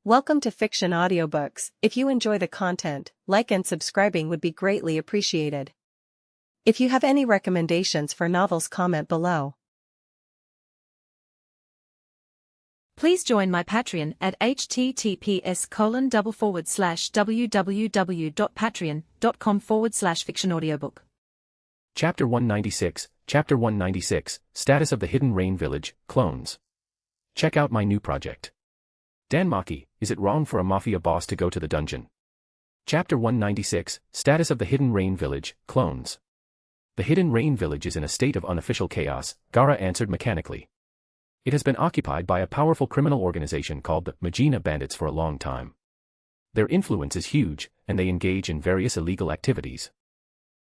Welcome to Fiction Audiobooks. If you enjoy the content, like and subscribing would be greatly appreciated. If you have any recommendations for novels, comment below. Please join my Patreon at https://www.patreon.com/fictionaudiobook. Chapter 196, Status of the Hidden Rain Village, Clones. Check out my new project. Danmaki, is it wrong for a mafia boss to go to the dungeon? Chapter 196, Status of the Hidden Rain Village, Clones. The Hidden Rain Village is in a state of unofficial chaos, Gara answered mechanically. It has been occupied by a powerful criminal organization called the Magina Bandits for a long time. Their influence is huge, and they engage in various illegal activities.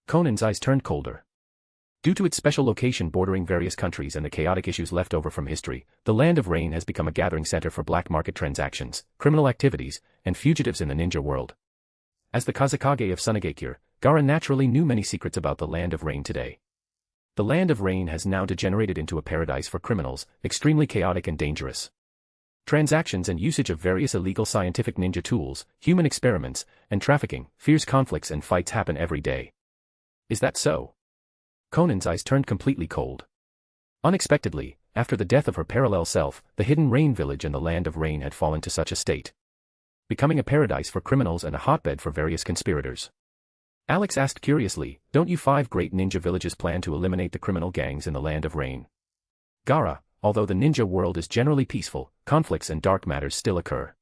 Konan's eyes turned colder. Due to its special location bordering various countries and the chaotic issues left over from history, the Land of Rain has become a gathering center for black market transactions, criminal activities, and fugitives in the ninja world. As the Kazakage of Sunagakure, Gara naturally knew many secrets about the Land of Rain today. The Land of Rain has now degenerated into a paradise for criminals, extremely chaotic and dangerous. Transactions and usage of various illegal scientific ninja tools, human experiments, and trafficking, fierce conflicts and fights happen every day. Is that so? Konan's eyes turned completely cold. Unexpectedly, after the death of her parallel self, the Hidden Rain Village and the Land of Rain had fallen to such a state, becoming a paradise for criminals and a hotbed for various conspirators. Alex asked curiously, don't you 5 great ninja villages plan to eliminate the criminal gangs in the Land of Rain? Gara, although the ninja world is generally peaceful, conflicts and dark matters still occur.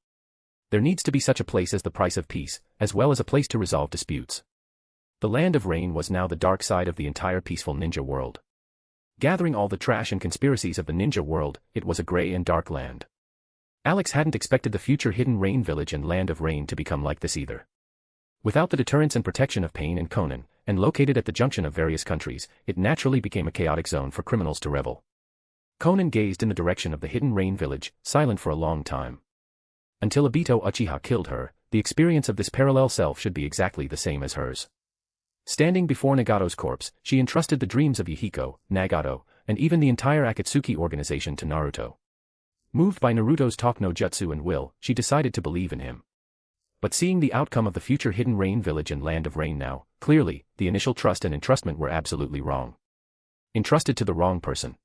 There needs to be such a place as the price of peace, as well as a place to resolve disputes. The Land of Rain was now the dark side of the entire peaceful ninja world. Gathering all the trash and conspiracies of the ninja world, it was a gray and dark land. Alex hadn't expected the future Hidden Rain Village and Land of Rain to become like this either. Without the deterrence and protection of Pain and Konan, and located at the junction of various countries, it naturally became a chaotic zone for criminals to revel. Konan gazed in the direction of the Hidden Rain Village, silent for a long time. Until Obito Uchiha killed her, the experience of this parallel self should be exactly the same as hers. Standing before Nagato's corpse, she entrusted the dreams of Yahiko, Nagato, and even the entire Akatsuki organization to Naruto. Moved by Naruto's talk no jutsu and will, she decided to believe in him. But seeing the outcome of the future Hidden Rain Village and Land of Rain now, clearly, the initial trust and entrustment were absolutely wrong. Entrusted to the wrong person.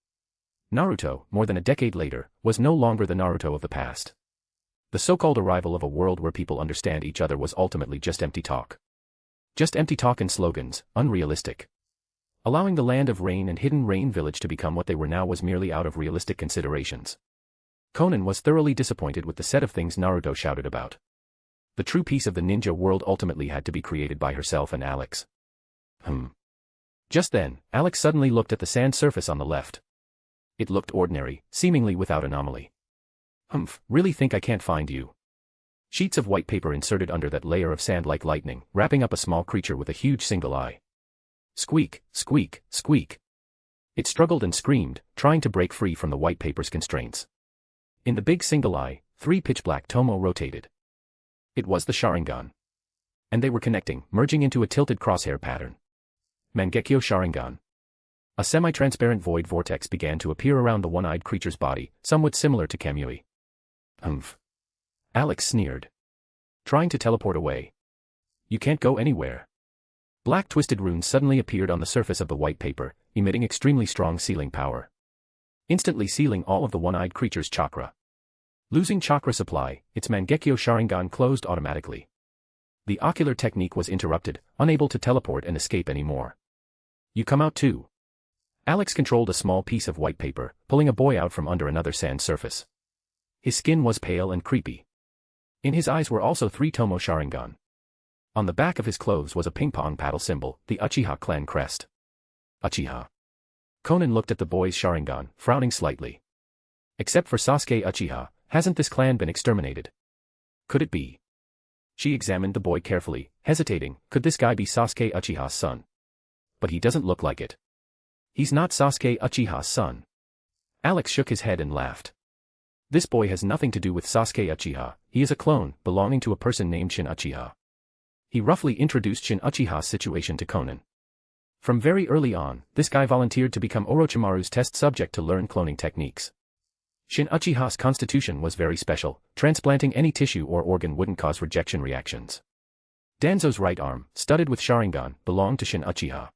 Naruto, more than a decade later, was no longer the Naruto of the past. The so-called arrival of a world where people understand each other was ultimately just empty talk. Just empty talk and slogans, unrealistic. Allowing the Land of Rain and Hidden Rain Village to become what they were now was merely out of realistic considerations. Konan was thoroughly disappointed with the set of things Naruto shouted about. The true peace of the ninja world ultimately had to be created by herself and Alex. Just then, Alex suddenly looked at the sand surface on the left. It looked ordinary, seemingly without anomaly. Really think I can't find you? Sheets of white paper inserted under that layer of sand like lightning, wrapping up a small creature with a huge single eye. Squeak, squeak, squeak. It struggled and screamed, trying to break free from the white paper's constraints. In the big single eye, 3 pitch-black tomo rotated. It was the Sharingan. And they were connecting, merging into a tilted crosshair pattern. Mangekyo Sharingan. A semi-transparent void vortex began to appear around the one-eyed creature's body, somewhat similar to Kamui. Alex sneered. Trying to teleport away. You can't go anywhere. Black twisted runes suddenly appeared on the surface of the white paper, emitting extremely strong sealing power. Instantly sealing all of the one-eyed creature's chakra. Losing chakra supply, its Mangekyo Sharingan closed automatically. The ocular technique was interrupted, unable to teleport and escape anymore. You come out too. Alex controlled a small piece of white paper, pulling a boy out from under another sand surface. His skin was pale and creepy. In his eyes were also 3 tomo Sharingan. On the back of his clothes was a ping-pong paddle symbol, the Uchiha clan crest. Uchiha. Konan looked at the boy's Sharingan, frowning slightly. Except for Sasuke Uchiha, hasn't this clan been exterminated? Could it be? She examined the boy carefully, hesitating, could this guy be Sasuke Uchiha's son? But he doesn't look like it. He's not Sasuke Uchiha's son. Alex shook his head and laughed. This boy has nothing to do with Sasuke Uchiha, he is a clone, belonging to a person named Shin Uchiha. He roughly introduced Shin Uchiha's situation to Konan. From very early on, this guy volunteered to become Orochimaru's test subject to learn cloning techniques. Shin Uchiha's constitution was very special, transplanting any tissue or organ wouldn't cause rejection reactions. Danzo's right arm, studded with Sharingan, belonged to Shin Uchiha.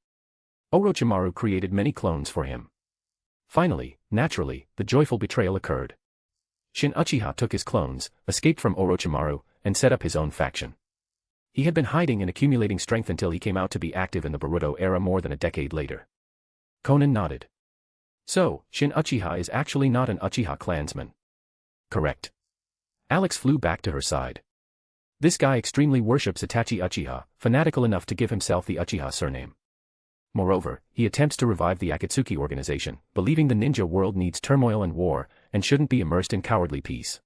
Orochimaru created many clones for him. Finally, naturally, the joyful betrayal occurred. Shin Uchiha took his clones, escaped from Orochimaru, and set up his own faction. He had been hiding and accumulating strength until he came out to be active in the Boruto era more than a decade later. Konan nodded. So, Shin Uchiha is actually not an Uchiha clansman. Correct. Alex flew back to her side. This guy extremely worships Itachi Uchiha, fanatical enough to give himself the Uchiha surname. Moreover, he attempts to revive the Akatsuki organization, believing the ninja world needs turmoil and war, and shouldn't be immersed in cowardly peace.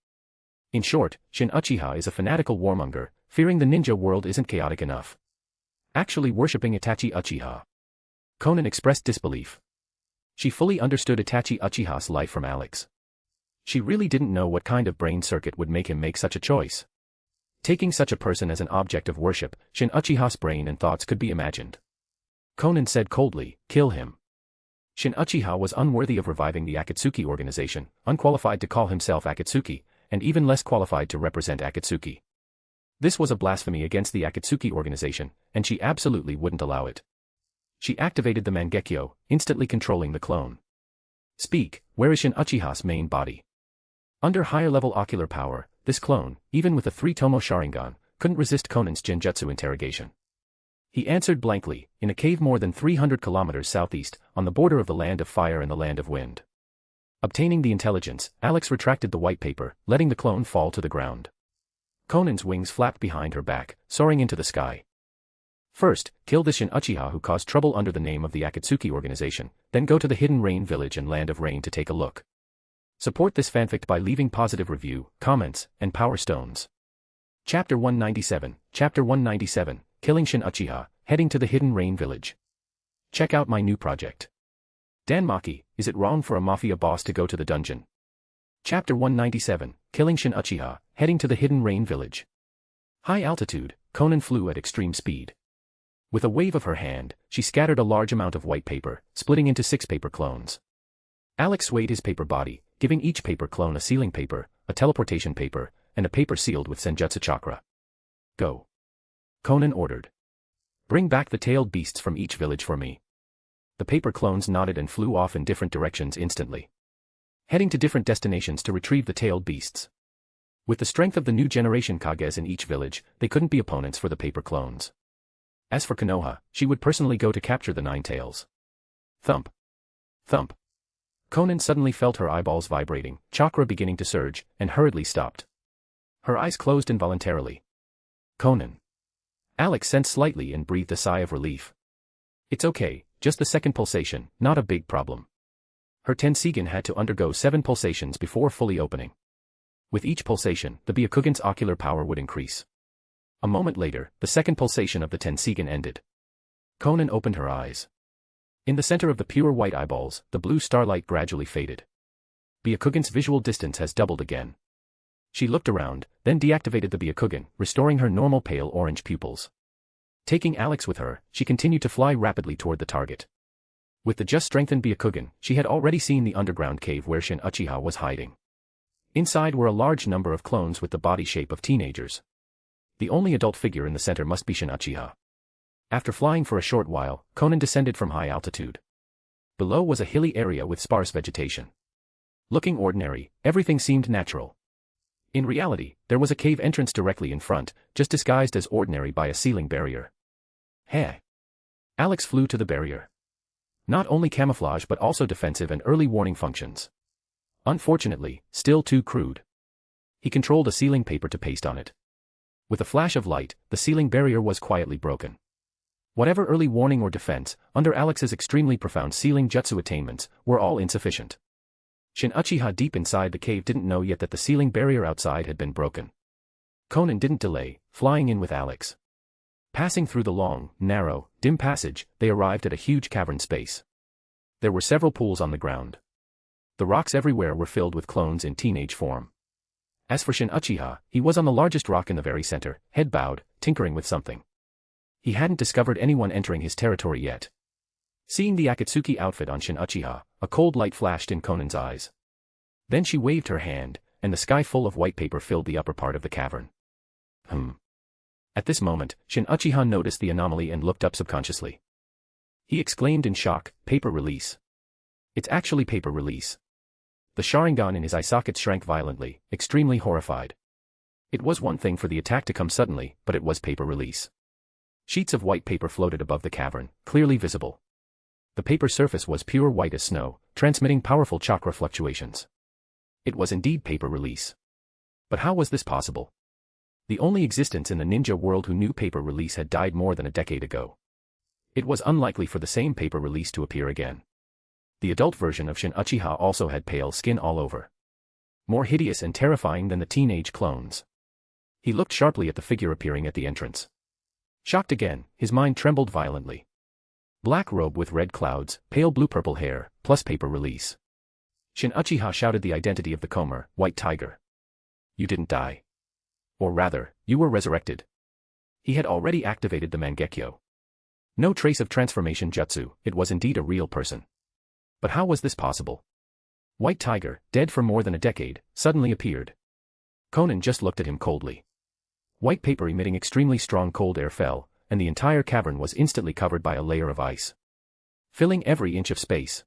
In short, Shin Uchiha is a fanatical warmonger, fearing the ninja world isn't chaotic enough. Actually worshipping Itachi Uchiha. Konan expressed disbelief. She fully understood Itachi Uchiha's life from Alex. She really didn't know what kind of brain circuit would make him make such a choice. Taking such a person as an object of worship, Shin Uchiha's brain and thoughts could be imagined. Konan said coldly, "Kill him." Shin Uchiha was unworthy of reviving the Akatsuki organization, unqualified to call himself Akatsuki, and even less qualified to represent Akatsuki. This was a blasphemy against the Akatsuki organization, and she absolutely wouldn't allow it. She activated the Mangekyo, instantly controlling the clone. Speak, where is Shin Uchiha's main body? Under higher-level ocular power, this clone, even with a 3-tomo Sharingan, couldn't resist Konan's genjutsu interrogation. He answered blankly, in a cave more than 300 kilometers southeast, on the border of the Land of Fire and the Land of Wind. Obtaining the intelligence, Alex retracted the white paper, letting the clone fall to the ground. Konan's wings flapped behind her back, soaring into the sky. First, kill the Shin Uchiha who caused trouble under the name of the Akatsuki organization, then go to the Hidden Rain Village and Land of Rain to take a look. Support this fanfic by leaving positive review, comments, and power stones. Chapter 197, Chapter 197, Killing Shin Uchiha, Heading to the Hidden Rain Village. Check out my new project. Danmaki, is it wrong for a mafia boss to go to the dungeon? Chapter 197, Killing Shin Uchiha, Heading to the Hidden Rain Village. High altitude, Konan flew at extreme speed. With a wave of her hand, she scattered a large amount of white paper, splitting into 6 paper clones. Alex swayed his paper body, giving each paper clone a sealing paper, a teleportation paper, and a paper sealed with Senjutsu chakra. Go. Konan ordered. Bring back the tailed beasts from each village for me. The paper clones nodded and flew off in different directions instantly. Heading to different destinations to retrieve the tailed beasts. With the strength of the new generation Kages in each village, they couldn't be opponents for the paper clones. As for Konoha, she would personally go to capture the 9 tails. Thump. Thump. Konan suddenly felt her eyeballs vibrating, chakra beginning to surge, and hurriedly stopped. Her eyes closed involuntarily. Konan. Alex sensed slightly and breathed a sigh of relief. It's okay, just the second pulsation, not a big problem. Her Tenseigan had to undergo 7 pulsations before fully opening. With each pulsation, the Byakugan's ocular power would increase. A moment later, the second pulsation of the Tenseigan ended. Konan opened her eyes. In the center of the pure white eyeballs, the blue starlight gradually faded. Byakugan's visual distance has doubled again. She looked around, then deactivated the Byakugan, restoring her normal pale orange pupils. Taking Alex with her, she continued to fly rapidly toward the target. With the just strengthened Byakugan, she had already seen the underground cave where Shin Uchiha was hiding. Inside were a large number of clones with the body shape of teenagers. The only adult figure in the center must be Shin Uchiha. After flying for a short while, Konan descended from high altitude. Below was a hilly area with sparse vegetation. Looking ordinary, everything seemed natural. In reality, there was a cave entrance directly in front, just disguised as ordinary by a ceiling barrier. Hey! Alex flew to the barrier. Not only camouflage but also defensive and early warning functions. Unfortunately, still too crude. He controlled a sealing paper to paste on it. With a flash of light, the sealing barrier was quietly broken. Whatever early warning or defense, under Alex's extremely profound sealing jutsu attainments, were all insufficient. Shin Uchiha deep inside the cave didn't know yet that the sealing barrier outside had been broken. Konan didn't delay, flying in with Alex. Passing through the long, narrow, dim passage, they arrived at a huge cavern space. There were several pools on the ground. The rocks everywhere were filled with clones in teenage form. As for Shin Uchiha, he was on the largest rock in the very center, head bowed, tinkering with something. He hadn't discovered anyone entering his territory yet. Seeing the Akatsuki outfit on Shin Uchiha, a cold light flashed in Konan's eyes. Then she waved her hand, and the sky full of white paper filled the upper part of the cavern. At this moment, Shin Uchiha noticed the anomaly and looked up subconsciously. He exclaimed in shock, "Paper release. It's actually paper release." The Sharingan in his eye sockets shrank violently, extremely horrified. It was one thing for the attack to come suddenly, but it was paper release. Sheets of white paper floated above the cavern, clearly visible. The paper surface was pure white as snow, transmitting powerful chakra fluctuations. It was indeed paper release. But how was this possible? The only existence in the ninja world who knew paper release had died more than a decade ago. It was unlikely for the same paper release to appear again. The adult version of Shin Uchiha also had pale skin all over. More hideous and terrifying than the teenage clones. He looked sharply at the figure appearing at the entrance. Shocked again, his mind trembled violently. Black robe with red clouds, pale blue-purple hair, plus paper release. Shin Uchiha shouted the identity of the Komer, White Tiger. "You didn't die. Or rather, you were resurrected." He had already activated the Mangekyo. No trace of transformation jutsu, it was indeed a real person. But how was this possible? White Tiger, dead for more than a decade, suddenly appeared. Konan just looked at him coldly. White paper emitting extremely strong cold air fell, and the entire cavern was instantly covered by a layer of ice, filling every inch of space.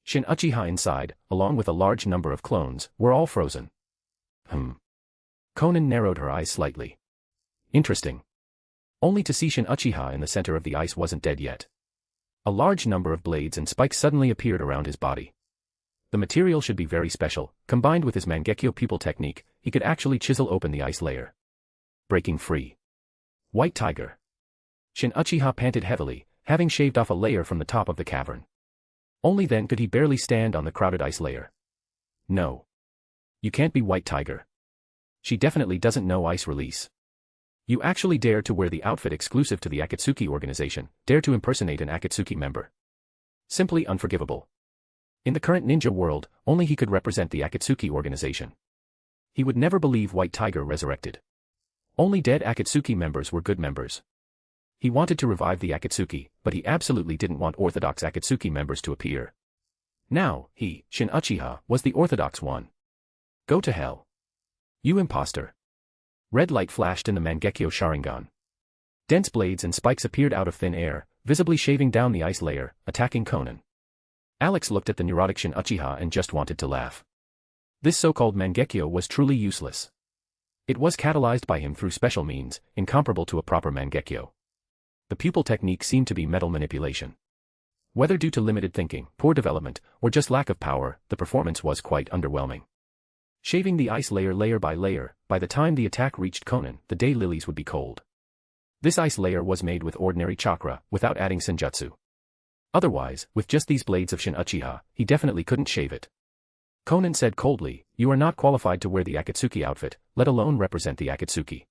Shin Uchiha inside, along with a large number of clones, were all frozen. Konan narrowed her eyes slightly. Interesting. Only to see Shin Uchiha in the center of the ice wasn't dead yet. A large number of blades and spikes suddenly appeared around his body. The material should be very special. Combined with his Mangekyo pupil technique, he could actually chisel open the ice layer. Breaking free. White Tiger. Shin Uchiha panted heavily, having shaved off a layer from the top of the cavern. Only then could he barely stand on the crowded ice layer. "No. You can't be White Tiger. She definitely doesn't know ice release. You actually dare to wear the outfit exclusive to the Akatsuki organization, dare to impersonate an Akatsuki member. Simply unforgivable." In the current ninja world, only he could represent the Akatsuki organization. He would never believe White Tiger resurrected. Only dead Akatsuki members were good members. He wanted to revive the Akatsuki, but he absolutely didn't want orthodox Akatsuki members to appear. Now, he, Shin Uchiha, was the orthodox one. Go to hell. You imposter. Red light flashed in the Mangekyo Sharingan. Dense blades and spikes appeared out of thin air, visibly shaving down the ice layer, attacking Konan. Alex looked at the neurotic Shin Uchiha and just wanted to laugh. This so-called Mangekyo was truly useless. It was catalyzed by him through special means, incomparable to a proper Mangekyo. The pupil technique seemed to be mental manipulation. Whether due to limited thinking, poor development, or just lack of power, the performance was quite underwhelming. Shaving the ice layer by layer, by the time the attack reached Konan, the daylilies would be cold. This ice layer was made with ordinary chakra, without adding senjutsu. Otherwise, with just these blades of Shin Uchiha, he definitely couldn't shave it. Konan said coldly, "You are not qualified to wear the Akatsuki outfit, let alone represent the Akatsuki.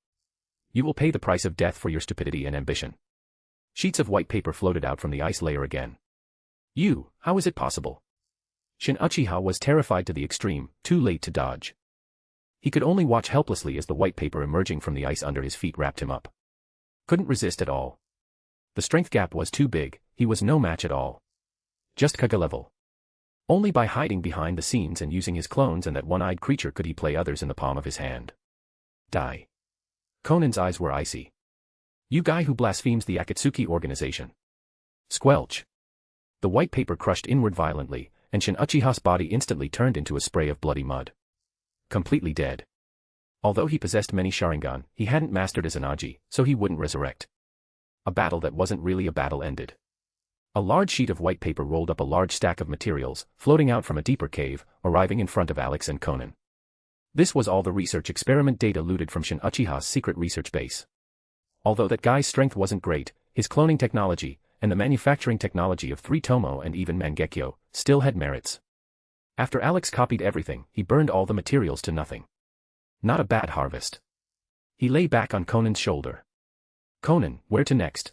You will pay the price of death for your stupidity and ambition." Sheets of white paper floated out from the ice layer again. "You, how is it possible?" Shin Uchiha was terrified to the extreme, too late to dodge. He could only watch helplessly as the white paper emerging from the ice under his feet wrapped him up. Couldn't resist at all. The strength gap was too big, he was no match at all. Just Kaga level. Only by hiding behind the scenes and using his clones and that one-eyed creature could he play others in the palm of his hand. Die. Konan's eyes were icy. You guy who blasphemes the Akatsuki organization. Squelch. The white paper crushed inward violently, and Shin Uchiha's body instantly turned into a spray of bloody mud. Completely dead. Although he possessed many Sharingan, he hadn't mastered Izanagi, so he wouldn't resurrect. A battle that wasn't really a battle ended. A large sheet of white paper rolled up a large stack of materials, floating out from a deeper cave, arriving in front of Alex and Konan. This was all the research experiment data looted from Shin Uchiha's secret research base. Although that guy's strength wasn't great, his cloning technology, and the manufacturing technology of 3 Tomo and even Mangekyo, still had merits. After Alex copied everything, he burned all the materials to nothing. Not a bad harvest. He lay back on Konan's shoulder. Konan, where to next?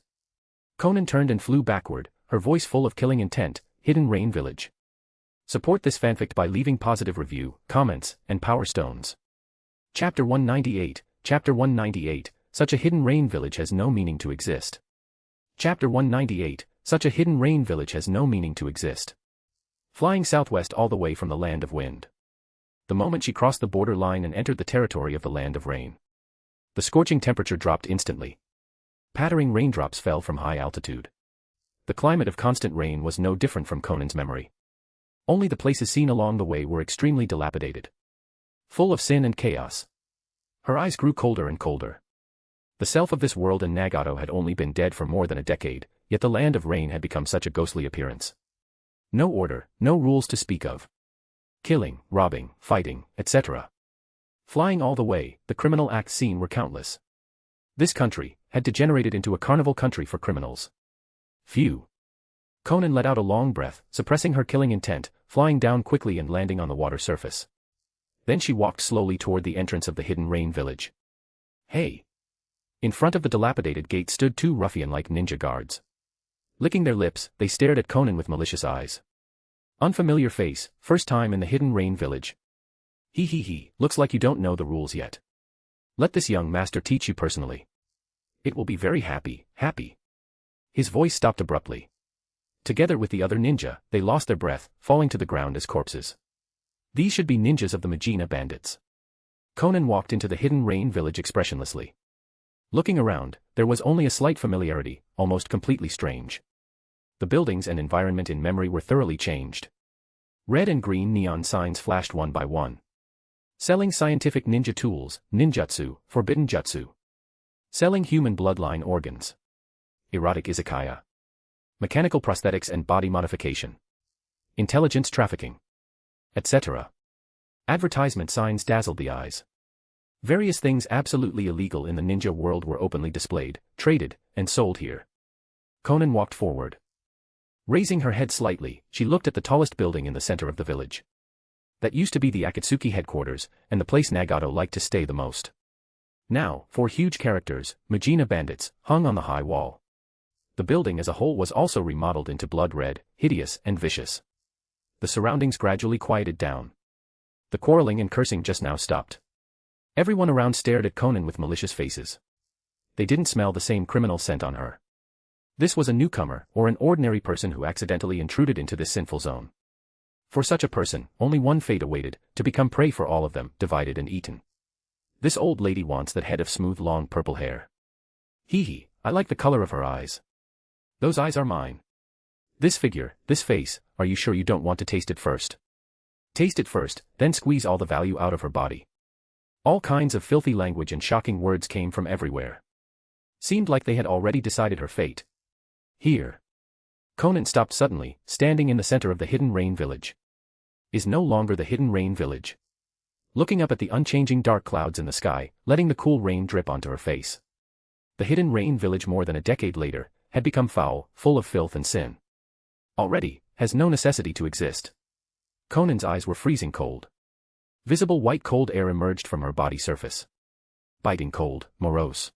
Konan turned and flew backward, her voice full of killing intent, Hidden Rain Village. Support this fanfic by leaving positive review, comments, and power stones. Chapter 198, Chapter 198, Such a hidden rain village has no meaning to exist. Chapter 198, Such a hidden rain village has no meaning to exist. Flying southwest all the way from the land of wind. The moment she crossed the border line and entered the territory of the land of rain, the scorching temperature dropped instantly. Pattering raindrops fell from high altitude. The climate of constant rain was no different from Konan's memory. Only the places seen along the way were extremely dilapidated, full of sin and chaos. Her eyes grew colder and colder. The self of this world and Nagato had only been dead for more than a decade, yet the land of rain had become such a ghostly appearance. No order, no rules to speak of. Killing, robbing, fighting, etc. Flying all the way, the criminal acts seen were countless. This country had degenerated into a carnival country for criminals. Phew. Konan let out a long breath, suppressing her killing intent, flying down quickly and landing on the water surface. Then she walked slowly toward the entrance of the hidden rain village. Hey! In front of the dilapidated gate stood two ruffian-like ninja guards. Licking their lips, they stared at Konan with malicious eyes. Unfamiliar face, first time in the hidden rain village. He, looks like you don't know the rules yet. Let this young master teach you personally. It will be very happy. His voice stopped abruptly. Together with the other ninja, they lost their breath, falling to the ground as corpses. These should be ninjas of the Majina bandits. Konan walked into the hidden rain village expressionlessly. Looking around, there was only a slight familiarity, almost completely strange. The buildings and environment in memory were thoroughly changed. Red and green neon signs flashed one by one. Selling scientific ninja tools, ninjutsu, forbidden jutsu. Selling human bloodline organs. Erotic izakaya. Mechanical prosthetics and body modification. Intelligence trafficking. Etc. Advertisement signs dazzled the eyes. Various things absolutely illegal in the ninja world were openly displayed, traded, and sold here. Konan walked forward. Raising her head slightly, she looked at the tallest building in the center of the village. That used to be the Akatsuki headquarters, and the place Nagato liked to stay the most. Now, four huge characters, Majina bandits, hung on the high wall. The building as a whole was also remodeled into blood red, hideous, and vicious. The surroundings gradually quieted down. The quarreling and cursing just now stopped. Everyone around stared at Konan with malicious faces. They didn't smell the same criminal scent on her. This was a newcomer, or an ordinary person who accidentally intruded into this sinful zone. For such a person, only one fate awaited, to become prey for all of them, divided and eaten. This old lady wants that head of smooth long purple hair. I like the color of her eyes. Those eyes are mine. This figure, this face, are you sure you don't want to taste it first? Taste it first, then squeeze all the value out of her body. All kinds of filthy language and shocking words came from everywhere. Seemed like they had already decided her fate. Here. Konan stopped suddenly, standing in the center of the hidden rain village. Is no longer the hidden rain village. Looking up at the unchanging dark clouds in the sky, letting the cool rain drip onto her face. The hidden rain village more than a decade later, had become foul, full of filth and sin. Already, has no necessity to exist. Konan's eyes were freezing cold. Visible white cold air emerged from her body surface. Biting cold, morose.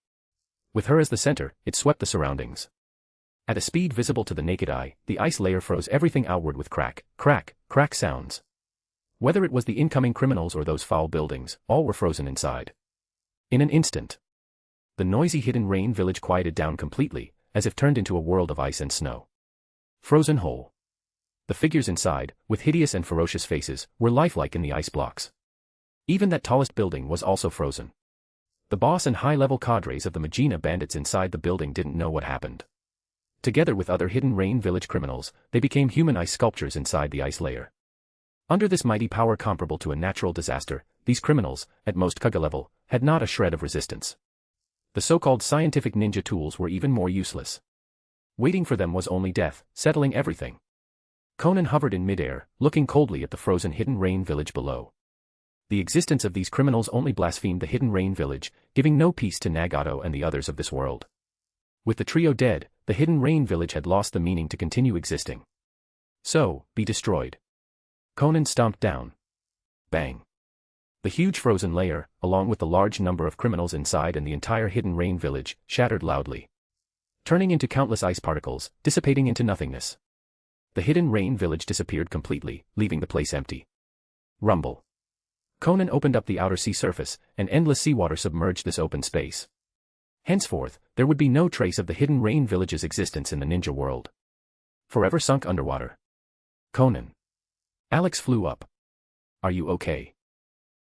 With her as the center, it swept the surroundings. At a speed visible to the naked eye, the ice layer froze everything outward with crack, crack, crack sounds. Whether it was the incoming criminals or those foul buildings, all were frozen inside. In an instant, the noisy hidden rain village quieted down completely, as if turned into a world of ice and snow. Frozen whole. The figures inside, with hideous and ferocious faces, were lifelike in the ice blocks. Even that tallest building was also frozen. The boss and high-level cadres of the Majina bandits inside the building didn't know what happened. Together with other hidden rain village criminals, they became human ice sculptures inside the ice layer. Under this mighty power comparable to a natural disaster, these criminals, at most Kaga level, had not a shred of resistance. The so-called scientific ninja tools were even more useless. Waiting for them was only death, settling everything. Konan hovered in midair, looking coldly at the frozen hidden rain village below. The existence of these criminals only blasphemed the hidden rain village, giving no peace to Nagato and the others of this world. With the trio dead, the hidden rain village had lost the meaning to continue existing. So, be destroyed. Konan stomped down. Bang. The huge frozen layer, along with the large number of criminals inside and the entire hidden rain village, shattered loudly. Turning into countless ice particles, dissipating into nothingness. The hidden rain village disappeared completely, leaving the place empty. Rumble. Konan opened up the outer sea surface, and endless seawater submerged this open space. Henceforth, there would be no trace of the hidden rain village's existence in the ninja world. Forever sunk underwater. Konan. Alex flew up. Are you okay?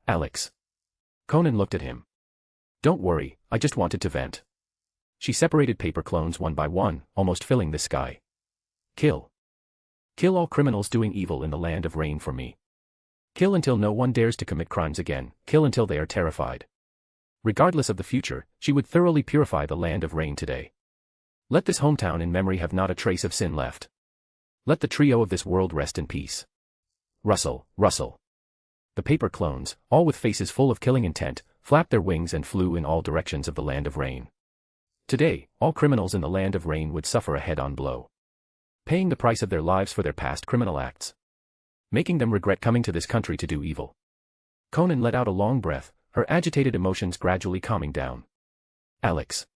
Alex. Konan looked at him. Don't worry, I just wanted to vent. She separated paper clones one by one, almost filling the sky. Kill. Kill all criminals doing evil in the land of rain for me. Kill until no one dares to commit crimes again, kill until they are terrified. Regardless of the future, she would thoroughly purify the land of rain today. Let this hometown in memory have not a trace of sin left. Let the trio of this world rest in peace. Rustle, rustle. The paper clones, all with faces full of killing intent, flapped their wings and flew in all directions of the land of rain. Today, all criminals in the land of rain would suffer a head-on blow. Paying the price of their lives for their past criminal acts. Making them regret coming to this country to do evil. Konan let out a long breath, her agitated emotions gradually calming down. Alex.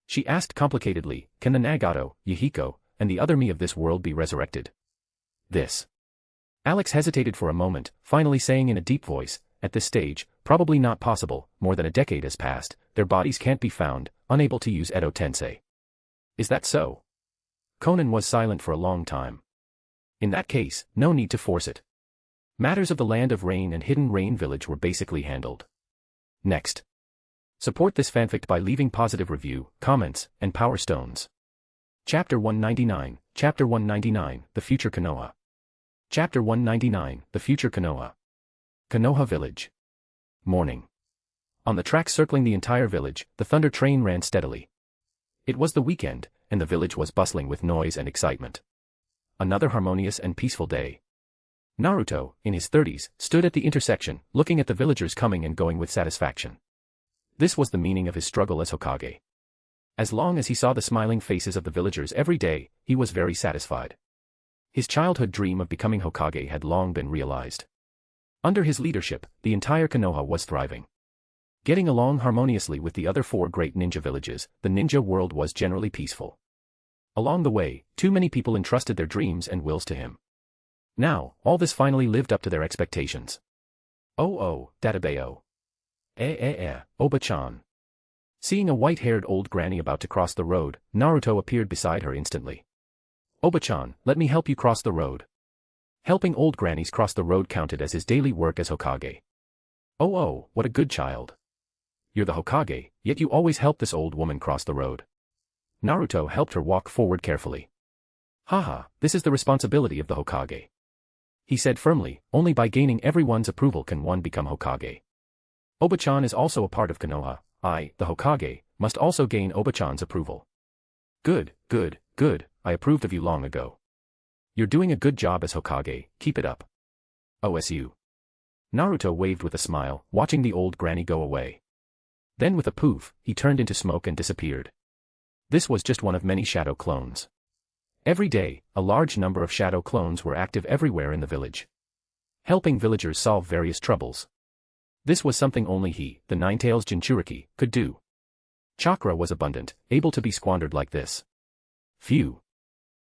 She asked complicatedly, can the Nagato, Yahiko, and the other me of this world be resurrected? This. Alex hesitated for a moment, finally saying in a deep voice, at this stage, probably not possible, more than a decade has passed, their bodies can't be found, unable to use Edo Tensei. Is that so? Konan was silent for a long time. In that case, no need to force it. Matters of the land of rain and hidden rain village were basically handled. Next. Support this fanfic by leaving positive review, comments, and power stones. Chapter 199, Chapter 199, The Future Konoha. Chapter 199, The Future Konoha. Konoha Village. Morning. On the track circling the entire village, the thunder train ran steadily. It was the weekend, and the village was bustling with noise and excitement. Another harmonious and peaceful day. Naruto, in his 30s, stood at the intersection, looking at the villagers coming and going with satisfaction. This was the meaning of his struggle as Hokage. As long as he saw the smiling faces of the villagers every day, he was very satisfied. His childhood dream of becoming Hokage had long been realized. Under his leadership, the entire Konoha was thriving. Getting along harmoniously with the other 4 great ninja villages, the ninja world was generally peaceful. Along the way, too many people entrusted their dreams and wills to him. Now, all this finally lived up to their expectations. Oh, Databeo. Oba-chan. Seeing a white-haired old granny about to cross the road, Naruto appeared beside her instantly. Oba-chan, let me help you cross the road. Helping old grannies cross the road counted as his daily work as Hokage. Oh, what a good child. You're the Hokage, yet you always help this old woman cross the road. Naruto helped her walk forward carefully. Haha, this is the responsibility of the Hokage. He said firmly, only by gaining everyone's approval can one become Hokage. Oba-chan is also a part of Konoha, I, the Hokage, must also gain Oba-chan's approval. Good, I approved of you long ago. You're doing a good job as Hokage, keep it up. OSU. Naruto waved with a smile, watching the old granny go away. Then with a poof, he turned into smoke and disappeared. This was just one of many shadow clones. Every day, a large number of shadow clones were active everywhere in the village, helping villagers solve various troubles. This was something only he, the Ninetails Jinchuriki, could do. Chakra was abundant, able to be squandered like this. Phew.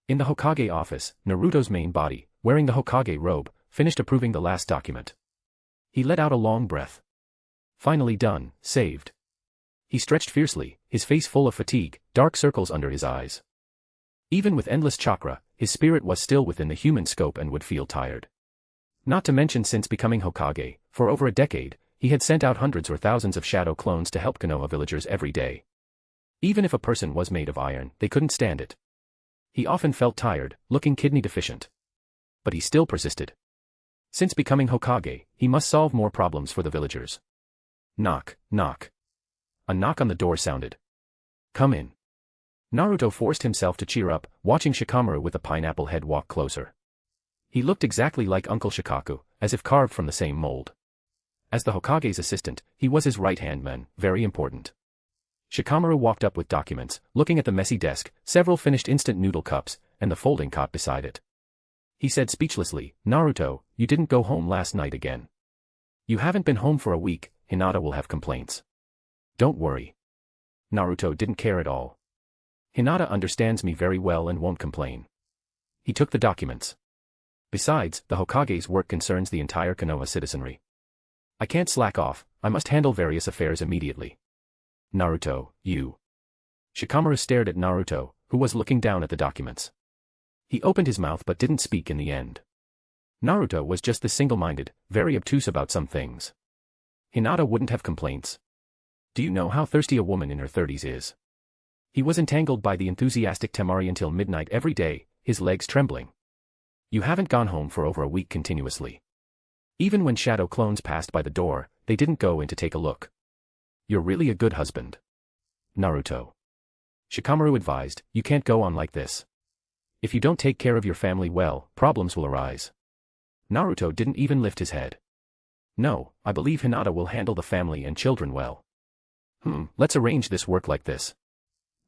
In the Hokage office, Naruto's main body, wearing the Hokage robe, finished approving the last document. He let out a long breath. Finally done, saved. He stretched fiercely, his face full of fatigue, dark circles under his eyes. Even with endless chakra, his spirit was still within the human scope and would feel tired. Not to mention since becoming Hokage, for over a decade, he had sent out hundreds or thousands of shadow clones to help Konoha villagers every day. Even if a person was made of iron, they couldn't stand it. He often felt tired, looking kidney deficient. But he still persisted. Since becoming Hokage, he must solve more problems for the villagers. Knock, knock. A knock on the door sounded. Come in. Naruto forced himself to cheer up, watching Shikamaru with a pineapple head walk closer. He looked exactly like Uncle Shikaku, as if carved from the same mold. As the Hokage's assistant, he was his right-hand man, very important. Shikamaru walked up with documents, looking at the messy desk, several finished instant noodle cups, and the folding cot beside it. He said speechlessly, Naruto, you didn't go home last night again. You haven't been home for a week, Hinata will have complaints. Don't worry. Naruto didn't care at all. Hinata understands me very well and won't complain. He took the documents. Besides, the Hokage's work concerns the entire Konoha citizenry. I can't slack off, I must handle various affairs immediately. Naruto, you. Shikamaru stared at Naruto, who was looking down at the documents. He opened his mouth but didn't speak in the end. Naruto was just this single-minded, very obtuse about some things. Hinata wouldn't have complaints. Do you know how thirsty a woman in her 30s is? He was entangled by the enthusiastic Temari until midnight every day, his legs trembling. You haven't gone home for over a week continuously. Even when shadow clones passed by the door, they didn't go in to take a look. You're really a good husband. Naruto. Shikamaru advised, you can't go on like this. If you don't take care of your family well, problems will arise. Naruto didn't even lift his head. No, I believe Hinata will handle the family and children well. Let's arrange this work like this.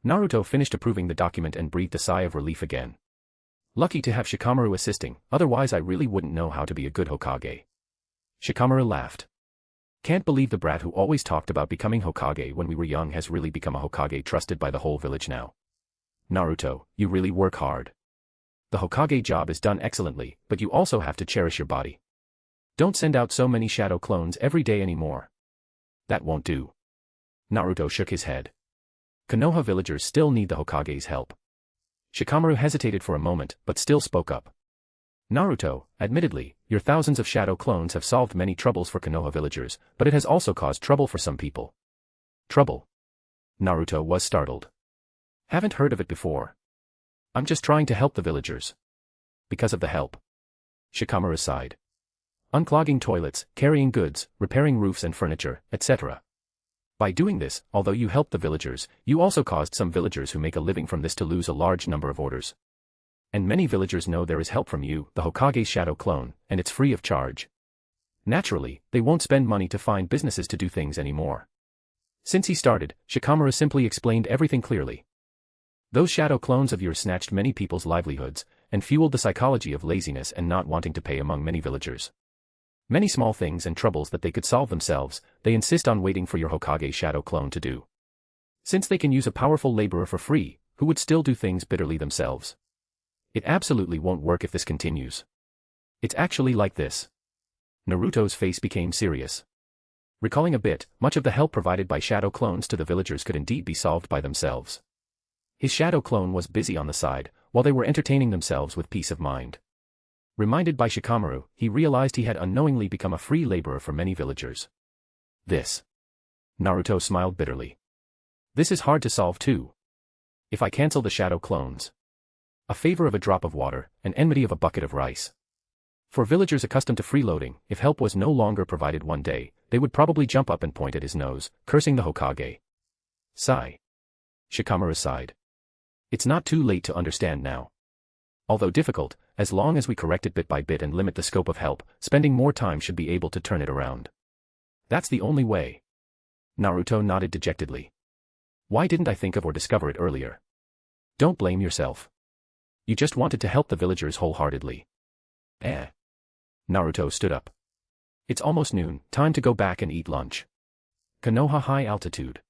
Naruto finished approving the document and breathed a sigh of relief again. Lucky to have Shikamaru assisting, otherwise I really wouldn't know how to be a good Hokage. Shikamaru laughed. Can't believe the brat who always talked about becoming Hokage when we were young has really become a Hokage trusted by the whole village now. Naruto, you really work hard. The Hokage job is done excellently, but you also have to cherish your body. Don't send out so many shadow clones every day anymore. That won't do. Naruto shook his head. Konoha villagers still need the Hokage's help. Shikamaru hesitated for a moment, but still spoke up. Naruto, admittedly, your thousands of shadow clones have solved many troubles for Konoha villagers, but it has also caused trouble for some people. Trouble? Naruto was startled. Haven't heard of it before. I'm just trying to help the villagers. Because of the help. Shikamaru sighed. Unclogging toilets, carrying goods, repairing roofs and furniture, etc. By doing this, although you helped the villagers, you also caused some villagers who make a living from this to lose a large number of orders. And many villagers know there is help from you, the Hokage's shadow clone, and it's free of charge. Naturally, they won't spend money to find businesses to do things anymore. Since he started, Shikamaru simply explained everything clearly. Those shadow clones of yours snatched many people's livelihoods, and fueled the psychology of laziness and not wanting to pay among many villagers. Many small things and troubles that they could solve themselves, they insist on waiting for your Hokage shadow clone to do. Since they can use a powerful laborer for free, who would still do things bitterly themselves. It absolutely won't work if this continues. It's actually like this. Naruto's face became serious. Recalling a bit, much of the help provided by shadow clones to the villagers could indeed be solved by themselves. His shadow clone was busy on the side, while they were entertaining themselves with peace of mind. Reminded by Shikamaru, he realized he had unknowingly become a free laborer for many villagers. This. Naruto smiled bitterly. This is hard to solve too. If I cancel the shadow clones. A favor of a drop of water, an enmity of a bucket of rice. For villagers accustomed to freeloading, if help was no longer provided one day, they would probably jump up and point at his nose, cursing the Hokage. Sigh. Shikamaru sighed. It's not too late to understand now. Although difficult, as long as we correct it bit by bit and limit the scope of help, spending more time should be able to turn it around. That's the only way. Naruto nodded dejectedly. Why didn't I think of or discover it earlier? Don't blame yourself. You just wanted to help the villagers wholeheartedly. Naruto stood up. It's almost noon, time to go back and eat lunch. Konoha high altitude.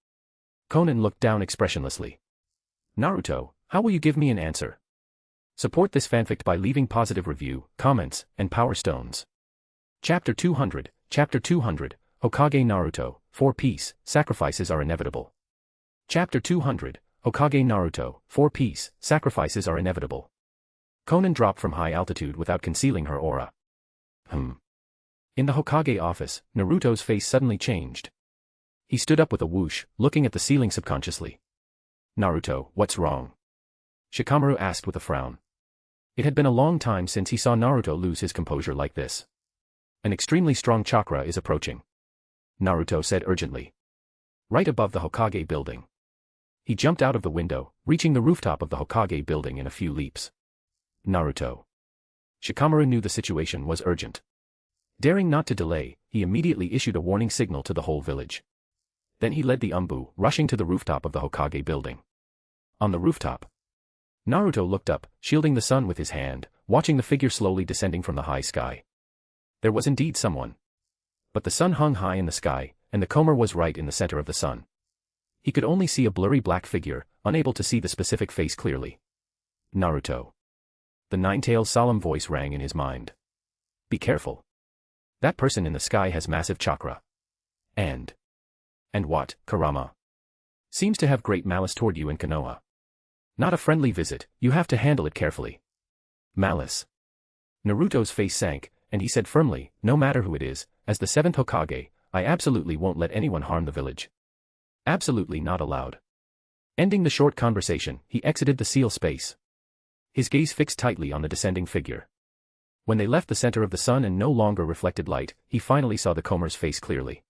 Konan looked down expressionlessly. Naruto, how will you give me an answer? Support this fanfic by leaving positive review, comments, and power stones. Chapter 200, Hokage Naruto, for peace, sacrifices are inevitable. Chapter 200, Hokage Naruto, for peace, sacrifices are inevitable. Konan dropped from high altitude without concealing her aura. In the Hokage office, Naruto's face suddenly changed. He stood up with a whoosh, looking at the ceiling subconsciously. Naruto, what's wrong? Shikamaru asked with a frown. It had been a long time since he saw Naruto lose his composure like this. An extremely strong chakra is approaching. Naruto said urgently. Right above the Hokage building. He jumped out of the window, reaching the rooftop of the Hokage building in a few leaps. Naruto. Shikamaru knew the situation was urgent. Daring not to delay, he immediately issued a warning signal to the whole village. Then he led the Umbu, rushing to the rooftop of the Hokage building. On the rooftop, Naruto looked up, shielding the sun with his hand, watching the figure slowly descending from the high sky. There was indeed someone. But the sun hung high in the sky, and the comber was right in the center of the sun. He could only see a blurry black figure, unable to see the specific face clearly. Naruto. The Nine-Tails' solemn voice rang in his mind. Be careful. That person in the sky has massive chakra. And what, Kurama? Seems to have great malice toward you and Konoha. Not a friendly visit, you have to handle it carefully. Malice. Naruto's face sank, and he said firmly, no matter who it is, as the 7th Hokage, I absolutely won't let anyone harm the village. Absolutely not allowed. Ending the short conversation, he exited the seal space. His gaze fixed tightly on the descending figure. When they left the center of the sun and no longer reflected light, he finally saw the comber's face clearly.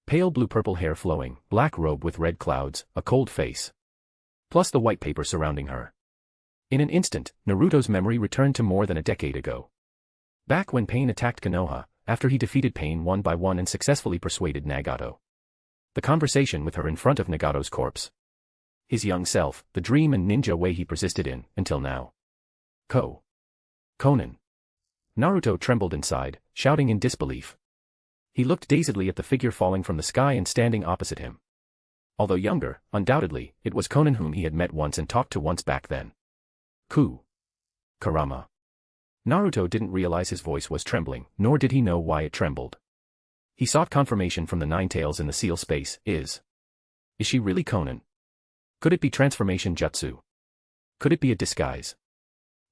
Pale blue-purple hair flowing, black robe with red clouds, a cold face. Plus the white paper surrounding her. In an instant, Naruto's memory returned to more than a decade ago. Back when Pain attacked Konoha, after he defeated Pain one by one and successfully persuaded Nagato. The conversation with her in front of Nagato's corpse. His young self, the dream and ninja way he persisted in, until now. Konan. Naruto trembled inside, shouting in disbelief. He looked dazedly at the figure falling from the sky and standing opposite him. Although younger, undoubtedly, it was Konan whom he had met once and talked to once back then. Kurama. Naruto didn't realize his voice was trembling, nor did he know why it trembled. He sought confirmation from the Nine-Tails in the seal space. Is she really Konan? Could it be transformation jutsu? Could it be a disguise?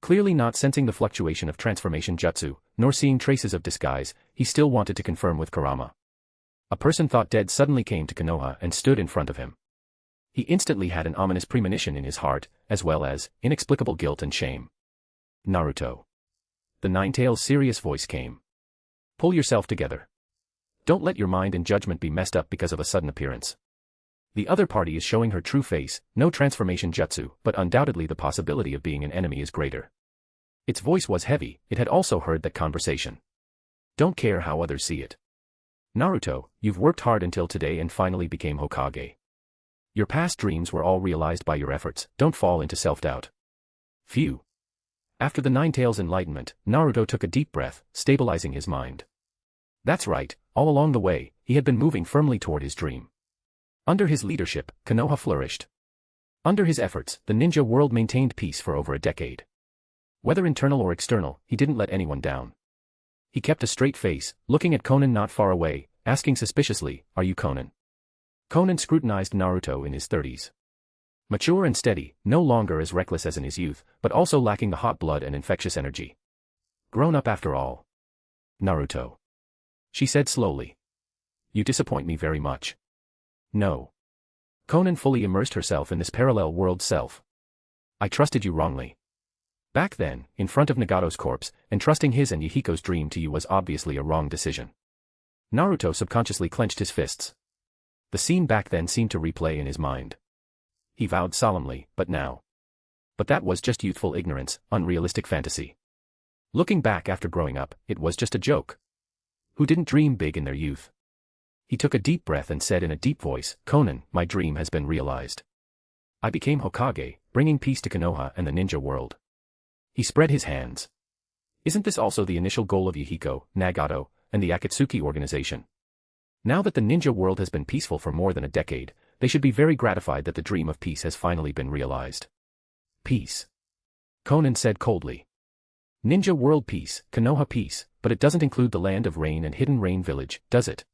Clearly not sensing the fluctuation of transformation jutsu, nor seeing traces of disguise, he still wanted to confirm with Kurama. A person thought dead suddenly came to Konoha and stood in front of him. He instantly had an ominous premonition in his heart, as well as inexplicable guilt and shame. Naruto. The Nine-Tails' serious voice came. Pull yourself together. Don't let your mind and judgment be messed up because of a sudden appearance. The other party is showing her true face, no transformation jutsu, but undoubtedly the possibility of being an enemy is greater. Its voice was heavy, it had also heard that conversation. Don't care how others see it. Naruto, you've worked hard until today and finally became Hokage. Your past dreams were all realized by your efforts, don't fall into self-doubt. Phew. After the Nine-Tails' enlightenment, Naruto took a deep breath, stabilizing his mind. That's right, all along the way, he had been moving firmly toward his dream. Under his leadership, Konoha flourished. Under his efforts, the ninja world maintained peace for over a decade. Whether internal or external, he didn't let anyone down. He kept a straight face, looking at Konan not far away, asking suspiciously, "Are you Konan?" Konan scrutinized Naruto in his 30s. Mature and steady, no longer as reckless as in his youth, but also lacking the hot blood and infectious energy. Grown up after all. Naruto. She said slowly. You disappoint me very much. No. Konan fully immersed herself in this parallel world self. I trusted you wrongly. Back then, in front of Nagato's corpse, entrusting his and Yahiko's dream to you was obviously a wrong decision. Naruto subconsciously clenched his fists. The scene back then seemed to replay in his mind. He vowed solemnly, but now. But that was just youthful ignorance, unrealistic fantasy. Looking back after growing up, it was just a joke. Who didn't dream big in their youth? He took a deep breath and said in a deep voice, Konan, my dream has been realized. I became Hokage, bringing peace to Konoha and the ninja world. He spread his hands. Isn't this also the initial goal of Yahiko, Nagato, and the Akatsuki organization? Now that the ninja world has been peaceful for more than a decade, they should be very gratified that the dream of peace has finally been realized. Peace. Konan said coldly. Ninja world peace, Konoha peace, but it doesn't include the land of rain and hidden rain village, does it?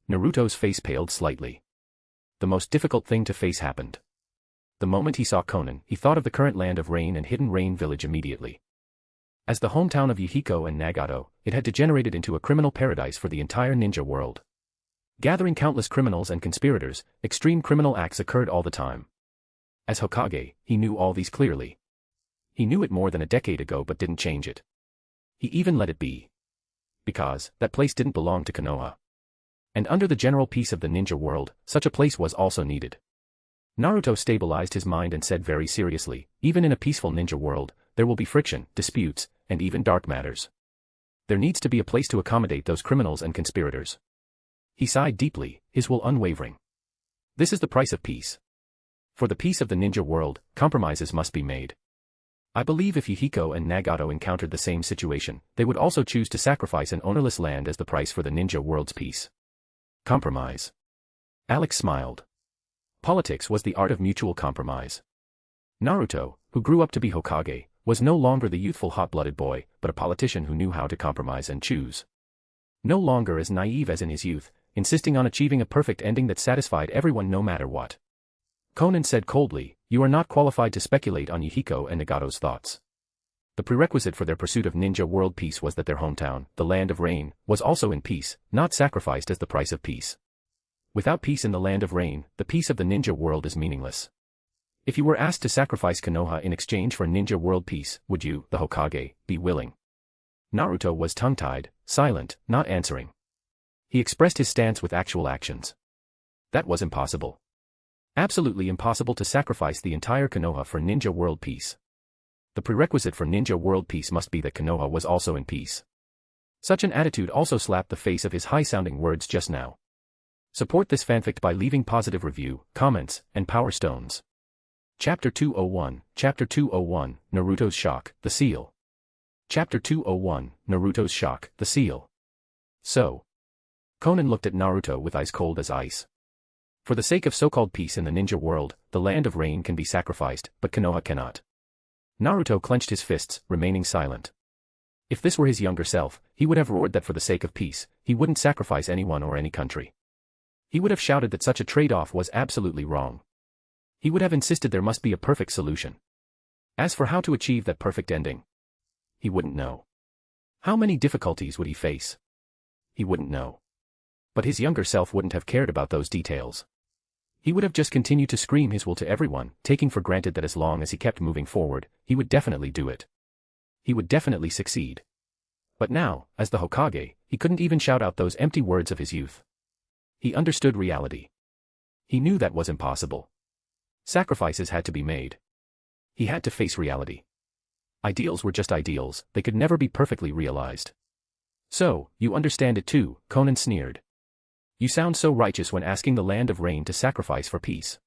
Naruto's face paled slightly. The most difficult thing to face happened. The moment he saw Konan, he thought of the current land of rain and hidden rain village immediately. As the hometown of Yahiko and Nagato, it had degenerated into a criminal paradise for the entire ninja world. Gathering countless criminals and conspirators, extreme criminal acts occurred all the time. As Hokage, he knew all these clearly. He knew it more than a decade ago but didn't change it. He even let it be. Because, that place didn't belong to Konoha. And under the general peace of the ninja world, such a place was also needed. Naruto stabilized his mind and said very seriously, even in a peaceful ninja world, there will be friction, disputes, and even dark matters. There needs to be a place to accommodate those criminals and conspirators. He sighed deeply, his will unwavering. This is the price of peace. For the peace of the ninja world, compromises must be made. I believe if Yahiko and Nagato encountered the same situation, they would also choose to sacrifice an ownerless land as the price for the ninja world's peace. Compromise. Alex smiled. Politics was the art of mutual compromise. Naruto, who grew up to be Hokage, was no longer the youthful hot-blooded boy, but a politician who knew how to compromise and choose. No longer as naive as in his youth, insisting on achieving a perfect ending that satisfied everyone no matter what. Konan said coldly, you are not qualified to speculate on Yahiko and Nagato's thoughts. The prerequisite for their pursuit of ninja world peace was that their hometown, the Land of Rain, was also in peace, not sacrificed as the price of peace. Without peace in the Land of Rain, the peace of the ninja world is meaningless. If you were asked to sacrifice Konoha in exchange for ninja world peace, would you, the Hokage, be willing? Naruto was tongue-tied, silent, not answering. He expressed his stance with actual actions. That was impossible. Absolutely impossible to sacrifice the entire Konoha for ninja world peace. The prerequisite for ninja world peace must be that Konoha was also in peace. Such an attitude also slapped the face of his high-sounding words just now. Support this fanfic by leaving positive review, comments, and power stones. Chapter 201, Naruto's Shock, the Seal. Chapter 201, Naruto's Shock, the Seal. So. Konan looked at Naruto with eyes cold as ice. For the sake of so-called peace in the ninja world, the Land of Rain can be sacrificed, but Konoha cannot. Naruto clenched his fists, remaining silent. If this were his younger self, he would have roared that for the sake of peace, he wouldn't sacrifice anyone or any country. He would have shouted that such a trade-off was absolutely wrong. He would have insisted there must be a perfect solution. As for how to achieve that perfect ending, he wouldn't know. How many difficulties would he face? He wouldn't know. But his younger self wouldn't have cared about those details. He would have just continued to scream his will to everyone, taking for granted that as long as he kept moving forward, he would definitely do it. He would definitely succeed. But now, as the Hokage, he couldn't even shout out those empty words of his youth. He understood reality. He knew that was impossible. Sacrifices had to be made. He had to face reality. Ideals were just ideals, they could never be perfectly realized. So, you understand it too, Konan sneered. You sound so righteous when asking the Land of Rain to sacrifice for peace.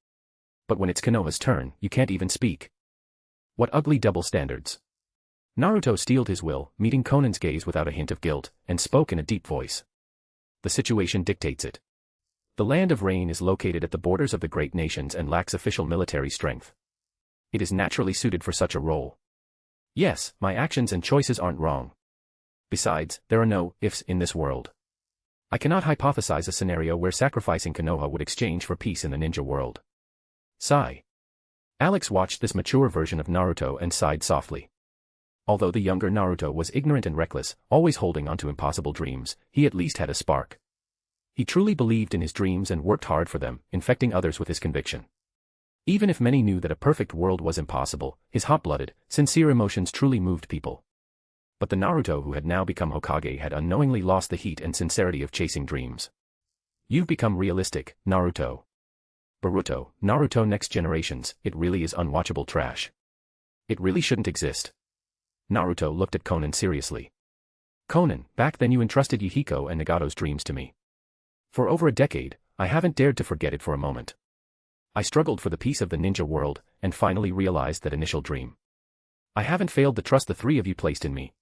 But when it's Konoha's turn, you can't even speak. What ugly double standards. Naruto steeled his will, meeting Konan's gaze without a hint of guilt, and spoke in a deep voice. The situation dictates it. The Land of Rain is located at the borders of the great nations and lacks official military strength. It is naturally suited for such a role. Yes, my actions and choices aren't wrong. Besides, there are no ifs in this world. I cannot hypothesize a scenario where sacrificing Konoha would exchange for peace in the ninja world. Sigh. Alex watched this mature version of Naruto and sighed softly. Although the younger Naruto was ignorant and reckless, always holding on to impossible dreams, he at least had a spark. He truly believed in his dreams and worked hard for them, infecting others with his conviction. Even if many knew that a perfect world was impossible, his hot-blooded, sincere emotions truly moved people. But the Naruto who had now become Hokage had unknowingly lost the heat and sincerity of chasing dreams. You've become realistic, Naruto. Boruto, Naruto Next Generations, it really is unwatchable trash. It really shouldn't exist. Naruto looked at Konan seriously. Konan, back then you entrusted Yahiko and Nagato's dreams to me. For over a decade, I haven't dared to forget it for a moment. I struggled for the peace of the ninja world, and finally realized that initial dream. I haven't failed the trust the three of you placed in me.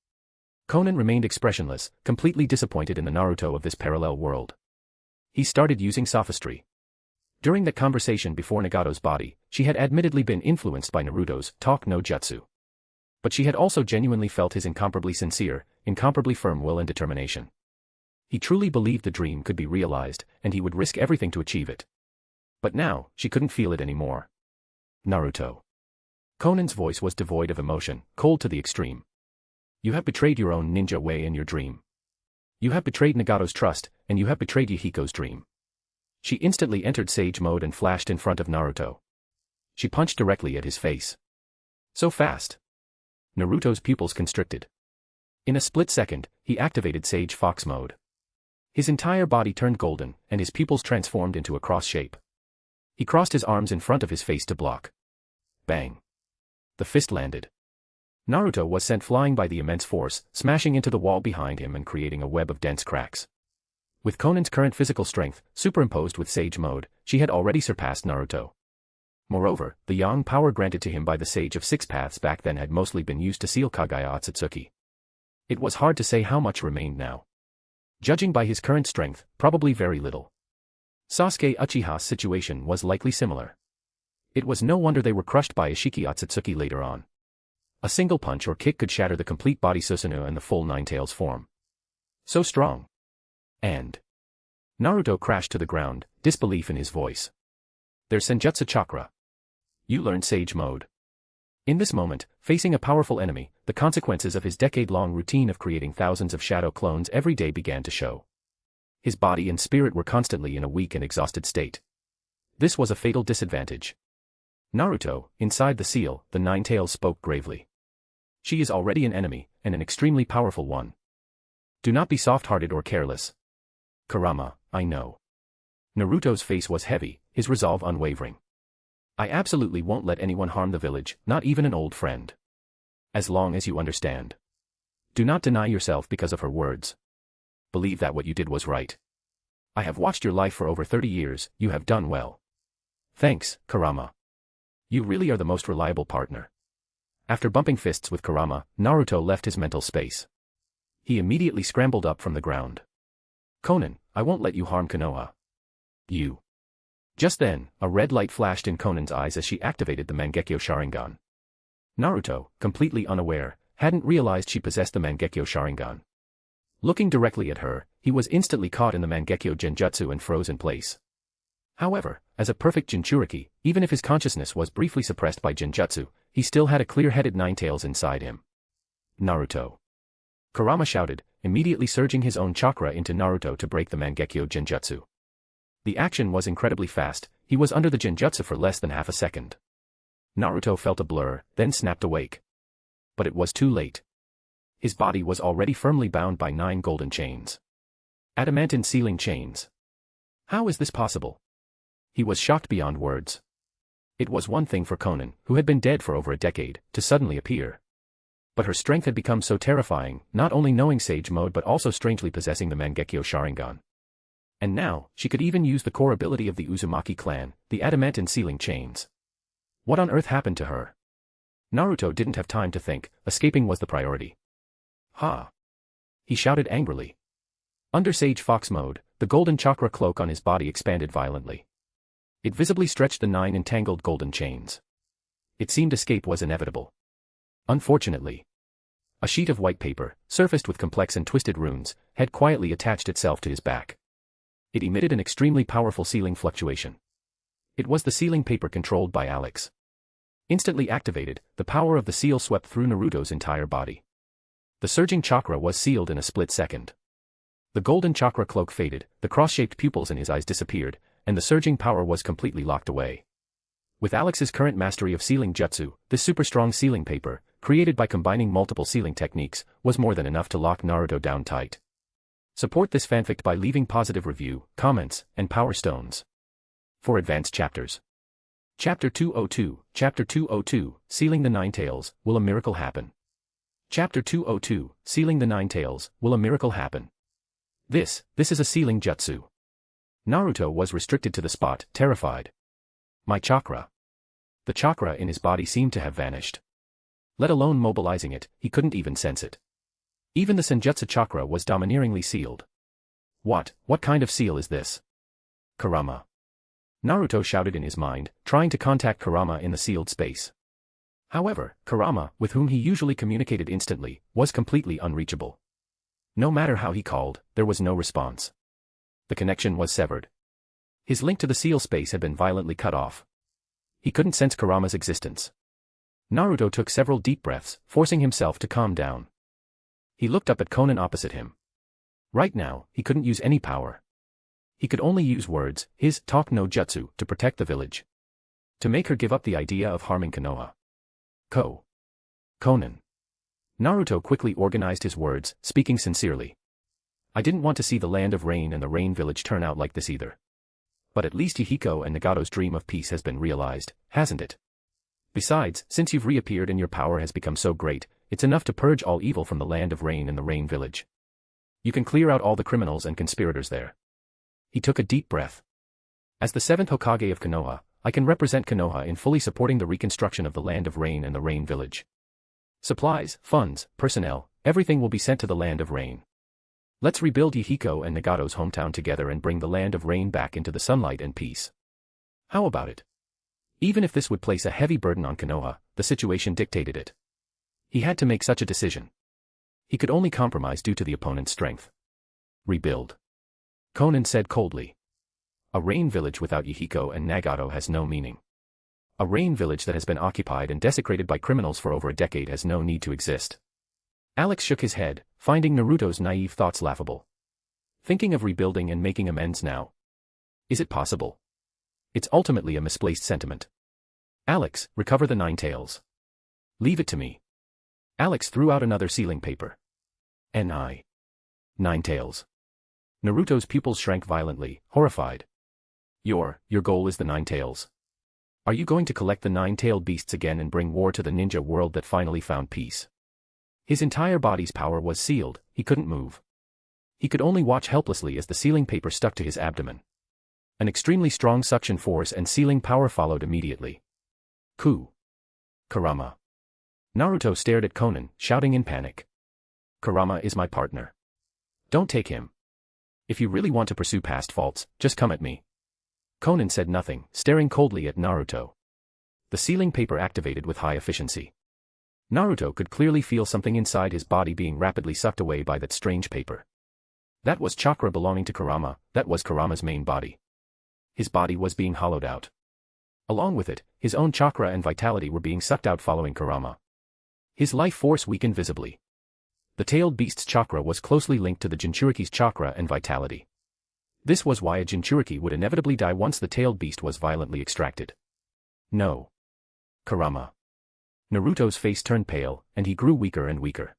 Konan remained expressionless, completely disappointed in the Naruto of this parallel world. He started using sophistry. During that conversation before Nagato's body, she had admittedly been influenced by Naruto's talk no jutsu. But she had also genuinely felt his incomparably sincere, incomparably firm will and determination. He truly believed the dream could be realized, and he would risk everything to achieve it. But now, she couldn't feel it anymore. Naruto. Konan's voice was devoid of emotion, cold to the extreme. You have betrayed your own ninja way and your dream. You have betrayed Nagato's trust, and you have betrayed Yahiko's dream. She instantly entered Sage mode and flashed in front of Naruto. She punched directly at his face. So fast. Naruto's pupils constricted. In a split second, he activated Sage Fox mode. His entire body turned golden, and his pupils transformed into a cross shape. He crossed his arms in front of his face to block. Bang. The fist landed. Naruto was sent flying by the immense force, smashing into the wall behind him and creating a web of dense cracks. With Konan's current physical strength, superimposed with Sage mode, she had already surpassed Naruto. Moreover, the yang power granted to him by the Sage of Six Paths back then had mostly been used to seal Kagaya Otsutsuki. It was hard to say how much remained now. Judging by his current strength, probably very little. Sasuke Uchiha's situation was likely similar. It was no wonder they were crushed by Ishiki Otsutsuki later on. A single punch or kick could shatter the complete body Susanoo and the full Nine-Tails form. So strong. And Naruto crashed to the ground, disbelief in his voice. There's Senjutsu Chakra. You learned Sage mode. In this moment, facing a powerful enemy, the consequences of his decade-long routine of creating thousands of shadow clones every day began to show. His body and spirit were constantly in a weak and exhausted state. This was a fatal disadvantage. Naruto, inside the seal, the Nine-Tails spoke gravely. She is already an enemy, and an extremely powerful one. Do not be soft-hearted or careless. Kurama, I know. Naruto's face was heavy, his resolve unwavering. I absolutely won't let anyone harm the village, not even an old friend. As long as you understand. Do not deny yourself because of her words. Believe that what you did was right. I have watched your life for over 30 years, you have done well. Thanks, Kurama. You really are the most reliable partner. After bumping fists with Kurama, Naruto left his mental space. He immediately scrambled up from the ground. Konan, I won't let you harm Konoha. You. Just then, a red light flashed in Konan's eyes as she activated the Mangekyo Sharingan. Naruto, completely unaware, hadn't realized she possessed the Mangekyo Sharingan. Looking directly at her, he was instantly caught in the Mangekyo Genjutsu and froze in place. However, as a perfect Jinchuriki, even if his consciousness was briefly suppressed by Genjutsu, he still had a clear-headed Nine-Tails inside him. Naruto. Kurama shouted, immediately surging his own chakra into Naruto to break the Mangekyo Genjutsu. The action was incredibly fast, he was under the Genjutsu for less than half a second. Naruto felt a blur, then snapped awake. But it was too late. His body was already firmly bound by 9 golden chains. Adamantine sealing chains. How is this possible? He was shocked beyond words. It was one thing for Konan, who had been dead for over a decade, to suddenly appear. But her strength had become so terrifying, not only knowing Sage Mode but also strangely possessing the Mangekyo Sharingan. And now, she could even use the core ability of the Uzumaki clan, the adamantine sealing chains. What on earth happened to her? Naruto didn't have time to think, escaping was the priority. Ha! He shouted angrily. Under Sage Fox Mode, the golden chakra cloak on his body expanded violently. It visibly stretched the 9 entangled golden chains. It seemed escape was inevitable. Unfortunately, a sheet of white paper, surfaced with complex and twisted runes, had quietly attached itself to his back. It emitted an extremely powerful sealing fluctuation. It was the sealing paper controlled by Alex. Instantly activated, the power of the seal swept through Naruto's entire body. The surging chakra was sealed in a split second. The golden chakra cloak faded, the cross-shaped pupils in his eyes disappeared, and the surging power was completely locked away. With Alex's current mastery of sealing jutsu, this super-strong sealing paper, created by combining multiple sealing techniques, was more than enough to lock Naruto down tight. Support this fanfic by leaving positive review, comments, and power stones. For advanced chapters. Chapter 202, Chapter 202, Sealing the Nine-Tails, Will a Miracle Happen? Chapter 202, Sealing the Nine-Tails, Will a Miracle Happen? This is a sealing jutsu. Naruto was restricted to the spot, terrified. My chakra. The chakra in his body seemed to have vanished. Let alone mobilizing it, he couldn't even sense it. Even the Senjutsu chakra was domineeringly sealed. What kind of seal is this? Kurama. Naruto shouted in his mind, trying to contact Kurama in the sealed space. However, Kurama, with whom he usually communicated instantly, was completely unreachable. No matter how he called, there was no response. The connection was severed. His link to the seal space had been violently cut off. He couldn't sense Kurama's existence. Naruto took several deep breaths, forcing himself to calm down. He looked up at Konan opposite him. Right now, he couldn't use any power. He could only use words, his talk no jutsu, to protect the village. To make her give up the idea of harming Konoha. Konan. Naruto quickly organized his words, speaking sincerely. I didn't want to see the land of rain and the rain village turn out like this either. But at least Hihiko and Nagato's dream of peace has been realized, hasn't it? Besides, since you've reappeared and your power has become so great, it's enough to purge all evil from the land of rain and the rain village. You can clear out all the criminals and conspirators there. He took a deep breath. As the 7th Hokage of Konoha, I can represent Konoha in fully supporting the reconstruction of the land of rain and the rain village. Supplies, funds, personnel, everything will be sent to the land of rain. Let's rebuild Hihiko and Nagato's hometown together and bring the land of rain back into the sunlight and peace. How about it? Even if this would place a heavy burden on Konoha, the situation dictated it. He had to make such a decision. He could only compromise due to the opponent's strength. Rebuild. Konan said coldly. A rain village without Hihiko and Nagato has no meaning. A rain village that has been occupied and desecrated by criminals for over a decade has no need to exist. Alex shook his head, finding Naruto's naive thoughts laughable. Thinking of rebuilding and making amends now. Is it possible? It's ultimately a misplaced sentiment. Alex, recover the nine tails. Leave it to me. Alex threw out another sealing paper. Nine tails. Naruto's pupils shrank violently, horrified. Your goal is the nine tails. Are you going to collect the nine-tailed beasts again and bring war to the ninja world that finally found peace? His entire body's power was sealed, he couldn't move. He could only watch helplessly as the sealing paper stuck to his abdomen. An extremely strong suction force and sealing power followed immediately. Kurama. Naruto stared at Konan, shouting in panic. Kurama is my partner. Don't take him. If you really want to pursue past faults, just come at me. Konan said nothing, staring coldly at Naruto. The sealing paper activated with high efficiency. Naruto could clearly feel something inside his body being rapidly sucked away by that strange paper. That was chakra belonging to Kurama, that was Kurama's main body. His body was being hollowed out. Along with it, his own chakra and vitality were being sucked out following Kurama. His life force weakened visibly. The tailed beast's chakra was closely linked to the Jinchuriki's chakra and vitality. This was why a Jinchuriki would inevitably die once the tailed beast was violently extracted. No. Kurama. Naruto's face turned pale, and he grew weaker and weaker.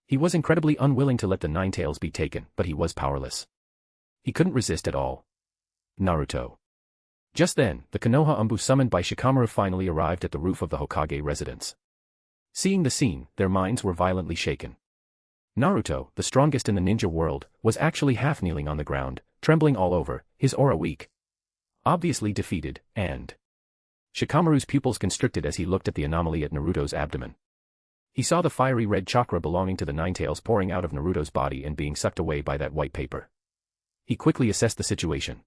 He was incredibly unwilling to let the nine tails be taken, but he was powerless. He couldn't resist at all. Naruto. Just then, the Konoha Umbu summoned by Shikamaru finally arrived at the roof of the Hokage residence. Seeing the scene, their minds were violently shaken. Naruto, the strongest in the ninja world, was actually half kneeling on the ground, trembling all over, his aura weak. Obviously defeated, and Shikamaru's pupils constricted as he looked at the anomaly at Naruto's abdomen. He saw the fiery red chakra belonging to the nine tails pouring out of Naruto's body and being sucked away by that white paper. He quickly assessed the situation.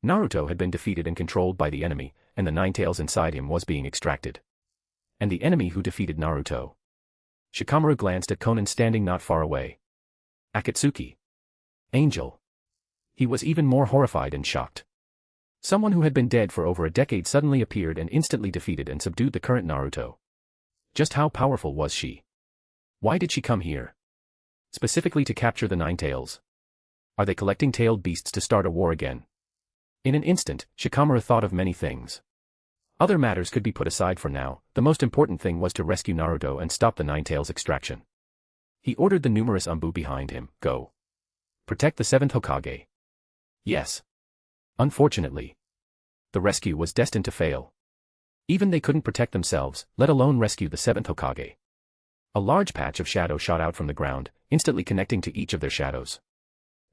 Naruto had been defeated and controlled by the enemy, and the nine tails inside him was being extracted. And the enemy who defeated Naruto. Shikamaru glanced at Konan standing not far away. Akatsuki. Angel. He was even more horrified and shocked. Someone who had been dead for over a decade suddenly appeared and instantly defeated and subdued the current Naruto. Just how powerful was she? Why did she come here? Specifically to capture the nine tails. Are they collecting tailed beasts to start a war again? In an instant, Shikamaru thought of many things. Other matters could be put aside for now, the most important thing was to rescue Naruto and stop the nine tails extraction. He ordered the numerous Umbu behind him, go. Protect the seventh Hokage. Yes. Unfortunately. The rescue was destined to fail. Even they couldn't protect themselves, let alone rescue the seventh Hokage. A large patch of shadow shot out from the ground, instantly connecting to each of their shadows.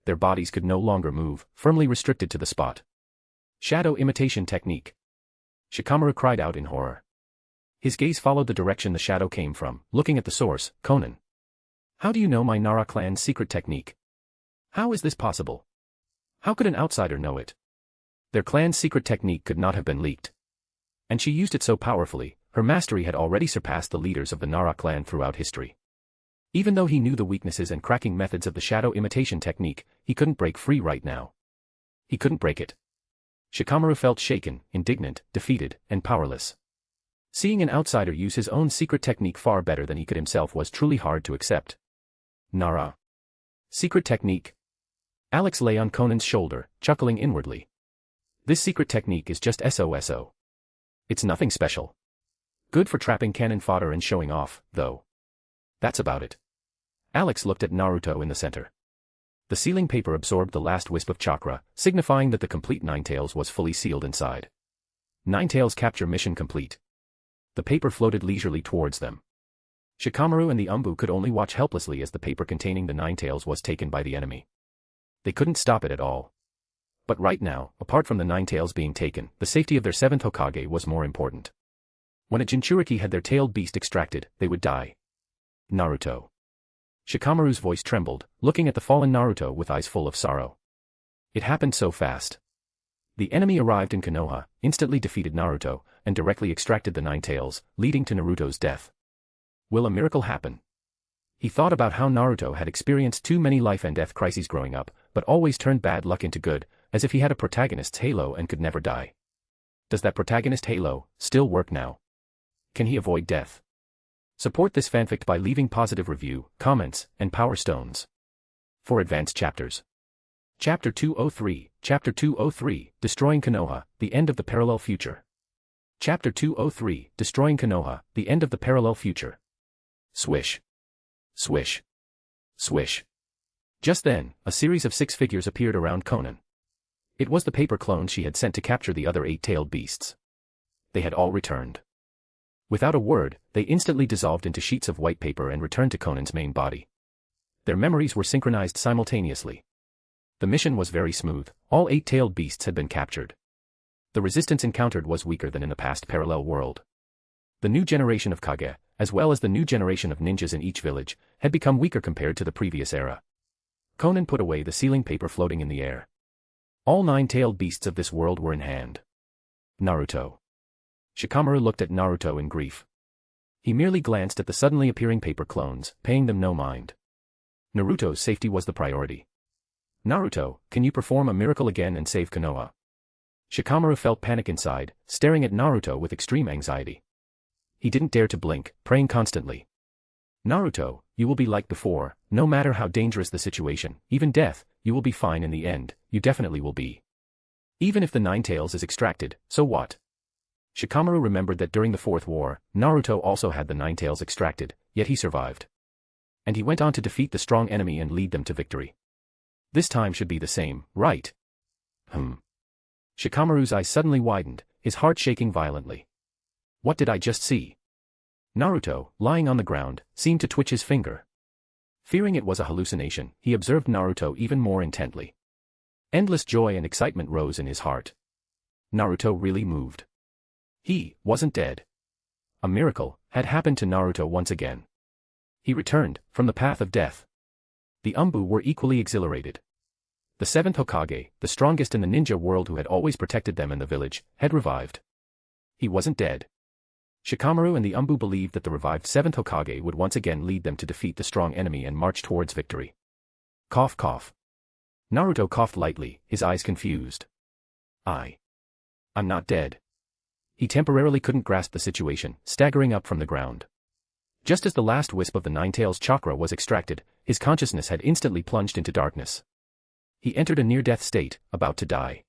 Their bodies could no longer move, firmly restricted to the spot. Shadow imitation technique. Shikamaru cried out in horror. His gaze followed the direction the shadow came from, looking at the source, Konan. How do you know my Nara clan's secret technique? How is this possible? How could an outsider know it? Their clan's secret technique could not have been leaked. And she used it so powerfully, her mastery had already surpassed the leaders of the Nara clan throughout history. Even though he knew the weaknesses and cracking methods of the shadow imitation technique, he couldn't break free right now. He couldn't break it. Shikamaru felt shaken, indignant, defeated, and powerless. Seeing an outsider use his own secret technique far better than he could himself was truly hard to accept. Nara. Secret technique? Alex lay on Konan's shoulder, chuckling inwardly. This secret technique is just SOSO. It's nothing special. Good for trapping cannon fodder and showing off, though. That's about it. Alex looked at Naruto in the center. The sealing paper absorbed the last wisp of chakra, signifying that the complete Nine Tails was fully sealed inside. Nine Tails capture mission complete. The paper floated leisurely towards them. Shikamaru and the Umbu could only watch helplessly as the paper containing the Nine Tails was taken by the enemy. They couldn't stop it at all. But right now, apart from the Nine Tails being taken, the safety of their seventh Hokage was more important. When a Jinchuriki had their tailed beast extracted, they would die. Naruto. Shikamaru's voice trembled, looking at the fallen Naruto with eyes full of sorrow. It happened so fast. The enemy arrived in Konoha, instantly defeated Naruto, and directly extracted the Nine Tails, leading to Naruto's death. Will a miracle happen? He thought about how Naruto had experienced too many life and death crises growing up, but always turned bad luck into good, as if he had a protagonist's halo and could never die. Does that protagonist Halo still work now? Can he avoid death? Support this fanfic by leaving positive review, comments, and power stones. For advanced chapters. Chapter 203, Chapter 203, Destroying Konoha, the End of the Parallel Future. Chapter 203, Destroying Konoha, the End of the Parallel Future. Swish. Swish. Swish. Just then, a series of 6 figures appeared around Konan. It was the paper clones she had sent to capture the other 8-tailed beasts. They had all returned. Without a word, they instantly dissolved into sheets of white paper and returned to Konan's main body. Their memories were synchronized simultaneously. The mission was very smooth, all 8-tailed beasts had been captured. The resistance encountered was weaker than in the past parallel world. The new generation of Kage, as well as the new generation of ninjas in each village, had become weaker compared to the previous era. Konan put away the sealing paper floating in the air. All 9-tailed beasts of this world were in hand. Naruto. Shikamaru looked at Naruto in grief. He merely glanced at the suddenly appearing paper clones, paying them no mind. Naruto's safety was the priority. Naruto, can you perform a miracle again and save Konoha? Shikamaru felt panic inside, staring at Naruto with extreme anxiety. He didn't dare to blink, praying constantly. Naruto, you will be like before, no matter how dangerous the situation, even death, you will be fine in the end, you definitely will be. Even if the 9 tails is extracted, so what? Shikamaru remembered that during the Fourth War, Naruto also had the 9 tails extracted, yet he survived. And he went on to defeat the strong enemy and lead them to victory. This time should be the same, right? Shikamaru's eyes suddenly widened, his heart shaking violently. What did I just see? Naruto, lying on the ground, seemed to twitch his finger. Fearing it was a hallucination, he observed Naruto even more intently. Endless joy and excitement rose in his heart. Naruto really moved. He wasn't dead. A miracle had happened to Naruto once again. He returned from the path of death. The Umbu were equally exhilarated. The 7th Hokage, the strongest in the ninja world who had always protected them in the village, had revived. He wasn't dead. Shikamaru and the Umbu believed that the revived 7th Hokage would once again lead them to defeat the strong enemy and march towards victory. Cough cough. Naruto coughed lightly, his eyes confused. I'm not dead. He temporarily couldn't grasp the situation, staggering up from the ground. Just as the last wisp of the 9 tails chakra was extracted, his consciousness had instantly plunged into darkness. He entered a near-death state, about to die.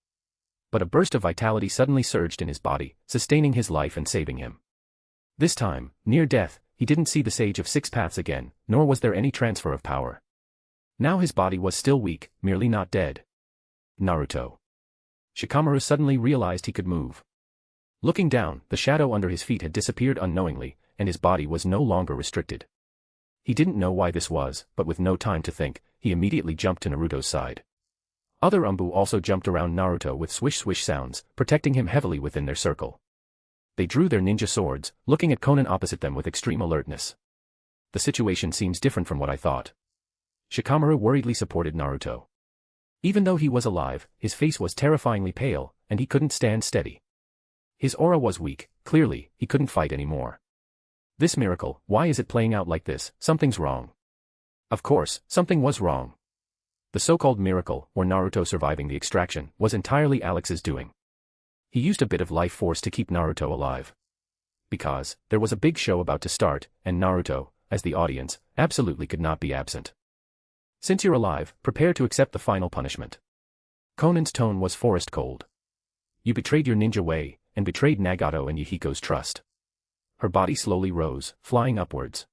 But a burst of vitality suddenly surged in his body, sustaining his life and saving him. This time, near death, he didn't see the Sage of 6 Paths again, nor was there any transfer of power. Now his body was still weak, merely not dead. Naruto. Shikamaru suddenly realized he could move. Looking down, the shadow under his feet had disappeared unknowingly, and his body was no longer restricted. He didn't know why this was, but with no time to think, he immediately jumped to Naruto's side. Other Umbu also jumped around Naruto with swish-swish sounds, protecting him heavily within their circle. They drew their ninja swords, looking at Konan opposite them with extreme alertness. The situation seems different from what I thought. Shikamaru worriedly supported Naruto. Even though he was alive, his face was terrifyingly pale, and he couldn't stand steady. His aura was weak, clearly, he couldn't fight anymore. This miracle, why is it playing out like this? Something's wrong. Of course, something was wrong. The so-called miracle, or Naruto surviving the extraction, was entirely Alex's doing. He used a bit of life force to keep Naruto alive. Because, there was a big show about to start, and Naruto, as the audience, absolutely could not be absent. Since you're alive, prepare to accept the final punishment. Konan's tone was forest cold. You betrayed your ninja way, and betrayed Nagato and Yahiko's trust. Her body slowly rose, flying upwards.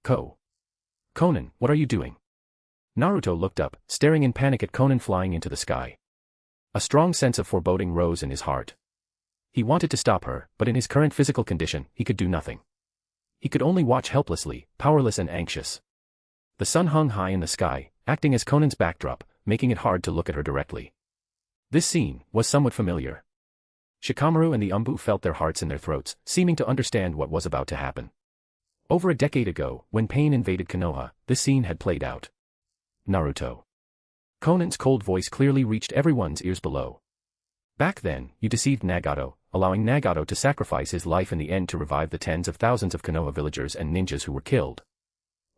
Konan, what are you doing? Naruto looked up, staring in panic at Konan flying into the sky. A strong sense of foreboding rose in his heart. He wanted to stop her, but in his current physical condition, he could do nothing. He could only watch helplessly, powerless and anxious. The sun hung high in the sky, acting as Konan's backdrop, making it hard to look at her directly. This scene was somewhat familiar. Shikamaru and the Umbu felt their hearts in their throats, seeming to understand what was about to happen. Over a decade ago, when pain invaded Konoha, this scene had played out. Naruto. Konan's cold voice clearly reached everyone's ears below. Back then, you deceived Nagato, allowing Nagato to sacrifice his life in the end to revive the tens of thousands of Konoha villagers and ninjas who were killed.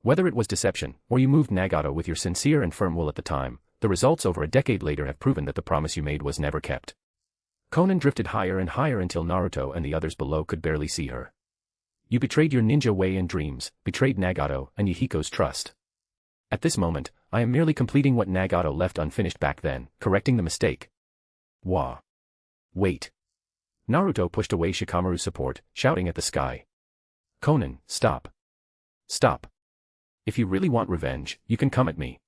Whether it was deception, or you moved Nagato with your sincere and firm will at the time, the results over a decade later have proven that the promise you made was never kept. Konan drifted higher and higher until Naruto and the others below could barely see her. You betrayed your ninja way and dreams, betrayed Nagato and Yahiko's trust. At this moment, I am merely completing what Nagato left unfinished back then, correcting the mistake. Wah. Wait. Naruto pushed away Shikamaru's support, shouting at the sky. Konan, stop. Stop. If you really want revenge, you can come at me.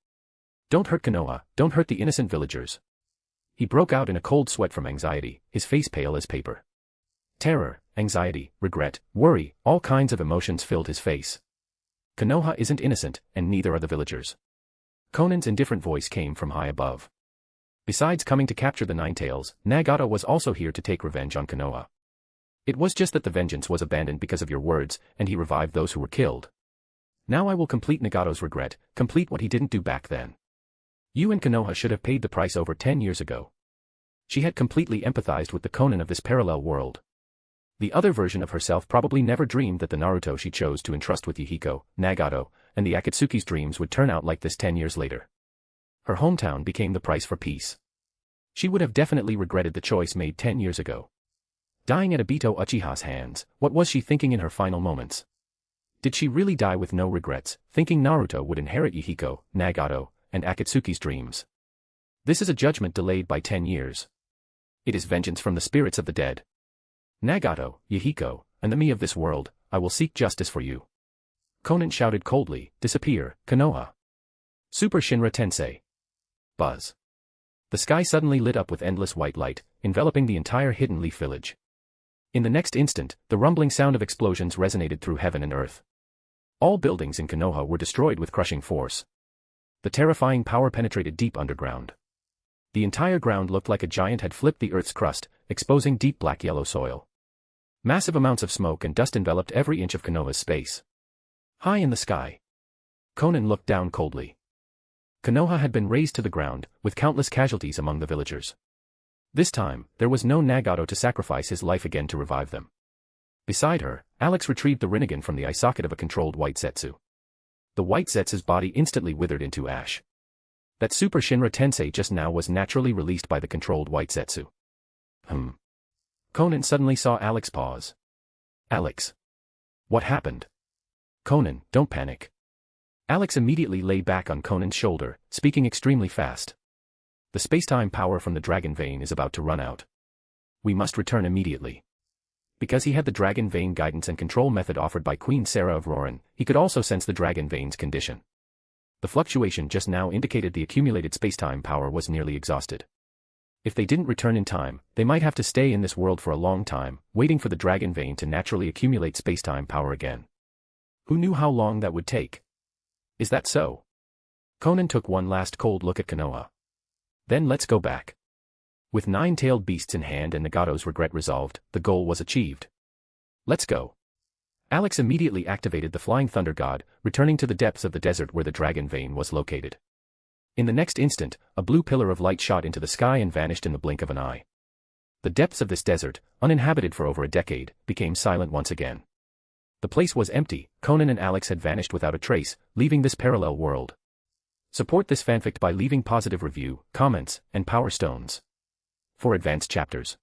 Don't hurt Konoha, don't hurt the innocent villagers. He broke out in a cold sweat from anxiety, his face pale as paper. Terror, anxiety, regret, worry, all kinds of emotions filled his face. Konoha isn't innocent, and neither are the villagers. Konan's indifferent voice came from high above. Besides coming to capture the Nine Tails, Nagato was also here to take revenge on Konoha. It was just that the vengeance was abandoned because of your words, and he revived those who were killed. Now I will complete Nagato's regret, complete what he didn't do back then. You and Konoha should have paid the price over 10 years ago. She had completely empathized with the Konan of this parallel world. The other version of herself probably never dreamed that the Naruto she chose to entrust with Yahiko, Nagato, and the Akatsuki's dreams would turn out like this 10 years later. Her hometown became the price for peace. She would have definitely regretted the choice made 10 years ago. Dying at Obito Uchiha's hands, what was she thinking in her final moments? Did she really die with no regrets, thinking Naruto would inherit Yahiko, Nagato, and Akatsuki's dreams? This is a judgment delayed by 10 years. It is vengeance from the spirits of the dead. Nagato, Yahiko, and the me of this world, I will seek justice for you. Konan shouted coldly, disappear, Konoha. Super Shinra Tensei. Buzz. The sky suddenly lit up with endless white light, enveloping the entire Hidden Leaf village. In the next instant, the rumbling sound of explosions resonated through heaven and earth. All buildings in Konoha were destroyed with crushing force. The terrifying power penetrated deep underground. The entire ground looked like a giant had flipped the earth's crust, exposing deep black-yellow soil. Massive amounts of smoke and dust enveloped every inch of Konoha's space. High in the sky. Konan looked down coldly. Konoha had been razed to the ground, with countless casualties among the villagers. This time, there was no Nagato to sacrifice his life again to revive them. Beside her, Alex retrieved the Rinnegan from the eye socket of a controlled white Zetsu. The white Zetsu's body instantly withered into ash. That Super Shinra Tensei just now was naturally released by the controlled white Zetsu. Konan suddenly saw Alex pause. Alex. What happened? Konan, don't panic. Alex immediately lay back on Konan's shoulder, speaking extremely fast. The spacetime power from the Dragon Vein is about to run out. We must return immediately. Because he had the Dragon Vein guidance and control method offered by Queen Sarah of Roran, he could also sense the Dragon Vein's condition. The fluctuation just now indicated the accumulated spacetime power was nearly exhausted. If they didn't return in time, they might have to stay in this world for a long time, waiting for the Dragon Vein to naturally accumulate spacetime power again. Who knew how long that would take? Is that so? Konan took one last cold look at Konoha. Then let's go back. With nine-tailed beasts in hand and Nagato's regret resolved, the goal was achieved. Let's go. Alex immediately activated the Flying Thunder God, returning to the depths of the desert where the Dragon Vein was located. In the next instant, a blue pillar of light shot into the sky and vanished in the blink of an eye. The depths of this desert, uninhabited for over a decade, became silent once again. The place was empty. Konan and Alex had vanished without a trace, leaving this parallel world. Support this fanfic by leaving positive review, comments, and power stones. For advanced chapters.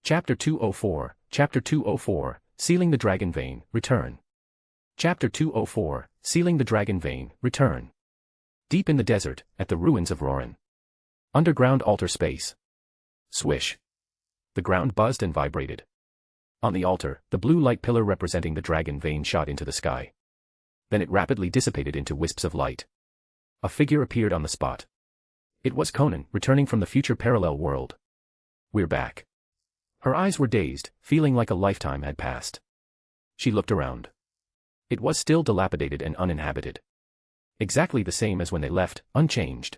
Chapter 204, Chapter 204, Sealing the Dragon Vein, Return. Chapter 204, Sealing the Dragon Vein, Return. Deep in the desert, at the ruins of Roran. Underground altar space. Swish. The ground buzzed and vibrated. On the altar, the blue light pillar representing the Dragon Vein shot into the sky. Then it rapidly dissipated into wisps of light. A figure appeared on the spot. It was Konan, returning from the future parallel world. We're back. Her eyes were dazed, feeling like a lifetime had passed. She looked around. It was still dilapidated and uninhabited. Exactly the same as when they left, unchanged.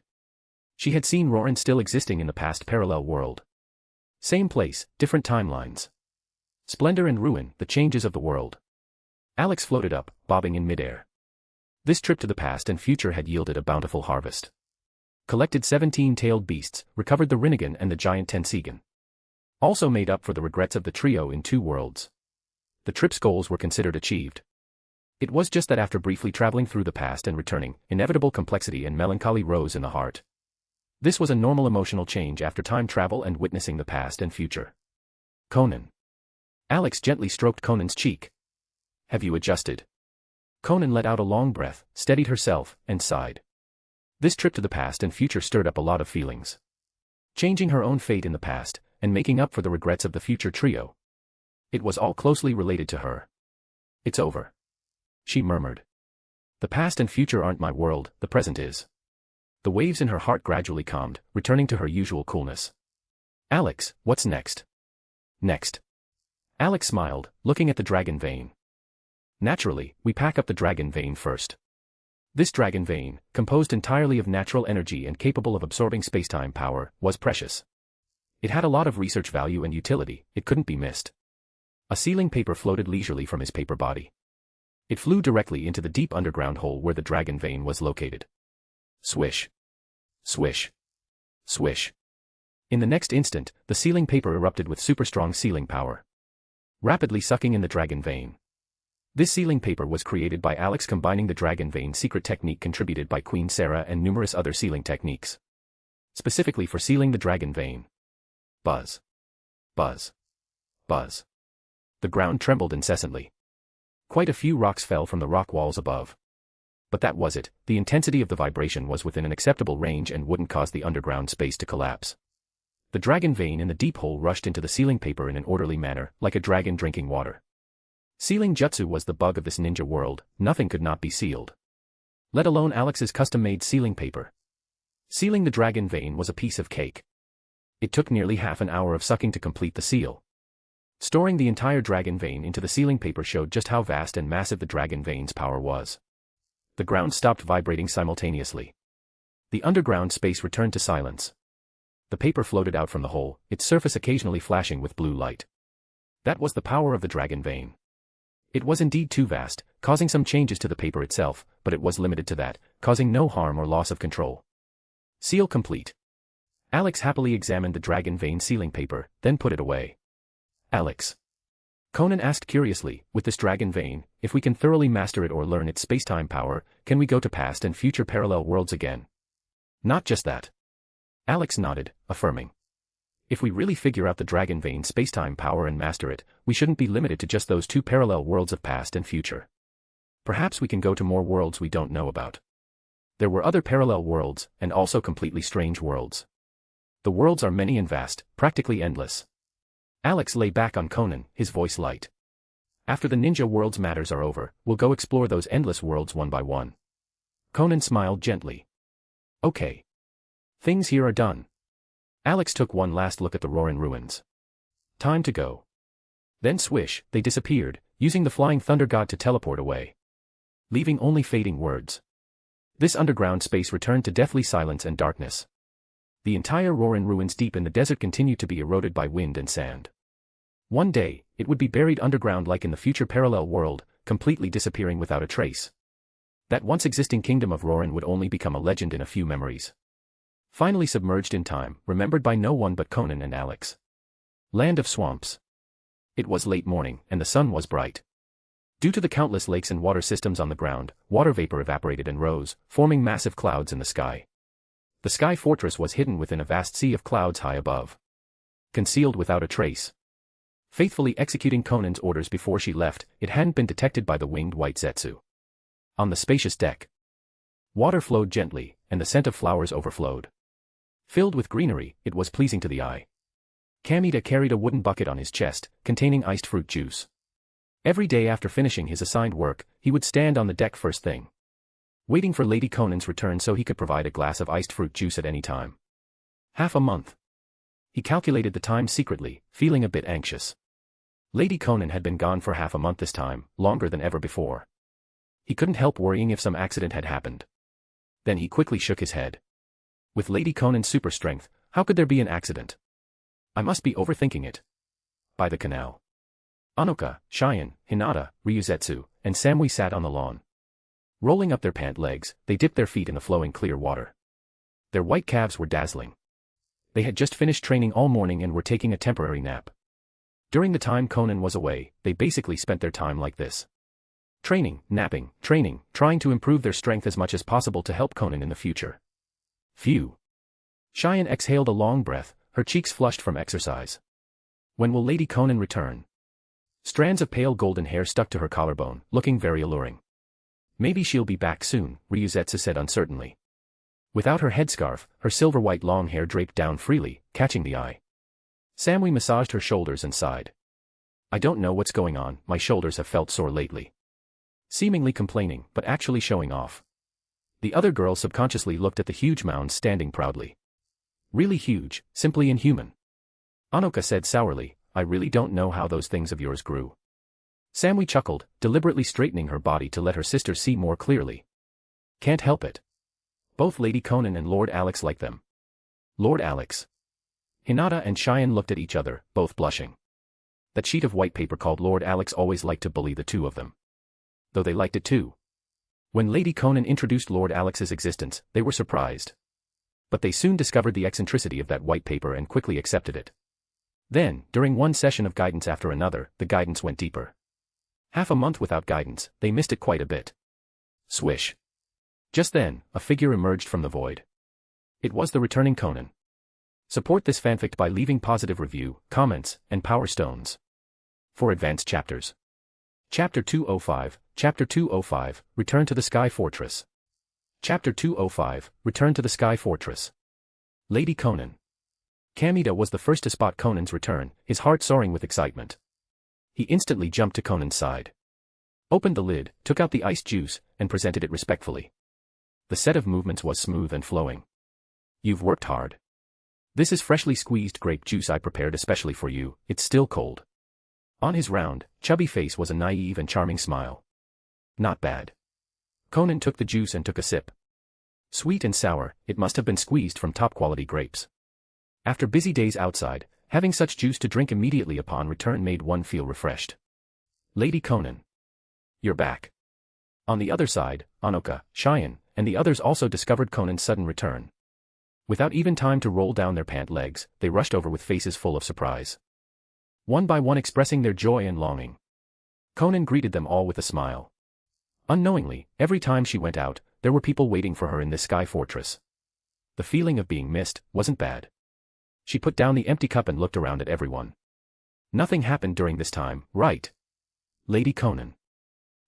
She had seen Roran still existing in the past parallel world. Same place, different timelines. Splendor and ruin, the changes of the world. Alex floated up, bobbing in midair. This trip to the past and future had yielded a bountiful harvest. Collected 17-tailed beasts, recovered the Rinnegan and the giant Tensigan. Also made up for the regrets of the trio in 2 worlds. The trip's goals were considered achieved. It was just that after briefly traveling through the past and returning, inevitable complexity and melancholy rose in the heart. This was a normal emotional change after time travel and witnessing the past and future. Konan. Alex gently stroked Konan's cheek. Have you adjusted? Konan let out a long breath, steadied herself, and sighed. This trip to the past and future stirred up a lot of feelings. Changing her own fate in the past, and making up for the regrets of the future trio. It was all closely related to her. It's over. She murmured. The past and future aren't my world, the present is. The waves in her heart gradually calmed, returning to her usual coolness. Alex, what's next? Next. Alex smiled, looking at the dragon vein. Naturally, we pack up the dragon vein first. This dragon vein, composed entirely of natural energy and capable of absorbing spacetime power, was precious. It had a lot of research value and utility, it couldn't be missed. A sealing paper floated leisurely from his paper body. It flew directly into the deep underground hole where the dragon vein was located. Swish. Swish. Swish. In the next instant, the sealing paper erupted with super-strong sealing power. Rapidly sucking in the dragon vein. This sealing paper was created by Alex combining the dragon vein secret technique contributed by Queen Sarah and numerous other sealing techniques. Specifically for sealing the dragon vein. Buzz. Buzz. Buzz. The ground trembled incessantly. Quite a few rocks fell from the rock walls above. But that was it, the intensity of the vibration was within an acceptable range and wouldn't cause the underground space to collapse. The dragon vein in the deep hole rushed into the sealing paper in an orderly manner, like a dragon drinking water. Sealing jutsu was the bug of this ninja world, nothing could not be sealed. Let alone Alex's custom-made sealing paper. Sealing the dragon vein was a piece of cake. It took nearly half an hour of sucking to complete the seal. Storing the entire dragon vein into the sealing paper showed just how vast and massive the dragon vein's power was. The ground stopped vibrating simultaneously. The underground space returned to silence. The paper floated out from the hole, its surface occasionally flashing with blue light. That was the power of the dragon vein. It was indeed too vast, causing some changes to the paper itself, but it was limited to that, causing no harm or loss of control. Seal complete. Alex happily examined the dragon vein sealing paper, then put it away. Alex. Konan asked curiously, with this dragon vein, if we can thoroughly master it or learn its spacetime power, can we go to past and future parallel worlds again? Not just that. Alex nodded, affirming. If we really figure out the dragon vein spacetime power and master it, we shouldn't be limited to just those two parallel worlds of past and future. Perhaps we can go to more worlds we don't know about. There were other parallel worlds, and also completely strange worlds. The worlds are many and vast, practically endless. Alex lay back on Konan, his voice light. After the ninja world's matters are over, we'll go explore those endless worlds one by one. Konan smiled gently. Okay. Things here are done. Alex took one last look at the Rorin ruins. Time to go. Then swish, they disappeared, using the flying thunder god to teleport away. Leaving only fading words. This underground space returned to deathly silence and darkness. The entire Rorin ruins deep in the desert continued to be eroded by wind and sand. One day, it would be buried underground like in the future parallel world, completely disappearing without a trace. That once existing kingdom of Rorin would only become a legend in a few memories. Finally submerged in time, remembered by no one but Konan and Alex. Land of swamps. It was late morning, and the sun was bright. Due to the countless lakes and water systems on the ground, water vapor evaporated and rose, forming massive clouds in the sky. The sky fortress was hidden within a vast sea of clouds high above. Concealed without a trace. Faithfully executing Konan's orders before she left, it hadn't been detected by the winged white Zetsu. On the spacious deck. Water flowed gently, and the scent of flowers overflowed. Filled with greenery, it was pleasing to the eye. Kamita carried a wooden bucket on his chest, containing iced fruit juice. Every day after finishing his assigned work, he would stand on the deck first thing, waiting for Lady Konan's return so he could provide a glass of iced fruit juice at any time. Half a month. He calculated the time secretly, feeling a bit anxious. Lady Konan had been gone for half a month this time, longer than ever before. He couldn't help worrying if some accident had happened. Then he quickly shook his head. With Lady Konan's super strength, how could there be an accident? I must be overthinking it. By the canal. Anoka, Cheyenne, Hinata, Ryuzetsu, and Samui sat on the lawn. Rolling up their pant legs, they dipped their feet in the flowing clear water. Their white calves were dazzling. They had just finished training all morning and were taking a temporary nap. During the time Konan was away, they basically spent their time like this. Training, napping, training, trying to improve their strength as much as possible to help Konan in the future. Phew. Cheyenne exhaled a long breath, her cheeks flushed from exercise. When will Lady Konan return? Strands of pale golden hair stuck to her collarbone, looking very alluring. Maybe she'll be back soon, Ryuzetsu said uncertainly. Without her headscarf, her silver-white long hair draped down freely, catching the eye. Samui massaged her shoulders and sighed. I don't know what's going on, my shoulders have felt sore lately. Seemingly complaining, but actually showing off. The other girl subconsciously looked at the huge mound standing proudly. Really huge, simply inhuman. Anoka said sourly, I really don't know how those things of yours grew. Samui chuckled, deliberately straightening her body to let her sister see more clearly. Can't help it. Both Lady Konan and Lord Alex like them. Lord Alex. Hinata and Cheyenne looked at each other, both blushing. That sheet of white paper called Lord Alex always liked to bully the two of them. Though they liked it too. When Lady Konan introduced Lord Alex's existence, they were surprised. But they soon discovered the eccentricity of that white paper and quickly accepted it. Then, during one session of guidance after another, the guidance went deeper. Half a month without guidance, they missed it quite a bit. Swish. Just then, a figure emerged from the void. It was the returning Konan. Support this fanfic by leaving positive review, comments, and power stones. For advanced chapters. Chapter 205, Chapter 205, Return to the Sky Fortress. Chapter 205, Return to the Sky Fortress. Lady Konan. Kamida was the first to spot Konan's return, his heart soaring with excitement. He instantly jumped to Konan's side. Opened the lid, took out the iced juice, and presented it respectfully. The set of movements was smooth and flowing. You've worked hard. This is freshly squeezed grape juice I prepared especially for you, it's still cold. On his round, chubby face was a naive and charming smile. Not bad. Konan took the juice and took a sip. Sweet and sour, it must have been squeezed from top-quality grapes. After busy days outside, having such juice to drink immediately upon return made one feel refreshed. Lady Konan. You're back. On the other side, Anoka, Cheyenne, and the others also discovered Konan's sudden return. Without even time to roll down their pant legs, they rushed over with faces full of surprise. One by one expressing their joy and longing. Konan greeted them all with a smile. Unknowingly, every time she went out, there were people waiting for her in this sky fortress. The feeling of being missed wasn't bad. She put down the empty cup and looked around at everyone. Nothing happened during this time, right? Lady Konan.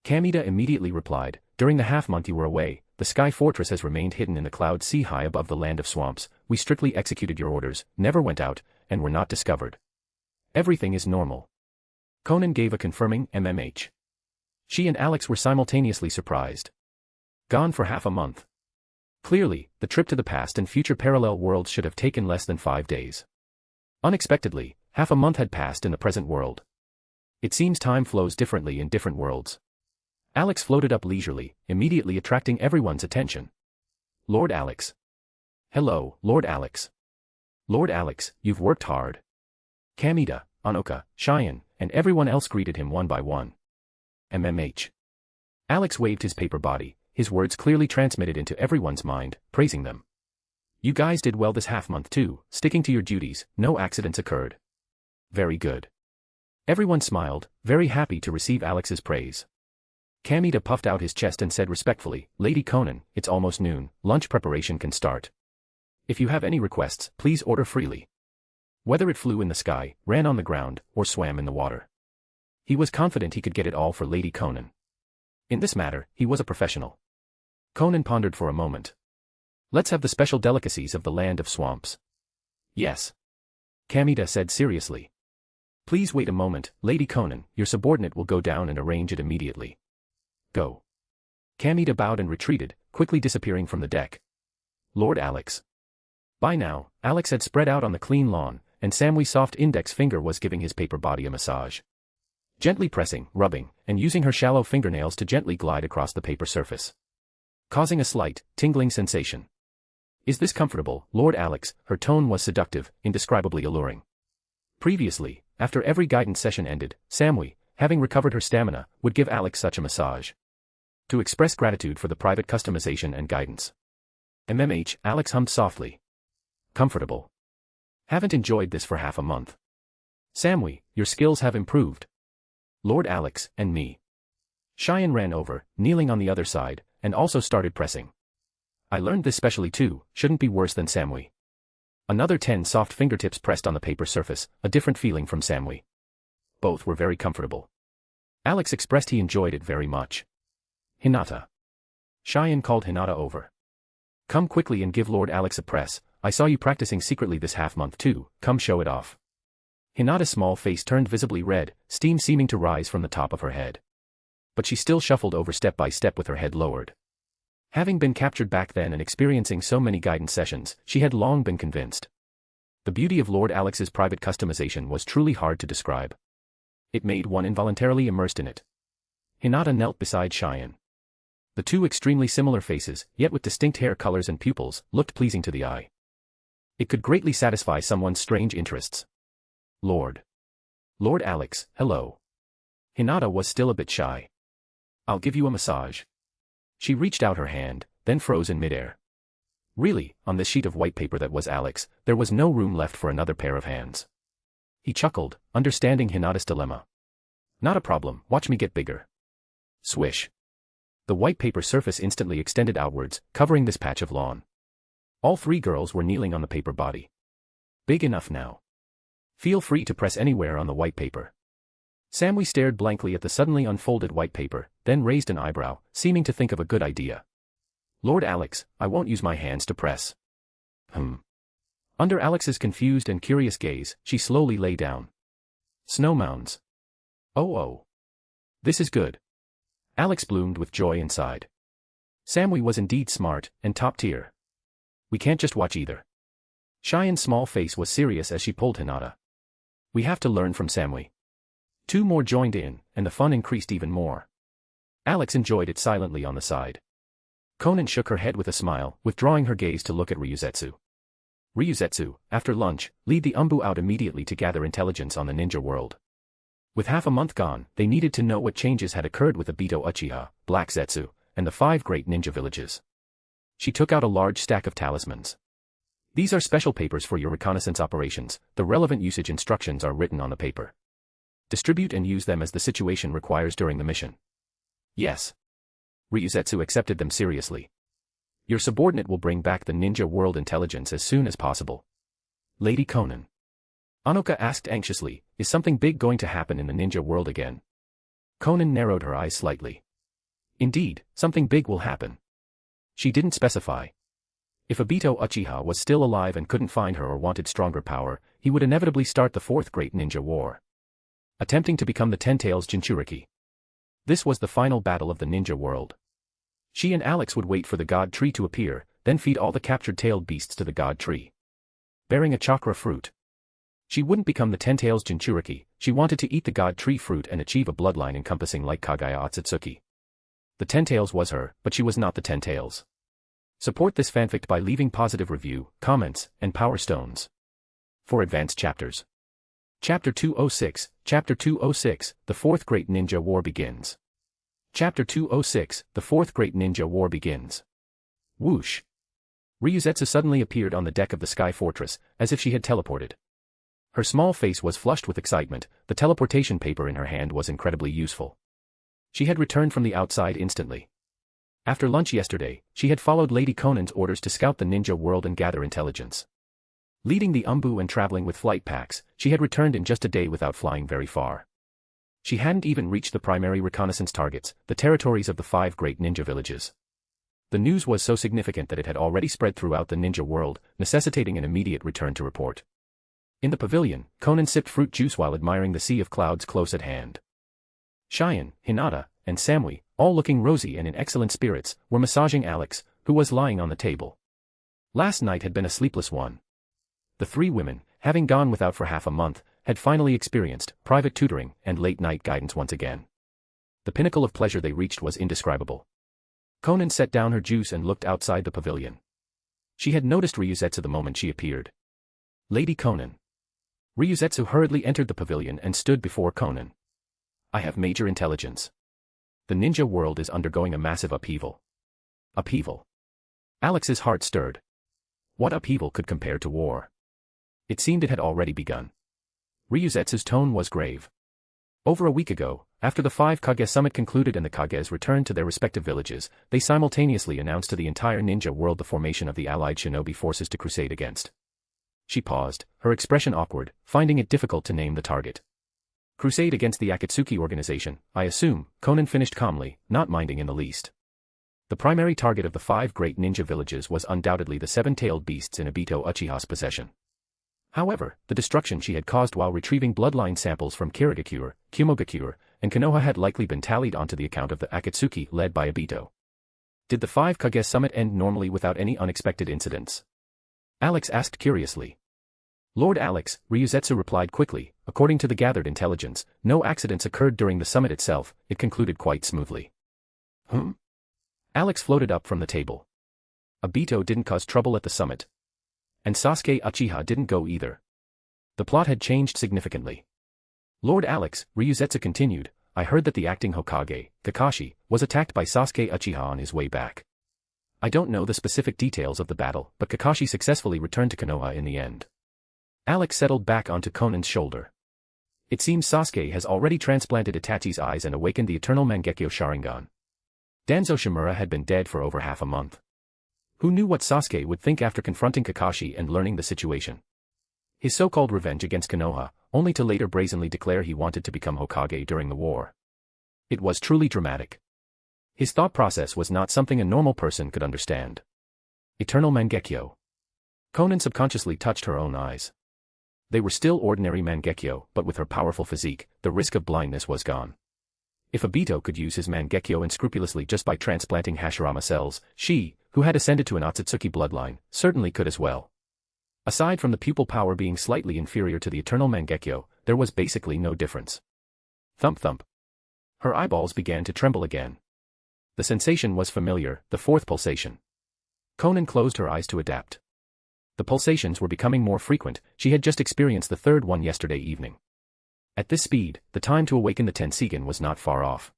Kamida immediately replied, during the half-month you were away, the sky fortress has remained hidden in the clouds sea high above the land of swamps, we strictly executed your orders, never went out, and were not discovered. Everything is normal. Konan gave a confirming MMH. She and Alex were simultaneously surprised. Gone for half a month. Clearly, the trip to the past and future parallel worlds should have taken less than 5 days. Unexpectedly, half a month had passed in the present world. It seems time flows differently in different worlds. Alex floated up leisurely, immediately attracting everyone's attention. Lord Alex. Hello, Lord Alex. Lord Alex, you've worked hard. Kamida, Anoka, Cheyenne, and everyone else greeted him one by one. MMH. Alex waved his paper body, his words clearly transmitted into everyone's mind, praising them. You guys did well this half-month too, sticking to your duties, no accidents occurred. Very good. Everyone smiled, very happy to receive Alex's praise. Kamida puffed out his chest and said respectfully, Lady Konan, it's almost noon, lunch preparation can start. If you have any requests, please order freely. Whether it flew in the sky, ran on the ground, or swam in the water. He was confident he could get it all for Lady Konan. In this matter, he was a professional. Konan pondered for a moment. Let's have the special delicacies of the land of swamps. Yes. Kamida said seriously. Please wait a moment, Lady Konan, your subordinate will go down and arrange it immediately. Go. Kamida bowed and retreated, quickly disappearing from the deck. Lord Alex. By now, Alex had spread out on the clean lawn, and Samui's soft index finger was giving his paper body a massage. Gently pressing, rubbing, and using her shallow fingernails to gently glide across the paper surface. Causing a slight, tingling sensation. Is this comfortable, Lord Alex? Her tone was seductive, indescribably alluring. Previously, after every guidance session ended, Samui, having recovered her stamina, would give Alex such a massage. To express gratitude for the private customization and guidance. MMH, Alex hummed softly. Comfortable. Haven't enjoyed this for half a month. Samui, your skills have improved. Lord Alex, and me. Cheyenne ran over, kneeling on the other side, and also started pressing. I learned this specially too, shouldn't be worse than Samui. Another 10 soft fingertips pressed on the paper surface, a different feeling from Samui. Both were very comfortable. Alex expressed he enjoyed it very much. Hinata. Cheyenne called Hinata over. Come quickly and give Lord Alex a press. I saw you practicing secretly this half-month too, come show it off. Hinata's small face turned visibly red, steam seeming to rise from the top of her head. But she still shuffled over step by step with her head lowered. Having been captured back then and experiencing so many guidance sessions, she had long been convinced. The beauty of Lord Alex's private customization was truly hard to describe. It made one involuntarily immersed in it. Hinata knelt beside Cheyenne. The two extremely similar faces, yet with distinct hair colors and pupils, looked pleasing to the eye. It could greatly satisfy someone's strange interests. Lord Alex, hello. Hinata was still a bit shy. I'll give you a massage. She reached out her hand, then froze in midair. Really, on this sheet of white paper that was Alex, there was no room left for another pair of hands. He chuckled, understanding Hinata's dilemma. Not a problem, watch me get bigger. Swish. The white paper surface instantly extended outwards, covering this patch of lawn. All three girls were kneeling on the paper body. Big enough now. Feel free to press anywhere on the white paper. Samui stared blankly at the suddenly unfolded white paper, then raised an eyebrow, seeming to think of a good idea. Lord Alex, I won't use my hands to press. Under Alex's confused and curious gaze, she slowly lay down. Snow mounds. Oh. This is good. Alex bloomed with joy inside. Samui was indeed smart, and top tier. We can't just watch either. Cheyenne's small face was serious as she pulled Hinata. We have to learn from Samui. Two more joined in, and the fun increased even more. Alex enjoyed it silently on the side. Konan shook her head with a smile, withdrawing her gaze to look at Ryuzetsu. Ryuzetsu, after lunch, lead the Umbu out immediately to gather intelligence on the ninja world. With half a month gone, they needed to know what changes had occurred with Obito Uchiha, Black Zetsu, and the 5 great ninja villages. She took out a large stack of talismans. These are special papers for your reconnaissance operations. The relevant usage instructions are written on the paper. Distribute and use them as the situation requires during the mission. Yes. Ryuzetsu accepted them seriously. Your subordinate will bring back the ninja world intelligence as soon as possible. Lady Konan. Anoka asked anxiously, is something big going to happen in the ninja world again? Konan narrowed her eyes slightly. Indeed, something big will happen. She didn't specify. If Obito Uchiha was still alive and couldn't find her or wanted stronger power, he would inevitably start the 4th Great Ninja War. Attempting to become the Ten-Tails Jinchuriki. This was the final battle of the ninja world. She and Alex would wait for the God Tree to appear, then feed all the captured tailed beasts to the God Tree. Bearing a chakra fruit. She wouldn't become the Ten-Tails Jinchuriki, she wanted to eat the God Tree fruit and achieve a bloodline encompassing like Kagaya Otsutsuki. The Ten-Tails was her, but she was not the Ten-Tails. Support this fanfic by leaving positive review, comments, and power stones. For advanced chapters. Chapter 206, Chapter 206, The 4th Great Ninja War begins. Chapter 206, The 4th Great Ninja War begins. Whoosh. Ryuzetsu suddenly appeared on the deck of the Sky Fortress, as if she had teleported. Her small face was flushed with excitement, the teleportation paper in her hand was incredibly useful. She had returned from the outside instantly. After lunch yesterday, she had followed Lady Konan's orders to scout the ninja world and gather intelligence. Leading the Umbu and traveling with flight packs, she had returned in just a day without flying very far. She hadn't even reached the primary reconnaissance targets, the territories of the 5 great ninja villages. The news was so significant that it had already spread throughout the ninja world, necessitating an immediate return to report. In the pavilion, Konan sipped fruit juice while admiring the sea of clouds close at hand. Cheyenne, Hinata, and Samui, all looking rosy and in excellent spirits, were massaging Alex, who was lying on the table. Last night had been a sleepless one. The 3 women, having gone without for half a month, had finally experienced private tutoring and late-night guidance once again. The pinnacle of pleasure they reached was indescribable. Konan set down her juice and looked outside the pavilion. She had noticed Ryuzetsu the moment she appeared. Lady Konan. Ryuzetsu hurriedly entered the pavilion and stood before Konan. I have major intelligence. The ninja world is undergoing a massive upheaval. Upheaval. Alex's heart stirred. What upheaval could compare to war? It seemed it had already begun. Ryuzetsu's tone was grave. Over a week ago, after the 5 Kage summit concluded and the Kages returned to their respective villages, they simultaneously announced to the entire ninja world the formation of the allied shinobi forces to crusade against She paused, her expression awkward, finding it difficult to name the target. Crusade against the Akatsuki organization, I assume, Konan finished calmly, not minding in the least. The primary target of the 5 great ninja villages was undoubtedly the 7-tailed beasts in Obito Uchiha's possession. However, the destruction she had caused while retrieving bloodline samples from Kirigakure, Kumogakure, and Konoha had likely been tallied onto the account of the Akatsuki led by Obito. Did the 5 Kage summit end normally without any unexpected incidents? Alex asked curiously. Lord Alex, Ryuzetsu replied quickly, according to the gathered intelligence, no accidents occurred during the summit itself, it concluded quite smoothly. Alex floated up from the table. Obito didn't cause trouble at the summit. And Sasuke Uchiha didn't go either. The plot had changed significantly. Lord Alex, Ryuzetsu continued, I heard that the acting Hokage, Kakashi, was attacked by Sasuke Uchiha on his way back. I don't know the specific details of the battle, but Kakashi successfully returned to Konoha in the end. Alex settled back onto Konan's shoulder. It seems Sasuke has already transplanted Itachi's eyes and awakened the eternal Mangekyo Sharingan. Danzo Shimura had been dead for over half a month. Who knew what Sasuke would think after confronting Kakashi and learning the situation? His so-called revenge against Konoha, only to later brazenly declare he wanted to become Hokage during the war. It was truly dramatic. His thought process was not something a normal person could understand. Eternal Mangekyo. Konan subconsciously touched her own eyes. They were still ordinary Mangekyo, but with her powerful physique, the risk of blindness was gone. If Obito could use his Mangekyo unscrupulously just by transplanting Hashirama cells, she, who had ascended to an Otsutsuki bloodline, certainly could as well. Aside from the pupil power being slightly inferior to the eternal Mangekyo, there was basically no difference. Thump thump. Her eyeballs began to tremble again. The sensation was familiar, the 4th pulsation. Konan closed her eyes to adapt. The pulsations were becoming more frequent, she had just experienced the 3rd one yesterday evening. At this speed, the time to awaken the Tensigen was not far off.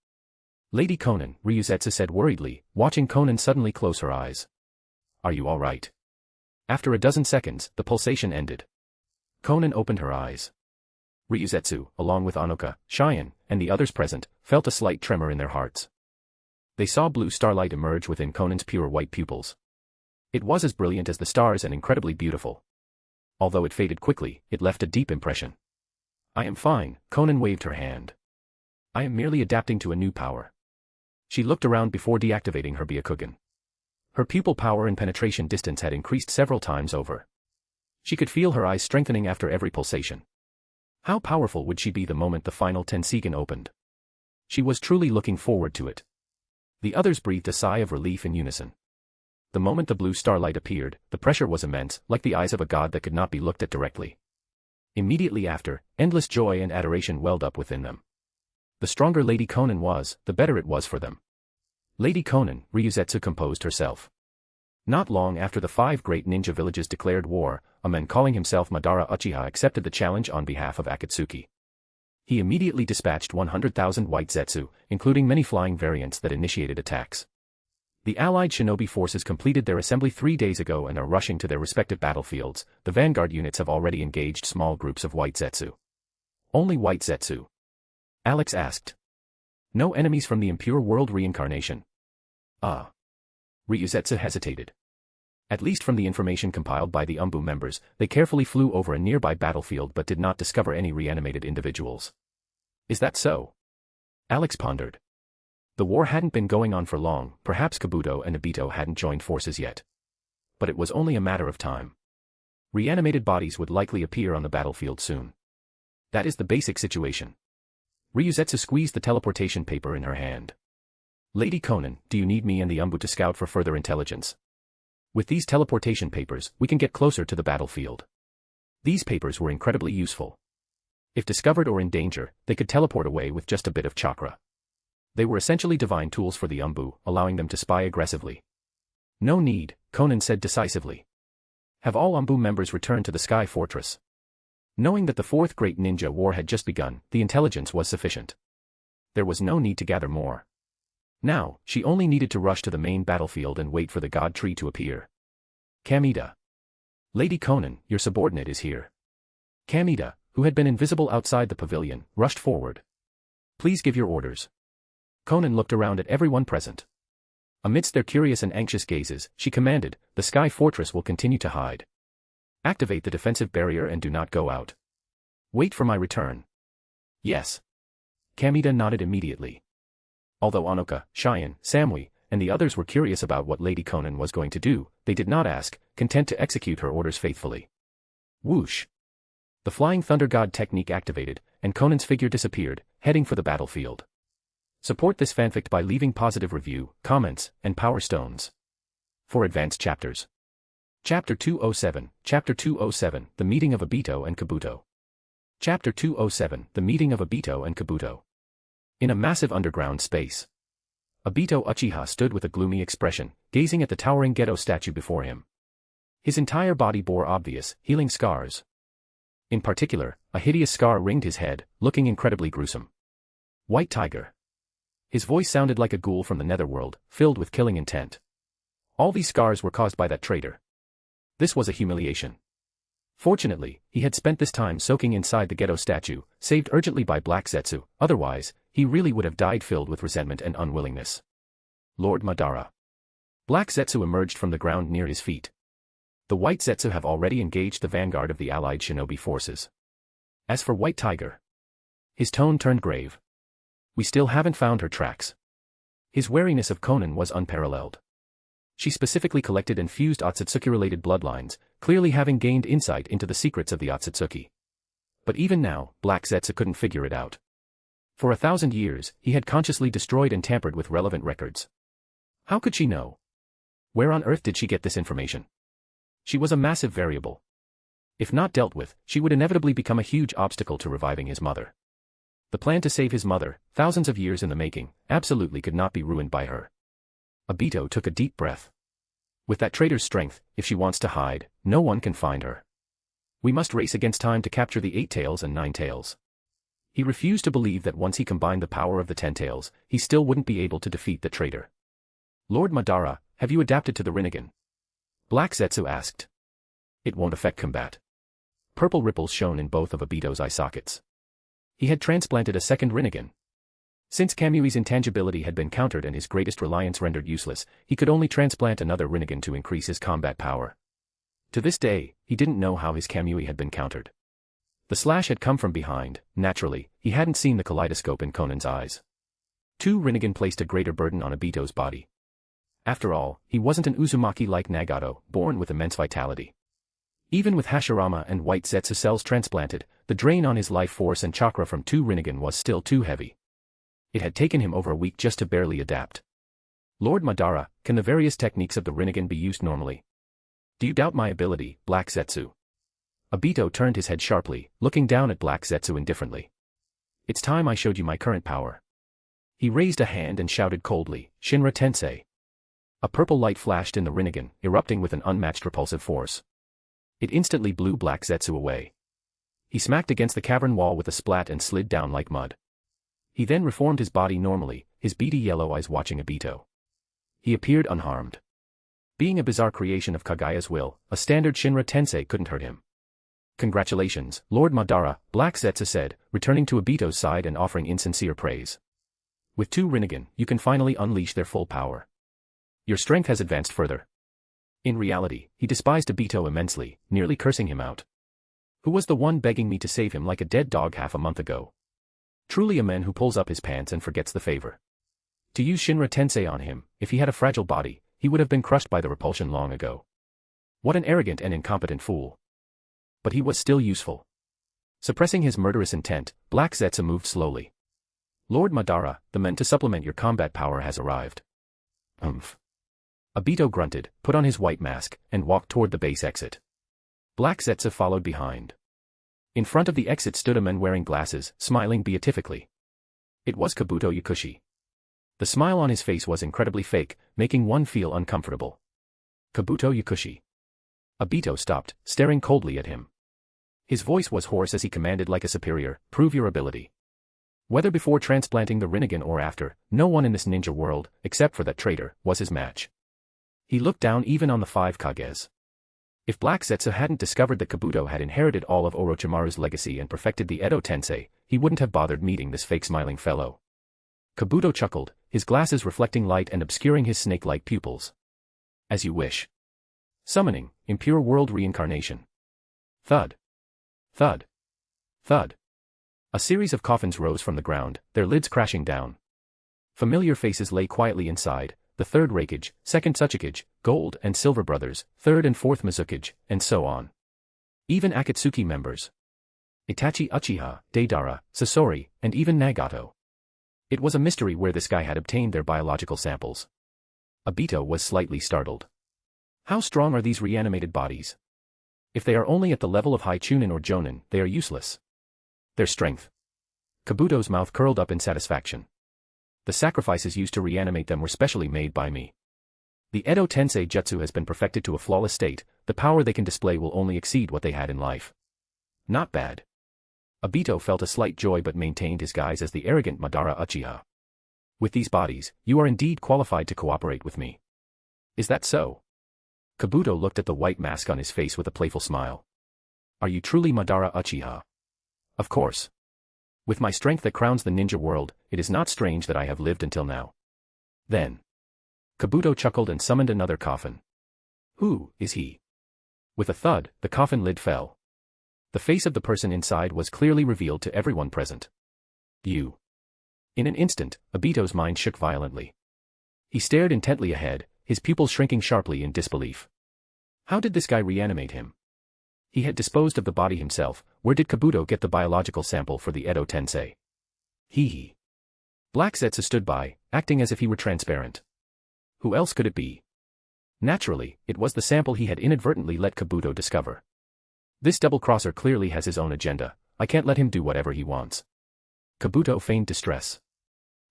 Lady Konan, Ryuzetsu said worriedly, watching Konan suddenly close her eyes. Are you all right? After a dozen seconds, the pulsation ended. Konan opened her eyes. Ryuzetsu, along with Anoka, Cheyenne, and the others present, felt a slight tremor in their hearts. They saw blue starlight emerge within Konan's pure white pupils. It was as brilliant as the stars and incredibly beautiful. Although it faded quickly, it left a deep impression. I am fine, Konan waved her hand. I am merely adapting to a new power. She looked around before deactivating her Byakugan. Her pupil power and penetration distance had increased several times over. She could feel her eyes strengthening after every pulsation. How powerful would she be the moment the final Tensigen opened? She was truly looking forward to it. The others breathed a sigh of relief in unison. The moment the blue starlight appeared, the pressure was immense, like the eyes of a god that could not be looked at directly. Immediately after, endless joy and adoration welled up within them. The stronger Lady Konan was, the better it was for them. Lady Konan, Ryuzetsu composed herself. Not long after the 5 great ninja villages declared war, a man calling himself Madara Uchiha accepted the challenge on behalf of Akatsuki. He immediately dispatched 100,000 white Zetsu, including many flying variants that initiated attacks. The allied shinobi forces completed their assembly 3 days ago and are rushing to their respective battlefields. The vanguard units have already engaged small groups of white Zetsu. Only white Zetsu? Alex asked. No enemies from the impure world reincarnation? Ryuzetsu hesitated. At least from the information compiled by the Umbu members, they carefully flew over a nearby battlefield but did not discover any reanimated individuals. Is that so? Alex pondered. The war hadn't been going on for long, perhaps Kabuto and Obito hadn't joined forces yet. But it was only a matter of time. Reanimated bodies would likely appear on the battlefield soon. That is the basic situation. Ryuzetsu squeezed the teleportation paper in her hand. Lady Konan, do you need me and the Umbu to scout for further intelligence? With these teleportation papers, we can get closer to the battlefield. These papers were incredibly useful. If discovered or in danger, they could teleport away with just a bit of chakra. They were essentially divine tools for the Umbu, allowing them to spy aggressively. No need, Konan said decisively. Have all Umbu members return to the Sky Fortress. Knowing that the 4th Great Ninja War had just begun, the intelligence was sufficient. There was no need to gather more. Now, she only needed to rush to the main battlefield and wait for the God Tree to appear. Kamida. Lady Konan, your subordinate is here. Kamida, who had been invisible outside the pavilion, rushed forward. Please give your orders. Konan looked around at everyone present. Amidst their curious and anxious gazes, she commanded, the Sky Fortress will continue to hide. Activate the defensive barrier and do not go out. Wait for my return. Yes. Kamida nodded immediately. Although Anoka, Cheyenne, Samui, and the others were curious about what Lady Konan was going to do, they did not ask, content to execute her orders faithfully. Whoosh! The Flying Thunder God technique activated, and Konan's figure disappeared, heading for the battlefield. Support this fanfic by leaving positive review, comments, and power stones. For advanced chapters. Chapter 207, Chapter 207, The Meeting of Obito and Kabuto. Chapter 207, The Meeting of Obito and Kabuto. In a massive underground space. Obito Uchiha stood with a gloomy expression, gazing at the towering Geto statue before him. His entire body bore obvious, healing scars. In particular, a hideous scar ringed his head, looking incredibly gruesome. White Tiger. His voice sounded like a ghoul from the netherworld, filled with killing intent. All these scars were caused by that traitor. This was a humiliation. Fortunately, he had spent this time soaking inside the Geto statue, saved urgently by Black Zetsu, otherwise, he really would have died filled with resentment and unwillingness. Lord Madara. Black Zetsu emerged from the ground near his feet. The White Zetsu have already engaged the vanguard of the allied shinobi forces. As for White Tiger. His tone turned grave. We still haven't found her tracks. His wariness of Konan was unparalleled. She specifically collected and fused Otsutsuki-related bloodlines, clearly having gained insight into the secrets of the Otsutsuki. But even now, Black Zetsu couldn't figure it out. For 1,000 years, he had consciously destroyed and tampered with relevant records. How could she know? Where on earth did she get this information? She was a massive variable. If not dealt with, she would inevitably become a huge obstacle to reviving his mother. The plan to save his mother, thousands of years in the making, absolutely could not be ruined by her. Obito took a deep breath. With that traitor's strength, if she wants to hide, no one can find her. We must race against time to capture the 8 tails and 9 tails. He refused to believe that once he combined the power of the 10 tails, he still wouldn't be able to defeat the traitor. Lord Madara, have you adapted to the Rinnegan? Black Zetsu asked. It won't affect combat. Purple ripples shone in both of Obito's eye sockets. He had transplanted a second Rinnegan. Since Kamui's intangibility had been countered and his greatest reliance rendered useless, he could only transplant another Rinnegan to increase his combat power. To this day, he didn't know how his Kamui had been countered. The slash had come from behind, naturally, he hadn't seen the kaleidoscope in Konan's eyes. 2 Rinnegan placed a greater burden on Obito's body. After all, he wasn't an Uzumaki like Nagato, born with immense vitality. Even with Hashirama and White Zetsu cells transplanted, the drain on his life force and chakra from 2 Rinnegan was still too heavy. It had taken him over a week just to barely adapt. Lord Madara, can the various techniques of the Rinnegan be used normally? Do you doubt my ability, Black Zetsu? Obito turned his head sharply, looking down at Black Zetsu indifferently. It's time I showed you my current power. He raised a hand and shouted coldly, Shinra Tensei. A purple light flashed in the Rinnegan, erupting with an unmatched repulsive force. It instantly blew Black Zetsu away. He smacked against the cavern wall with a splat and slid down like mud. He then reformed his body normally, his beady yellow eyes watching Obito. He appeared unharmed. Being a bizarre creation of Kagaya's will, a standard Shinra Tensei couldn't hurt him. Congratulations, Lord Madara, Black Zetsu said, returning to Obito's side and offering insincere praise. With 2 Rinnegan, you can finally unleash their full power. Your strength has advanced further. In reality, he despised Obito immensely, nearly cursing him out. Who was the one begging me to save him like a dead dog half a month ago? Truly a man who pulls up his pants and forgets the favor. To use Shinra Tensei on him, if he had a fragile body, he would have been crushed by the repulsion long ago. What an arrogant and incompetent fool. But he was still useful. Suppressing his murderous intent, Black Zetsu moved slowly. Lord Madara, the man to supplement your combat power has arrived. Obito grunted, put on his white mask, and walked toward the base exit. Black Zetsu followed behind. In front of the exit stood a man wearing glasses, smiling beatifically. It was Kabuto Yakushi. The smile on his face was incredibly fake, making one feel uncomfortable. Kabuto Yakushi. Obito stopped, staring coldly at him. His voice was hoarse as he commanded like a superior, prove your ability. Whether before transplanting the Rinnegan or after, no one in this ninja world, except for that traitor, was his match. He looked down even on the 5 Kages. If Black Zetsu hadn't discovered that Kabuto had inherited all of Orochimaru's legacy and perfected the Edo Tensei, he wouldn't have bothered meeting this fake smiling fellow. Kabuto chuckled, his glasses reflecting light and obscuring his snake-like pupils. As you wish. Summoning, impure world reincarnation. Thud. Thud. Thud. A series of coffins rose from the ground, their lids crashing down. Familiar faces lay quietly inside, the third Reikage, second Tsuchikage, Gold and Silver Brothers, third and fourth Mizukage, and so on. Even Akatsuki members. Itachi Uchiha, Deidara, Sasori, and even Nagato. It was a mystery where this guy had obtained their biological samples. Obito was slightly startled. How strong are these reanimated bodies? If they are only at the level of High Chunin or Jonin, they are useless. Their strength. Kabuto's mouth curled up in satisfaction. The sacrifices used to reanimate them were specially made by me. The Edo Tensei Jutsu has been perfected to a flawless state, the power they can display will only exceed what they had in life. Not bad. Obito felt a slight joy but maintained his guise as the arrogant Madara Uchiha. With these bodies, you are indeed qualified to cooperate with me. Is that so? Kabuto looked at the white mask on his face with a playful smile. Are you truly Madara Uchiha? Of course. With my strength that crowns the ninja world, it is not strange that I have lived until now. Then. Kabuto chuckled and summoned another coffin. Who is he? With a thud, the coffin lid fell. The face of the person inside was clearly revealed to everyone present. You. In an instant, Obito's mind shook violently. He stared intently ahead, his pupils shrinking sharply in disbelief. How did this guy reanimate him? He had disposed of the body himself. Where did Kabuto get the biological sample for the Edo Tensei? He. Black Zetsu stood by, acting as if he were transparent. Who else could it be? Naturally, it was the sample he had inadvertently let Kabuto discover. This double-crosser clearly has his own agenda, I can't let him do whatever he wants. Kabuto feigned distress.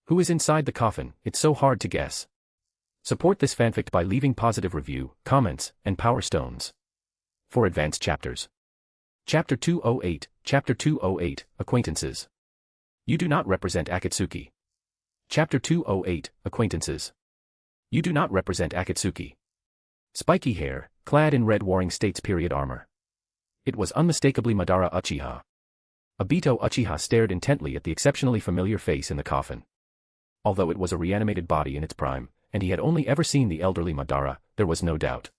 Who is inside the coffin? It's so hard to guess. Support this fanfic by leaving positive review, comments, and power stones. For advanced chapters. Chapter 208, Chapter 208, Acquaintances. You do not represent Akatsuki. Chapter 208, Acquaintances. You do not represent Akatsuki. Spiky hair, clad in red Warring States period armor. It was unmistakably Madara Uchiha. Obito Uchiha stared intently at the exceptionally familiar face in the coffin. Although it was a reanimated body in its prime, and he had only ever seen the elderly Madara, there was no doubt.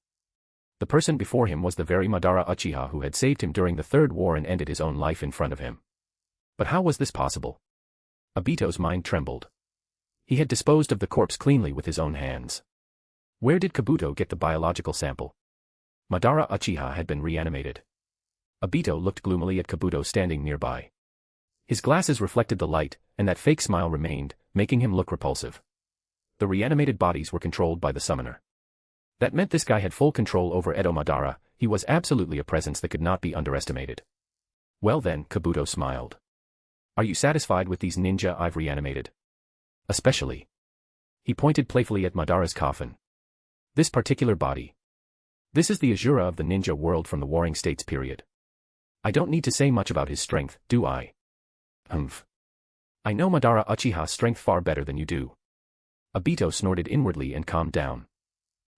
The person before him was the very Madara Uchiha who had saved him during the Third War and ended his own life in front of him. But how was this possible? Obito's mind trembled. He had disposed of the corpse cleanly with his own hands. Where did Kabuto get the biological sample? Madara Uchiha had been reanimated. Obito looked gloomily at Kabuto standing nearby. His glasses reflected the light, and that fake smile remained, making him look repulsive. The reanimated bodies were controlled by the summoner. That meant this guy had full control over Edo Madara, he was absolutely a presence that could not be underestimated. Well then, Kabuto smiled. Are you satisfied with these ninja I've reanimated? Especially. He pointed playfully at Madara's coffin. This particular body. This is the Azura of the ninja world from the Warring States period. I don't need to say much about his strength, do I? Humph. I know Madara Uchiha's strength far better than you do. Obito snorted inwardly and calmed down.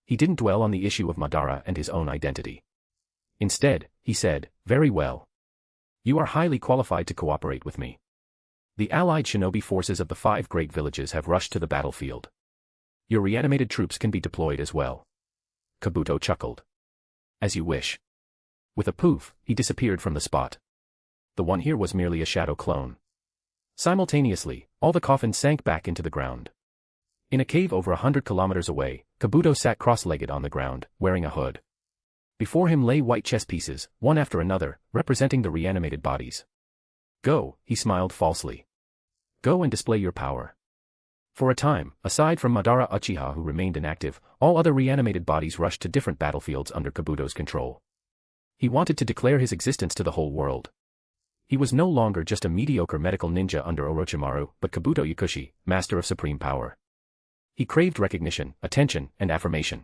He didn't dwell on the issue of Madara and his own identity. Instead, he said, very well. You are highly qualified to cooperate with me. The allied shinobi forces of the 5 great villages have rushed to the battlefield. Your reanimated troops can be deployed as well. Kabuto chuckled. As you wish. With a poof, he disappeared from the spot. The one here was merely a shadow clone. Simultaneously, all the coffins sank back into the ground. In a cave over 100 kilometers away, Kabuto sat cross-legged on the ground, wearing a hood. Before him lay white chess pieces, one after another, representing the reanimated bodies. Go, he smiled falsely. Go and display your power. For a time, aside from Madara Uchiha who remained inactive, all other reanimated bodies rushed to different battlefields under Kabuto's control. He wanted to declare his existence to the whole world. He was no longer just a mediocre medical ninja under Orochimaru, but Kabuto Yakushi, master of supreme power. He craved recognition, attention, and affirmation.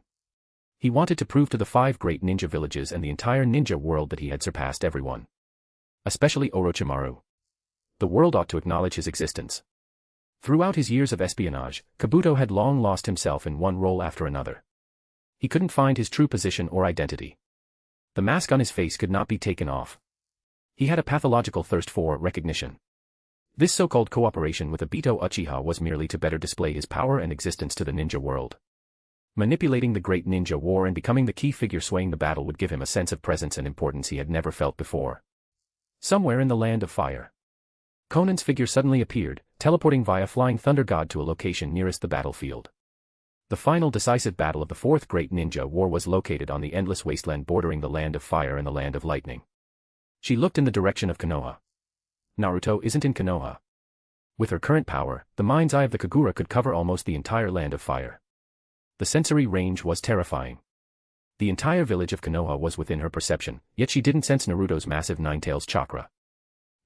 He wanted to prove to the 5 great ninja villages and the entire ninja world that he had surpassed everyone. Especially Orochimaru. The world ought to acknowledge his existence. Throughout his years of espionage, Kabuto had long lost himself in one role after another. He couldn't find his true position or identity. The mask on his face could not be taken off. He had a pathological thirst for recognition. This so-called cooperation with Obito Uchiha was merely to better display his power and existence to the ninja world. Manipulating the great ninja war and becoming the key figure swaying the battle would give him a sense of presence and importance he had never felt before. Somewhere in the land of fire, Konan's figure suddenly appeared, teleporting via flying thunder god to a location nearest the battlefield. The final decisive battle of the Fourth Great Ninja War was located on the endless wasteland bordering the land of fire and the land of lightning. She looked in the direction of Konoha. Naruto isn't in Konoha. With her current power, the mind's eye of the Kagura could cover almost the entire land of fire. The sensory range was terrifying. The entire village of Konoha was within her perception, yet she didn't sense Naruto's massive Nine-Tails chakra.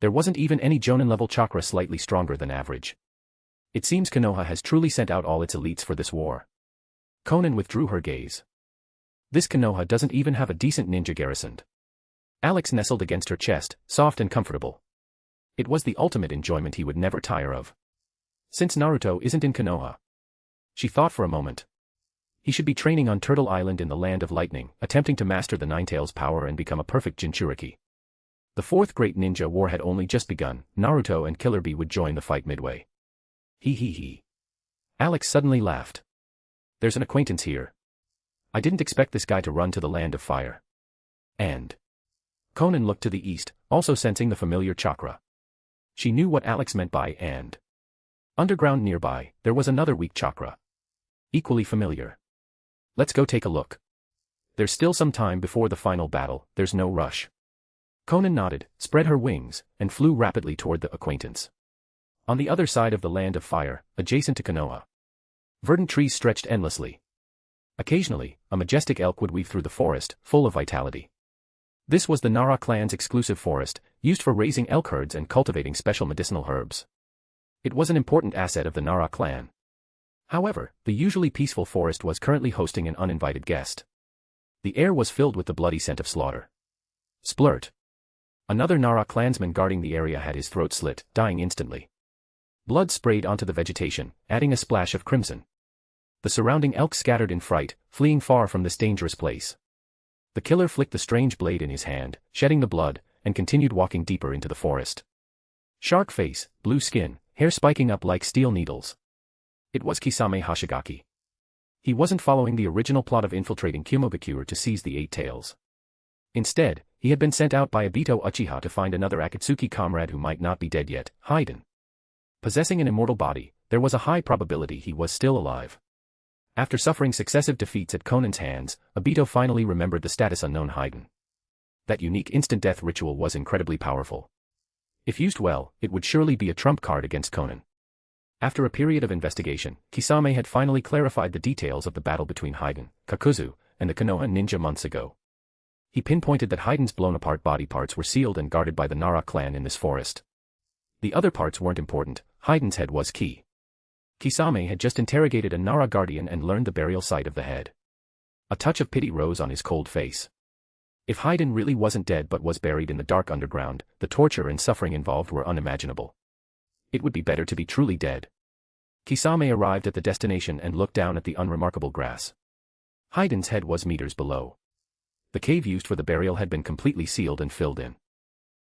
There wasn't even any Jonin-level chakra slightly stronger than average. It seems Konoha has truly sent out all its elites for this war. Konan withdrew her gaze. This Konoha doesn't even have a decent ninja garrisoned. Alex nestled against her chest, soft and comfortable. It was the ultimate enjoyment he would never tire of. Since Naruto isn't in Konoha. She thought for a moment. He should be training on Turtle Island in the land of lightning, attempting to master the Nine-Tails power and become a perfect Jinchuriki. The Fourth Great Ninja War had only just begun. Naruto and Killer Bee would join the fight midway. He. Alex suddenly laughed. There's an acquaintance here. I didn't expect this guy to run to the land of fire. And Konan looked to the east, also sensing the familiar chakra. She knew what Alex meant by and. Underground nearby, there was another weak chakra. Equally familiar. Let's go take a look. There's still some time before the final battle, there's no rush. Konan nodded, spread her wings, and flew rapidly toward the acquaintance. On the other side of the land of fire, adjacent to Konoha, verdant trees stretched endlessly. Occasionally, a majestic elk would weave through the forest, full of vitality. This was the Nara clan's exclusive forest, used for raising elk herds and cultivating special medicinal herbs. It was an important asset of the Nara clan. However, the usually peaceful forest was currently hosting an uninvited guest. The air was filled with the bloody scent of slaughter. Splurt. Another Nara clansman guarding the area had his throat slit, dying instantly. Blood sprayed onto the vegetation, adding a splash of crimson. The surrounding elk scattered in fright, fleeing far from this dangerous place. The killer flicked the strange blade in his hand, shedding the blood, and continued walking deeper into the forest. Shark face, blue skin, hair spiking up like steel needles. It was Kisame Hashigaki. He wasn't following the original plot of infiltrating Kumobakure to seize the Eight Tails. Instead, he had been sent out by Obito Uchiha to find another Akatsuki comrade who might not be dead yet, Haiden. Possessing an immortal body, there was a high probability he was still alive. After suffering successive defeats at Konan's hands, Obito finally remembered the status unknown Haiden. That unique instant death ritual was incredibly powerful. If used well, it would surely be a trump card against Konan. After a period of investigation, Kisame had finally clarified the details of the battle between Haiden, Kakuzu, and the Konoha ninja months ago. He pinpointed that Haiden's blown-apart body parts were sealed and guarded by the Nara clan in this forest. The other parts weren't important, Haiden's head was key. Kisame had just interrogated a Nara guardian and learned the burial site of the head. A touch of pity rose on his cold face. If Haiden really wasn't dead but was buried in the dark underground, the torture and suffering involved were unimaginable. It would be better to be truly dead. Kisame arrived at the destination and looked down at the unremarkable grass. Haiden's head was meters below. The cave used for the burial had been completely sealed and filled in.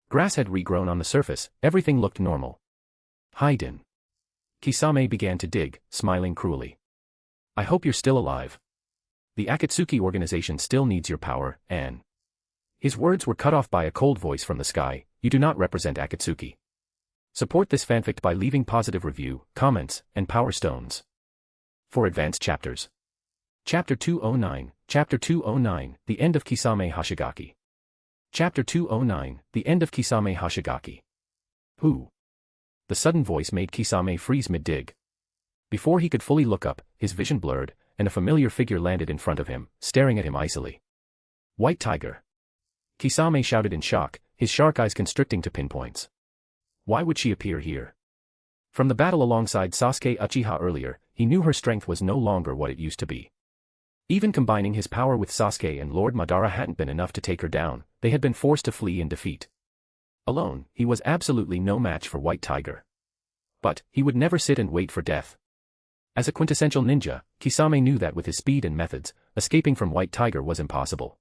Grass had regrown on the surface, everything looked normal. Haiden. Kisame began to dig, smiling cruelly. I hope you're still alive. The Akatsuki organization still needs your power, Anne. His words were cut off by a cold voice from the sky. You do not represent Akatsuki. Support this fanfic by leaving positive review, comments, and power stones. For advanced chapters. Chapter 209, Chapter 209, The End of Kisame Hashigaki. Chapter 209, The End of Kisame Hashigaki. Who? The sudden voice made Kisame freeze mid-dig. Before he could fully look up, his vision blurred, and a familiar figure landed in front of him, staring at him icily. White Tiger. Kisame shouted in shock, his shark eyes constricting to pinpoints. Why would she appear here? From the battle alongside Sasuke Uchiha earlier, he knew her strength was no longer what it used to be. Even combining his power with Sasuke and Lord Madara hadn't been enough to take her down, they had been forced to flee in defeat. Alone, he was absolutely no match for White Tiger. But, he would never sit and wait for death. As a quintessential ninja, Kisame knew that with his speed and methods, escaping from White Tiger was impossible.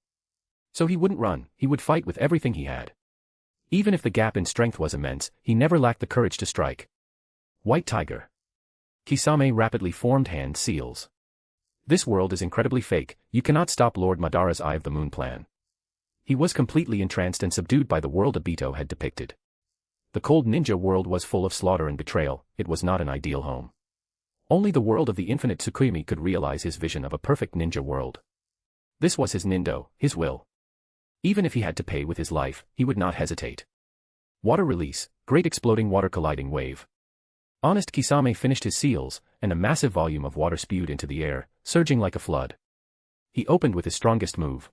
So he wouldn't run, he would fight with everything he had. Even if the gap in strength was immense, he never lacked the courage to strike. White Tiger. Kisame rapidly formed hand seals. This world is incredibly fake, you cannot stop Lord Madara's Eye of the Moon plan. He was completely entranced and subdued by the world Obito had depicted. The cold ninja world was full of slaughter and betrayal, it was not an ideal home. Only the world of the infinite Tsukuyomi could realize his vision of a perfect ninja world. This was his nindo, his will. Even if he had to pay with his life, he would not hesitate. Water release, great exploding water colliding wave. Honest Kisame finished his seals, and a massive volume of water spewed into the air, surging like a flood. He opened with his strongest move.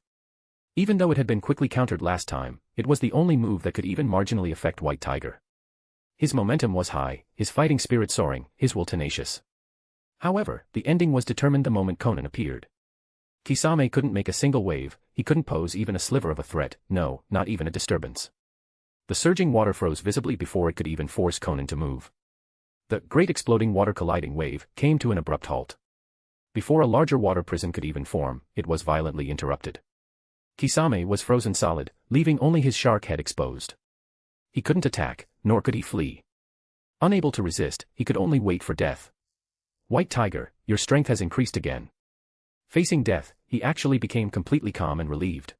Even though it had been quickly countered last time, it was the only move that could even marginally affect White Tiger. His momentum was high, his fighting spirit soaring, his will tenacious. However, the ending was determined the moment Konan appeared. Kisame couldn't make a single wave, he couldn't pose even a sliver of a threat, no, not even a disturbance. The surging water froze visibly before it could even force Konan to move. The great exploding water colliding wave came to an abrupt halt. Before a larger water prison could even form, it was violently interrupted. Kisame was frozen solid, leaving only his shark head exposed. He couldn't attack, nor could he flee. Unable to resist, he could only wait for death. White Tiger, your strength has increased again. Facing death, he actually became completely calm and relieved.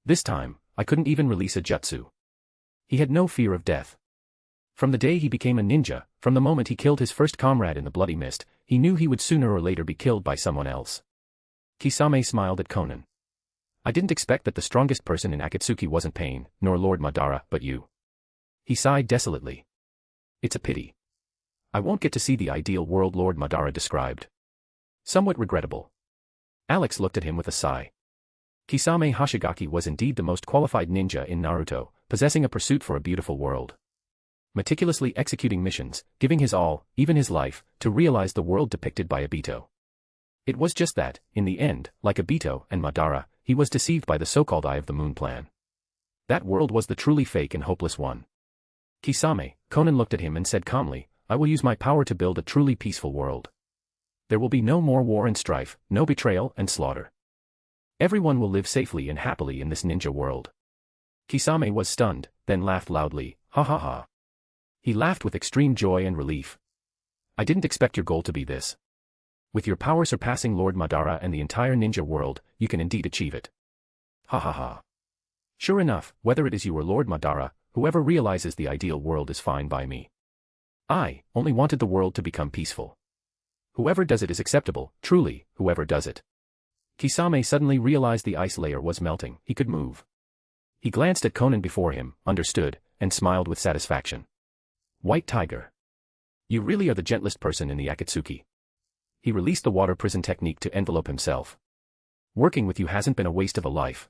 This time, I couldn't even release a jutsu. He had no fear of death. From the day he became a ninja, from the moment he killed his first comrade in the bloody mist, he knew he would sooner or later be killed by someone else. Kisame smiled at Konan. I didn't expect that the strongest person in Akatsuki wasn't Pain, nor Lord Madara, but you. He sighed desolately. It's a pity. I won't get to see the ideal world Lord Madara described. Somewhat regrettable. Alex looked at him with a sigh. Kisame Hoshigaki was indeed the most qualified ninja in Naruto, possessing a pursuit for a beautiful world. Meticulously executing missions, giving his all, even his life, to realize the world depicted by Obito. It was just that, in the end, like Obito and Madara, he was deceived by the so-called Eye of the Moon plan. That world was the truly fake and hopeless one. Kisame, Konan looked at him and said calmly, I will use my power to build a truly peaceful world. There will be no more war and strife, no betrayal and slaughter. Everyone will live safely and happily in this ninja world. Kisame was stunned, then laughed loudly, ha ha ha. He laughed with extreme joy and relief. I didn't expect your goal to be this. With your power surpassing Lord Madara and the entire ninja world, you can indeed achieve it. Ha ha ha. Sure enough, whether it is you or Lord Madara, whoever realizes the ideal world is fine by me. I only wanted the world to become peaceful. Whoever does it is acceptable, truly, whoever does it. Kisame suddenly realized the ice layer was melting, he could move. He glanced at Konan before him, understood, and smiled with satisfaction. White Tiger. You really are the gentlest person in the Akatsuki. He released the water prison technique to envelope himself. Working with you hasn't been a waste of a life.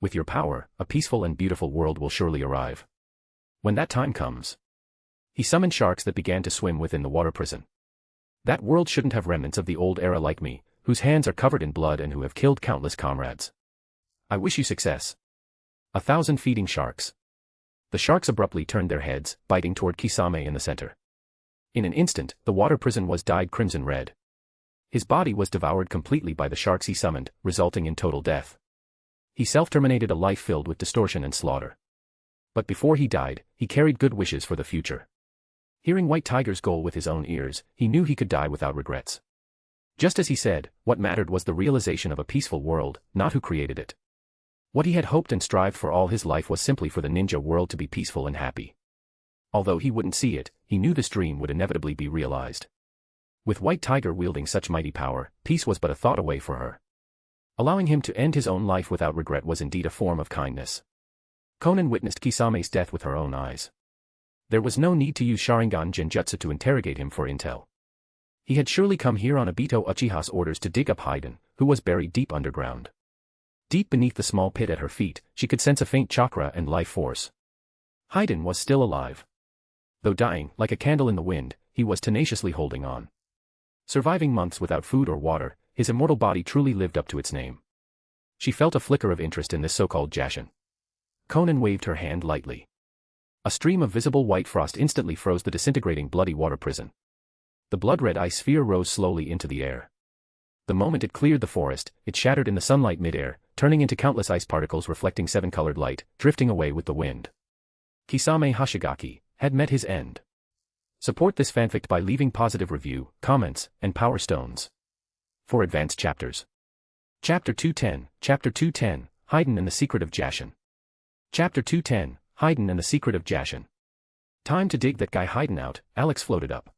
With your power, a peaceful and beautiful world will surely arrive. When that time comes. He summoned sharks that began to swim within the water prison. That world shouldn't have remnants of the old era like me, whose hands are covered in blood and who have killed countless comrades. I wish you success. 1,000 feeding sharks. The sharks abruptly turned their heads, biting toward Kisame in the center. In an instant, the water prison was dyed crimson red. His body was devoured completely by the sharks he summoned, resulting in total death. He self-terminated a life filled with distortion and slaughter. But before he died, he carried good wishes for the future. Hearing White Tiger's goal with his own ears, he knew he could die without regrets. Just as he said, what mattered was the realization of a peaceful world, not who created it. What he had hoped and strived for all his life was simply for the ninja world to be peaceful and happy. Although he wouldn't see it, he knew this dream would inevitably be realized. With White Tiger wielding such mighty power, peace was but a thought away for her. Allowing him to end his own life without regret was indeed a form of kindness. Konan witnessed Kisame's death with her own eyes. There was no need to use Sharingan Genjutsu to interrogate him for intel. He had surely come here on Obito Uchiha's orders to dig up Haiden, who was buried deep underground. Deep beneath the small pit at her feet, she could sense a faint chakra and life force. Haiden was still alive. Though dying, like a candle in the wind, he was tenaciously holding on. Surviving months without food or water, his immortal body truly lived up to its name. She felt a flicker of interest in this so-called Jashin. Konan waved her hand lightly. A stream of visible white frost instantly froze the disintegrating bloody water prison. The blood-red ice sphere rose slowly into the air. The moment it cleared the forest, it shattered in the sunlight mid-air, turning into countless ice particles reflecting seven-colored light, drifting away with the wind. Kisame Hoshigaki had met his end. Support this fanfic by leaving positive review, comments, and power stones. For advanced chapters. Chapter 210, Haydn and the Secret of Jashin. Chapter 210, Haydn and the Secret of Jashin. Time to dig that guy Haydn out, Alex floated up.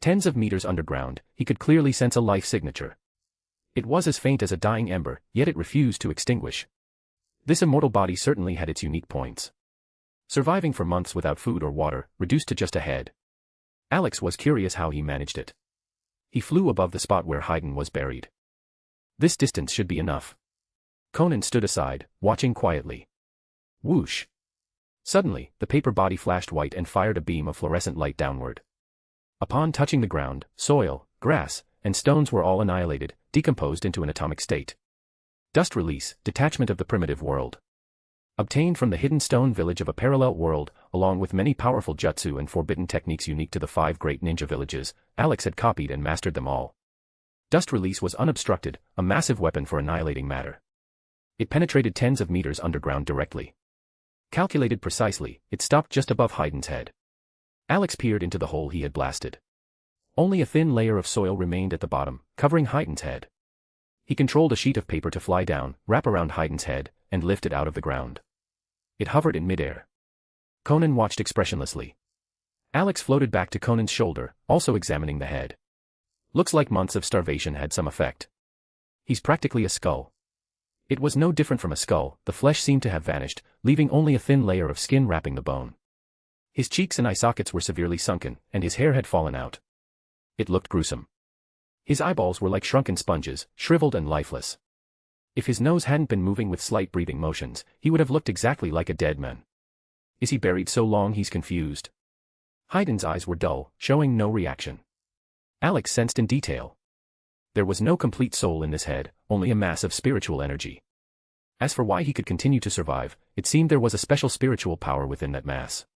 Tens of meters underground, he could clearly sense a life signature. It was as faint as a dying ember, yet it refused to extinguish. This immortal body certainly had its unique points. Surviving for months without food or water, reduced to just a head. Alex was curious how he managed it. He flew above the spot where Haydn was buried. This distance should be enough. Konan stood aside, watching quietly. Whoosh! Suddenly, the paper body flashed white and fired a beam of fluorescent light downward. Upon touching the ground, soil, grass, and stones were all annihilated, decomposed into an atomic state. Dust release, detachment of the primitive world. Obtained from the hidden stone village of a parallel world, along with many powerful jutsu and forbidden techniques unique to the 5 great ninja villages, Alex had copied and mastered them all. Dust release was unobstructed, a massive weapon for annihilating matter. It penetrated tens of meters underground directly. Calculated precisely, it stopped just above Haydn's head. Alex peered into the hole he had blasted. Only a thin layer of soil remained at the bottom, covering Haydn's head. He controlled a sheet of paper to fly down, wrap around Haydn's head, and lift it out of the ground. It hovered in midair. Konan watched expressionlessly. Alex floated back to Konan's shoulder, also examining the head. Looks like months of starvation had some effect. He's practically a skull. It was no different from a skull, the flesh seemed to have vanished, leaving only a thin layer of skin wrapping the bone. His cheeks and eye sockets were severely sunken, and his hair had fallen out. It looked gruesome. His eyeballs were like shrunken sponges, shriveled and lifeless. If his nose hadn't been moving with slight breathing motions, he would have looked exactly like a dead man. Is he buried so long he's confused? Haydn's eyes were dull, showing no reaction. Alex sensed in detail. There was no complete soul in this head, only a mass of spiritual energy. As for why he could continue to survive, it seemed there was a special spiritual power within that mass.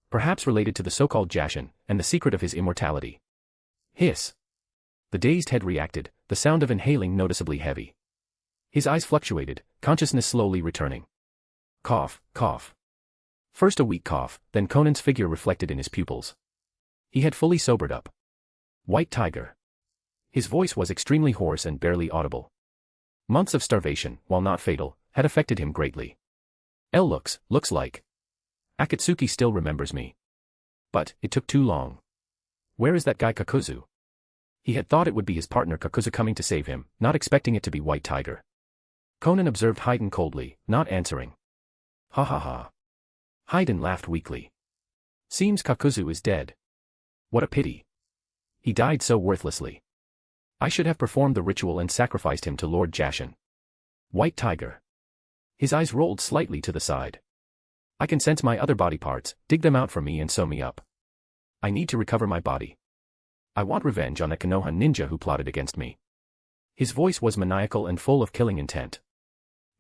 Perhaps related to the so-called Jashin, and the secret of his immortality. Hiss. The dazed head reacted, the sound of inhaling noticeably heavy. His eyes fluctuated, consciousness slowly returning. Cough, cough. First a weak cough, then Konan's figure reflected in his pupils. He had fully sobered up. White tiger. His voice was extremely hoarse and barely audible. Months of starvation, while not fatal, had affected him greatly. Looks like. Akatsuki still remembers me. But, it took too long. Where is that guy Kakuzu? He had thought it would be his partner Kakuzu coming to save him, not expecting it to be White Tiger. Konan observed Haydn coldly, not answering. Ha ha ha. Haydn laughed weakly. Seems Kakuzu is dead. What a pity. He died so worthlessly. I should have performed the ritual and sacrificed him to Lord Jashin. White Tiger. His eyes rolled slightly to the side. I can sense my other body parts, dig them out for me and sew me up. I need to recover my body. I want revenge on that Konoha ninja who plotted against me. His voice was maniacal and full of killing intent.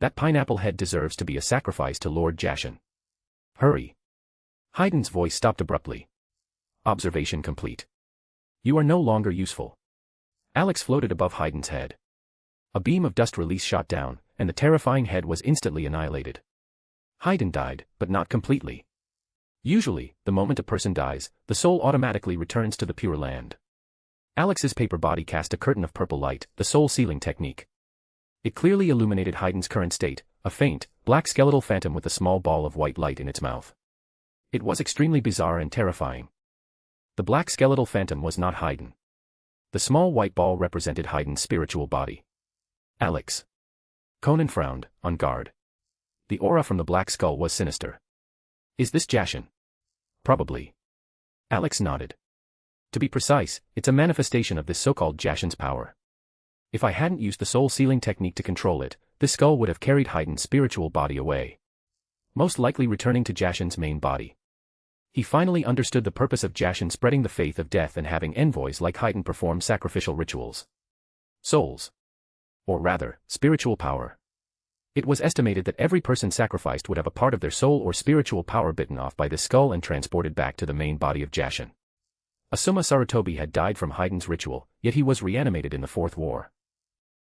That pineapple head deserves to be a sacrifice to Lord Jashin. Hurry. Haydn's voice stopped abruptly. Observation complete. You are no longer useful. Alex floated above Haydn's head. A beam of dust release shot down, and the terrifying head was instantly annihilated. Haydn died, but not completely. Usually, the moment a person dies, the soul automatically returns to the Pure Land. Alex's paper body cast a curtain of purple light, the soul sealing technique. It clearly illuminated Haydn's current state, a faint, black skeletal phantom with a small ball of white light in its mouth. It was extremely bizarre and terrifying. The black skeletal phantom was not Haydn. The small white ball represented Haydn's spiritual body. Alex. Konan frowned, on guard. The aura from the black skull was sinister. Is this Jashin? Probably. Alex nodded. To be precise, it's a manifestation of this so-called Jashin's power. If I hadn't used the soul sealing technique to control it, this skull would have carried Haydn's spiritual body away. Most likely returning to Jashin's main body. He finally understood the purpose of Jashin spreading the faith of death and having envoys like Haydn perform sacrificial rituals. Souls. Or rather, spiritual power. It was estimated that every person sacrificed would have a part of their soul or spiritual power bitten off by this skull and transported back to the main body of Jashin. Asuma Sarutobi had died from Haydn's ritual, yet he was reanimated in the Fourth War.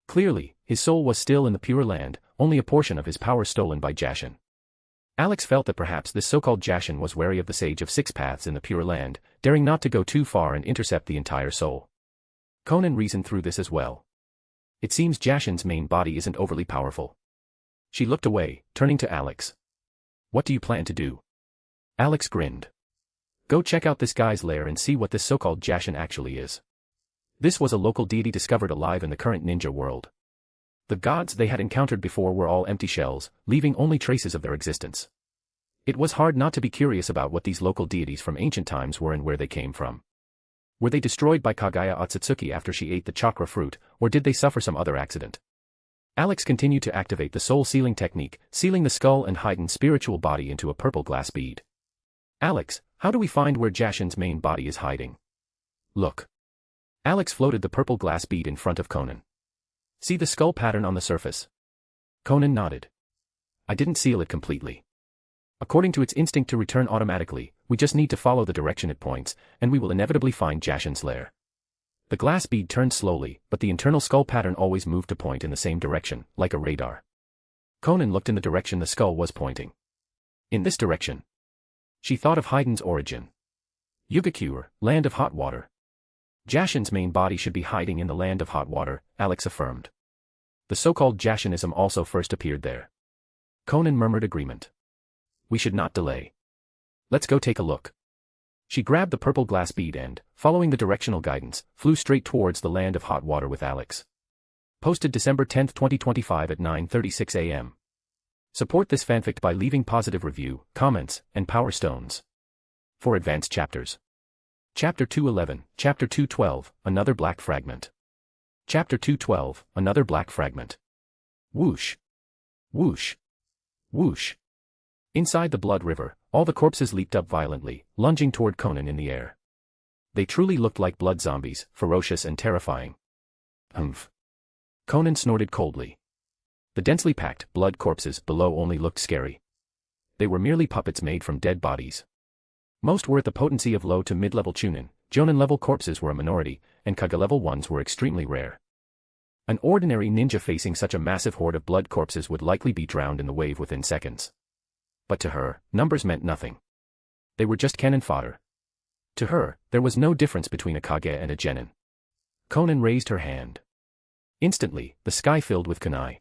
Clearly, his soul was still in the Pure Land, only a portion of his power stolen by Jashin. Alex felt that perhaps this so-called Jashin was wary of the Sage of Six Paths in the Pure Land, daring not to go too far and intercept the entire soul. Konan reasoned through this as well. It seems Jashin's main body isn't overly powerful. She looked away, turning to Alex. What do you plan to do? Alex grinned. Go check out this guy's lair and see what this so-called Jashin actually is. This was a local deity discovered alive in the current ninja world. The gods they had encountered before were all empty shells, leaving only traces of their existence. It was hard not to be curious about what these local deities from ancient times were and where they came from. Were they destroyed by Kaguya Otsutsuki after she ate the chakra fruit, or did they suffer some other accident? Alex continued to activate the soul sealing technique, sealing the skull and heightened spiritual body into a purple glass bead. Alex, how do we find where Jashin's main body is hiding? Look. Alex floated the purple glass bead in front of Konan. See the skull pattern on the surface? Konan nodded. I didn't seal it completely. According to its instinct to return automatically, we just need to follow the direction it points, and we will inevitably find Jashin's lair. The glass bead turned slowly, but the internal skull pattern always moved to point in the same direction, like a radar. Konan looked in the direction the skull was pointing. In this direction. She thought of Haiden's origin. Yugakure, land of hot water. Jashin's main body should be hiding in the land of hot water, Alex affirmed. The so-called Jashinism also first appeared there. Konan murmured agreement. We should not delay. Let's go take a look. She grabbed the purple glass bead and, following the directional guidance, flew straight towards the land of hot water with Alex. Posted December 10, 2025 at 9:36 a.m. Support this fanfic by leaving positive review, comments, and power stones. For advanced chapters. Chapter 211, Chapter 212, Another Black Fragment. Chapter 212, Another Black Fragment. Whoosh. Whoosh. Whoosh. Inside the blood river, all the corpses leaped up violently, lunging toward Konan in the air. They truly looked like blood zombies, ferocious and terrifying. Humph. Konan snorted coldly. The densely packed, blood corpses below only looked scary. They were merely puppets made from dead bodies. Most were at the potency of low to mid-level chunin, jonin-level corpses were a minority, and Kaga-level ones were extremely rare. An ordinary ninja facing such a massive horde of blood corpses would likely be drowned in the wave within seconds. But to her, numbers meant nothing. They were just cannon fodder. To her, there was no difference between a Kage and a genin. Konan raised her hand. Instantly, the sky filled with kunai.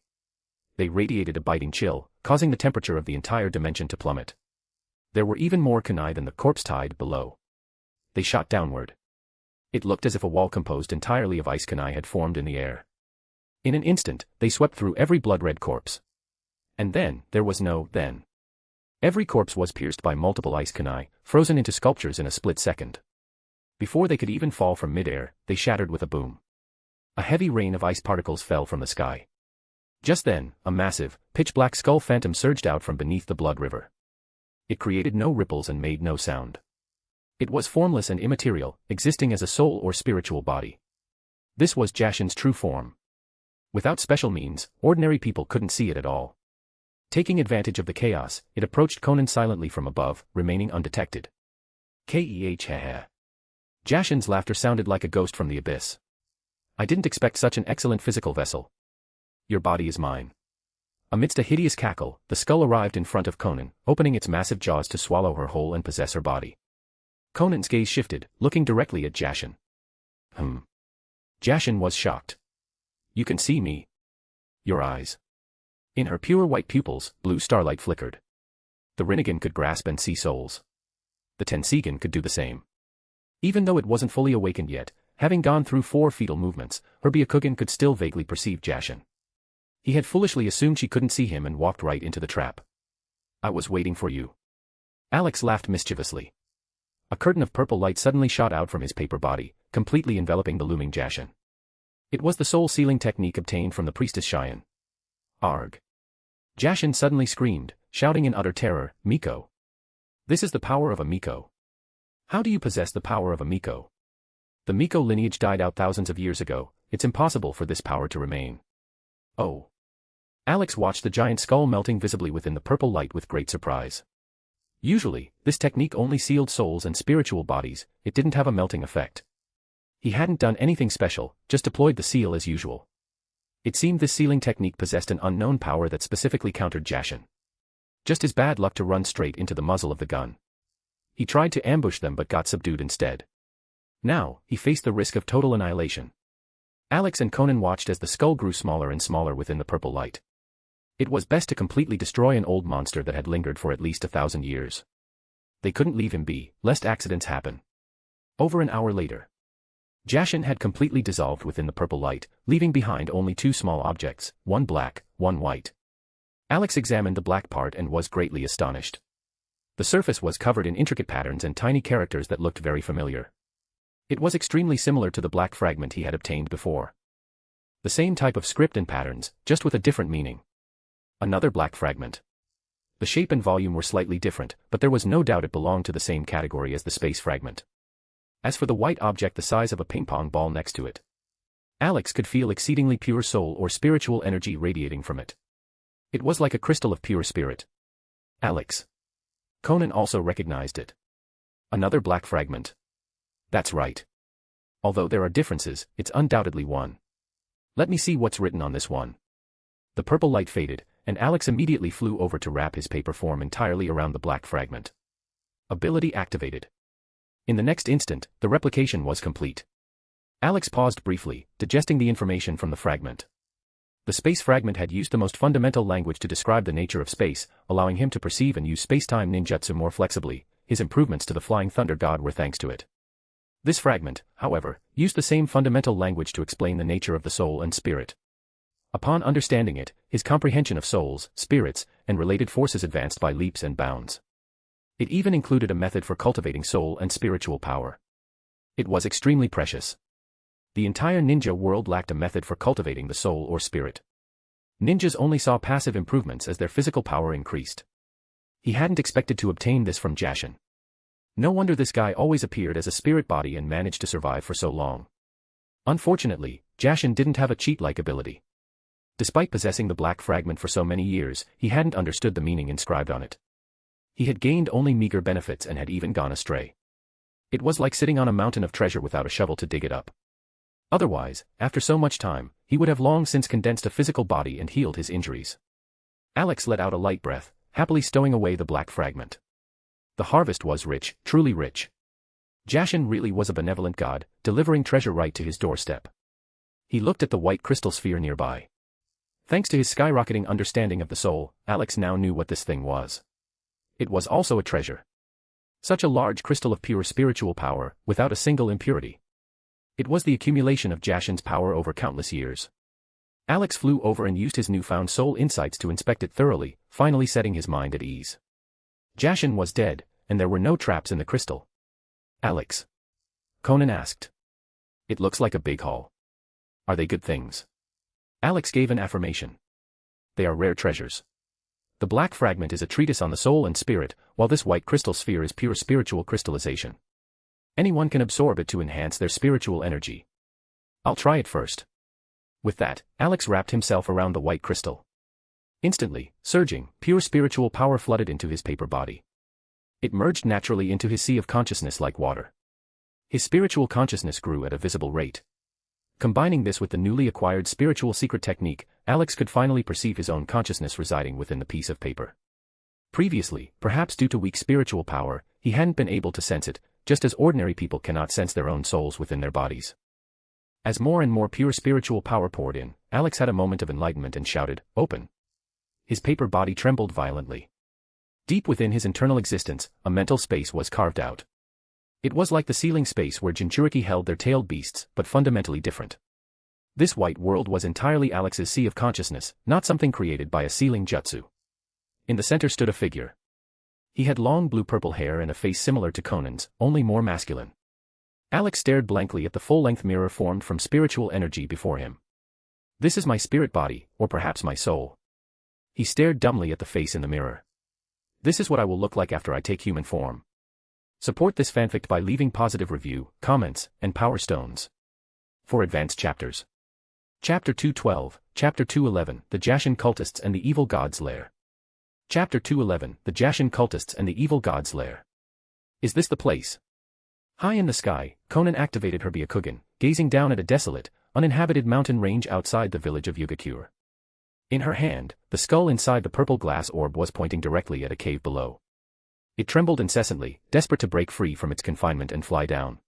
They radiated a biting chill, causing the temperature of the entire dimension to plummet. There were even more kunai than the corpse tide below. They shot downward. It looked as if a wall composed entirely of ice kunai had formed in the air. In an instant, they swept through every blood-red corpse. And then, there was no then. Every corpse was pierced by multiple ice kunai, frozen into sculptures in a split second. Before they could even fall from midair, they shattered with a boom. A heavy rain of ice particles fell from the sky. Just then, a massive, pitch-black skull phantom surged out from beneath the blood river. It created no ripples and made no sound. It was formless and immaterial, existing as a soul or spiritual body. This was Jashin's true form. Without special means, ordinary people couldn't see it at all. Taking advantage of the chaos, it approached Konan silently from above, remaining undetected. Keh. Jashin's laughter sounded like a ghost from the abyss. I didn't expect such an excellent physical vessel. Your body is mine. Amidst a hideous cackle, the skull arrived in front of Konan, opening its massive jaws to swallow her whole and possess her body. Konan's gaze shifted, looking directly at Jashin. Jashin was shocked. You can see me. Your eyes. In her pure white pupils, blue starlight flickered. The Rinnegan could grasp and see souls. The Tensegan could do the same. Even though it wasn't fully awakened yet, having gone through 4 fetal movements, her Byakugan could still vaguely perceive Jashin. He had foolishly assumed she couldn't see him and walked right into the trap. I was waiting for you. Alex laughed mischievously. A curtain of purple light suddenly shot out from his paper body, completely enveloping the looming Jashin. It was the soul sealing technique obtained from the priestess Cheyenne. Arg. Jashin suddenly screamed, shouting in utter terror, Miko. This is the power of a Miko. How do you possess the power of a Miko? The Miko lineage died out thousands of years ago, it's impossible for this power to remain. Oh. Alex watched the giant skull melting visibly within the purple light with great surprise. Usually, this technique only sealed souls and spiritual bodies, it didn't have a melting effect. He hadn't done anything special, just deployed the seal as usual. It seemed this sealing technique possessed an unknown power that specifically countered Jashin. Just his bad luck to run straight into the muzzle of the gun. He tried to ambush them but got subdued instead. Now, he faced the risk of total annihilation. Alex and Konan watched as the skull grew smaller and smaller within the purple light. It was best to completely destroy an old monster that had lingered for at least 1,000 years. They couldn't leave him be, lest accidents happen. Over an hour later, Jashin had completely dissolved within the purple light, leaving behind only 2 small objects, one black, one white. Alex examined the black part and was greatly astonished. The surface was covered in intricate patterns and tiny characters that looked very familiar. It was extremely similar to the black fragment he had obtained before. The same type of script and patterns, just with a different meaning. Another black fragment. The shape and volume were slightly different, but there was no doubt it belonged to the same category as the space fragment. As for the white object the size of a ping-pong ball next to it, Alex could feel exceedingly pure soul or spiritual energy radiating from it. It was like a crystal of pure spirit. Alex. Konan also recognized it. Another black fragment. That's right. Although there are differences, it's undoubtedly one. Let me see what's written on this one. The purple light faded, and Alex immediately flew over to wrap his paper form entirely around the black fragment. Ability activated. In the next instant, the replication was complete. Alex paused briefly, digesting the information from the fragment. The space fragment had used the most fundamental language to describe the nature of space, allowing him to perceive and use space-time ninjutsu more flexibly. His improvements to the Flying Thunder God were thanks to it. This fragment, however, used the same fundamental language to explain the nature of the soul and spirit. Upon understanding it, his comprehension of souls, spirits, and related forces advanced by leaps and bounds. It even included a method for cultivating soul and spiritual power. It was extremely precious. The entire ninja world lacked a method for cultivating the soul or spirit. Ninjas only saw passive improvements as their physical power increased. He hadn't expected to obtain this from Jashin. No wonder this guy always appeared as a spirit body and managed to survive for so long. Unfortunately, Jashin didn't have a cheat-like ability. Despite possessing the black fragment for so many years, he hadn't understood the meaning inscribed on it. He had gained only meager benefits and had even gone astray. It was like sitting on a mountain of treasure without a shovel to dig it up. Otherwise, after so much time, he would have long since condensed a physical body and healed his injuries. Alex let out a light breath, happily stowing away the black fragment. The harvest was rich, truly rich. Jashin really was a benevolent god, delivering treasure right to his doorstep. He looked at the white crystal sphere nearby. Thanks to his skyrocketing understanding of the soul, Alex now knew what this thing was. It was also a treasure. Such a large crystal of pure spiritual power, without a single impurity. It was the accumulation of Jashin's power over countless years. Alex flew over and used his newfound soul insights to inspect it thoroughly, finally setting his mind at ease. Jashin was dead, and there were no traps in the crystal. Alex. Konan asked. It looks like a big haul. Are they good things? Alex gave an affirmation. They are rare treasures. The black fragment is a treatise on the soul and spirit, while this white crystal sphere is pure spiritual crystallization. Anyone can absorb it to enhance their spiritual energy. I'll try it first. With that, Alex wrapped himself around the white crystal. Instantly, surging, pure spiritual power flooded into his paper body. It merged naturally into his sea of consciousness like water. His spiritual consciousness grew at a visible rate. Combining this with the newly acquired spiritual secret technique, Alex could finally perceive his own consciousness residing within the piece of paper. Previously, perhaps due to weak spiritual power, he hadn't been able to sense it, just as ordinary people cannot sense their own souls within their bodies. As more and more pure spiritual power poured in, Alex had a moment of enlightenment and shouted, "Open!" His paper body trembled violently. Deep within his internal existence, a mental space was carved out. It was like the ceiling space where Jinchuriki held their tailed beasts, but fundamentally different. This white world was entirely Alex's sea of consciousness, not something created by a ceiling jutsu. In the center stood a figure. He had long blue-purple hair and a face similar to Konan's, only more masculine. Alex stared blankly at the full-length mirror formed from spiritual energy before him. This is my spirit body, or perhaps my soul. He stared dumbly at the face in the mirror. This is what I will look like after I take human form. Support this fanfic by leaving positive review, comments, and power stones. For advanced chapters. Chapter 212, Chapter 211, The Jashin Cultists and the Evil God's Lair. Chapter 211, The Jashin Cultists and the Evil God's Lair. Is this the place? High in the sky, Konan activated her Byakugan, gazing down at a desolate, uninhabited mountain range outside the village of Yugakure. In her hand, the skull inside the purple glass orb was pointing directly at a cave below. It trembled incessantly, desperate to break free from its confinement and fly down.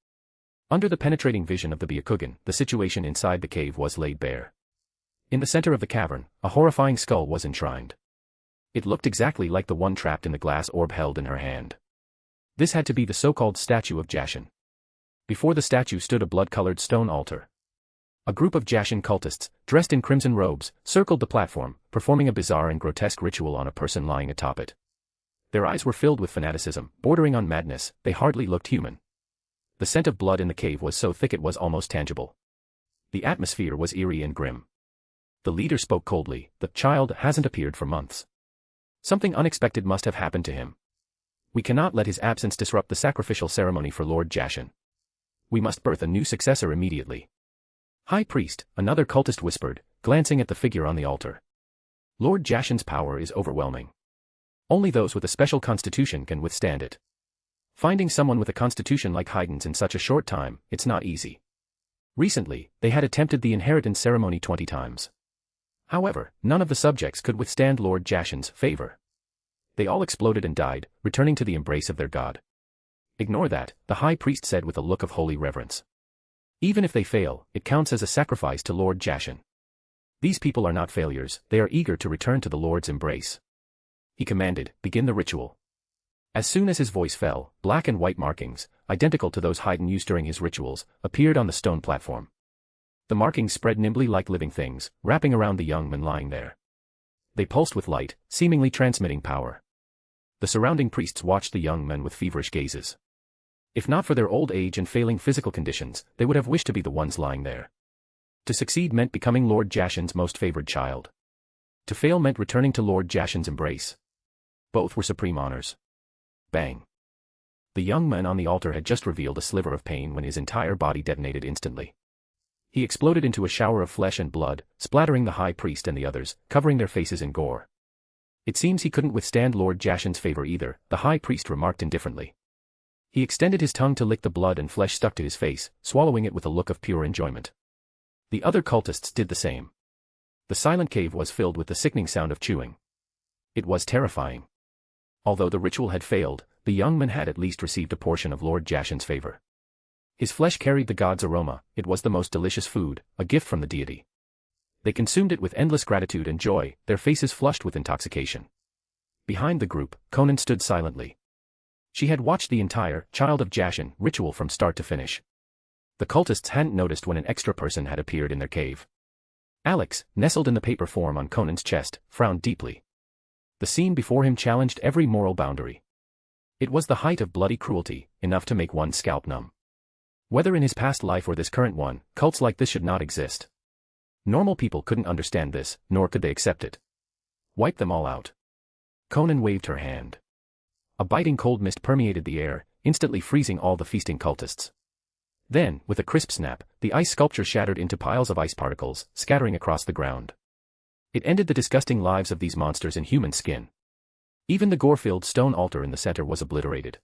Under the penetrating vision of the Byakugan, the situation inside the cave was laid bare. In the center of the cavern, a horrifying skull was enshrined. It looked exactly like the one trapped in the glass orb held in her hand. This had to be the so-called statue of Jashin. Before the statue stood a blood-colored stone altar. A group of Jashin cultists, dressed in crimson robes, circled the platform, performing a bizarre and grotesque ritual on a person lying atop it. Their eyes were filled with fanaticism, bordering on madness. They hardly looked human. The scent of blood in the cave was so thick it was almost tangible. The atmosphere was eerie and grim. The leader spoke coldly. The child hasn't appeared for months. Something unexpected must have happened to him. We cannot let his absence disrupt the sacrificial ceremony for Lord Jashin. We must birth a new successor immediately. High Priest, another cultist whispered, glancing at the figure on the altar. Lord Jashin's power is overwhelming. Only those with a special constitution can withstand it. Finding someone with a constitution like Hayden's in such a short time, it's not easy. Recently, they had attempted the inheritance ceremony 20 times. However, none of the subjects could withstand Lord Jashin's favor. They all exploded and died, returning to the embrace of their god. Ignore that, the High Priest said with a look of holy reverence. Even if they fail, it counts as a sacrifice to Lord Jashin. These people are not failures, they are eager to return to the Lord's embrace. He commanded, begin the ritual. As soon as his voice fell, black and white markings, identical to those Hayden used during his rituals, appeared on the stone platform. The markings spread nimbly like living things, wrapping around the young man lying there. They pulsed with light, seemingly transmitting power. The surrounding priests watched the young men with feverish gazes. If not for their old age and failing physical conditions, they would have wished to be the ones lying there. To succeed meant becoming Lord Jashin's most favored child. To fail meant returning to Lord Jashin's embrace. Both were supreme honors. Bang. The young man on the altar had just revealed a sliver of pain when his entire body detonated instantly. He exploded into a shower of flesh and blood, splattering the High Priest and the others, covering their faces in gore. It seems he couldn't withstand Lord Jashin's favor either, the High Priest remarked indifferently. He extended his tongue to lick the blood and flesh stuck to his face, swallowing it with a look of pure enjoyment. The other cultists did the same. The silent cave was filled with the sickening sound of chewing. It was terrifying. Although the ritual had failed, the young man had at least received a portion of Lord Jashin's favor. His flesh carried the god's aroma, it was the most delicious food, a gift from the deity. They consumed it with endless gratitude and joy, their faces flushed with intoxication. Behind the group, Konan stood silently. She had watched the entire Child of Jashin ritual from start to finish. The cultists hadn't noticed when an extra person had appeared in their cave. Alex, nestled in the paper form on Conan's chest, frowned deeply. The scene before him challenged every moral boundary. It was the height of bloody cruelty, enough to make one's scalp numb. Whether in his past life or this current one, cults like this should not exist. Normal people couldn't understand this, nor could they accept it. Wipe them all out. Konan waved her hand. A biting cold mist permeated the air, instantly freezing all the feasting cultists. Then, with a crisp snap, the ice sculpture shattered into piles of ice particles, scattering across the ground. It ended the disgusting lives of these monsters in human skin. Even the gore-filled stone altar in the center was obliterated.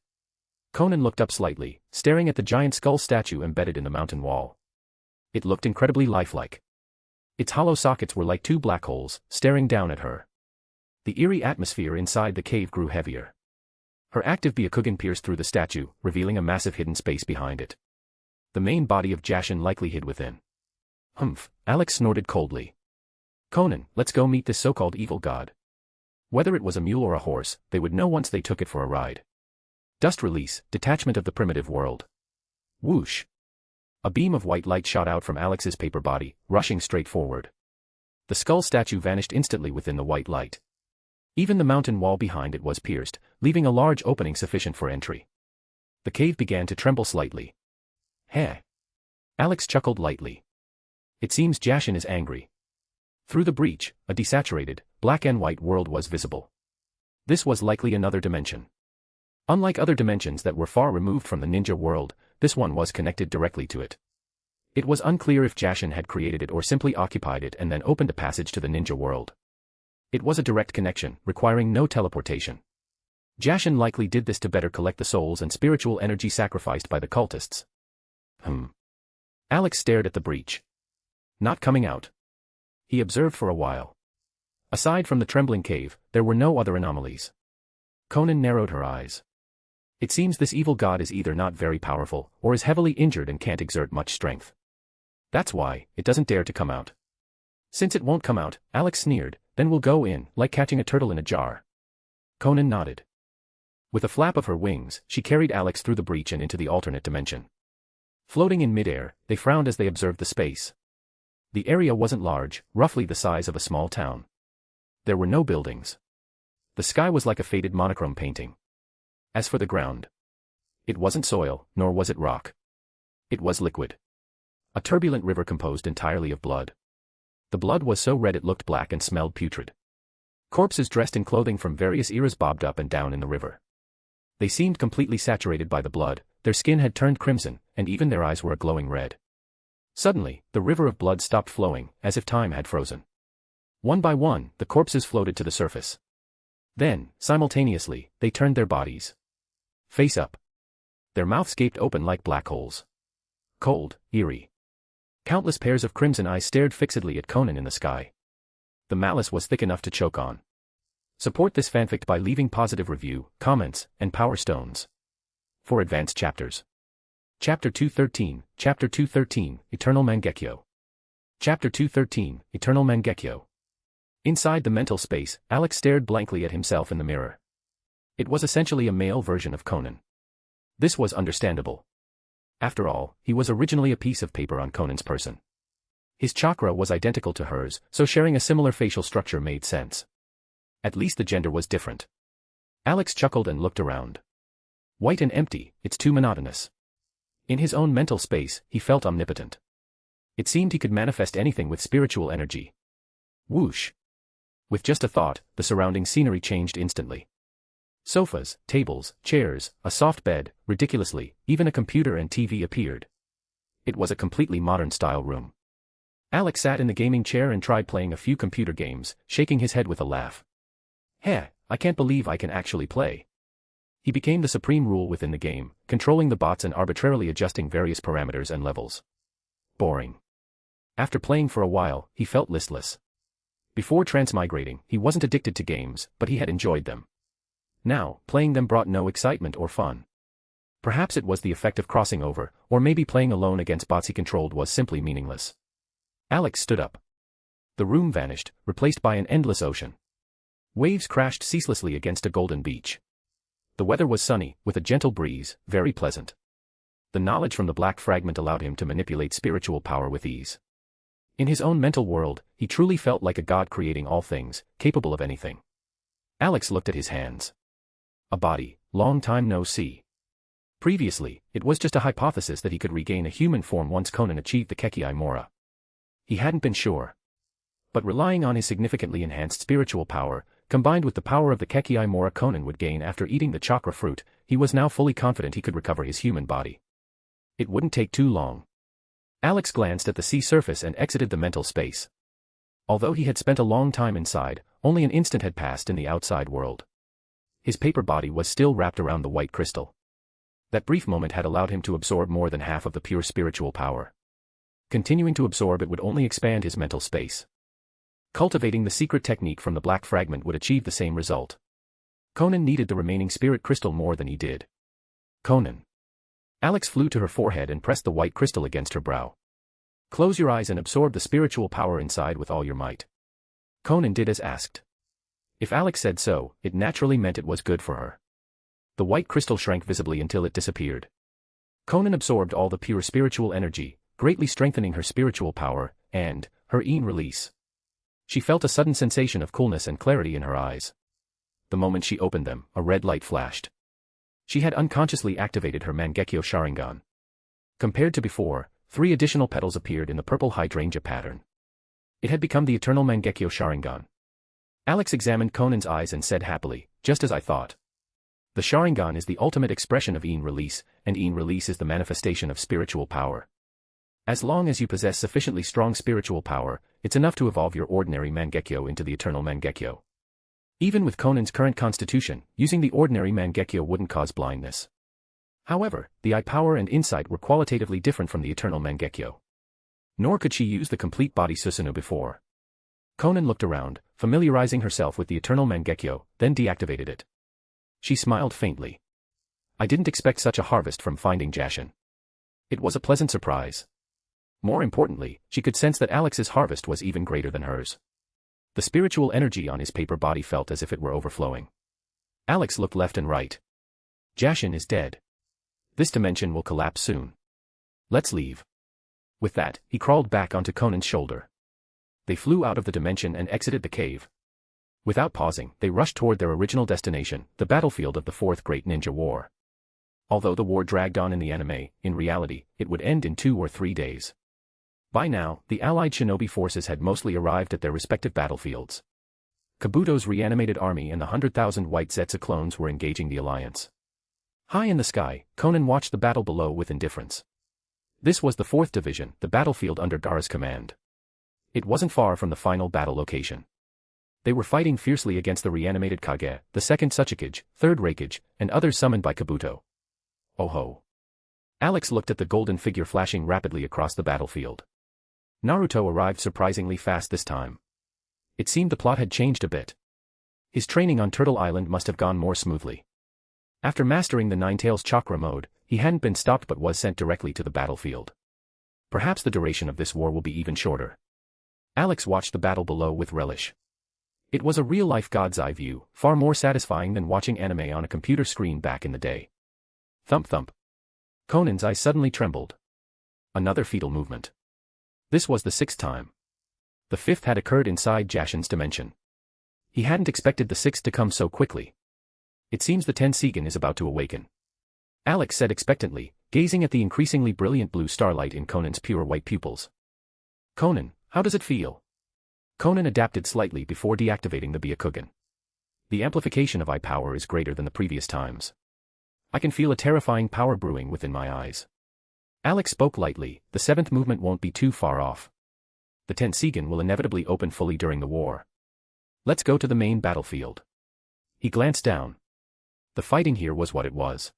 Konan looked up slightly, staring at the giant skull statue embedded in the mountain wall. It looked incredibly lifelike. Its hollow sockets were like two black holes, staring down at her. The eerie atmosphere inside the cave grew heavier. Her active Byakugan pierced through the statue, revealing a massive hidden space behind it. The main body of Jashin likely hid within. Humph, Alex snorted coldly. Konan, let's go meet this so-called evil god. Whether it was a mule or a horse, they would know once they took it for a ride. Dust release, detachment of the primitive world. Whoosh. A beam of white light shot out from Alex's paper body, rushing straight forward. The skull statue vanished instantly within the white light. Even the mountain wall behind it was pierced, leaving a large opening sufficient for entry. The cave began to tremble slightly. Heh. Alex chuckled lightly. It seems Jashin is angry. Through the breach, a desaturated, black and white world was visible. This was likely another dimension. Unlike other dimensions that were far removed from the ninja world, this one was connected directly to it. It was unclear if Jashin had created it or simply occupied it and then opened a passage to the ninja world. It was a direct connection, requiring no teleportation. Jashin likely did this to better collect the souls and spiritual energy sacrificed by the cultists. Alex stared at the breach. Not coming out. He observed for a while. Aside from the trembling cave, there were no other anomalies. Konan narrowed her eyes. It seems this evil god is either not very powerful, or is heavily injured and can't exert much strength. That's why, it doesn't dare to come out. Since it won't come out, Alex sneered, then we'll go in, like catching a turtle in a jar. Konan nodded. With a flap of her wings, she carried Alex through the breach and into the alternate dimension. Floating in midair, they frowned as they observed the space. The area wasn't large, roughly the size of a small town. There were no buildings. The sky was like a faded monochrome painting. As for the ground, it wasn't soil, nor was it rock. It was liquid. A turbulent river composed entirely of blood. The blood was so red it looked black and smelled putrid. Corpses dressed in clothing from various eras bobbed up and down in the river. They seemed completely saturated by the blood, their skin had turned crimson, and even their eyes were a glowing red. Suddenly, the river of blood stopped flowing, as if time had frozen. One by one, the corpses floated to the surface. Then, simultaneously, they turned their bodies face up. Their mouths gaped open like black holes. Cold, eerie. Countless pairs of crimson eyes stared fixedly at Konan in the sky. The malice was thick enough to choke on. Support this fanfic by leaving positive review, comments, and power stones. For advanced chapters. Chapter 213, Chapter 213, Eternal Mangekyo. Chapter 213, Eternal Mangekyo. Inside the mental space, Alex stared blankly at himself in the mirror. It was essentially a male version of Konan. This was understandable. After all, he was originally a piece of paper on Conan's person. His chakra was identical to hers, so sharing a similar facial structure made sense. At least the gender was different. Alex chuckled and looked around. White and empty, it's too monotonous. In his own mental space, he felt omnipotent. It seemed he could manifest anything with spiritual energy. Whoosh. With just a thought, the surrounding scenery changed instantly. Sofas, tables, chairs, a soft bed, ridiculously, even a computer and TV appeared. It was a completely modern-style room. Alex sat in the gaming chair and tried playing a few computer games, shaking his head with a laugh. Heh, I can't believe I can actually play. He became the supreme rule within the game, controlling the bots and arbitrarily adjusting various parameters and levels. Boring. After playing for a while, he felt listless. Before transmigrating, he wasn't addicted to games, but he had enjoyed them. Now, playing them brought no excitement or fun. Perhaps it was the effect of crossing over, or maybe playing alone against bots he controlled was simply meaningless. Alex stood up. The room vanished, replaced by an endless ocean. Waves crashed ceaselessly against a golden beach. The weather was sunny, with a gentle breeze, very pleasant. The knowledge from the black fragment allowed him to manipulate spiritual power with ease. In his own mental world, he truly felt like a god creating all things, capable of anything. Alex looked at his hands. A body, long time no see. Previously, it was just a hypothesis that he could regain a human form once Konan achieved the Kekkei Mora. He hadn't been sure. But relying on his significantly enhanced spiritual power, combined with the power of the Kekkei Mora Konan would gain after eating the chakra fruit, he was now fully confident he could recover his human body. It wouldn't take too long. Alex glanced at the sea surface and exited the mental space. Although he had spent a long time inside, only an instant had passed in the outside world. His paper body was still wrapped around the white crystal. That brief moment had allowed him to absorb more than half of the pure spiritual power. Continuing to absorb it would only expand his mental space. Cultivating the secret technique from the black fragment would achieve the same result. Konan needed the remaining spirit crystal more than he did. Konan. Alex flew to her forehead and pressed the white crystal against her brow. Close your eyes and absorb the spiritual power inside with all your might. Konan did as asked. If Alex said so, it naturally meant it was good for her. The white crystal shrank visibly until it disappeared. Konan absorbed all the pure spiritual energy, greatly strengthening her spiritual power, and her release. She felt a sudden sensation of coolness and clarity in her eyes. The moment she opened them, a red light flashed. She had unconsciously activated her Mangekyo Sharingan. Compared to before, 3 additional petals appeared in the purple hydrangea pattern. It had become the Eternal Mangekyo Sharingan. Alex examined Konan's eyes and said happily, just as I thought. The Sharingan is the ultimate expression of release, and release is the manifestation of spiritual power. As long as you possess sufficiently strong spiritual power, it's enough to evolve your ordinary Mangekyo into the Eternal Mangekyo. Even with Konan's current constitution, using the ordinary Mangekyo wouldn't cause blindness. However, the eye power and insight were qualitatively different from the Eternal Mangekyo. Nor could she use the complete body Susanoo before. Konan looked around, familiarizing herself with the Eternal Mangekyo, then deactivated it. She smiled faintly. I didn't expect such a harvest from finding Jashin. It was a pleasant surprise. More importantly, she could sense that Alex's harvest was even greater than hers. The spiritual energy on his paper body felt as if it were overflowing. Alex looked left and right. Jashin is dead. This dimension will collapse soon. Let's leave. With that, he crawled back onto Konan's shoulder. They flew out of the dimension and exited the cave. Without pausing, they rushed toward their original destination, the battlefield of the Fourth Great Ninja War. Although the war dragged on in the anime, in reality, it would end in 2 or 3 days. By now, the allied shinobi forces had mostly arrived at their respective battlefields. Kabuto's reanimated army and the 100,000 white Zetsu clones were engaging the alliance. High in the sky, Konan watched the battle below with indifference. This was the 4th Division, the battlefield under Gaara's command. It wasn't far from the final battle location. They were fighting fiercely against the reanimated Kage, the 2nd Tsuchikage, 3rd Reikage, and others summoned by Kabuto. Oh ho. Alex looked at the golden figure flashing rapidly across the battlefield. Naruto arrived surprisingly fast this time. It seemed the plot had changed a bit. His training on Turtle Island must have gone more smoothly. After mastering the Ninetales chakra mode, he hadn't been stopped but was sent directly to the battlefield. Perhaps the duration of this war will be even shorter. Alex watched the battle below with relish. It was a real-life God's eye view, far more satisfying than watching anime on a computer screen back in the day. Thump thump. Konan's eyes suddenly trembled. Another fetal movement. This was the 6th time. The 5th had occurred inside Jashin's dimension. He hadn't expected the 6th to come so quickly. It seems the Tenseigan is about to awaken. Alex said expectantly, gazing at the increasingly brilliant blue starlight in Konan's pure white pupils. Konan, how does it feel? Konan adapted slightly before deactivating the Byakugan. The amplification of eye power is greater than the previous times. I can feel a terrifying power brewing within my eyes. Alex spoke lightly, the 7th movement won't be too far off. The Tenseigan will inevitably open fully during the war. Let's go to the main battlefield. He glanced down. The fighting here was what it was.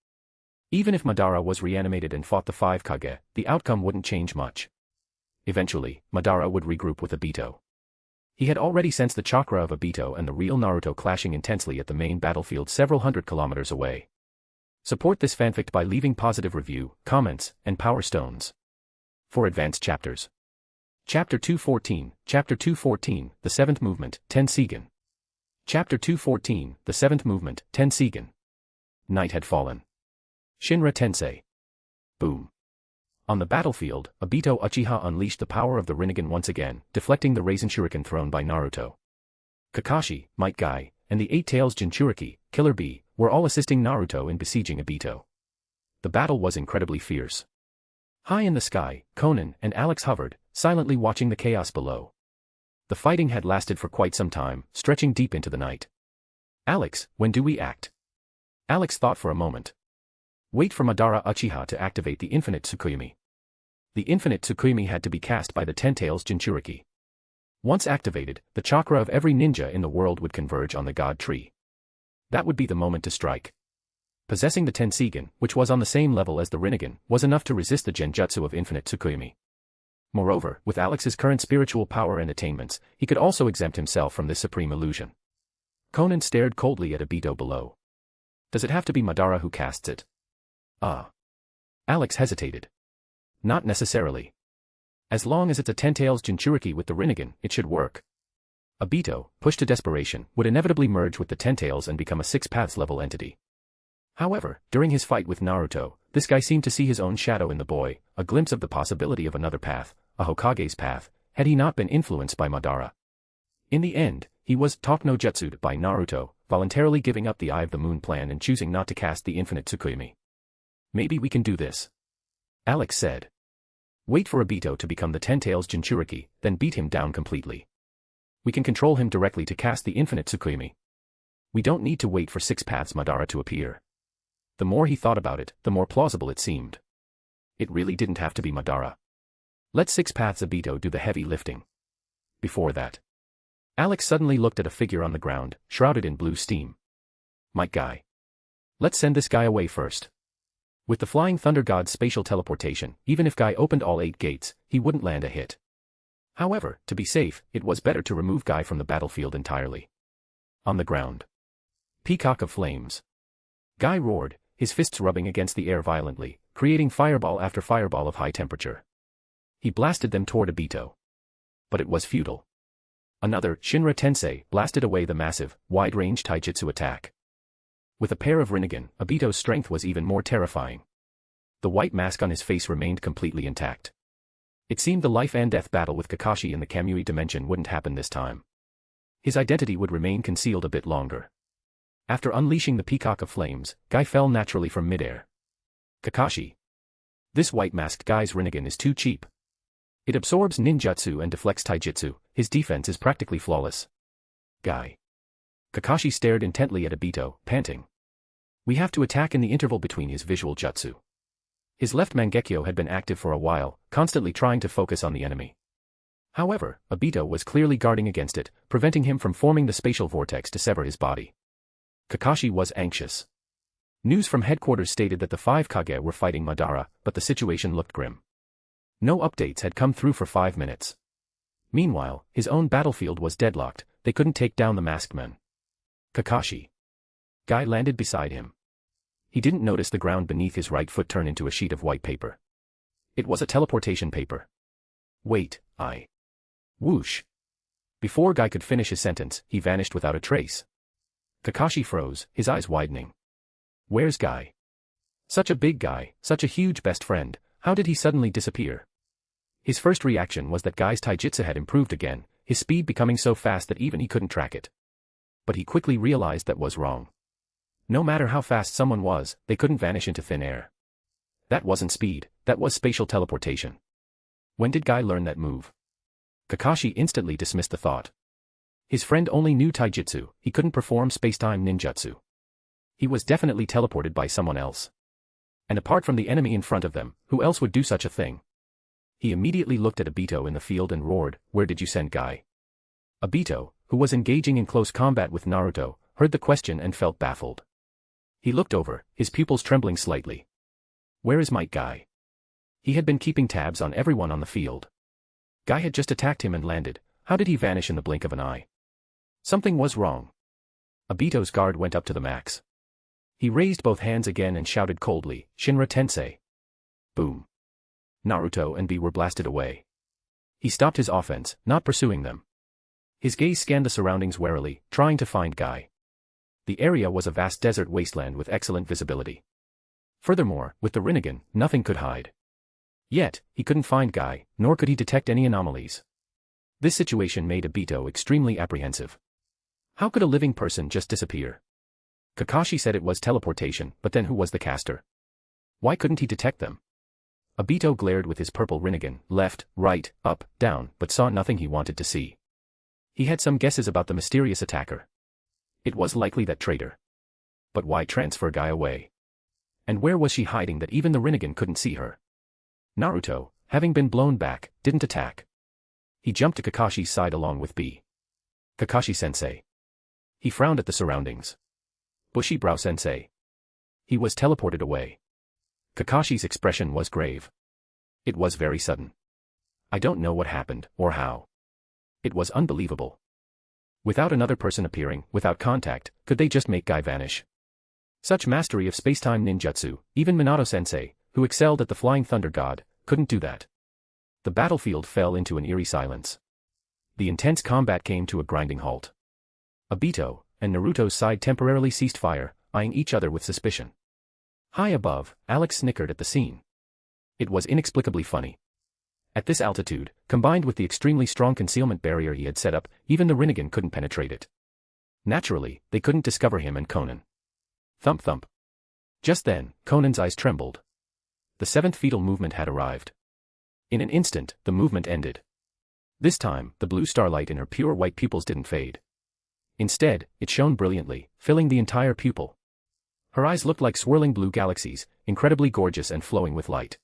Even if Madara was reanimated and fought the 5 Kage, the outcome wouldn't change much. Eventually, Madara would regroup with Obito. He had already sensed the chakra of Obito and the real Naruto clashing intensely at the main battlefield several hundred kilometers away. Support this fanfic by leaving positive review, comments, and power stones. For advanced chapters. Chapter 214, Chapter 214, The 7th Movement, Tenseigan. Chapter 214, The 7th Movement, Tenseigan. Night had fallen. Shinra Tensei. Boom. On the battlefield, Obito Uchiha unleashed the power of the Rinnegan once again, deflecting the Raisin Shuriken thrown by Naruto. Kakashi, Might Guy, and the 8 Tails Jinchuriki, Killer Bee, were all assisting Naruto in besieging Obito. The battle was incredibly fierce. High in the sky, Konan and Alex hovered, silently watching the chaos below. The fighting had lasted for quite some time, stretching deep into the night. Alex, when do we act? Alex thought for a moment. Wait for Madara Uchiha to activate the infinite Tsukuyomi. The infinite Tsukuyomi had to be cast by the 10 Tails Jinchuriki. Once activated, the chakra of every ninja in the world would converge on the God Tree. That would be the moment to strike. Possessing the Tenseigan, which was on the same level as the Rinnegan, was enough to resist the genjutsu of infinite Tsukuyomi. Moreover, with Alex's current spiritual power and attainments, he could also exempt himself from this supreme illusion. Konan stared coldly at Obito below. Does it have to be Madara who casts it? Alex hesitated. Not necessarily. As long as it's a 10 Tails Jinchuriki with the Rinnegan, it should work. Obito, pushed to desperation, would inevitably merge with the 10 Tails and become a 6 Paths level entity. However, during his fight with Naruto, this guy seemed to see his own shadow in the boy, a glimpse of the possibility of another path, a Hokage's path, had he not been influenced by Madara. In the end, he was talk no jutsu'd by Naruto, voluntarily giving up the Eye of the Moon plan and choosing not to cast the infinite Tsukuyomi. Maybe we can do this. Alex said. Wait for Obito to become the 10 Tails Jinchuriki, then beat him down completely. We can control him directly to cast the infinite Tsukuyomi. We don't need to wait for 6 Paths Madara to appear. The more he thought about it, the more plausible it seemed. It really didn't have to be Madara. Let 6 Paths Obito do the heavy lifting. Before that. Alex suddenly looked at a figure on the ground, shrouded in blue steam. Might Guy. Let's send this guy away first. With the Flying Thunder God's spatial teleportation, even if Guy opened all 8 gates, he wouldn't land a hit. However, to be safe, it was better to remove Guy from the battlefield entirely. On the ground. Peacock of Flames. Guy roared, his fists rubbing against the air violently, creating fireball after fireball of high temperature. He blasted them toward Obito. But it was futile. Another, Shinra Tensei, blasted away the massive, wide-range taijutsu attack. With a pair of Rinnegan, Obito's strength was even more terrifying. The white mask on his face remained completely intact. It seemed the life-and-death battle with Kakashi in the Kamui dimension wouldn't happen this time. His identity would remain concealed a bit longer. After unleashing the Peacock of Flames, Guy fell naturally from midair. Kakashi. This white-masked guy's Rinnegan is too cheap. It absorbs ninjutsu and deflects taijutsu, his defense is practically flawless. Guy. Kakashi stared intently at Obito, panting. We have to attack in the interval between his visual jutsu. His left Mangekyo had been active for a while, constantly trying to focus on the enemy. However, Obito was clearly guarding against it, preventing him from forming the spatial vortex to sever his body. Kakashi was anxious. News from headquarters stated that the 5 Kage were fighting Madara, but the situation looked grim. No updates had come through for 5 minutes. Meanwhile, his own battlefield was deadlocked, they couldn't take down the masked men. Kakashi. Guy landed beside him. He didn't notice the ground beneath his right foot turn into a sheet of white paper. It was a teleportation paper. Wait, Whoosh. Before Guy could finish his sentence, he vanished without a trace. Kakashi froze, his eyes widening. Where's Guy? Such a big guy, such a huge best friend, how did he suddenly disappear? His first reaction was that Guy's taijutsu had improved again, his speed becoming so fast that even he couldn't track it. But he quickly realized that was wrong. No matter how fast someone was, they couldn't vanish into thin air. That wasn't speed, that was spatial teleportation. When did Guy learn that move? Kakashi instantly dismissed the thought. His friend only knew taijutsu, he couldn't perform space-time ninjutsu. He was definitely teleported by someone else. And apart from the enemy in front of them, who else would do such a thing? He immediately looked at Obito in the field and roared, "Where did you send Guy?" Obito, who was engaging in close combat with Naruto, heard the question and felt baffled. He looked over, his pupils trembling slightly. Where is my Guy? He had been keeping tabs on everyone on the field. Guy had just attacked him and landed, how did he vanish in the blink of an eye? Something was wrong. Obito's guard went up to the max. He raised both hands again and shouted coldly, "Shinra Tensei." Boom. Naruto and B were blasted away. He stopped his offense, not pursuing them. His gaze scanned the surroundings warily, trying to find Guy. The area was a vast desert wasteland with excellent visibility. Furthermore, with the Rinnegan, nothing could hide. Yet, he couldn't find Guy, nor could he detect any anomalies. This situation made Obito extremely apprehensive. How could a living person just disappear? Kakashi said it was teleportation, but then who was the caster? Why couldn't he detect them? Obito glared with his purple Rinnegan, left, right, up, down, but saw nothing he wanted to see. He had some guesses about the mysterious attacker. It was likely that traitor. But why transfer Guy away? And where was she hiding that even the Rinnegan couldn't see her? Naruto, having been blown back, didn't attack. He jumped to Kakashi's side along with B. Kakashi-sensei. He frowned at the surroundings. Bushy-brow-sensei. He was teleported away. Kakashi's expression was grave. It was very sudden. I don't know what happened, or how. It was unbelievable. Without another person appearing, without contact, could they just make Guy vanish? Such mastery of space-time ninjutsu, even Minato-sensei, who excelled at the Flying Thunder God, couldn't do that. The battlefield fell into an eerie silence. The intense combat came to a grinding halt. Obito and Naruto's side temporarily ceased fire, eyeing each other with suspicion. High above, Alex snickered at the scene. It was inexplicably funny. At this altitude, combined with the extremely strong concealment barrier he had set up, even the Rinnegan couldn't penetrate it. Naturally, they couldn't discover him and Konan. Thump thump. Just then, Konan's eyes trembled. The 7th fetal movement had arrived. In an instant, the movement ended. This time, the blue starlight in her pure white pupils didn't fade. Instead, it shone brilliantly, filling the entire pupil. Her eyes looked like swirling blue galaxies, incredibly gorgeous and flowing with light.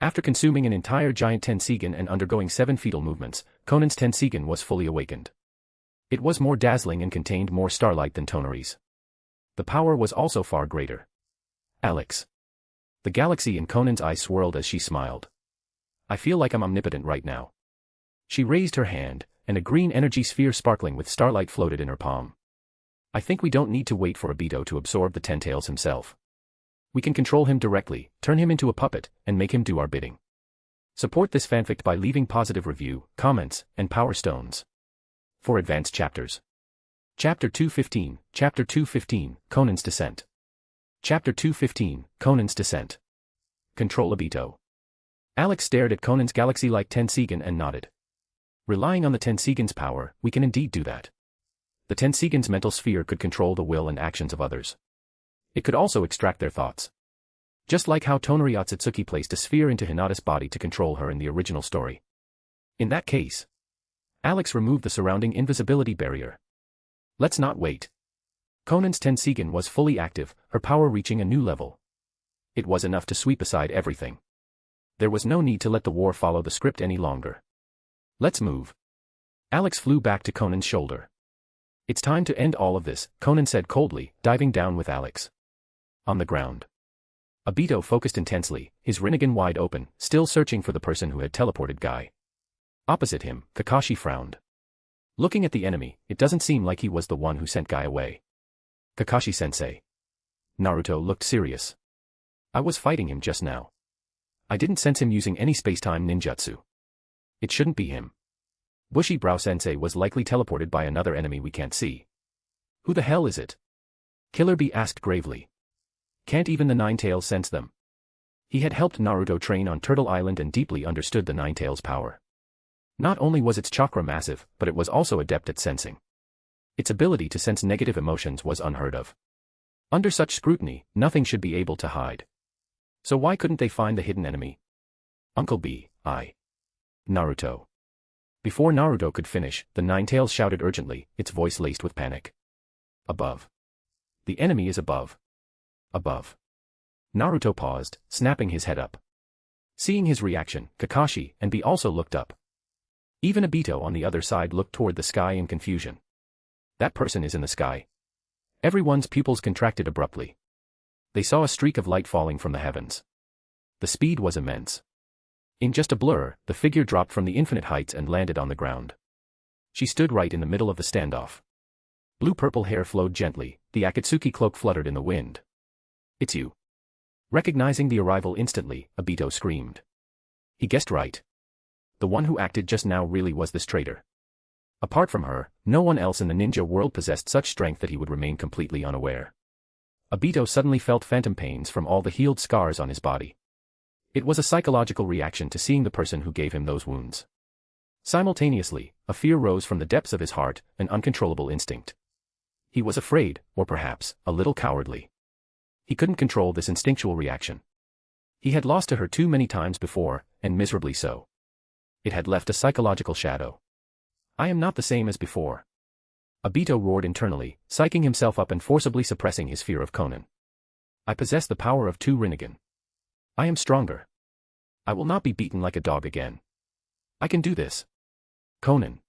After consuming an entire giant Tensigen and undergoing 7 fetal movements, Konan's Tensigen was fully awakened. It was more dazzling and contained more starlight than Tonari's. The power was also far greater. Alex. The galaxy in Konan's eyes swirled as she smiled. I feel like I'm omnipotent right now. She raised her hand, and a green energy sphere sparkling with starlight floated in her palm. I think we don't need to wait for Obito to absorb the 10 tails himself. We can control him directly, turn him into a puppet, and make him do our bidding. Support this fanfic by leaving positive review, comments, and power stones. For advanced chapters. Chapter 215, Chapter 215, Konan's Descent. Chapter 215, Konan's Descent. Control Obito. Alex stared at Konan's galaxy-like Tensigen and nodded. Relying on the Tensigen's power, we can indeed do that. The Tensigen's mental sphere could control the will and actions of others. It could also extract their thoughts. Just like how Tonari Otsutsuki placed a sphere into Hinata's body to control her in the original story. In that case, Alex removed the surrounding invisibility barrier. Let's not wait. Konan's Tensigen was fully active, her power reaching a new level. It was enough to sweep aside everything. There was no need to let the war follow the script any longer. Let's move. Alex flew back to Konan's shoulder. It's time to end all of this, Konan said coldly, diving down with Alex. On the ground. Obito focused intensely, his Rinnegan wide open, still searching for the person who had teleported Guy. Opposite him, Kakashi frowned. Looking at the enemy, it doesn't seem like he was the one who sent Guy away. Kakashi-sensei. Naruto looked serious. I was fighting him just now. I didn't sense him using any space-time ninjutsu. It shouldn't be him. Bushy-brow-sensei was likely teleported by another enemy we can't see. Who the hell is it? Killer Bee asked gravely. Can't even the Ninetales sense them? He had helped Naruto train on Turtle Island and deeply understood the Ninetales' power. Not only was its chakra massive, but it was also adept at sensing. Its ability to sense negative emotions was unheard of. Under such scrutiny, nothing should be able to hide. So why couldn't they find the hidden enemy? Uncle B, Naruto. Before Naruto could finish, the Ninetales shouted urgently, its voice laced with panic. Above. The enemy is above. Above. Naruto paused, snapping his head up. Seeing his reaction, Kakashi and B also looked up. Even Obito on the other side looked toward the sky in confusion. That person is in the sky. Everyone's pupils contracted abruptly. They saw a streak of light falling from the heavens. The speed was immense. In just a blur, the figure dropped from the infinite heights and landed on the ground. She stood right in the middle of the standoff. Blue-purple hair flowed gently, the Akatsuki cloak fluttered in the wind. It's you. Recognizing the arrival instantly, Obito screamed. He guessed right. The one who acted just now really was this traitor. Apart from her, no one else in the ninja world possessed such strength that he would remain completely unaware. Obito suddenly felt phantom pains from all the healed scars on his body. It was a psychological reaction to seeing the person who gave him those wounds. Simultaneously, a fear rose from the depths of his heart, an uncontrollable instinct. He was afraid, or perhaps, a little cowardly. He couldn't control this instinctual reaction. He had lost to her too many times before, and miserably so. It had left a psychological shadow. I am not the same as before. Obito roared internally, psyching himself up and forcibly suppressing his fear of Konan. I possess the power of 2 Rinnegan. I am stronger. I will not be beaten like a dog again. I can do this. Konan.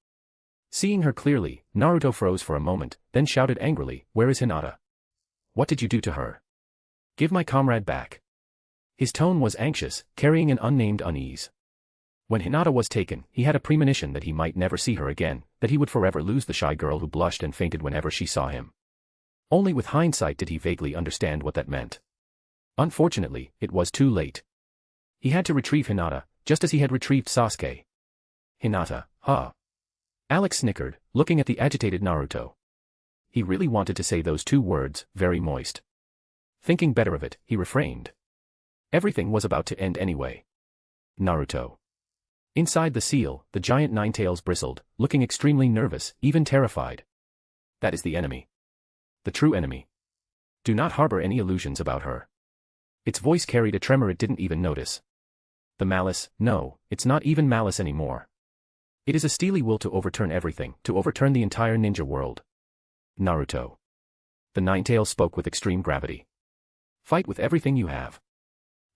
Seeing her clearly, Naruto froze for a moment, then shouted angrily, "Where is Hinata? What did you do to her? Give my comrade back." His tone was anxious, carrying an unnamed unease. When Hinata was taken, he had a premonition that he might never see her again, that he would forever lose the shy girl who blushed and fainted whenever she saw him. Only with hindsight did he vaguely understand what that meant. Unfortunately, it was too late. He had to retrieve Hinata, just as he had retrieved Sasuke. Hinata, huh? Alex snickered, looking at the agitated Naruto. He really wanted to say those 2 words, very moist. Thinking better of it, he refrained. Everything was about to end anyway. Naruto. Inside the seal, the giant Ninetales bristled, looking extremely nervous, even terrified. That is the enemy. The true enemy. Do not harbor any illusions about her. Its voice carried a tremor it didn't even notice. The malice, no, it's not even malice anymore. It is a steely will to overturn everything, to overturn the entire ninja world. Naruto. The Ninetales spoke with extreme gravity. Fight with everything you have.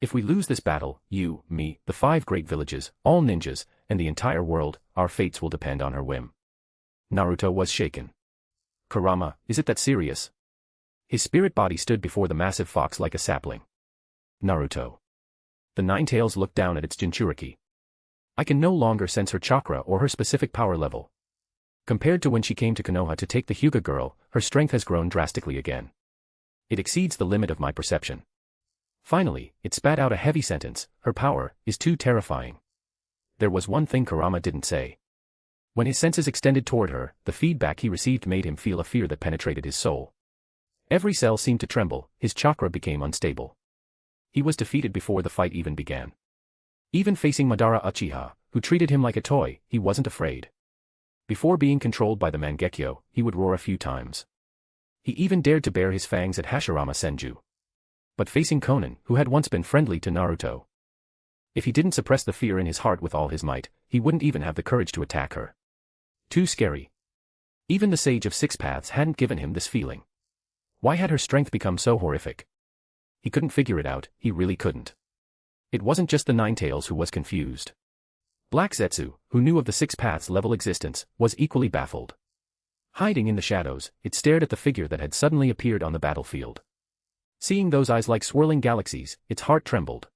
If we lose this battle, you, me, the 5 great villages, all ninjas, and the entire world, our fates will depend on her whim. Naruto was shaken. Kurama, is it that serious? His spirit body stood before the massive fox like a sapling. Naruto. The Ninetales looked down at its Jinchuriki. I can no longer sense her chakra or her specific power level. Compared to when she came to Konoha to take the Hyuga girl, her strength has grown drastically again. It exceeds the limit of my perception. Finally, it spat out a heavy sentence, "Her power is too terrifying." There was one thing Kurama didn't say. When his senses extended toward her, the feedback he received made him feel a fear that penetrated his soul. Every cell seemed to tremble, his chakra became unstable. He was defeated before the fight even began. Even facing Madara Uchiha, who treated him like a toy, he wasn't afraid. Before being controlled by the Mangekyo, he would roar a few times. He even dared to bare his fangs at Hashirama Senju. But facing Konan, who had once been friendly to Naruto, if he didn't suppress the fear in his heart with all his might, he wouldn't even have the courage to attack her. Too scary. Even the Sage of Six Paths hadn't given him this feeling. Why had her strength become so horrific? He couldn't figure it out, he really couldn't. It wasn't just the Ninetales who was confused. Black Zetsu, who knew of the Six Paths' level existence, was equally baffled. Hiding in the shadows, it stared at the figure that had suddenly appeared on the battlefield. Seeing those eyes like swirling galaxies, its heart trembled.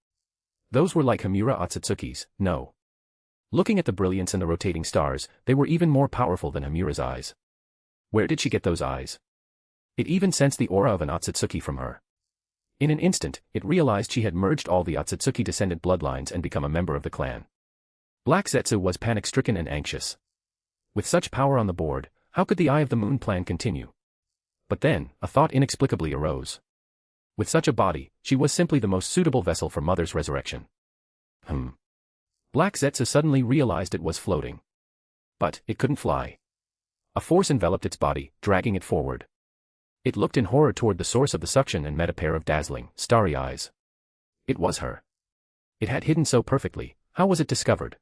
Those were like Himura Otsutsuki's, no. Looking at the brilliance and the rotating stars, they were even more powerful than Himura's eyes. Where did she get those eyes? It even sensed the aura of an Otsutsuki from her. In an instant, it realized she had merged all the Otsutsuki descendant bloodlines and become a member of the clan. Black Zetsu was panic-stricken and anxious. With such power on the board, how could the Eye of the Moon plan continue? But then, a thought inexplicably arose. With such a body, she was simply the most suitable vessel for Mother's resurrection. Black Zetsu suddenly realized it was floating. But, it couldn't fly. A force enveloped its body, dragging it forward. It looked in horror toward the source of the suction and met a pair of dazzling, starry eyes. It was her. It had hidden so perfectly, how was it discovered?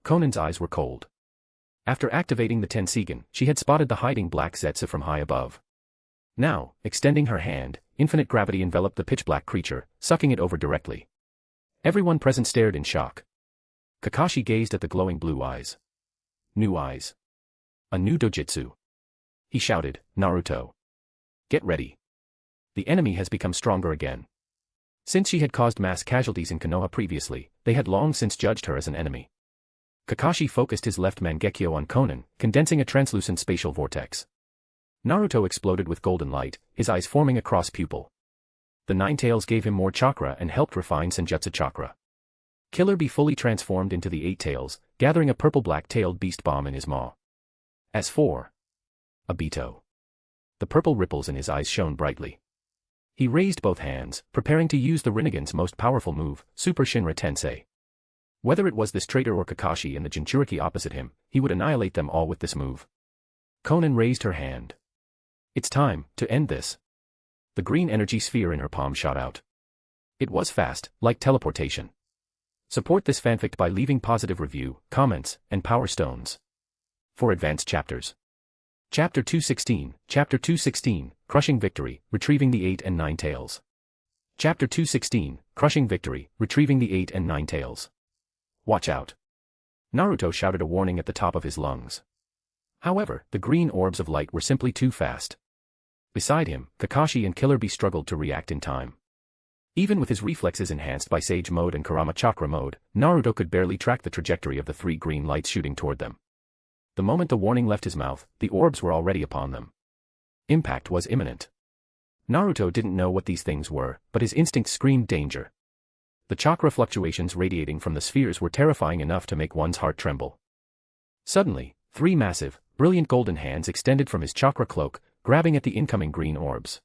Konan's eyes were cold. After activating the Tensigen, she had spotted the hiding Black Zetsu from high above. Now, extending her hand, infinite gravity enveloped the pitch-black creature, sucking it over directly. Everyone present stared in shock. Kakashi gazed at the glowing blue eyes. New eyes. A new dojutsu. He shouted, "Naruto. Get ready. The enemy has become stronger again." Since she had caused mass casualties in Konoha previously, they had long since judged her as an enemy. Kakashi focused his left Mangekyo on Konan, condensing a translucent spatial vortex. Naruto exploded with golden light, his eyes forming a cross-pupil. The Ninetales gave him more chakra and helped refine Senjutsu chakra. Killer Bee fully transformed into the Eight Tails, gathering a purple-black-tailed beast bomb in his maw. As for Obito, the purple ripples in his eyes shone brightly. He raised both hands, preparing to use the Rinnegan's most powerful move, Super Shinra Tensei. Whether it was this traitor or Kakashi and the Jinchuriki opposite him, he would annihilate them all with this move. Konan raised her hand. It's time to end this. The green energy sphere in her palm shot out. It was fast, like teleportation. Support this fanfic by leaving positive review, comments, and power stones. For advanced chapters. Chapter 216, Crushing Victory, Retrieving the 8 and 9 Tails. Chapter 216, Crushing Victory, Retrieving the 8 and 9 Tails. Watch out. Naruto shouted a warning at the top of his lungs. However, the green orbs of light were simply too fast. Beside him, Kakashi and Killer Bee struggled to react in time. Even with his reflexes enhanced by Sage Mode and Kurama Chakra Mode, Naruto could barely track the trajectory of the three green lights shooting toward them. The moment the warning left his mouth, the orbs were already upon them. Impact was imminent. Naruto didn't know what these things were, but his instinct screamed danger. The chakra fluctuations radiating from the spheres were terrifying enough to make one's heart tremble. Suddenly, three massive, brilliant golden hands extended from his chakra cloak, grabbing at the incoming green orbs.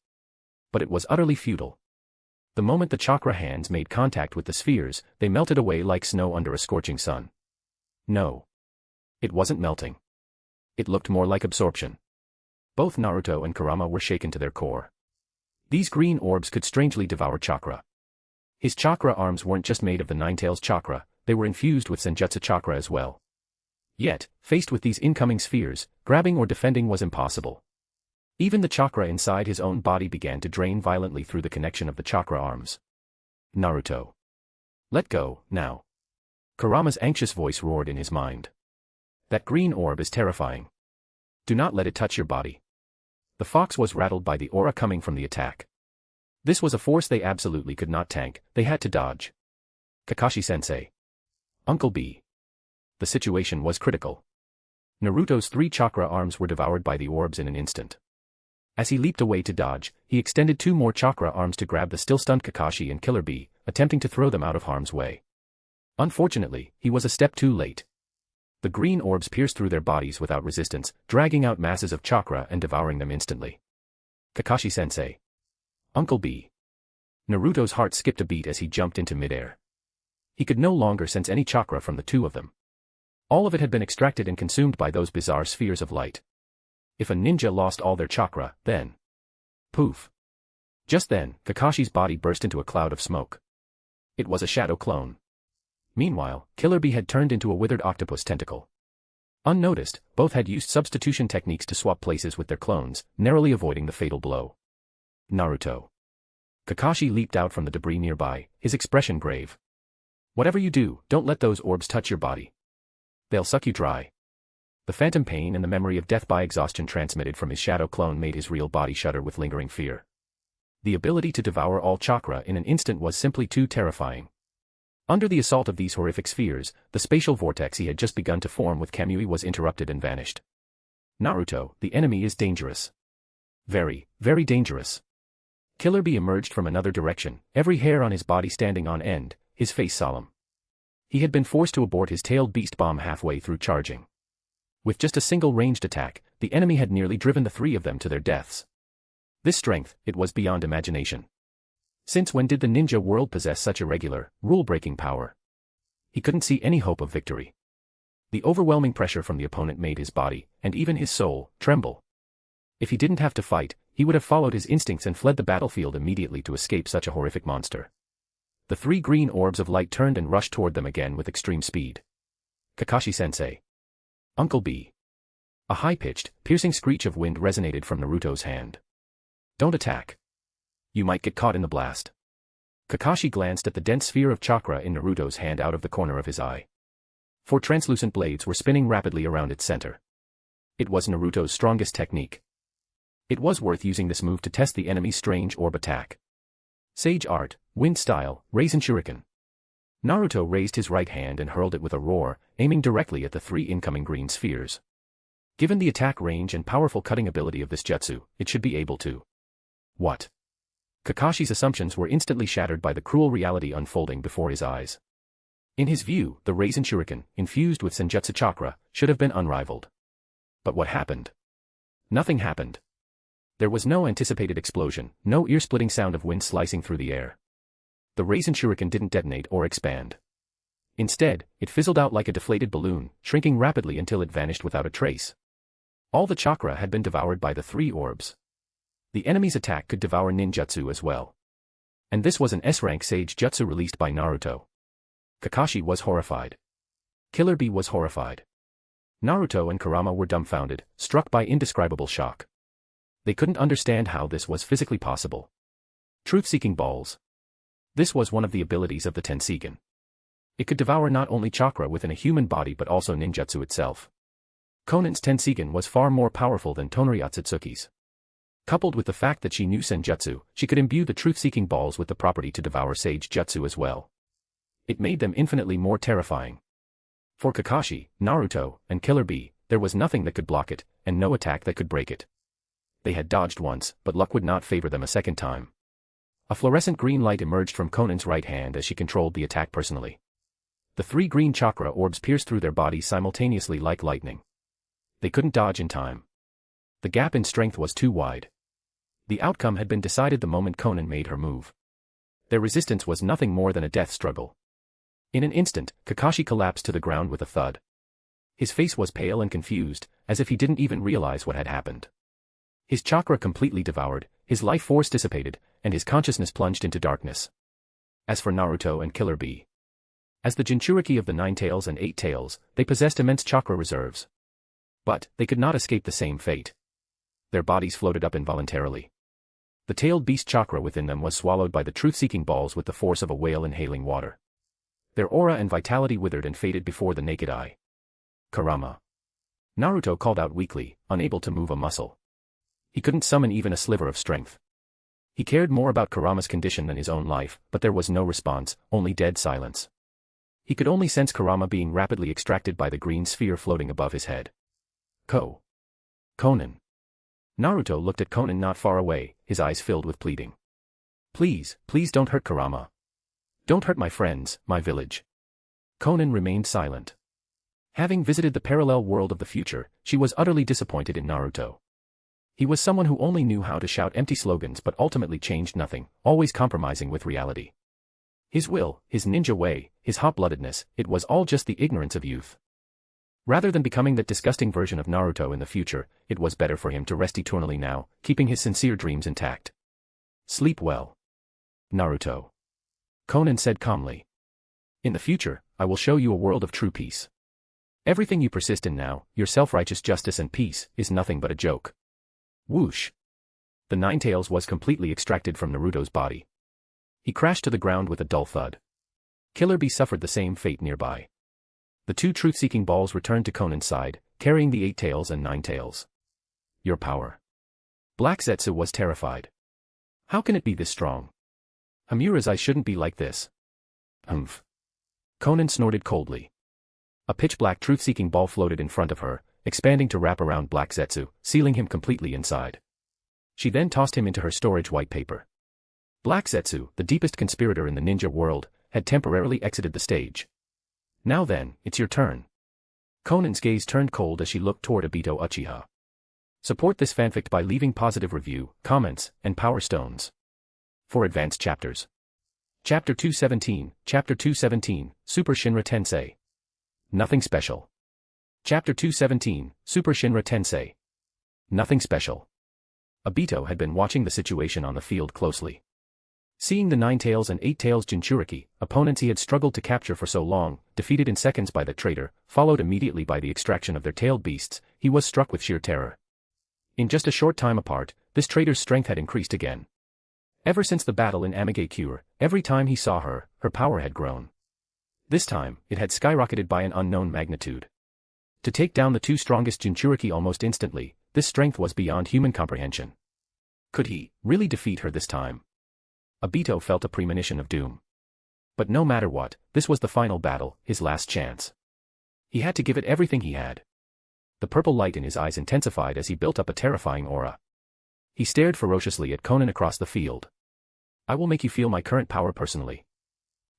But it was utterly futile. The moment the chakra hands made contact with the spheres, they melted away like snow under a scorching sun. No. It wasn't melting. It looked more like absorption. Both Naruto and Kurama were shaken to their core. These green orbs could strangely devour chakra. His chakra arms weren't just made of the Ninetales chakra, they were infused with Senjutsu chakra as well. Yet, faced with these incoming spheres, grabbing or defending was impossible. Even the chakra inside his own body began to drain violently through the connection of the chakra arms. Naruto. Let go, now. Kurama's anxious voice roared in his mind. That green orb is terrifying. Do not let it touch your body. The fox was rattled by the aura coming from the attack. This was a force they absolutely could not tank, they had to dodge. Kakashi-sensei. Uncle B. The situation was critical. Naruto's three chakra arms were devoured by the orbs in an instant. As he leaped away to dodge, he extended two more chakra arms to grab the still-stunned Kakashi and Killer Bee, attempting to throw them out of harm's way. Unfortunately, he was a step too late. The green orbs pierced through their bodies without resistance, dragging out masses of chakra and devouring them instantly. Kakashi-sensei. Uncle B. Naruto's heart skipped a beat as he jumped into midair. He could no longer sense any chakra from the two of them. All of it had been extracted and consumed by those bizarre spheres of light. If a ninja lost all their chakra, then... Poof. Just then, Kakashi's body burst into a cloud of smoke. It was a shadow clone. Meanwhile, Killer Bee had turned into a withered octopus tentacle. Unnoticed, both had used substitution techniques to swap places with their clones, narrowly avoiding the fatal blow. Naruto. Kakashi leaped out from the debris nearby, his expression grave. Whatever you do, don't let those orbs touch your body. They'll suck you dry. The phantom pain and the memory of death by exhaustion transmitted from his shadow clone made his real body shudder with lingering fear. The ability to devour all chakra in an instant was simply too terrifying. Under the assault of these horrific spheres, the spatial vortex he had just begun to form with Kamui was interrupted and vanished. Naruto, the enemy is dangerous. Very, very dangerous. Killer Bee emerged from another direction, every hair on his body standing on end, his face solemn. He had been forced to abort his tailed beast bomb halfway through charging. With just a single ranged attack, the enemy had nearly driven the three of them to their deaths. This strength, it was beyond imagination. Since when did the ninja world possess such irregular, rule-breaking power? He couldn't see any hope of victory. The overwhelming pressure from the opponent made his body, and even his soul, tremble. If he didn't have to fight, he would have followed his instincts and fled the battlefield immediately to escape such a horrific monster. The three green orbs of light turned and rushed toward them again with extreme speed. Kakashi-sensei. Uncle B. A high-pitched, piercing screech of wind resonated from Naruto's hand. Don't attack. You might get caught in the blast. Kakashi glanced at the dense sphere of chakra in Naruto's hand out of the corner of his eye. Four translucent blades were spinning rapidly around its center. It was Naruto's strongest technique. It was worth using this move to test the enemy's strange orb attack. Sage Art, Wind Style, Raisin Shuriken. Naruto raised his right hand and hurled it with a roar, aiming directly at the three incoming green spheres. Given the attack range and powerful cutting ability of this jutsu, it should be able to. What? Kakashi's assumptions were instantly shattered by the cruel reality unfolding before his eyes. In his view, the Raisin Shuriken, infused with Senjutsu chakra, should have been unrivaled. But what happened? Nothing happened. There was no anticipated explosion, no ear-splitting sound of wind slicing through the air. The Raisin Shuriken didn't detonate or expand. Instead, it fizzled out like a deflated balloon, shrinking rapidly until it vanished without a trace. All the chakra had been devoured by the three orbs. The enemy's attack could devour ninjutsu as well. And this was an S-rank sage jutsu released by Naruto. Kakashi was horrified. Killer Bee was horrified. Naruto and Kurama were dumbfounded, struck by indescribable shock. They couldn't understand how this was physically possible. Truth-seeking balls. This was one of the abilities of the Tenseigan. It could devour not only chakra within a human body but also ninjutsu itself. Konan's Tenseigan was far more powerful than Tonryatsutsuki's. Coupled with the fact that she knew Senjutsu, she could imbue the truth-seeking balls with the property to devour sage jutsu as well. It made them infinitely more terrifying. For Kakashi, Naruto, and Killer Bee, there was nothing that could block it, and no attack that could break it. They had dodged once, but luck would not favor them a second time. A fluorescent green light emerged from Konan's right hand as she controlled the attack personally. The three green chakra orbs pierced through their bodies simultaneously like lightning. They couldn't dodge in time. The gap in strength was too wide. The outcome had been decided the moment Konan made her move. Their resistance was nothing more than a death struggle. In an instant, Kakashi collapsed to the ground with a thud. His face was pale and confused, as if he didn't even realize what had happened. His chakra completely devoured, his life force dissipated, and his consciousness plunged into darkness. As for Naruto and Killer Bee. As the Jinchuriki of the Nine Tails and Eight Tails, they possessed immense chakra reserves. But, they could not escape the same fate. Their bodies floated up involuntarily. The tailed beast chakra within them was swallowed by the truth-seeking balls with the force of a whale inhaling water. Their aura and vitality withered and faded before the naked eye. Kurama. Naruto called out weakly, unable to move a muscle. He couldn't summon even a sliver of strength. He cared more about Kurama's condition than his own life, but there was no response, only dead silence. He could only sense Kurama being rapidly extracted by the green sphere floating above his head. Konan. Naruto looked at Konan not far away, his eyes filled with pleading. Please, please don't hurt Kurama. Don't hurt my friends, my village. Konan remained silent. Having visited the parallel world of the future, she was utterly disappointed in Naruto. He was someone who only knew how to shout empty slogans but ultimately changed nothing, always compromising with reality. His will, his ninja way, his hot-bloodedness, it was all just the ignorance of youth. Rather than becoming that disgusting version of Naruto in the future, it was better for him to rest eternally now, keeping his sincere dreams intact. Sleep well, Naruto. Konan said calmly. In the future, I will show you a world of true peace. Everything you persist in now, your self-righteous justice and peace, is nothing but a joke. Whoosh. The Nine Tails was completely extracted from Naruto's body. He crashed to the ground with a dull thud. Killer Bee suffered the same fate nearby. The two truth-seeking balls returned to Konan's side, carrying the 8 tails and 9 tails. Your power. Black Zetsu was terrified. How can it be this strong? Hamura's eyes shouldn't be like this. Humph. Konan snorted coldly. A pitch-black truth-seeking ball floated in front of her, expanding to wrap around Black Zetsu, sealing him completely inside. She then tossed him into her storage white paper. Black Zetsu, the deepest conspirator in the ninja world, had temporarily exited the stage. Now then, it's your turn. Konan's gaze turned cold as she looked toward Obito Uchiha. Support this fanfic by leaving positive review, comments, and power stones. For advanced chapters. Chapter 217, Super Shinra Tensei. Nothing special. Chapter 217, Super Shinra Tensei. Nothing special. Obito had been watching the situation on the field closely. Seeing the 9 tails and 8 tails Jinchuriki, opponents he had struggled to capture for so long, defeated in seconds by the traitor, followed immediately by the extraction of their tailed beasts, he was struck with sheer terror. In just a short time apart, this traitor's strength had increased again. Ever since the battle in Amigakure, every time he saw her, her power had grown. This time, it had skyrocketed by an unknown magnitude. To take down the 2 strongest Jinchuriki almost instantly, this strength was beyond human comprehension. Could he really defeat her this time? Obito felt a premonition of doom. But no matter what, this was the final battle, his last chance. He had to give it everything he had. The purple light in his eyes intensified as he built up a terrifying aura. He stared ferociously at Konan across the field. I will make you feel my current power personally.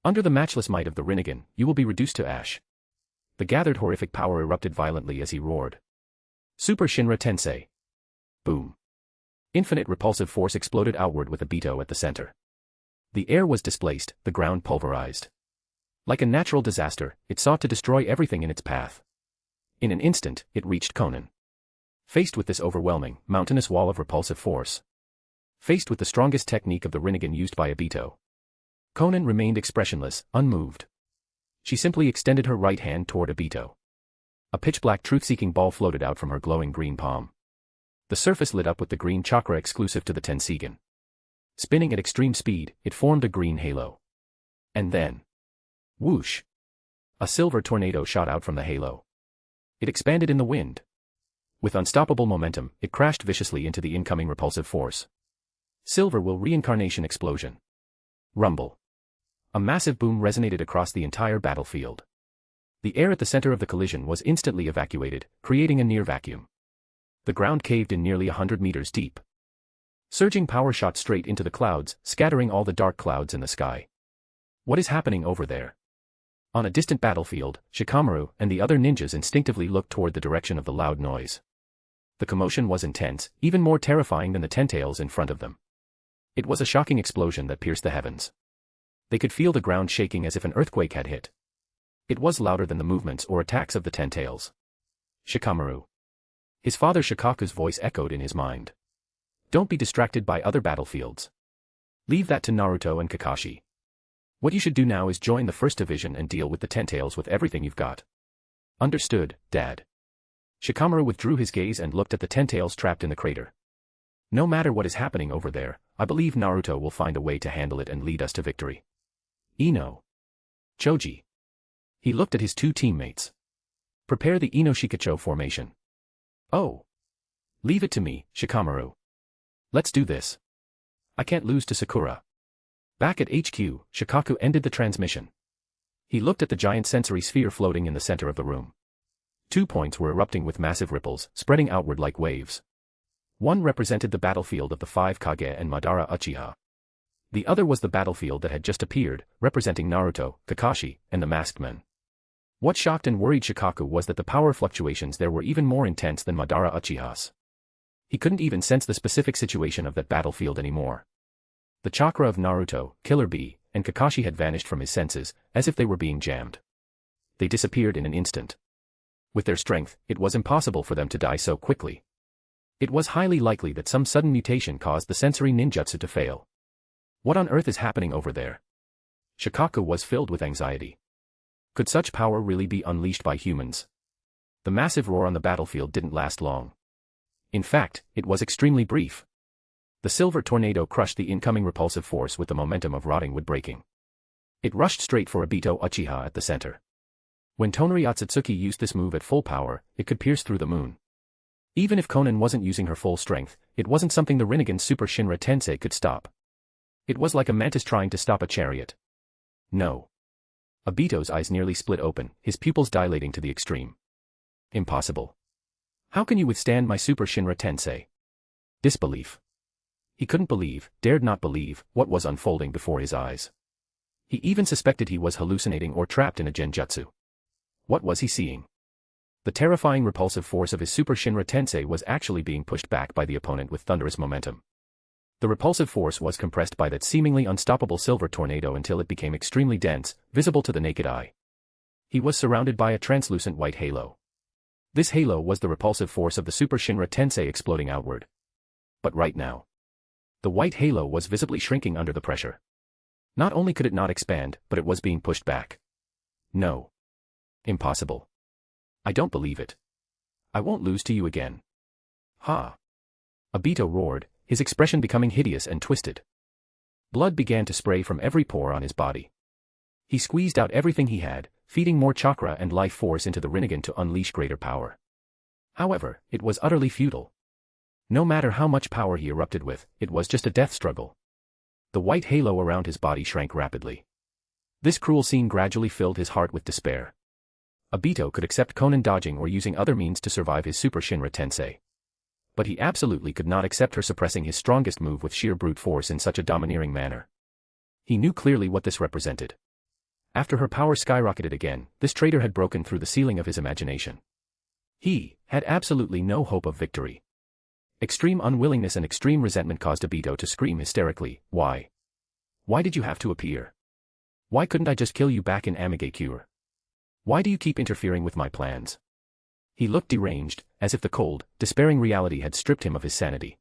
Under the matchless might of the Rinnegan, you will be reduced to ash. The gathered horrific power erupted violently as he roared. Super Shinra Tensei. Boom. Infinite repulsive force exploded outward with Obito at the center. The air was displaced, the ground pulverized. Like a natural disaster, it sought to destroy everything in its path. In an instant, it reached Konan. Faced with this overwhelming, mountainous wall of repulsive force. Faced with the strongest technique of the Rinnegan used by Obito. Konan remained expressionless, unmoved. She simply extended her right hand toward Obito. A pitch-black truth-seeking ball floated out from her glowing green palm. The surface lit up with the green chakra exclusive to the Tensigan. Spinning at extreme speed, it formed a green halo. And then... whoosh! A silver tornado shot out from the halo. It expanded in the wind. With unstoppable momentum, it crashed viciously into the incoming repulsive force. Silver will reincarnation explosion. Rumble. A massive boom resonated across the entire battlefield. The air at the center of the collision was instantly evacuated, creating a near vacuum. The ground caved in nearly 100 meters deep. Surging power shot straight into the clouds, scattering all the dark clouds in the sky. What is happening over there? On a distant battlefield, Shikamaru and the other ninjas instinctively looked toward the direction of the loud noise. The commotion was intense, even more terrifying than the 10 tails in front of them. It was a shocking explosion that pierced the heavens. They could feel the ground shaking as if an earthquake had hit. It was louder than the movements or attacks of the 10 tails. Shikamaru. His father Shikaku's voice echoed in his mind. Don't be distracted by other battlefields. Leave that to Naruto and Kakashi. What you should do now is join the first division and deal with the 10 tails with everything you've got. Understood, Dad. Shikamaru withdrew his gaze and looked at the 10 tails trapped in the crater. No matter what is happening over there, I believe Naruto will find a way to handle it and lead us to victory. Ino. Choji. He looked at his 2 teammates. Prepare the Ino Shikacho formation. Oh. Leave it to me, Shikamaru. Let's do this. I can't lose to Sakura. Back at HQ, Shikaku ended the transmission. He looked at the giant sensory sphere floating in the center of the room. 2 points were erupting with massive ripples, spreading outward like waves. One represented the battlefield of the five Kage and Madara Uchiha. The other was the battlefield that had just appeared, representing Naruto, Kakashi, and the masked men. What shocked and worried Shikaku was that the power fluctuations there were even more intense than Madara Uchiha's. He couldn't even sense the specific situation of that battlefield anymore. The chakra of Naruto, Killer Bee, and Kakashi had vanished from his senses, as if they were being jammed. They disappeared in an instant. With their strength, it was impossible for them to die so quickly. It was highly likely that some sudden mutation caused the sensory ninjutsu to fail. What on earth is happening over there? Shikaku was filled with anxiety. Could such power really be unleashed by humans? The massive roar on the battlefield didn't last long. In fact, it was extremely brief. The silver tornado crushed the incoming repulsive force with the momentum of rotting wood breaking. It rushed straight for Obito Uchiha at the center. When Tonari Otsutsuki used this move at full power, it could pierce through the moon. Even if Konan wasn't using her full strength, it wasn't something the Rinnegan Super Shinra Tensei could stop. It was like a mantis trying to stop a chariot. No. Obito's eyes nearly split open, his pupils dilating to the extreme. Impossible. How can you withstand my Super Shinra Tensei? Disbelief. He couldn't believe, dared not believe, what was unfolding before his eyes. He even suspected he was hallucinating or trapped in a genjutsu. What was he seeing? The terrifying repulsive force of his Super Shinra Tensei was actually being pushed back by the opponent with thunderous momentum. The repulsive force was compressed by that seemingly unstoppable silver tornado until it became extremely dense, visible to the naked eye. He was surrounded by a translucent white halo. This halo was the repulsive force of the Super Shinra Tensei exploding outward. But right now, the white halo was visibly shrinking under the pressure. Not only could it not expand, but it was being pushed back. No. Impossible. I don't believe it. I won't lose to you again. Ha! Obito roared, his expression becoming hideous and twisted. Blood began to spray from every pore on his body. He squeezed out everything he had, feeding more chakra and life force into the Rinnegan to unleash greater power. However, it was utterly futile. No matter how much power he erupted with, it was just a death struggle. The white halo around his body shrank rapidly. This cruel scene gradually filled his heart with despair. Obito could accept Konan dodging or using other means to survive his Super Shinra Tensei. But he absolutely could not accept her suppressing his strongest move with sheer brute force in such a domineering manner. He knew clearly what this represented. After her power skyrocketed again, this traitor had broken through the ceiling of his imagination. He had absolutely no hope of victory. Extreme unwillingness and extreme resentment caused Obito to scream hysterically, "Why? Why did you have to appear? Why couldn't I just kill you back in Amigakure? Why do you keep interfering with my plans?" He looked deranged, as if the cold, despairing reality had stripped him of his sanity.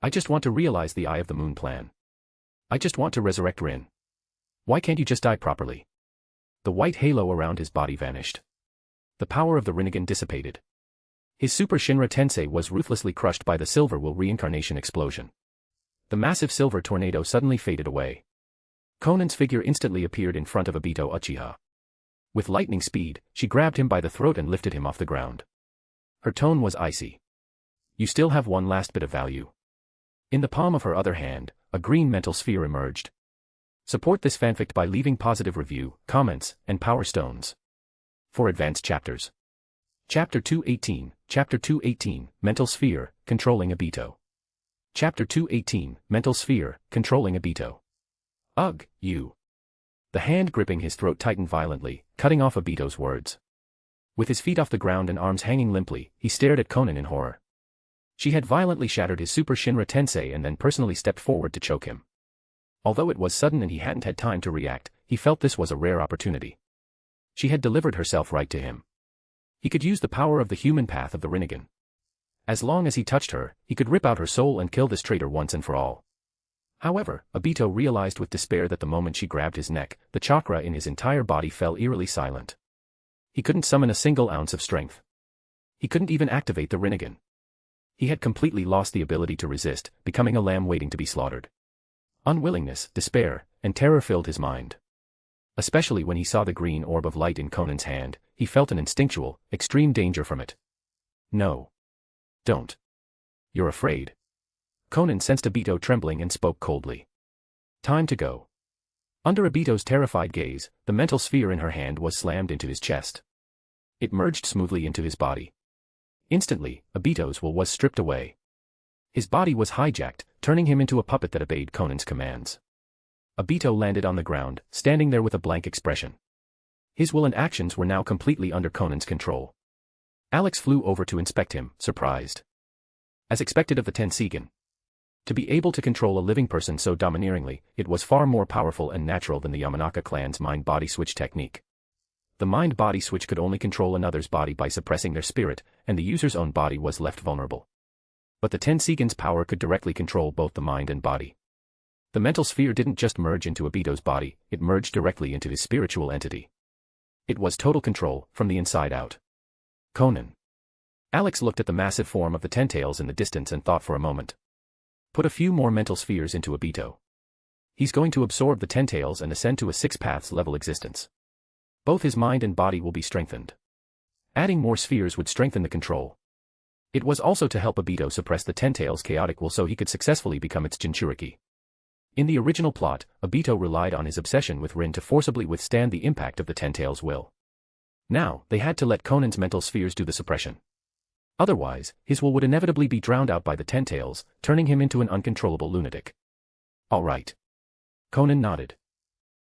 "I just want to realize the Eye of the Moon plan. I just want to resurrect Rin. Why can't you just die properly?" The white halo around his body vanished. The power of the Rinnegan dissipated. His Super Shinra Tensei was ruthlessly crushed by the Silver Will reincarnation explosion. The massive silver tornado suddenly faded away. Konan's figure instantly appeared in front of Obito Uchiha. With lightning speed, she grabbed him by the throat and lifted him off the ground. Her tone was icy. "You still have one last bit of value." In the palm of her other hand, a green mental sphere emerged. Support this fanfic by leaving positive review, comments, and power stones. For advanced chapters. Chapter 218, Chapter 218, Mental Sphere, Controlling Obito. Chapter 218, Mental Sphere, Controlling Obito. Ugh, you. The hand gripping his throat tightened violently, cutting off Obito's words. With his feet off the ground and arms hanging limply, he stared at Konan in horror. She had violently shattered his Super Shinra Tensei and then personally stepped forward to choke him. Although it was sudden and he hadn't had time to react, he felt this was a rare opportunity. She had delivered herself right to him. He could use the power of the human path of the Rinnegan. As long as he touched her, he could rip out her soul and kill this traitor once and for all. However, Obito realized with despair that the moment she grabbed his neck, the chakra in his entire body fell eerily silent. He couldn't summon a single ounce of strength. He couldn't even activate the Rinnegan. He had completely lost the ability to resist, becoming a lamb waiting to be slaughtered. Unwillingness, despair, and terror filled his mind. Especially when he saw the green orb of light in Konan's hand, he felt an instinctual, extreme danger from it. "No. Don't. You're afraid." Konan sensed Obito trembling and spoke coldly. "Time to go." Under Obito's terrified gaze, the mental sphere in her hand was slammed into his chest. It merged smoothly into his body. Instantly, Obito's will was stripped away. His body was hijacked, turning him into a puppet that obeyed Konan's commands. Obito landed on the ground, standing there with a blank expression. His will and actions were now completely under Konan's control. Alex flew over to inspect him, surprised. As expected of the Tenseigan. To be able to control a living person so domineeringly, it was far more powerful and natural than the Yamanaka clan's mind-body switch technique. The mind-body switch could only control another's body by suppressing their spirit, and the user's own body was left vulnerable. But the Tenseigan's power could directly control both the mind and body. The mental sphere didn't just merge into Obito's body, it merged directly into his spiritual entity. It was total control, from the inside out. Konan. Alex looked at the massive form of the Ten-Tails in the distance and thought for a moment. Put a few more mental spheres into Obito. He's going to absorb the Ten-Tails and ascend to a six-paths level existence. Both his mind and body will be strengthened. Adding more spheres would strengthen the control. It was also to help Obito suppress the Ten-Tails' chaotic will so he could successfully become its Jinchuriki. In the original plot, Obito relied on his obsession with Rin to forcibly withstand the impact of the Ten-Tails' will. Now, they had to let Konan's mental spheres do the suppression. Otherwise, his will would inevitably be drowned out by the Ten-Tails, turning him into an uncontrollable lunatic. All right. Konan nodded.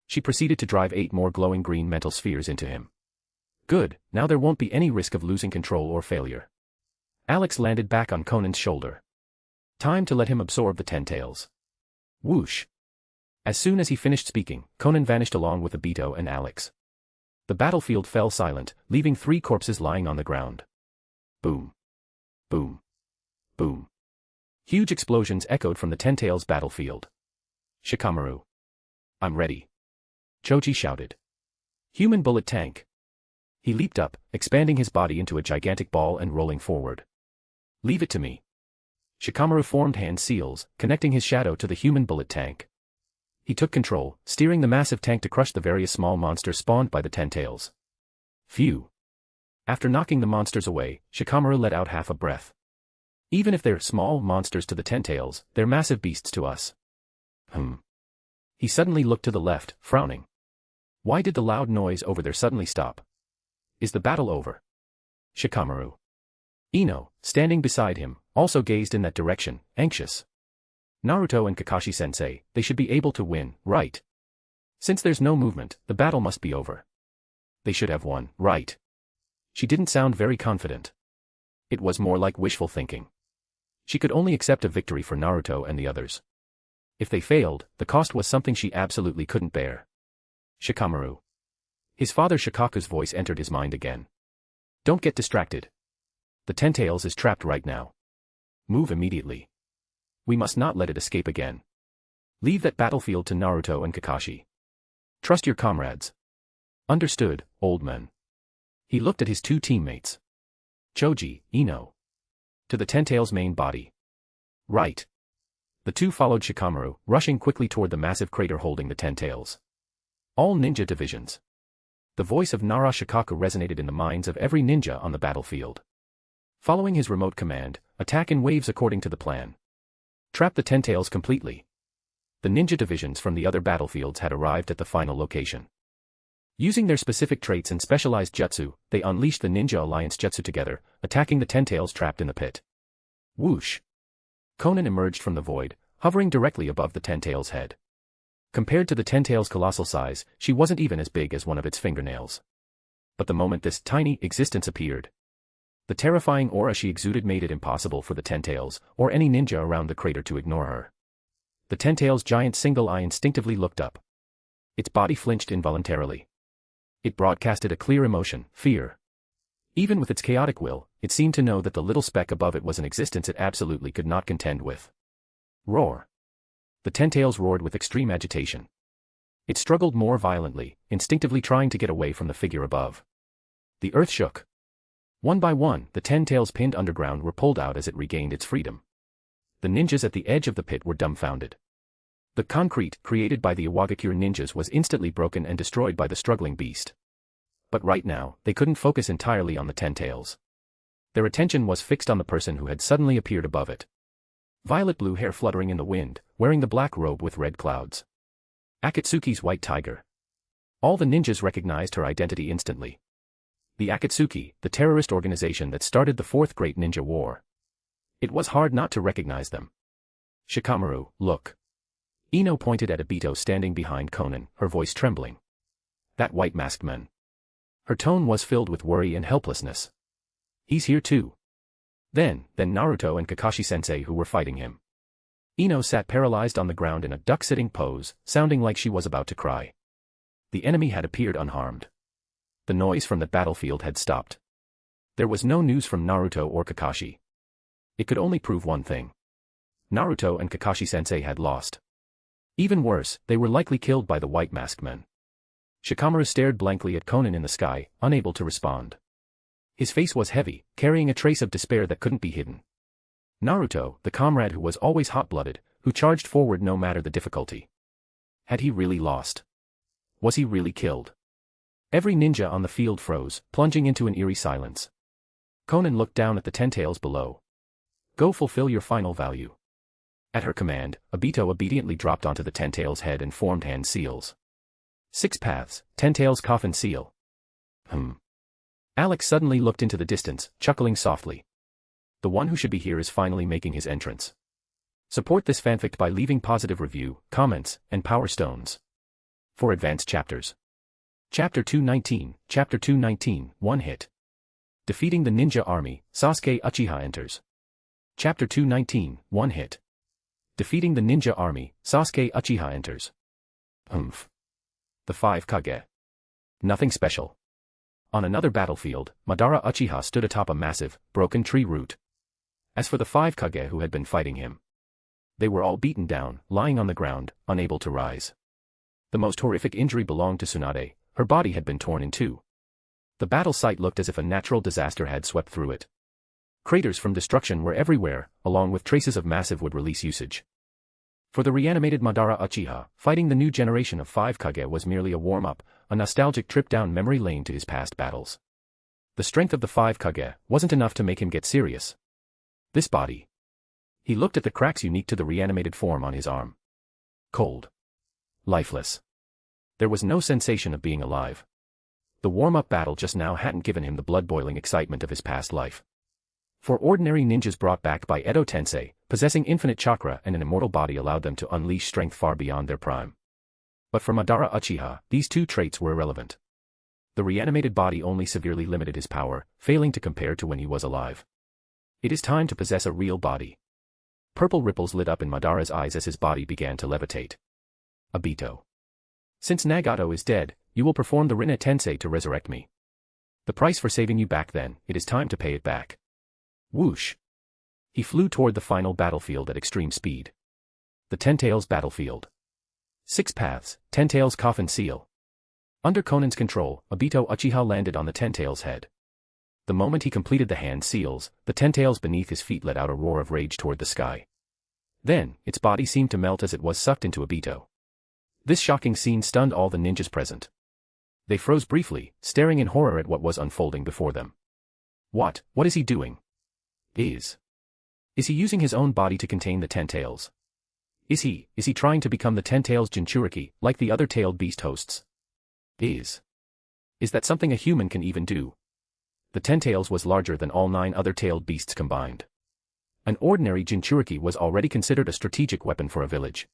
She proceeded to drive 8 more glowing green mental spheres into him. Good, now there won't be any risk of losing control or failure. Alex landed back on Konan's shoulder. Time to let him absorb the Ten-Tails. Whoosh. As soon as he finished speaking, Konan vanished along with Obito and Alex. The battlefield fell silent, leaving 3 corpses lying on the ground. Boom. Boom. Boom. Huge explosions echoed from the Ten-Tails battlefield. Shikamaru. I'm ready. Choji shouted. Human bullet tank. He leaped up, expanding his body into a gigantic ball and rolling forward. Leave it to me. Shikamaru formed hand seals, connecting his shadow to the human bullet tank. He took control, steering the massive tank to crush the various small monsters spawned by the Ten-Tails. Phew. After knocking the monsters away, Shikamaru let out half a breath. Even if they're small monsters to the Ten-Tails, they're massive beasts to us. He suddenly looked to the left, frowning. Why did the loud noise over there suddenly stop? Is the battle over? Shikamaru. Ino, standing beside him, also gazed in that direction, anxious. Naruto and Kakashi-sensei, they should be able to win, right? Since there's no movement, the battle must be over. They should have won, right? She didn't sound very confident. It was more like wishful thinking. She could only accept a victory for Naruto and the others. If they failed, the cost was something she absolutely couldn't bear. Shikamaru. His father Shikaku's voice entered his mind again. Don't get distracted. The Ten-Tails is trapped right now. Move immediately. We must not let it escape again. Leave that battlefield to Naruto and Kakashi. Trust your comrades. Understood, old man. He looked at his 2 teammates. Choji, Ino. To the Ten-Tails' main body. Right. The 2 followed Shikamaru, rushing quickly toward the massive crater holding the Ten-Tails. All ninja divisions. The voice of Nara Shikaku resonated in the minds of every ninja on the battlefield. Following his remote command, attack in waves according to the plan. Trap the Ten-Tails completely. The ninja divisions from the other battlefields had arrived at the final location. Using their specific traits and specialized jutsu, they unleashed the Ninja Alliance jutsu together, attacking the Ten-Tails trapped in the pit. Whoosh! Konan emerged from the void, hovering directly above the Ten-Tails' head. Compared to the Ten-Tails' colossal size, she wasn't even as big as one of its fingernails. But the moment this tiny existence appeared, the terrifying aura she exuded made it impossible for the Ten-Tails, or any ninja around the crater to ignore her. The Ten-Tails' giant single eye instinctively looked up. Its body flinched involuntarily. It broadcasted a clear emotion, fear. Even with its chaotic will, it seemed to know that the little speck above it was an existence it absolutely could not contend with. Roar. The Ten-Tails roared with extreme agitation. It struggled more violently, instinctively trying to get away from the figure above. The earth shook. One by one, the Ten-Tails pinned underground were pulled out as it regained its freedom. The ninjas at the edge of the pit were dumbfounded. The concrete, created by the Iwagakure ninjas, was instantly broken and destroyed by the struggling beast. But right now, they couldn't focus entirely on the Ten-Tails. Their attention was fixed on the person who had suddenly appeared above it. Violet-blue hair fluttering in the wind, wearing the black robe with red clouds. Akatsuki's white tiger. All the ninjas recognized her identity instantly. The Akatsuki, the terrorist organization that started the Fourth Great Ninja War. It was hard not to recognize them. Shikamaru, look. Ino pointed at Obito standing behind Konan, her voice trembling. That white masked man. Her tone was filled with worry and helplessness. He's here too. Then Naruto and Kakashi-sensei who were fighting him. Ino sat paralyzed on the ground in a duck-sitting pose, sounding like she was about to cry. The enemy had appeared unharmed. The noise from the battlefield had stopped. There was no news from Naruto or Kakashi. It could only prove one thing. Naruto and Kakashi-sensei had lost. Even worse, they were likely killed by the white masked men. Shikamaru stared blankly at Konan in the sky, unable to respond. His face was heavy, carrying a trace of despair that couldn't be hidden. Naruto, the comrade who was always hot-blooded, who charged forward no matter the difficulty. Had he really lost? Was he really killed? Every ninja on the field froze, plunging into an eerie silence. Konan looked down at the ten-tails below. Go fulfill your final value. At her command, Obito obediently dropped onto the ten-tails head and formed hand seals. 6 paths, ten-tails coffin seal. Alex suddenly looked into the distance, chuckling softly. The one who should be here is finally making his entrance. Support this fanfic by leaving positive review, comments, and power stones. For advanced chapters. Chapter 219, One Hit. Defeating the ninja army, Sasuke Uchiha enters. Chapter 219, One Hit. Defeating the ninja army, Sasuke Uchiha enters. The 5 Kage. Nothing special. On another battlefield, Madara Uchiha stood atop a massive, broken tree root. As for the 5 Kage who had been fighting him, they were all beaten down, lying on the ground, unable to rise. The most horrific injury belonged to Tsunade. Her body had been torn in two. The battle site looked as if a natural disaster had swept through it. Craters from destruction were everywhere, along with traces of massive wood release usage. For the reanimated Madara Uchiha, fighting the new generation of 5 Kage was merely a warm-up, a nostalgic trip down memory lane to his past battles. The strength of the 5 Kage wasn't enough to make him get serious. This body. He looked at the cracks unique to the reanimated form on his arm. Cold. Lifeless. There was no sensation of being alive. The warm-up battle just now hadn't given him the blood-boiling excitement of his past life. For ordinary ninjas brought back by Edo Tensei, possessing infinite chakra and an immortal body allowed them to unleash strength far beyond their prime. But for Madara Uchiha, these two traits were irrelevant. The reanimated body only severely limited his power, failing to compare to when he was alive. It is time to possess a real body. Purple ripples lit up in Madara's eyes as his body began to levitate. Obito. Since Nagato is dead, you will perform the Rinne Tensei to resurrect me. The price for saving you back then, it is time to pay it back. Whoosh. He flew toward the final battlefield at extreme speed. The Ten-Tails battlefield. 6 paths, Ten-Tails coffin seal. Under Konan's control, Obito Uchiha landed on the Ten-Tails head. The moment he completed the hand seals, the Ten-Tails beneath his feet let out a roar of rage toward the sky. Then, its body seemed to melt as it was sucked into Obito. This shocking scene stunned all the ninjas present. They froze briefly, staring in horror at what was unfolding before them. What is he doing? Is he using his own body to contain the Ten-Tails? Is he trying to become the Ten-Tails Jinchuriki, like the other tailed beast hosts? Is that something a human can even do? The Ten-Tails was larger than all 9 other tailed beasts combined. An ordinary Jinchuriki was already considered a strategic weapon for a village.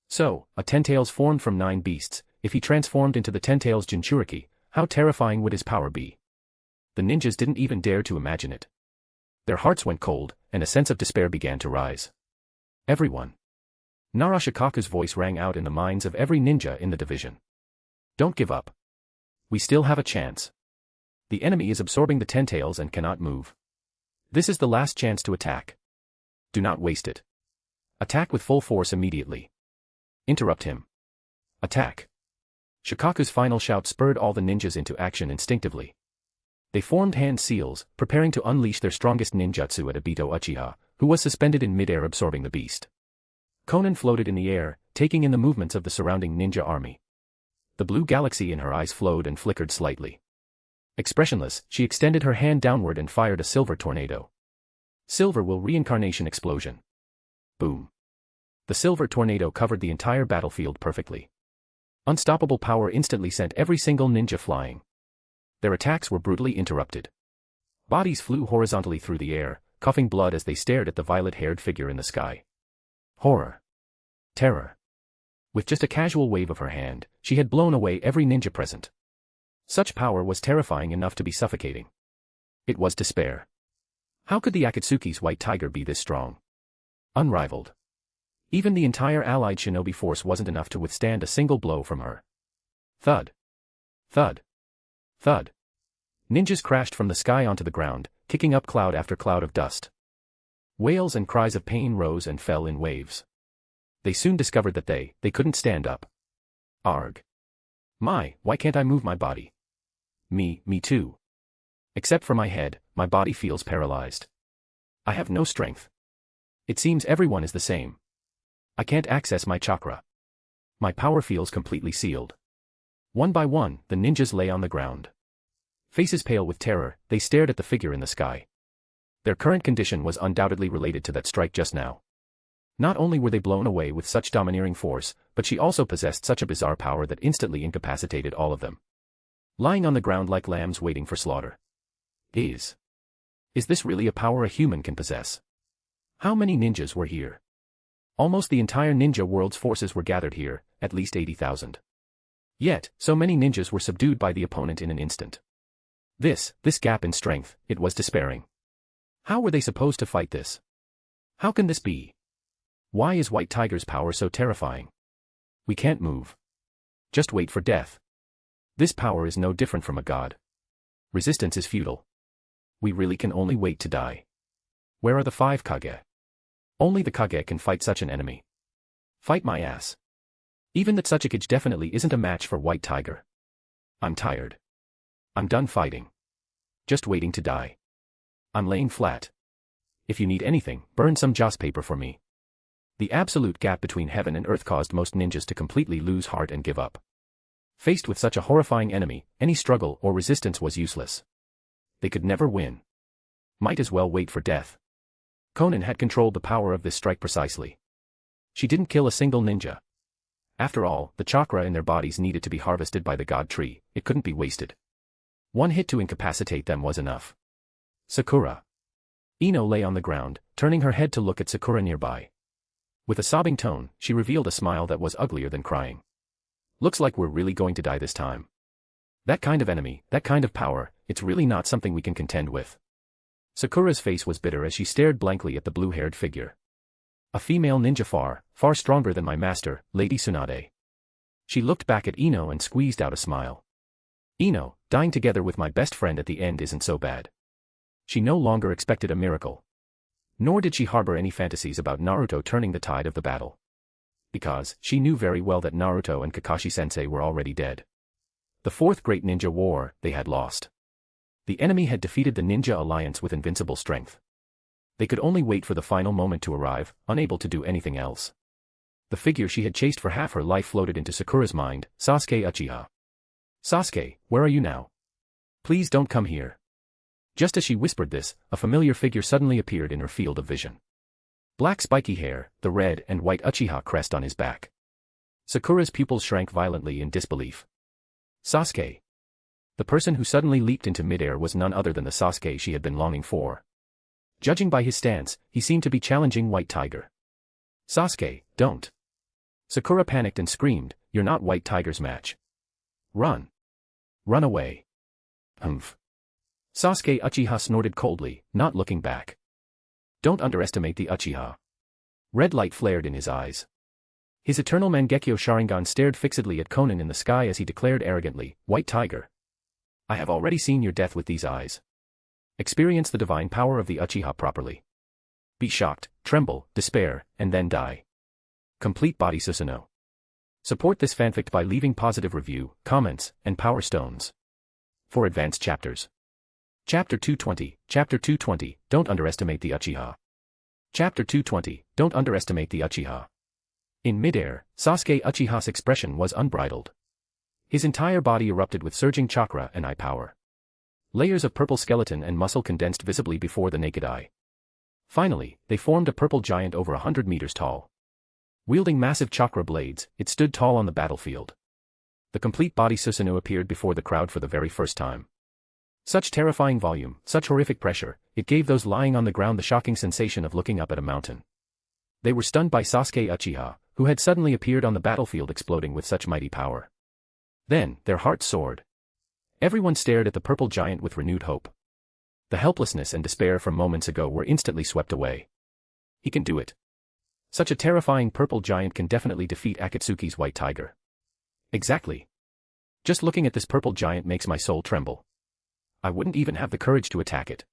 So, a Ten-Tails formed from 9 beasts, if he transformed into the Ten-Tails Jinchuriki, how terrifying would his power be? The ninjas didn't even dare to imagine it. Their hearts went cold, and a sense of despair began to rise. Everyone. Narashikaku's voice rang out in the minds of every ninja in the division. Don't give up. We still have a chance. The enemy is absorbing the Ten-Tails and cannot move. This is the last chance to attack. Do not waste it. Attack with full force immediately. Interrupt him. Attack. Shikaku's final shout spurred all the ninjas into action instinctively. They formed hand seals, preparing to unleash their strongest ninjutsu at Obito Uchiha, who was suspended in mid-air absorbing the beast. Konan floated in the air, taking in the movements of the surrounding ninja army. The blue galaxy in her eyes flowed and flickered slightly. Expressionless, she extended her hand downward and fired a silver tornado. Silver will reincarnation explosion. Boom. The silver tornado covered the entire battlefield perfectly. Unstoppable power instantly sent every single ninja flying. Their attacks were brutally interrupted. Bodies flew horizontally through the air, coughing blood as they stared at the violet-haired figure in the sky. Horror. Terror. With just a casual wave of her hand, she had blown away every ninja present. Such power was terrifying enough to be suffocating. It was despair. How could the Akatsuki's white tiger be this strong? Unrivaled. Even the entire allied shinobi force wasn't enough to withstand a single blow from her. Thud. Thud. Thud. Ninjas crashed from the sky onto the ground, kicking up cloud after cloud of dust. Wails and cries of pain rose and fell in waves. They soon discovered that they couldn't stand up. Arg. Why can't I move my body? Me too. Except for my head, my body feels paralyzed. I have no strength. It seems everyone is the same. I can't access my chakra. My power feels completely sealed. One by one, the ninjas lay on the ground. Faces pale with terror, they stared at the figure in the sky. Their current condition was undoubtedly related to that strike just now. Not only were they blown away with such domineering force, but she also possessed such a bizarre power that instantly incapacitated all of them. Lying on the ground like lambs waiting for slaughter. Is this really a power a human can possess? How many ninjas were here? Almost the entire ninja world's forces were gathered here, at least 80,000. Yet, so many ninjas were subdued by the opponent in an instant. This gap in strength, it was despairing. How were they supposed to fight this? How can this be? Why is White Tiger's power so terrifying? We can't move. Just wait for death. This power is no different from a god. Resistance is futile. We really can only wait to die. Where are the 5 Kage? Only the Kage can fight such an enemy. Fight my ass. Even that Tsuchikage definitely isn't a match for White Tiger. I'm tired. I'm done fighting. Just waiting to die. I'm laying flat. If you need anything, burn some joss paper for me. The absolute gap between heaven and earth caused most ninjas to completely lose heart and give up. Faced with such a horrifying enemy, any struggle or resistance was useless. They could never win. Might as well wait for death. Konan had controlled the power of this strike precisely. She didn't kill a single ninja. After all, the chakra in their bodies needed to be harvested by the god tree, it couldn't be wasted. One hit to incapacitate them was enough. Sakura. Ino lay on the ground, turning her head to look at Sakura nearby. With a sobbing tone, she revealed a smile that was uglier than crying. Looks like we're really going to die this time. That kind of enemy, that kind of power, it's really not something we can contend with. Sakura's face was bitter as she stared blankly at the blue-haired figure. A female ninja far stronger than my master, Lady Tsunade. She looked back at Ino and squeezed out a smile. Ino, dying together with my best friend at the end isn't so bad. She no longer expected a miracle. Nor did she harbor any fantasies about Naruto turning the tide of the battle. Because she knew very well that Naruto and Kakashi-sensei were already dead. The fourth great ninja war, they had lost. The enemy had defeated the ninja alliance with invincible strength. They could only wait for the final moment to arrive, unable to do anything else. The figure she had chased for half her life floated into Sakura's mind, Sasuke Uchiha. Sasuke, where are you now? Please don't come here. Just as she whispered this, a familiar figure suddenly appeared in her field of vision. Black spiky hair, the red and white Uchiha crest on his back. Sakura's pupils shrank violently in disbelief. Sasuke. The person who suddenly leaped into midair was none other than the Sasuke she had been longing for. Judging by his stance, he seemed to be challenging White Tiger. Sasuke, don't. Sakura panicked and screamed, you're not White Tiger's match. Run. Run away. Humph. Sasuke Uchiha snorted coldly, not looking back. Don't underestimate the Uchiha. Red light flared in his eyes. His eternal Mangekyo Sharingan stared fixedly at Konan in the sky as he declared arrogantly, White Tiger. I have already seen your death with these eyes. Experience the divine power of the Uchiha properly. Be shocked, tremble, despair, and then die. Complete Body Susanoo. Support this fanfic by leaving positive review, comments, and power stones. For advanced chapters. Chapter 220, Don't Underestimate the Uchiha. Chapter 220, Don't Underestimate the Uchiha. In midair, Sasuke Uchiha's expression was unbridled. His entire body erupted with surging chakra and eye power. Layers of purple skeleton and muscle condensed visibly before the naked eye. Finally, they formed a purple giant over 100 meters tall. Wielding massive chakra blades, it stood tall on the battlefield. The complete body Susanoo appeared before the crowd for the very first time. Such terrifying volume, such horrific pressure, it gave those lying on the ground the shocking sensation of looking up at a mountain. They were stunned by Sasuke Uchiha, who had suddenly appeared on the battlefield exploding with such mighty power. Then, their hearts soared. Everyone stared at the purple giant with renewed hope. The helplessness and despair from moments ago were instantly swept away. He can do it. Such a terrifying purple giant can definitely defeat Akatsuki's white tiger. Exactly. Just looking at this purple giant makes my soul tremble. I wouldn't even have the courage to attack it.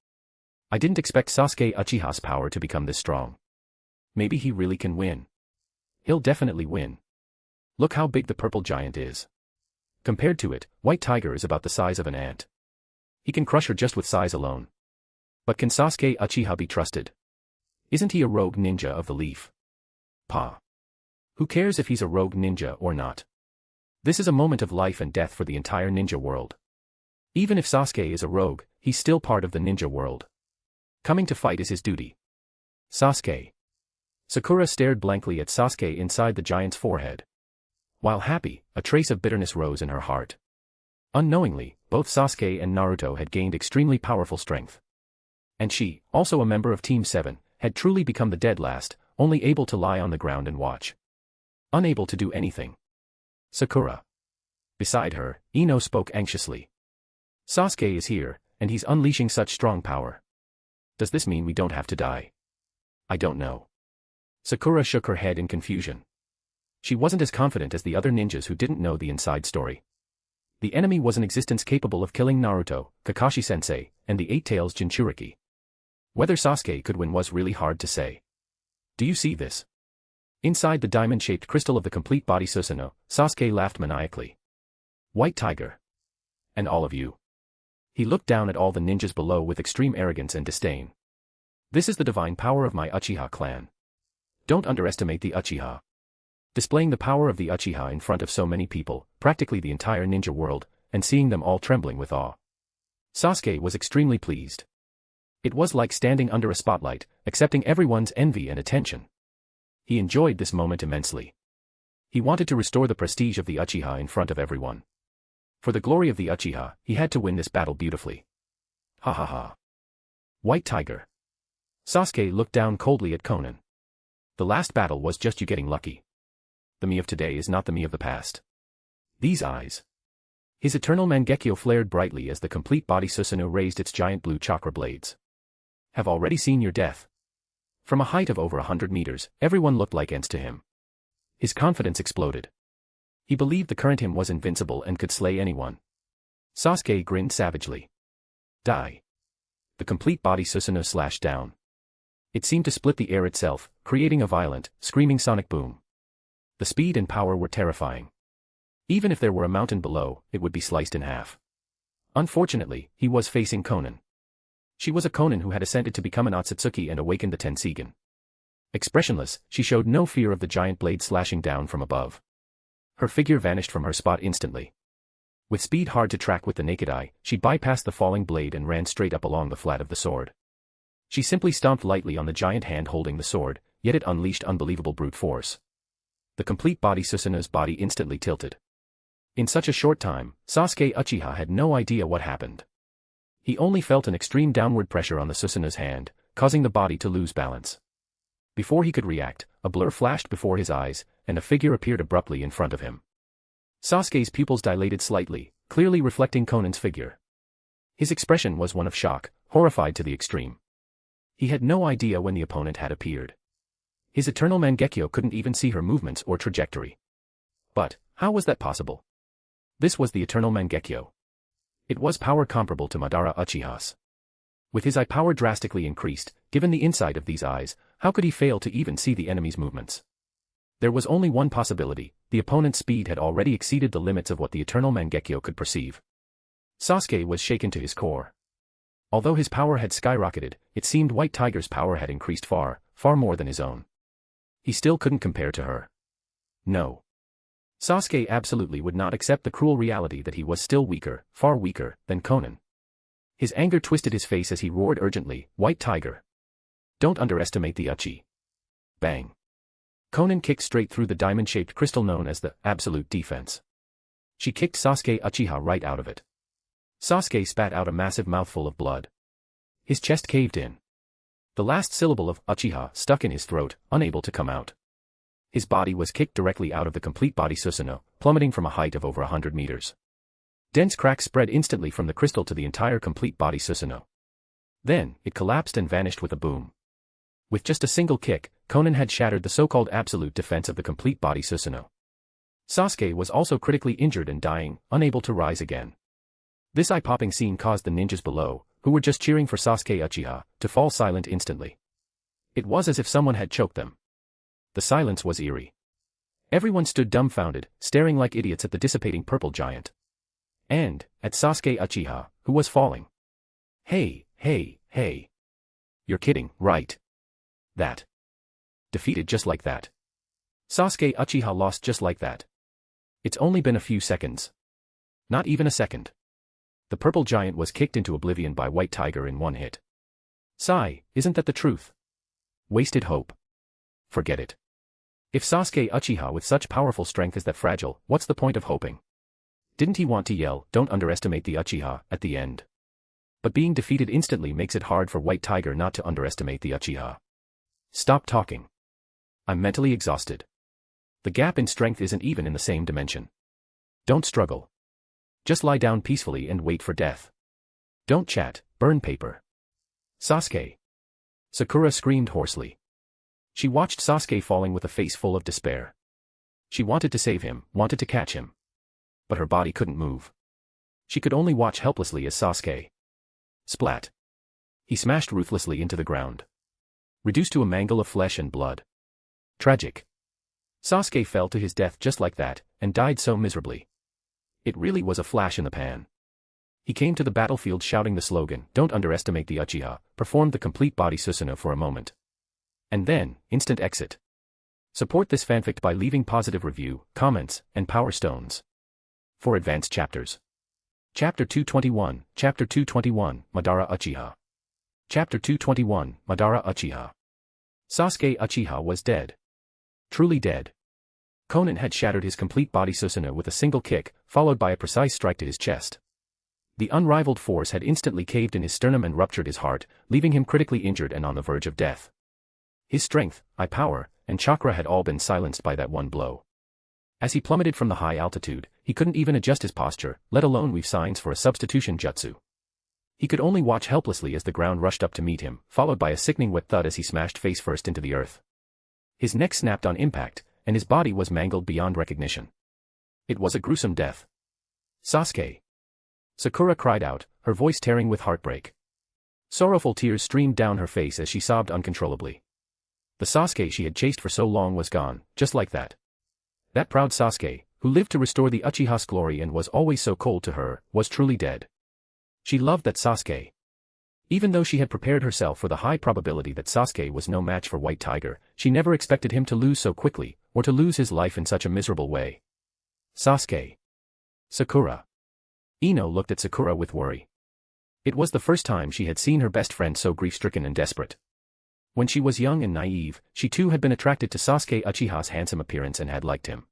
I didn't expect Sasuke Uchiha's power to become this strong. Maybe he really can win. He'll definitely win. Look how big the purple giant is. Compared to it, White Tiger is about the size of an ant. He can crush her just with size alone. But can Sasuke Uchiha be trusted? Isn't he a rogue ninja of the leaf? Pa. Who cares if he's a rogue ninja or not? This is a moment of life and death for the entire ninja world. Even if Sasuke is a rogue, he's still part of the ninja world. Coming to fight is his duty. Sasuke. Sakura stared blankly at Sasuke inside the giant's forehead. While happy, a trace of bitterness rose in her heart. Unknowingly, both Sasuke and Naruto had gained extremely powerful strength. And she, also a member of Team 7, had truly become the dead last, only able to lie on the ground and watch. Unable to do anything. Sakura. Beside her, Ino spoke anxiously. Sasuke is here, and he's unleashing such strong power. Does this mean we don't have to die? I don't know. Sakura shook her head in confusion. She wasn't as confident as the other ninjas who didn't know the inside story. The enemy was an existence capable of killing Naruto, Kakashi-sensei, and the Eight-Tails Jinchuriki. Whether Sasuke could win was really hard to say. Do you see this? Inside the diamond-shaped crystal of the complete body Susanoo, Sasuke laughed maniacally. White Tiger. And all of you. He looked down at all the ninjas below with extreme arrogance and disdain. This is the divine power of my Uchiha clan. Don't underestimate the Uchiha. Displaying the power of the Uchiha in front of so many people, practically the entire ninja world, and seeing them all trembling with awe. Sasuke was extremely pleased. It was like standing under a spotlight, accepting everyone's envy and attention. He enjoyed this moment immensely. He wanted to restore the prestige of the Uchiha in front of everyone. For the glory of the Uchiha, he had to win this battle beautifully. Ha ha ha. White Tiger. Sasuke looked down coldly at Konan. The last battle was just you getting lucky. The me of today is not the me of the past. These eyes. His eternal Mangekyo flared brightly as the complete body Susanoo raised its giant blue chakra blades. Have already seen your death. From a height of over 100 meters, everyone looked like ants to him. His confidence exploded. He believed the current him was invincible and could slay anyone. Sasuke grinned savagely. Die. The complete body Susanoo slashed down. It seemed to split the air itself, creating a violent, screaming sonic boom. The speed and power were terrifying. Even if there were a mountain below, it would be sliced in half. Unfortunately, he was facing Konan. She was a Konan who had ascended to become an Otsutsuki and awakened the Tenseigan. Expressionless, she showed no fear of the giant blade slashing down from above. Her figure vanished from her spot instantly. With speed hard to track with the naked eye, she bypassed the falling blade and ran straight up along the flat of the sword. She simply stomped lightly on the giant hand holding the sword, yet it unleashed unbelievable brute force. The complete body Susanoo's body instantly tilted. In such a short time, Sasuke Uchiha had no idea what happened. He only felt an extreme downward pressure on the Susanoo's hand, causing the body to lose balance. Before he could react, a blur flashed before his eyes, and a figure appeared abruptly in front of him. Sasuke's pupils dilated slightly, clearly reflecting Konan's figure. His expression was one of shock, horrified to the extreme. He had no idea when the opponent had appeared. His eternal Mangekyo couldn't even see her movements or trajectory. But, how was that possible? This was the eternal Mangekyo. It was power comparable to Madara Uchiha's. With his eye power drastically increased, given the insight of these eyes, how could he fail to even see the enemy's movements? There was only one possibility: the opponent's speed had already exceeded the limits of what the eternal Mangekyo could perceive. Sasuke was shaken to his core. Although his power had skyrocketed, it seemed White Tiger's power had increased far, far more than his own. He still couldn't compare to her. No. Sasuke absolutely would not accept the cruel reality that he was still weaker, far weaker, than Konan. His anger twisted his face as he roared urgently, White Tiger. Don't underestimate the Uchi. Bang. Konan kicked straight through the diamond-shaped crystal known as the absolute defense. She kicked Sasuke Uchiha right out of it. Sasuke spat out a massive mouthful of blood. His chest caved in. The last syllable of Uchiha stuck in his throat, unable to come out. His body was kicked directly out of the complete body Susanoo, plummeting from a height of over 100 meters. Dense cracks spread instantly from the crystal to the entire complete body Susanoo. Then, it collapsed and vanished with a boom. With just a single kick, Konan had shattered the so-called absolute defense of the complete body Susanoo. Sasuke was also critically injured and dying, unable to rise again. This eye-popping scene caused the ninjas below, who were just cheering for Sasuke Uchiha, to fall silent instantly. It was as if someone had choked them. The silence was eerie. Everyone stood dumbfounded, staring like idiots at the dissipating purple giant. And, at Sasuke Uchiha, who was falling. Hey, hey, hey. You're kidding, right? That. Defeated just like that. Sasuke Uchiha lost just like that. It's only been a few seconds. Not even a second. The purple giant was kicked into oblivion by White Tiger in one hit. Sigh, isn't that the truth? Wasted hope. Forget it. If Sasuke Uchiha with such powerful strength is that fragile, what's the point of hoping? Didn't he want to yell, "Don't underestimate the Uchiha," at the end? But being defeated instantly makes it hard for White Tiger not to underestimate the Uchiha. Stop talking. I'm mentally exhausted. The gap in strength isn't even in the same dimension. Don't struggle. Just lie down peacefully and wait for death. Don't chat, burn paper. Sasuke. Sakura screamed hoarsely. She watched Sasuke falling with a face full of despair. She wanted to save him, wanted to catch him. But her body couldn't move. She could only watch helplessly as Sasuke. Splat. He smashed ruthlessly into the ground. Reduced to a mangle of flesh and blood. Tragic. Sasuke fell to his death just like that, and died so miserably. It really was a flash in the pan. He came to the battlefield shouting the slogan, "Don't underestimate the Uchiha," performed the complete body Susanoo for a moment. And then, instant exit. Support this fanfic by leaving positive review, comments, and power stones. For advanced chapters. Chapter 221, Chapter 221, Madara Uchiha. Chapter 221, Madara Uchiha. Sasuke Uchiha was dead. Truly dead. Konan had shattered his complete body Susanoo with a single kick, followed by a precise strike to his chest. The unrivaled force had instantly caved in his sternum and ruptured his heart, leaving him critically injured and on the verge of death. His strength, eye power, and chakra had all been silenced by that one blow. As he plummeted from the high altitude, he couldn't even adjust his posture, let alone weave signs for a substitution jutsu. He could only watch helplessly as the ground rushed up to meet him, followed by a sickening wet thud as he smashed face first into the earth. His neck snapped on impact, and his body was mangled beyond recognition. It was a gruesome death. Sasuke. Sakura cried out, her voice tearing with heartbreak. Sorrowful tears streamed down her face as she sobbed uncontrollably. The Sasuke she had chased for so long was gone, just like that. That proud Sasuke, who lived to restore the Uchiha's glory and was always so cold to her, was truly dead. She loved that Sasuke. Even though she had prepared herself for the high probability that Sasuke was no match for White Tiger, she never expected him to lose so quickly, or to lose his life in such a miserable way. Sasuke. Sakura. Ino looked at Sakura with worry. It was the first time she had seen her best friend so grief-stricken and desperate. When she was young and naive, she too had been attracted to Sasuke Uchiha's handsome appearance and had liked him.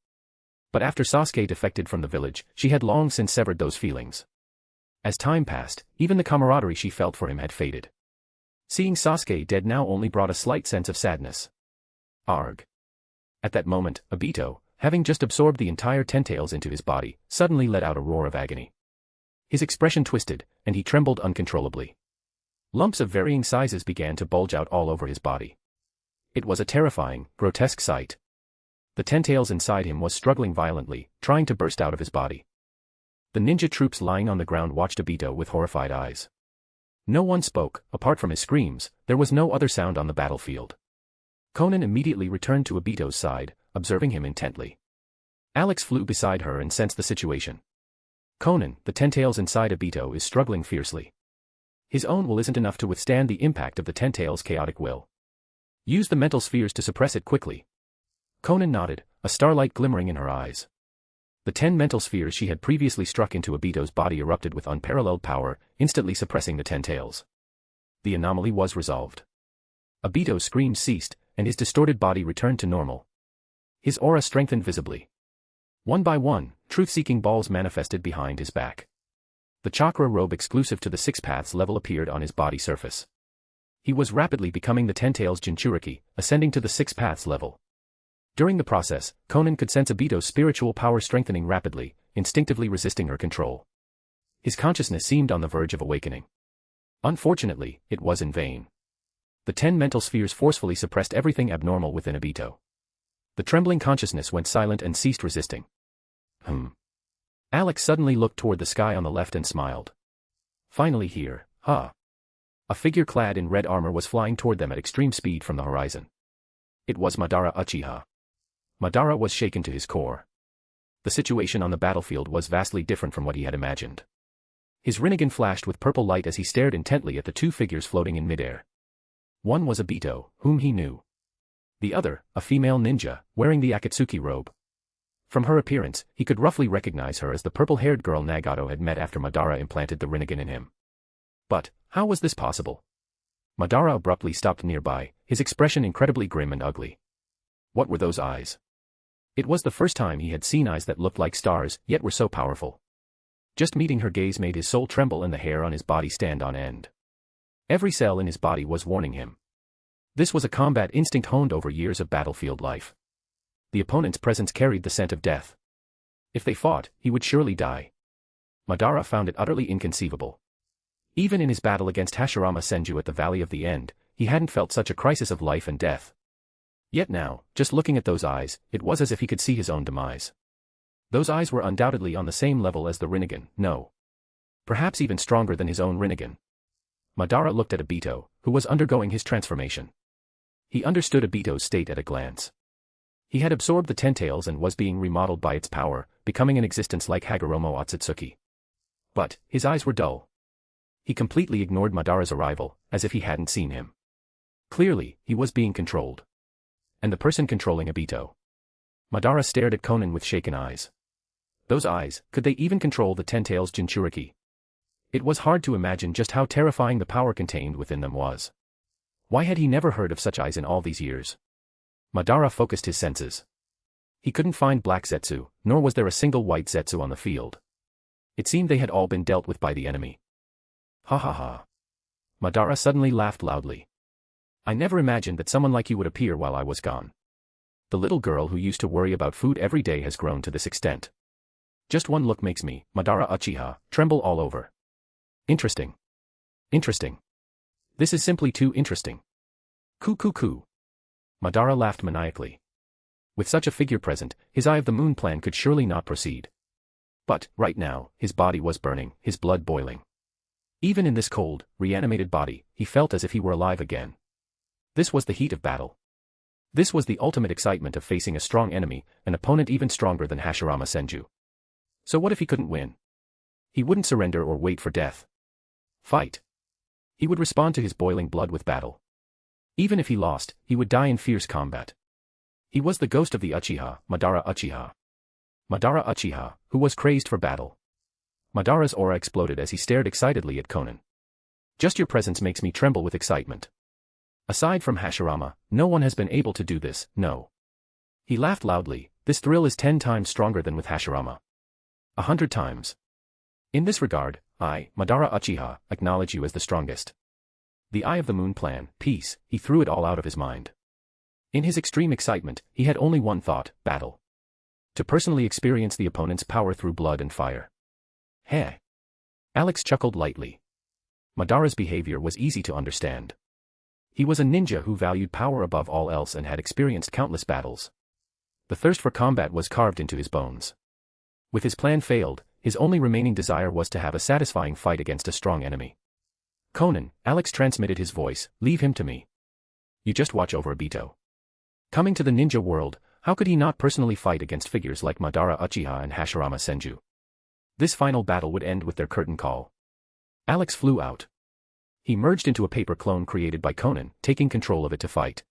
But after Sasuke defected from the village, she had long since severed those feelings. As time passed, even the camaraderie she felt for him had faded. Seeing Sasuke dead now only brought a slight sense of sadness. Arg. At that moment, Obito, having just absorbed the entire Ten-Tails into his body, suddenly let out a roar of agony. His expression twisted, and he trembled uncontrollably. Lumps of varying sizes began to bulge out all over his body. It was a terrifying, grotesque sight. The Ten-Tails inside him was struggling violently, trying to burst out of his body. The ninja troops lying on the ground watched Obito with horrified eyes. No one spoke, apart from his screams, there was no other sound on the battlefield. Konan immediately returned to Obito's side, observing him intently. Alex flew beside her and sensed the situation. Konan, the Ten-Tails inside Obito is struggling fiercely. His own will isn't enough to withstand the impact of the Ten-Tails' chaotic will. Use the mental spheres to suppress it quickly. Konan nodded, a starlight glimmering in her eyes. The 10 mental spheres she had previously struck into Obito's body erupted with unparalleled power, instantly suppressing the Ten-Tails. The anomaly was resolved. Obito's screams ceased, and his distorted body returned to normal. His aura strengthened visibly. One by one, truth-seeking balls manifested behind his back. The chakra robe exclusive to the Six Paths level appeared on his body surface. He was rapidly becoming the Ten Tails Jinchuriki, ascending to the Six Paths level. During the process, Konan could sense Obito's spiritual power strengthening rapidly, instinctively resisting her control. His consciousness seemed on the verge of awakening. Unfortunately, it was in vain. The 10 mental spheres forcefully suppressed everything abnormal within Obito. The trembling consciousness went silent and ceased resisting. Alex suddenly looked toward the sky on the left and smiled. Finally here, huh? A figure clad in red armor was flying toward them at extreme speed from the horizon. It was Madara Uchiha. Madara was shaken to his core. The situation on the battlefield was vastly different from what he had imagined. His Rinnegan flashed with purple light as he stared intently at the two figures floating in midair. One was Obito, whom he knew. The other, a female ninja, wearing the Akatsuki robe. From her appearance, he could roughly recognize her as the purple-haired girl Nagato had met after Madara implanted the Rinnegan in him. But, how was this possible? Madara abruptly stopped nearby, his expression incredibly grim and ugly. What were those eyes? It was the first time he had seen eyes that looked like stars, yet were so powerful. Just meeting her gaze made his soul tremble and the hair on his body stand on end. Every cell in his body was warning him. This was a combat instinct honed over years of battlefield life. The opponent's presence carried the scent of death. If they fought, he would surely die. Madara found it utterly inconceivable. Even in his battle against Hashirama Senju at the Valley of the End, he hadn't felt such a crisis of life and death. Yet now, just looking at those eyes, it was as if he could see his own demise. Those eyes were undoubtedly on the same level as the Rinnegan, no. Perhaps even stronger than his own Rinnegan. Madara looked at Obito, who was undergoing his transformation. He understood Obito's state at a glance. He had absorbed the Ten Tails and was being remodeled by its power, becoming an existence like Hagoromo Otsutsuki. But, his eyes were dull. He completely ignored Madara's arrival, as if he hadn't seen him. Clearly, he was being controlled. And the person controlling Obito. Madara stared at Konan with shaken eyes. Those eyes, could they even control the Ten Tails Jinchuriki? It was hard to imagine just how terrifying the power contained within them was. Why had he never heard of such eyes in all these years? Madara focused his senses. He couldn't find black Zetsu, nor was there a single white Zetsu on the field. It seemed they had all been dealt with by the enemy. Ha ha ha. Madara suddenly laughed loudly. I never imagined that someone like you would appear while I was gone. The little girl who used to worry about food every day has grown to this extent. Just one look makes me, Madara Uchiha, tremble all over. Interesting. Interesting. This is simply too interesting. Coo. Madara laughed maniacally. With such a figure present, his Eye of the Moon plan could surely not proceed. But, right now, his body was burning, his blood boiling. Even in this cold, reanimated body, he felt as if he were alive again. This was the heat of battle. This was the ultimate excitement of facing a strong enemy, an opponent even stronger than Hashirama Senju. So what if he couldn't win? He wouldn't surrender or wait for death. Fight. He would respond to his boiling blood with battle. Even if he lost, he would die in fierce combat. He was the ghost of the Uchiha, Madara Uchiha. Madara Uchiha, who was crazed for battle. Madara's aura exploded as he stared excitedly at Konan. Just your presence makes me tremble with excitement. Aside from Hashirama, no one has been able to do this, no. He laughed loudly, this thrill is 10 times stronger than with Hashirama. 100 times. In this regard, I, Madara Uchiha, acknowledge you as the strongest. The Eye of the Moon plan, peace, he threw it all out of his mind. In his extreme excitement, he had only one thought, battle. To personally experience the opponent's power through blood and fire. Heh. Alex chuckled lightly. Madara's behavior was easy to understand. He was a ninja who valued power above all else and had experienced countless battles. The thirst for combat was carved into his bones. With his plan failed, his only remaining desire was to have a satisfying fight against a strong enemy. Konan, Alex transmitted his voice, leave him to me. You just watch over Obito. Coming to the ninja world, how could he not personally fight against figures like Madara Uchiha and Hashirama Senju? This final battle would end with their curtain call. Alex flew out. He merged into a paper clone created by Konan, taking control of it to fight.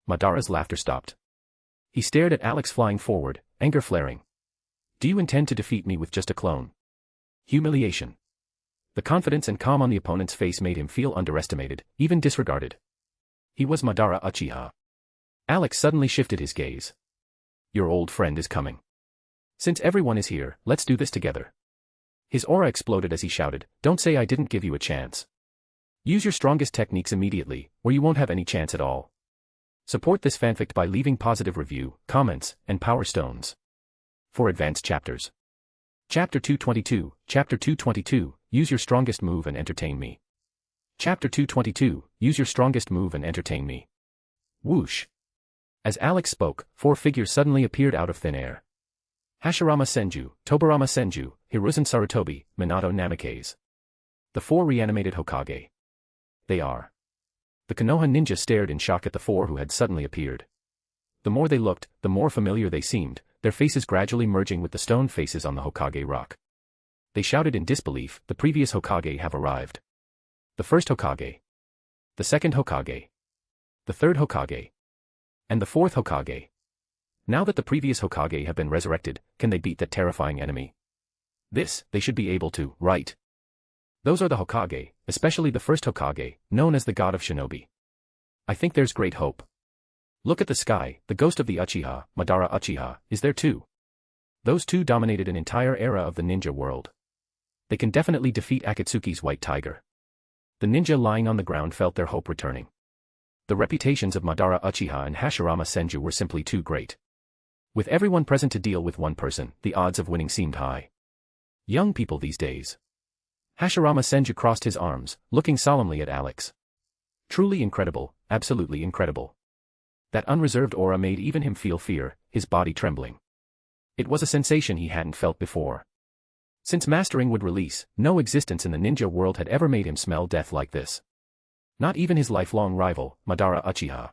Madara's laughter stopped. He stared at Alex flying forward, anger flaring. Do you intend to defeat me with just a clone? Humiliation. The confidence and calm on the opponent's face made him feel underestimated, even disregarded. He was Madara Uchiha. Alex suddenly shifted his gaze. Your old friend is coming. Since everyone is here, let's do this together. His aura exploded as he shouted, "Don't say I didn't give you a chance. Use your strongest techniques immediately, or you won't have any chance at all." Support this fanfic by leaving positive review, comments, and power stones. For advanced chapters. Chapter 222, Chapter 222, Use your strongest move and entertain me. Chapter 222, Use your strongest move and entertain me. Whoosh. As Alex spoke, 4 figures suddenly appeared out of thin air. Hashirama Senju, Tobirama Senju, Hiruzen Sarutobi, Minato Namikaze. The 4 reanimated Hokage. They are. The Konoha ninja stared in shock at the 4 who had suddenly appeared. The more they looked, the more familiar they seemed, their faces gradually merging with the stone faces on the Hokage rock. They shouted in disbelief, "The previous Hokage have arrived. The first Hokage. The second Hokage. The third Hokage. And the fourth Hokage. Now that the previous Hokage have been resurrected, can they beat that terrifying enemy? This, they should be able to, right? Those are the Hokage, especially the first Hokage, known as the God of Shinobi. I think there's great hope. Look at the sky, the ghost of the Uchiha, Madara Uchiha, is there too. Those 2 dominated an entire era of the ninja world. They can definitely defeat Akatsuki's White Tiger." The ninja lying on the ground felt their hope returning. The reputations of Madara Uchiha and Hashirama Senju were simply too great. With everyone present to deal with one person, the odds of winning seemed high. Young people these days. Hashirama Senju crossed his arms, looking solemnly at Alex. Truly incredible, absolutely incredible. That unreserved aura made even him feel fear, his body trembling. It was a sensation he hadn't felt before. Since mastering would release, no existence in the ninja world had ever made him smell death like this. Not even his lifelong rival, Madara Uchiha.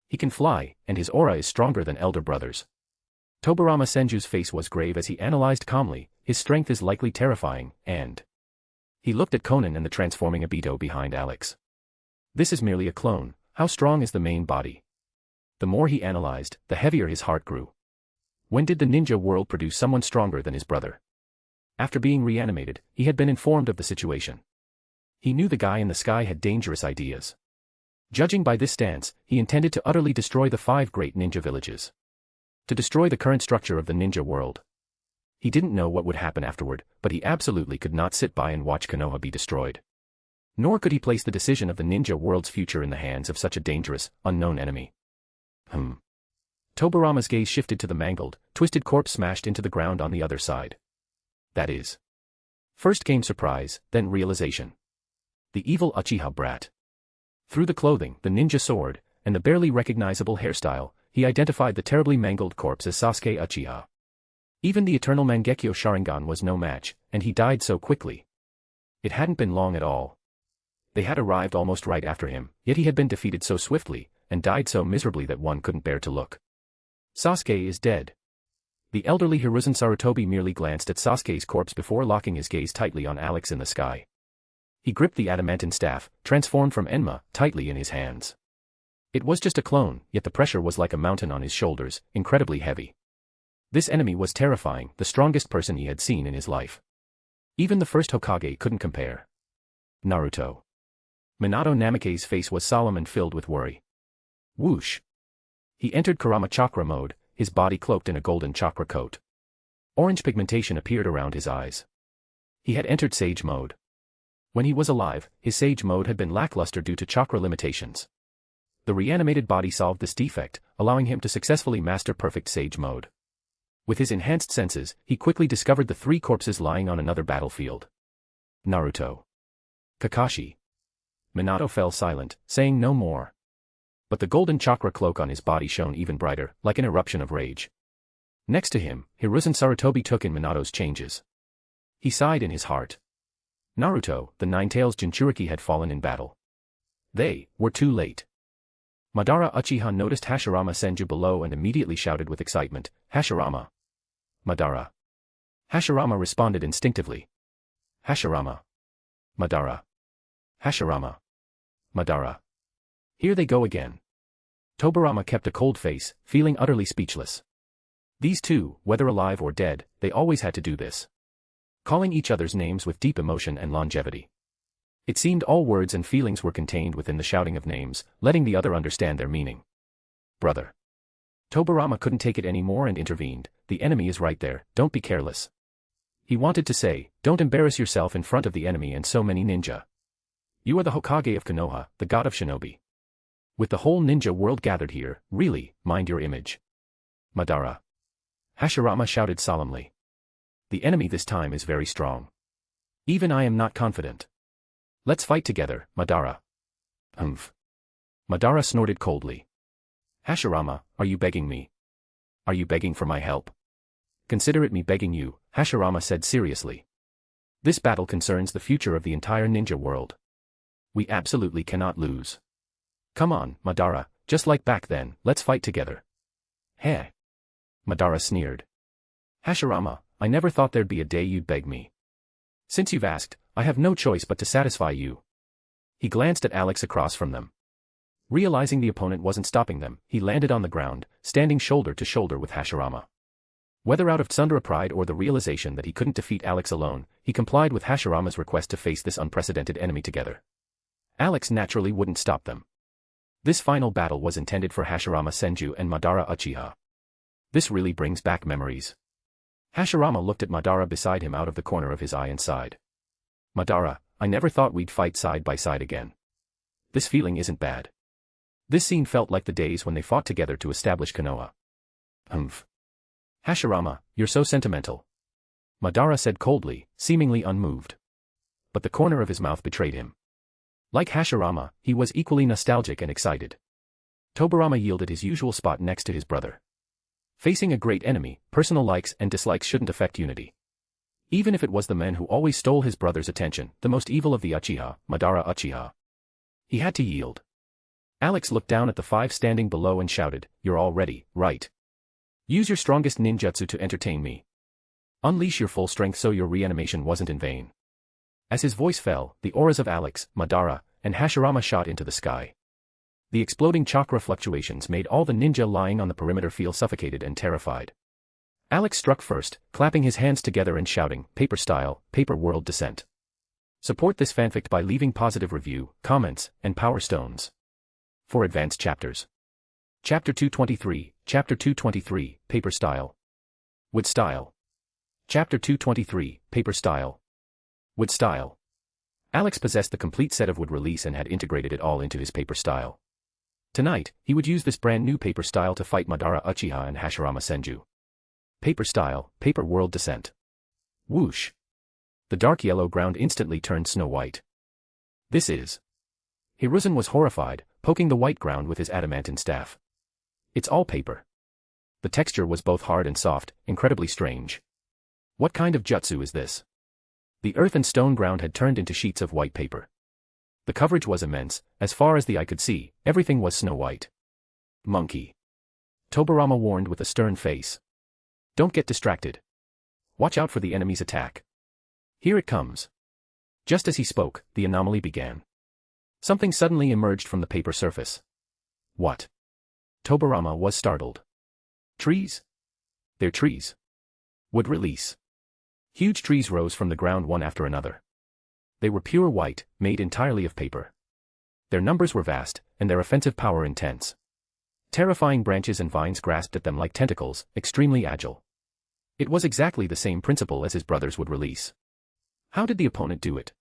He can fly, and his aura is stronger than elder brothers. Tobirama Senju's face was grave as he analyzed calmly, his strength is likely terrifying, and... He looked at Konan and the transforming Obito behind Alex. This is merely a clone, how strong is the main body? The more he analyzed, the heavier his heart grew. When did the ninja world produce someone stronger than his brother? After being reanimated, he had been informed of the situation. He knew the guy in the sky had dangerous ideas. Judging by this stance, he intended to utterly destroy the 5 great ninja villages. To destroy the current structure of the ninja world. He didn't know what would happen afterward, but he absolutely could not sit by and watch Konoha be destroyed. Nor could he place the decision of the ninja world's future in the hands of such a dangerous, unknown enemy. Tobirama's gaze shifted to the mangled, twisted corpse smashed into the ground on the other side. That is. First came surprise, then realization. The evil Uchiha brat. Through the clothing, the ninja sword, and the barely recognizable hairstyle, he identified the terribly mangled corpse as Sasuke Uchiha. Even the eternal Mangekyo Sharingan was no match, and he died so quickly. It hadn't been long at all. They had arrived almost right after him, yet he had been defeated so swiftly, and died so miserably that one couldn't bear to look. Sasuke is dead. The elderly Hiruzen Sarutobi merely glanced at Sasuke's corpse before locking his gaze tightly on Alex in the sky. He gripped the adamantine staff, transformed from Enma, tightly in his hands. It was just a clone, yet the pressure was like a mountain on his shoulders, incredibly heavy. This enemy was terrifying, the strongest person he had seen in his life. Even the first Hokage couldn't compare. Naruto. Minato Namikaze's face was solemn and filled with worry. Whoosh. He entered Kurama Chakra mode, his body cloaked in a golden chakra coat. Orange pigmentation appeared around his eyes. He had entered Sage mode. When he was alive, his Sage mode had been lackluster due to chakra limitations. The reanimated body solved this defect, allowing him to successfully master perfect Sage mode. With his enhanced senses, he quickly discovered the 3 corpses lying on another battlefield. Naruto. Kakashi. Minato fell silent, saying no more. But the golden chakra cloak on his body shone even brighter, like an eruption of rage. Next to him, Hiruzen Sarutobi took in Minato's changes. He sighed in his heart. Naruto, the Nine-Tails Jinchuriki had fallen in battle. They were too late. Madara Uchiha noticed Hashirama Senju below and immediately shouted with excitement, "Hashirama! Madara!" Hashirama responded instinctively. Hashirama. Madara. Hashirama. Madara. Here they go again. Tobirama kept a cold face, feeling utterly speechless. These 2, whether alive or dead, they always had to do this. Calling each other's names with deep emotion and longevity. It seemed all words and feelings were contained within the shouting of names, letting the other understand their meaning. Brother. Tobirama couldn't take it anymore and intervened, "The enemy is right there, don't be careless." He wanted to say, don't embarrass yourself in front of the enemy and so many ninja. You are the Hokage of Konoha, the god of shinobi. With the whole ninja world gathered here, really, mind your image. Madara. Hashirama shouted solemnly. The enemy this time is very strong. Even I am not confident. Let's fight together, Madara. Humph. Madara snorted coldly. Hashirama, are you begging me? Are you begging for my help? Consider it me begging you, Hashirama said seriously. This battle concerns the future of the entire ninja world. We absolutely cannot lose. Come on, Madara, just like back then, let's fight together. Heh. Madara sneered. Hashirama, I never thought there'd be a day you'd beg me. Since you've asked, I have no choice but to satisfy you. He glanced at Alex across from them. Realizing the opponent wasn't stopping them, he landed on the ground, standing shoulder to shoulder with Hashirama. Whether out of tsundere pride or the realization that he couldn't defeat Alex alone, he complied with Hashirama's request to face this unprecedented enemy together. Alex naturally wouldn't stop them. This final battle was intended for Hashirama Senju and Madara Uchiha. This really brings back memories. Hashirama looked at Madara beside him out of the corner of his eye and sighed. Madara, I never thought we'd fight side by side again. This feeling isn't bad. This scene felt like the days when they fought together to establish Konoha. Humph. Hashirama, you're so sentimental. Madara said coldly, seemingly unmoved. But the corner of his mouth betrayed him. Like Hashirama, he was equally nostalgic and excited. Tobirama yielded his usual spot next to his brother. Facing a great enemy, personal likes and dislikes shouldn't affect unity. Even if it was the man who always stole his brother's attention, the most evil of the Uchiha, Madara Uchiha. He had to yield. Alex looked down at the five standing below and shouted, "You're all ready, right? Use your strongest ninjutsu to entertain me. Unleash your full strength so your reanimation wasn't in vain." As his voice fell, the auras of Alex, Madara, and Hashirama shot into the sky. The exploding chakra fluctuations made all the ninja lying on the perimeter feel suffocated and terrified. Alex struck first, clapping his hands together and shouting, "Paper style, paper world descent." Support this fanfic by leaving positive review, comments, and power stones. For advanced chapters. Chapter 223, Paper Style. Wood Style. Chapter 223, Paper Style. Wood Style. Alex possessed the complete set of Wood Release and had integrated it all into his paper style. Tonight, he would use this brand new paper style to fight Madara Uchiha and Hashirama Senju. Paper Style, Paper World Descent. Whoosh. The dark yellow ground instantly turned snow white. This is. Hiruzen was horrified, poking the white ground with his adamantine staff. It's all paper. The texture was both hard and soft, incredibly strange. What kind of jutsu is this? The earth and stone ground had turned into sheets of white paper. The coverage was immense, as far as the eye could see, everything was snow white. Monkey. Tobirama warned with a stern face. Don't get distracted. Watch out for the enemy's attack. Here it comes. Just as he spoke, the anomaly began. Something suddenly emerged from the paper surface. What? Tobirama was startled. Trees? They're trees. Wood Release. Huge trees rose from the ground one after another. They were pure white, made entirely of paper. Their numbers were vast, and their offensive power intense. Terrifying branches and vines grasped at them like tentacles, extremely agile. It was exactly the same principle as his brothers Wood Release. How did the opponent do it?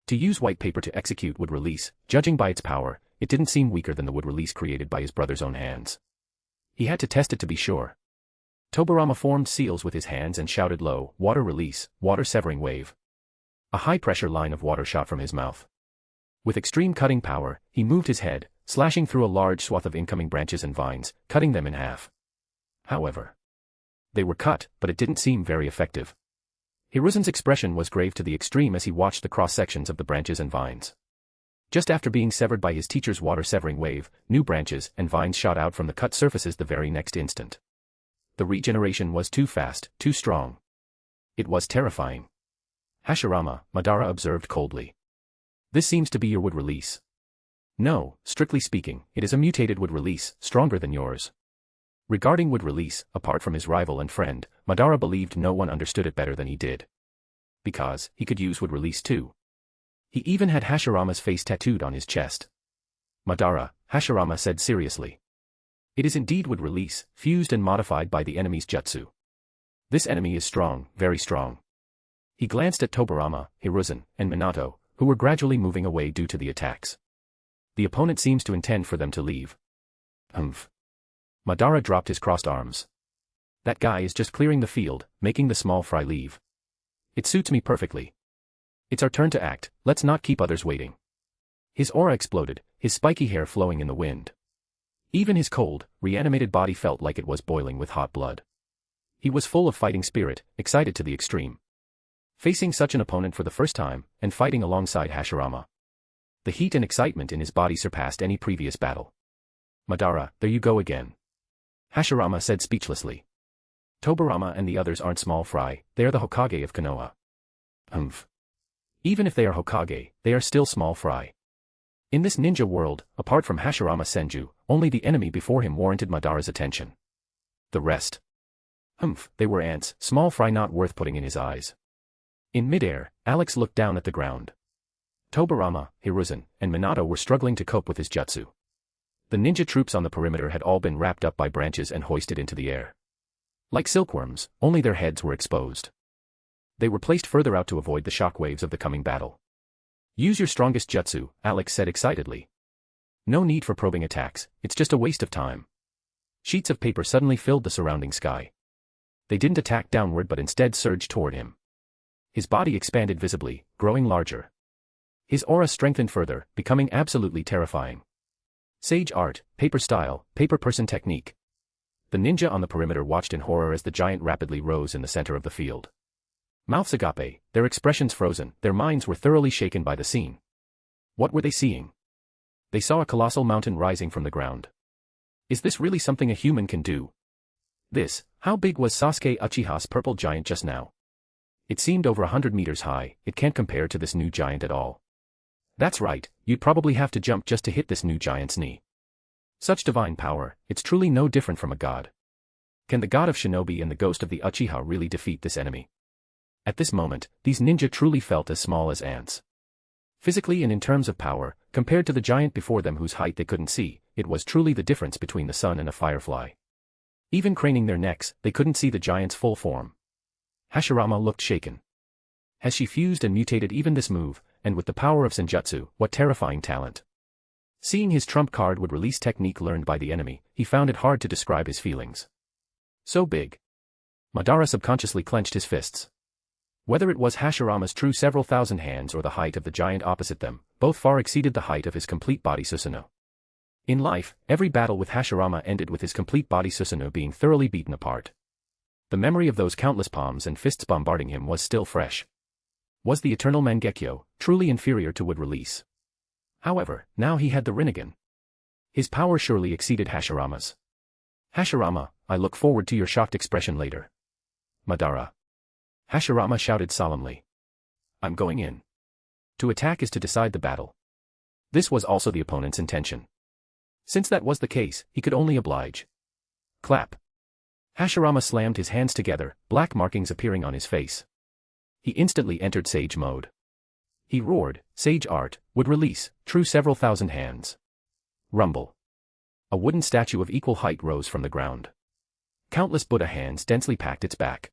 To use white paper to execute Wood Release, judging by its power, it didn't seem weaker than the Wood Release created by his brother's own hands. He had to test it to be sure. Tobirama formed seals with his hands and shouted low, "Water Release, Water Severing Wave." A high-pressure line of water shot from his mouth. With extreme cutting power, he moved his head, slashing through a large swath of incoming branches and vines, cutting them in half. However, they were cut, but it didn't seem very effective. Hiruzen's expression was grave to the extreme as he watched the cross-sections of the branches and vines. Just after being severed by his teacher's water-severing wave, new branches and vines shot out from the cut surfaces the very next instant. The regeneration was too fast, too strong. It was terrifying. Hashirama, Madara observed coldly. This seems to be your Wood Release. No, strictly speaking, it is a mutated Wood Release, stronger than yours. Regarding Wood Release, apart from his rival and friend, Madara believed no one understood it better than he did. Because, he could use Wood Release too. He even had Hashirama's face tattooed on his chest. Madara, Hashirama said seriously. It is indeed Wood Release, fused and modified by the enemy's jutsu. This enemy is strong, very strong. He glanced at Tobirama, Hiruzen, and Minato, who were gradually moving away due to the attacks. The opponent seems to intend for them to leave. Humph. Madara dropped his crossed arms. That guy is just clearing the field, making the small fry leave. It suits me perfectly. It's our turn to act, let's not keep others waiting. His aura exploded, his spiky hair flowing in the wind. Even his cold, reanimated body felt like it was boiling with hot blood. He was full of fighting spirit, excited to the extreme. Facing such an opponent for the first time, and fighting alongside Hashirama. The heat and excitement in his body surpassed any previous battle. Madara, there you go again. Hashirama said speechlessly. Tobirama and the others aren't small fry, they are the Hokage of Konoha. Humph. Even if they are Hokage, they are still small fry. In this ninja world, apart from Hashirama Senju, only the enemy before him warranted Madara's attention. The rest. Humph, they were ants, small fry not worth putting in his eyes. In midair, Alex looked down at the ground. Tobirama, Hiruzen, and Minato were struggling to cope with his jutsu. The ninja troops on the perimeter had all been wrapped up by branches and hoisted into the air. Like silkworms, only their heads were exposed. They were placed further out to avoid the shockwaves of the coming battle. Use your strongest jutsu, Alex said excitedly. No need for probing attacks, it's just a waste of time. Sheets of paper suddenly filled the surrounding sky. They didn't attack downward but instead surged toward him. His body expanded visibly, growing larger. His aura strengthened further, becoming absolutely terrifying. Sage art, paper style, paper person technique. The ninja on the perimeter watched in horror as the giant rapidly rose in the center of the field. Mouths agape, their expressions frozen, their minds were thoroughly shaken by the scene. What were they seeing? They saw a colossal mountain rising from the ground. Is this really something a human can do? How big was Sasuke Uchiha's purple giant just now? It seemed over 100 meters high, it can't compare to this new giant at all. That's right, you'd probably have to jump just to hit this new giant's knee. Such divine power, it's truly no different from a god. Can the god of shinobi and the ghost of the Uchiha really defeat this enemy? At this moment, these ninja truly felt as small as ants. Physically and in terms of power, compared to the giant before them whose height they couldn't see, it was truly the difference between the sun and a firefly. Even craning their necks, they couldn't see the giant's full form. Hashirama looked shaken. Has she fused and mutated even this move, and with the power of Senjutsu, what terrifying talent. Seeing his trump card would release technique learned by the enemy, he found it hard to describe his feelings. So big. Madara subconsciously clenched his fists. Whether it was Hashirama's true several thousand hands or the height of the giant opposite them, both far exceeded the height of his complete body Susanoo. In life, every battle with Hashirama ended with his complete body Susanoo being thoroughly beaten apart. The memory of those countless palms and fists bombarding him was still fresh. Was the eternal Mangekyo truly inferior to wood release? However, now he had the Rinnegan. His power surely exceeded Hashirama's. Hashirama, I look forward to your shocked expression later. Madara. Hashirama shouted solemnly. I'm going in. To attack is to decide the battle. This was also the opponent's intention. Since that was the case, he could only oblige. Clap. Hashirama slammed his hands together, black markings appearing on his face. He instantly entered Sage mode. He roared, Sage art, would release, true several thousand hands. Rumble. A wooden statue of equal height rose from the ground. Countless Buddha hands densely packed its back.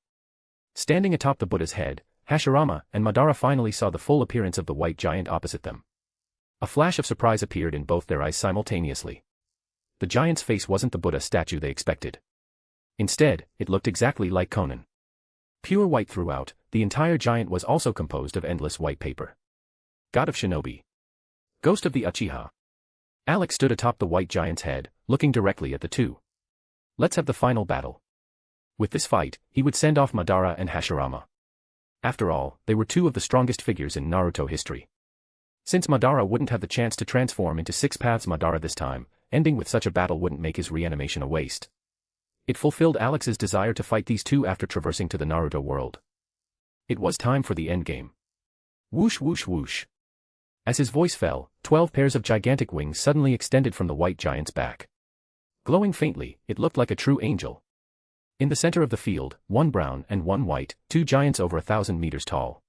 Standing atop the Buddha's head, Hashirama and Madara finally saw the full appearance of the white giant opposite them. A flash of surprise appeared in both their eyes simultaneously. The giant's face wasn't the Buddha statue they expected. Instead, it looked exactly like Konan. Pure white throughout, the entire giant was also composed of endless white paper. God of Shinobi. Ghost of the Uchiha. Alex stood atop the white giant's head, looking directly at the two. Let's have the final battle. With this fight, he would send off Madara and Hashirama. After all, they were two of the strongest figures in Naruto history. Since Madara wouldn't have the chance to transform into Six Paths Madara this time, ending with such a battle wouldn't make his reanimation a waste. It fulfilled Alex's desire to fight these two after traversing to the Naruto world. It was time for the endgame. Whoosh whoosh whoosh. As his voice fell, 12 pairs of gigantic wings suddenly extended from the white giant's back. Glowing faintly, it looked like a true angel. In the center of the field, one brown and one white, two giants over 1,000 meters tall.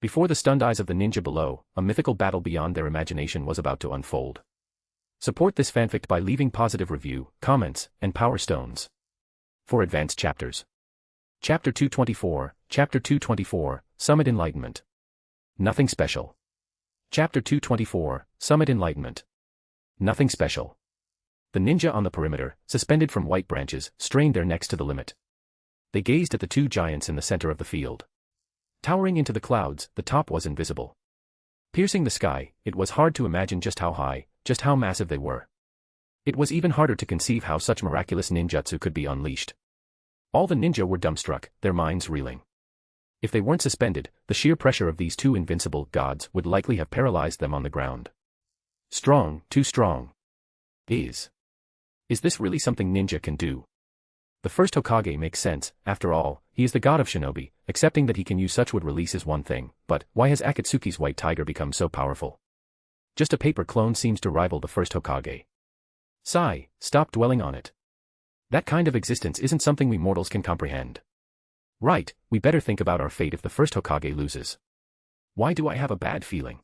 Before the stunned eyes of the ninja below, a mythical battle beyond their imagination was about to unfold. Support this fanfic by leaving positive review, comments, and power stones. For advanced chapters. Chapter 224, Chapter 224, Summit Enlightenment. Nothing special. Chapter 224, Summit Enlightenment. Nothing special. The ninja on the perimeter, suspended from white branches, strained their necks to the limit. They gazed at the two giants in the center of the field. Towering into the clouds, the top was invisible. Piercing the sky, it was hard to imagine just how high, just how massive they were. It was even harder to conceive how such miraculous ninjutsu could be unleashed. All the ninja were dumbstruck, their minds reeling. If they weren't suspended, the sheer pressure of these two invincible gods would likely have paralyzed them on the ground. Strong, too strong. Is this really something ninja can do? The first Hokage makes sense, after all, he is the god of shinobi, accepting that he can use such would release is one thing, but why has Akatsuki's white tiger become so powerful? Just a paper clone seems to rival the first Hokage. Sigh, stop dwelling on it. That kind of existence isn't something we mortals can comprehend. Right, we better think about our fate if the first Hokage loses. Why do I have a bad feeling?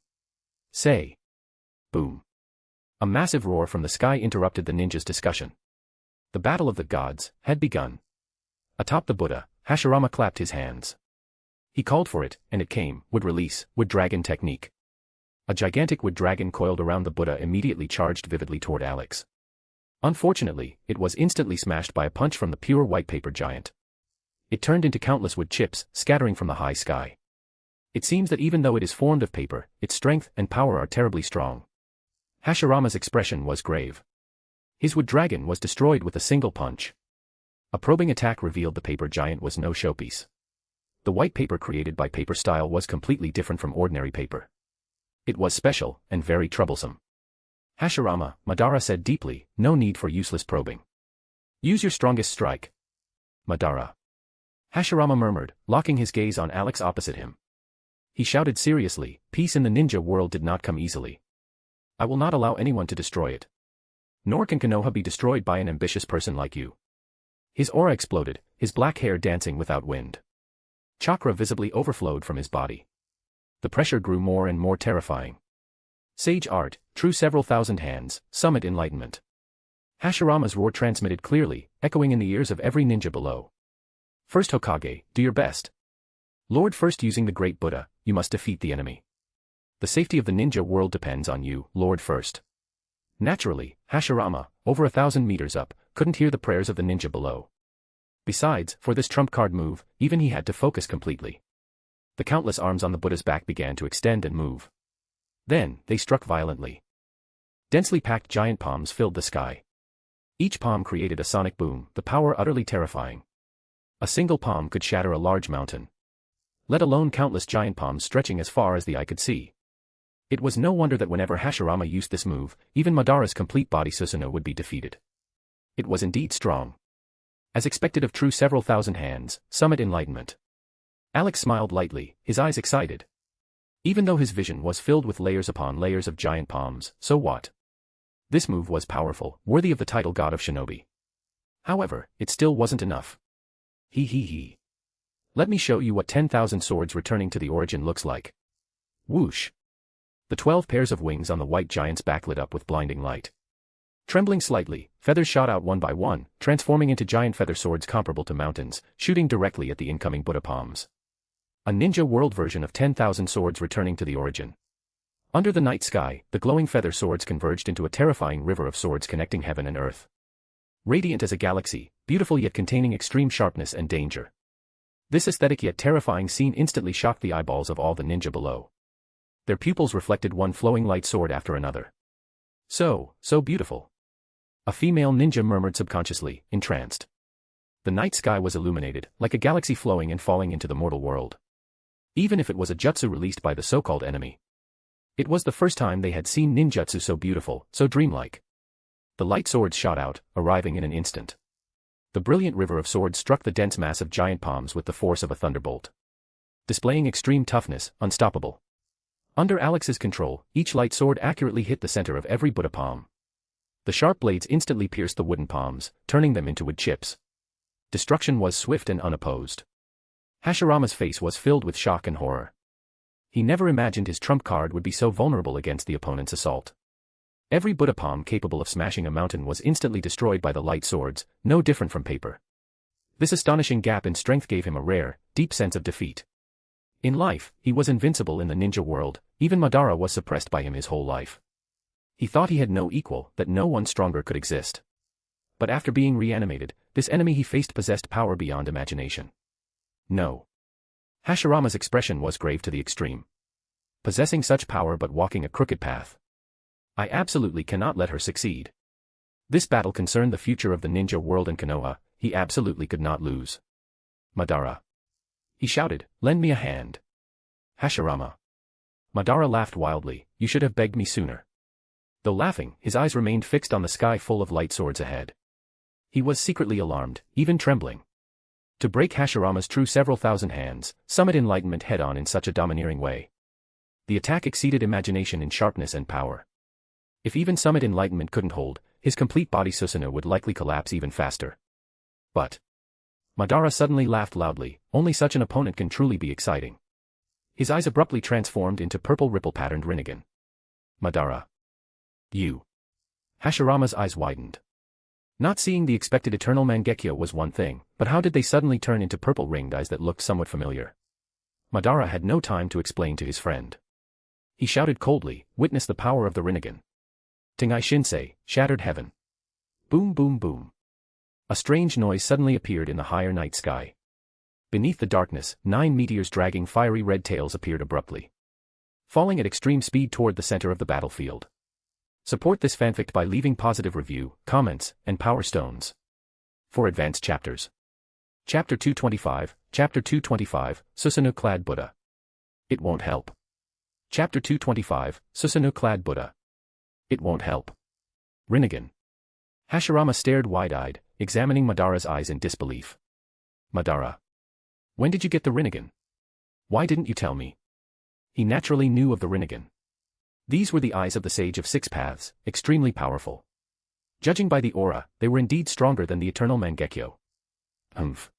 Say. Boom. A massive roar from the sky interrupted the ninja's discussion. The battle of the gods had begun. Atop the Buddha, Hashirama clapped his hands. He called for it, and it came, wood release, wood dragon technique. A gigantic wood dragon coiled around the Buddha immediately charged vividly toward Alex. Unfortunately, it was instantly smashed by a punch from the pure white paper giant. It turned into countless wood chips, scattering from the high sky. It seems that even though it is formed of paper, its strength and power are terribly strong. Hashirama's expression was grave. His wood dragon was destroyed with a single punch. A probing attack revealed the paper giant was no showpiece. The white paper created by paper style was completely different from ordinary paper. It was special, and very troublesome. Hashirama, Madara said deeply, no need for useless probing. Use your strongest strike. Madara. Hashirama murmured, locking his gaze on Alex opposite him. He shouted seriously, peace in the ninja world did not come easily. I will not allow anyone to destroy it. Nor can Konoha be destroyed by an ambitious person like you. His aura exploded, his black hair dancing without wind. Chakra visibly overflowed from his body. The pressure grew more and more terrifying. Sage art, true several thousand hands, summit enlightenment. Hashirama's roar transmitted clearly, echoing in the ears of every ninja below. First Hokage, do your best. Lord first using the great Buddha, you must defeat the enemy. The safety of the ninja world depends on you, Lord first. Naturally, Hashirama, over 1,000 meters up, couldn't hear the prayers of the ninja below. Besides, for this trump card move, even he had to focus completely. The countless arms on the Buddha's back began to extend and move. Then, they struck violently. Densely packed giant palms filled the sky. Each palm created a sonic boom, the power utterly terrifying. A single palm could shatter a large mountain. Let alone countless giant palms stretching as far as the eye could see. It was no wonder that whenever Hashirama used this move, even Madara's complete body Susanoo would be defeated. It was indeed strong. As expected of true several thousand hands, summit enlightenment. Alex smiled lightly, his eyes excited. Even though his vision was filled with layers upon layers of giant palms, so what? This move was powerful, worthy of the title god of shinobi. However, it still wasn't enough. He. Let me show you what 10,000 swords returning to the origin looks like. Whoosh. The 12 pairs of wings on the white giant's back lit up with blinding light. Trembling slightly, feathers shot out one by one, transforming into giant feather swords comparable to mountains, shooting directly at the incoming Buddha palms. A ninja world version of 10,000 swords returning to the origin. Under the night sky, the glowing feather swords converged into a terrifying river of swords connecting heaven and earth. Radiant as a galaxy, beautiful yet containing extreme sharpness and danger. This aesthetic yet terrifying scene instantly shocked the eyeballs of all the ninja below. Their pupils reflected one flowing light sword after another. So beautiful. A female ninja murmured subconsciously, entranced. The night sky was illuminated, like a galaxy flowing and falling into the mortal world. Even if it was a jutsu released by the so-called enemy. It was the first time they had seen ninjutsu so beautiful, so dreamlike. The light swords shot out, arriving in an instant. The brilliant river of swords struck the dense mass of giant palms with the force of a thunderbolt. Displaying extreme toughness, unstoppable. Under Alex's control, each light sword accurately hit the center of every Buddha palm. The sharp blades instantly pierced the wooden palms, turning them into wood chips. Destruction was swift and unopposed. Hashirama's face was filled with shock and horror. He never imagined his trump card would be so vulnerable against the opponent's assault. Every Buddha palm capable of smashing a mountain was instantly destroyed by the light swords, no different from paper. This astonishing gap in strength gave him a rare, deep sense of defeat. In life, he was invincible in the ninja world, even Madara was suppressed by him his whole life. He thought he had no equal, that no one stronger could exist. But after being reanimated, this enemy he faced possessed power beyond imagination. No. Hashirama's expression was grave to the extreme. Possessing such power but walking a crooked path. I absolutely cannot let her succeed. This battle concerned the future of the ninja world and Konoha, he absolutely could not lose. Madara. He shouted, lend me a hand. Hashirama. Madara laughed wildly, you should have begged me sooner. Though laughing, his eyes remained fixed on the sky full of light swords ahead. He was secretly alarmed, even trembling. To break Hashirama's true several thousand hands, summit enlightenment head-on in such a domineering way. The attack exceeded imagination in sharpness and power. If even summit enlightenment couldn't hold, his complete body Susanoo would likely collapse even faster. But Madara suddenly laughed loudly, only such an opponent can truly be exciting. His eyes abruptly transformed into purple ripple-patterned Rinnegan. Madara. You. Hashirama's eyes widened. Not seeing the expected eternal Mangekyo was one thing, but how did they suddenly turn into purple ringed eyes that looked somewhat familiar? Madara had no time to explain to his friend. He shouted coldly, witness the power of the Rinnegan. Tengai Shinsei, shattered heaven. Boom boom boom. A strange noise suddenly appeared in the higher night sky. Beneath the darkness, 9 meteors dragging fiery red tails appeared abruptly, falling at extreme speed toward the center of the battlefield. Support this fanfic by leaving positive review, comments, and power stones. For advanced chapters. Chapter 225, Chapter 225, Susanoo-clad Buddha. It won't help. Chapter 225, Susanoo-clad Buddha. It won't help. Rinnegan. Hashirama stared wide-eyed, examining Madara's eyes in disbelief. Madara. When did you get the Rinnegan? Why didn't you tell me? He naturally knew of the Rinnegan. These were the eyes of the Sage of Six Paths, extremely powerful. Judging by the aura, they were indeed stronger than the eternal Mangekyo. Humph.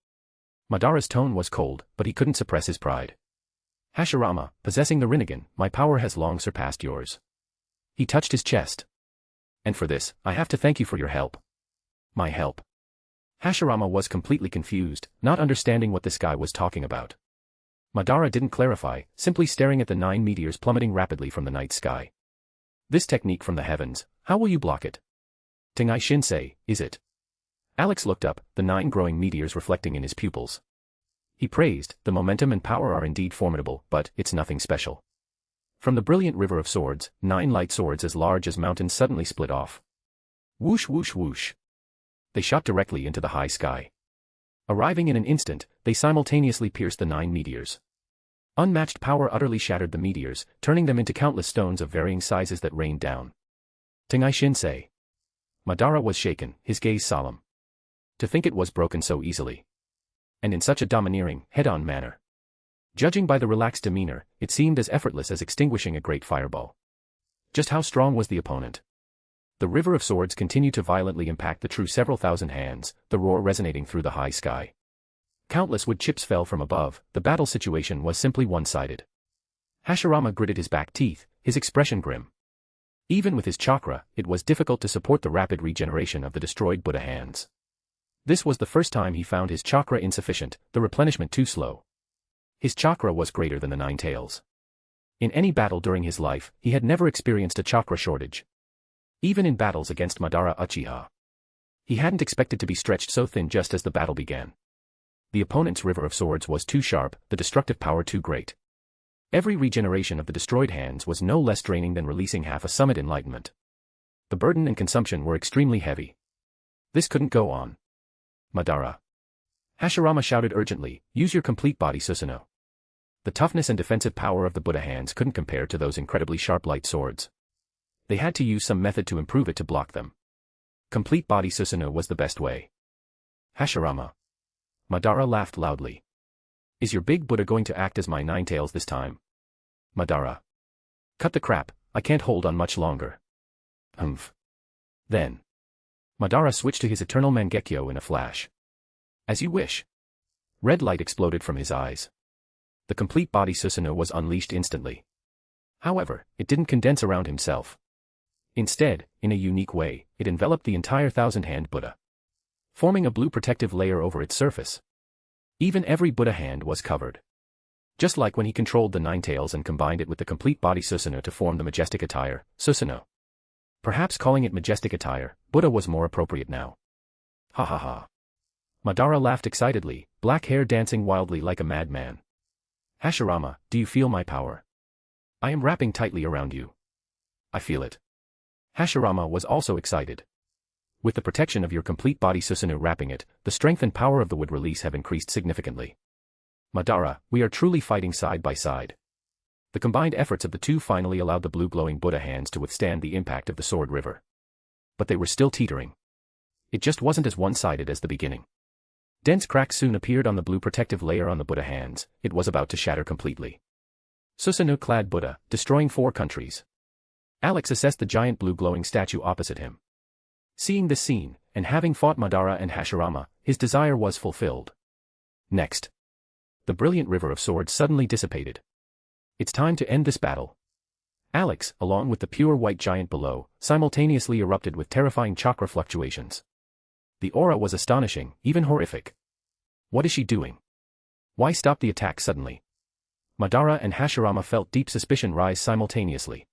Madara's tone was cold, but he couldn't suppress his pride. Hashirama, possessing the Rinnegan, my power has long surpassed yours. He touched his chest. And for this, I have to thank you for your help. My help. Hashirama was completely confused, not understanding what this guy was talking about. Madara didn't clarify, simply staring at the 9 meteors plummeting rapidly from the night sky. This technique from the heavens, how will you block it? Tengai Shinsei, is it? Alex looked up, the 9 growing meteors reflecting in his pupils. He praised, the momentum and power are indeed formidable, but it's nothing special. From the brilliant river of swords, 9 light swords as large as mountains suddenly split off. Whoosh whoosh whoosh. They shot directly into the high sky. Arriving in an instant, they simultaneously pierced the 9 meteors. Unmatched power utterly shattered the meteors, turning them into countless stones of varying sizes that rained down. Tengai Shinsei. Madara was shaken, his gaze solemn. To think it was broken so easily. And in such a domineering, head-on manner. Judging by the relaxed demeanor, it seemed as effortless as extinguishing a great fireball. Just how strong was the opponent? The river of swords continued to violently impact the true several thousand hands, the roar resonating through the high sky. Countless wood chips fell from above, the battle situation was simply one-sided. Hashirama gritted his back teeth, his expression grim. Even with his chakra, it was difficult to support the rapid regeneration of the destroyed Buddha hands. This was the first time he found his chakra insufficient, the replenishment too slow. His chakra was greater than the 9 tails. In any battle during his life, he had never experienced a chakra shortage. Even in battles against Madara Uchiha. He hadn't expected to be stretched so thin just as the battle began. The opponent's river of swords was too sharp, the destructive power too great. Every regeneration of the destroyed hands was no less draining than releasing half a summit enlightenment. The burden and consumption were extremely heavy. This couldn't go on. Madara. Hashirama shouted urgently, use your complete body Susanoo. The toughness and defensive power of the Buddha hands couldn't compare to those incredibly sharp light swords. They had to use some method to improve it to block them. Complete body Susanoo was the best way. Hashirama. Madara laughed loudly. Is your big Buddha going to act as my 9 tails this time? Madara. Cut the crap, I can't hold on much longer. Humph. Then. Madara switched to his eternal Mangekyo in a flash. As you wish. Red light exploded from his eyes. The complete body Susanoo was unleashed instantly. However, it didn't condense around himself. Instead, in a unique way, it enveloped the entire thousand-hand Buddha, forming a blue protective layer over its surface. Even every Buddha hand was covered. Just like when he controlled the nine tails and combined it with the complete body Susanoo to form the majestic attire, Susanoo. Perhaps calling it majestic attire, Buddha was more appropriate now. Ha ha ha. Madara laughed excitedly, black hair dancing wildly like a madman. Hashirama, do you feel my power? I am wrapping tightly around you. I feel it. Hashirama was also excited. With the protection of your complete body Susanoo wrapping it, the strength and power of the wood release have increased significantly. Madara, we are truly fighting side by side. The combined efforts of the two finally allowed the blue glowing Buddha hands to withstand the impact of the sword river. But they were still teetering. It just wasn't as one-sided as the beginning. Dense cracks soon appeared on the blue protective layer on the Buddha hands. It was about to shatter completely. Susanoo-clad Buddha, destroying 4 countries. Alex assessed the giant blue glowing statue opposite him. Seeing this scene, and having fought Madara and Hashirama, his desire was fulfilled. Next. The brilliant river of swords suddenly dissipated. It's time to end this battle. Alex, along with the pure white giant below, simultaneously erupted with terrifying chakra fluctuations. The aura was astonishing, even horrific. What is she doing? Why stop the attack suddenly? Madara and Hashirama felt deep suspicion rise simultaneously.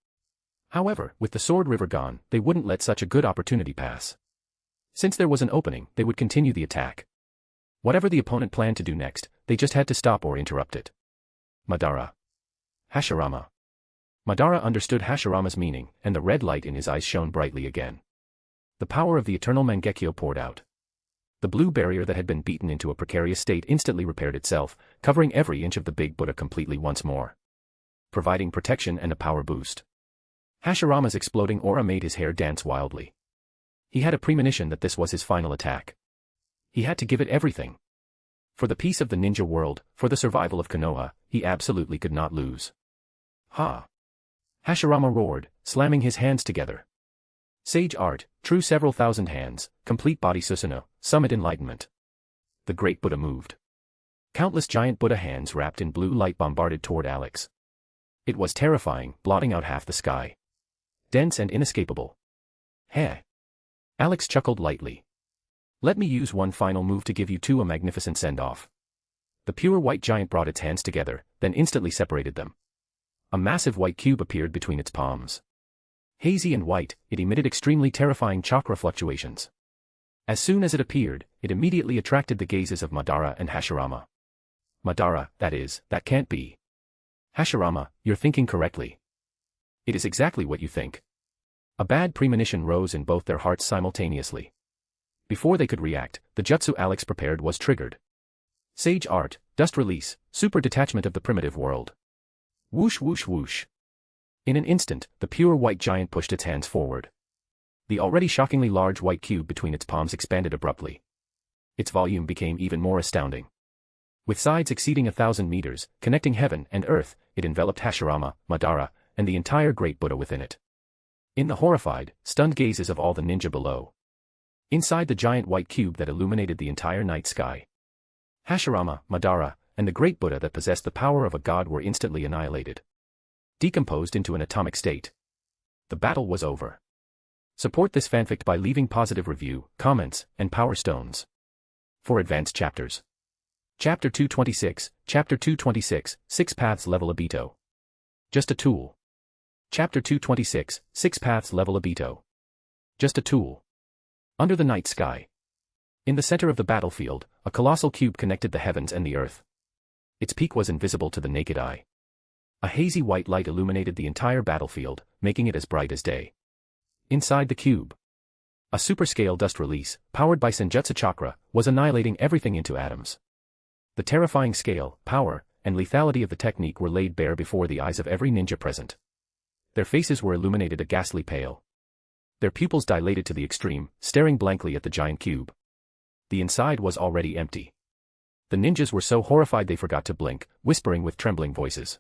However, with the sword river gone, they wouldn't let such a good opportunity pass. Since there was an opening, they would continue the attack. Whatever the opponent planned to do next, they just had to stop or interrupt it. Madara. Hashirama. Madara understood Hashirama's meaning, and the red light in his eyes shone brightly again. The power of the eternal Mangekyo poured out. The blue barrier that had been beaten into a precarious state instantly repaired itself, covering every inch of the big Buddha completely once more. Providing protection and a power boost. Hashirama's exploding aura made his hair dance wildly. He had a premonition that this was his final attack. He had to give it everything. For the peace of the ninja world, for the survival of Konoha, he absolutely could not lose. Ha! Hashirama roared, slamming his hands together. Sage art, true several thousand hands, complete body Susanoo, summit enlightenment. The great Buddha moved. Countless giant Buddha hands wrapped in blue light bombarded toward Alex. It was terrifying, blotting out half the sky. Dense and inescapable. Heh. Alex chuckled lightly. Let me use one final move to give you two a magnificent send-off. The pure white giant brought its hands together, then instantly separated them. A massive white cube appeared between its palms. Hazy and white, it emitted extremely terrifying chakra fluctuations. As soon as it appeared, it immediately attracted the gazes of Madara and Hashirama. Madara, that can't be. Hashirama, you're thinking correctly. It is exactly what you think. A bad premonition rose in both their hearts simultaneously. Before they could react, the jutsu Alex prepared was triggered. Sage art, dust release, super detachment of the primitive world. Whoosh whoosh whoosh. In an instant, the pure white giant pushed its hands forward. The already shockingly large white cube between its palms expanded abruptly. Its volume became even more astounding. With sides exceeding 1,000 meters, connecting heaven and earth, it enveloped Hashirama, Madara, and the entire great Buddha within it. In the horrified, stunned gazes of all the ninja below. Inside the giant white cube that illuminated the entire night sky. Hashirama, Madara, and the great Buddha that possessed the power of a god were instantly annihilated. Decomposed into an atomic state. The battle was over. Support this fanfic by leaving positive review, comments, and power stones. For advanced chapters. Chapter 226, 6 Paths Level Obito. Just a tool. Chapter 226, 6 Paths Level Obito. Just a tool. Under the night sky. In the center of the battlefield, a colossal cube connected the heavens and the earth. Its peak was invisible to the naked eye. A hazy white light illuminated the entire battlefield, making it as bright as day. Inside the cube, a super-scale dust release, powered by Senjutsu Chakra, was annihilating everything into atoms. The terrifying scale, power, and lethality of the technique were laid bare before the eyes of every ninja present. Their faces were illuminated a ghastly pale. Their pupils dilated to the extreme, staring blankly at the giant cube. The inside was already empty. The ninjas were so horrified they forgot to blink, whispering with trembling voices.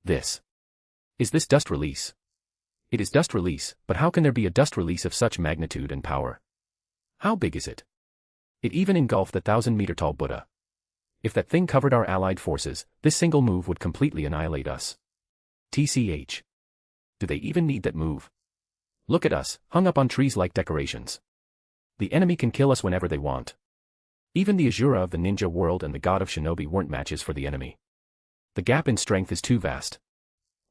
Is this dust release? It is dust release, but how can there be a dust release of such magnitude and power? How big is it? It even engulfed the 1,000-meter-tall Buddha. If that thing covered our allied forces, this single move would completely annihilate us. TCH. Do they even need that move? Look at us, hung up on trees like decorations. The enemy can kill us whenever they want. Even the Asura of the ninja world and the god of shinobi weren't matches for the enemy. The gap in strength is too vast.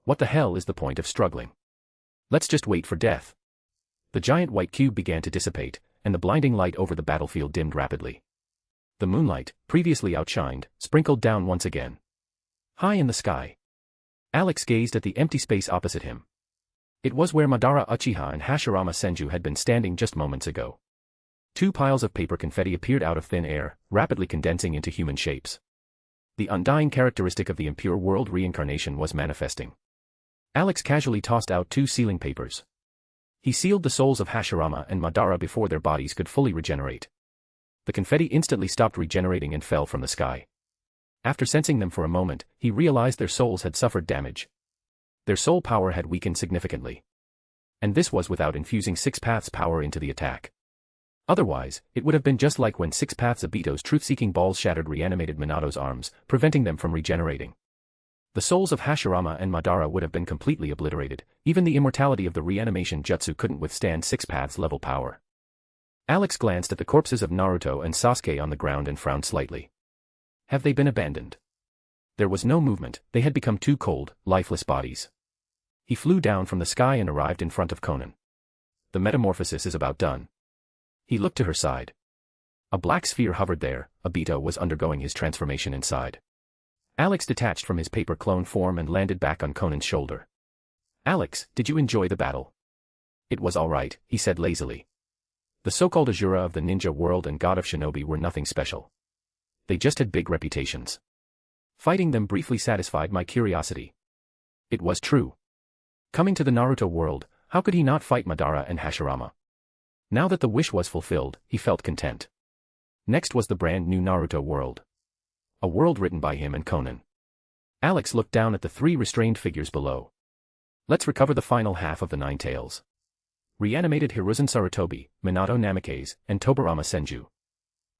What the hell is the point of struggling? Let's just wait for death. The giant white cube began to dissipate, and the blinding light over the battlefield dimmed rapidly. The moonlight, previously outshined, sprinkled down once again. High in the sky. Alex gazed at the empty space opposite him. It was where Madara Uchiha and Hashirama Senju had been standing just moments ago. Two piles of paper confetti appeared out of thin air, rapidly condensing into human shapes. The undying characteristic of the impure world reincarnation was manifesting. Alex casually tossed out two sealing papers. He sealed the souls of Hashirama and Madara before their bodies could fully regenerate. The confetti instantly stopped regenerating and fell from the sky. After sensing them for a moment, he realized their souls had suffered damage. Their soul power had weakened significantly. And this was without infusing Six Paths power into the attack. Otherwise, it would have been just like when Six Paths Obito's truth-seeking balls shattered reanimated Minato's arms, preventing them from regenerating. The souls of Hashirama and Madara would have been completely obliterated. Even the immortality of the reanimation jutsu couldn't withstand Six Paths level power. Alex glanced at the corpses of Naruto and Sasuke on the ground and frowned slightly. Have they been abandoned? There was no movement, they had become two cold, lifeless bodies. He flew down from the sky and arrived in front of Konan. The metamorphosis is about done. He looked to her side. A black sphere hovered there. Obito was undergoing his transformation inside. Alex detached from his paper clone form and landed back on Konan's shoulder. Alex, did you enjoy the battle? It was all right, he said lazily. The so-called Asura of the ninja world and god of shinobi were nothing special. They just had big reputations. Fighting them briefly satisfied my curiosity. It was true. Coming to the Naruto world, how could he not fight Madara and Hashirama? Now that the wish was fulfilled, he felt content. Next was the brand new Naruto world. A world written by him and Konan. Alex looked down at the three restrained figures below. Let's recover the final half of the Nine Tails. Reanimated Hiruzen Sarutobi, Minato Namikaze, and Tobirama Senju.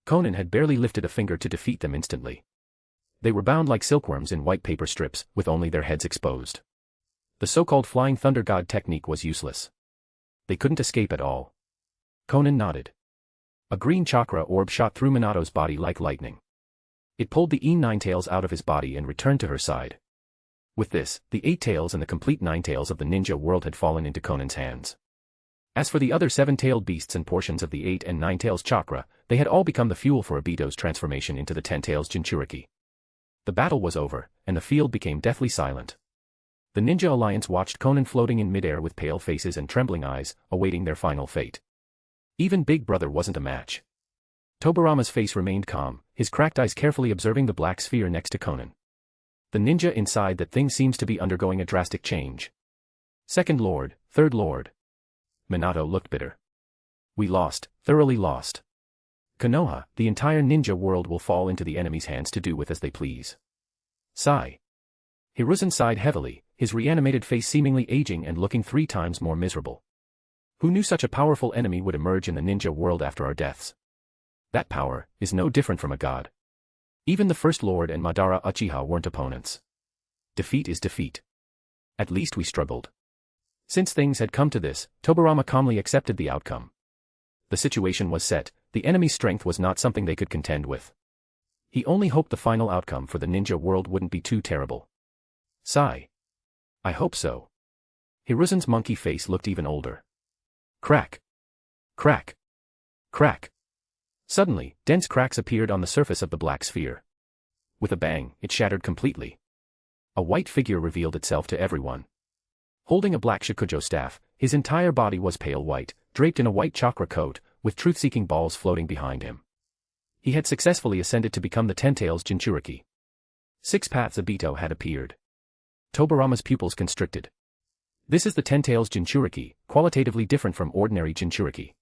Konan had barely lifted a finger to defeat them instantly. They were bound like silkworms in white paper strips, with only their heads exposed. The so-called Flying Thunder God technique was useless. They couldn't escape at all. Konan nodded. A green chakra orb shot through Minato's body like lightning. It pulled the Nine Tails out of his body and returned to her side. With this, the 8 tails and the complete 9 tails of the ninja world had fallen into Konan's hands. As for the other 7-tailed beasts and portions of the 8 and 9 tails chakra, they had all become the fuel for Obito's transformation into the 10 tails Jinchuriki. The battle was over, and the field became deathly silent. The Ninja Alliance watched Konan floating in midair with pale faces and trembling eyes, awaiting their final fate. Even Big Brother wasn't a match. Tobirama's face remained calm, his cracked eyes carefully observing the black sphere next to Konan. The ninja inside that thing seems to be undergoing a drastic change. Second Lord, Third Lord. Minato looked bitter. We lost, thoroughly lost. Konoha, the entire ninja world will fall into the enemy's hands to do with as they please. Sigh. Hiruzen sighed heavily, his reanimated face seemingly aging and looking 3 times more miserable. Who knew such a powerful enemy would emerge in the ninja world after our deaths? That power is no different from a god. Even the First Lord and Madara Uchiha weren't opponents. Defeat is defeat. At least we struggled. Since things had come to this, Tobirama calmly accepted the outcome. The situation was set, the enemy's strength was not something they could contend with. He only hoped the final outcome for the ninja world wouldn't be too terrible. Sigh. I hope so. Hiruzen's monkey face looked even older. Crack. Crack. Crack. Suddenly, dense cracks appeared on the surface of the black sphere. With a bang, it shattered completely. A white figure revealed itself to everyone. Holding a black Shakujo staff, his entire body was pale white, draped in a white chakra coat, with truth-seeking balls floating behind him. He had successfully ascended to become the 10 tails Jinchuriki. 6 paths Obito had appeared. Tobirama's pupils constricted. This is the 10 tails Jinchuriki, qualitatively different from ordinary Jinchuriki.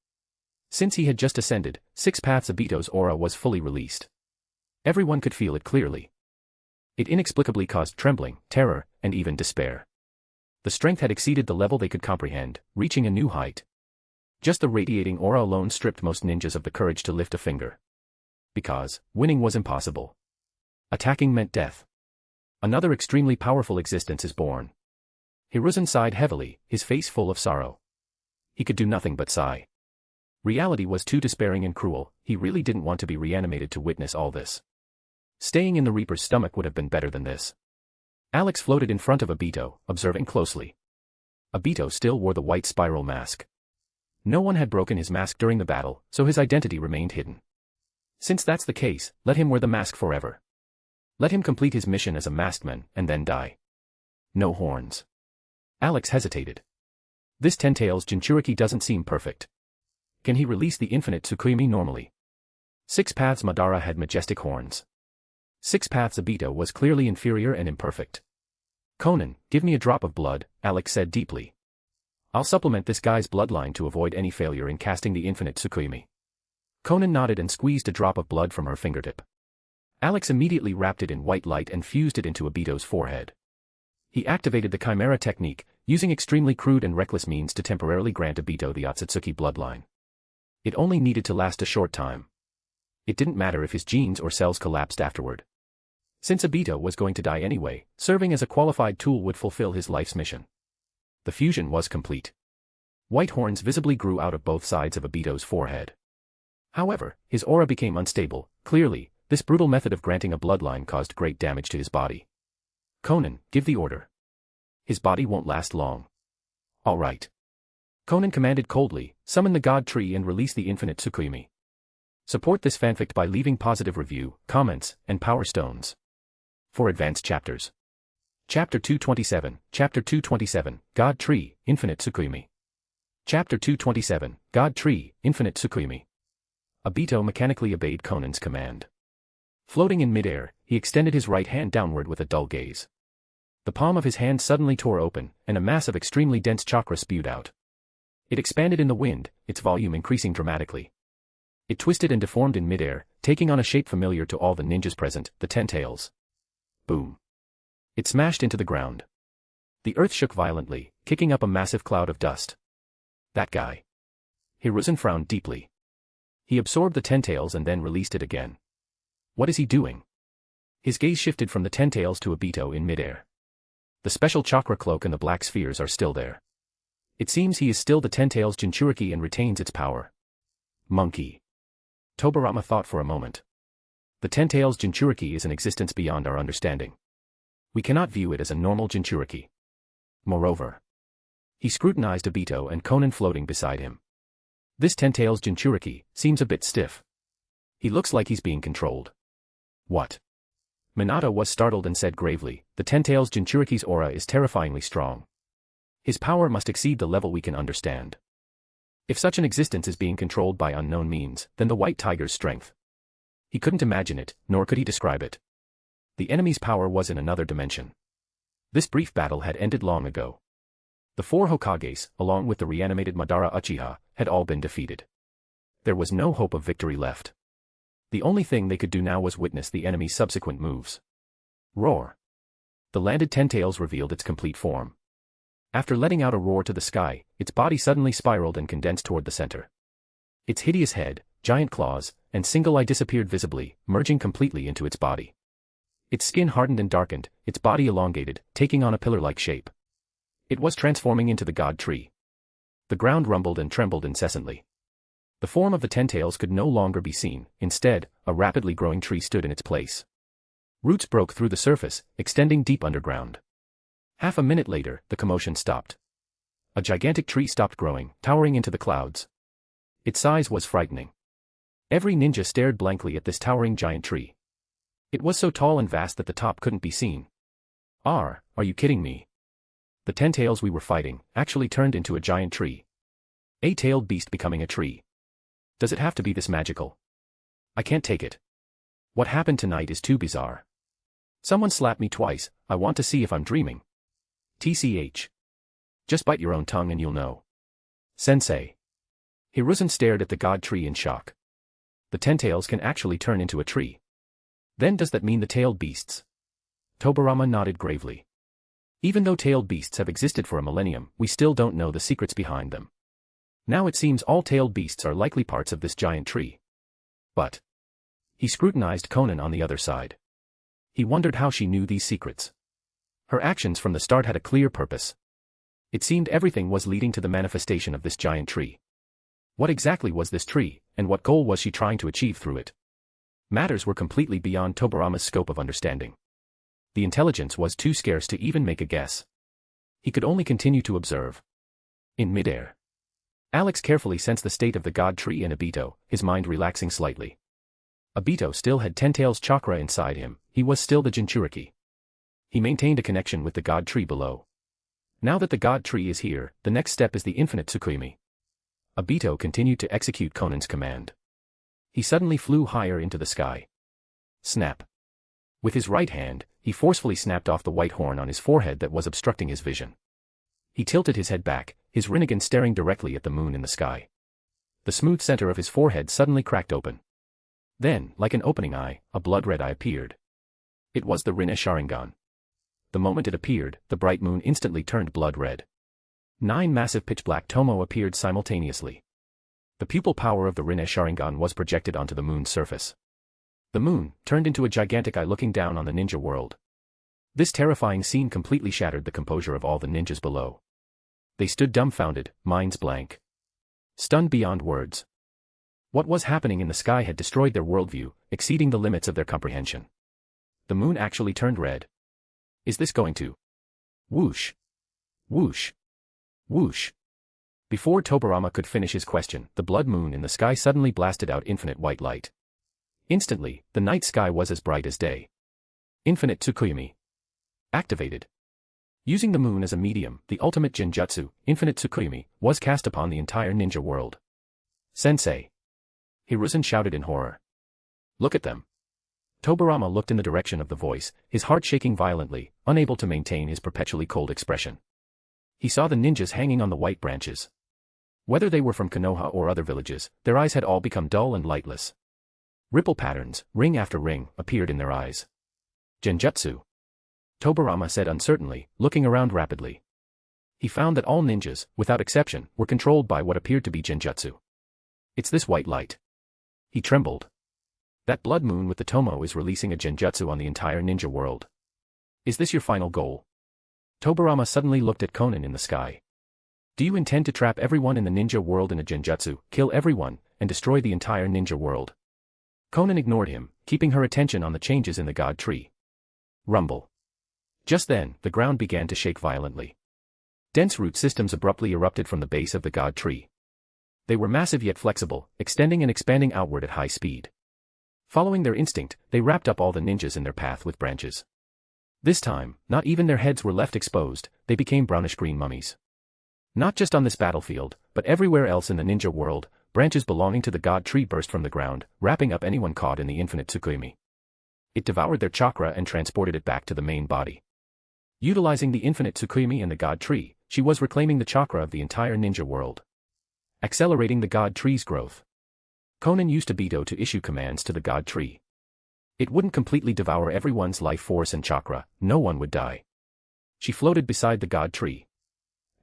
Since he had just ascended, 6 paths Obito's aura was fully released. Everyone could feel it clearly. It inexplicably caused trembling, terror, and even despair. The strength had exceeded the level they could comprehend, reaching a new height. Just the radiating aura alone stripped most ninjas of the courage to lift a finger. Because winning was impossible. Attacking meant death. Another extremely powerful existence is born. Hiruzen sighed heavily, his face full of sorrow. He could do nothing but sigh. Reality was too despairing and cruel, he really didn't want to be reanimated to witness all this. Staying in the Reaper's stomach would have been better than this. Alex floated in front of Obito, observing closely. Obito still wore the white spiral mask. No one had broken his mask during the battle, so his identity remained hidden. Since that's the case, let him wear the mask forever. Let him complete his mission as a masked man, and then die. No horns. Alex hesitated. This Ten Tails Jinchuriki doesn't seem perfect. Can he release the infinite Tsukuyomi normally? Six Paths Madara had majestic horns. Six Paths Obito was clearly inferior and imperfect. Konan, give me a drop of blood, Alex said deeply. I'll supplement this guy's bloodline to avoid any failure in casting the infinite Tsukuyomi. Konan nodded and squeezed a drop of blood from her fingertip. Alex immediately wrapped it in white light and fused it into Obito's forehead. He activated the Chimera technique, using extremely crude and reckless means to temporarily grant Obito the Otsutsuki bloodline. It only needed to last a short time. It didn't matter if his genes or cells collapsed afterward. Since Obito was going to die anyway, serving as a qualified tool would fulfill his life's mission. The fusion was complete. White horns visibly grew out of both sides of Obito's forehead. However, his aura became unstable. Clearly, this brutal method of granting a bloodline caused great damage to his body. Konan, give the order. His body won't last long. All right. Konan commanded coldly, summon the God Tree and release the infinite Tsukuyomi. Support this fanfic by leaving positive review, comments, and power stones. For advanced chapters. Chapter 227, Chapter 227, God Tree, Infinite Tsukuyomi. Chapter 227, God Tree, Infinite Tsukuyomi. Obito mechanically obeyed Konan's command. Floating in midair, he extended his right hand downward with a dull gaze. The palm of his hand suddenly tore open, and a mass of extremely dense chakra spewed out. It expanded in the wind, its volume increasing dramatically. It twisted and deformed in midair, taking on a shape familiar to all the ninjas present, the Ten Tails. Boom. It smashed into the ground. The earth shook violently, kicking up a massive cloud of dust. That guy. Hiruzen frowned deeply. He absorbed the Ten Tails and then released it again. What is he doing? His gaze shifted from the Ten Tails to Obito in midair. The special chakra cloak and the black spheres are still there. It seems he is still the Ten Tails Jinchuriki and retains its power. Monkey. Tobirama thought for a moment. The Ten Tails Jinchuriki is an existence beyond our understanding. We cannot view it as a normal Jinchuriki. Moreover, he scrutinized Obito and Konan floating beside him. This Ten Tails Jinchuriki seems a bit stiff. He looks like he's being controlled. What? Minato was startled and said gravely, the Ten Tails Jinchuriki's aura is terrifyingly strong. His power must exceed the level we can understand. If such an existence is being controlled by unknown means, then the White Tiger's strength. He couldn't imagine it, nor could he describe it. The enemy's power was in another dimension. This brief battle had ended long ago. The four Hokages, along with the reanimated Madara Uchiha, had all been defeated. There was no hope of victory left. The only thing they could do now was witness the enemy's subsequent moves. Roar. The landed Ten Tails revealed its complete form. After letting out a roar to the sky, its body suddenly spiraled and condensed toward the center. Its hideous head, giant claws, and single eye disappeared visibly, merging completely into its body. Its skin hardened and darkened, its body elongated, taking on a pillar-like shape. It was transforming into the God Tree. The ground rumbled and trembled incessantly. The form of the Ten Tails could no longer be seen, instead, a rapidly growing tree stood in its place. Roots broke through the surface, extending deep underground. Half a minute later, the commotion stopped. A gigantic tree stopped growing, towering into the clouds. Its size was frightening. Every ninja stared blankly at this towering giant tree. It was so tall and vast that the top couldn't be seen. Are you kidding me? The Ten Tails we were fighting actually turned into a giant tree. A tailed beast becoming a tree. Does it have to be this magical? I can't take it. What happened tonight is too bizarre. Someone slapped me twice, I want to see if I'm dreaming. TCH. Just bite your own tongue and you'll know. Sensei. Hiruzen stared at the God Tree in shock. The Ten Tails can actually turn into a tree. Then does that mean the tailed beasts? Tobirama nodded gravely. Even though tailed beasts have existed for a millennium, we still don't know the secrets behind them. Now it seems all tailed beasts are likely parts of this giant tree. But he scrutinized Konan on the other side. He wondered how she knew these secrets. Her actions from the start had a clear purpose. It seemed everything was leading to the manifestation of this giant tree. What exactly was this tree, and what goal was she trying to achieve through it? Matters were completely beyond Tobarama's scope of understanding. The intelligence was too scarce to even make a guess. He could only continue to observe. In midair, Alex carefully sensed the state of the god tree and Obito, his mind relaxing slightly. Obito still had Ten Tails chakra inside him, he was still the Jinchuriki. He maintained a connection with the god tree below. Now that the god tree is here, the next step is the infinite Tsukuyomi. Obito continued to execute Konan's command. He suddenly flew higher into the sky. Snap. With his right hand, he forcefully snapped off the white horn on his forehead that was obstructing his vision. He tilted his head back, his Rinnegan staring directly at the moon in the sky. The smooth center of his forehead suddenly cracked open. Then, like an opening eye, a blood-red eye appeared. It was the Rinne Sharingan. The moment it appeared, the bright moon instantly turned blood-red. 9 massive pitch-black tomo appeared simultaneously. The pupil power of the Rinne Sharingan was projected onto the moon's surface. The moon turned into a gigantic eye looking down on the ninja world. This terrifying scene completely shattered the composure of all the ninjas below. They stood dumbfounded, minds blank. Stunned beyond words. What was happening in the sky had destroyed their worldview, exceeding the limits of their comprehension. The moon actually turned red. Is this going to? Whoosh. Whoosh. Whoosh. Before Tobarama could finish his question, the blood moon in the sky suddenly blasted out infinite white light. Instantly, the night sky was as bright as day. Infinite Tsukuyomi. Activated. Using the moon as a medium, the ultimate Genjutsu, Infinite Tsukuyomi, was cast upon the entire ninja world. Sensei. Hiruzen shouted in horror. Look at them. Tobarama looked in the direction of the voice, his heart shaking violently, unable to maintain his perpetually cold expression. He saw the ninjas hanging on the white branches. Whether they were from Konoha or other villages, their eyes had all become dull and lightless. Ripple patterns, ring after ring, appeared in their eyes. Genjutsu. Tobarama said uncertainly, looking around rapidly. He found that all ninjas, without exception, were controlled by what appeared to be Genjutsu. It's this white light. He trembled. That blood moon with the tomo is releasing a Genjutsu on the entire ninja world. Is this your final goal? Tobarama suddenly looked at Konan in the sky. Do you intend to trap everyone in the ninja world in a Genjutsu, kill everyone, and destroy the entire ninja world? Konan ignored him, keeping her attention on the changes in the god tree. Rumble. Just then, the ground began to shake violently. Dense root systems abruptly erupted from the base of the god tree. They were massive yet flexible, extending and expanding outward at high speed. Following their instinct, they wrapped up all the ninjas in their path with branches. This time, not even their heads were left exposed, they became brownish-green mummies. Not just on this battlefield, but everywhere else in the ninja world, branches belonging to the god tree burst from the ground, wrapping up anyone caught in the infinite Tsukuyomi. It devoured their chakra and transported it back to the main body. Utilizing the infinite Tsukuyomi and the god tree, she was reclaiming the chakra of the entire ninja world. Accelerating the god tree's growth. Konan used Obito to issue commands to the god tree. It wouldn't completely devour everyone's life force and chakra, no one would die. She floated beside the god tree.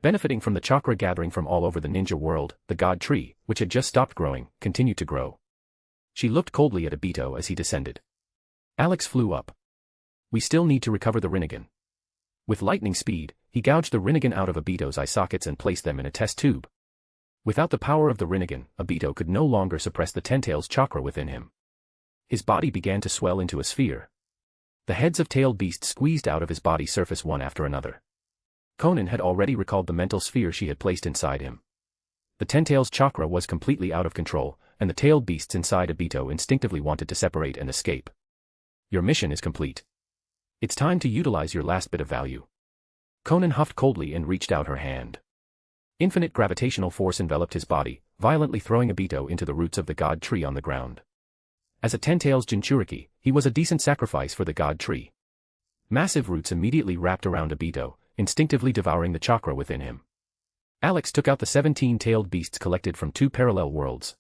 Benefiting from the chakra gathering from all over the ninja world, the god tree, which had just stopped growing, continued to grow. She looked coldly at Obito as he descended. Alex flew up. We still need to recover the Rinnegan. With lightning speed, he gouged the Rinnegan out of Obito's eye sockets and placed them in a test tube. Without the power of the Rinnegan, Obito could no longer suppress the Ten Tails chakra within him. His body began to swell into a sphere. The heads of tailed beasts squeezed out of his body surface one after another. Konan had already recalled the mental sphere she had placed inside him. The Ten Tails chakra was completely out of control, and the tailed beasts inside Obito instinctively wanted to separate and escape. Your mission is complete. It's time to utilize your last bit of value. Konan huffed coldly and reached out her hand. Infinite gravitational force enveloped his body, violently throwing Obito into the roots of the god tree on the ground. As a Ten Tails Jinchuriki, he was a decent sacrifice for the god tree. Massive roots immediately wrapped around Obito, instinctively devouring the chakra within him. Alex took out the 17-tailed beasts collected from 2 parallel worlds.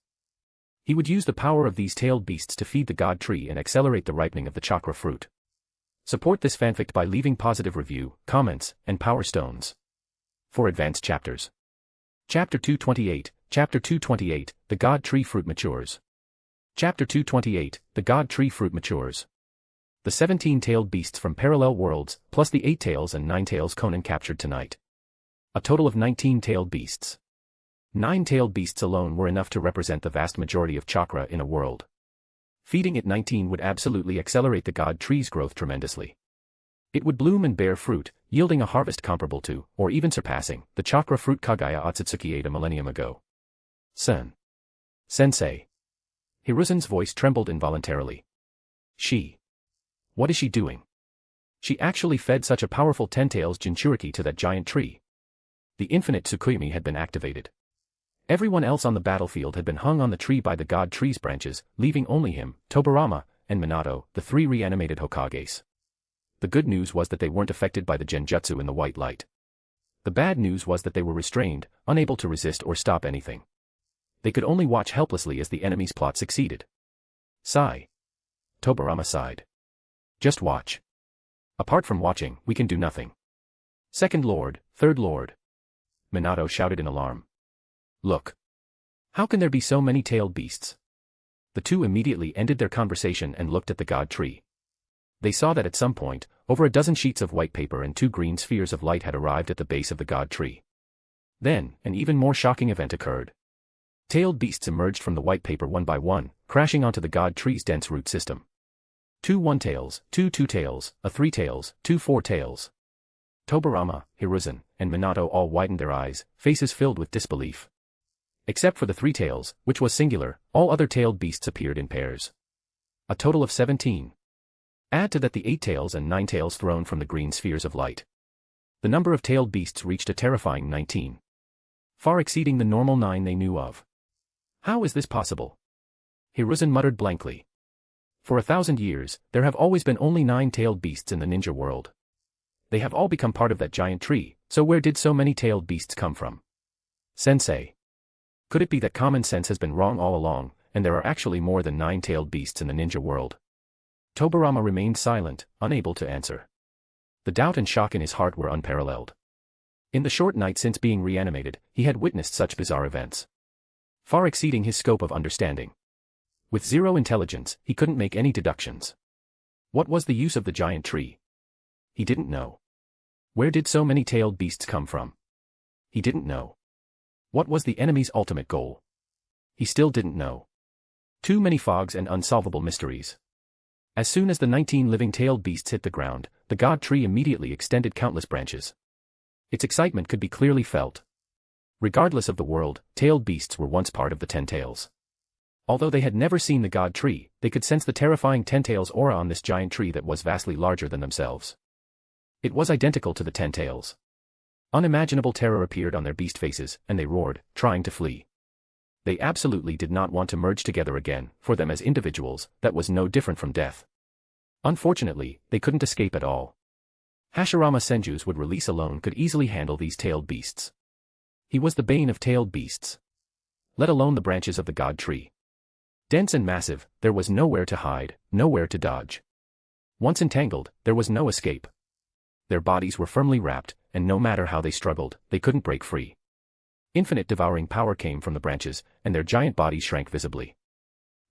He would use the power of these tailed beasts to feed the god tree and accelerate the ripening of the chakra fruit. Support this fanfic by leaving positive review, comments, and power stones. For advanced chapters. Chapter 228, Chapter 228, The God Tree Fruit Matures. Chapter 228, The God Tree Fruit Matures. The 17-tailed beasts from parallel worlds, plus the 8 tails and 9 tails Konan captured tonight. A total of 19 tailed beasts. 9-tailed beasts alone were enough to represent the vast majority of chakra in a world. Feeding it 19 would absolutely accelerate the god tree's growth tremendously. It would bloom and bear fruit, yielding a harvest comparable to, or even surpassing, the chakra fruit Kagaya Otsutsuki ate a millennium ago. Sensei. Hiruzen's voice trembled involuntarily. What is she doing? She actually fed such a powerful 10-tails Jinchuriki to that giant tree. The infinite Tsukuyomi had been activated. Everyone else on the battlefield had been hung on the tree by the god tree's branches, leaving only him, Tobarama, and Minato, the 3 reanimated Hokages. The good news was that they weren't affected by the genjutsu in the white light. The bad news was that they were restrained, unable to resist or stop anything. They could only watch helplessly as the enemy's plot succeeded. Sigh. Tobarama sighed. Just watch. Apart from watching, we can do nothing. Second Lord, Third Lord. Minato shouted in alarm. Look. How can there be so many tailed beasts? The two immediately ended their conversation and looked at the god tree. They saw that at some point, over a dozen sheets of white paper and 2 green spheres of light had arrived at the base of the god tree. Then, an even more shocking event occurred. Tailed beasts emerged from the white paper one by one, crashing onto the god tree's dense root system. 2 1-tails, 2 2-tails, a 3-tails, 2 4-tails. Tobarama, Hiruzen, and Minato all widened their eyes, faces filled with disbelief. Except for the 3-tails, which was singular, all other tailed beasts appeared in pairs. A total of 17. Add to that the 8-tails and 9-tails thrown from the green spheres of light. The number of tailed beasts reached a terrifying 19. Far exceeding the normal 9 they knew of. How is this possible? Hiruzen muttered blankly. For 1,000 years, there have always been only 9-tailed beasts in the ninja world. They have all become part of that giant tree, so where did so many tailed beasts come from? Sensei. Could it be that common sense has been wrong all along, and there are actually more than 9-tailed beasts in the ninja world? Tobarama remained silent, unable to answer. The doubt and shock in his heart were unparalleled. In the short night since being reanimated, he had witnessed such bizarre events. Far exceeding his scope of understanding. With zero intelligence, he couldn't make any deductions. What was the use of the giant tree? He didn't know. Where did so many tailed beasts come from? He didn't know. What was the enemy's ultimate goal? He still didn't know. Too many fogs and unsolvable mysteries. As soon as the 19 living tailed beasts hit the ground, the god tree immediately extended countless branches. Its excitement could be clearly felt. Regardless of the world, tailed beasts were once part of the 10 tails. Although they had never seen the god tree, they could sense the terrifying 10 tails aura on this giant tree that was vastly larger than themselves. It was identical to the 10 tails. Unimaginable terror appeared on their beast faces, and they roared, trying to flee. They absolutely did not want to merge together again. For them as individuals, that was no different from death. Unfortunately, they couldn't escape at all. Hashirama Senju's would release alone could easily handle these tailed beasts. He was the bane of tailed beasts. Let alone the branches of the god tree. Dense and massive, there was nowhere to hide, nowhere to dodge. Once entangled, there was no escape. Their bodies were firmly wrapped, and no matter how they struggled, they couldn't break free. Infinite devouring power came from the branches, and their giant bodies shrank visibly.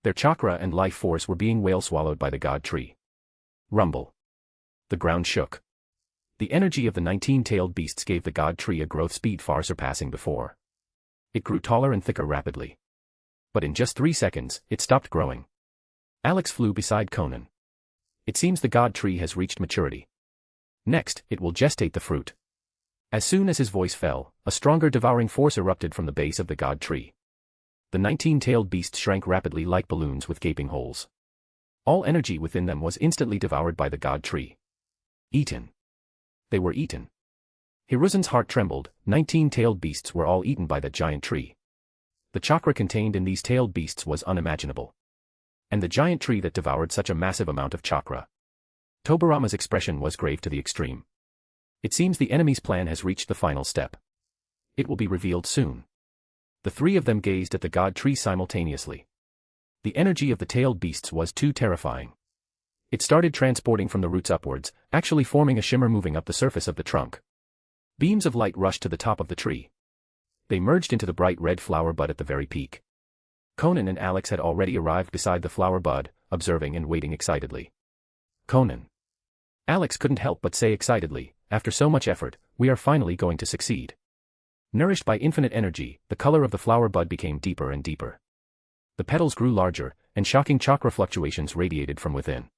Their chakra and life force were being whale-swallowed by the god tree. Rumble. The ground shook. The energy of the 19-tailed beasts gave the god tree a growth speed far surpassing before. It grew taller and thicker rapidly. But in just 3 seconds, it stopped growing. Alex flew beside Konan. It seems the god tree has reached maturity. Next, it will gestate the fruit. As soon as his voice fell, a stronger devouring force erupted from the base of the god tree. The 19-tailed beasts shrank rapidly like balloons with gaping holes. All energy within them was instantly devoured by the god tree. Eaten. They were eaten. Hiruzen's heart trembled. 19-tailed beasts were all eaten by that giant tree. The chakra contained in these tailed beasts was unimaginable. And the giant tree that devoured such a massive amount of chakra. Tobarama's expression was grave to the extreme. It seems the enemy's plan has reached the final step. It will be revealed soon. The 3 of them gazed at the god tree simultaneously. The energy of the tailed beasts was too terrifying. It started transporting from the roots upwards, actually forming a shimmer moving up the surface of the trunk. Beams of light rushed to the top of the tree. They merged into the bright red flower bud at the very peak. Konan and Alex had already arrived beside the flower bud, observing and waiting excitedly. Konan. Alex couldn't help but say excitedly, after so much effort, we are finally going to succeed. Nourished by infinite energy, the color of the flower bud became deeper and deeper. The petals grew larger, and shocking chakra fluctuations radiated from within.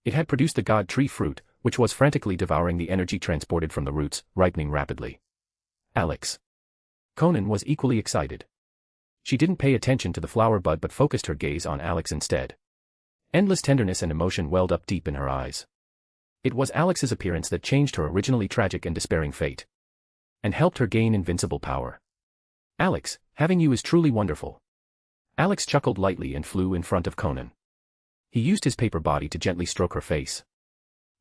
It had produced the god tree fruit, which was frantically devouring the energy transported from the roots, ripening rapidly. Alex. Konan was equally excited. She didn't pay attention to the flower bud but focused her gaze on Alex instead. Endless tenderness and emotion welled up deep in her eyes. It was Alex's appearance that changed her originally tragic and despairing fate, and helped her gain invincible power. Alex, having you is truly wonderful. Alex chuckled lightly and flew in front of Konan. He used his paper body to gently stroke her face.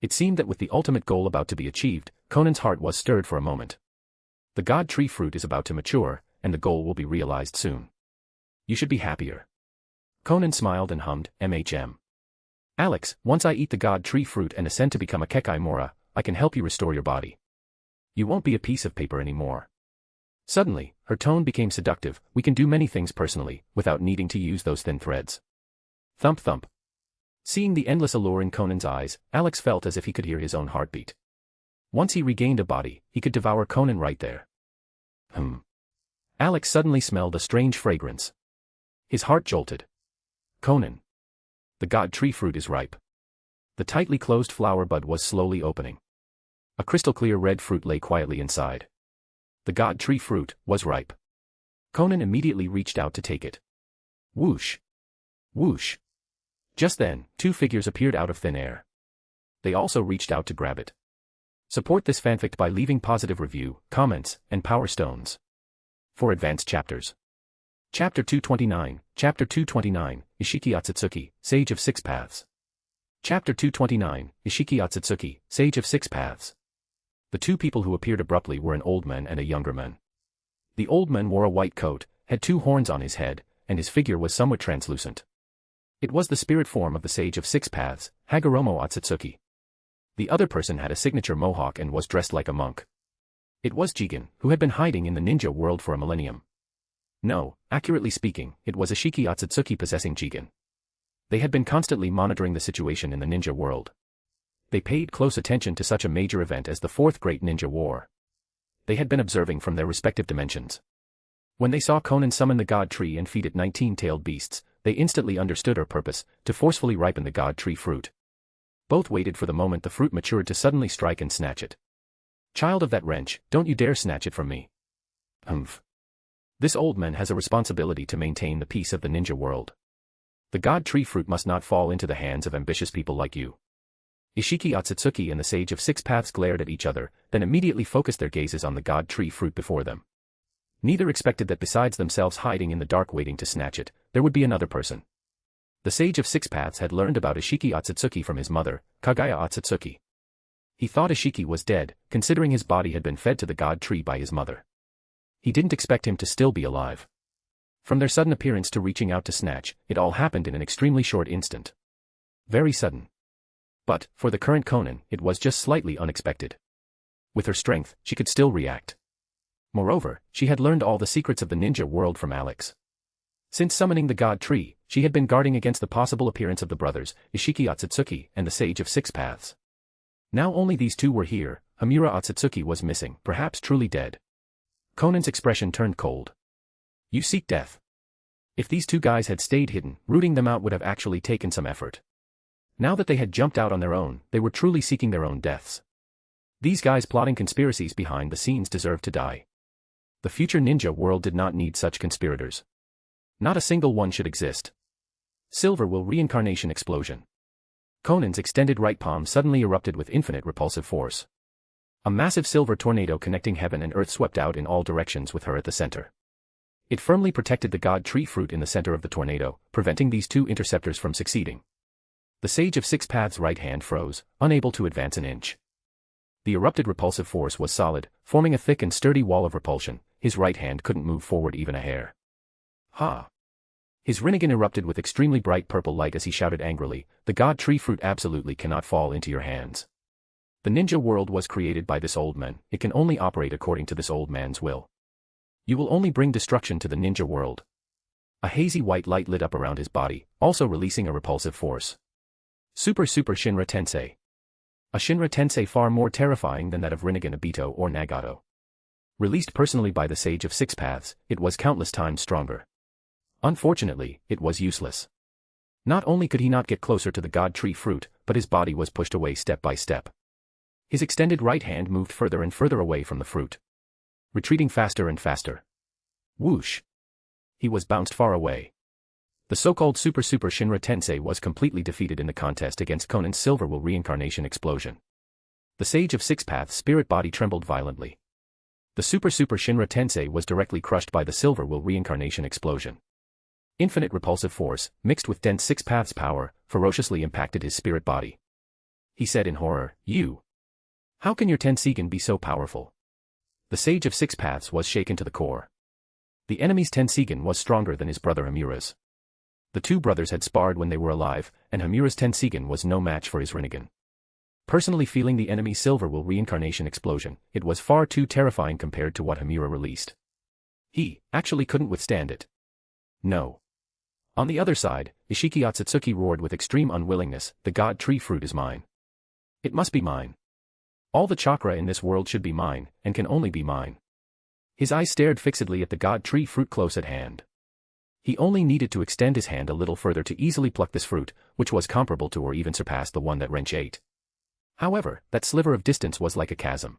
It seemed that with the ultimate goal about to be achieved, Konan's heart was stirred for a moment. The god tree fruit is about to mature, and the goal will be realized soon. You should be happier. Konan smiled and hummed, MHM. Alex, once I eat the god tree fruit and ascend to become a Kekai Mora, I can help you restore your body. You won't be a piece of paper anymore. Suddenly, her tone became seductive. We can do many things personally, without needing to use those thin threads. Thump thump. Seeing the endless allure in Konan's eyes, Alex felt as if he could hear his own heartbeat. Once he regained a body, he could devour Konan right there. Alex suddenly smelled a strange fragrance. His heart jolted. Konan. The god tree fruit is ripe. The tightly closed flower bud was slowly opening. A crystal-clear red fruit lay quietly inside. The god tree fruit was ripe. Konan immediately reached out to take it. Whoosh. Whoosh. Just then, two figures appeared out of thin air. They also reached out to grab it. Support this fanfic by leaving positive review, comments, and power stones. For advanced chapters. Chapter 229, Chapter 229, Ishiki Otsutsuki, Sage of Six Paths. Chapter 229, Ishiki Otsutsuki, Sage of Six Paths. The two people who appeared abruptly were an old man and a younger man. The old man wore a white coat, had two horns on his head, and his figure was somewhat translucent. It was the spirit form of the Sage of Six Paths, Hagoromo Otsutsuki. The other person had a signature mohawk and was dressed like a monk. It was Jigen, who had been hiding in the ninja world for a millennium. No, accurately speaking, it was Ishiki Otsutsuki possessing Jigen. They had been constantly monitoring the situation in the ninja world. They paid close attention to such a major event as the Fourth Great Ninja War. They had been observing from their respective dimensions. When they saw Konan summon the god tree and feed it 19-tailed beasts, they instantly understood her purpose, to forcefully ripen the god tree fruit. Both waited for the moment the fruit matured to suddenly strike and snatch it. Child of that wrench, don't you dare snatch it from me. Humph. This old man has a responsibility to maintain the peace of the ninja world. The god tree fruit must not fall into the hands of ambitious people like you. Ishiki Otsutsuki and the Sage of Six Paths glared at each other, then immediately focused their gazes on the god tree fruit before them. Neither expected that besides themselves hiding in the dark waiting to snatch it, there would be another person. The Sage of Six Paths had learned about Ishiki Otsutsuki from his mother, Kagaya Otsutsuki. He thought Ishiki was dead, considering his body had been fed to the god tree by his mother. He didn't expect him to still be alive. From their sudden appearance to reaching out to snatch, it all happened in an extremely short instant. Very sudden. But, for the current Konan, it was just slightly unexpected. With her strength, she could still react. Moreover, she had learned all the secrets of the ninja world from Alex. Since summoning the god tree, she had been guarding against the possible appearance of the brothers, Ishiki Otsutsuki and the Sage of Six Paths. Now only these two were here, Hamura Otsutsuki was missing, perhaps truly dead. Konan's expression turned cold. You seek death. If these two guys had stayed hidden, rooting them out would have actually taken some effort. Now that they had jumped out on their own, they were truly seeking their own deaths. These guys plotting conspiracies behind the scenes deserved to die. The future ninja world did not need such conspirators. Not a single one should exist. Silver will reincarnation explosion. Konan's extended right palm suddenly erupted with infinite repulsive force. A massive silver tornado connecting heaven and earth swept out in all directions with her at the center. It firmly protected the god tree fruit in the center of the tornado, preventing these two interceptors from succeeding. The Sage of Six Paths' right hand froze, unable to advance an inch. The erupted repulsive force was solid, forming a thick and sturdy wall of repulsion. His right hand couldn't move forward even a hair. Ha! His Rinnegan erupted with extremely bright purple light as he shouted angrily, the god tree fruit absolutely cannot fall into your hands. The ninja world was created by this old man, it can only operate according to this old man's will. You will only bring destruction to the ninja world. A hazy white light lit up around his body, also releasing a repulsive force. Super Shinra Tensei. A Shinra Tensei far more terrifying than that of Rinnegan Obito or Nagato. Released personally by the Sage of Six Paths, it was countless times stronger. Unfortunately, it was useless. Not only could he not get closer to the God Tree fruit, but his body was pushed away step by step. His extended right hand moved further and further away from the fruit, retreating faster and faster. Whoosh! He was bounced far away. The so-called Super Shinra Tensei was completely defeated in the contest against Konan's Silver Will reincarnation explosion. The Sage of Six Paths' spirit body trembled violently. The Super Shinra Tensei was directly crushed by the Silver Will reincarnation explosion. Infinite repulsive force, mixed with dense Six Paths power, ferociously impacted his spirit body. He said in horror, How can your Tensigen be so powerful? The Sage of Six Paths was shaken to the core. The enemy's Tensigen was stronger than his brother Hamura's. The two brothers had sparred when they were alive, and Hamura's Tensigen was no match for his Rinnegan. Personally feeling the enemy's Silver Will reincarnation explosion, it was far too terrifying compared to what Hamura released. He actually couldn't withstand it. No. On the other side, Ishiki Otsutsuki roared with extreme unwillingness, the God Tree fruit is mine. It must be mine. All the chakra in this world should be mine, and can only be mine. His eyes stared fixedly at the God Tree fruit close at hand. He only needed to extend his hand a little further to easily pluck this fruit, which was comparable to or even surpassed the one that Wrench ate. However, that sliver of distance was like a chasm.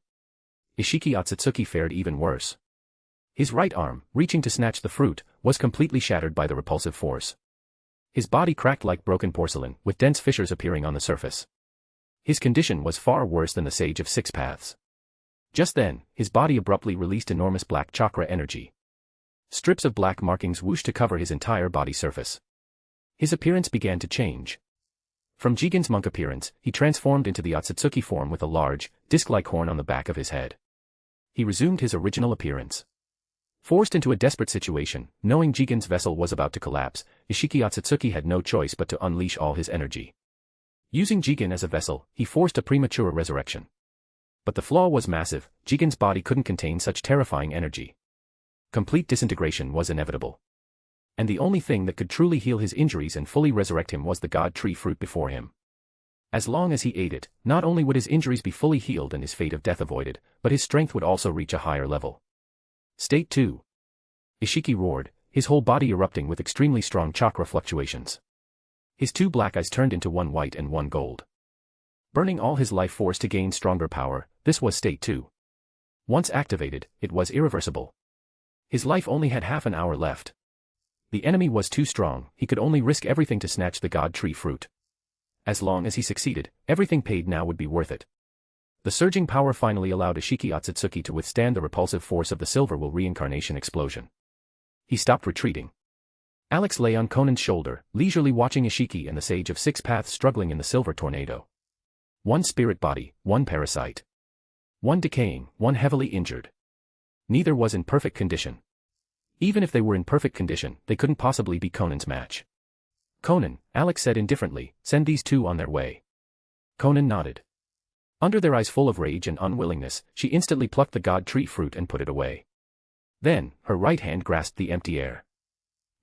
Ishiki Otsutsuki fared even worse. His right arm, reaching to snatch the fruit, was completely shattered by the repulsive force. His body cracked like broken porcelain, with dense fissures appearing on the surface. His condition was far worse than the Sage of Six Paths. Just then, his body abruptly released enormous black chakra energy. Strips of black markings whooshed to cover his entire body surface. His appearance began to change. From Jigen's monk appearance, he transformed into the Otsutsuki form with a large, disc-like horn on the back of his head. He resumed his original appearance. Forced into a desperate situation, knowing Jigen's vessel was about to collapse, Ishiki Otsutsuki had no choice but to unleash all his energy. Using Jigen as a vessel, he forced a premature resurrection. But the flaw was massive, Jigen's body couldn't contain such terrifying energy. Complete disintegration was inevitable. And the only thing that could truly heal his injuries and fully resurrect him was the God Tree fruit before him. As long as he ate it, not only would his injuries be fully healed and his fate of death avoided, but his strength would also reach a higher level. State 2. Ishiki roared, his whole body erupting with extremely strong chakra fluctuations. His two black eyes turned into one white and one gold. Burning all his life force to gain stronger power, this was State 2. Once activated, it was irreversible. His life only had half an hour left. The enemy was too strong, he could only risk everything to snatch the God Tree fruit. As long as he succeeded, everything paid now would be worth it. The surging power finally allowed Ishiki Otsutsuki to withstand the repulsive force of the Silver Will reincarnation explosion. He stopped retreating. Alex lay on Konan's shoulder, leisurely watching Ishiki and the Sage of Six Paths struggling in the silver tornado. One spirit body, one parasite. One decaying, one heavily injured. Neither was in perfect condition. Even if they were in perfect condition, they couldn't possibly be Konan's match. Konan, Alex said indifferently, send these two on their way. Konan nodded. Under their eyes full of rage and unwillingness, she instantly plucked the God Tree fruit and put it away. Then, her right hand grasped the empty air.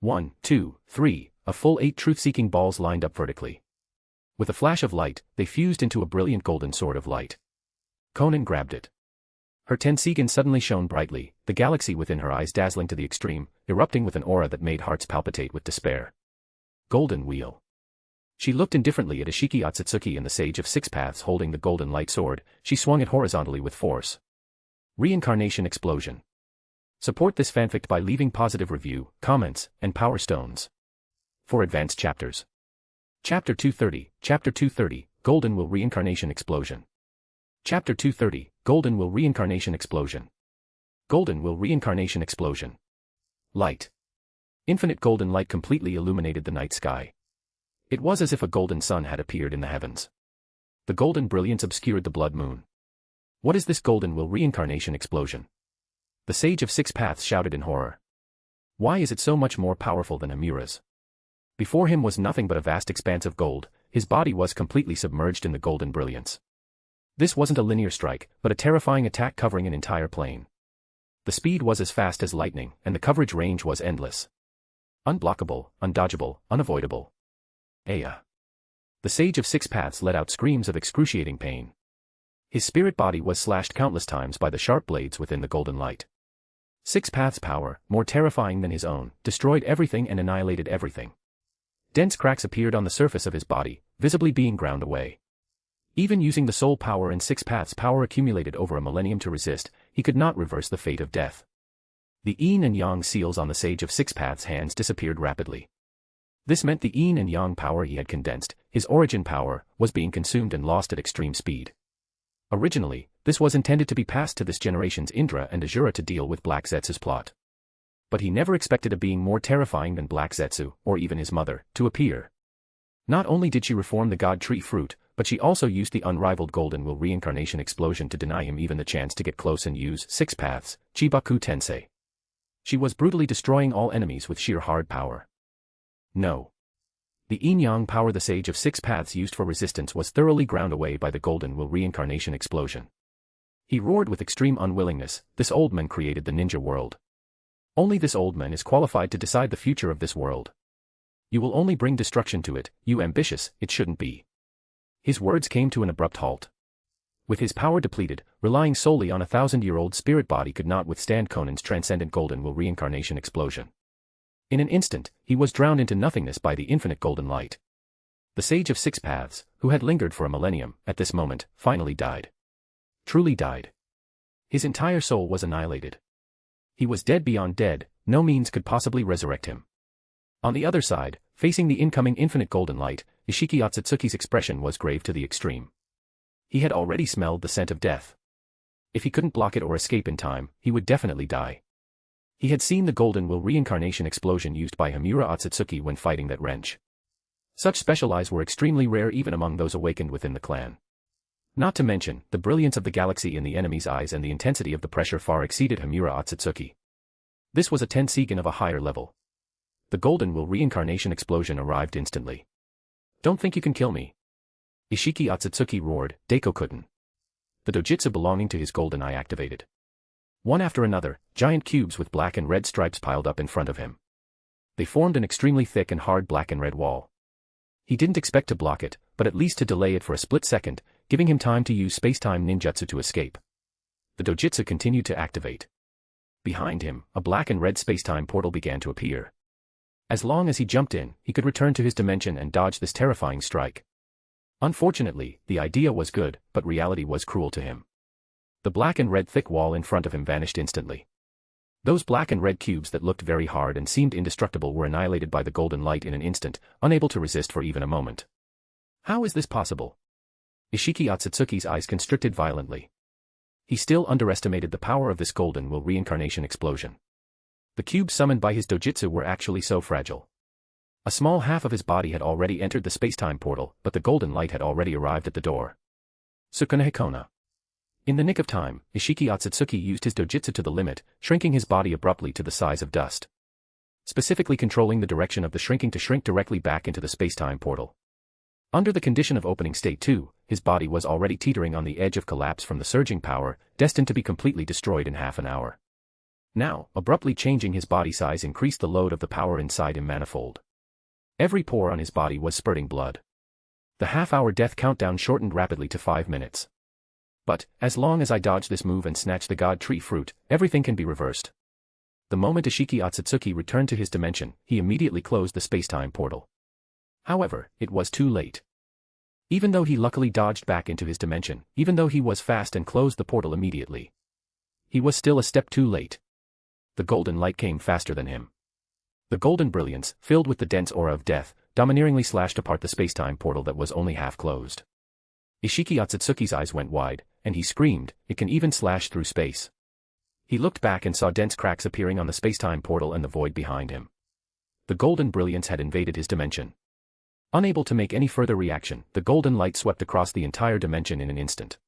1, 2, 3, a full 8 truth-seeking balls lined up vertically. With a flash of light, they fused into a brilliant golden sword of light. Konan grabbed it. Her Tensigen suddenly shone brightly, the galaxy within her eyes dazzling to the extreme, erupting with an aura that made hearts palpitate with despair. Golden Wheel. She looked indifferently at Ishiki Otsutsuki and the Sage of Six Paths holding the golden light sword, she swung it horizontally with force. Reincarnation Explosion. Support this fanfic by leaving positive review, comments, and power stones. For advanced chapters. Chapter 230, Golden Will Reincarnation Explosion. Chapter 230, Golden Will Reincarnation Explosion. Golden Will Reincarnation Explosion. Light. Infinite golden light completely illuminated the night sky. It was as if a golden sun had appeared in the heavens. The golden brilliance obscured the blood moon. What is this Golden Will Reincarnation Explosion? The Sage of Six Paths shouted in horror. Why is it so much more powerful than Amura's? Before him was nothing but a vast expanse of gold, his body was completely submerged in the golden brilliance. This wasn't a linear strike, but a terrifying attack covering an entire plane. The speed was as fast as lightning, and the coverage range was endless. Unblockable, undodgeable, unavoidable. Aya. The Sage of Six Paths let out screams of excruciating pain. His spirit body was slashed countless times by the sharp blades within the golden light. Six Paths' power, more terrifying than his own, destroyed everything and annihilated everything. Dense cracks appeared on the surface of his body, visibly being ground away. Even using the soul power and Six Paths' power accumulated over a millennium to resist, he could not reverse the fate of death. The yin and yang seals on the Sage of Six Paths' hands disappeared rapidly. This meant the yin and yang power he had condensed, his origin power, was being consumed and lost at extreme speed. Originally, this was intended to be passed to this generation's Indra and Azura to deal with Black Zetsu's plot. But he never expected a being more terrifying than Black Zetsu, or even his mother, to appear. Not only did she reform the god tree fruit, but she also used the unrivaled Golden Will reincarnation explosion to deny him even the chance to get close and use Six Paths, Chibaku Tensei. She was brutally destroying all enemies with sheer hard power. No. The yin-yang power the Sage of Six Paths used for resistance was thoroughly ground away by the Golden Will reincarnation explosion. He roared with extreme unwillingness, "This old man created the ninja world. Only this old man is qualified to decide the future of this world. You will only bring destruction to it, you ambitious, it shouldn't be." His words came to an abrupt halt. With his power depleted, relying solely on a 1,000-year-old spirit body could not withstand Konan's transcendent Golden Will reincarnation explosion. In an instant, he was drowned into nothingness by the infinite golden light. The Sage of Six Paths, who had lingered for a millennium, at this moment, finally died. Truly died. His entire soul was annihilated. He was dead beyond dead, no means could possibly resurrect him. On the other side, facing the incoming infinite golden light, Ishiki Otsutsuki's expression was grave to the extreme. He had already smelled the scent of death. If he couldn't block it or escape in time, he would definitely die. He had seen the Golden Will reincarnation explosion used by Hamura Otsutsuki when fighting that wrench. Such special eyes were extremely rare even among those awakened within the clan. Not to mention, the brilliance of the galaxy in the enemy's eyes and the intensity of the pressure far exceeded Hamura Otsutsuki. This was a Tensegan of a higher level. The Golden Will reincarnation explosion arrived instantly. "Don't think you can kill me." Ishiki Otsutsuki roared, "Deikokutten." The dojutsu belonging to his golden eye activated. One after another, giant cubes with black and red stripes piled up in front of him. They formed an extremely thick and hard black and red wall. He didn't expect to block it, but at least to delay it for a split second, giving him time to use space-time ninjutsu to escape. The dojutsu continued to activate. Behind him, a black and red space-time portal began to appear. As long as he jumped in, he could return to his dimension and dodge this terrifying strike. Unfortunately, the idea was good, but reality was cruel to him. The black and red thick wall in front of him vanished instantly. Those black and red cubes that looked very hard and seemed indestructible were annihilated by the golden light in an instant, unable to resist for even a moment. How is this possible? Ishiki Otsutsuki's eyes constricted violently. He still underestimated the power of this Golden Will reincarnation explosion. The cubes summoned by his dojutsu were actually so fragile. A small half of his body had already entered the space-time portal, but the golden light had already arrived at the door. Sukune Hikona. In the nick of time, Ishiki Otsutsuki used his dojutsu to the limit, shrinking his body abruptly to the size of dust. Specifically controlling the direction of the shrinking to shrink directly back into the space-time portal. Under the condition of opening state 2, his body was already teetering on the edge of collapse from the surging power, destined to be completely destroyed in half an hour. Now, abruptly changing his body size increased the load of the power inside him manifold. Every pore on his body was spurting blood. The half-hour death countdown shortened rapidly to 5 minutes. But, as long as I dodge this move and snatch the god tree fruit, everything can be reversed. The moment Ishiki Otsutsuki returned to his dimension, he immediately closed the space-time portal. However, it was too late. Even though he luckily dodged back into his dimension, even though he was fast and closed the portal immediately, he was still a step too late. The golden light came faster than him. The golden brilliance, filled with the dense aura of death, domineeringly slashed apart the space-time portal that was only half closed. Ishiki Otsutsuki's eyes went wide, and he screamed, "It can even slash through space." He looked back and saw dense cracks appearing on the space-time portal and the void behind him. The golden brilliance had invaded his dimension. Unable to make any further reaction, the golden light swept across the entire dimension in an instant.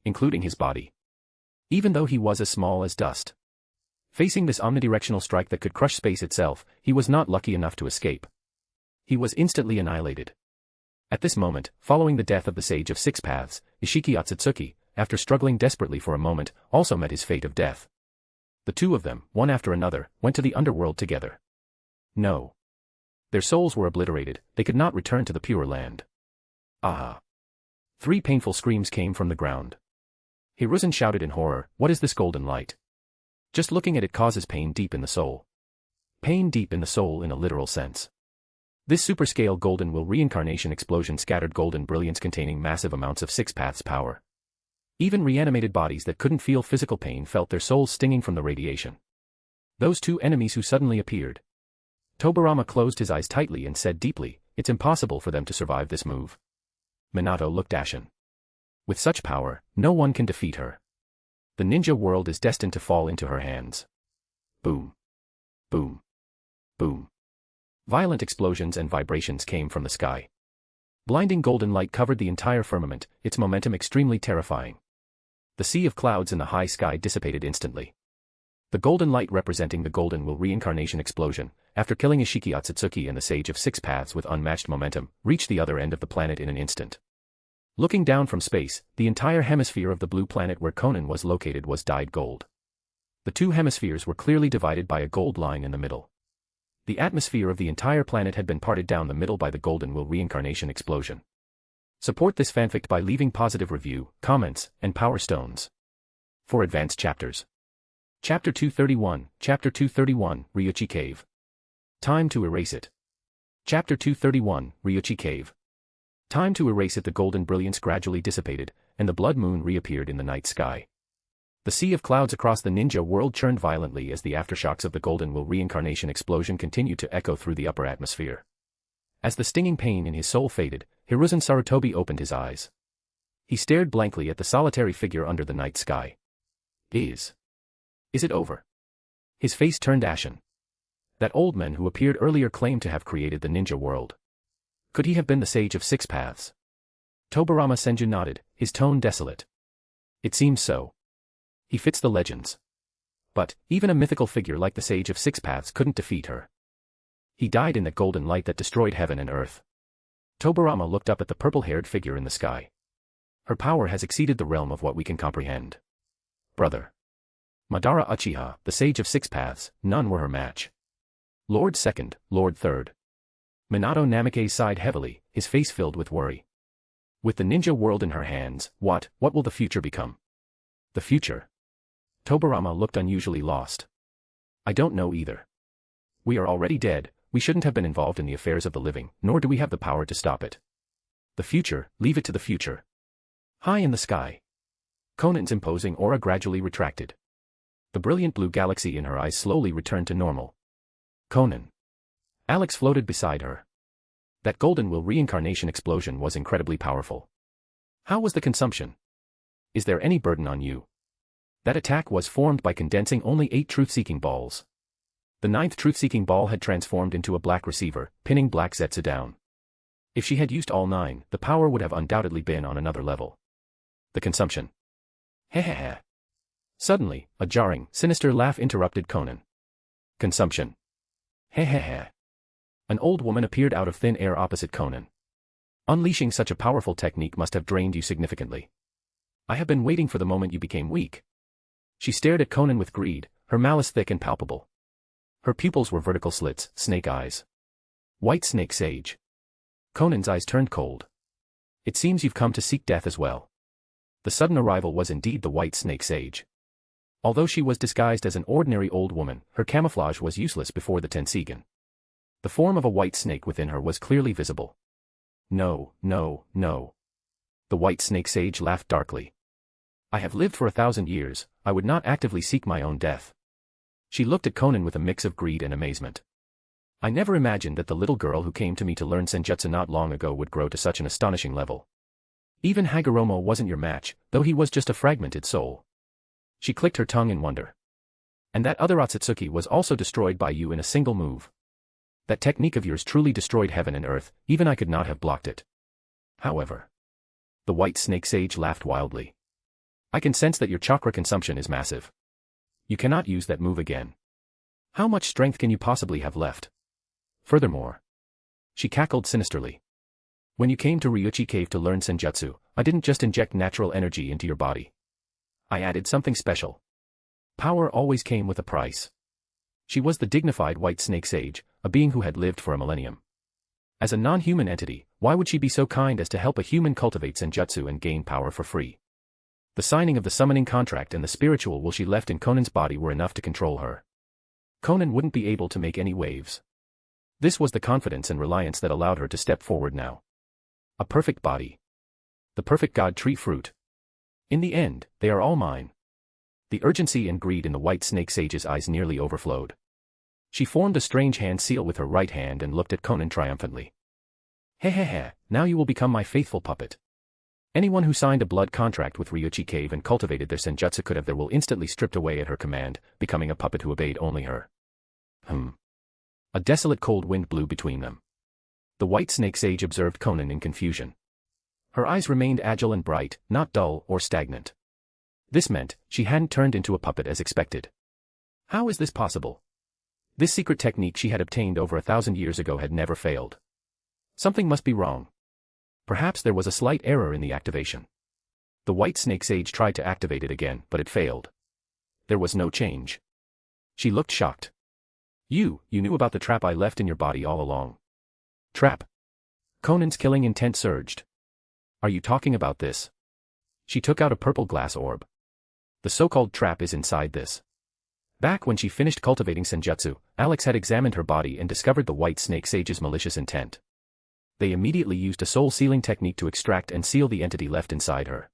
Including his body. Even though he was as small as dust. Facing this omnidirectional strike that could crush space itself, he was not lucky enough to escape. He was instantly annihilated. At this moment, following the death of the Sage of Six Paths, Ishiki Otsutsuki, after struggling desperately for a moment, also met his fate of death. The two of them, one after another, went to the underworld together. No. Their souls were obliterated, they could not return to the pure land. Ah! 3 painful screams came from the ground. Hiruzen shouted in horror, "What is this golden light? Just looking at it causes pain deep in the soul." Pain deep in the soul in a literal sense. This superscale golden will reincarnation explosion scattered golden brilliance containing massive amounts of six paths power. Even reanimated bodies that couldn't feel physical pain felt their souls stinging from the radiation. Those two enemies who suddenly appeared. Tobirama closed his eyes tightly and said deeply, "It's impossible for them to survive this move." Minato looked ashen. With such power, no one can defeat her. The ninja world is destined to fall into her hands. Boom. Boom. Boom. Violent explosions and vibrations came from the sky. Blinding golden light covered the entire firmament, its momentum extremely terrifying. The sea of clouds in the high sky dissipated instantly. The golden light representing the golden will reincarnation explosion, after killing Ishiki Otsutsuki and the Sage of Six Paths with unmatched momentum, reached the other end of the planet in an instant. Looking down from space, the entire hemisphere of the blue planet where Konan was located was dyed gold. The two hemispheres were clearly divided by a gold line in the middle. The atmosphere of the entire planet had been parted down the middle by the golden will reincarnation explosion. Support this fanfic by leaving positive review, comments, and power stones. For advanced chapters. Chapter 231, Ryuchi Cave. Time to erase it. Chapter 231, Ryuchi Cave. Time to erase it. The golden brilliance gradually dissipated, and the blood moon reappeared in the night sky. The sea of clouds across the ninja world churned violently as the aftershocks of the golden will reincarnation explosion continued to echo through the upper atmosphere. As the stinging pain in his soul faded, Hiruzen Sarutobi opened his eyes. He stared blankly at the solitary figure under the night sky. Is it over? His face turned ashen. That old man who appeared earlier claimed to have created the ninja world. Could he have been the Sage of Six Paths? Tobirama Senju nodded, his tone desolate. It seems so. He fits the legends. But, even a mythical figure like the Sage of Six Paths couldn't defeat her. He died in that golden light that destroyed heaven and earth. Tobirama looked up at the purple-haired figure in the sky. Her power has exceeded the realm of what we can comprehend. Brother. Madara Uchiha, the Sage of Six Paths, none were her match. Lord Second, Lord Third. Minato Namikaze sighed heavily, his face filled with worry. With the ninja world in her hands, what will the future become? The future? Tobirama looked unusually lost. I don't know either. We are already dead, we shouldn't have been involved in the affairs of the living, nor do we have the power to stop it. The future, leave it to the future. High in the sky. Konan's imposing aura gradually retracted. The brilliant blue galaxy in her eyes slowly returned to normal. Konan. Alex floated beside her. That golden will reincarnation explosion was incredibly powerful. How was the consumption? Is there any burden on you? That attack was formed by condensing only 8 truth-seeking balls. The 9th truth-seeking ball had transformed into a black receiver, pinning Black Zetsu down. If she had used all 9, the power would have undoubtedly been on another level. The consumption. Hehehe. Suddenly, a jarring, sinister laugh interrupted Konan. Consumption. Hehehe. An old woman appeared out of thin air opposite Konan. Unleashing such a powerful technique must have drained you significantly. I have been waiting for the moment you became weak. She stared at Konan with greed, her malice thick and palpable. Her pupils were vertical slits, snake eyes. White Snake Sage. Konan's eyes turned cold. It seems you've come to seek death as well. The sudden arrival was indeed the White Snake Sage. Although she was disguised as an ordinary old woman, her camouflage was useless before the Tensigen. The form of a white snake within her was clearly visible. No, no, no. The White Snake Sage laughed darkly. I have lived for 1,000 years, I would not actively seek my own death. She looked at Konan with a mix of greed and amazement. I never imagined that the little girl who came to me to learn senjutsu not long ago would grow to such an astonishing level. Even Hagoromo wasn't your match, though he was just a fragmented soul. She clicked her tongue in wonder. And that other Otsutsuki was also destroyed by you in a single move. That technique of yours truly destroyed heaven and earth, even I could not have blocked it. However. The White Snake Sage laughed wildly. I can sense that your chakra consumption is massive. You cannot use that move again. How much strength can you possibly have left? Furthermore. She cackled sinisterly. When you came to Ryuchi Cave to learn senjutsu, I didn't just inject natural energy into your body. I added something special. Power always came with a price. She was the dignified White Snake Sage, a being who had lived for a millennium. As a non-human entity, why would she be so kind as to help a human cultivate senjutsu and gain power for free? The signing of the summoning contract and the spiritual will she left in Konan's body were enough to control her. Konan wouldn't be able to make any waves. This was the confidence and reliance that allowed her to step forward now. A perfect body. The perfect god tree fruit. In the end, they are all mine. The urgency and greed in the white snake sage's eyes nearly overflowed. She formed a strange hand seal with her right hand and looked at Konan triumphantly. Hehehe, now you will become my faithful puppet. Anyone who signed a blood contract with Ryuchi Cave and cultivated their senjutsu could have their will instantly stripped away at her command, becoming a puppet who obeyed only her. A desolate cold wind blew between them. The white snake sage observed Konan in confusion. Her eyes remained agile and bright, not dull or stagnant. This meant she hadn't turned into a puppet as expected. How is this possible? This secret technique she had obtained over 1,000 years ago had never failed. Something must be wrong. Perhaps there was a slight error in the activation. The white snake sage tried to activate it again, but it failed. There was no change. She looked shocked. You knew about the trap I left in your body all along. Trap? Konan's killing intent surged. Are you talking about this? She took out a purple glass orb. The so-called trap is inside this. Back when she finished cultivating senjutsu, Alex had examined her body and discovered the white snake sage's malicious intent. They immediately used a soul-sealing technique to extract and seal the entity left inside her.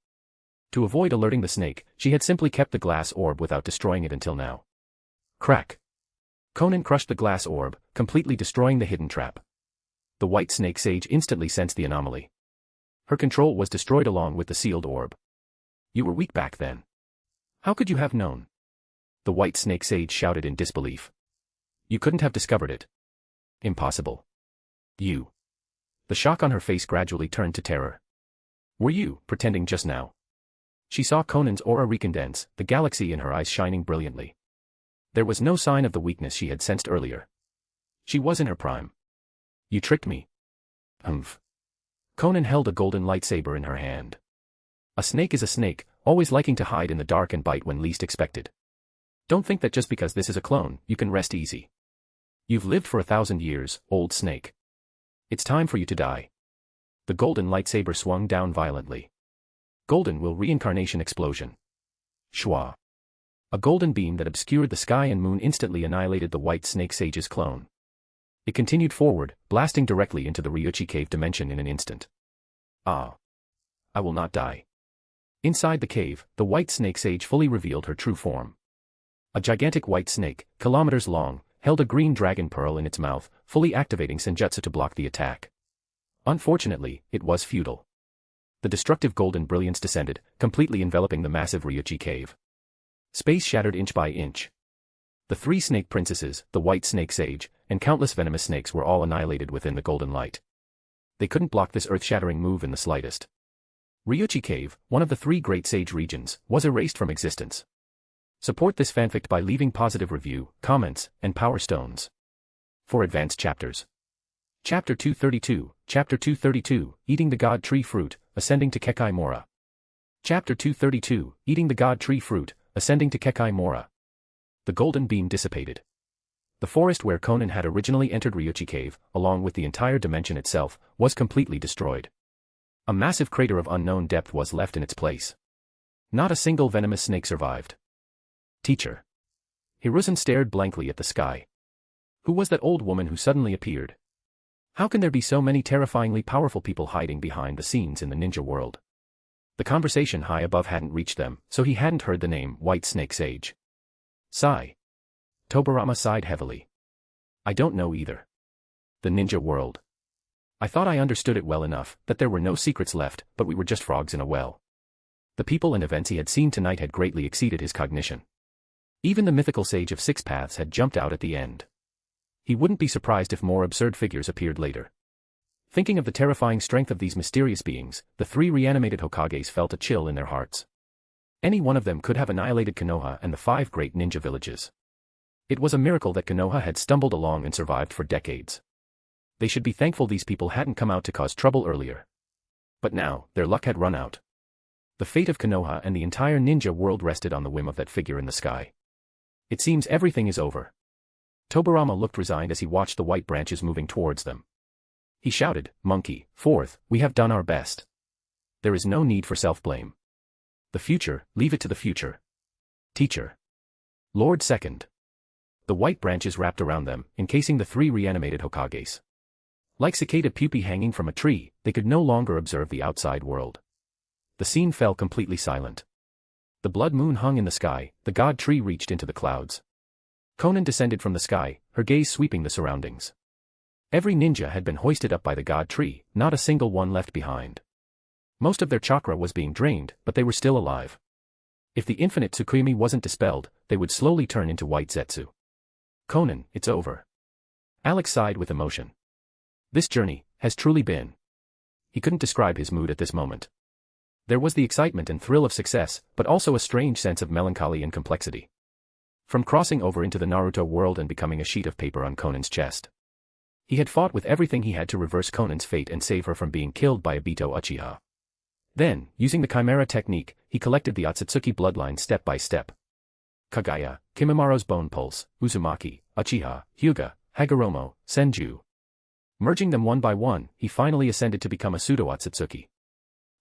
To avoid alerting the snake, she had simply kept the glass orb without destroying it until now. Crack. Konan crushed the glass orb, completely destroying the hidden trap. The white snake sage instantly sensed the anomaly. Her control was destroyed along with the sealed orb. You were weak back then. How could you have known? The white snake sage shouted in disbelief. You couldn't have discovered it. Impossible. You. The shock on her face gradually turned to terror. Were you pretending just now? She saw Konan's aura recondense, the galaxy in her eyes shining brilliantly. There was no sign of the weakness she had sensed earlier. She was in her prime. You tricked me. Konan held a golden lightsaber in her hand. A snake is a snake, always liking to hide in the dark and bite when least expected. Don't think that just because this is a clone, you can rest easy. You've lived for 1,000 years, old snake. It's time for you to die. The golden lightsaber swung down violently. Golden will reincarnation explosion. Shwa. A golden beam that obscured the sky and moon instantly annihilated the white snake sage's clone. It continued forward, blasting directly into the Ryuchi cave dimension in an instant. Ah. I will not die. Inside the cave, the white snake sage fully revealed her true form. A gigantic white snake, kilometers long, held a green dragon pearl in its mouth, fully activating senjutsu to block the attack. Unfortunately, it was futile. The destructive golden brilliance descended, completely enveloping the massive Ryuchi cave. Space shattered inch by inch. The 3 snake princesses, the white snake sage, and countless venomous snakes were all annihilated within the golden light. They couldn't block this earth-shattering move in the slightest. Ryuchi Cave, one of the 3 great sage regions, was erased from existence. Support this fanfic by leaving positive review, comments, and power stones. For advanced chapters. Chapter 232, Chapter 232, Eating the God Tree Fruit, Ascending to Kekai Mora. Chapter 232, Eating the God Tree Fruit, Ascending to Kekai Mora. The golden beam dissipated. The forest where Konan had originally entered Ryuchi Cave, along with the entire dimension itself, was completely destroyed. A massive crater of unknown depth was left in its place. Not a single venomous snake survived. Teacher. Hiruzen stared blankly at the sky. Who was that old woman who suddenly appeared? How can there be so many terrifyingly powerful people hiding behind the scenes in the ninja world? The conversation high above hadn't reached them, so he hadn't heard the name White Snake Sage. Sigh. Tobirama sighed heavily. I don't know either. The ninja world. I thought I understood it well enough, that there were no secrets left, but we were just frogs in a well. The people and events he had seen tonight had greatly exceeded his cognition. Even the mythical sage of 6 paths had jumped out at the end. He wouldn't be surprised if more absurd figures appeared later. Thinking of the terrifying strength of these mysterious beings, the 3 reanimated Hokages felt a chill in their hearts. Any one of them could have annihilated Konoha and the 5 great ninja villages. It was a miracle that Konoha had stumbled along and survived for decades. They should be thankful these people hadn't come out to cause trouble earlier. But now, their luck had run out. The fate of Konoha and the entire ninja world rested on the whim of that figure in the sky. It seems everything is over. Tobirama looked resigned as he watched the white branches moving towards them. He shouted, Monkey, 4th, we have done our best. There is no need for self-blame. The future, leave it to the future. Teacher. Lord Second. The white branches wrapped around them, encasing the three reanimated Hokages. Like cicada pupae hanging from a tree, they could no longer observe the outside world. The scene fell completely silent. The blood moon hung in the sky, the god tree reached into the clouds. Konan descended from the sky, her gaze sweeping the surroundings. Every ninja had been hoisted up by the god tree, not a single one left behind. Most of their chakra was being drained, but they were still alive. If the infinite Tsukuyomi wasn't dispelled, they would slowly turn into white Zetsu. Konan, it's over. Alex sighed with emotion. This journey has truly been. He couldn't describe his mood at this moment. There was the excitement and thrill of success, but also a strange sense of melancholy and complexity. From crossing over into the Naruto world and becoming a sheet of paper on Konan's chest. He had fought with everything he had to reverse Konan's fate and save her from being killed by Obito Uchiha. Then, using the Chimera technique, he collected the Otsutsuki bloodline step by step. Kagaya, Kimimara's Bone Pulse, Uzumaki, Uchiha, Hyuga, Hagoromo, Senju. Merging them one by one, he finally ascended to become a pseudo-Otsutsuki.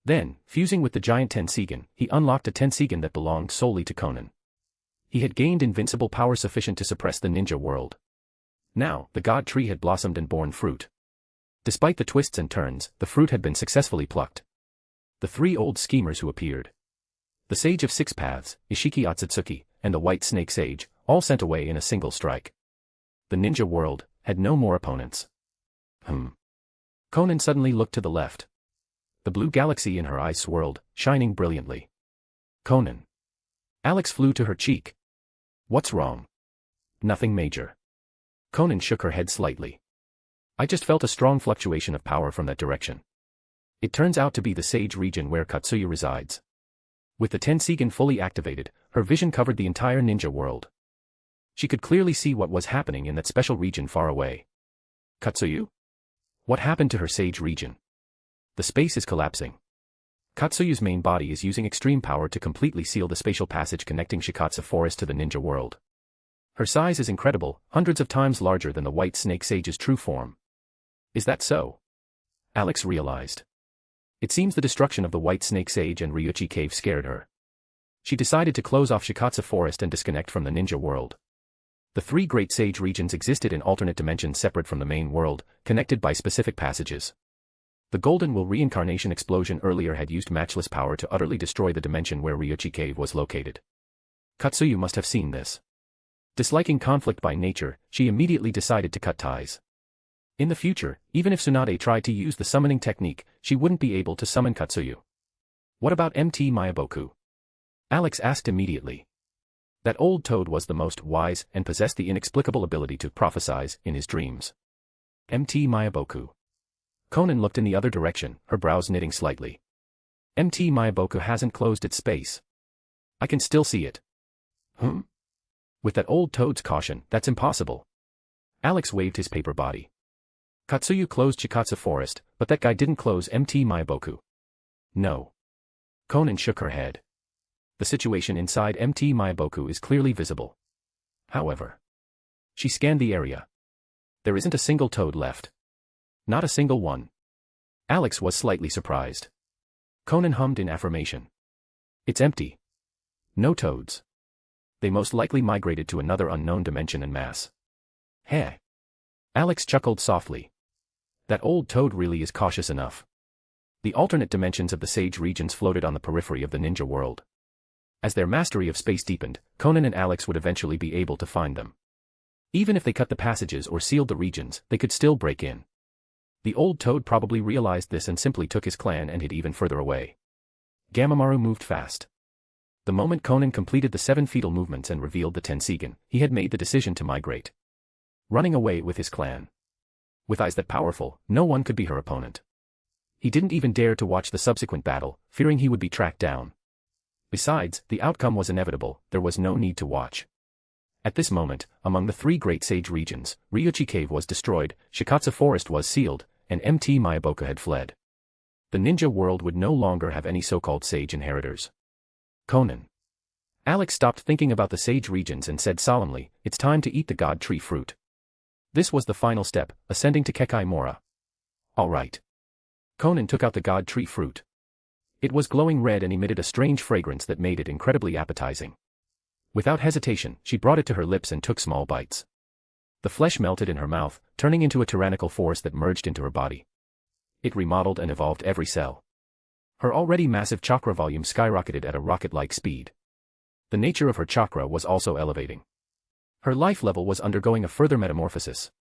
Then, fusing with the giant Tensigen, he unlocked a Tensigen that belonged solely to Konan. He had gained invincible power sufficient to suppress the ninja world. Now, the god tree had blossomed and borne fruit. Despite the twists and turns, the fruit had been successfully plucked. The three old schemers who appeared. The Sage of Six Paths, Ishiki Otsutsuki, and the White Snake Sage, all sent away in a single strike. The ninja world had no more opponents. Konan suddenly looked to the left. The blue galaxy in her eyes swirled, shining brilliantly. Konan. Alex flew to her cheek. What's wrong? Nothing major. Konan shook her head slightly. I just felt a strong fluctuation of power from that direction. It turns out to be the Sage region where Katsuya resides. With the Tensigen fully activated, her vision covered the entire ninja world. She could clearly see what was happening in that special region far away. Katsuya? What happened to her Sage region? The space is collapsing. Katsuya's main body is using extreme power to completely seal the spatial passage connecting Shikatsu Forest to the ninja world. Her size is incredible, hundreds of times larger than the White Snake Sage's true form. Is that so? Alex realized. It seems the destruction of the White Snake Sage and Ryuchi Cave scared her. She decided to close off Shikatsu Forest and disconnect from the ninja world. The three great Sage regions existed in alternate dimensions separate from the main world, connected by specific passages. The Golden Will reincarnation explosion earlier had used matchless power to utterly destroy the dimension where Ryuchi Cave was located. Katsuya must have seen this. Disliking conflict by nature, she immediately decided to cut ties. In the future, even if Tsunade tried to use the summoning technique, she wouldn't be able to summon Katsuya. What about MT Mayaboku? Alex asked immediately. That old toad was the most wise and possessed the inexplicable ability to prophesize in his dreams. MT Mayaboku. Konan looked in the other direction, her brows knitting slightly. MT Mayaboku hasn't closed its space. I can still see it. With that old toad's caution, that's impossible. Alex waved his paper body. Katsuya closed Shikatsu Forest, but that guy didn't close MT Mayaboku. No. Konan shook her head. The situation inside MT Mayaboku is clearly visible. However, she scanned the area. There isn't a single toad left. Not a single one. Alex was slightly surprised. Konan hummed in affirmation. It's empty. No toads. They most likely migrated to another unknown dimension en masse. Heh. Alex chuckled softly. That old toad really is cautious enough. The alternate dimensions of the Sage regions floated on the periphery of the ninja world. As their mastery of space deepened, Konan and Alex would eventually be able to find them. Even if they cut the passages or sealed the regions, they could still break in. The old toad probably realized this and simply took his clan and hid even further away. Gamamaru moved fast. The moment Konan completed the 7 fetal movements and revealed the Tensigen, he had made the decision to migrate. Running away with his clan. With eyes that powerful, no one could be her opponent. He didn't even dare to watch the subsequent battle, fearing he would be tracked down. Besides, the outcome was inevitable, there was no need to watch. At this moment, among the 3 great Sage regions, Ryuchi Cave was destroyed, Shikatsu Forest was sealed, and MT Mayaboku had fled. The ninja world would no longer have any so-called Sage inheritors. Konan. Alex stopped thinking about the Sage regions and said solemnly, it's time to eat the god tree fruit. This was the final step, ascending to Kekai Mora. All right. Konan took out the god tree fruit. It was glowing red and emitted a strange fragrance that made it incredibly appetizing. Without hesitation, she brought it to her lips and took small bites. The flesh melted in her mouth, turning into a tyrannical force that merged into her body. It remodeled and evolved every cell. Her already massive chakra volume skyrocketed at a rocket-like speed. The nature of her chakra was also elevating. Her life level was undergoing a further metamorphosis.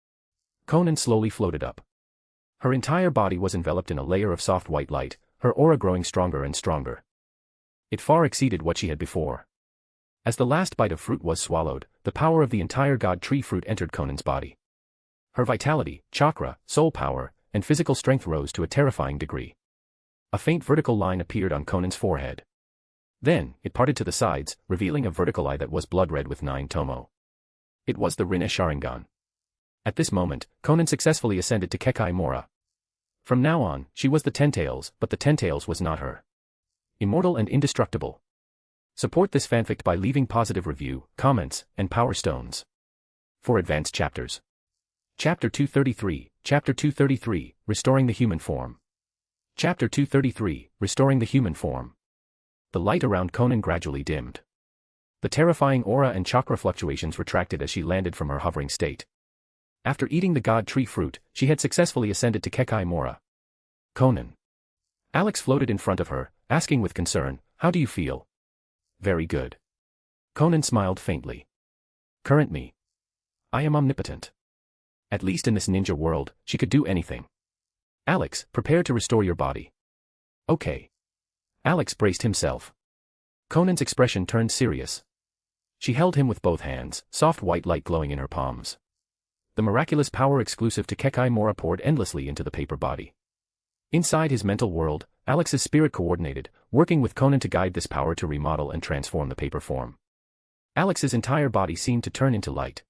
Konan slowly floated up. Her entire body was enveloped in a layer of soft white light, her aura growing stronger and stronger. It far exceeded what she had before. As the last bite of fruit was swallowed, the power of the entire god tree fruit entered Konan's body. Her vitality, chakra, soul power, and physical strength rose to a terrifying degree. A faint vertical line appeared on Konan's forehead. Then, it parted to the sides, revealing a vertical eye that was blood red with 9 tomo. It was the Rinne Sharingan. At this moment, Konan successfully ascended to Kekai Mora. From now on, she was the Ten-Tails, but the Ten-Tails was not her. Immortal and indestructible. Support this fanfic by leaving positive review, comments, and power stones. For advanced chapters. Chapter 233, Restoring the Human Form. Chapter 233, Restoring the Human Form. The light around Konan gradually dimmed. The terrifying aura and chakra fluctuations retracted as she landed from her hovering state. After eating the god tree fruit, she had successfully ascended to Kekai Mora. Konan. Alex floated in front of her, asking with concern, "How do you feel?" "Very good." Konan smiled faintly. "Current me. I am omnipotent. At least in this ninja world, she could do anything." "Alex, prepare to restore your body." "Okay." Alex braced himself. Konan's expression turned serious. She held him with both hands, soft white light glowing in her palms. The miraculous power exclusive to Kekai Mora poured endlessly into the paper body. Inside his mental world, Alex's spirit coordinated, working with Konan to guide this power to remodel and transform the paper form. Alex's entire body seemed to turn into light.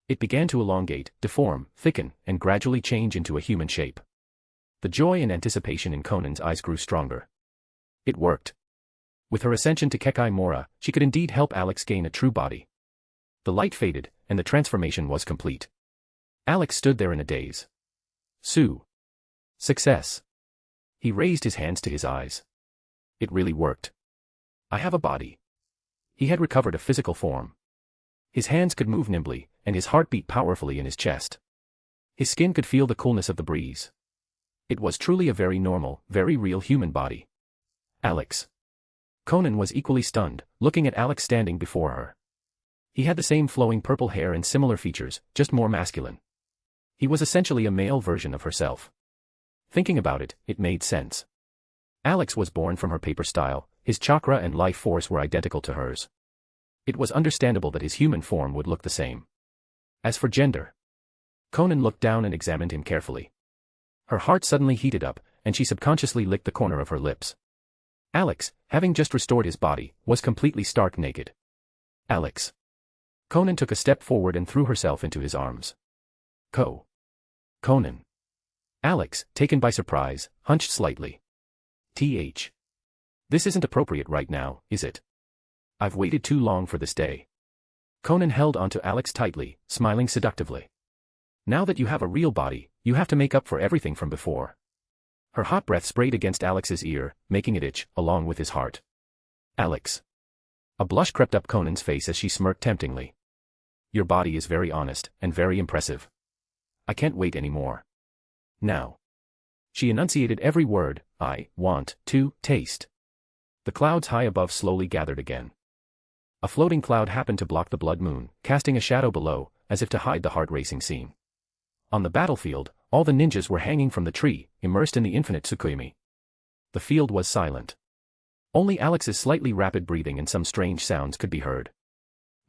It began to elongate, deform, thicken, and gradually change into a human shape. The joy and anticipation in Konan's eyes grew stronger. It worked. With her ascension to Kekai Mora, she could indeed help Alex gain a true body. The light faded, and the transformation was complete. Alex stood there in a daze. Sue. Success. He raised his hands to his eyes. It really worked. I have a body. He had recovered a physical form. His hands could move nimbly, and his heart beat powerfully in his chest. His skin could feel the coolness of the breeze. It was truly a very normal, very real human body. Alex. Konan was equally stunned, looking at Alex standing before her. He had the same flowing purple hair and similar features, just more masculine. He was essentially a male version of herself. Thinking about it, it made sense. Alex was born from her paper style, his chakra and life force were identical to hers. It was understandable that his human form would look the same. As for gender, Konan looked down and examined him carefully. Her heart suddenly heated up, and she subconsciously licked the corner of her lips. Alex, having just restored his body, was completely stark naked. Alex. Konan took a step forward and threw herself into his arms. Konan. Alex, taken by surprise, hunched slightly. This isn't appropriate right now, is it? I've waited too long for this day. Konan held onto Alex tightly, smiling seductively. Now that you have a real body, you have to make up for everything from before. Her hot breath sprayed against Alex's ear, making it itch, along with his heart. Alex. A blush crept up Konan's face as she smirked temptingly. Your body is very honest, and very impressive. I can't wait anymore. Now. She enunciated every word, I want to taste. The clouds high above slowly gathered again. A floating cloud happened to block the blood moon, casting a shadow below, as if to hide the heart-racing scene. On the battlefield, all the ninjas were hanging from the tree, immersed in the infinite Tsukuyomi. The field was silent. Only Alex's slightly rapid breathing and some strange sounds could be heard.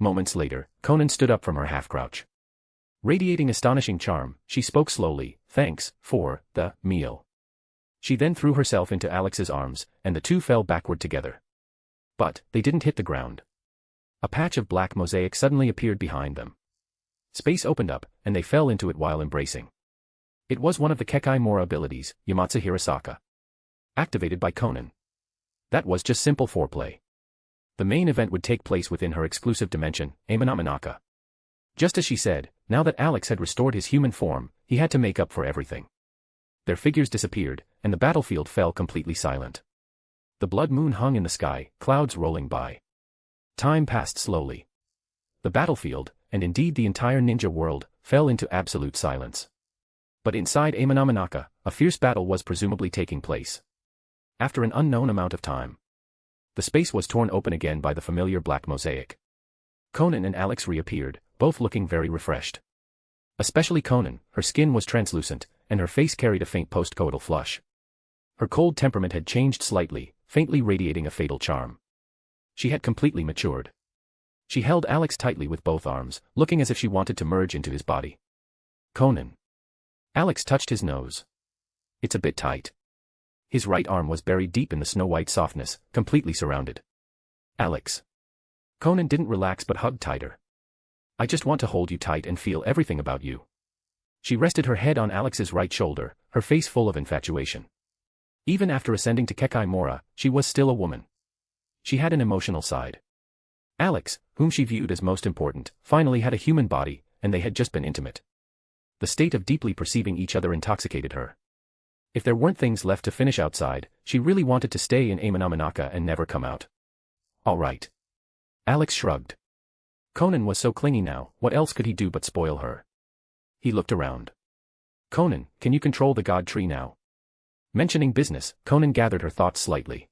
Moments later, Konan stood up from her half-crouch. Radiating astonishing charm, she spoke slowly, thanks for the meal. She then threw herself into Alex's arms, and the two fell backward together. But, they didn't hit the ground. A patch of black mosaic suddenly appeared behind them. Space opened up, and they fell into it while embracing. It was one of the Kekai Mora abilities, Yamatsu Hirasaka. Activated by Konan. That was just simple foreplay. The main event would take place within her exclusive dimension, Amanamanaka. Just as she said, now that Alex had restored his human form, he had to make up for everything. Their figures disappeared, and the battlefield fell completely silent. The blood moon hung in the sky, clouds rolling by. Time passed slowly. The battlefield, and indeed the entire ninja world, fell into absolute silence. But inside Amanamanaka, a fierce battle was presumably taking place. After an unknown amount of time, the space was torn open again by the familiar black mosaic. Konan and Alex reappeared, both looking very refreshed. Especially Konan, her skin was translucent, and her face carried a faint post-coital flush. Her cold temperament had changed slightly, faintly radiating a fatal charm. She had completely matured. She held Alex tightly with both arms, looking as if she wanted to merge into his body. Konan. Alex touched his nose. It's a bit tight. His right arm was buried deep in the snow-white softness, completely surrounded. Alex. Konan didn't relax but hugged tighter. I just want to hold you tight and feel everything about you. She rested her head on Alex's right shoulder, her face full of infatuation. Even after ascending to Kekai Mora, she was still a woman. She had an emotional side. Alex, whom she viewed as most important, finally had a human body, and they had just been intimate. The state of deeply perceiving each other intoxicated her. If there weren't things left to finish outside, she really wanted to stay in Amanamanaka and never come out. All right. Alex shrugged. Konan was so clingy now, what else could he do but spoil her? He looked around. Konan, can you control the god tree now? Mentioning business, Konan gathered her thoughts slightly.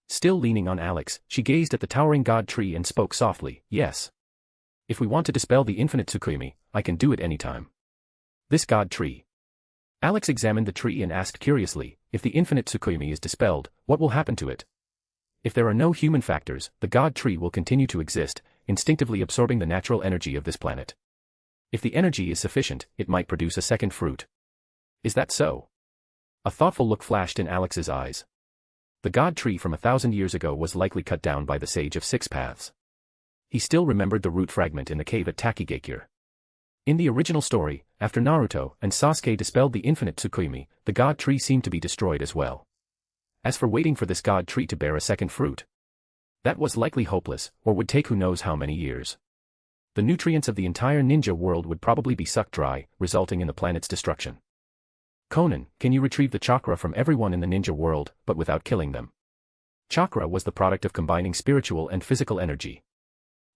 Still leaning on Alex, she gazed at the towering god tree and spoke softly, yes. If we want to dispel the infinite Tsukuyomi, I can do it anytime. This god tree. Alex examined the tree and asked curiously, if the infinite Tsukuyomi is dispelled, what will happen to it? If there are no human factors, the god tree will continue to exist, instinctively absorbing the natural energy of this planet. If the energy is sufficient, it might produce a second fruit. Is that so? A thoughtful look flashed in Alex's eyes. The god tree from 1,000 years ago was likely cut down by the Sage of Six Paths. He still remembered the root fragment in the cave at Takigakure. In the original story, after Naruto and Sasuke dispelled the infinite Tsukuyomi, the god tree seemed to be destroyed as well. As for waiting for this god tree to bear a second fruit, that was likely hopeless, or would take who knows how many years. The nutrients of the entire ninja world would probably be sucked dry, resulting in the planet's destruction. Konan, can you retrieve the chakra from everyone in the ninja world, but without killing them? Chakra was the product of combining spiritual and physical energy.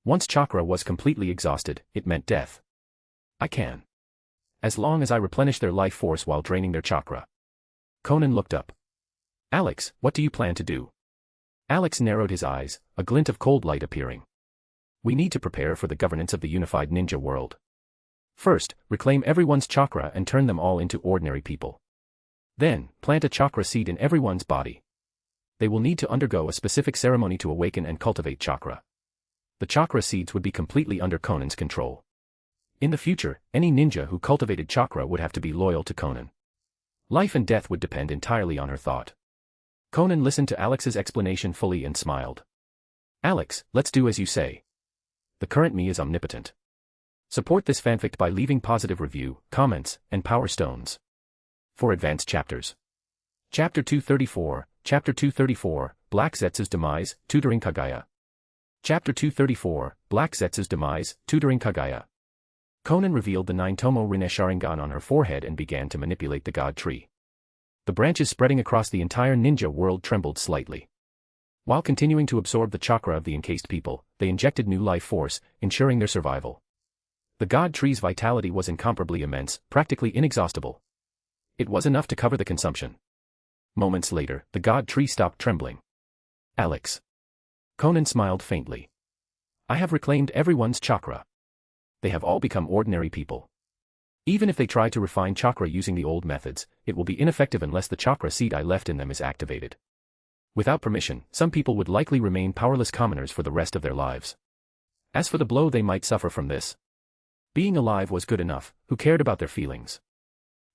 Once chakra was completely exhausted, it meant death. I can. As long as I replenish their life force while draining their chakra. Konan looked up. Alex, what do you plan to do? Alex narrowed his eyes, a glint of cold light appearing. We need to prepare for the governance of the unified ninja world. First, reclaim everyone's chakra and turn them all into ordinary people. Then, plant a chakra seed in everyone's body. They will need to undergo a specific ceremony to awaken and cultivate chakra. The chakra seeds would be completely under Konan's control. In the future, any ninja who cultivated chakra would have to be loyal to Konan. Life and death would depend entirely on her thought. Konan listened to Alex's explanation fully and smiled. Alex, let's do as you say. The current me is omnipotent. Support this fanfic by leaving positive review, comments, and power stones. For advanced chapters. Chapter 234, Chapter 234, Black Zetsu's Demise, Tutoring Kagaya. Chapter 234, Black Zetsu's Demise, Tutoring Kagaya. Konan revealed the 9-tomo Rinne Sharingan on her forehead and began to manipulate the god tree. The branches spreading across the entire ninja world trembled slightly. While continuing to absorb the chakra of the encased people, they injected new life force, ensuring their survival. The god tree's vitality was incomparably immense, practically inexhaustible. It was enough to cover the consumption. Moments later, the god tree stopped trembling. Alex. Konan smiled faintly. I have reclaimed everyone's chakra. They have all become ordinary people. Even if they try to refine chakra using the old methods, it will be ineffective unless the chakra seed I left in them is activated. Without permission, some people would likely remain powerless commoners for the rest of their lives. As for the blow they might suffer from this, being alive was good enough, who cared about their feelings?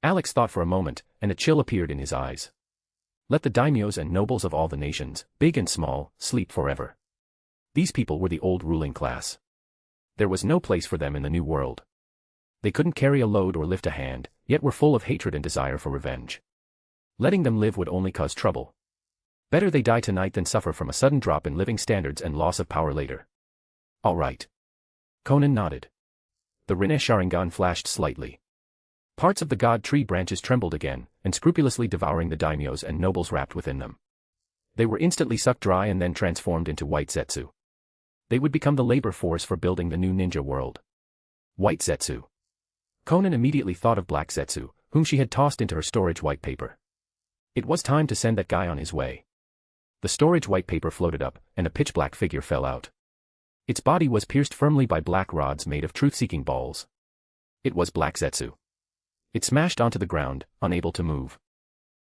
Alex thought for a moment, and a chill appeared in his eyes. Let the daimyos and nobles of all the nations, big and small, sleep forever. These people were the old ruling class. There was no place for them in the new world. They couldn't carry a load or lift a hand, yet were full of hatred and desire for revenge. Letting them live would only cause trouble. Better they die tonight than suffer from a sudden drop in living standards and loss of power later. All right. Konan nodded. The Rinne Sharingan flashed slightly. Parts of the god tree branches trembled again, and scrupulously devouring the daimyos and nobles wrapped within them. They were instantly sucked dry and then transformed into white Zetsu. They would become the labor force for building the new ninja world. White Zetsu. Konan immediately thought of Black Zetsu, whom she had tossed into her storage white paper. It was time to send that guy on his way. The storage white paper floated up, and a pitch-black figure fell out. Its body was pierced firmly by black rods made of truth-seeking balls. It was Black Zetsu. It smashed onto the ground, unable to move.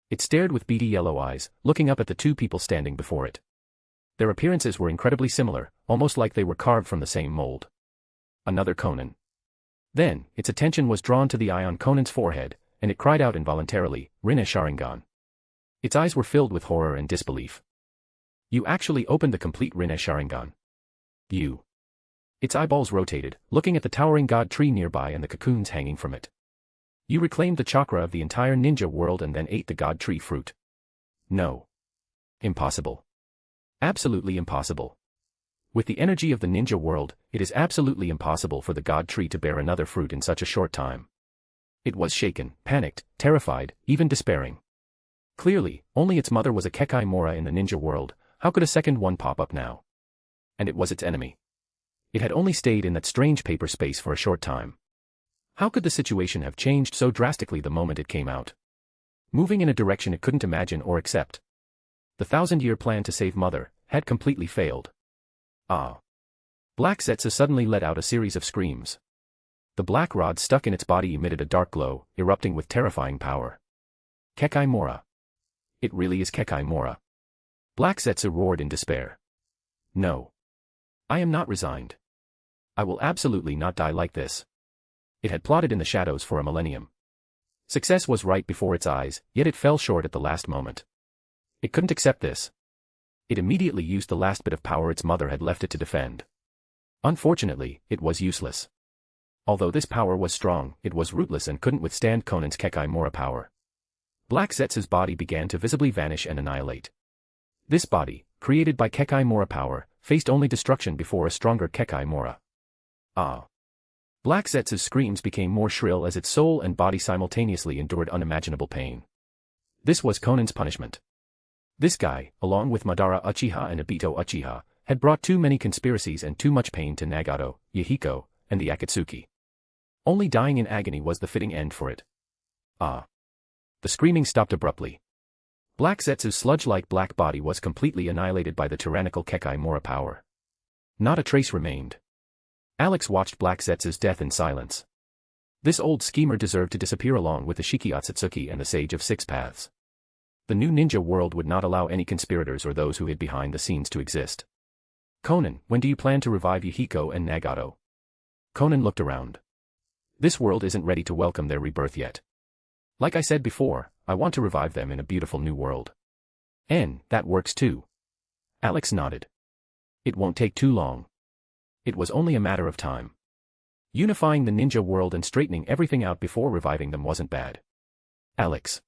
It stared with beady yellow eyes, looking up at the two people standing before it. Their appearances were incredibly similar, almost like they were carved from the same mold. Another Konan. Then, its attention was drawn to the eye on Konan's forehead, and it cried out involuntarily, Rinne Sharingan. Its eyes were filled with horror and disbelief. You actually opened the complete Rinne Sharingan. You. Its eyeballs rotated, looking at the towering god tree nearby and the cocoons hanging from it. You reclaimed the chakra of the entire ninja world and then ate the god tree fruit. No. Impossible. Absolutely impossible. With the energy of the ninja world, it is absolutely impossible for the god tree to bear another fruit in such a short time. It was shaken, panicked, terrified, even despairing. Clearly, only its mother was a Kekai Mora in the ninja world. How could a second one pop up now? And it was its enemy. It had only stayed in that strange paper space for a short time. How could the situation have changed so drastically the moment it came out? Moving in a direction it couldn't imagine or accept. The 1,000-year plan to save Mother had completely failed. Ah. Black Zetsu suddenly let out a series of screams. The black rod stuck in its body emitted a dark glow, erupting with terrifying power. Kekai Mora. It really is Kekai Mora. Black Zetsu roared in despair. No. I am not resigned. I will absolutely not die like this. It had plotted in the shadows for a millennium. Success was right before its eyes, yet it fell short at the last moment. It couldn't accept this. It immediately used the last bit of power its mother had left it to defend. Unfortunately, it was useless. Although this power was strong, it was rootless and couldn't withstand Konan's Kekai Mora power. Black Zetsu's body began to visibly vanish and annihilate. This body, created by Kekai Mora power, faced only destruction before a stronger Kekai Mora. Ah. Black Zetsu's screams became more shrill as its soul and body simultaneously endured unimaginable pain. This was Konan's punishment. This guy, along with Madara Uchiha and Obito Uchiha, had brought too many conspiracies and too much pain to Nagato, Yahiko, and the Akatsuki. Only dying in agony was the fitting end for it. Ah. The screaming stopped abruptly. Black Zetsu's sludge-like black body was completely annihilated by the tyrannical Kekai Mora power. Not a trace remained. Alex watched Black Zetsu's death in silence. This old schemer deserved to disappear along with the Shiki Otsutsuki and the Sage of Six Paths. The new ninja world would not allow any conspirators or those who hid behind the scenes to exist. Konan, when do you plan to revive Yahiko and Nagato? Konan looked around. This world isn't ready to welcome their rebirth yet. Like I said before, I want to revive them in a beautiful new world. And that works too. Alex nodded. It won't take too long. It was only a matter of time. Unifying the ninja world and straightening everything out before reviving them wasn't bad. Alex.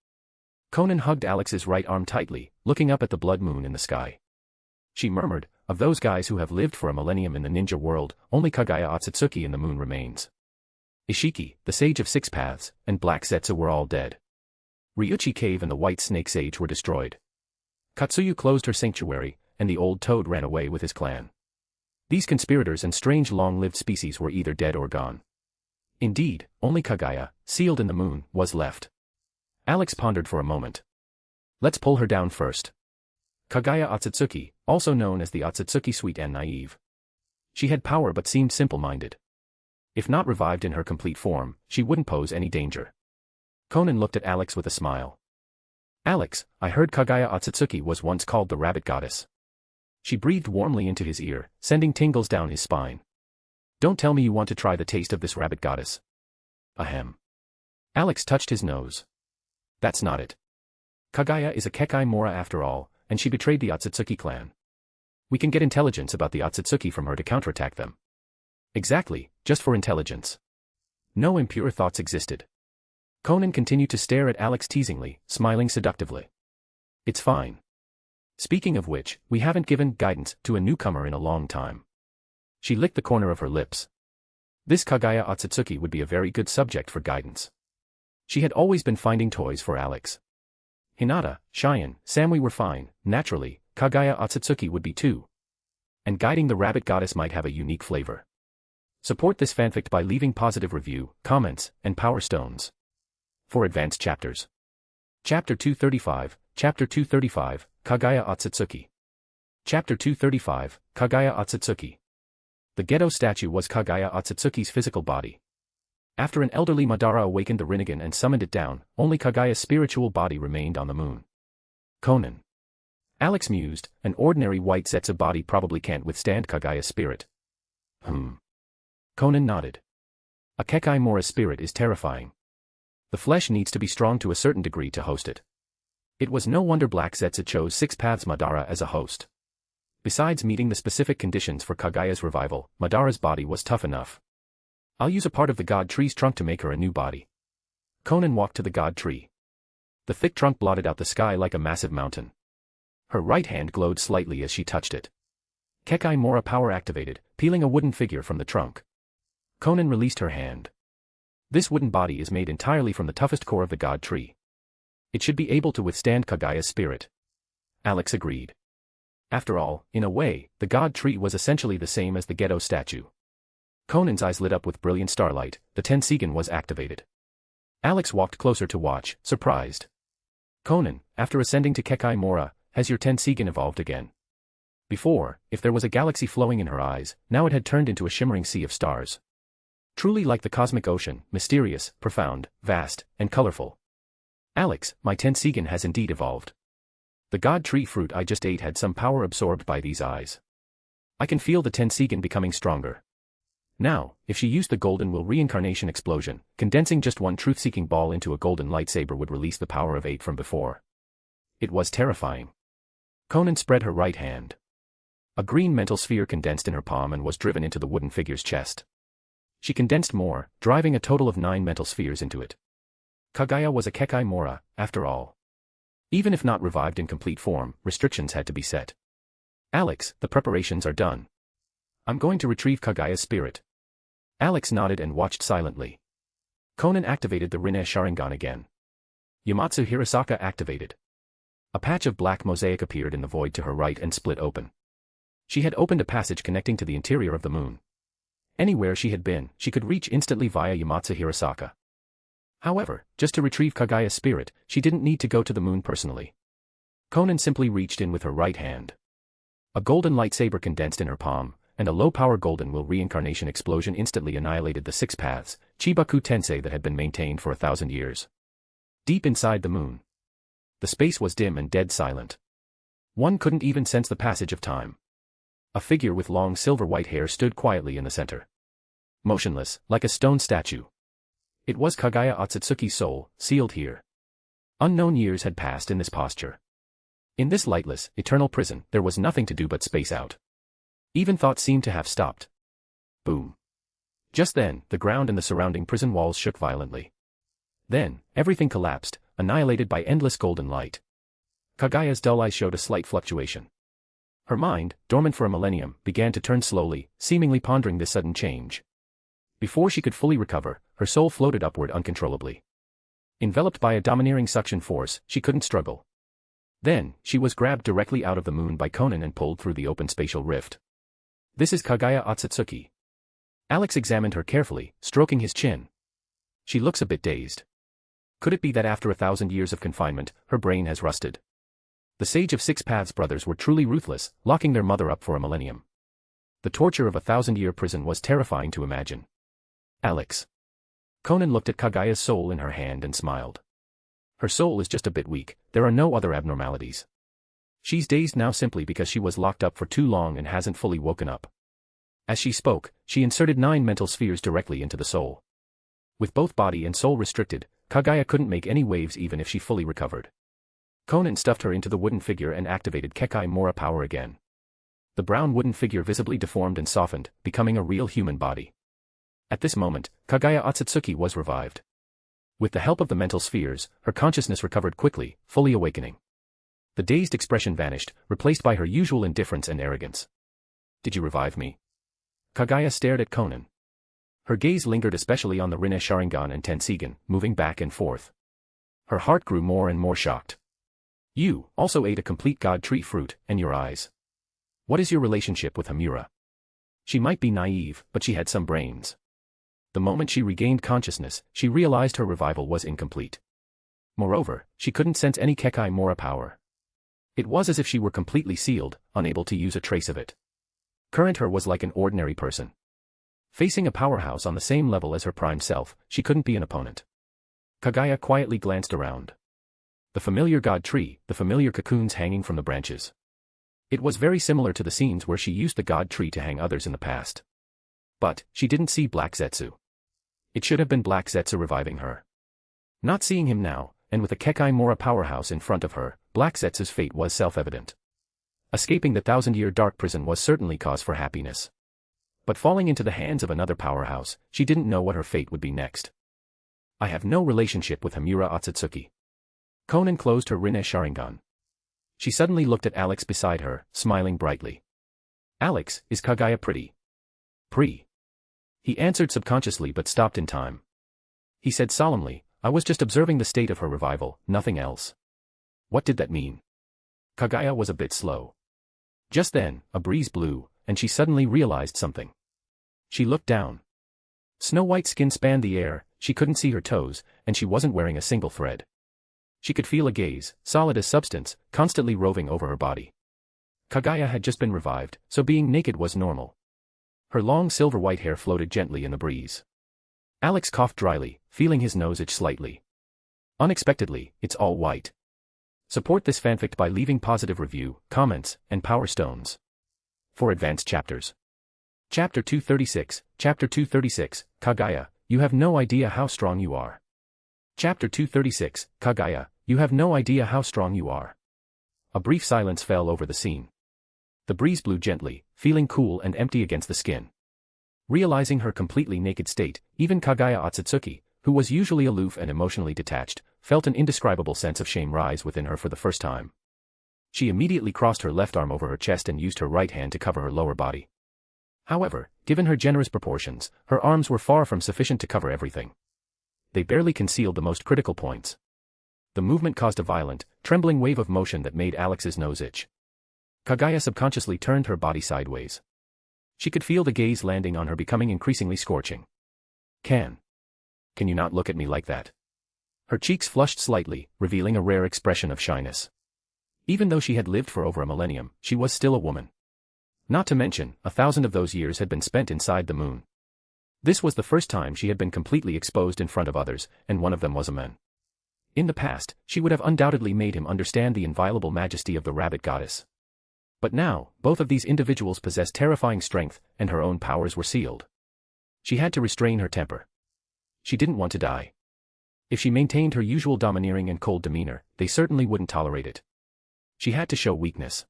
Konan hugged Alex's right arm tightly, looking up at the blood moon in the sky. She murmured, of those guys who have lived for a millennium in the ninja world, only Kagaya Otsutsuki in the moon remains. Ishiki, the Sage of Six Paths, and Black Zetsu were all dead. Ryuchi Cave and the White Snake Sage were destroyed. Katsuyu closed her sanctuary, and the old toad ran away with his clan. These conspirators and strange long-lived species were either dead or gone. Indeed, only Kagaya, sealed in the moon, was left. Alex pondered for a moment. Let's pull her down first. Kagaya Otsutsuki, also known as the Otsutsuki Sweet and Naive. She had power but seemed simple-minded. If not revived in her complete form, she wouldn't pose any danger. Konan looked at Alex with a smile. Alex, I heard Kagaya Otsutsuki was once called the Rabbit Goddess. She breathed warmly into his ear, sending tingles down his spine. Don't tell me you want to try the taste of this Rabbit Goddess. Ahem. Alex touched his nose. That's not it. Kagaya is a Kekai Mora after all, and she betrayed the Otsutsuki clan. We can get intelligence about the Otsutsuki from her to counterattack them. Exactly, just for intelligence. No impure thoughts existed. Konan continued to stare at Alex teasingly, smiling seductively. It's fine. Speaking of which, we haven't given guidance to a newcomer in a long time. She licked the corner of her lips. This Kagaya Otsutsuki would be a very good subject for guidance. She had always been finding toys for Alex. Hinata, Cheyenne, Samui were fine, naturally, Kagaya Otsutsuki would be too. And guiding the rabbit goddess might have a unique flavor. Support this fanfic by leaving positive review, comments, and power stones. For advanced chapters. Chapter 235, Kagaya Otsutsuki. Chapter 235, Kagaya Otsutsuki. The ghetto statue was Kagaya Otsutsuki's physical body. After an elderly Madara awakened the Rinnegan and summoned it down, only Kagaya's spiritual body remained on the moon. Konan. Alex mused, an ordinary white Zetsu body probably can't withstand Kagaya's spirit. Konan nodded. A Kekai Mora spirit is terrifying. The flesh needs to be strong to a certain degree to host it. It was no wonder Black Zetsu chose Six Paths Madara as a host. Besides meeting the specific conditions for Kagaya's revival, Madara's body was tough enough. I'll use a part of the god tree's trunk to make her a new body. Konan walked to the god tree. The thick trunk blotted out the sky like a massive mountain. Her right hand glowed slightly as she touched it. Kekai Mora power activated, peeling a wooden figure from the trunk. Konan released her hand. This wooden body is made entirely from the toughest core of the god tree. It should be able to withstand Kagaya's spirit. Alex agreed. After all, in a way, the god tree was essentially the same as the ghetto statue. Konan's eyes lit up with brilliant starlight, the Tensigen was activated. Alex walked closer to watch, surprised. Konan, after ascending to Kekai Mora, has your Tensigen evolved again? Before, if there was a galaxy flowing in her eyes, now it had turned into a shimmering sea of stars. Truly like the cosmic ocean, mysterious, profound, vast, and colorful. Alex, my Tensigen has indeed evolved. The god tree fruit I just ate had some power absorbed by these eyes. I can feel the Tensigen becoming stronger. Now, if she used the Golden Will reincarnation explosion, condensing just one truth-seeking ball into a golden lightsaber would release the power of 8 from before. It was terrifying. Konan spread her right hand. A green mental sphere condensed in her palm and was driven into the wooden figure's chest. She condensed more, driving a total of 9 mental spheres into it. Kagaya was a Kekai Mora, after all. Even if not revived in complete form, restrictions had to be set. Alex, the preparations are done. I'm going to retrieve Kagaya's spirit. Alex nodded and watched silently. Konan activated the Rinne Sharingan again. Yamatsu Hirasaka activated. A patch of black mosaic appeared in the void to her right and split open. She had opened a passage connecting to the interior of the moon. Anywhere she had been, she could reach instantly via Yamatsu Hirasaka. However, just to retrieve Kagaya's spirit, she didn't need to go to the moon personally. Konan simply reached in with her right hand. A golden lightsaber condensed in her palm, and a low-power Golden Will reincarnation explosion instantly annihilated the 6 paths, Chibaku Tensei that had been maintained for 1,000 years. Deep inside the moon. The space was dim and dead silent. One couldn't even sense the passage of time. A figure with long silver-white hair stood quietly in the center. Motionless, like a stone statue. It was Kagaya Otsutsuki's soul, sealed here. Unknown years had passed in this posture. In this lightless, eternal prison, there was nothing to do but space out. Even thought seemed to have stopped. Boom. Just then, the ground and the surrounding prison walls shook violently. Then, everything collapsed, annihilated by endless golden light. Kagaya's dull eyes showed a slight fluctuation. Her mind, dormant for a millennium, began to turn slowly, seemingly pondering this sudden change. Before she could fully recover, her soul floated upward uncontrollably. Enveloped by a domineering suction force, she couldn't struggle. Then, she was grabbed directly out of the moon by Konan and pulled through the open spatial rift. This is Kagaya Otsutsuki. Alex examined her carefully, stroking his chin. She looks a bit dazed. Could it be that after 1,000 years of confinement, her brain has rusted? The Sage of 6 Paths brothers were truly ruthless, locking their mother up for a millennium. The torture of a 1,000-year prison was terrifying to imagine. Alex. Konan looked at Kagaya's soul in her hand and smiled. Her soul is just a bit weak, there are no other abnormalities. She's dazed now simply because she was locked up for too long and hasn't fully woken up. As she spoke, she inserted 9 mental spheres directly into the soul. With both body and soul restricted, Kagaya couldn't make any waves even if she fully recovered. Konan stuffed her into the wooden figure and activated Kekai Mora power again. The brown wooden figure visibly deformed and softened, becoming a real human body. At this moment, Kagaya Otsutsuki was revived. With the help of the mental spheres, her consciousness recovered quickly, fully awakening. The dazed expression vanished, replaced by her usual indifference and arrogance. Did you revive me? Kagaya stared at Konan. Her gaze lingered especially on the Rinne Sharingan and Tensigen, moving back and forth. Her heart grew more and more shocked. You also ate a complete god tree fruit, and your eyes. What is your relationship with Hamura? She might be naive, but she had some brains. The moment she regained consciousness, she realized her revival was incomplete. Moreover, she couldn't sense any Kekai Mora power. It was as if she were completely sealed, unable to use a trace of it. Current her was like an ordinary person. Facing a powerhouse on the same level as her prime self, she couldn't be an opponent. Kaguya quietly glanced around. The familiar god tree, the familiar cocoons hanging from the branches. It was very similar to the scenes where she used the god tree to hang others in the past. But, she didn't see Black Zetsu. It should have been Black Zetsu reviving her. Not seeing him now, and with a Kekai Mora powerhouse in front of her, Black Zetsu's fate was self-evident. Escaping the 1,000-year dark prison was certainly cause for happiness. But falling into the hands of another powerhouse, she didn't know what her fate would be next. I have no relationship with Hamura Otsutsuki. Konan closed her Rinne Sharingan. She suddenly looked at Alex beside her, smiling brightly. Alex, is Kaguya pretty? He answered subconsciously but stopped in time. He said solemnly, I was just observing the state of her revival, nothing else. What did that mean? Kaguya was a bit slow. Just then, a breeze blew, and she suddenly realized something. She looked down. Snow-white skin spanned the air, she couldn't see her toes, and she wasn't wearing a single thread. She could feel a gaze, solid as substance, constantly roving over her body. Kaguya had just been revived, so being naked was normal. Her long silver-white hair floated gently in the breeze. Alex coughed dryly, feeling his nose itch slightly. Unexpectedly, it's all white. Support this fanfic by leaving positive review, comments, and power stones. For advanced chapters. Chapter 236, Kaguya, you have no idea how strong you are. Chapter 236, Kaguya, you have no idea how strong you are. A brief silence fell over the scene. The breeze blew gently, feeling cool and empty against the skin. Realizing her completely naked state, even Kaguya Otsutsuki, who was usually aloof and emotionally detached, felt an indescribable sense of shame rise within her for the first time. She immediately crossed her left arm over her chest and used her right hand to cover her lower body. However, given her generous proportions, her arms were far from sufficient to cover everything. They barely concealed the most critical points. The movement caused a violent, trembling wave of motion that made Alex's nose itch. Kaguya subconsciously turned her body sideways. She could feel the gaze landing on her becoming increasingly scorching. Can you not look at me like that? Her cheeks flushed slightly, revealing a rare expression of shyness. Even though she had lived for over a millennium, she was still a woman. Not to mention, 1,000 of those years had been spent inside the moon. This was the first time she had been completely exposed in front of others, and one of them was a man. In the past, she would have undoubtedly made him understand the inviolable majesty of the rabbit goddess. But now, both of these individuals possessed terrifying strength, and her own powers were sealed. She had to restrain her temper. She didn't want to die. If she maintained her usual domineering and cold demeanor, they certainly wouldn't tolerate it. She had to show weakness.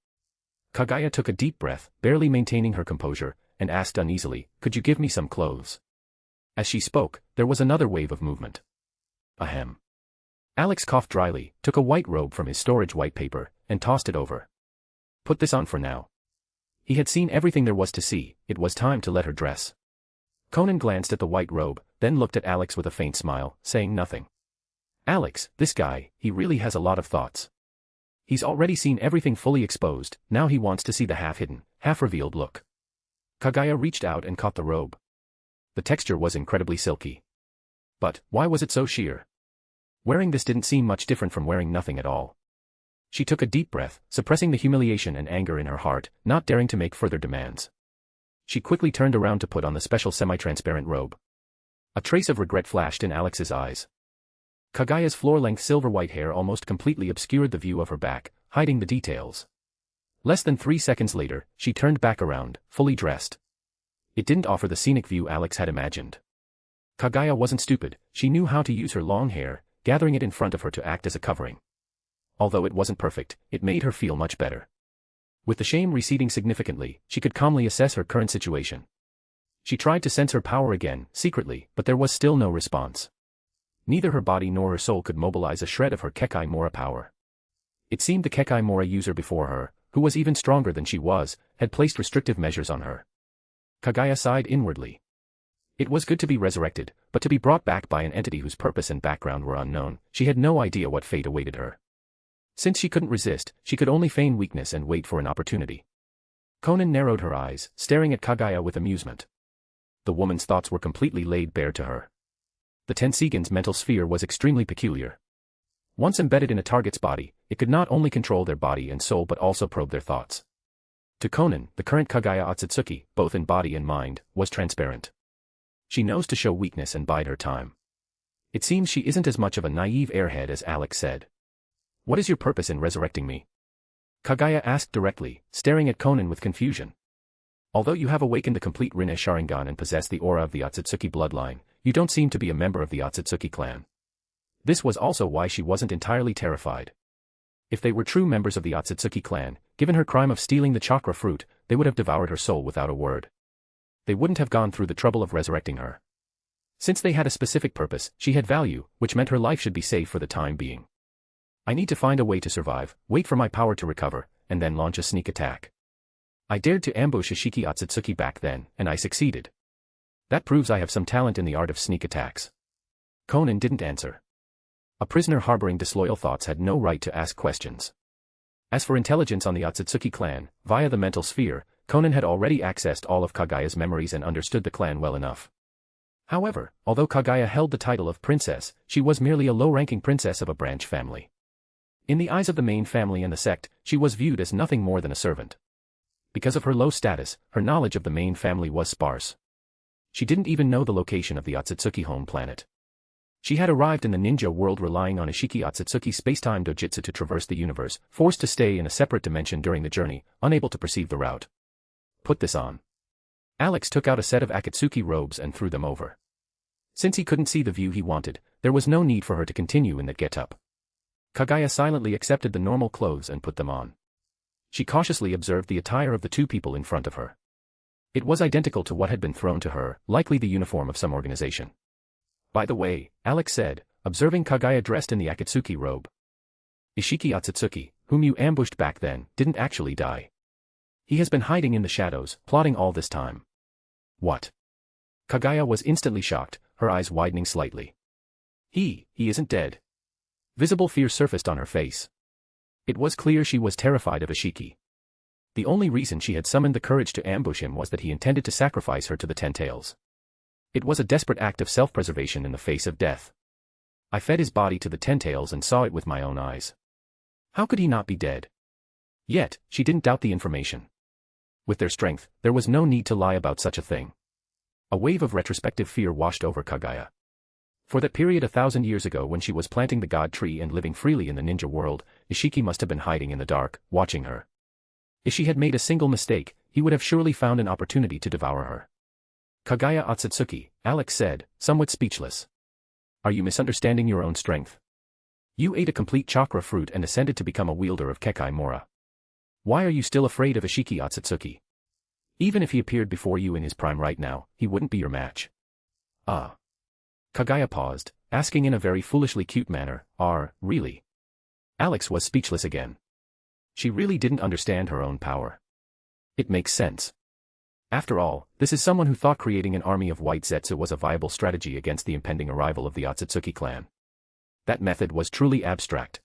Kaguya took a deep breath, barely maintaining her composure, and asked uneasily, could you give me some clothes? As she spoke, there was another wave of movement. Ahem. Alex coughed dryly, took a white robe from his storage white paper, and tossed it over. Put this on for now. He had seen everything there was to see, it was time to let her dress. Konan glanced at the white robe, then looked at Alex with a faint smile, saying nothing. Alex, this guy, he really has a lot of thoughts. He's already seen everything fully exposed, now he wants to see the half-hidden, half-revealed look. Kaguya reached out and caught the robe. The texture was incredibly silky. But, why was it so sheer? Wearing this didn't seem much different from wearing nothing at all. She took a deep breath, suppressing the humiliation and anger in her heart, not daring to make further demands. She quickly turned around to put on the special semi-transparent robe. A trace of regret flashed in Alex's eyes. Kaguya's floor-length silver-white hair almost completely obscured the view of her back, hiding the details. Less than 3 seconds later, she turned back around, fully dressed. It didn't offer the scenic view Alex had imagined. Kaguya wasn't stupid, she knew how to use her long hair, gathering it in front of her to act as a covering. Although it wasn't perfect, it made her feel much better. With the shame receding significantly, she could calmly assess her current situation. She tried to sense her power again, secretly, but there was still no response. Neither her body nor her soul could mobilize a shred of her Kekai Mora power. It seemed the Kekai Mora user before her, who was even stronger than she was, had placed restrictive measures on her. Kaguya sighed inwardly. It was good to be resurrected, but to be brought back by an entity whose purpose and background were unknown, she had no idea what fate awaited her. Since she couldn't resist, she could only feign weakness and wait for an opportunity. Konan narrowed her eyes, staring at Kaguya with amusement. The woman's thoughts were completely laid bare to her. The Tensigan's mental sphere was extremely peculiar. Once embedded in a target's body, it could not only control their body and soul but also probe their thoughts. To Konan, the current Kaguya Otsutsuki, both in body and mind, was transparent. She knows to show weakness and bide her time. It seems she isn't as much of a naive airhead as Alex said. What is your purpose in resurrecting me? Kaguya asked directly, staring at Konan with confusion. Although you have awakened the complete Rinne Sharingan and possess the aura of the Otsutsuki bloodline, you don't seem to be a member of the Otsutsuki clan. This was also why she wasn't entirely terrified. If they were true members of the Otsutsuki clan, given her crime of stealing the chakra fruit, they would have devoured her soul without a word. They wouldn't have gone through the trouble of resurrecting her. Since they had a specific purpose, she had value, which meant her life should be safe for the time being. I need to find a way to survive, wait for my power to recover, and then launch a sneak attack. I dared to ambush Ishiki Otsutsuki back then, and I succeeded. That proves I have some talent in the art of sneak attacks. Konan didn't answer. A prisoner harboring disloyal thoughts had no right to ask questions. As for intelligence on the Otsutsuki clan, via the mental sphere, Konan had already accessed all of Kaguya's memories and understood the clan well enough. However, although Kaguya held the title of princess, she was merely a low-ranking princess of a branch family. In the eyes of the main family and the sect, she was viewed as nothing more than a servant. Because of her low status, her knowledge of the main family was sparse. She didn't even know the location of the Otsutsuki home planet. She had arrived in the ninja world relying on Ishiki Otsutsuki's space-time dojutsu to traverse the universe, forced to stay in a separate dimension during the journey, unable to perceive the route. Put this on. Alex took out a set of Akatsuki robes and threw them over. Since he couldn't see the view he wanted, there was no need for her to continue in that get-up. Kaguya silently accepted the normal clothes and put them on. She cautiously observed the attire of the two people in front of her. It was identical to what had been thrown to her, likely the uniform of some organization. By the way, Alex said, observing Kaguya dressed in the Akatsuki robe. Ishiki Otsutsuki, whom you ambushed back then, didn't actually die. He has been hiding in the shadows, plotting all this time. What? Kaguya was instantly shocked, her eyes widening slightly. He isn't dead. Visible fear surfaced on her face. It was clear she was terrified of Ishiki. The only reason she had summoned the courage to ambush him was that he intended to sacrifice her to the Ten Tails. It was a desperate act of self-preservation in the face of death. I fed his body to the Ten Tails and saw it with my own eyes. How could he not be dead? Yet, she didn't doubt the information. With their strength, there was no need to lie about such a thing. A wave of retrospective fear washed over Kaguya. For that period 1,000 years ago when she was planting the god tree and living freely in the ninja world, Ishiki must have been hiding in the dark, watching her. If she had made a single mistake, he would have surely found an opportunity to devour her. Kaguya Otsutsuki, Alex said, somewhat speechless. Are you misunderstanding your own strength? You ate a complete chakra fruit and ascended to become a wielder of Kekai Mora. Why are you still afraid of Ishiki Otsutsuki? Even if he appeared before you in his prime right now, he wouldn't be your match. Ah. Kaguya paused, asking in a very foolishly cute manner, really? Alex was speechless again. She really didn't understand her own power. It makes sense. After all, this is someone who thought creating an army of white Zetsu was a viable strategy against the impending arrival of the Otsutsuki clan. That method was truly abstract.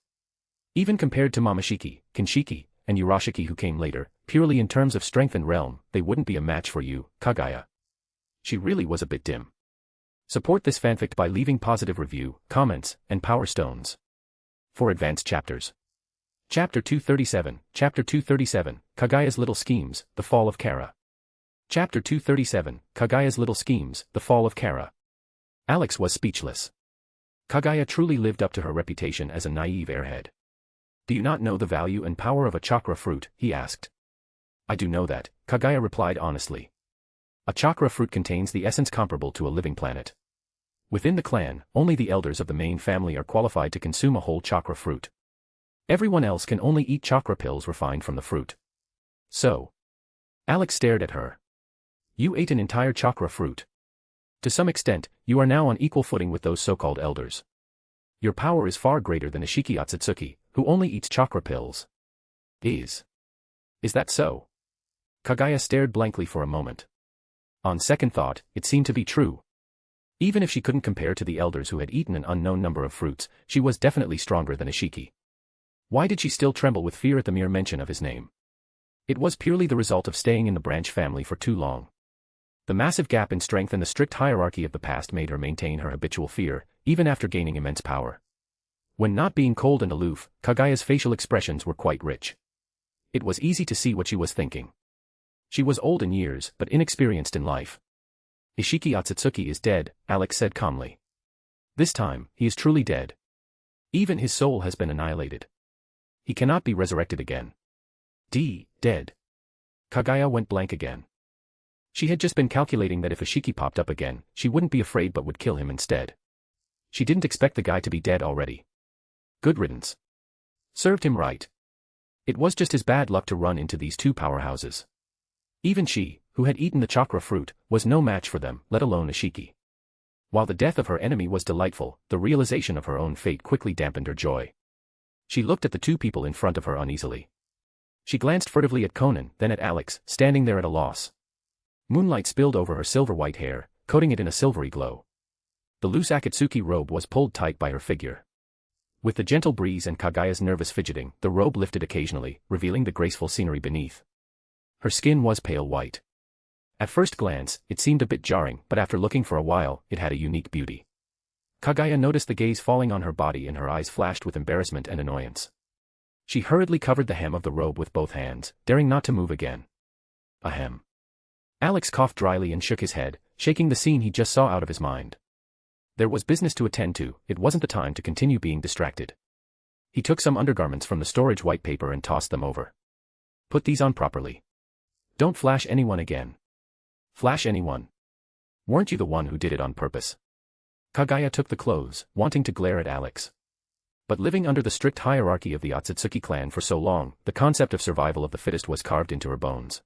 Even compared to Momoshiki, Kinshiki, and Urashiki who came later, purely in terms of strength and realm, they wouldn't be a match for you, Kaguya. She really was a bit dim. Support this fanfic by leaving positive review, comments, and power stones. For advanced chapters. Chapter 237, Kaguya's Little Schemes, The Fall of Kara. Chapter 237, Kaguya's Little Schemes, The Fall of Kara. Alex was speechless. Kaguya truly lived up to her reputation as a naive airhead. Do you not know the value and power of a chakra fruit? He asked. I do know that, Kaguya replied honestly. A chakra fruit contains the essence comparable to a living planet. Within the clan, only the elders of the main family are qualified to consume a whole chakra fruit. Everyone else can only eat chakra pills refined from the fruit. So. Alex stared at her. You ate an entire chakra fruit. To some extent, you are now on equal footing with those so-called elders. Your power is far greater than Ishiki Otsutsuki, who only eats chakra pills. Is that so? Kaguya stared blankly for a moment. On second thought, it seemed to be true. Even if she couldn't compare to the elders who had eaten an unknown number of fruits, she was definitely stronger than Ishiki. Why did she still tremble with fear at the mere mention of his name? It was purely the result of staying in the branch family for too long. The massive gap in strength and the strict hierarchy of the past made her maintain her habitual fear, even after gaining immense power. When not being cold and aloof, Kagaya's facial expressions were quite rich. It was easy to see what she was thinking. She was old in years, but inexperienced in life. Ishiki Otsutsuki is dead, Alex said calmly. This time, he is truly dead. Even his soul has been annihilated. He cannot be resurrected again. Dead. Kagaya went blank again. She had just been calculating that if Ishiki popped up again, she wouldn't be afraid but would kill him instead. She didn't expect the guy to be dead already. Good riddance. Served him right. It was just his bad luck to run into these two powerhouses. Even she, who had eaten the chakra fruit, was no match for them, let alone Ishiki. While the death of her enemy was delightful, the realization of her own fate quickly dampened her joy. She looked at the two people in front of her uneasily. She glanced furtively at Konan, then at Alex, standing there at a loss. Moonlight spilled over her silver-white hair, coating it in a silvery glow. The loose Akatsuki robe was pulled tight by her figure. With the gentle breeze and Kagaya's nervous fidgeting, the robe lifted occasionally, revealing the graceful scenery beneath. Her skin was pale white. At first glance, it seemed a bit jarring, but after looking for a while, it had a unique beauty. Kagaya noticed the gaze falling on her body and her eyes flashed with embarrassment and annoyance. She hurriedly covered the hem of the robe with both hands, daring not to move again. Ahem. Alex coughed dryly and shook his head, shaking the scene he just saw out of his mind. There was business to attend to, it wasn't the time to continue being distracted. He took some undergarments from the storage white paper and tossed them over. Put these on properly. Don't flash anyone again. Flash anyone? Weren't you the one who did it on purpose? Kagaya took the clothes, wanting to glare at Alex. But living under the strict hierarchy of the Otsutsuki clan for so long, the concept of survival of the fittest was carved into her bones.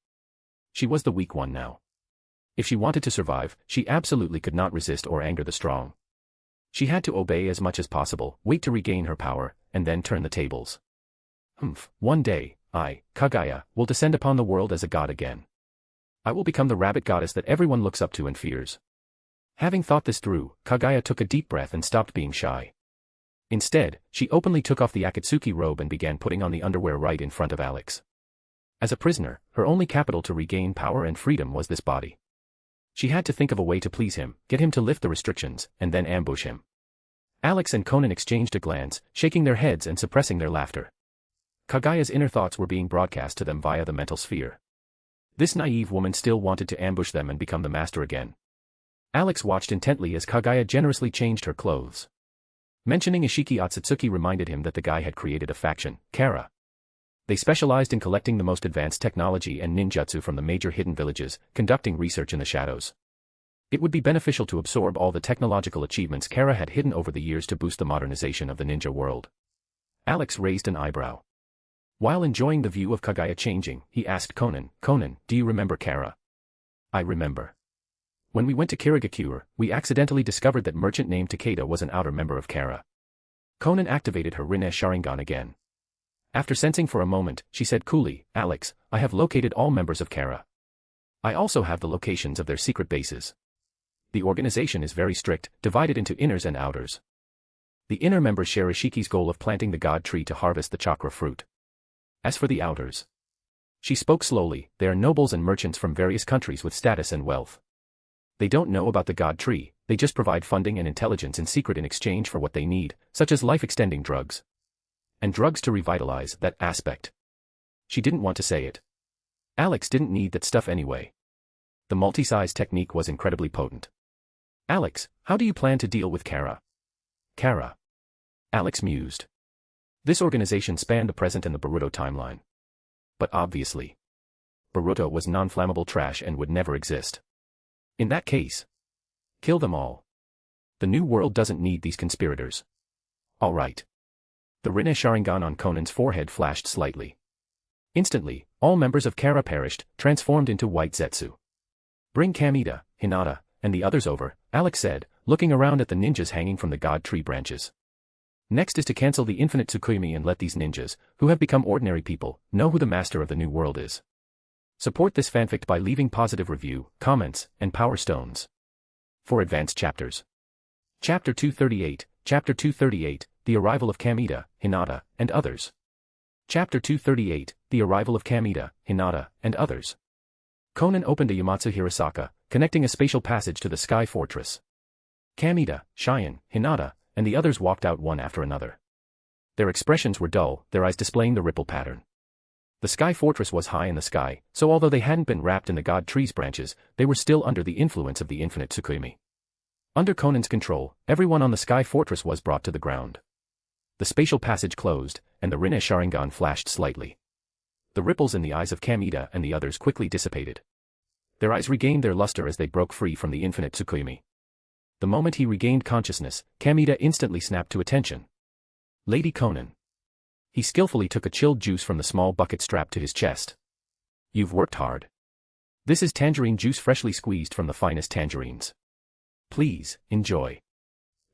She was the weak one now. If she wanted to survive, she absolutely could not resist or anger the strong. She had to obey as much as possible, wait to regain her power, and then turn the tables. One day, I, Kagaya, will descend upon the world as a god again. I will become the rabbit goddess that everyone looks up to and fears. Having thought this through, Kagaya took a deep breath and stopped being shy. Instead, she openly took off the Akatsuki robe and began putting on the underwear right in front of Alex. As a prisoner, her only capital to regain power and freedom was this body. She had to think of a way to please him, get him to lift the restrictions, and then ambush him. Alex and Konan exchanged a glance, shaking their heads and suppressing their laughter. Kagaya's inner thoughts were being broadcast to them via the mental sphere. This naive woman still wanted to ambush them and become the master again. Alex watched intently as Kagaya generously changed her clothes. Mentioning Ishiki Otsutsuki reminded him that the guy had created a faction, Kara. They specialized in collecting the most advanced technology and ninjutsu from the major hidden villages, conducting research in the shadows. It would be beneficial to absorb all the technological achievements Kara had hidden over the years to boost the modernization of the ninja world. Alex raised an eyebrow. While enjoying the view of Kagaya changing, he asked Konan, "Konan, do you remember Kara?" "I remember. When we went to Kirigakure, we accidentally discovered that merchant named Takeda was an outer member of Kara." Konan activated her Rinne Sharingan again. After sensing for a moment, she said coolly, "Alex, I have located all members of Kara. I also have the locations of their secret bases. The organization is very strict, divided into inners and outers. The inner members share Ishiki's goal of planting the god tree to harvest the chakra fruit. As for the outers," she spoke slowly, "they are nobles and merchants from various countries with status and wealth. They don't know about the god tree, they just provide funding and intelligence in secret in exchange for what they need, such as life-extending drugs. And drugs to revitalize that aspect." She didn't want to say it. Alex didn't need that stuff anyway. The multi-size technique was incredibly potent. "Alex, how do you plan to deal with Kara?" "Kara?" Alex mused. This organization spanned the present and the Boruto timeline. But obviously, Boruto was non-flammable trash and would never exist. In that case, kill them all. The new world doesn't need these conspirators. All right. The Rinne Sharingan on Konan's forehead flashed slightly. Instantly, all members of Kara perished, transformed into white Zetsu. "Bring Kamita, Hinata, and the others over," Alex said, looking around at the ninjas hanging from the god tree branches. "Next is to cancel the infinite Tsukuyomi and let these ninjas, who have become ordinary people, know who the master of the new world is. Support this fanfic by leaving positive review, comments, and power stones. For advanced chapters. Chapter 238, The Arrival of Kamita, Hinata, and Others. Chapter 238, The Arrival of Kamita, Hinata, and Others. Konan opened a Yamatsu Hirasaka, connecting a spatial passage to the Sky Fortress. Kamita, Cheyenne, Hinata, and the others walked out one after another. Their expressions were dull, their eyes displaying the ripple pattern. The Sky Fortress was high in the sky, so although they hadn't been wrapped in the god tree's branches, they were still under the influence of the infinite Tsukuyomi. Under Konan's control, everyone on the Sky Fortress was brought to the ground. The spatial passage closed, and the Rinne Sharingan flashed slightly. The ripples in the eyes of Kamita and the others quickly dissipated. Their eyes regained their luster as they broke free from the infinite Tsukuyomi. The moment he regained consciousness, Kamita instantly snapped to attention. Lady Konan. He skillfully took a chilled juice from the small bucket strapped to his chest. You've worked hard. This is tangerine juice freshly squeezed from the finest tangerines. Please, enjoy.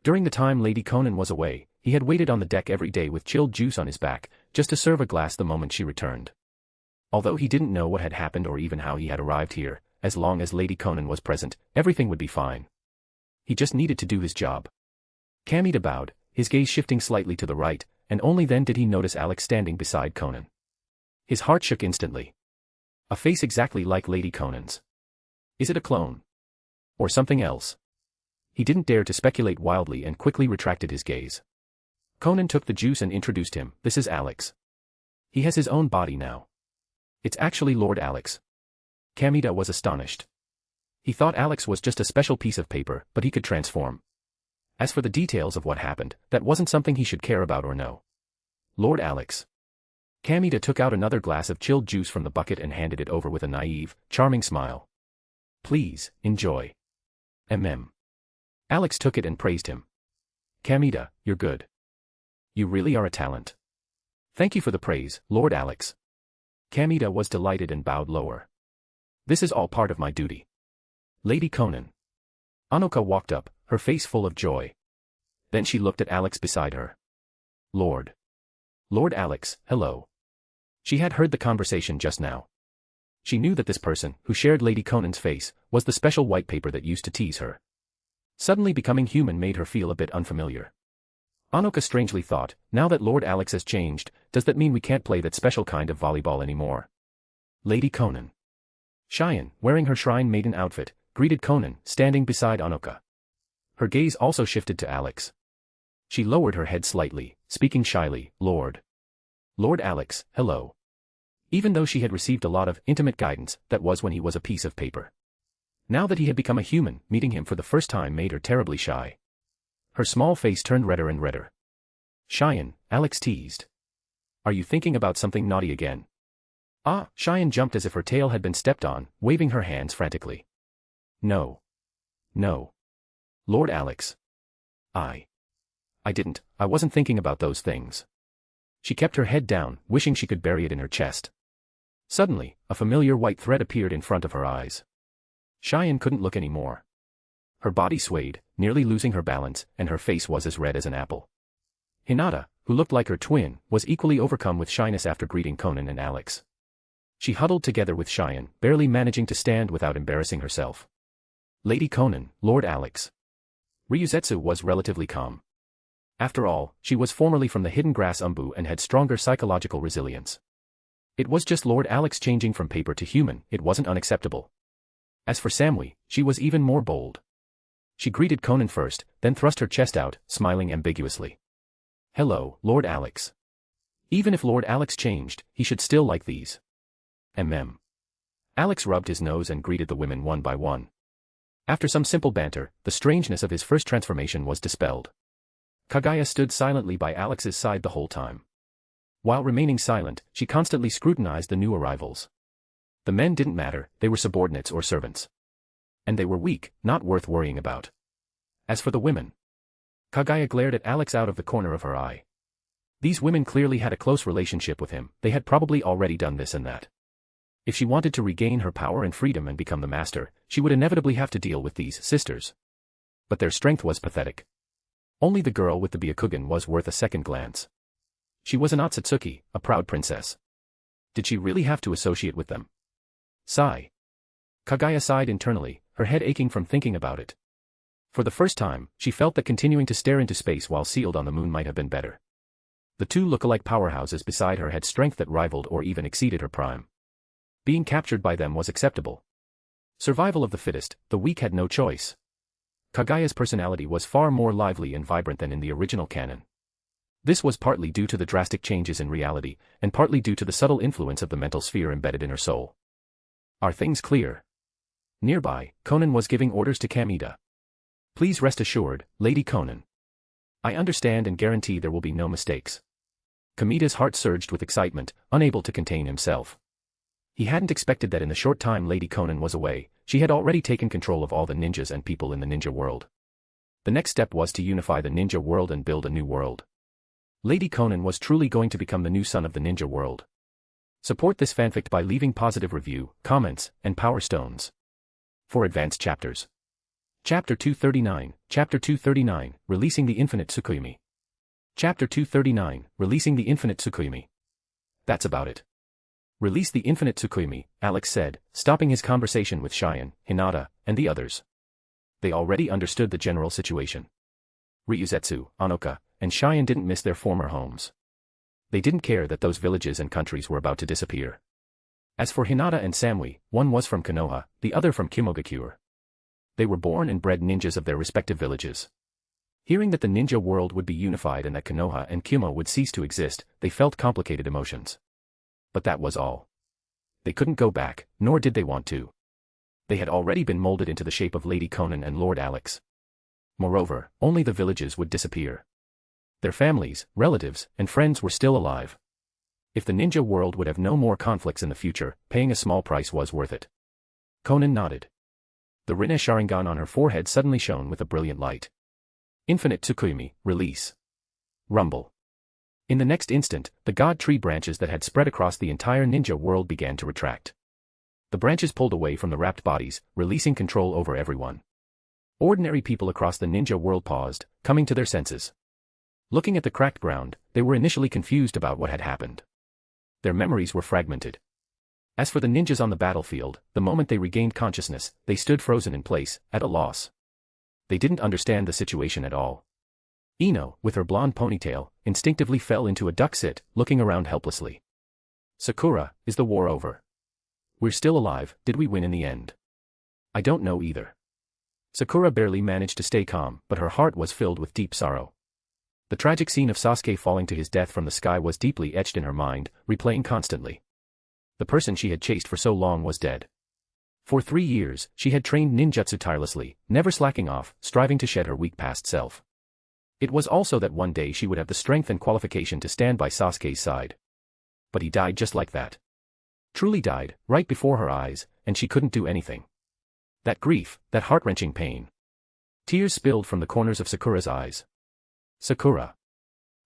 During the time Lady Konan was away, he had waited on the deck every day with chilled juice on his back, just to serve a glass the moment she returned. Although he didn't know what had happened or even how he had arrived here, as long as Lady Konan was present, everything would be fine. He just needed to do his job. Kamita bowed, his gaze shifting slightly to the right, and only then did he notice Alex standing beside Konan. His heart shook instantly. A face exactly like Lady Konan's. Is it a clone? Or something else? He didn't dare to speculate wildly and quickly retracted his gaze. Konan took the juice and introduced him. This is Alex. He has his own body now. It's actually Lord Alex. Kamita was astonished. He thought Alex was just a special piece of paper, but he could transform. As for the details of what happened, that wasn't something he should care about or know. Lord Alex. Kamita took out another glass of chilled juice from the bucket and handed it over with a naive, charming smile. Please, enjoy. Alex took it and praised him. Kamita, you're good. You really are a talent. Thank you for the praise, Lord Alex. Kamita was delighted and bowed lower. This is all part of my duty. Lady Konan. Anoka walked up, her face full of joy. Then she looked at Alex beside her. Lord Alex, hello. She had heard the conversation just now. She knew that this person, who shared Lady Konan's face, was the special white paper that used to tease her. Suddenly becoming human made her feel a bit unfamiliar. Anoka strangely thought, now that Lord Alex has changed, does that mean we can't play that special kind of volleyball anymore? Lady Konan. Cheyenne, wearing her shrine maiden outfit, greeted Konan, standing beside Anoka. Her gaze also shifted to Alex. She lowered her head slightly, speaking shyly, Lord Alex, hello. Even though she had received a lot of intimate guidance, that was when he was a piece of paper. Now that he had become a human, meeting him for the first time made her terribly shy. Her small face turned redder and redder. Cheyenne, Alex teased. Are you thinking about something naughty again? Ah, Cheyenne jumped as if her tail had been stepped on, waving her hands frantically. No. Lord Alex. I wasn't thinking about those things. She kept her head down, wishing she could bury it in her chest. Suddenly, a familiar white thread appeared in front of her eyes. Cheyenne couldn't look any more. Her body swayed, nearly losing her balance, and her face was as red as an apple. Hinata, who looked like her twin, was equally overcome with shyness after greeting Konan and Alex. She huddled together with Cheyenne, barely managing to stand without embarrassing herself. Lady Konan, Lord Alex. Ryuzetsu was relatively calm. After all, she was formerly from the hidden grass Umbu and had stronger psychological resilience. It was just Lord Alex changing from paper to human, it wasn't unacceptable. As for Samui, she was even more bold. She greeted Konan first, then thrust her chest out, smiling ambiguously. Hello, Lord Alex. Even if Lord Alex changed, he should still like these. Alex rubbed his nose and greeted the women one by one. After some simple banter, the strangeness of his first transformation was dispelled. Kaguya stood silently by Alex's side the whole time. While remaining silent, she constantly scrutinized the new arrivals. The men didn't matter, they were subordinates or servants. And they were weak, not worth worrying about. As for the women, Kaguya glared at Alex out of the corner of her eye. These women clearly had a close relationship with him, they had probably already done this and that. If she wanted to regain her power and freedom and become the master, she would inevitably have to deal with these sisters. But their strength was pathetic. Only the girl with the Byakugan was worth a second glance. She was an Otsutsuki, a proud princess. Did she really have to associate with them? Sigh. Kaguya sighed internally, her head aching from thinking about it. For the first time, she felt that continuing to stare into space while sealed on the moon might have been better. The two look-alike powerhouses beside her had strength that rivaled or even exceeded her prime. Being captured by them was acceptable. Survival of the fittest, the weak had no choice. Kaguya's personality was far more lively and vibrant than in the original canon. This was partly due to the drastic changes in reality, and partly due to the subtle influence of the mental sphere embedded in her soul. Are things clear? Nearby, Konan was giving orders to Kamida. Please rest assured, Lady Konan. I understand and guarantee there will be no mistakes. Kamida's heart surged with excitement, unable to contain himself. He hadn't expected that in the short time Lady Konan was away, she had already taken control of all the ninjas and people in the ninja world. The next step was to unify the ninja world and build a new world. Lady Konan was truly going to become the new sun of the ninja world. Support this fanfic by leaving positive review, comments, and power stones. For advanced chapters. Chapter 239, Chapter 239, Releasing the Infinite Tsukuyomi. Chapter 239, Releasing the Infinite Tsukuyomi. That's about it. Release the Infinite Tsukuyomi, Alex said, stopping his conversation with Cheyenne, Hinata, and the others. They already understood the general situation. Ryuzetsu, Anoka, and Cheyenne didn't miss their former homes. They didn't care that those villages and countries were about to disappear. As for Hinata and Samui, one was from Konoha, the other from Kimogakure. They were born and bred ninjas of their respective villages. Hearing that the ninja world would be unified and that Konoha and Kimo would cease to exist, they felt complicated emotions. But that was all. They couldn't go back, nor did they want to. They had already been molded into the shape of Lady Konan and Lord Alex. Moreover, only the villages would disappear. Their families, relatives, and friends were still alive. If the ninja world would have no more conflicts in the future, paying a small price was worth it. Konan nodded. The Rinne Sharingan on her forehead suddenly shone with a brilliant light. Infinite Tsukuyomi, release. Rumble. In the next instant, the god tree branches that had spread across the entire ninja world began to retract. The branches pulled away from the wrapped bodies, releasing control over everyone. Ordinary people across the ninja world paused, coming to their senses. Looking at the cracked ground, they were initially confused about what had happened. Their memories were fragmented. As for the ninjas on the battlefield, the moment they regained consciousness, they stood frozen in place, at a loss. They didn't understand the situation at all. Ino, with her blonde ponytail, instinctively fell into a duck sit, looking around helplessly. Sakura, is the war over? We're still alive, did we win in the end? I don't know either. Sakura barely managed to stay calm, but her heart was filled with deep sorrow. The tragic scene of Sasuke falling to his death from the sky was deeply etched in her mind, replaying constantly. The person she had chased for so long was dead. For 3 years, she had trained ninjutsu tirelessly, never slacking off, striving to shed her weak past self. It was also that one day she would have the strength and qualification to stand by Sasuke's side. But he died just like that. Truly died, right before her eyes, and she couldn't do anything. That grief, that heart-wrenching pain. Tears spilled from the corners of Sakura's eyes. Sakura.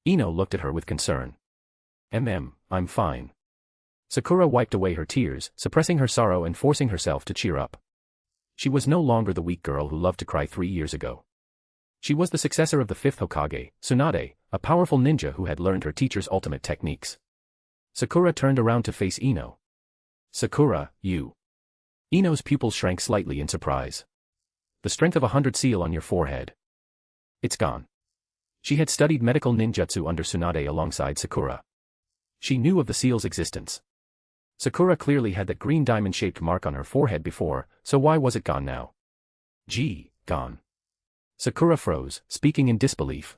Ino looked at her with concern. I'm fine. Sakura wiped away her tears, suppressing her sorrow and forcing herself to cheer up. She was no longer the weak girl who loved to cry 3 years ago. She was the successor of the 5th Hokage, Tsunade, a powerful ninja who had learned her teacher's ultimate techniques. Sakura turned around to face Ino. Sakura, you. Ino's pupils shrank slightly in surprise. The strength of 100 seal on your forehead. It's gone. She had studied medical ninjutsu under Tsunade alongside Sakura. She knew of the seal's existence. Sakura clearly had that green diamond-shaped mark on her forehead before, so why was it gone now? Gee, gone. Sakura froze, speaking in disbelief.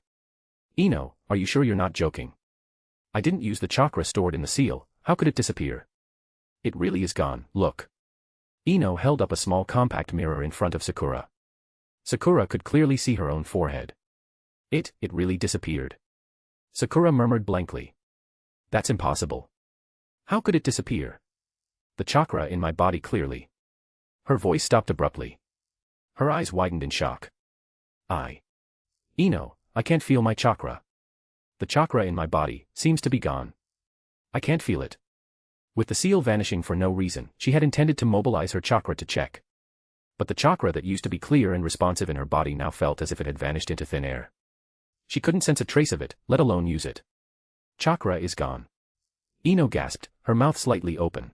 Ino, are you sure you're not joking? I didn't use the chakra stored in the seal, how could it disappear? It really is gone, look. Ino held up a small compact mirror in front of Sakura. Sakura could clearly see her own forehead. It really disappeared. Sakura murmured blankly. That's impossible. How could it disappear? The chakra in my body clearly. Her voice stopped abruptly. Her eyes widened in shock. Ino, I can't feel my chakra. The chakra in my body seems to be gone. I can't feel it. With the seal vanishing for no reason, she had intended to mobilize her chakra to check. But the chakra that used to be clear and responsive in her body now felt as if it had vanished into thin air. She couldn't sense a trace of it, let alone use it. Chakra is gone. Ino gasped, her mouth slightly open.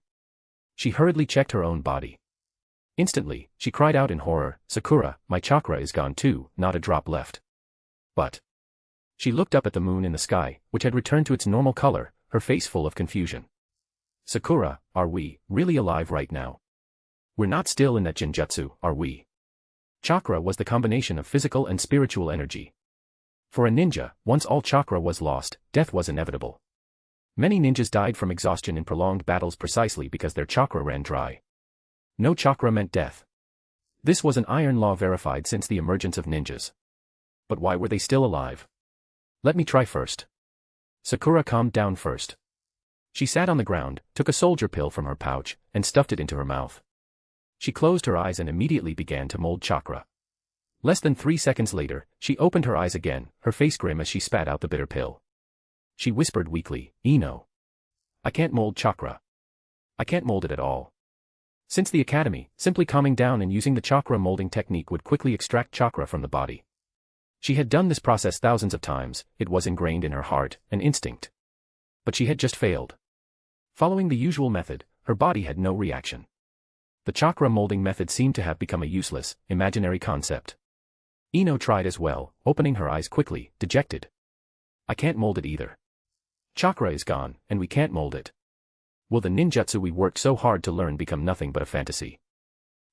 She hurriedly checked her own body. Instantly, she cried out in horror, Sakura, my chakra is gone too, not a drop left. But. She looked up at the moon in the sky, which had returned to its normal color, her face full of confusion. Sakura, are we really alive right now? We're not still in that ninjutsu, are we? Chakra was the combination of physical and spiritual energy. For a ninja, once all chakra was lost, death was inevitable. Many ninjas died from exhaustion in prolonged battles precisely because their chakra ran dry. No chakra meant death. This was an iron law verified since the emergence of ninjas. But why were they still alive? Let me try first. Sakura calmed down first. She sat on the ground, took a soldier pill from her pouch, and stuffed it into her mouth. She closed her eyes and immediately began to mold chakra. Less than 3 seconds later, she opened her eyes again, her face grim as she spat out the bitter pill. She whispered weakly, "Ino. I can't mold chakra. I can't mold it at all." Since the academy, simply calming down and using the chakra molding technique would quickly extract chakra from the body. She had done this process thousands of times, it was ingrained in her heart, an instinct. But she had just failed. Following the usual method, her body had no reaction. The chakra molding method seemed to have become a useless, imaginary concept. Ino tried as well, opening her eyes quickly, dejected. "I can't mold it either. Chakra is gone, and we can't mold it. Will the ninjutsu we worked so hard to learn become nothing but a fantasy?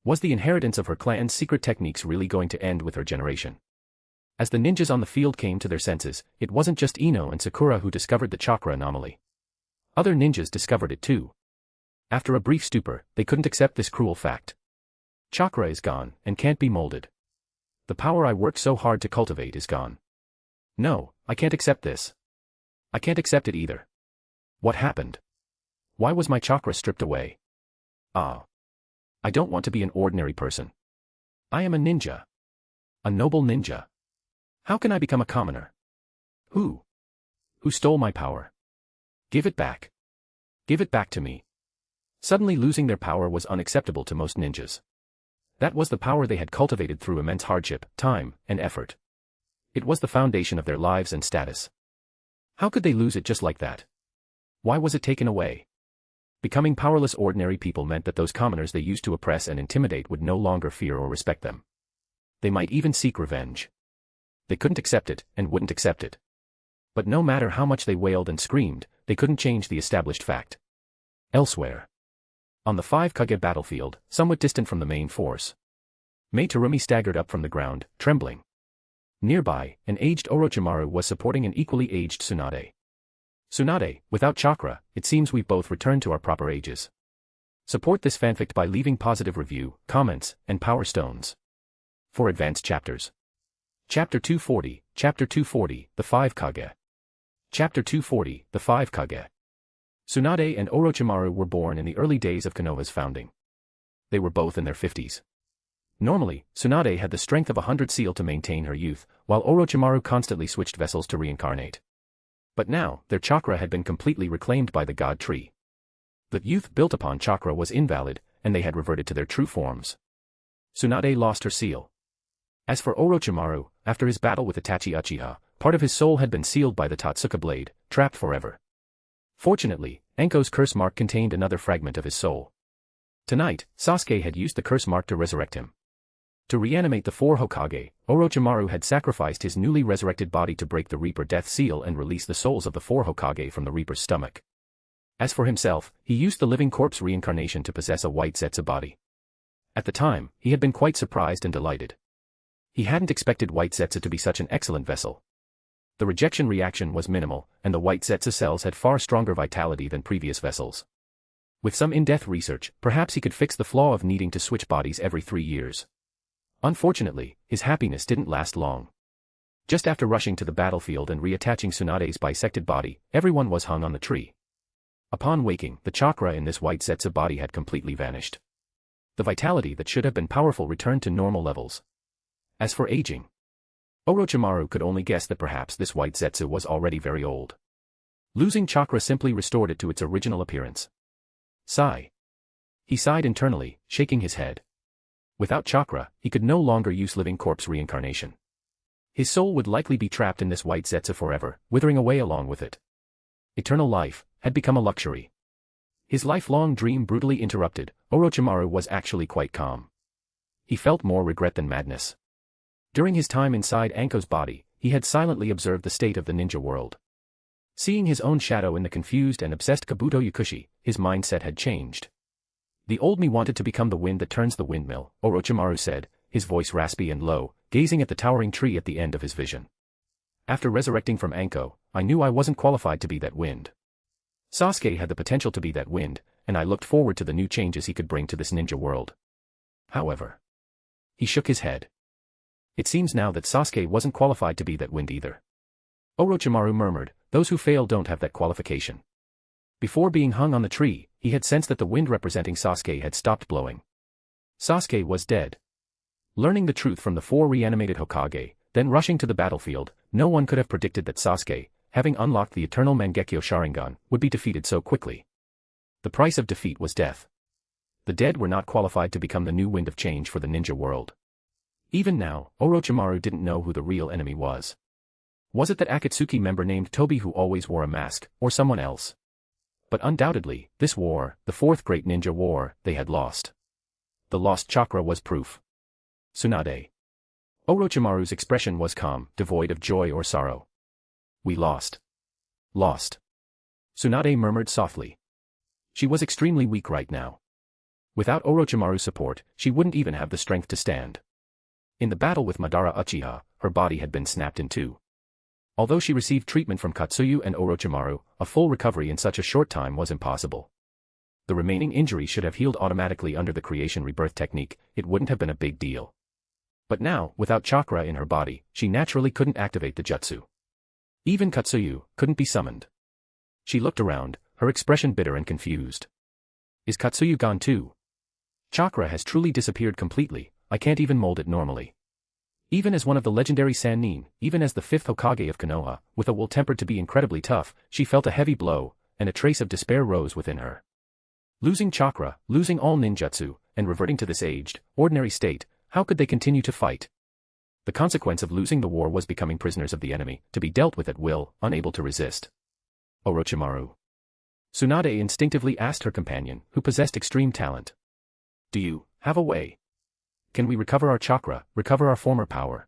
Was the inheritance of her clan's secret techniques really going to end with her generation?" As the ninjas on the field came to their senses, it wasn't just Ino and Sakura who discovered the chakra anomaly. Other ninjas discovered it too. After a brief stupor, they couldn't accept this cruel fact. Chakra is gone, and can't be molded. The power I worked so hard to cultivate is gone. No, I can't accept this. I can't accept it either. What happened? Why was my chakra stripped away? Ah. I don't want to be an ordinary person. I am a ninja. A noble ninja. How can I become a commoner? Who? Who stole my power? Give it back. Give it back to me. Suddenly losing their power was unacceptable to most ninjas. That was the power they had cultivated through immense hardship, time, and effort. It was the foundation of their lives and status. How could they lose it just like that? Why was it taken away? Becoming powerless ordinary people meant that those commoners they used to oppress and intimidate would no longer fear or respect them. They might even seek revenge. They couldn't accept it, and wouldn't accept it. But no matter how much they wailed and screamed, they couldn't change the established fact. Elsewhere. On the 5 Kage battlefield, somewhat distant from the main force, Mei Terumi staggered up from the ground, trembling. Nearby, an aged Orochimaru was supporting an equally aged Tsunade. "Tsunade, without chakra, it seems we've both returned to our proper ages." Support this fanfic by leaving positive review, comments, and power stones. For advanced chapters. Chapter 240, The 5 Kage. Chapter 240, The 5 Kage. Tsunade and Orochimaru were born in the early days of Konoha's founding. They were both in their 50s. Normally, Tsunade had the strength of 100 seal to maintain her youth, while Orochimaru constantly switched vessels to reincarnate. But now, their chakra had been completely reclaimed by the God Tree. The youth built upon chakra was invalid, and they had reverted to their true forms. Tsunade lost her seal. As for Orochimaru, after his battle with Itachi Uchiha, part of his soul had been sealed by the Totsuka blade, trapped forever. Fortunately, Enko's curse mark contained another fragment of his soul. Tonight, Sasuke had used the curse mark to resurrect him. To reanimate the 4 Hokage, Orochimaru had sacrificed his newly resurrected body to break the Reaper death seal and release the souls of the 4 Hokage from the Reaper's stomach. As for himself, he used the living corpse reincarnation to possess a white Zetsu body. At the time, he had been quite surprised and delighted. He hadn't expected white Zetsu to be such an excellent vessel. The rejection reaction was minimal, and the white Zetsu cells had far stronger vitality than previous vessels. With some in-depth research, perhaps he could fix the flaw of needing to switch bodies every 3 years. Unfortunately, his happiness didn't last long. Just after rushing to the battlefield and reattaching Tsunade's bisected body, everyone was hung on the tree. Upon waking, the chakra in this white Zetsu body had completely vanished. The vitality that should have been powerful returned to normal levels. As for aging, Orochimaru could only guess that perhaps this white Zetsu was already very old. Losing chakra simply restored it to its original appearance. Sigh. He sighed internally, shaking his head. Without chakra, he could no longer use living corpse reincarnation. His soul would likely be trapped in this white Zetsu forever, withering away along with it. Eternal life had become a luxury. His lifelong dream brutally interrupted, Orochimaru was actually quite calm. He felt more regret than madness. During his time inside Anko's body, he had silently observed the state of the ninja world. Seeing his own shadow in the confused and obsessed Kabuto Yukushi, his mindset had changed. The old me wanted to become the wind that turns the windmill, Orochimaru said, his voice raspy and low, gazing at the towering tree at the end of his vision. After resurrecting from Anko, I knew I wasn't qualified to be that wind. Sasuke had the potential to be that wind, and I looked forward to the new changes he could bring to this ninja world. However, he shook his head. It seems now that Sasuke wasn't qualified to be that wind either. Orochimaru murmured, those who fail don't have that qualification. Before being hung on the tree, he had sensed that the wind representing Sasuke had stopped blowing. Sasuke was dead. Learning the truth from the 4 reanimated Hokage, then rushing to the battlefield, no one could have predicted that Sasuke, having unlocked the eternal Mangekyo Sharingan, would be defeated so quickly. The price of defeat was death. The dead were not qualified to become the new wind of change for the ninja world. Even now, Orochimaru didn't know who the real enemy was. Was it that Akatsuki member named Tobi who always wore a mask, or someone else? But undoubtedly, this war, the 4th Great Ninja War, they had lost. The lost chakra was proof. Tsunade. Orochimaru's expression was calm, devoid of joy or sorrow. We lost. Lost. Tsunade murmured softly. She was extremely weak right now. Without Orochimaru's support, she wouldn't even have the strength to stand. In the battle with Madara Uchiha, her body had been snapped in two. Although she received treatment from Katsuyu and Orochimaru, a full recovery in such a short time was impossible. The remaining injury should have healed automatically under the creation rebirth technique, it wouldn't have been a big deal. But now, without chakra in her body, she naturally couldn't activate the jutsu. Even Katsuyu couldn't be summoned. She looked around, her expression bitter and confused. Is Katsuyu gone too? Chakra has truly disappeared completely, I can't even mold it normally. Even as one of the legendary Sannin, even as the 5th Hokage of Konoha, with a will tempered to be incredibly tough, she felt a heavy blow, and a trace of despair rose within her. Losing chakra, losing all ninjutsu, and reverting to this aged, ordinary state, how could they continue to fight? The consequence of losing the war was becoming prisoners of the enemy, to be dealt with at will, unable to resist. Orochimaru. Tsunade instinctively asked her companion, who possessed extreme talent. Do you have a way? Can we recover our chakra, recover our former power?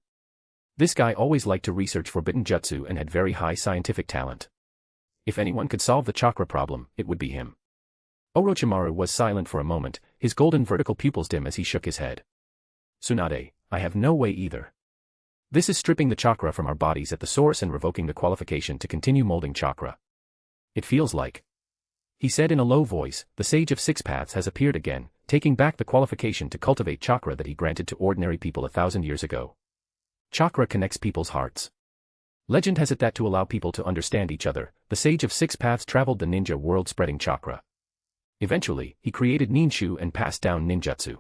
This guy always liked to research forbidden jutsu and had very high scientific talent. If anyone could solve the chakra problem, it would be him. Orochimaru was silent for a moment, his golden vertical pupils dim as he shook his head. Tsunade, I have no way either. This is stripping the chakra from our bodies at the source and revoking the qualification to continue molding chakra. It feels like. He said in a low voice, the Sage of Six Paths has appeared again, taking back the qualification to cultivate chakra that he granted to ordinary people 1,000 years ago. Chakra connects people's hearts. Legend has it that to allow people to understand each other, the Sage of Six Paths traveled the ninja world spreading chakra. Eventually, he created ninjutsu and passed down ninjutsu.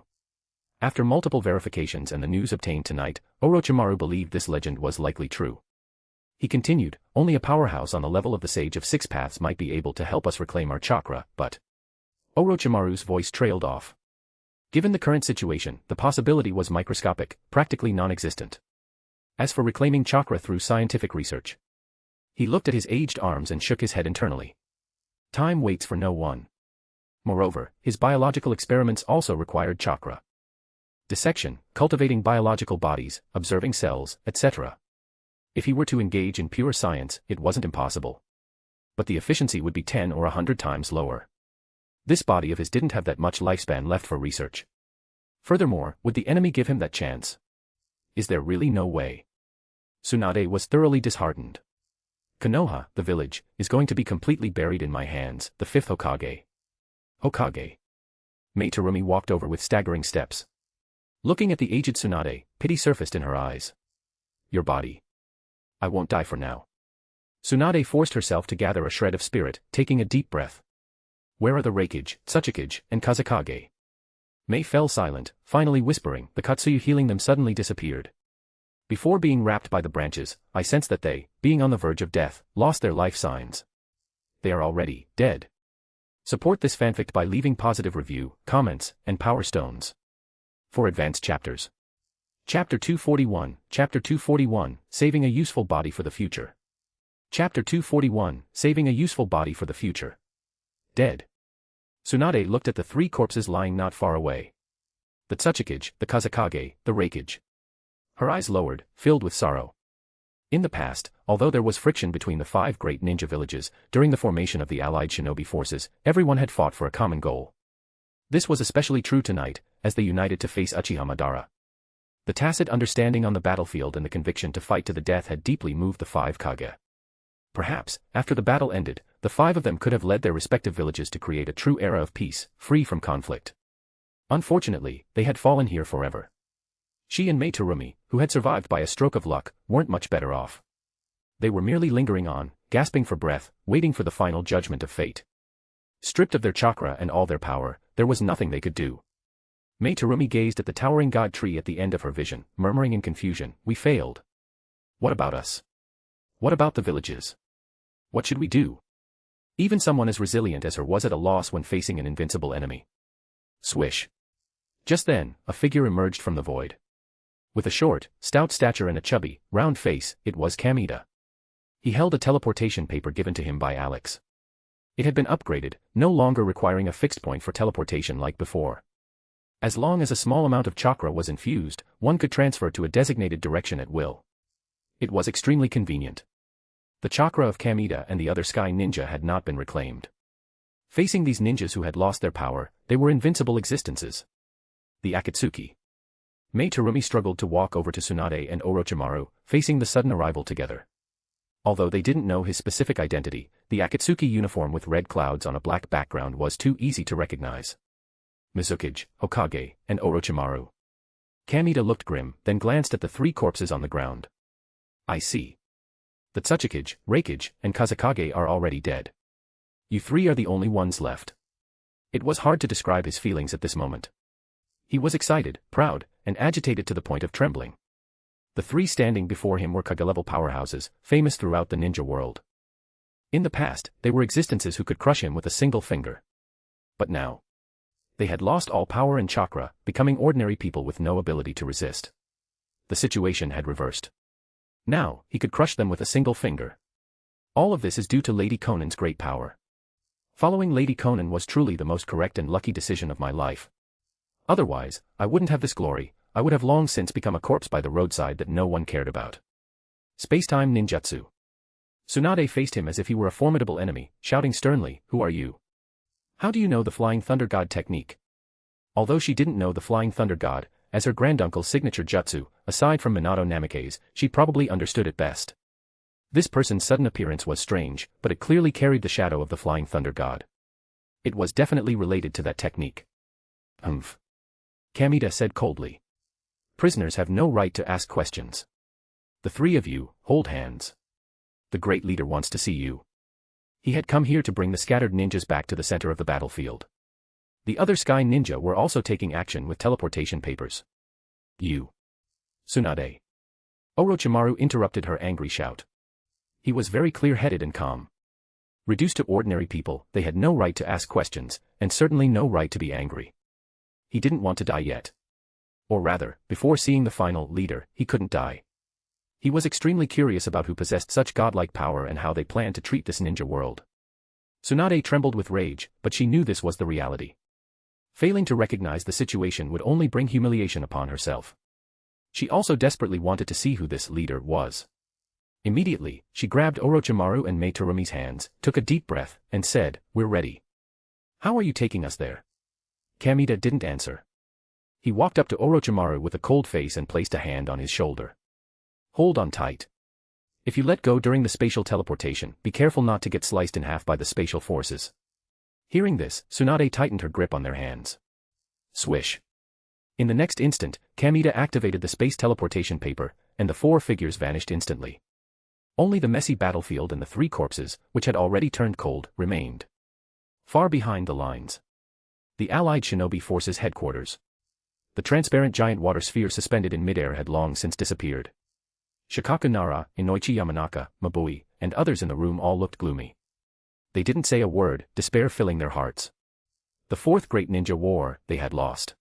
After multiple verifications and the news obtained tonight, Orochimaru believed this legend was likely true. He continued, only a powerhouse on the level of the Sage of Six Paths might be able to help us reclaim our chakra, but... Orochimaru's voice trailed off. Given the current situation, the possibility was microscopic, practically non-existent. As for reclaiming chakra through scientific research. He looked at his aged arms and shook his head internally. Time waits for no one. Moreover, his biological experiments also required chakra. Dissection, cultivating biological bodies, observing cells, etc. If he were to engage in pure science, it wasn't impossible. But the efficiency would be 10 or 100 times lower. This body of his didn't have that much lifespan left for research. Furthermore, would the enemy give him that chance? Is there really no way? Tsunade was thoroughly disheartened. Konoha, the village, is going to be completely buried in my hands, the 5th Hokage. Hokage. Mei Terumi walked over with staggering steps. Looking at the aged Tsunade, pity surfaced in her eyes. Your body. I won't die for now. Tsunade forced herself to gather a shred of spirit, taking a deep breath. Where are the Reikage, Tsuchikage, and Kazekage? Mei fell silent, finally whispering, the Katsuyu healing them suddenly disappeared. Before being wrapped by the branches, I sensed that they, being on the verge of death, lost their life signs. They are already dead. Support this fanfic by leaving positive review, comments, and power stones. For advanced chapters. Chapter 241, Chapter 241, Saving a Useful Body for the Future. Chapter 241, Saving a Useful Body for the Future. Dead. Tsunade looked at the 3 corpses lying not far away. The Tsuchikage, the Kazekage, the Reikage. Her eyes lowered, filled with sorrow. In the past, although there was friction between the 5 great ninja villages, during the formation of the allied shinobi forces, everyone had fought for a common goal. This was especially true tonight, as they united to face Uchiha Madara. The tacit understanding on the battlefield and the conviction to fight to the death had deeply moved the 5 Kage. Perhaps, after the battle ended, the 5 of them could have led their respective villages to create a true era of peace, free from conflict. Unfortunately, they had fallen here forever. She and Mei Terumi, who had survived by a stroke of luck, weren't much better off. They were merely lingering on, gasping for breath, waiting for the final judgment of fate. Stripped of their chakra and all their power, there was nothing they could do. Mei Terumi gazed at the towering god tree at the end of her vision, murmuring in confusion, "We failed. What about us? What about the villages? What should we do?" Even someone as resilient as her was at a loss when facing an invincible enemy. Swish. Just then, a figure emerged from the void. With a short, stout stature and a chubby, round face, it was Kamita. He held a teleportation paper given to him by Alex. It had been upgraded, no longer requiring a fixed point for teleportation like before. As long as a small amount of chakra was infused, one could transfer to a designated direction at will. It was extremely convenient. The chakra of Kamita and the other sky ninja had not been reclaimed. Facing these ninjas who had lost their power, they were invincible existences. The Akatsuki. Mei Terumi struggled to walk over to Tsunade and Orochimaru, facing the sudden arrival together. Although they didn't know his specific identity, the Akatsuki uniform with red clouds on a black background was too easy to recognize. Mizukage, Hokage, and Orochimaru. Kamita looked grim, then glanced at the 3 corpses on the ground. "I see. The Tsuchikage, Reikage, and Kazekage are already dead. You 3 are the only ones left." It was hard to describe his feelings at this moment. He was excited, proud, and agitated to the point of trembling. The 3 standing before him were Kage-level powerhouses, famous throughout the ninja world. In the past, they were existences who could crush him with a single finger. But now, they had lost all power and chakra, becoming ordinary people with no ability to resist. The situation had reversed. Now, he could crush them with a single finger. All of this is due to Lady Konan's great power. Following Lady Konan was truly the most correct and lucky decision of my life. Otherwise, I wouldn't have this glory, I would have long since become a corpse by the roadside that no one cared about. Spacetime ninjutsu. Tsunade faced him as if he were a formidable enemy, shouting sternly, "Who are you? How do you know the Flying Thunder God technique?" Although she didn't know the Flying Thunder God, as her granduncle's signature jutsu, aside from Minato Namikaze, she probably understood it best. This person's sudden appearance was strange, but it clearly carried the shadow of the Flying Thunder God. It was definitely related to that technique. "Humph," Kamita said coldly. "Prisoners have no right to ask questions. The 3 of you, hold hands. The great leader wants to see you." He had come here to bring the scattered ninjas back to the center of the battlefield. The other sky ninja were also taking action with teleportation papers. "You." Tsunade. Orochimaru interrupted her angry shout. He was very clear-headed and calm. Reduced to ordinary people, they had no right to ask questions, and certainly no right to be angry. He didn't want to die yet. Or rather, before seeing the final leader, he couldn't die. He was extremely curious about who possessed such godlike power and how they planned to treat this ninja world. Tsunade trembled with rage, but she knew this was the reality. Failing to recognize the situation would only bring humiliation upon herself. She also desperately wanted to see who this leader was. Immediately, she grabbed Orochimaru and Mei Terumi's hands, took a deep breath, and said, "We're ready." "How are you taking us there?" Kamita didn't answer. He walked up to Orochimaru with a cold face and placed a hand on his shoulder. "Hold on tight. If you let go during the spatial teleportation, be careful not to get sliced in half by the spatial forces." Hearing this, Tsunade tightened her grip on their hands. Swish. In the next instant, Kamita activated the space teleportation paper, and the 4 figures vanished instantly. Only the messy battlefield and the 3 corpses, which had already turned cold, remained. Far behind the lines. The Allied Shinobi Forces headquarters. The transparent giant water sphere suspended in midair had long since disappeared. Shikaku Nara, Inoichi Yamanaka, Mabui, and others in the room all looked gloomy. They didn't say a word, despair filling their hearts. The 4th Great Ninja War, they had lost.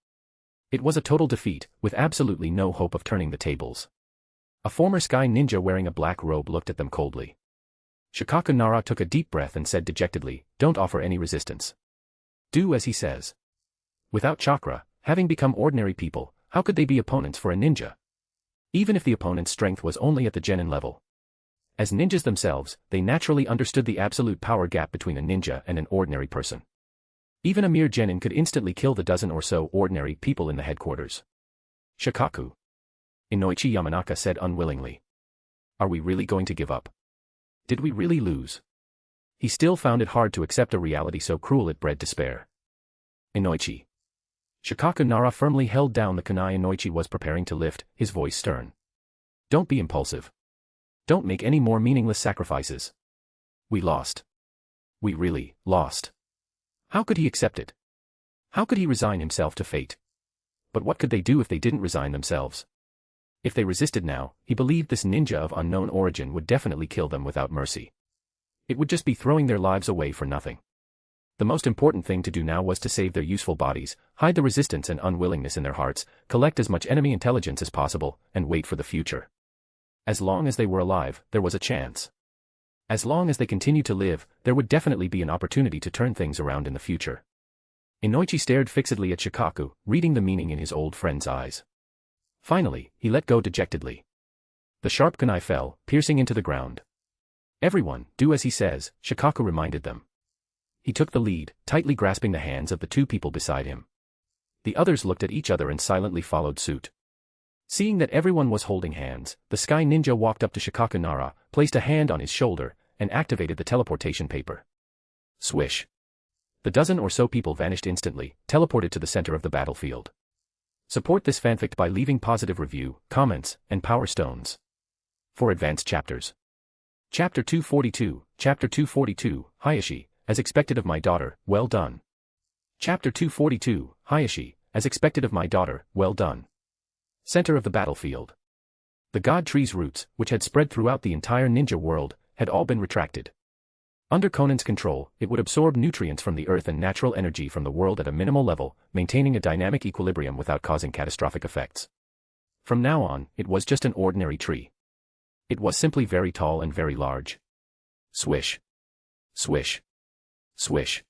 It was a total defeat, with absolutely no hope of turning the tables. A former sky ninja wearing a black robe looked at them coldly. Shikaku Nara took a deep breath and said dejectedly, "Don't offer any resistance. Do as he says." Without chakra, having become ordinary people, how could they be opponents for a ninja? Even if the opponent's strength was only at the genin level, As ninjas themselves, they naturally understood the absolute power gap between a ninja and an ordinary person. Even a mere genin could instantly kill the dozen or so ordinary people in the headquarters. Shikaku. Inoichi Yamanaka said unwillingly. Are we really going to give up? Did we really lose? He still found it hard to accept a reality so cruel it bred despair. Inoichi. Shikaku Nara firmly held down the kunai Inoichi was preparing to lift, his voice stern. Don't be impulsive. Don't make any more meaningless sacrifices. We lost. We really lost. How could he accept it? How could he resign himself to fate? But what could they do if they didn't resign themselves? If they resisted now, he believed this ninja of unknown origin would definitely kill them without mercy. It would just be throwing their lives away for nothing. The most important thing to do now was to save their useful bodies, hide the resistance and unwillingness in their hearts, collect as much enemy intelligence as possible, and wait for the future. As long as they were alive, there was a chance. As long as they continued to live, there would definitely be an opportunity to turn things around in the future. Inoichi stared fixedly at Shikaku, reading the meaning in his old friend's eyes. Finally, he let go dejectedly. The sharp kunai fell, piercing into the ground. Everyone, do as he says, Shikaku reminded them. He took the lead, tightly grasping the hands of the two people beside him. The others looked at each other and silently followed suit. Seeing that everyone was holding hands, the Sky Ninja walked up to Shikaku Nara, placed a hand on his shoulder, and activated the teleportation paper. Swish. The dozen or so people vanished instantly, teleported to the center of the battlefield. Support this fanfic by leaving positive review, comments, and power stones. For advanced chapters. Chapter 242, Chapter 242, Hayashi, as expected of my daughter, well done. Chapter 242, Hayashi, as expected of my daughter, well done. Center of the battlefield. The god tree's roots, which had spread throughout the entire ninja world, had all been retracted. Under Konan's control, it would absorb nutrients from the earth and natural energy from the world at a minimal level, maintaining a dynamic equilibrium without causing catastrophic effects. From now on, it was just an ordinary tree. It was simply very tall and very large. Swish. Swish. Swish.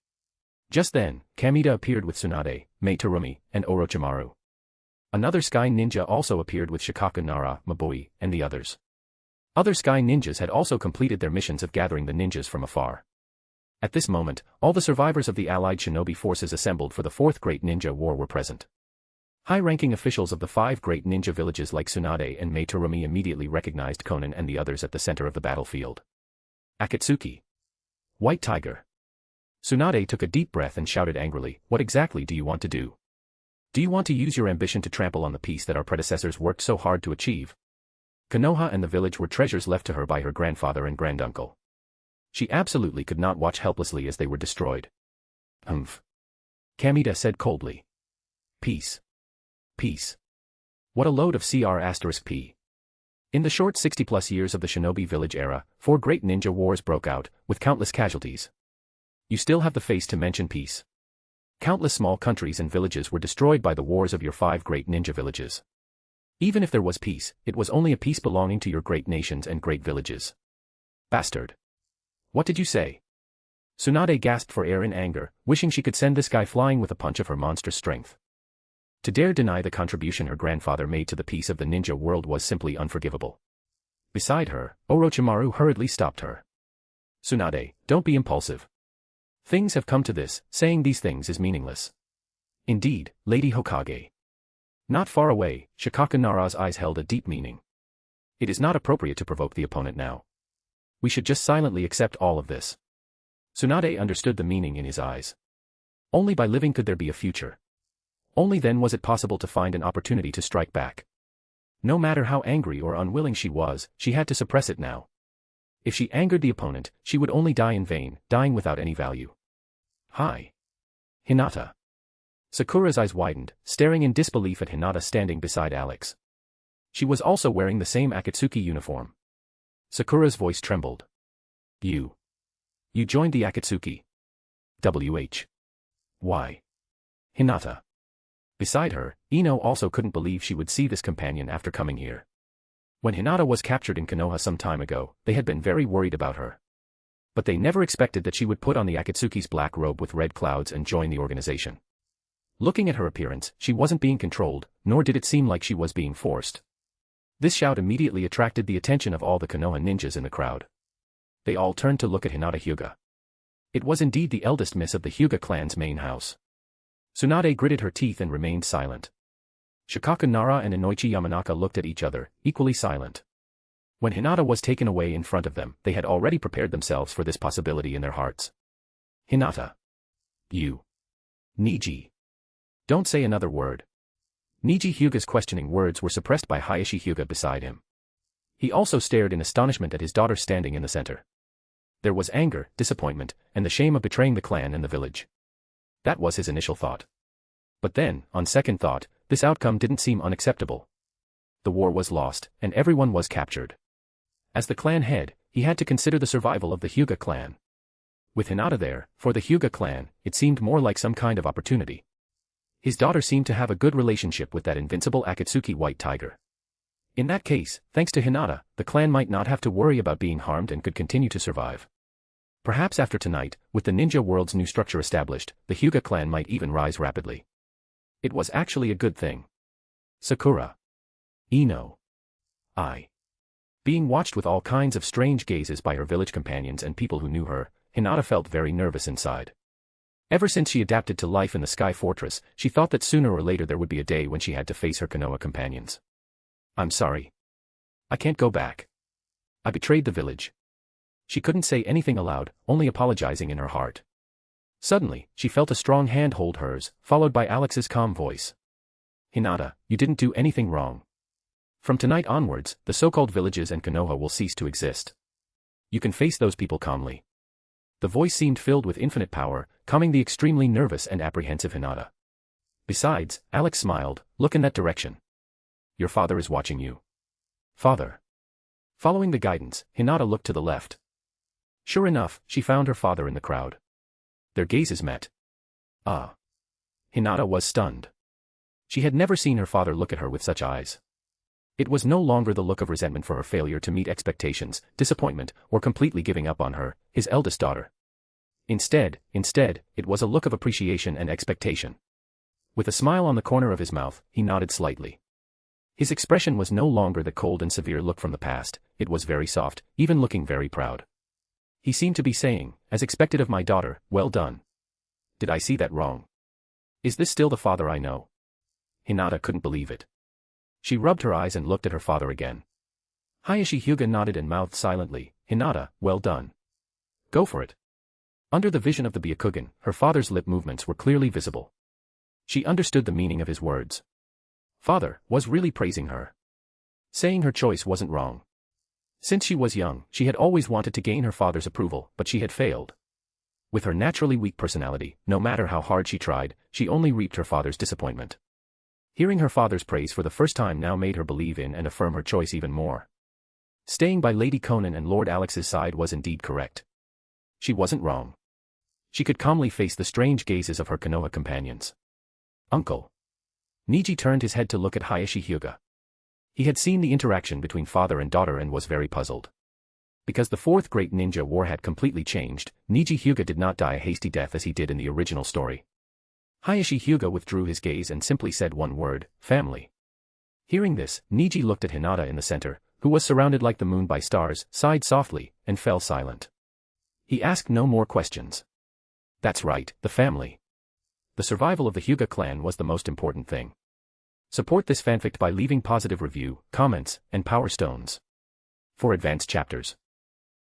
Just then, Kamita appeared with Tsunade, Mei Terumi, and Orochimaru. Another Sky Ninja also appeared with Shikaku Nara, Mabui, and the others. Other Sky Ninjas had also completed their missions of gathering the ninjas from afar. At this moment, all the survivors of the allied shinobi forces assembled for the Fourth Great Ninja War were present. High-ranking officials of the 5 great ninja villages like Tsunade and Mei Terumi immediately recognized Konan and the others at the center of the battlefield. Akatsuki. White Tiger. Tsunade took a deep breath and shouted angrily, what exactly do you want to do? Do you want to use your ambition to trample on the peace that our predecessors worked so hard to achieve? Konoha and the village were treasures left to her by her grandfather and granduncle. She absolutely could not watch helplessly as they were destroyed. Humph. Kamita said coldly. Peace. Peace. What a load of CR*P. In the short 60-plus years of the shinobi village era, 4 great ninja wars broke out, with countless casualties. You still have the face to mention peace. Countless small countries and villages were destroyed by the wars of your 5 great ninja villages. Even if there was peace, it was only a peace belonging to your great nations and great villages. Bastard. What did you say? Tsunade gasped for air in anger, wishing she could send this guy flying with a punch of her monstrous strength. To dare deny the contribution her grandfather made to the peace of the ninja world was simply unforgivable. Beside her, Orochimaru hurriedly stopped her. Tsunade, don't be impulsive. Things have come to this, saying these things is meaningless. Indeed, Lady Hokage. Not far away, Shikaku Nara's eyes held a deep meaning. It is not appropriate to provoke the opponent now. We should just silently accept all of this. Tsunade understood the meaning in his eyes. Only by living could there be a future. Only then was it possible to find an opportunity to strike back. No matter how angry or unwilling she was, she had to suppress it now. If she angered the opponent, she would only die in vain, dying without any value. Hi. Hinata. Sakura's eyes widened, staring in disbelief at Hinata standing beside Alex. She was also wearing the same Akatsuki uniform. Sakura's voice trembled. You joined the Akatsuki. Why? Hinata. Beside her, Ino also couldn't believe she would see this companion after coming here. When Hinata was captured in Konoha some time ago, they had been very worried about her. But they never expected that she would put on the Akatsuki's black robe with red clouds and join the organization. Looking at her appearance, she wasn't being controlled, nor did it seem like she was being forced. This shout immediately attracted the attention of all the Konoha ninjas in the crowd. They all turned to look at Hinata Hyuga. It was indeed the eldest miss of the Hyuga clan's main house. Tsunade gritted her teeth and remained silent. Shikaku Nara and Inoichi Yamanaka looked at each other, equally silent. When Hinata was taken away in front of them, they had already prepared themselves for this possibility in their hearts. Hinata. You. Niji. Don't say another word. Niji Hyuga's questioning words were suppressed by Hayashi Hyuga beside him. He also stared in astonishment at his daughter standing in the center. There was anger, disappointment, and the shame of betraying the clan and the village. That was his initial thought. But then, on second thought, this outcome didn't seem unacceptable. The war was lost, and everyone was captured. As the clan head, he had to consider the survival of the Hyuga clan. With Hinata there, for the Hyuga clan, it seemed more like some kind of opportunity. His daughter seemed to have a good relationship with that invincible Akatsuki white tiger. In that case, thanks to Hinata, the clan might not have to worry about being harmed and could continue to survive. Perhaps after tonight, with the ninja world's new structure established, the Hyuga clan might even rise rapidly. It was actually a good thing. Sakura. Ino. I. Being watched with all kinds of strange gazes by her village companions and people who knew her, Hinata felt very nervous inside. Ever since she adapted to life in the Sky Fortress, she thought that sooner or later there would be a day when she had to face her Konoha companions. I'm sorry. I can't go back. I betrayed the village. She couldn't say anything aloud, only apologizing in her heart. Suddenly, she felt a strong hand hold hers, followed by Alex's calm voice. Hinata, you didn't do anything wrong. From tonight onwards, the so-called villages and Konoha will cease to exist. You can face those people calmly. The voice seemed filled with infinite power, calming the extremely nervous and apprehensive Hinata. Besides, Alex smiled, look in that direction. Your father is watching you. Father. Following the guidance, Hinata looked to the left. Sure enough, she found her father in the crowd. Their gazes met. Ah. Hinata was stunned. She had never seen her father look at her with such eyes. It was no longer the look of resentment for her failure to meet expectations, disappointment, or completely giving up on her, his eldest daughter. Instead, it was a look of appreciation and expectation. With a smile on the corner of his mouth, he nodded slightly. His expression was no longer the cold and severe look from the past, it was very soft, even looking very proud. He seemed to be saying, as expected of my daughter, well done. Did I see that wrong? Is this still the father I know? Hinata couldn't believe it. She rubbed her eyes and looked at her father again. Hayashi Hyuga nodded and mouthed silently, Hinata, well done. Go for it. Under the vision of the Byakugan, her father's lip movements were clearly visible. She understood the meaning of his words. Father was really praising her. Saying her choice wasn't wrong. Since she was young, she had always wanted to gain her father's approval, but she had failed. With her naturally weak personality, no matter how hard she tried, she only reaped her father's disappointment. Hearing her father's praise for the first time now made her believe in and affirm her choice even more. Staying by Lady Konan and Lord Alex's side was indeed correct. She wasn't wrong. She could calmly face the strange gazes of her Konoha companions. Uncle. Niji turned his head to look at Hayashi Hyuga. He had seen the interaction between father and daughter and was very puzzled. Because the fourth great ninja war had completely changed, Niji Hyuga did not die a hasty death as he did in the original story. Hayashi Hyuga withdrew his gaze and simply said one word, family. Hearing this, Niji looked at Hinata in the center, who was surrounded like the moon by stars, sighed softly, and fell silent. He asked no more questions. That's right, the family. The survival of the Hyuga clan was the most important thing. Support this fanfic by leaving positive review, comments, and power stones. For advanced chapters.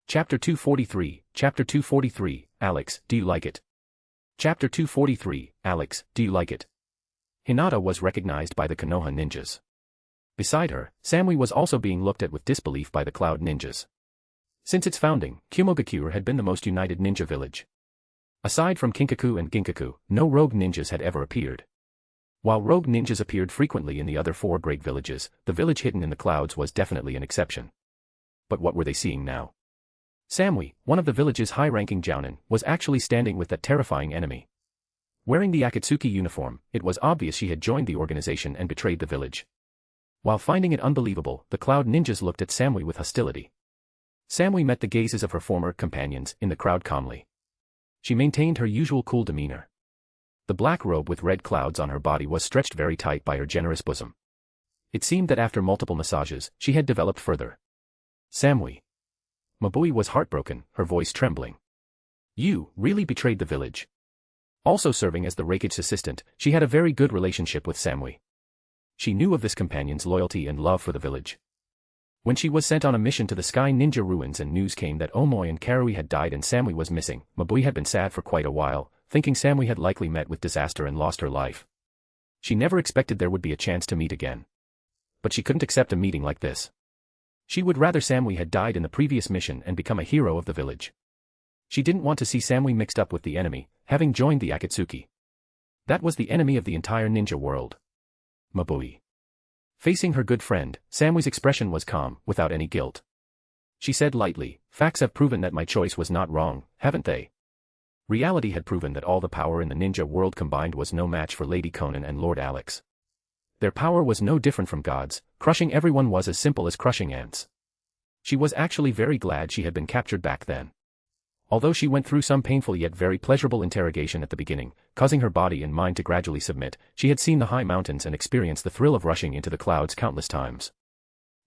Chapter 243, Alex, do you like it? Chapter 243, Alex, do you like it? Hinata was recognized by the Konoha ninjas. Beside her, Samui was also being looked at with disbelief by the Cloud ninjas. Since its founding, Kumogakure had been the most united ninja village. Aside from Kinkaku and Ginkaku, no rogue ninjas had ever appeared. While rogue ninjas appeared frequently in the other four great villages, the village hidden in the clouds was definitely an exception. But what were they seeing now? Samui, one of the village's high-ranking jounin, was actually standing with that terrifying enemy. Wearing the Akatsuki uniform, it was obvious she had joined the organization and betrayed the village. While finding it unbelievable, the Cloud ninjas looked at Samui with hostility. Samui met the gazes of her former companions in the crowd calmly. She maintained her usual cool demeanor. The black robe with red clouds on her body was stretched very tight by her generous bosom. It seemed that after multiple massages, she had developed further. Samui. Mabui was heartbroken, her voice trembling. You really betrayed the village. Also serving as the Rakich's assistant, she had a very good relationship with Samui. She knew of this companion's loyalty and love for the village. When she was sent on a mission to the Sky Ninja ruins and news came that Omoy and Karui had died and Samui was missing, Mabui had been sad for quite a while, thinking Samui had likely met with disaster and lost her life. She never expected there would be a chance to meet again. But she couldn't accept a meeting like this. She would rather Samui had died in the previous mission and become a hero of the village. She didn't want to see Samui mixed up with the enemy, having joined the Akatsuki. That was the enemy of the entire ninja world. Mabui. Facing her good friend, Samui's expression was calm, without any guilt. She said lightly, facts have proven that my choice was not wrong, haven't they? Reality had proven that all the power in the ninja world combined was no match for Lady Konan and Lord Alex. Their power was no different from God's, crushing everyone was as simple as crushing ants. She was actually very glad she had been captured back then. Although she went through some painful yet very pleasurable interrogation at the beginning, causing her body and mind to gradually submit, she had seen the high mountains and experienced the thrill of rushing into the clouds countless times.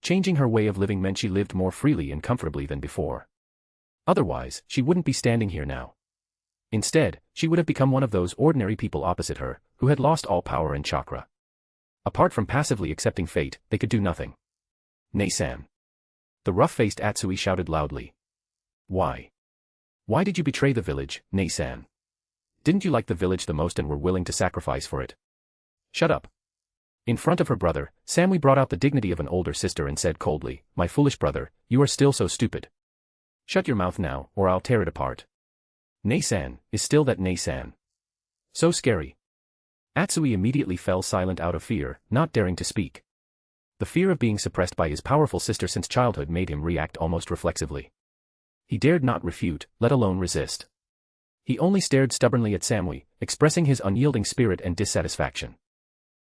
Changing her way of living meant she lived more freely and comfortably than before. Otherwise, she wouldn't be standing here now. Instead, she would have become one of those ordinary people opposite her, who had lost all power and chakra. Apart from passively accepting fate, they could do nothing. Nei-san. The rough-faced Atsui shouted loudly. Why? Why did you betray the village, Nei-san? Didn't you like the village the most and were willing to sacrifice for it? Shut up. In front of her brother, Samui brought out the dignity of an older sister and said coldly, my foolish brother, you are still so stupid. Shut your mouth now, or I'll tear it apart. Nei-san, is still that Nei-san? So scary. Atsui immediately fell silent out of fear, not daring to speak. The fear of being suppressed by his powerful sister since childhood made him react almost reflexively. He dared not refute, let alone resist. He only stared stubbornly at Samui, expressing his unyielding spirit and dissatisfaction.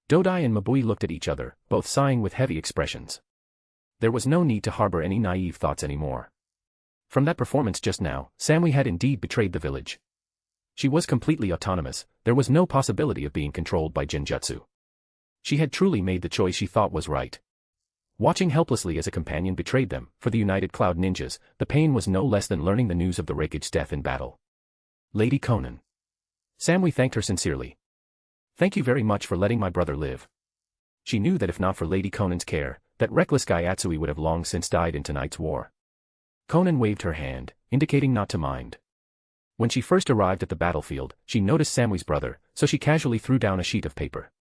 Dodai and Mabui looked at each other, both sighing with heavy expressions. There was no need to harbor any naive thoughts anymore. From that performance just now, Samui had indeed betrayed the village. She was completely autonomous, there was no possibility of being controlled by Jinjutsu. She had truly made the choice she thought was right. Watching helplessly as a companion betrayed them, for the United Cloud Ninjas, the pain was no less than learning the news of the Rakich's death in battle. Lady Konan. Samui thanked her sincerely. Thank you very much for letting my brother live. She knew that if not for Lady Konan's care, that reckless guy Atsui would have long since died in tonight's war. Konan waved her hand, indicating not to mind. When she first arrived at the battlefield, she noticed Samui's brother, so she casually threw down a sheet of paper.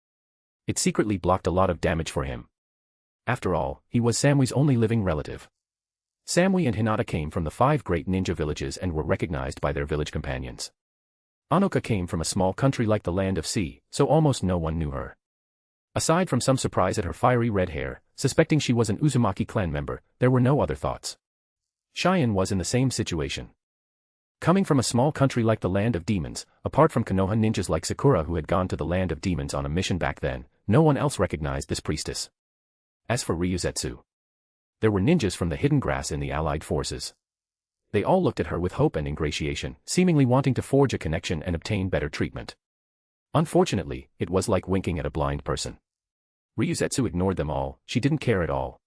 It secretly blocked a lot of damage for him. After all, he was Samui's only living relative. Samui and Hinata came from the 5 great ninja villages and were recognized by their village companions. Anoka came from a small country like the Land of Sea, so almost no one knew her. Aside from some surprise at her fiery red hair, suspecting she was an Uzumaki clan member, there were no other thoughts. Cheyenne was in the same situation. Coming from a small country like the Land of Demons, apart from Konoha ninjas like Sakura who had gone to the Land of Demons on a mission back then, no one else recognized this priestess. As for Ryuzetsu, there were ninjas from the hidden grass in the allied forces. They all looked at her with hope and ingratiation, seemingly wanting to forge a connection and obtain better treatment. Unfortunately, it was like winking at a blind person. Ryuzetsu ignored them all, she didn't care at all.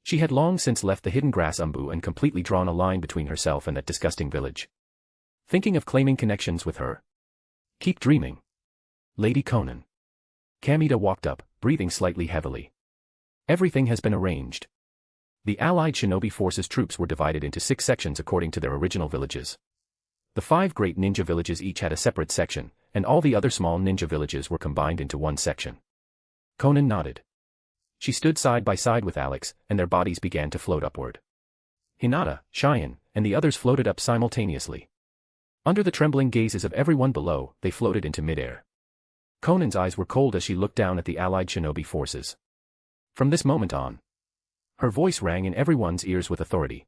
She had long since left the hidden grass umbu and completely drawn a line between herself and that disgusting village. Thinking of claiming connections with her? Keep dreaming. Lady Konan. Kamita walked up, breathing slightly heavily. Everything has been arranged. The allied shinobi forces troops were divided into 6 sections according to their original villages. The 5 great ninja villages each had a separate section, and all the other small ninja villages were combined into one section. Konan nodded. She stood side by side with Alex, and their bodies began to float upward. Hinata, Cheyenne, and the others floated up simultaneously. Under the trembling gazes of everyone below, they floated into midair. Konan's eyes were cold as she looked down at the allied shinobi forces. From this moment on, her voice rang in everyone's ears with authority.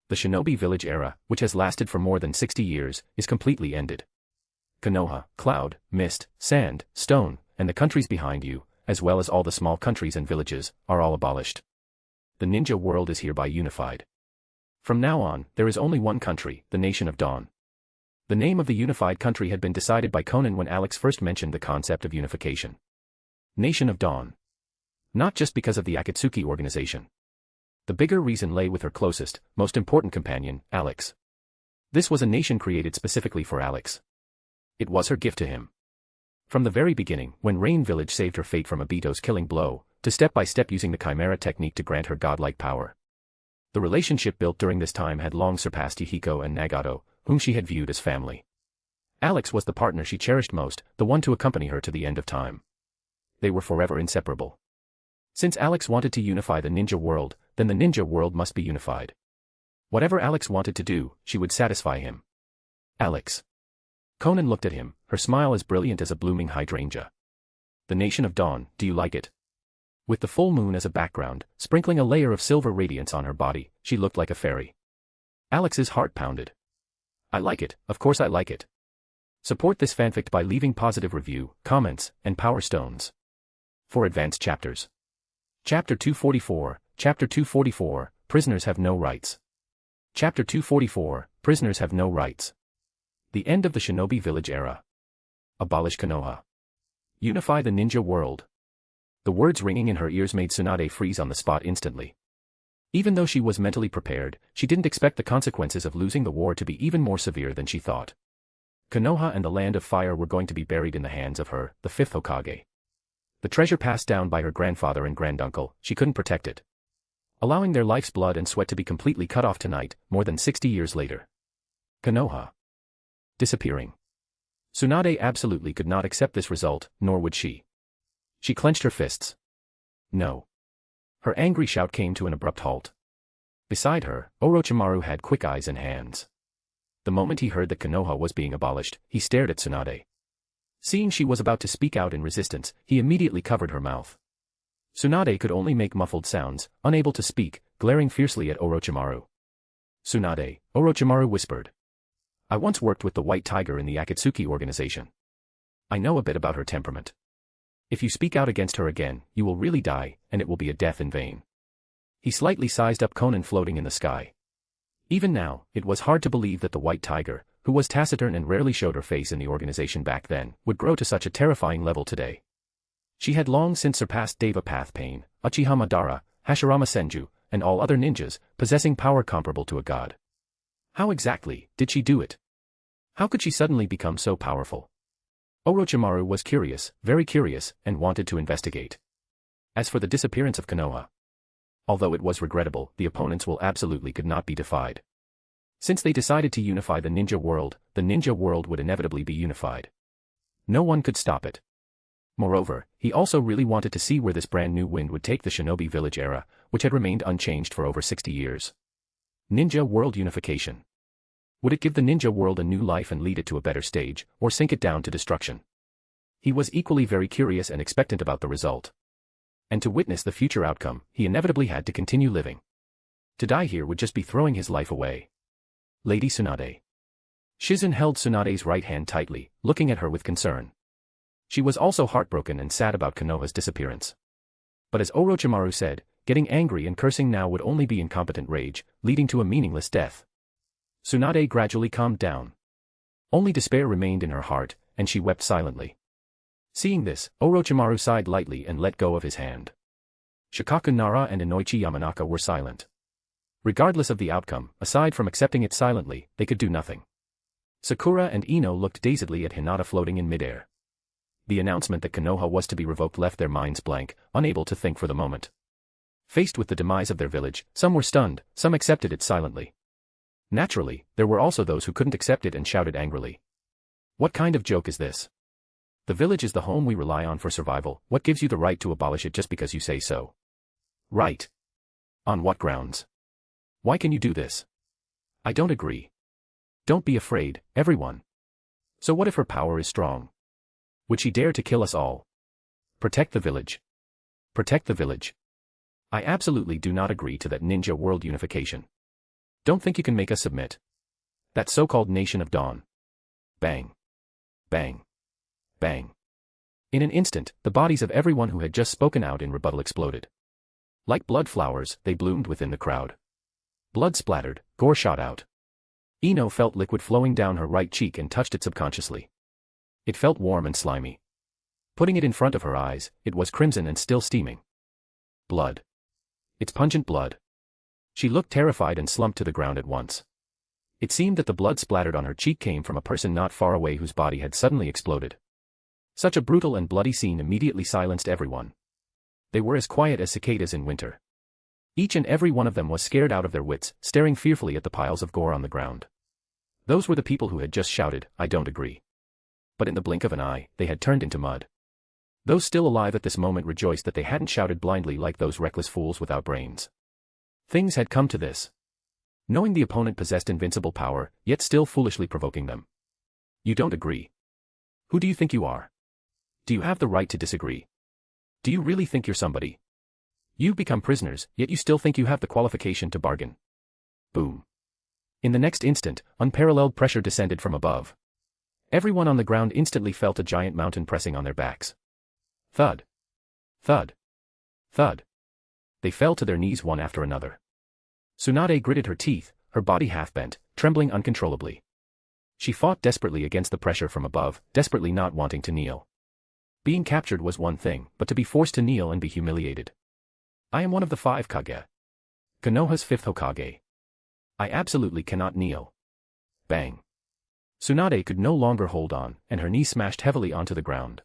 The shinobi village era, which has lasted for more than 60 years, is completely ended. Konoha, cloud, mist, sand, stone, and the countries behind you, as well as all the small countries and villages, are all abolished. The ninja world is hereby unified. From now on, there is only one country, the Nation of Dawn. The name of the unified country had been decided by Konan when Alex first mentioned the concept of unification. Nation of Dawn. Not just because of the Akatsuki organization. The bigger reason lay with her closest, most important companion, Alex. This was a nation created specifically for Alex. It was her gift to him. From the very beginning, when Rain Village saved her fate from Obito's killing blow, to step by step using the Chimera technique to grant her godlike power. The relationship built during this time had long surpassed Hihiko and Nagato, whom she had viewed as family. Alex was the partner she cherished most, the one to accompany her to the end of time. They were forever inseparable. Since Alex wanted to unify the ninja world, then the ninja world must be unified. Whatever Alex wanted to do, she would satisfy him. Alex. Konan looked at him, her smile as brilliant as a blooming hydrangea. The Nation of Dawn, do you like it? With the full moon as a background, sprinkling a layer of silver radiance on her body, she looked like a fairy. Alex's heart pounded. I like it, of course I like it. Support this fanfic by leaving positive review, comments, and power stones. For advanced chapters. Chapter 244, Prisoners Have No Rights. Chapter 244, Prisoners Have No Rights. The end of the Shinobi Village era. Abolish Konoha. Unify the ninja world. The words ringing in her ears made Tsunade freeze on the spot instantly. Even though she was mentally prepared, she didn't expect the consequences of losing the war to be even more severe than she thought. Konoha and the Land of Fire were going to be buried in the hands of her, the fifth Hokage. The treasure passed down by her grandfather and granduncle, she couldn't protect it. Allowing their life's blood and sweat to be completely cut off tonight, more than 60 years later. Konoha. Disappearing. Tsunade absolutely could not accept this result, nor would she. She clenched her fists. No. Her angry shout came to an abrupt halt. Beside her, Orochimaru had quick eyes and hands. The moment he heard that Konoha was being abolished, he stared at Tsunade. Seeing she was about to speak out in resistance, he immediately covered her mouth. Tsunade could only make muffled sounds, unable to speak, glaring fiercely at Orochimaru. Tsunade, Orochimaru whispered. I once worked with the White Tiger in the Akatsuki organization. I know a bit about her temperament. If you speak out against her again, you will really die, and it will be a death in vain. He slightly sized up Konan floating in the sky. Even now, it was hard to believe that the White Tiger, who was taciturn and rarely showed her face in the organization back then, would grow to such a terrifying level today. She had long since surpassed Deva Path Pain, Uchiha Madara, Hashirama Senju, and all other ninjas, possessing power comparable to a god. How exactly did she do it? How could she suddenly become so powerful? Orochimaru was curious, very curious, and wanted to investigate. As for the disappearance of Konoha, although it was regrettable, the opponents will absolutely could not be defied. Since they decided to unify the ninja world would inevitably be unified. No one could stop it. Moreover, he also really wanted to see where this brand new wind would take the Shinobi Village era, which had remained unchanged for over 60 years. Ninja world unification. Would it give the ninja world a new life and lead it to a better stage, or sink it down to destruction? He was equally very curious and expectant about the result. And to witness the future outcome, he inevitably had to continue living. To die here would just be throwing his life away. Lady Tsunade. Shizen held Tsunade's right hand tightly, looking at her with concern. She was also heartbroken and sad about Konoha's disappearance. But as Orochimaru said, getting angry and cursing now would only be incompetent rage, leading to a meaningless death. Tsunade gradually calmed down. Only despair remained in her heart, and she wept silently. Seeing this, Orochimaru sighed lightly and let go of his hand. Shikaku Nara and Inoichi Yamanaka were silent. Regardless of the outcome, aside from accepting it silently, they could do nothing. Sakura and Ino looked dazedly at Hinata floating in midair. The announcement that Konoha was to be revoked left their minds blank, unable to think for the moment. Faced with the demise of their village, some were stunned, some accepted it silently. Naturally, there were also those who couldn't accept it and shouted angrily. What kind of joke is this? The village is the home we rely on for survival. What gives you the right to abolish it just because you say so? Right. On what grounds? Why can you do this? I don't agree. Don't be afraid, everyone. So what if her power is strong? Would she dare to kill us all? Protect the village. Protect the village. I absolutely do not agree to that ninja world unification. Don't think you can make us submit. That so-called Nation of Dawn. Bang. Bang. Bang. In an instant, the bodies of everyone who had just spoken out in rebuttal exploded. Like blood flowers, they bloomed within the crowd. Blood splattered, gore shot out. Ino felt liquid flowing down her right cheek and touched it subconsciously. It felt warm and slimy. Putting it in front of her eyes, it was crimson and still steaming. Blood. It's pungent blood. She looked terrified and slumped to the ground at once. It seemed that the blood splattered on her cheek came from a person not far away whose body had suddenly exploded. Such a brutal and bloody scene immediately silenced everyone. They were as quiet as cicadas in winter. Each and every one of them was scared out of their wits, staring fearfully at the piles of gore on the ground. Those were the people who had just shouted, "I don't agree." But in the blink of an eye, they had turned into mud. Those still alive at this moment rejoiced that they hadn't shouted blindly like those reckless fools without brains. Things had come to this. Knowing the opponent possessed invincible power, yet still foolishly provoking them. You don't agree? Who do you think you are? Do you have the right to disagree? Do you really think you're somebody? You've become prisoners, yet you still think you have the qualification to bargain. Boom. In the next instant, unparalleled pressure descended from above. Everyone on the ground instantly felt a giant mountain pressing on their backs. Thud. Thud. Thud. They fell to their knees one after another. Tsunade gritted her teeth, her body half-bent, trembling uncontrollably. She fought desperately against the pressure from above, desperately not wanting to kneel. Being captured was one thing, but to be forced to kneel and be humiliated. I am one of the 5 Kage. Konoha's 5th Hokage. I absolutely cannot kneel. Bang. Tsunade could no longer hold on, and her knee smashed heavily onto the ground.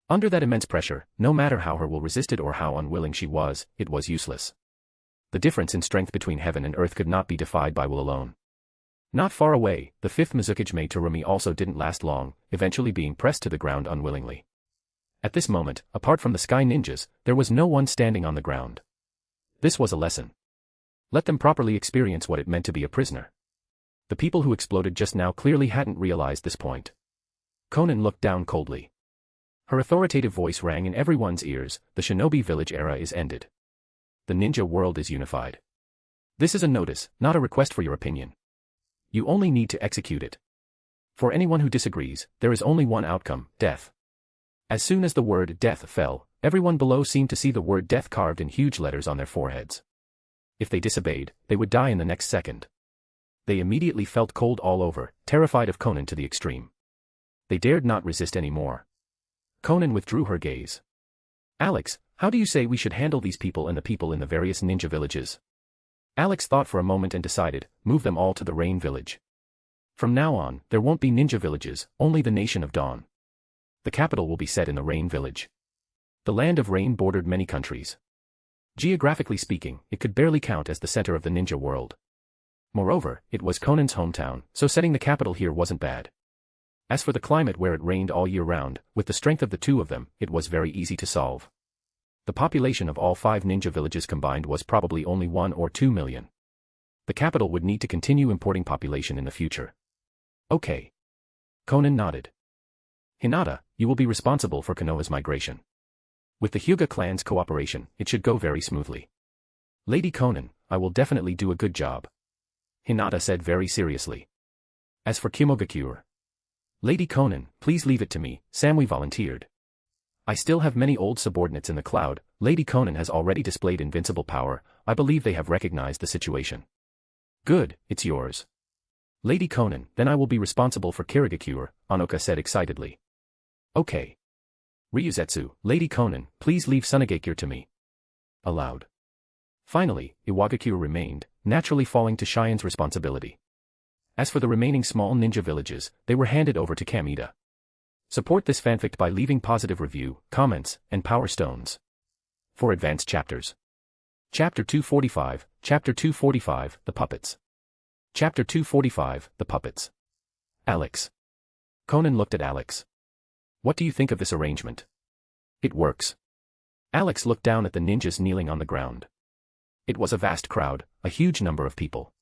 Under that immense pressure, no matter how her will resisted or how unwilling she was, it was useless. The difference in strength between heaven and earth could not be defied by will alone. Not far away, the 5th Mizukage Mei Terumi also didn't last long, eventually being pressed to the ground unwillingly. At this moment, apart from the sky ninjas, there was no one standing on the ground. This was a lesson. Let them properly experience what it meant to be a prisoner. The people who exploded just now clearly hadn't realized this point. Konan looked down coldly. Her authoritative voice rang in everyone's ears, the shinobi village era is ended. The ninja world is unified. This is a notice, not a request for your opinion. You only need to execute it. For anyone who disagrees, there is only one outcome, death. As soon as the word death fell, everyone below seemed to see the word death carved in huge letters on their foreheads. If they disobeyed, they would die in the next second. They immediately felt cold all over, terrified of Konan to the extreme. They dared not resist any more. Konan withdrew her gaze. Alex, how do you say we should handle these people and the people in the various ninja villages? Alex thought for a moment and decided, move them all to the Rain Village. From now on, there won't be ninja villages, only the Nation of Dawn. The capital will be set in the Rain Village. The land of rain bordered many countries. Geographically speaking, it could barely count as the center of the ninja world. Moreover, it was Konan's hometown, so setting the capital here wasn't bad. As for the climate where it rained all year round, with the strength of the two of them, it was very easy to solve. The population of all 5 ninja villages combined was probably only 1 or 2 million. The capital would need to continue importing population in the future. Okay. Konan nodded. Hinata, you will be responsible for Konoha's migration. With the Hyuga clan's cooperation, it should go very smoothly. Lady Konan, I will definitely do a good job. Hinata said very seriously. As for Kimogakure. Lady Konan, please leave it to me, Samui volunteered. I still have many old subordinates in the cloud, Lady Konan has already displayed invincible power, I believe they have recognized the situation. Good, it's yours. Lady Konan, then I will be responsible for Kirigakure, Anoka said excitedly. Okay. Ryuzetsu, Lady Konan, please leave Sunagakure to me. Aloud. Finally, Iwagakure remained, naturally falling to Cheyonne's responsibility. As for the remaining small ninja villages, they were handed over to Kamida. Support this fanfic by leaving positive review, comments, and power stones. For advanced chapters. Chapter 245, Chapter 245, The Puppets. Chapter 245, The Puppets. Alex. Konan looked at Alex. What do you think of this arrangement? It works. Alex looked down at the ninjas kneeling on the ground. It was a vast crowd, a huge number of people.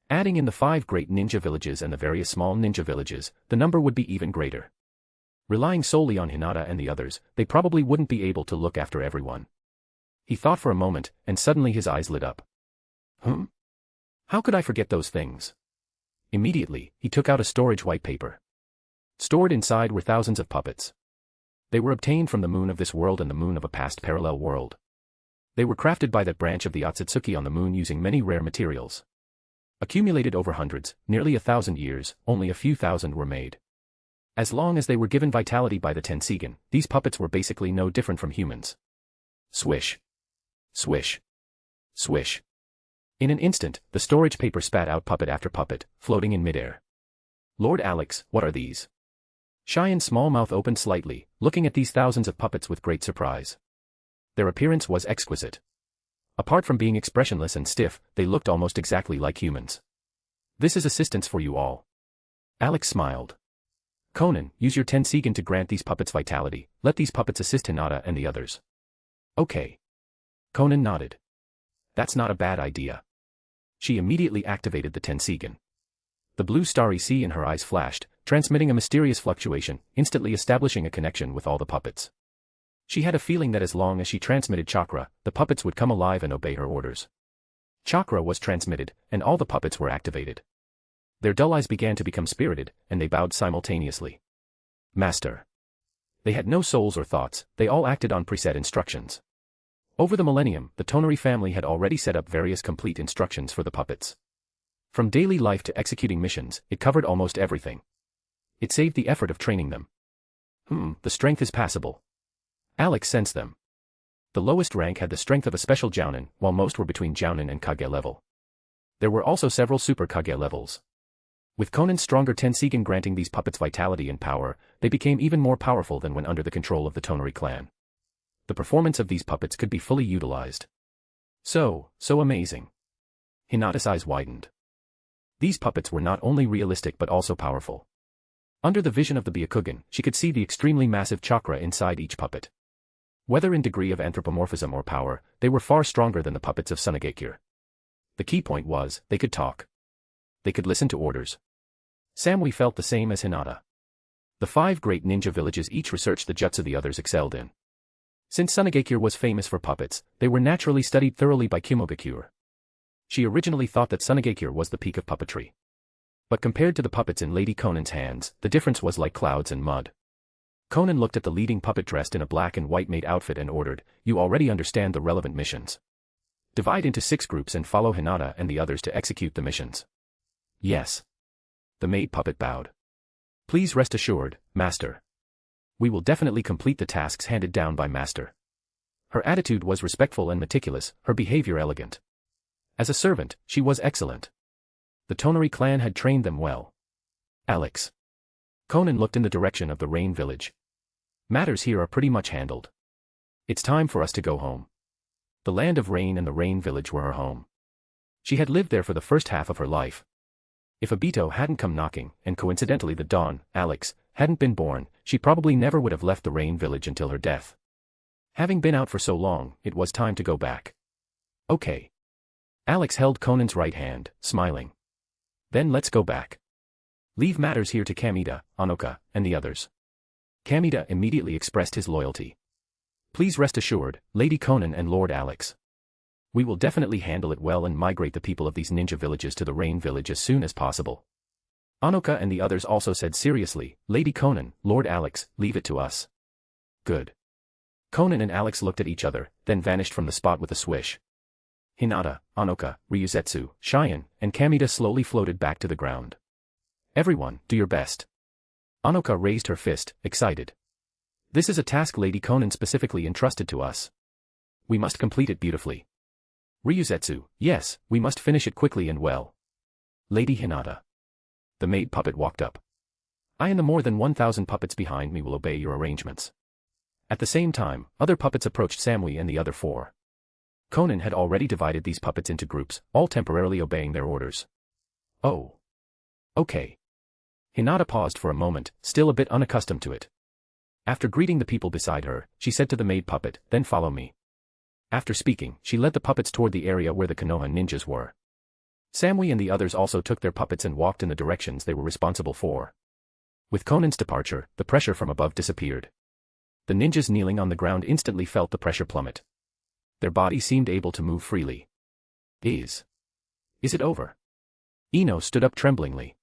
Adding in the 5 great ninja villages and the various small ninja villages, the number would be even greater. Relying solely on Hinata and the others, they probably wouldn't be able to look after everyone. He thought for a moment, and suddenly his eyes lit up. How could I forget those things? Immediately, he took out a storage white paper. Stored inside were thousands of puppets. They were obtained from the moon of this world and the moon of a past parallel world. They were crafted by that branch of the Otsutsuki on the moon using many rare materials. Accumulated over hundreds, nearly 1,000 years, only a few thousand were made. As long as they were given vitality by the Tensigen, these puppets were basically no different from humans. Swish. Swish. Swish. In an instant, the storage paper spat out puppet after puppet, floating in midair. Lord Alex, what are these? Cheyenne small mouth opened slightly, looking at these thousands of puppets with great surprise. Their appearance was exquisite. Apart from being expressionless and stiff, they looked almost exactly like humans. This is assistance for you all. Alex smiled. Konan, use your Tensigen to grant these puppets vitality. Let these puppets assist Hinata and the others. Okay. Konan nodded. That's not a bad idea. She immediately activated the Tensigen. The blue starry sea in her eyes flashed, transmitting a mysterious fluctuation, instantly establishing a connection with all the puppets. She had a feeling that as long as she transmitted chakra, the puppets would come alive and obey her orders. Chakra was transmitted, and all the puppets were activated. Their dull eyes began to become spirited, and they bowed simultaneously. Master. They had no souls or thoughts, they all acted on preset instructions. Over the millennium, the Tonari family had already set up various complete instructions for the puppets. From daily life to executing missions, it covered almost everything. It saved the effort of training them. The strength is passable. Alex sensed them. The lowest rank had the strength of a special Jounin, while most were between Jounin and Kage level. There were also several super Kage levels. With Konan's stronger Tensigen granting these puppets vitality and power, they became even more powerful than when under the control of the Tonari clan. The performance of these puppets could be fully utilized. So amazing. Hinata's eyes widened. These puppets were not only realistic but also powerful. Under the vision of the Byakugan, she could see the extremely massive chakra inside each puppet. Whether in degree of anthropomorphism or power, they were far stronger than the puppets of Sunagakure. The key point was, they could talk. They could listen to orders. Samui felt the same as Hinata. The 5 great ninja villages each researched the jutsu the others excelled in. Since Sunagakure was famous for puppets, they were naturally studied thoroughly by Kimogakure. She originally thought that Sunagakure was the peak of puppetry. But compared to the puppets in Lady Konan's hands, the difference was like clouds and mud. Konan looked at the leading puppet dressed in a black and white maid outfit and ordered, "You already understand the relevant missions. Divide into 6 groups and follow Hinata and the others to execute the missions." Yes. The maid puppet bowed. Please rest assured, Master. We will definitely complete the tasks handed down by Master. Her attitude was respectful and meticulous, her behavior elegant. As a servant, she was excellent. The Tonari clan had trained them well. Alex. Konan looked in the direction of the Rain Village. Matters here are pretty much handled. It's time for us to go home. The land of rain and the Rain Village were her home. She had lived there for the first half of her life. If Obito hadn't come knocking, and coincidentally the Dawn, Alex, hadn't been born, she probably never would have left the Rain Village until her death. Having been out for so long, it was time to go back. Okay. Alex held Konan's right hand, smiling. Then let's go back. Leave matters here to Kamita, Anoka, and the others. Kamita immediately expressed his loyalty. Please rest assured, Lady Konan and Lord Alex. We will definitely handle it well and migrate the people of these ninja villages to the Rain Village as soon as possible. Anoka and the others also said seriously, Lady Konan, Lord Alex, leave it to us. Good. Konan and Alex looked at each other, then vanished from the spot with a swish. Hinata, Anoka, Ryuzetsu, Cheyenne, and Kamita slowly floated back to the ground. Everyone, do your best. Anoka raised her fist, excited. This is a task Lady Konan specifically entrusted to us. We must complete it beautifully. Ryuzetsu, yes, we must finish it quickly and well. Lady Hinata. The maid puppet walked up. I and the more than 1,000 puppets behind me will obey your arrangements. At the same time, other puppets approached Samui and the other 4. Konan had already divided these puppets into groups, all temporarily obeying their orders. Oh. Okay. Hinata paused for a moment, still a bit unaccustomed to it. After greeting the people beside her, she said to the maid puppet, then follow me. After speaking, she led the puppets toward the area where the Konoha ninjas were. Samui and the others also took their puppets and walked in the directions they were responsible for. With Konan's departure, the pressure from above disappeared. The ninjas kneeling on the ground instantly felt the pressure plummet. Their bodies seemed able to move freely. Is it over? Ino stood up tremblingly.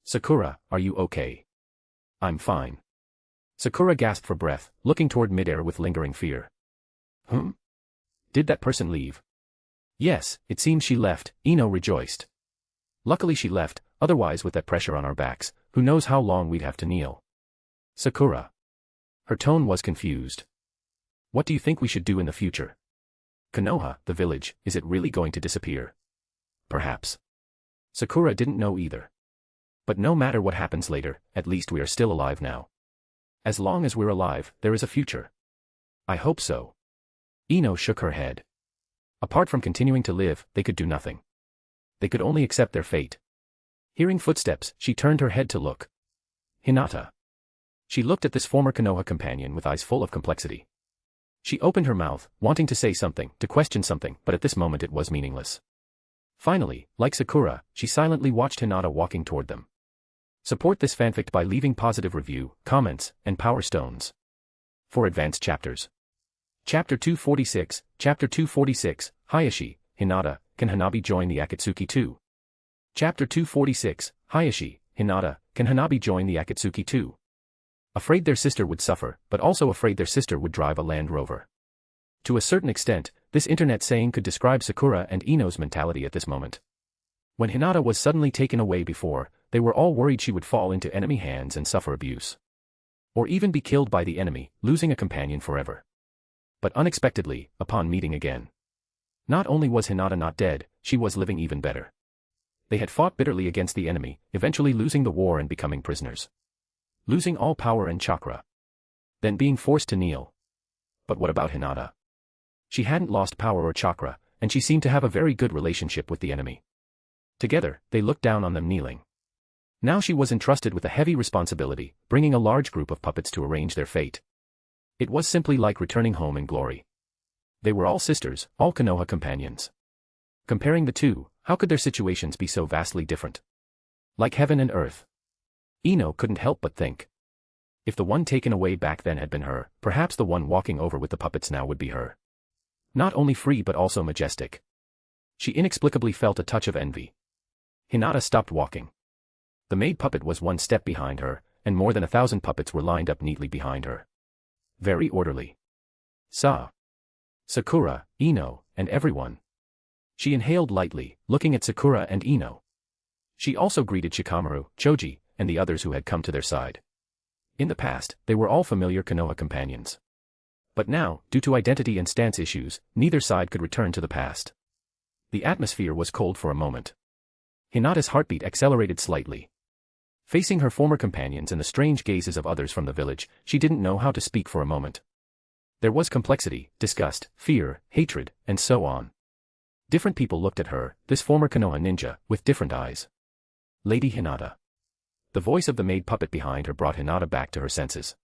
Sakura, are you okay? I'm fine. Sakura gasped for breath, looking toward midair with lingering fear. Did that person leave? Yes, it seems she left, Ino rejoiced. Luckily she left, otherwise with that pressure on our backs, who knows how long we'd have to kneel. Sakura. Her tone was confused. What do you think we should do in the future? Konoha, the village, is it really going to disappear? Perhaps. Sakura didn't know either. But no matter what happens later, at least we are still alive now. As long as we're alive, there is a future. I hope so. Ino shook her head. Apart from continuing to live, they could do nothing. They could only accept their fate. Hearing footsteps, she turned her head to look. Hinata. She looked at this former Konoha companion with eyes full of complexity. She opened her mouth, wanting to say something, to question something, but at this moment it was meaningless. Finally, like Sakura, she silently watched Hinata walking toward them. Support this fanfic by leaving positive review, comments, and power stones. For advanced chapters. Chapter 246, Chapter 246, Hayashi, Hinata, can Hanabi join the Akatsuki too? Chapter 246, Hayashi, Hinata, can Hanabi join the Akatsuki too? Afraid their sister would suffer, but also afraid their sister would drive a Land Rover. To a certain extent, this internet saying could describe Sakura and Ino's mentality at this moment. When Hinata was suddenly taken away before, they were all worried she would fall into enemy hands and suffer abuse. Or even be killed by the enemy, losing a companion forever. But unexpectedly, upon meeting again. Not only was Hinata not dead, she was living even better. They had fought bitterly against the enemy, eventually losing the war and becoming prisoners. Losing all power and chakra. Then being forced to kneel. But what about Hinata? She hadn't lost power or chakra, and she seemed to have a very good relationship with the enemy. Together, they looked down on them kneeling. Now she was entrusted with a heavy responsibility, bringing a large group of puppets to arrange their fate. It was simply like returning home in glory. They were all sisters, all Konoha companions. Comparing the two, how could their situations be so vastly different? Like heaven and earth. Ino couldn't help but think. If the one taken away back then had been her, perhaps the one walking over with the puppets now would be her. Not only free but also majestic. She inexplicably felt a touch of envy. Hinata stopped walking. The maid puppet was one step behind her, and more than 1,000 puppets were lined up neatly behind her. Very orderly. Sakura, Ino, and everyone. She inhaled lightly, looking at Sakura and Ino. She also greeted Shikamaru, Choji, and the others who had come to their side. In the past, they were all familiar Konoha companions. But now, due to identity and stance issues, neither side could return to the past. The atmosphere was cold for a moment. Hinata's heartbeat accelerated slightly. Facing her former companions and the strange gazes of others from the village, she didn't know how to speak for a moment. There was complexity, disgust, fear, hatred, and so on. Different people looked at her, this former Konoha ninja, with different eyes. Lady Hinata. The voice of the maid puppet behind her brought Hinata back to her senses.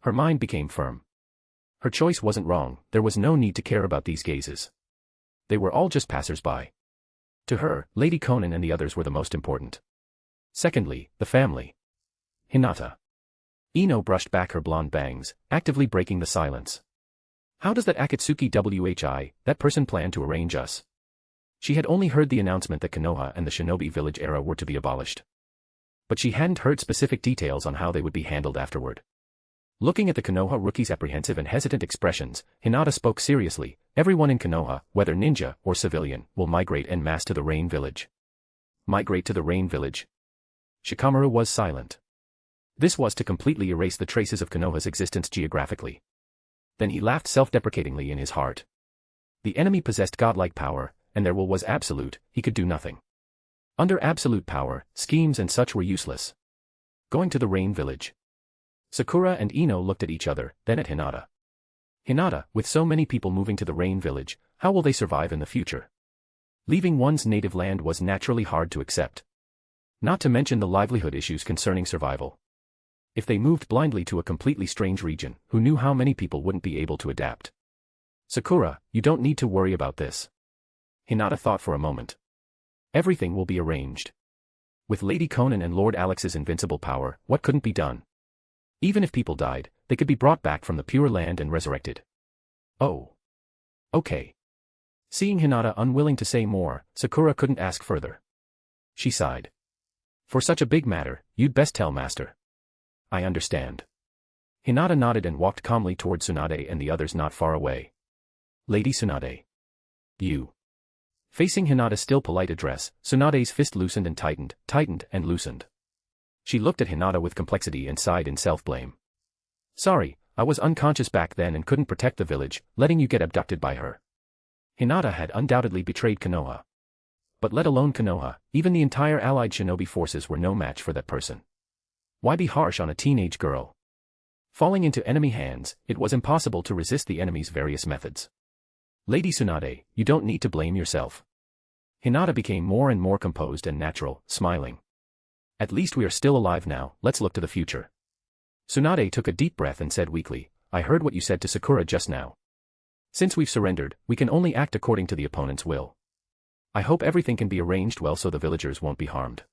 Her mind became firm. Her choice wasn't wrong, there was no need to care about these gazes. They were all just passers-by. To her, Lady Konan and the others were the most important. Secondly, the family. Hinata. Ino brushed back her blonde bangs, actively breaking the silence. How does that Akatsuki Whi, that person plan to arrange us? She had only heard the announcement that Konoha and the shinobi village era were to be abolished. But she hadn't heard specific details on how they would be handled afterward. Looking at the Konoha rookie's apprehensive and hesitant expressions, Hinata spoke seriously. Everyone in Konoha, whether ninja or civilian, will migrate en masse to the Rain Village. Migrate to the Rain Village? Shikamaru was silent. This was to completely erase the traces of Konoha's existence geographically. Then he laughed self-deprecatingly in his heart. The enemy possessed godlike power, and their will was absolute, he could do nothing. Under absolute power, schemes and such were useless. Going to the Rain Village. Sakura and Ino looked at each other, then at Hinata. Hinata, with so many people moving to the Rain Village, how will they survive in the future? Leaving one's native land was naturally hard to accept. Not to mention the livelihood issues concerning survival. If they moved blindly to a completely strange region, who knew how many people wouldn't be able to adapt? Sakura, you don't need to worry about this. Hinata thought for a moment. Everything will be arranged. With Lady Konan and Lord Alex's invincible power, what couldn't be done? Even if people died, they could be brought back from the pure land and resurrected. Oh. Okay. Seeing Hinata unwilling to say more, Sakura couldn't ask further. She sighed. For such a big matter, you'd best tell Master. I understand. Hinata nodded and walked calmly toward Tsunade and the others not far away. Lady Tsunade. You. Facing Hinata's still polite address, Tsunade's fist loosened and tightened and loosened. She looked at Hinata with complexity and sighed in self-blame. Sorry, I was unconscious back then and couldn't protect the village, letting you get abducted by her. Hinata had undoubtedly betrayed Konoha. But let alone Konoha, even the entire allied shinobi forces were no match for that person. Why be harsh on a teenage girl? Falling into enemy hands, it was impossible to resist the enemy's various methods. Lady Tsunade, you don't need to blame yourself. Hinata became more and more composed and natural, smiling. At least we are still alive now, let's look to the future. Tsunade took a deep breath and said weakly, I heard what you said to Sakura just now. Since we've surrendered, we can only act according to the opponent's will. I hope everything can be arranged well so the villagers won't be harmed.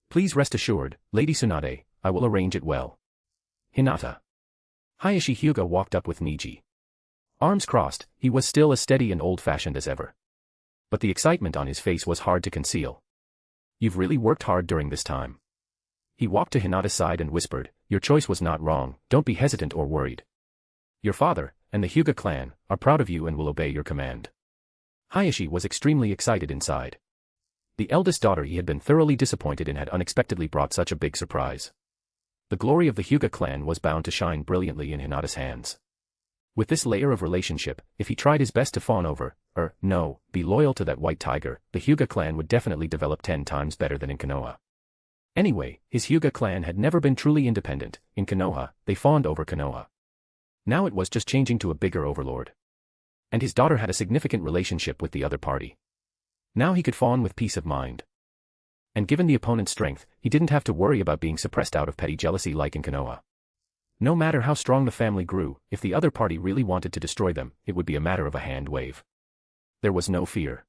Please rest assured, Lady Tsunade, I will arrange it well. Hinata. Hayashi Hyuga walked up with Niji. Arms crossed, he was still as steady and old-fashioned as ever. But the excitement on his face was hard to conceal. You've really worked hard during this time. He walked to Hinata's side and whispered, your choice was not wrong, don't be hesitant or worried. Your father, and the Hyuga clan, are proud of you and will obey your command. Hayashi was extremely excited inside. The eldest daughter he had been thoroughly disappointed in had unexpectedly brought such a big surprise. The glory of the Hyuga clan was bound to shine brilliantly in Hinata's hands. With this layer of relationship, if he tried his best to fawn over, be loyal to that white tiger, the Hyuga clan would definitely develop 10 times better than in Konoha. Anyway, his Hyuga clan had never been truly independent. In Konoha, they fawned over Konoha. Now it was just changing to a bigger overlord. And his daughter had a significant relationship with the other party. Now he could fawn with peace of mind. And given the opponent's strength, he didn't have to worry about being suppressed out of petty jealousy like in Konoha. No matter how strong the family grew, if the other party really wanted to destroy them, it would be a matter of a hand wave. There was no fear.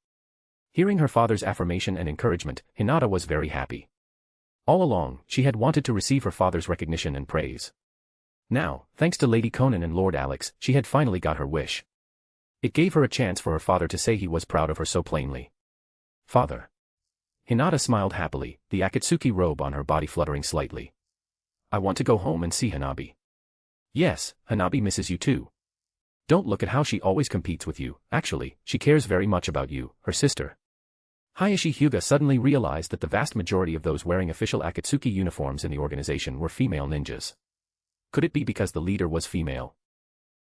Hearing her father's affirmation and encouragement, Hinata was very happy. All along, she had wanted to receive her father's recognition and praise. Now, thanks to Lady Konan and Lord Alex, she had finally got her wish. It gave her a chance for her father to say he was proud of her so plainly. Father. Hinata smiled happily, the Akatsuki robe on her body fluttering slightly. I want to go home and see Hanabi. Yes, Hanabi misses you too. Don't look at how she always competes with you, actually, she cares very much about you, her sister. Hayashi Hyuga suddenly realized that the vast majority of those wearing official Akatsuki uniforms in the organization were female ninjas. Could it be because the leader was female?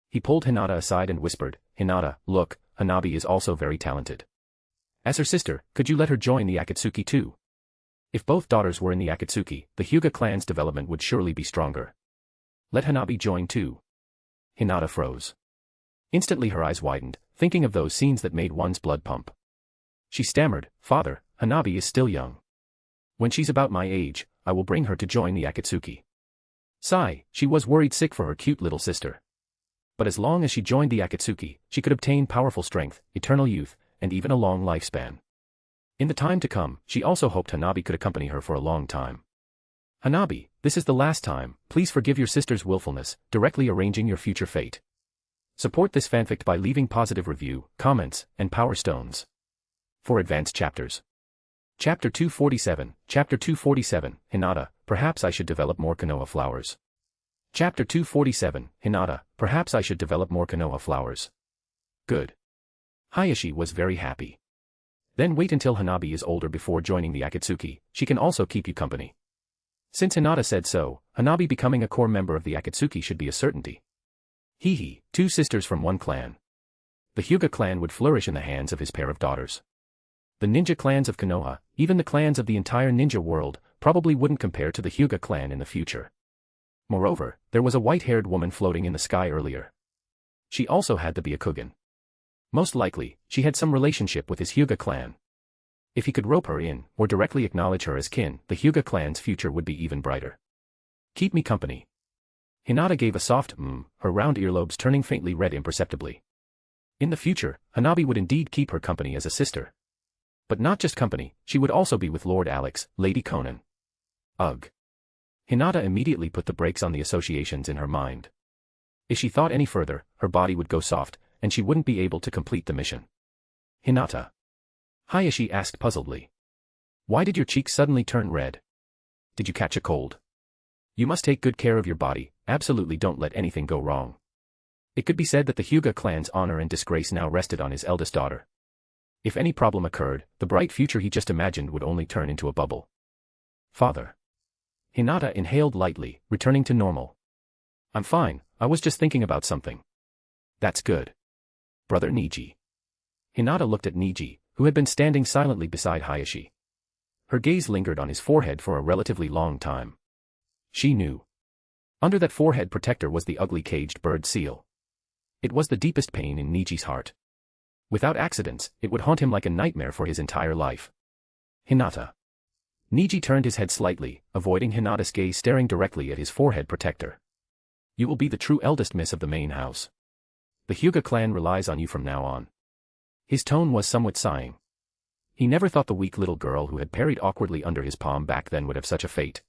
He pulled Hinata aside and whispered, Hinata, look, Hanabi is also very talented. As her sister, could you let her join the Akatsuki too? If both daughters were in the Akatsuki, the Hyuga clan's development would surely be stronger. Let Hanabi join too. Hinata froze. Instantly her eyes widened, thinking of those scenes that made one's blood pump. She stammered, Father, Hanabi is still young. When she's about my age, I will bring her to join the Akatsuki. Sigh, she was worried sick for her cute little sister. But as long as she joined the Akatsuki, she could obtain powerful strength, eternal youth, and even a long lifespan. In the time to come, she also hoped Hanabi could accompany her for a long time. Hanabi, this is the last time, please forgive your sister's willfulness, directly arranging your future fate. Support this fanfic by leaving positive review, comments, and power stones. For advanced chapters. Chapter 247, Hinata, perhaps I should develop more Konoha flowers. Chapter 247, Hinata, perhaps I should develop more Konoha flowers. Good. Hayashi was very happy. Then wait until Hanabi is older before joining the Akatsuki, she can also keep you company. Since Hinata said so, Hanabi becoming a core member of the Akatsuki should be a certainty. Hee, 2 sisters from one clan. The Hyuga clan would flourish in the hands of his pair of daughters. The ninja clans of Konoha, even the clans of the entire ninja world, probably wouldn't compare to the Hyuga clan in the future. Moreover, there was a white-haired woman floating in the sky earlier. She also had to be a Kugan. Most likely, she had some relationship with his Hyuga clan. If he could rope her in, or directly acknowledge her as kin, the Hyuga clan's future would be even brighter. Keep me company. Hinata gave a soft her round earlobes turning faintly red imperceptibly. In the future, Hanabi would indeed keep her company as a sister. But not just company, she would also be with Lord Alex, Lady Konan. Ugh. Hinata immediately put the brakes on the associations in her mind. If she thought any further, her body would go soft, and she wouldn't be able to complete the mission. Hinata. Hayashi asked puzzledly. Why did your cheeks suddenly turn red? Did you catch a cold? You must take good care of your body, absolutely don't let anything go wrong. It could be said that the Hyuga clan's honor and disgrace now rested on his eldest daughter. If any problem occurred, the bright future he just imagined would only turn into a bubble. Father. Hinata inhaled lightly, returning to normal. I'm fine, I was just thinking about something. That's good. Brother Niji. Hinata looked at Niji, who had been standing silently beside Hayashi. Her gaze lingered on his forehead for a relatively long time. She knew. Under that forehead protector was the ugly caged bird seal. It was the deepest pain in Niji's heart. Without accidents, it would haunt him like a nightmare for his entire life. Hinata. Niji turned his head slightly, avoiding Hinata's gaze staring directly at his forehead protector. You will be the true eldest miss of the main house. The Hyuga clan relies on you from now on. His tone was somewhat sighing. He never thought the weak little girl who had parried awkwardly under his palm back then would have such a fate.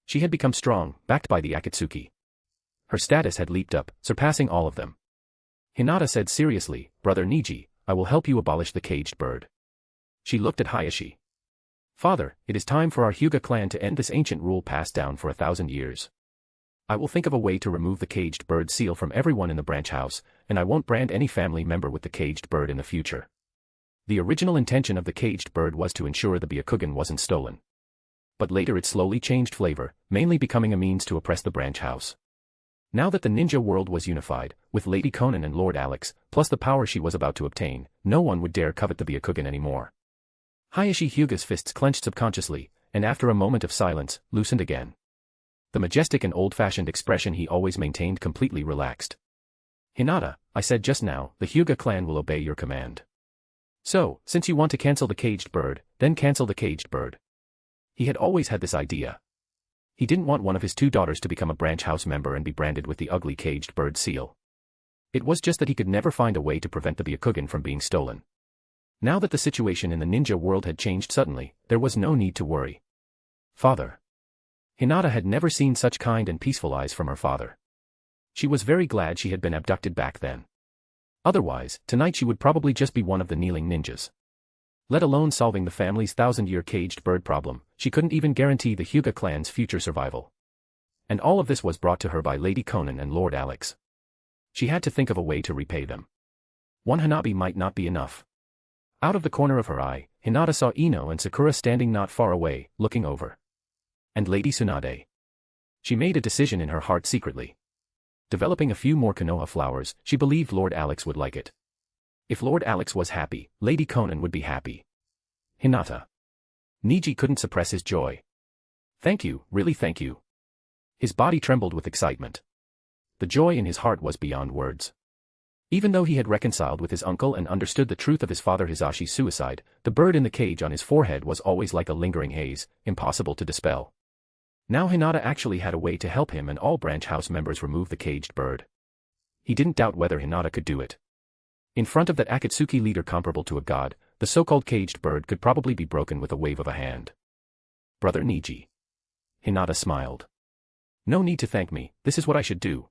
She had become strong, backed by the Akatsuki. Her status had leaped up, surpassing all of them. Hinata said seriously, Brother Niji, I will help you abolish the caged bird. She looked at Hayashi. Father, it is time for our Hyuga clan to end this ancient rule passed down for 1,000 years. I will think of a way to remove the caged bird seal from everyone in the branch house, and I won't brand any family member with the caged bird in the future. The original intention of the caged bird was to ensure the Byakugan wasn't stolen. But later it slowly changed flavor, mainly becoming a means to oppress the branch house. Now that the ninja world was unified, with Lady Konan and Lord Alex, plus the power she was about to obtain, no one would dare covet the Byakugan anymore. Hayashi Hyuga's fists clenched subconsciously, and after a moment of silence, loosened again. The majestic and old-fashioned expression he always maintained completely relaxed. Hinata, I said just now, the Hyuga clan will obey your command. So, since you want to cancel the caged bird, then cancel the caged bird. He had always had this idea. He didn't want one of his two daughters to become a branch house member and be branded with the ugly caged bird seal. It was just that he could never find a way to prevent the Byakugan from being stolen. Now that the situation in the ninja world had changed suddenly, there was no need to worry. Father. Hinata had never seen such kind and peaceful eyes from her father. She was very glad she had been abducted back then. Otherwise, tonight she would probably just be one of the kneeling ninjas. Let alone solving the family's 1,000-year caged bird problem, she couldn't even guarantee the Hyuga clan's future survival. And all of this was brought to her by Lady Konan and Lord Alex. She had to think of a way to repay them. One hanabi might not be enough. Out of the corner of her eye, Hinata saw Ino and Sakura standing not far away, looking over. And Lady Tsunade. She made a decision in her heart secretly. Developing a few more Konoha flowers, she believed Lord Alex would like it. If Lord Alex was happy, Lady Konan would be happy. Hinata. Niji couldn't suppress his joy. Thank you, really thank you. His body trembled with excitement. The joy in his heart was beyond words. Even though he had reconciled with his uncle and understood the truth of his father Hisashi's suicide, the bird in the cage on his forehead was always like a lingering haze, impossible to dispel. Now Hinata actually had a way to help him and all branch house members remove the caged bird. He didn't doubt whether Hinata could do it. In front of that Akatsuki leader comparable to a god, the so-called caged bird could probably be broken with a wave of a hand. Brother Niji. Hinata smiled. No need to thank me, this is what I should do.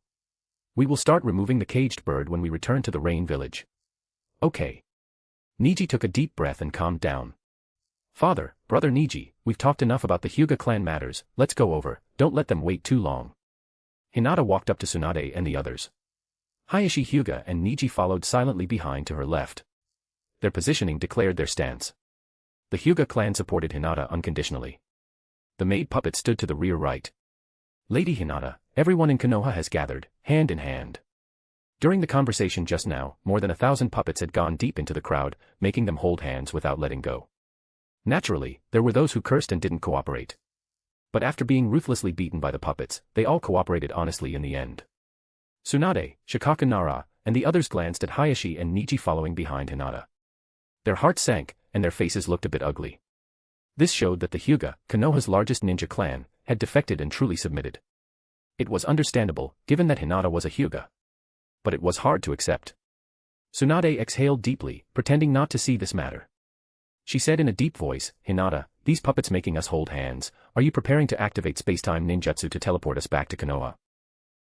We will start removing the caged bird when we return to the Rain Village. Okay. Niji took a deep breath and calmed down. Father, Brother Niji, we've talked enough about the Hyuga clan matters, let's go over, don't let them wait too long. Hinata walked up to Tsunade and the others. Hayashi Hyuga and Niji followed silently behind to her left. Their positioning declared their stance. The Hyuga clan supported Hinata unconditionally. The maid puppet stood to the rear right. Lady Hinata, everyone in Konoha has gathered, hand in hand. During the conversation just now, more than 1,000 puppets had gone deep into the crowd, making them hold hands without letting go. Naturally, there were those who cursed and didn't cooperate. But after being ruthlessly beaten by the puppets, they all cooperated honestly in the end. Tsunade, Shikaku Nara, and the others glanced at Hayashi and Niji following behind Hinata. Their hearts sank, and their faces looked a bit ugly. This showed that the Hyuga, Konoha's largest ninja clan, had defected and truly submitted. It was understandable, given that Hinata was a Hyuga. But it was hard to accept. Tsunade exhaled deeply, pretending not to see this matter. She said in a deep voice, Hinata, these puppets making us hold hands, are you preparing to activate space-time ninjutsu to teleport us back to Konoha?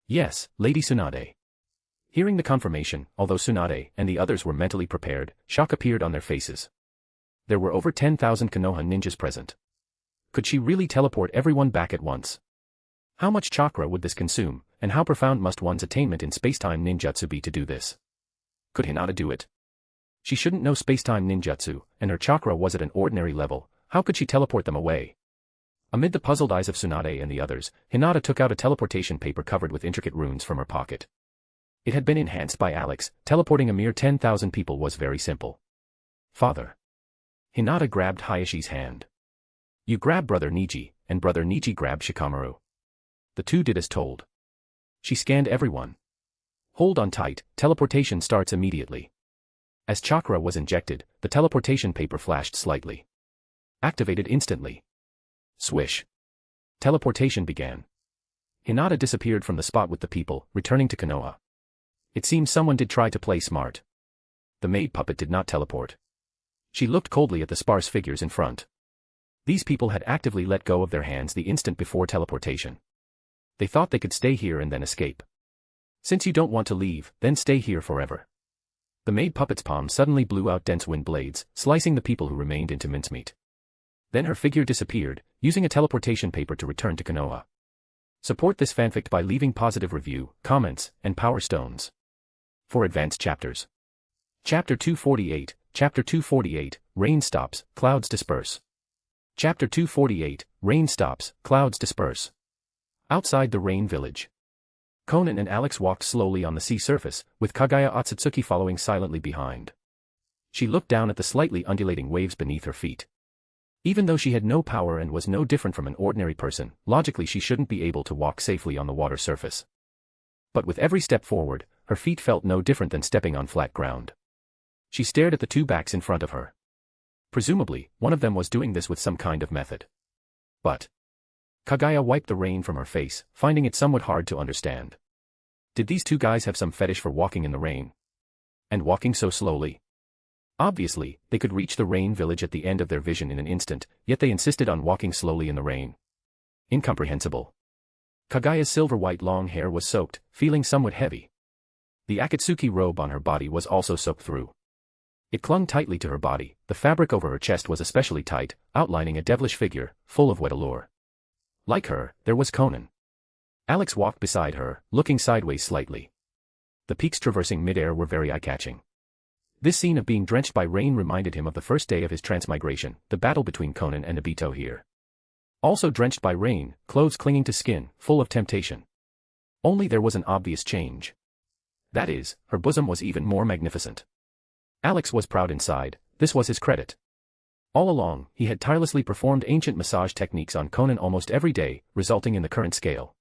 Yes, Lady Tsunade. Hearing the confirmation, although Tsunade and the others were mentally prepared, shock appeared on their faces. There were over 10,000 Konoha ninjas present. Could she really teleport everyone back at once? How much chakra would this consume, and how profound must one's attainment in space-time ninjutsu be to do this? Could Hinata do it? She shouldn't know space-time ninjutsu, and her chakra was at an ordinary level, how could she teleport them away? Amid the puzzled eyes of Tsunade and the others, Hinata took out a teleportation paper covered with intricate runes from her pocket. It had been enhanced by Alex, teleporting a mere 10,000 people was very simple. Father. Hinata grabbed Hayashi's hand. You grab Brother Niji, and Brother Niji grabbed Shikamaru. The two did as told. She scanned everyone. Hold on tight, teleportation starts immediately. As chakra was injected, the teleportation paper flashed slightly. Activated instantly. Swish. Teleportation began. Hinata disappeared from the spot with the people, returning to Konoha. It seems someone did try to play smart. The maid puppet did not teleport. She looked coldly at the sparse figures in front. These people had actively let go of their hands the instant before teleportation. They thought they could stay here and then escape. Since you don't want to leave, then stay here forever. The maid puppet's palm suddenly blew out dense wind blades, slicing the people who remained into mincemeat. Then her figure disappeared, using a teleportation paper to return to Konoha. Support this fanfic by leaving positive review, comments, and power stones. For advanced chapters. Chapter 248, Chapter 248, Rain stops, clouds disperse. Chapter 248, Rain stops, clouds disperse. Outside the rain village. Konan and Alex walked slowly on the sea surface, with Kaguya Otsutsuki following silently behind. She looked down at the slightly undulating waves beneath her feet. Even though she had no power and was no different from an ordinary person, logically she shouldn't be able to walk safely on the water surface. But with every step forward, her feet felt no different than stepping on flat ground. She stared at the two backs in front of her. Presumably, one of them was doing this with some kind of method. But Kaguya wiped the rain from her face, finding it somewhat hard to understand. Did these two guys have some fetish for walking in the rain? And walking so slowly? Obviously, they could reach the rain village at the end of their vision in an instant, yet they insisted on walking slowly in the rain. Incomprehensible. Kaguya's silver-white long hair was soaked, feeling somewhat heavy. The Akatsuki robe on her body was also soaked through. It clung tightly to her body, the fabric over her chest was especially tight, outlining a devilish figure, full of wet allure. Like her, there was Konan. Alex walked beside her, looking sideways slightly. The peaks traversing mid-air were very eye-catching. This scene of being drenched by rain reminded him of the first day of his transmigration, the battle between Konan and Obito here. Also drenched by rain, clothes clinging to skin, full of temptation. Only there was an obvious change. That is, her bosom was even more magnificent. Alex was proud inside, this was his credit. All along, he had tirelessly performed ancient massage techniques on Konan almost every day, resulting in the current scale.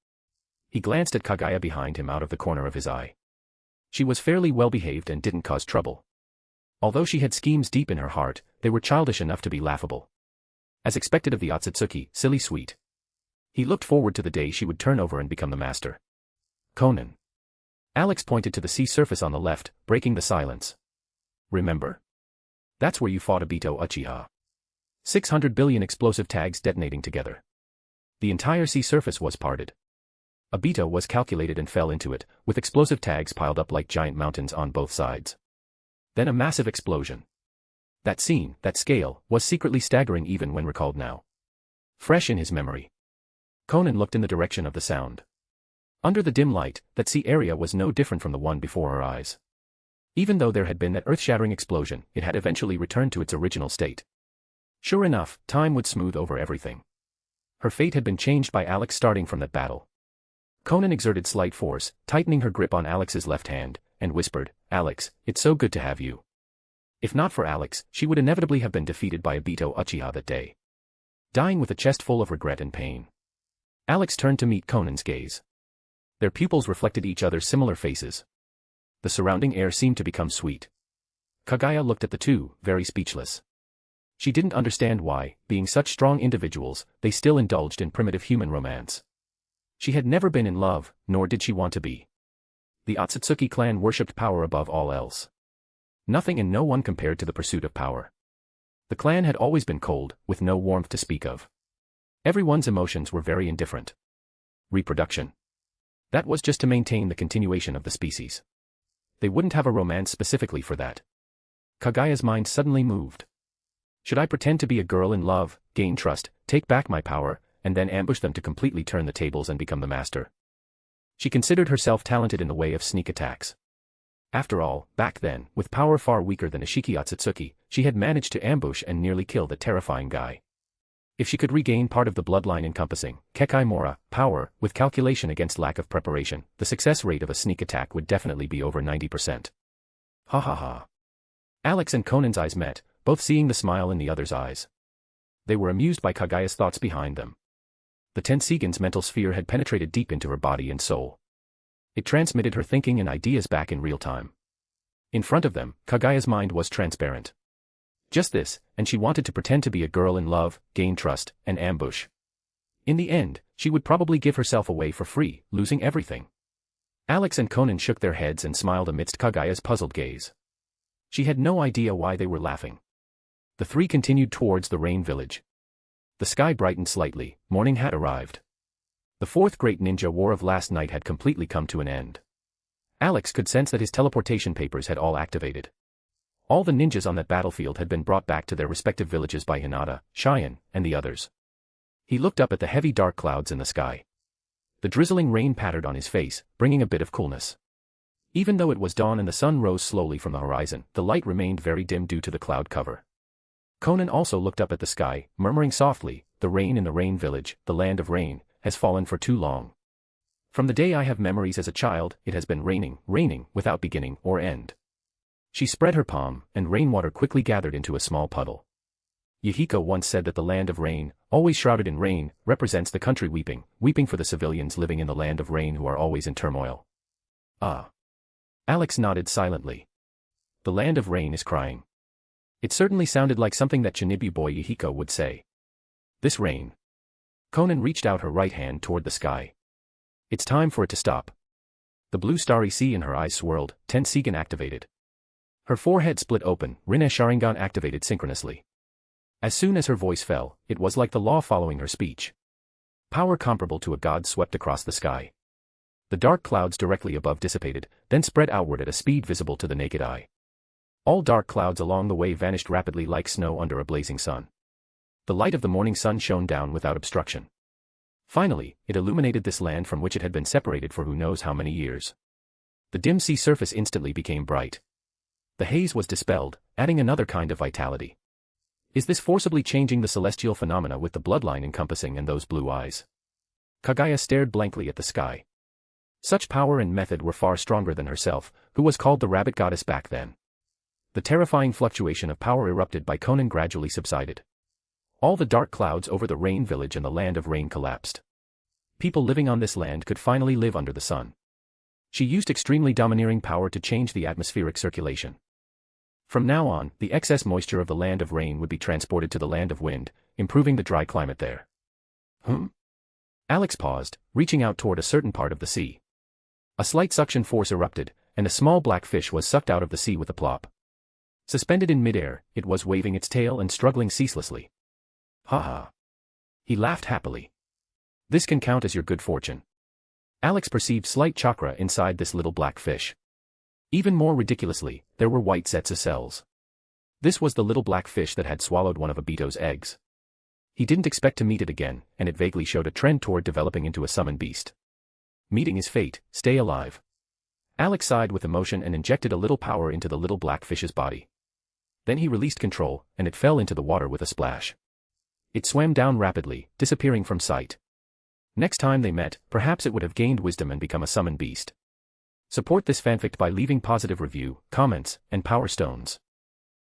He glanced at Kaguya behind him out of the corner of his eye. She was fairly well-behaved and didn't cause trouble. Although she had schemes deep in her heart, they were childish enough to be laughable. As expected of the Otsutsuki, silly sweet. He looked forward to the day she would turn over and become the master. Konan. Alex pointed to the sea surface on the left, breaking the silence. Remember? That's where you fought Obito Uchiha. 600 billion explosive tags detonating together. The entire sea surface was parted. Obito was calculated and fell into it, with explosive tags piled up like giant mountains on both sides. Then a massive explosion. That scene, that scale, was secretly staggering even when recalled now. Fresh in his memory. Konan looked in the direction of the sound. Under the dim light, that sea area was no different from the one before her eyes. Even though there had been that earth-shattering explosion, it had eventually returned to its original state. Sure enough, time would smooth over everything. Her fate had been changed by Alex starting from that battle. Konan exerted slight force, tightening her grip on Alex's left hand, and whispered, "Alex, it's so good to have you." If not for Alex, she would inevitably have been defeated by Obito Uchiha that day. Dying with a chest full of regret and pain. Alex turned to meet Konan's gaze. Their pupils reflected each other's similar faces. The surrounding air seemed to become sweet. Kaguya looked at the two, very speechless. She didn't understand why, being such strong individuals, they still indulged in primitive human romance. She had never been in love, nor did she want to be. The Otsutsuki clan worshipped power above all else. Nothing and no one compared to the pursuit of power. The clan had always been cold, with no warmth to speak of. Everyone's emotions were very indifferent. Reproduction. That was just to maintain the continuation of the species. They wouldn't have a romance specifically for that. Kaguya's mind suddenly moved. Should I pretend to be a girl in love, gain trust, take back my power, and then ambush them to completely turn the tables and become the master? She considered herself talented in the way of sneak attacks. After all, back then, with power far weaker than Ishiki Otsutsuki, she had managed to ambush and nearly kill the terrifying guy. If she could regain part of the bloodline encompassing Kekai Mora power with calculation against lack of preparation, the success rate of a sneak attack would definitely be over 90%. Ha ha ha. Alex and Konan's eyes met, both seeing the smile in the other's eyes. They were amused by Kagaya's thoughts behind them. The Tensigan's mental sphere had penetrated deep into her body and soul. It transmitted her thinking and ideas back in real time. In front of them, Kagaya's mind was transparent. Just this, and she wanted to pretend to be a girl in love, gain trust, and ambush. In the end, she would probably give herself away for free, losing everything. Alex and Konan shook their heads and smiled amidst Kagaya's puzzled gaze. She had no idea why they were laughing. The three continued towards the rain village. The sky brightened slightly, morning had arrived. The fourth great ninja war of last night had completely come to an end. Alex could sense that his teleportation papers had all activated. All the ninjas on that battlefield had been brought back to their respective villages by Hinata, Cheyenne, and the others. He looked up at the heavy dark clouds in the sky. The drizzling rain pattered on his face, bringing a bit of coolness. Even though it was dawn and the sun rose slowly from the horizon, the light remained very dim due to the cloud cover. Konan also looked up at the sky, murmuring softly, "The rain in the rain village, the land of rain, has fallen for too long. From the day I have memories as a child, it has been raining, raining, without beginning or end." She spread her palm, and rainwater quickly gathered into a small puddle. Yahiko once said that the land of rain, always shrouded in rain, represents the country weeping, weeping for the civilians living in the land of rain who are always in turmoil. Ah. Alex nodded silently. The land of rain is crying. It certainly sounded like something that Shinibu boy Yahiko would say. This rain. Konan reached out her right hand toward the sky. It's time for it to stop. The blue starry sea in her eyes swirled, Tensigan activated. Her forehead split open, Rinne Sharingan activated synchronously. As soon as her voice fell, it was like the law following her speech. Power comparable to a god swept across the sky. The dark clouds directly above dissipated, then spread outward at a speed visible to the naked eye. All dark clouds along the way vanished rapidly like snow under a blazing sun. The light of the morning sun shone down without obstruction. Finally, it illuminated this land from which it had been separated for who knows how many years. The dim sea surface instantly became bright. The haze was dispelled, adding another kind of vitality. Is this forcibly changing the celestial phenomena with the bloodline encompassing and those blue eyes? Kagaya stared blankly at the sky. Such power and method were far stronger than herself, who was called the rabbit goddess back then. The terrifying fluctuation of power erupted by Konan gradually subsided. All the dark clouds over the rain village and the land of rain collapsed. People living on this land could finally live under the sun. She used extremely domineering power to change the atmospheric circulation. From now on, the excess moisture of the land of rain would be transported to the land of wind, improving the dry climate there. Alex paused, reaching out toward a certain part of the sea. A slight suction force erupted, and a small black fish was sucked out of the sea with a plop. Suspended in midair, it was waving its tail and struggling ceaselessly. Ha ha. He laughed happily. This can count as your good fortune. Alex perceived slight chakra inside this little black fish. Even more ridiculously, there were white sets of cells. This was the little black fish that had swallowed one of Obito's eggs. He didn't expect to meet it again, and it vaguely showed a trend toward developing into a summoned beast. Meeting his fate, stay alive. Alex sighed with emotion and injected a little power into the little black fish's body. Then he released control, and it fell into the water with a splash. It swam down rapidly, disappearing from sight. Next time they met, perhaps it would have gained wisdom and become a summoned beast. Support this fanfic by leaving positive review, comments, and power stones.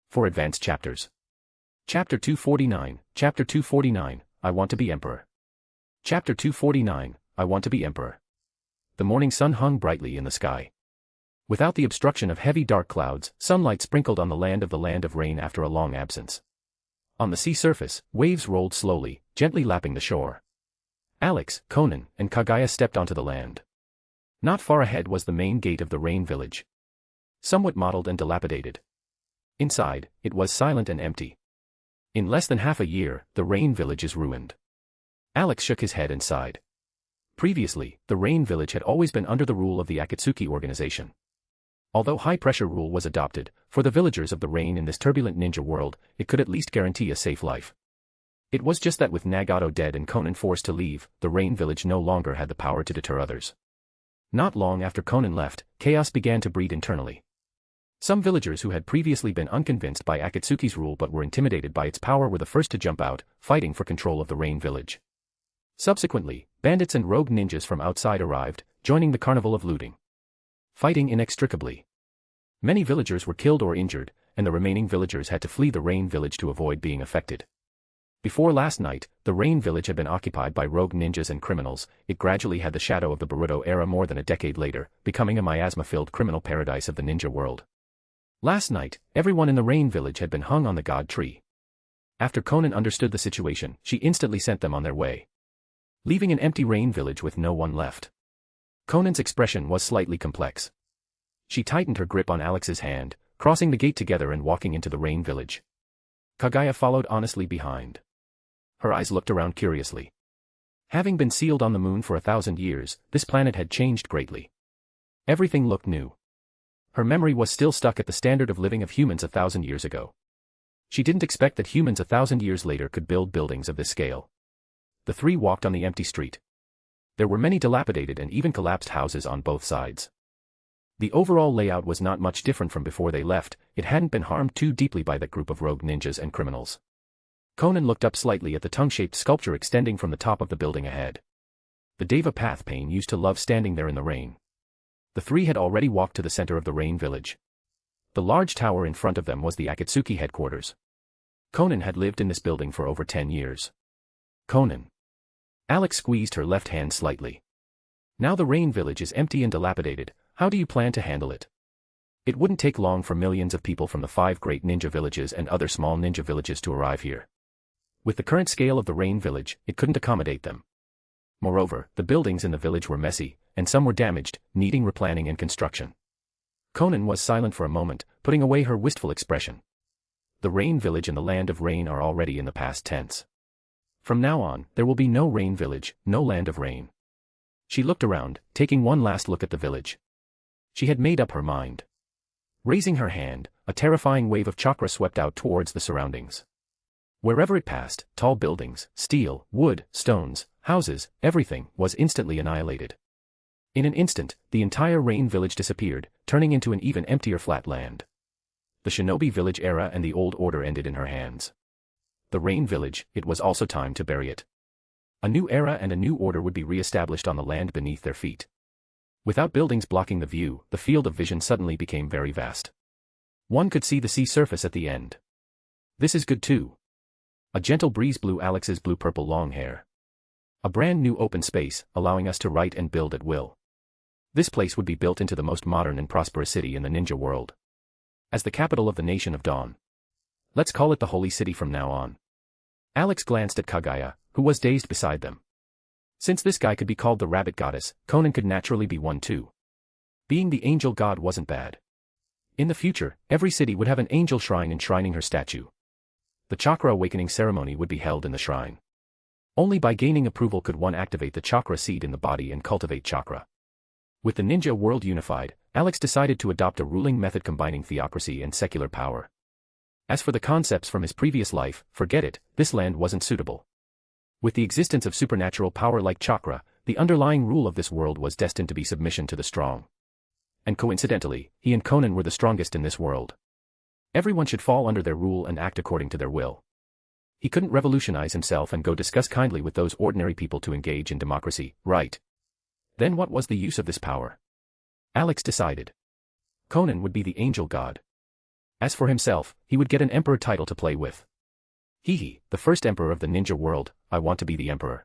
For advanced chapters. Chapter 249, Chapter 249, I Want to be Emperor. Chapter 249, I Want to be Emperor. The morning sun hung brightly in the sky. Without the obstruction of heavy dark clouds, sunlight sprinkled on the land of rain after a long absence. On the sea surface, waves rolled slowly, gently lapping the shore. Alex, Konan, and Kagaya stepped onto the land. Not far ahead was the main gate of the rain village. Somewhat mottled and dilapidated. Inside, it was silent and empty. In less than half a year, the rain village is ruined. Alex shook his head and sighed. Previously, the rain village had always been under the rule of the Akatsuki organization. Although high-pressure rule was adopted, for the villagers of the rain in this turbulent ninja world, it could at least guarantee a safe life. It was just that with Nagato dead and Konan forced to leave, the rain village no longer had the power to deter others. Not long after Konan left, chaos began to breed internally. Some villagers who had previously been unconvinced by Akatsuki's rule but were intimidated by its power were the first to jump out, fighting for control of the rain village. Subsequently, bandits and rogue ninjas from outside arrived, joining the carnival of looting. Fighting inextricably. Many villagers were killed or injured, and the remaining villagers had to flee the Rain Village to avoid being affected. Before last night, the Rain Village had been occupied by rogue ninjas and criminals. It gradually had the shadow of the Naruto era more than a decade later, becoming a miasma-filled criminal paradise of the ninja world. Last night, everyone in the Rain Village had been hung on the god tree. After Konan understood the situation, she instantly sent them on their way, leaving an empty Rain Village with no one left. Konan's expression was slightly complex. She tightened her grip on Alex's hand, crossing the gate together and walking into the Rain Village. Kaguya followed honestly behind. Her eyes looked around curiously. Having been sealed on the moon for 1,000 years, this planet had changed greatly. Everything looked new. Her memory was still stuck at the standard of living of humans 1,000 years ago. She didn't expect that humans 1,000 years later could build buildings of this scale. The three walked on the empty street. There were many dilapidated and even collapsed houses on both sides. The overall layout was not much different from before they left. It hadn't been harmed too deeply by that group of rogue ninjas and criminals. Konan looked up slightly at the tongue-shaped sculpture extending from the top of the building ahead. The Deva Path Pain used to love standing there in the rain. The three had already walked to the center of the Rain Village. The large tower in front of them was the Akatsuki headquarters. Konan had lived in this building for over 10 years. Konan. Alex squeezed her left hand slightly. Now the Rain Village is empty and dilapidated. How do you plan to handle it? It wouldn't take long for millions of people from the 5 great ninja villages and other small ninja villages to arrive here. With the current scale of the Rain Village, it couldn't accommodate them. Moreover, the buildings in the village were messy, and some were damaged, needing replanning and construction. Konan was silent for a moment, putting away her wistful expression. The Rain Village and the Land of Rain are already in the past tense. From now on, there will be no Rain Village, no Land of Rain. She looked around, taking one last look at the village. She had made up her mind. Raising her hand, a terrifying wave of chakra swept out towards the surroundings. Wherever it passed, tall buildings, steel, wood, stones, houses, everything was instantly annihilated. In an instant, the entire Rain Village disappeared, turning into an even emptier flat land. The Shinobi Village era and the old order ended in her hands. The Rain Village, it was also time to bury it. A new era and a new order would be re-established on the land beneath their feet. Without buildings blocking the view, the field of vision suddenly became very vast. One could see the sea surface at the end. This is good too. A gentle breeze blew Alex's blue-purple long hair. A brand new open space, allowing us to write and build at will. This place would be built into the most modern and prosperous city in the ninja world. As the capital of the Nation of Dawn. Let's call it the Holy City from now on. Alex glanced at Kaguya, who was dazed beside them. Since this guy could be called the Rabbit Goddess, Konan could naturally be one too. Being the angel god wasn't bad. In the future, every city would have an angel shrine enshrining her statue. The chakra awakening ceremony would be held in the shrine. Only by gaining approval could one activate the chakra seed in the body and cultivate chakra. With the ninja world unified, Alex decided to adopt a ruling method combining theocracy and secular power. As for the concepts from his previous life, forget it, this land wasn't suitable. With the existence of supernatural power like chakra, the underlying rule of this world was destined to be submission to the strong. And coincidentally, he and Konan were the strongest in this world. Everyone should fall under their rule and act according to their will. He couldn't revolutionize himself and go discuss kindly with those ordinary people to engage in democracy, right? Then what was the use of this power? Alex decided. Konan would be the angel god. As for himself, he would get an emperor title to play with. Hehe, the first emperor of the ninja world, I want to be the emperor.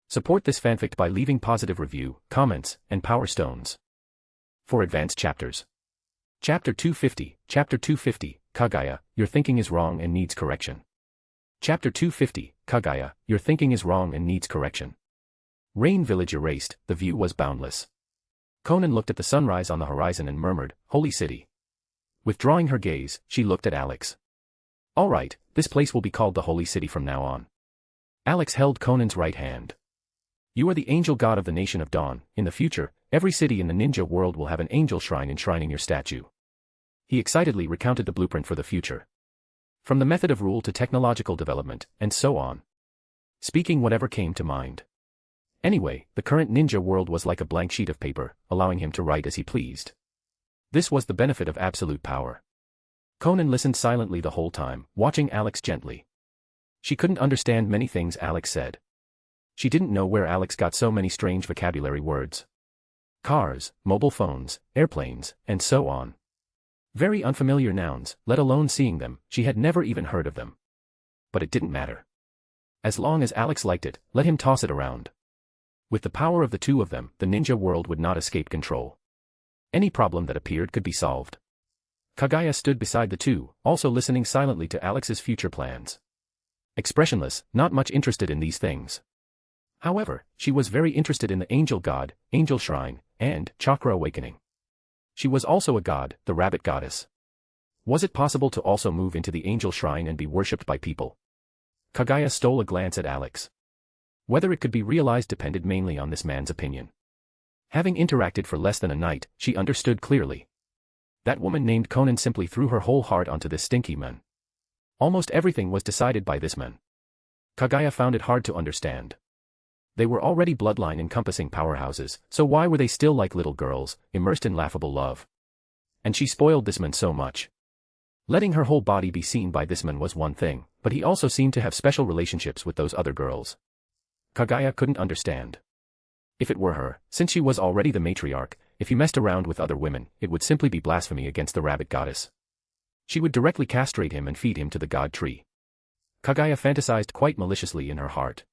Support this fanfic by leaving positive review, comments, and power stones. For advanced chapters. Chapter 250, Kaguya, your thinking is wrong and needs correction. Chapter 250, Kaguya, your thinking is wrong and needs correction. Rain Village erased, the view was boundless. Konan looked at the sunrise on the horizon and murmured, Holy City. Withdrawing her gaze, she looked at Alex. All right, this place will be called the Holy City from now on. Alex held Konan's right hand. You are the angel god of the Nation of Dawn. In the future, every city in the ninja world will have an angel shrine enshrining your statue. He excitedly recounted the blueprint for the future. From the method of rule to technological development, and so on. Speaking whatever came to mind. Anyway, the current ninja world was like a blank sheet of paper, allowing him to write as he pleased. This was the benefit of absolute power. Konan listened silently the whole time, watching Alex gently. She couldn't understand many things Alex said. She didn't know where Alex got so many strange vocabulary words. Cars, mobile phones, airplanes, and so on. Very unfamiliar nouns, let alone seeing them, she had never even heard of them. But it didn't matter. As long as Alex liked it, let him toss it around. With the power of the two of them, the ninja world would not escape control. Any problem that appeared could be solved. Kaguya stood beside the two, also listening silently to Alex's future plans. Expressionless, not much interested in these things. However, she was very interested in the angel god, angel shrine, and chakra awakening. She was also a god, the rabbit goddess. Was it possible to also move into the angel shrine and be worshipped by people? Kaguya stole a glance at Alex. Whether it could be realized depended mainly on this man's opinion. Having interacted for less than a night, she understood clearly. That woman named Konan simply threw her whole heart onto this stinky man. Almost everything was decided by this man. Kaguya found it hard to understand. They were already bloodline-encompassing powerhouses, so why were they still like little girls, immersed in laughable love? And she spoiled this man so much. Letting her whole body be seen by this man was one thing, but he also seemed to have special relationships with those other girls. Kaguya couldn't understand. If it were her, since she was already the matriarch, if he messed around with other women, it would simply be blasphemy against the rabbit goddess. She would directly castrate him and feed him to the god tree. Kaguya fantasized quite maliciously in her heart.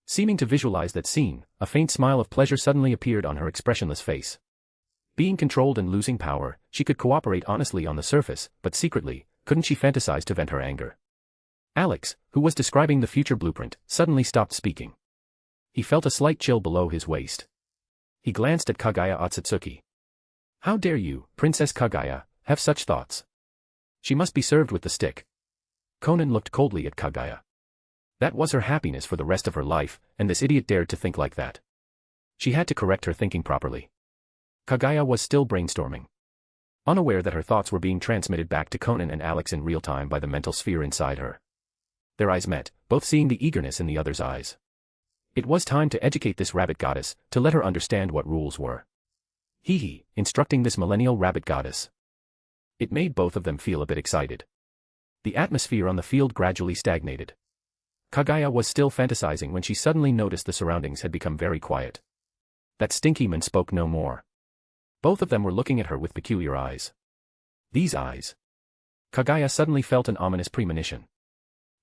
Seeming to visualize that scene, a faint smile of pleasure suddenly appeared on her expressionless face. Being controlled and losing power, she could cooperate honestly on the surface, but secretly, couldn't she fantasize to vent her anger? Alex, who was describing the future blueprint, suddenly stopped speaking. He felt a slight chill below his waist. He glanced at Kaguya Otsutsuki. How dare you, Princess Kaguya, have such thoughts? She must be served with the stick. Konan looked coldly at Kaguya. That was her happiness for the rest of her life, and this idiot dared to think like that. She had to correct her thinking properly. Kaguya was still brainstorming. Unaware that her thoughts were being transmitted back to Konan and Alex in real time by the mental sphere inside her. Their eyes met, both seeing the eagerness in the other's eyes. It was time to educate this rabbit goddess, to let her understand what rules were. Hee, instructing this millennial rabbit goddess. It made both of them feel a bit excited. The atmosphere on the field gradually stagnated. Kaguya was still fantasizing when she suddenly noticed the surroundings had become very quiet. That stinky man spoke no more. Both of them were looking at her with peculiar eyes. These eyes. Kaguya suddenly felt an ominous premonition.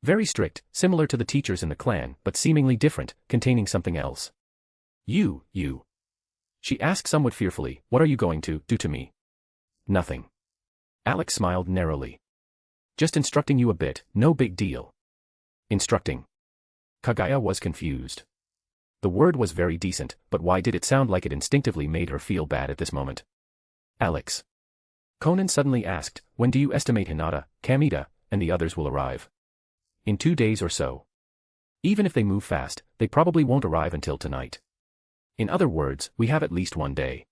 Very strict, similar to the teachers in the clan, but seemingly different, containing something else. You. She asked somewhat fearfully, what are you going to do to me? Nothing. Alex smiled narrowly. Just instructing you a bit, no big deal. Instructing. Kaguya was confused. The word was very decent, but why did it sound like it instinctively made her feel bad at this moment? Alex. Konan suddenly asked, when do you estimate Hinata, Kamita, and the others will arrive? In 2 days or so. Even if they move fast, they probably won't arrive until tonight. In other words, we have at least 1 day.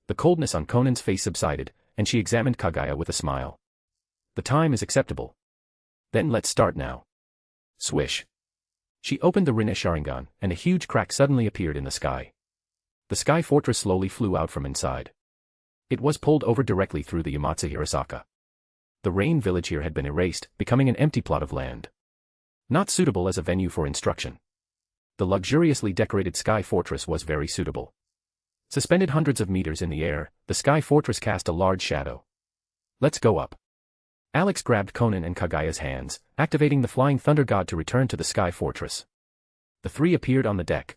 The coldness on Konan's face subsided, and she examined Kaguya with a smile. The time is acceptable. Then let's start now. Swish. She opened the Rinne Sharingan, and a huge crack suddenly appeared in the sky. The sky fortress slowly flew out from inside. It was pulled over directly through the Yamatsu Hirasaka. The rain village here had been erased, becoming an empty plot of land. Not suitable as a venue for instruction. The luxuriously decorated sky fortress was very suitable. Suspended hundreds of meters in the air, the sky fortress cast a large shadow. Let's go up. Alex grabbed Konan and Kaguya's hands, activating the flying thunder god to return to the sky fortress. The three appeared on the deck.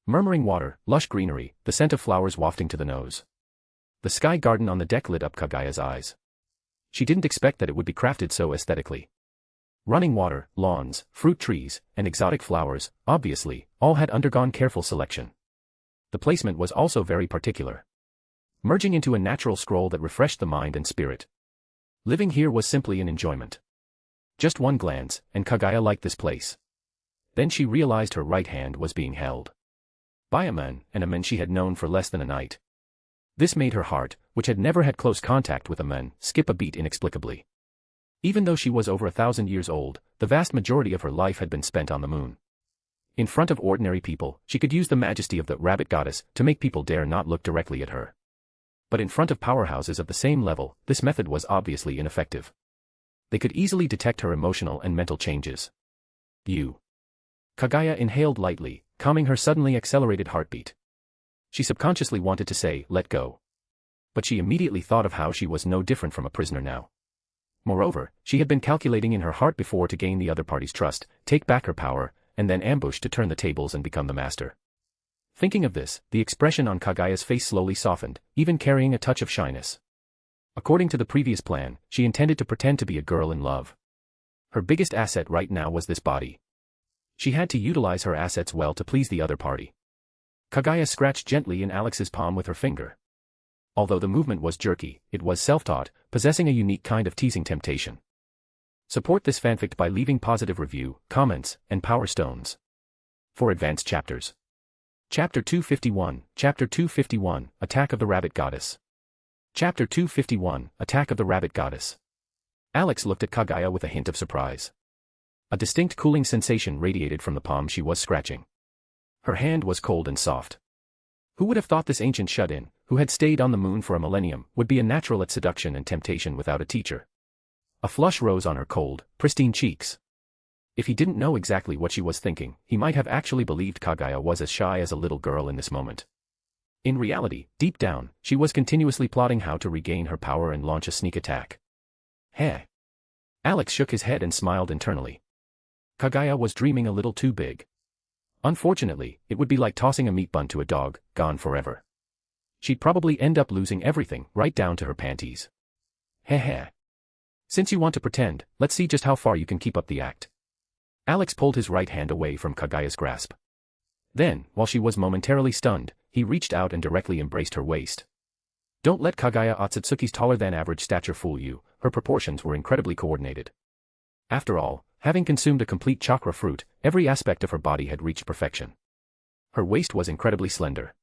Murmuring water, lush greenery, the scent of flowers wafting to the nose. The sky garden on the deck lit up Kaguya's eyes. She didn't expect that it would be crafted so aesthetically. Running water, lawns, fruit trees, and exotic flowers, obviously, all had undergone careful selection. The placement was also very particular. Merging into a natural scroll that refreshed the mind and spirit. Living here was simply an enjoyment. Just one glance, and Kaguya liked this place. Then she realized her right hand was being held by a man, and a man she had known for less than a night. This made her heart, which had never had close contact with a man, skip a beat inexplicably. Even though she was over 1,000 years old, the vast majority of her life had been spent on the moon. In front of ordinary people, she could use the majesty of the rabbit goddess to make people dare not look directly at her. But in front of powerhouses of the same level, this method was obviously ineffective. They could easily detect her emotional and mental changes. You. Kaguya inhaled lightly, calming her suddenly accelerated heartbeat. She subconsciously wanted to say, let go. But she immediately thought of how she was no different from a prisoner now. Moreover, she had been calculating in her heart before to gain the other party's trust, take back her power, and then ambush to turn the tables and become the master. Thinking of this, the expression on Kagaya's face slowly softened, even carrying a touch of shyness. According to the previous plan, she intended to pretend to be a girl in love. Her biggest asset right now was this body. She had to utilize her assets well to please the other party. Kagaya scratched gently in Alex's palm with her finger. Although the movement was jerky, it was self-taught, possessing a unique kind of teasing temptation. Support this fanfic by leaving positive review, comments, and power stones. For advanced chapters. Chapter 251, Chapter 251, Attack of the Rabbit Goddess. Chapter 251, Attack of the Rabbit Goddess. Alex looked at Kagaya with a hint of surprise. A distinct cooling sensation radiated from the palm she was scratching. Her hand was cold and soft. Who would have thought this ancient shut-in, who had stayed on the moon for a millennium, would be a natural at seduction and temptation without a teacher? A flush rose on her cold, pristine cheeks. If he didn't know exactly what she was thinking, he might have actually believed Kagaya was as shy as a little girl in this moment. In reality, deep down, she was continuously plotting how to regain her power and launch a sneak attack. Heh. Alex shook his head and smiled internally. Kagaya was dreaming a little too big. Unfortunately, it would be like tossing a meat bun to a dog, gone forever. She'd probably end up losing everything, right down to her panties. Heh. Since you want to pretend, let's see just how far you can keep up the act. Alex pulled his right hand away from Kagaya's grasp. Then, while she was momentarily stunned, he reached out and directly embraced her waist. Don't let Kagaya Otsutsuki's taller-than-average stature fool you, her proportions were incredibly coordinated. After all, having consumed a complete chakra fruit, every aspect of her body had reached perfection. Her waist was incredibly slender.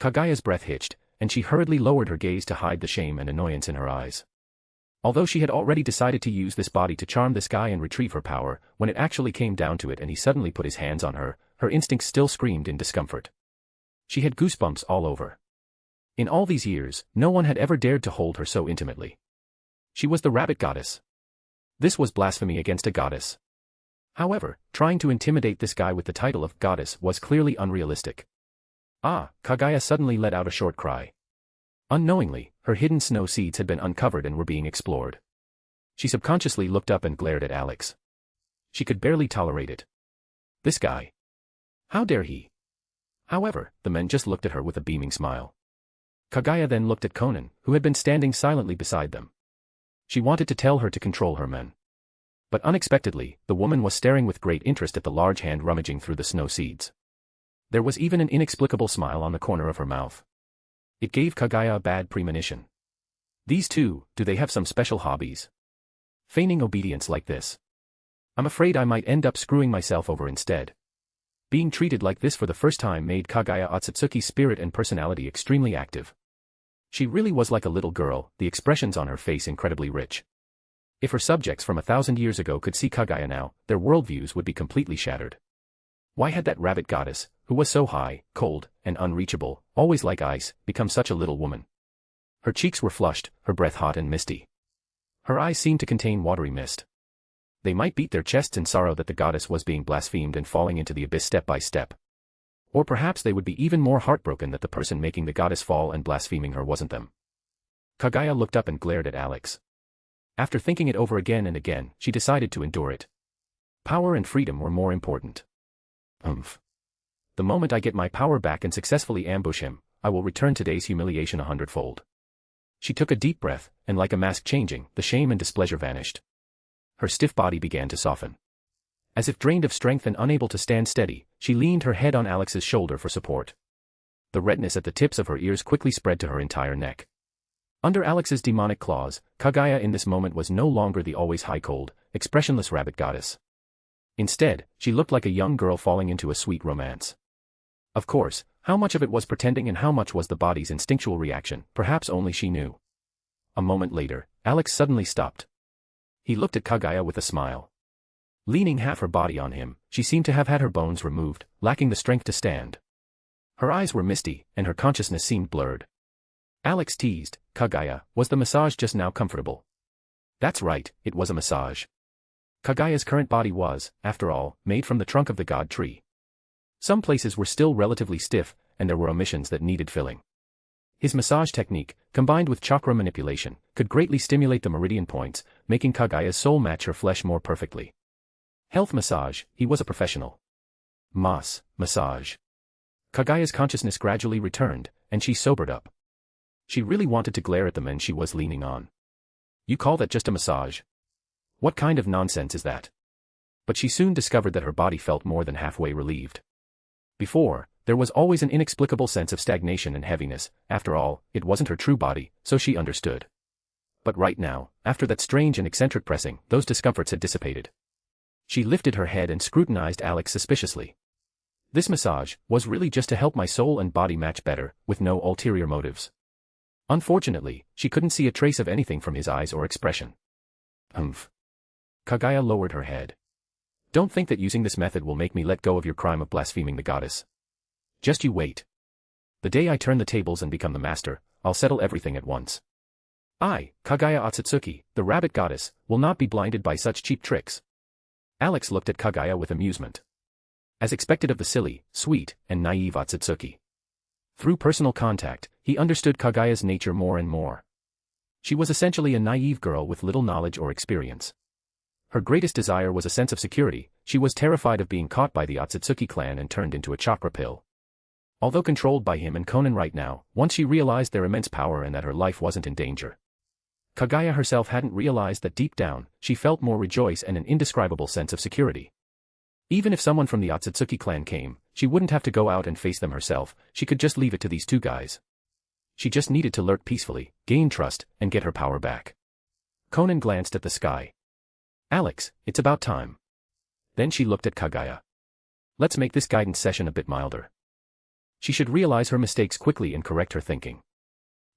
Kagaya's breath hitched, and she hurriedly lowered her gaze to hide the shame and annoyance in her eyes. Although she had already decided to use this body to charm this guy and retrieve her power, when it actually came down to it and he suddenly put his hands on her, her instincts still screamed in discomfort. She had goosebumps all over. In all these years, no one had ever dared to hold her so intimately. She was the rabbit goddess. This was blasphemy against a goddess. However, trying to intimidate this guy with the title of goddess was clearly unrealistic. Kagaya suddenly let out a short cry. Unknowingly, her hidden snow seeds had been uncovered and were being explored. She subconsciously looked up and glared at Alex. She could barely tolerate it. This guy. How dare he? However, the men just looked at her with a beaming smile. Kagaya then looked at Konan, who had been standing silently beside them. She wanted to tell her to control her men. But unexpectedly, the woman was staring with great interest at the large hand rummaging through the snow seeds. There was even an inexplicable smile on the corner of her mouth. It gave Kagaya a bad premonition. These two, do they have some special hobbies? Feigning obedience like this. I'm afraid I might end up screwing myself over instead. Being treated like this for the first time made Kagaya Otsutsuki's spirit and personality extremely active. She really was like a little girl, the expressions on her face incredibly rich. If her subjects from 1,000 years ago could see Kagaya now, their worldviews would be completely shattered. Why had that rabbit goddess, who was so high, cold, and unreachable, always like ice, become such a little woman? Her cheeks were flushed, her breath hot and misty. Her eyes seemed to contain watery mist. They might beat their chests in sorrow that the goddess was being blasphemed and falling into the abyss step by step. Or perhaps they would be even more heartbroken that the person making the goddess fall and blaspheming her wasn't them. Kagaya looked up and glared at Alex. After thinking it over again and again, she decided to endure it. Power and freedom were more important. The moment I get my power back and successfully ambush him, I will return today's humiliation 100-fold. She took a deep breath, and like a mask changing, the shame and displeasure vanished. Her stiff body began to soften. As if drained of strength and unable to stand steady, she leaned her head on Alex's shoulder for support. The redness at the tips of her ears quickly spread to her entire neck. Under Alex's demonic claws, Kagaya in this moment was no longer the always high-cold, expressionless rabbit goddess. Instead, she looked like a young girl falling into a sweet romance. Of course, how much of it was pretending and how much was the body's instinctual reaction, perhaps only she knew. A moment later, Alex suddenly stopped. He looked at Kagaya with a smile. Leaning half her body on him, she seemed to have had her bones removed, lacking the strength to stand. Her eyes were misty, and her consciousness seemed blurred. Alex teased, Kagaya, was the massage just now comfortable? That's right, it was a massage. Kagaya's current body was, after all, made from the trunk of the god tree. Some places were still relatively stiff, and there were omissions that needed filling. His massage technique, combined with chakra manipulation, could greatly stimulate the meridian points, making Kagaya's soul match her flesh more perfectly. Health massage, he was a professional. Massage. Kagaya's consciousness gradually returned, and she sobered up. She really wanted to glare at the men she was leaning on. You call that just a massage? What kind of nonsense is that? But she soon discovered that her body felt more than halfway relieved. Before, there was always an inexplicable sense of stagnation and heaviness. After all, it wasn't her true body, so she understood. But right now, after that strange and eccentric pressing, those discomforts had dissipated. She lifted her head and scrutinized Alex suspiciously. This massage was really just to help my soul and body match better, with no ulterior motives. Unfortunately, she couldn't see a trace of anything from his eyes or expression. Kagaya lowered her head. Don't think that using this method will make me let go of your crime of blaspheming the goddess. Just you wait. The day I turn the tables and become the master, I'll settle everything at once. I, Kagaya Otsutsuki, the rabbit goddess, will not be blinded by such cheap tricks. Alex looked at Kagaya with amusement. As expected of the silly, sweet, and naive Otsutsuki. Through personal contact, he understood Kagaya's nature more and more. She was essentially a naive girl with little knowledge or experience. Her greatest desire was a sense of security. She was terrified of being caught by the Otsutsuki clan and turned into a chakra pill. Although controlled by him and Konan right now, once she realized their immense power and that her life wasn't in danger. Kagaya herself hadn't realized that deep down, she felt more rejoice and an indescribable sense of security. Even if someone from the Otsutsuki clan came, she wouldn't have to go out and face them herself, she could just leave it to these two guys. She just needed to lurk peacefully, gain trust, and get her power back. Konan glanced at the sky. Alex, it's about time. Then she looked at Kagaya. Let's make this guidance session a bit milder. She should realize her mistakes quickly and correct her thinking.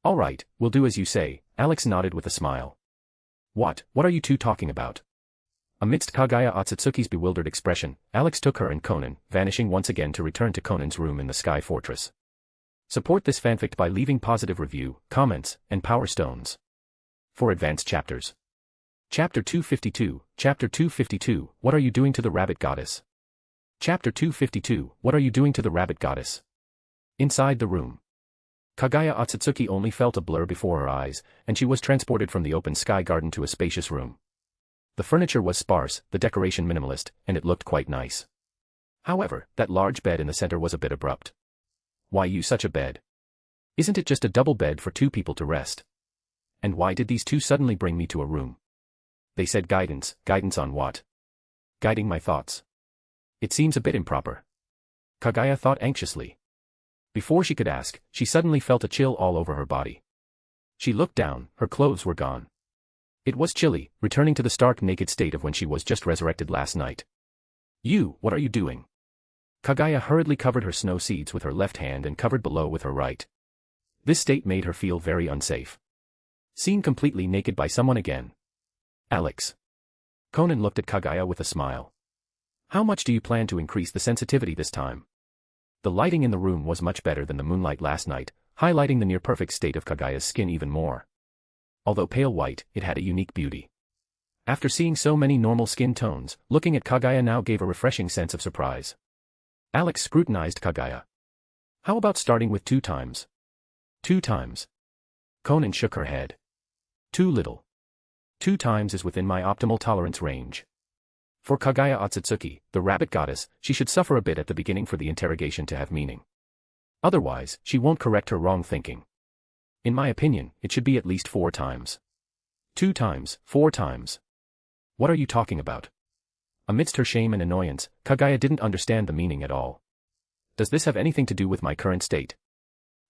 All right, we'll do as you say, Alex nodded with a smile. What are you two talking about? Amidst Kagaya Otsutsuki's bewildered expression, Alex took her and Konan, vanishing once again to return to Konan's room in the Sky Fortress. Support this fanfic by leaving positive review, comments, and power stones. For advanced chapters. Chapter 252, What are you doing to the rabbit goddess? Chapter 252, What are you doing to the rabbit goddess? Inside the room. Kagaya Otsutsuki only felt a blur before her eyes, and she was transported from the open sky garden to a spacious room. The furniture was sparse, the decoration minimalist, and it looked quite nice. However, that large bed in the center was a bit abrupt. Why use such a bed? Isn't it just a double bed for two people to rest? And why did these two suddenly bring me to a room? They said guidance on what? Guiding my thoughts. It seems a bit improper. Kagaya thought anxiously. Before she could ask, she suddenly felt a chill all over her body. She looked down, her clothes were gone. It was chilly, returning to the stark naked state of when she was just resurrected last night. What are you doing? Kagaya hurriedly covered her snow seeds with her left hand and covered below with her right. This state made her feel very unsafe. Seen completely naked by someone again. Alex. Konan looked at Kagaya with a smile. How much do you plan to increase the sensitivity this time? The lighting in the room was much better than the moonlight last night, highlighting the near-perfect state of Kagaya's skin even more. Although pale white, it had a unique beauty. After seeing so many normal skin tones, looking at Kagaya now gave a refreshing sense of surprise. Alex scrutinized Kagaya. How about starting with 2 times? 2 times. Konan shook her head. Too little. 2 times is within my optimal tolerance range. For Kagaya Otsutsuki, the rabbit goddess, she should suffer a bit at the beginning for the interrogation to have meaning. Otherwise, she won't correct her wrong thinking. In my opinion, it should be at least 4 times. 2 times, 4 times. What are you talking about? Amidst her shame and annoyance, Kagaya didn't understand the meaning at all. Does this have anything to do with my current state?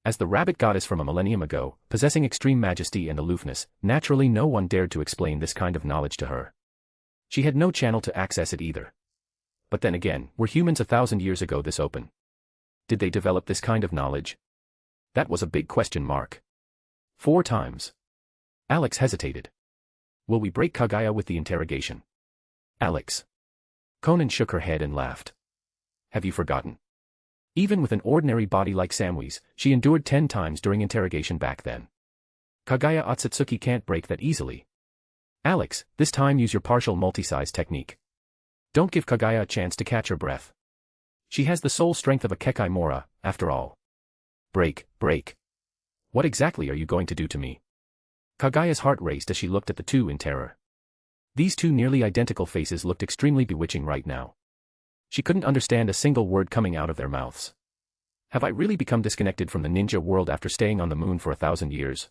As the rabbit goddess from a millennium ago, possessing extreme majesty and aloofness, naturally no one dared to explain this kind of knowledge to her. She had no channel to access it either. But then again, were humans 1,000 years ago this open? Did they develop this kind of knowledge? That was a big question mark. 4 times. Alex hesitated. Will we break Kagaya with the interrogation? Alex. Konan shook her head and laughed. Have you forgotten? Even with an ordinary body like Samwi's, she endured 10 times during interrogation back then. Kagaya Otsutsuki can't break that easily. Alex, this time use your partial multi-size technique. Don't give Kagaya a chance to catch her breath. She has the soul strength of a Kekai Mora, after all. Break. What exactly are you going to do to me? Kagaya's heart raced as she looked at the two in terror. These two nearly identical faces looked extremely bewitching right now. She couldn't understand a single word coming out of their mouths. Have I really become disconnected from the ninja world after staying on the moon for 1,000 years?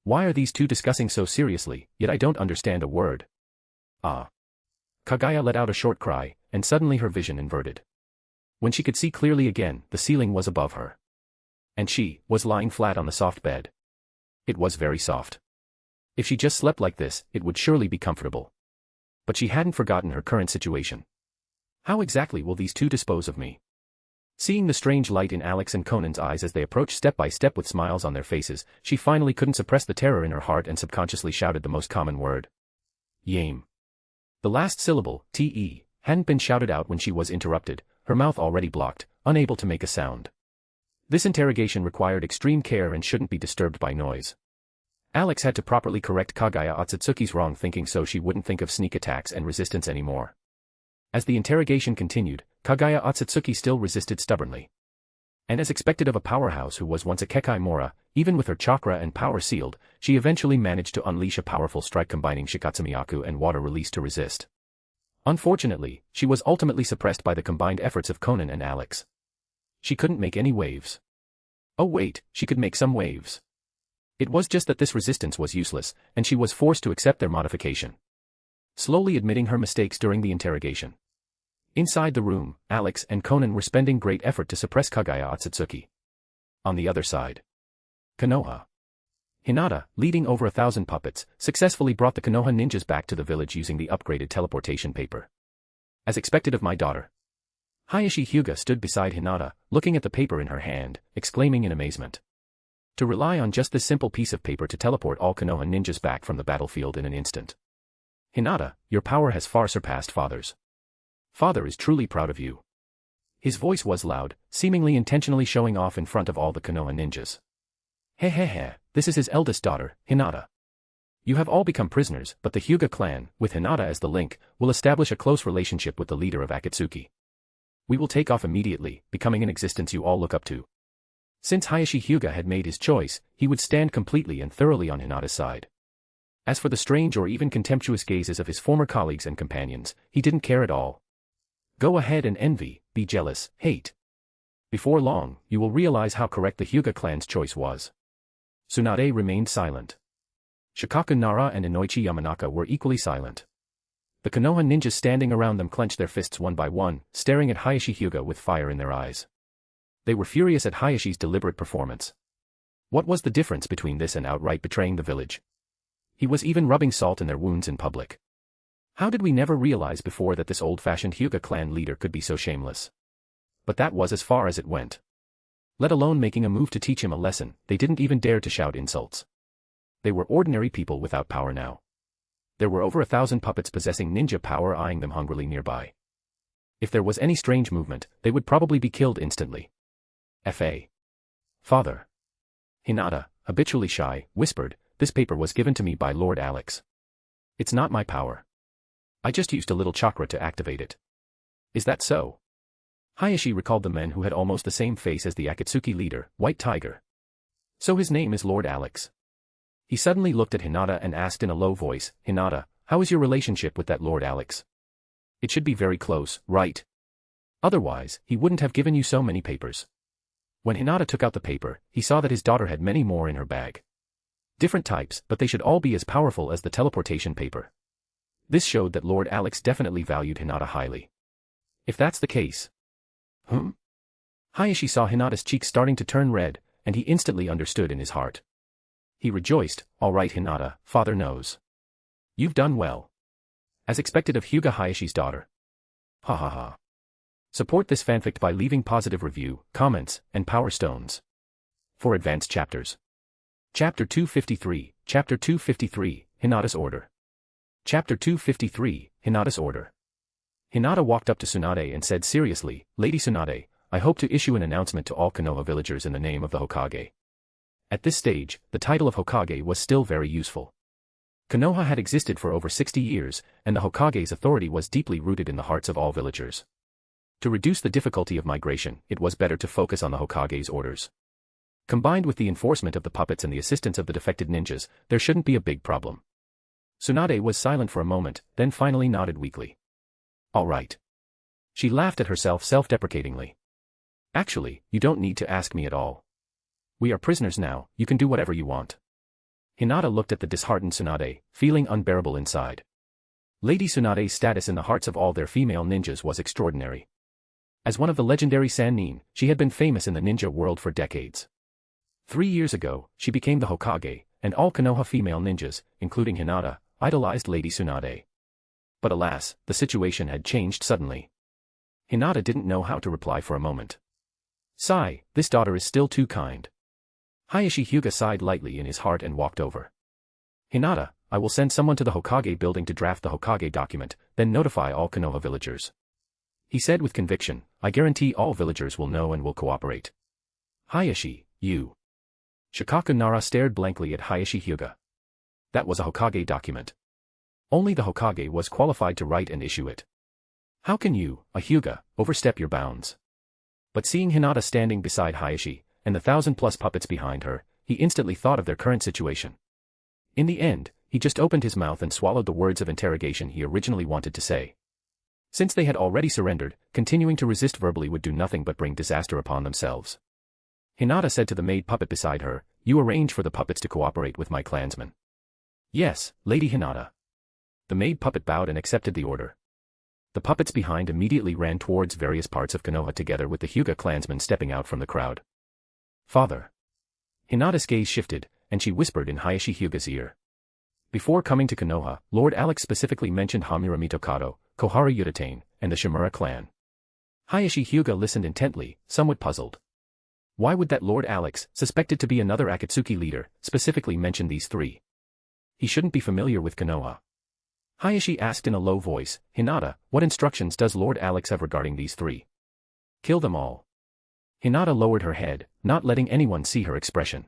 Why are these two discussing so seriously, yet I don't understand a word? Ah. Kagaya let out a short cry, and suddenly her vision inverted. When she could see clearly again, the ceiling was above her. And she was lying flat on the soft bed. It was very soft. If she just slept like this, it would surely be comfortable. But she hadn't forgotten her current situation. How exactly will these two dispose of me? Seeing the strange light in Alex and Konan's eyes as they approached step by step with smiles on their faces, she finally couldn't suppress the terror in her heart and subconsciously shouted the most common word. Yame. The last syllable, te, hadn't been shouted out when she was interrupted, her mouth already blocked, unable to make a sound. This interrogation required extreme care and shouldn't be disturbed by noise. Alex had to properly correct Kagaya Otsutsuki's wrong thinking so she wouldn't think of sneak attacks and resistance anymore. As the interrogation continued, Kagaya Otsutsuki still resisted stubbornly. And as expected of a powerhouse who was once a Kekai Mora, even with her chakra and power sealed, she eventually managed to unleash a powerful strike combining Shikatsumiyaku and water release to resist. Unfortunately, she was ultimately suppressed by the combined efforts of Konan and Alex. She couldn't make any waves. Oh wait, she could make some waves. It was just that this resistance was useless, and she was forced to accept their modification. Slowly admitting her mistakes during the interrogation. Inside the room, Alex and Konan were spending great effort to suppress Kagaya Otsutsuki. On the other side, Konoha. Hinata, leading over 1,000 puppets, successfully brought the Konoha ninjas back to the village using the upgraded teleportation paper. As expected of my daughter. Hayashi Hyuga stood beside Hinata, looking at the paper in her hand, exclaiming in amazement. To rely on just this simple piece of paper to teleport all Konoha ninjas back from the battlefield in an instant. Hinata, your power has far surpassed Father's. Father is truly proud of you. His voice was loud, seemingly intentionally showing off in front of all the Konoha ninjas. Hehehe, this is his eldest daughter, Hinata. You have all become prisoners, but the Hyuga clan, with Hinata as the link, will establish a close relationship with the leader of Akatsuki. We will take off immediately, becoming an existence you all look up to. Since Hayashi Hyuga had made his choice, he would stand completely and thoroughly on Hinata's side. As for the strange or even contemptuous gazes of his former colleagues and companions, he didn't care at all. Go ahead and envy, be jealous, hate. Before long, you will realize how correct the Hyuga clan's choice was. Tsunade remained silent. Shikaku Nara and Inoichi Yamanaka were equally silent. The Konoha ninjas standing around them clenched their fists one by one, staring at Hayashi Hyuga with fire in their eyes. They were furious at Hayashi's deliberate performance. What was the difference between this and outright betraying the village? He was even rubbing salt in their wounds in public. How did we never realize before that this old-fashioned Hyuga clan leader could be so shameless? But that was as far as it went. Let alone making a move to teach him a lesson, they didn't even dare to shout insults. They were ordinary people without power now. There were over 1,000 puppets possessing ninja power eyeing them hungrily nearby. If there was any strange movement, they would probably be killed instantly. F.A. Father. Hinata, habitually shy, whispered, this paper was given to me by Lord Alex. It's not my power. I just used a little chakra to activate it. Is that so? Hayashi recalled the men who had almost the same face as the Akatsuki leader, White Tiger. So his name is Lord Alex. He suddenly looked at Hinata and asked in a low voice, Hinata, how is your relationship with that Lord Alex? It should be very close, right? Otherwise, he wouldn't have given you so many papers. When Hinata took out the paper, he saw that his daughter had many more in her bag. Different types, but they should all be as powerful as the teleportation paper. This showed that Lord Alex definitely valued Hinata highly. If that's the case. Hayashi saw Hinata's cheeks starting to turn red, and he instantly understood in his heart. He rejoiced, all right Hinata, father knows. You've done well. As expected of Hyuga Hayashi's daughter. Ha ha ha. Support this fanfic by leaving positive review, comments, and power stones. For advanced chapters. Chapter 253, Chapter 253, Hinata's Order. Chapter 253, Hinata's Order. Hinata walked up to Tsunade and said seriously, Lady Tsunade, I hope to issue an announcement to all Konoha villagers in the name of the Hokage. At this stage, the title of Hokage was still very useful. Konoha had existed for over 60 years, and the Hokage's authority was deeply rooted in the hearts of all villagers. To reduce the difficulty of migration, it was better to focus on the Hokage's orders. Combined with the enforcement of the puppets and the assistance of the defected ninjas, there shouldn't be a big problem. Tsunade was silent for a moment, then finally nodded weakly. All right. She laughed at herself self-deprecatingly. Actually, you don't need to ask me at all. We are prisoners now, you can do whatever you want. Hinata looked at the disheartened Tsunade, feeling unbearable inside. Lady Tsunade's status in the hearts of all their female ninjas was extraordinary. As one of the legendary Sannin, she had been famous in the ninja world for decades. 3 years ago, she became the Hokage, and all Konoha female ninjas, including Hinata, idolized Lady Tsunade. But alas, the situation had changed suddenly. Hinata didn't know how to reply for a moment. Sigh, this daughter is still too kind. Hayashi Hyuga sighed lightly in his heart and walked over. Hinata, I will send someone to the Hokage building to draft the Hokage document, then notify all Konoha villagers. He said with conviction, I guarantee all villagers will know and will cooperate. Hayashi, you. Shikaku Nara stared blankly at Hayashi Hyuga. That was a Hokage document. Only the Hokage was qualified to write and issue it. How can you, a Hyuga, overstep your bounds? But seeing Hinata standing beside Hayashi, and the 1,000+ puppets behind her, he instantly thought of their current situation. In the end, he just opened his mouth and swallowed the words of interrogation he originally wanted to say. Since they had already surrendered, continuing to resist verbally would do nothing but bring disaster upon themselves. Hinata said to the maid puppet beside her, you arrange for the puppets to cooperate with my clansmen. Yes, Lady Hinata. The maid puppet bowed and accepted the order. The puppets behind immediately ran towards various parts of Konoha together with the Hyuga clansmen stepping out from the crowd. Father. Hinata's gaze shifted, and she whispered in Hayashi Hyuga's ear. Before coming to Konoha, Lord Alex specifically mentioned Hamura Mitokado, Kohara Udatane, and the Shimura clan. Hayashi Hyuga listened intently, somewhat puzzled. Why would that Lord Alex, suspected to be another Akatsuki leader, specifically mention these three? He shouldn't be familiar with Konoha. Hayashi asked in a low voice, Hinata, what instructions does Lord Alex have regarding these three? Kill them all. Hinata lowered her head, not letting anyone see her expression.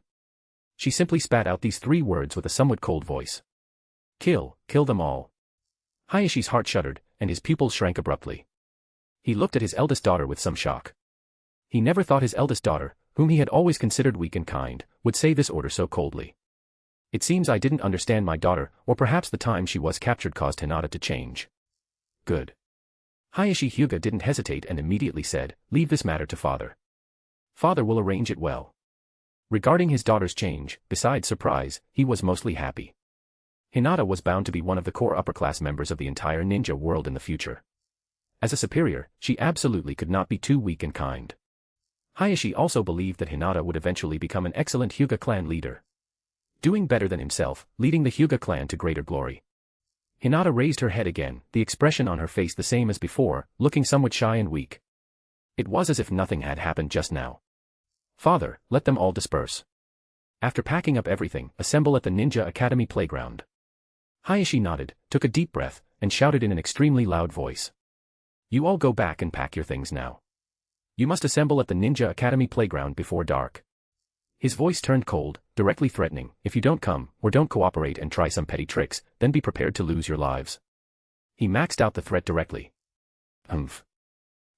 She simply spat out these 3 words with a somewhat cold voice. Kill them all. Hayashi's heart shuddered, and his pupils shrank abruptly. He looked at his eldest daughter with some shock. He never thought his eldest daughter, whom he had always considered weak and kind, would say this order so coldly. It seems I didn't understand my daughter, or perhaps the time she was captured caused Hinata to change. Good. Hayashi Hyuga didn't hesitate and immediately said, leave this matter to father. Father will arrange it well. Regarding his daughter's change, besides surprise, he was mostly happy. Hinata was bound to be one of the core upper-class members of the entire ninja world in the future. As a superior, she absolutely could not be too weak and kind. Hayashi also believed that Hinata would eventually become an excellent Hyuga clan leader. Doing better than himself, leading the Hyuga clan to greater glory. Hinata raised her head again, the expression on her face the same as before, looking somewhat shy and weak. It was as if nothing had happened just now. Father, let them all disperse. After packing up everything, assemble at the Ninja Academy playground. Hayashi nodded, took a deep breath, and shouted in an extremely loud voice. You all go back and pack your things now. You must assemble at the Ninja Academy playground before dark. His voice turned cold, directly threatening, if you don't come, or don't cooperate and try some petty tricks, then be prepared to lose your lives. He maxed out the threat directly.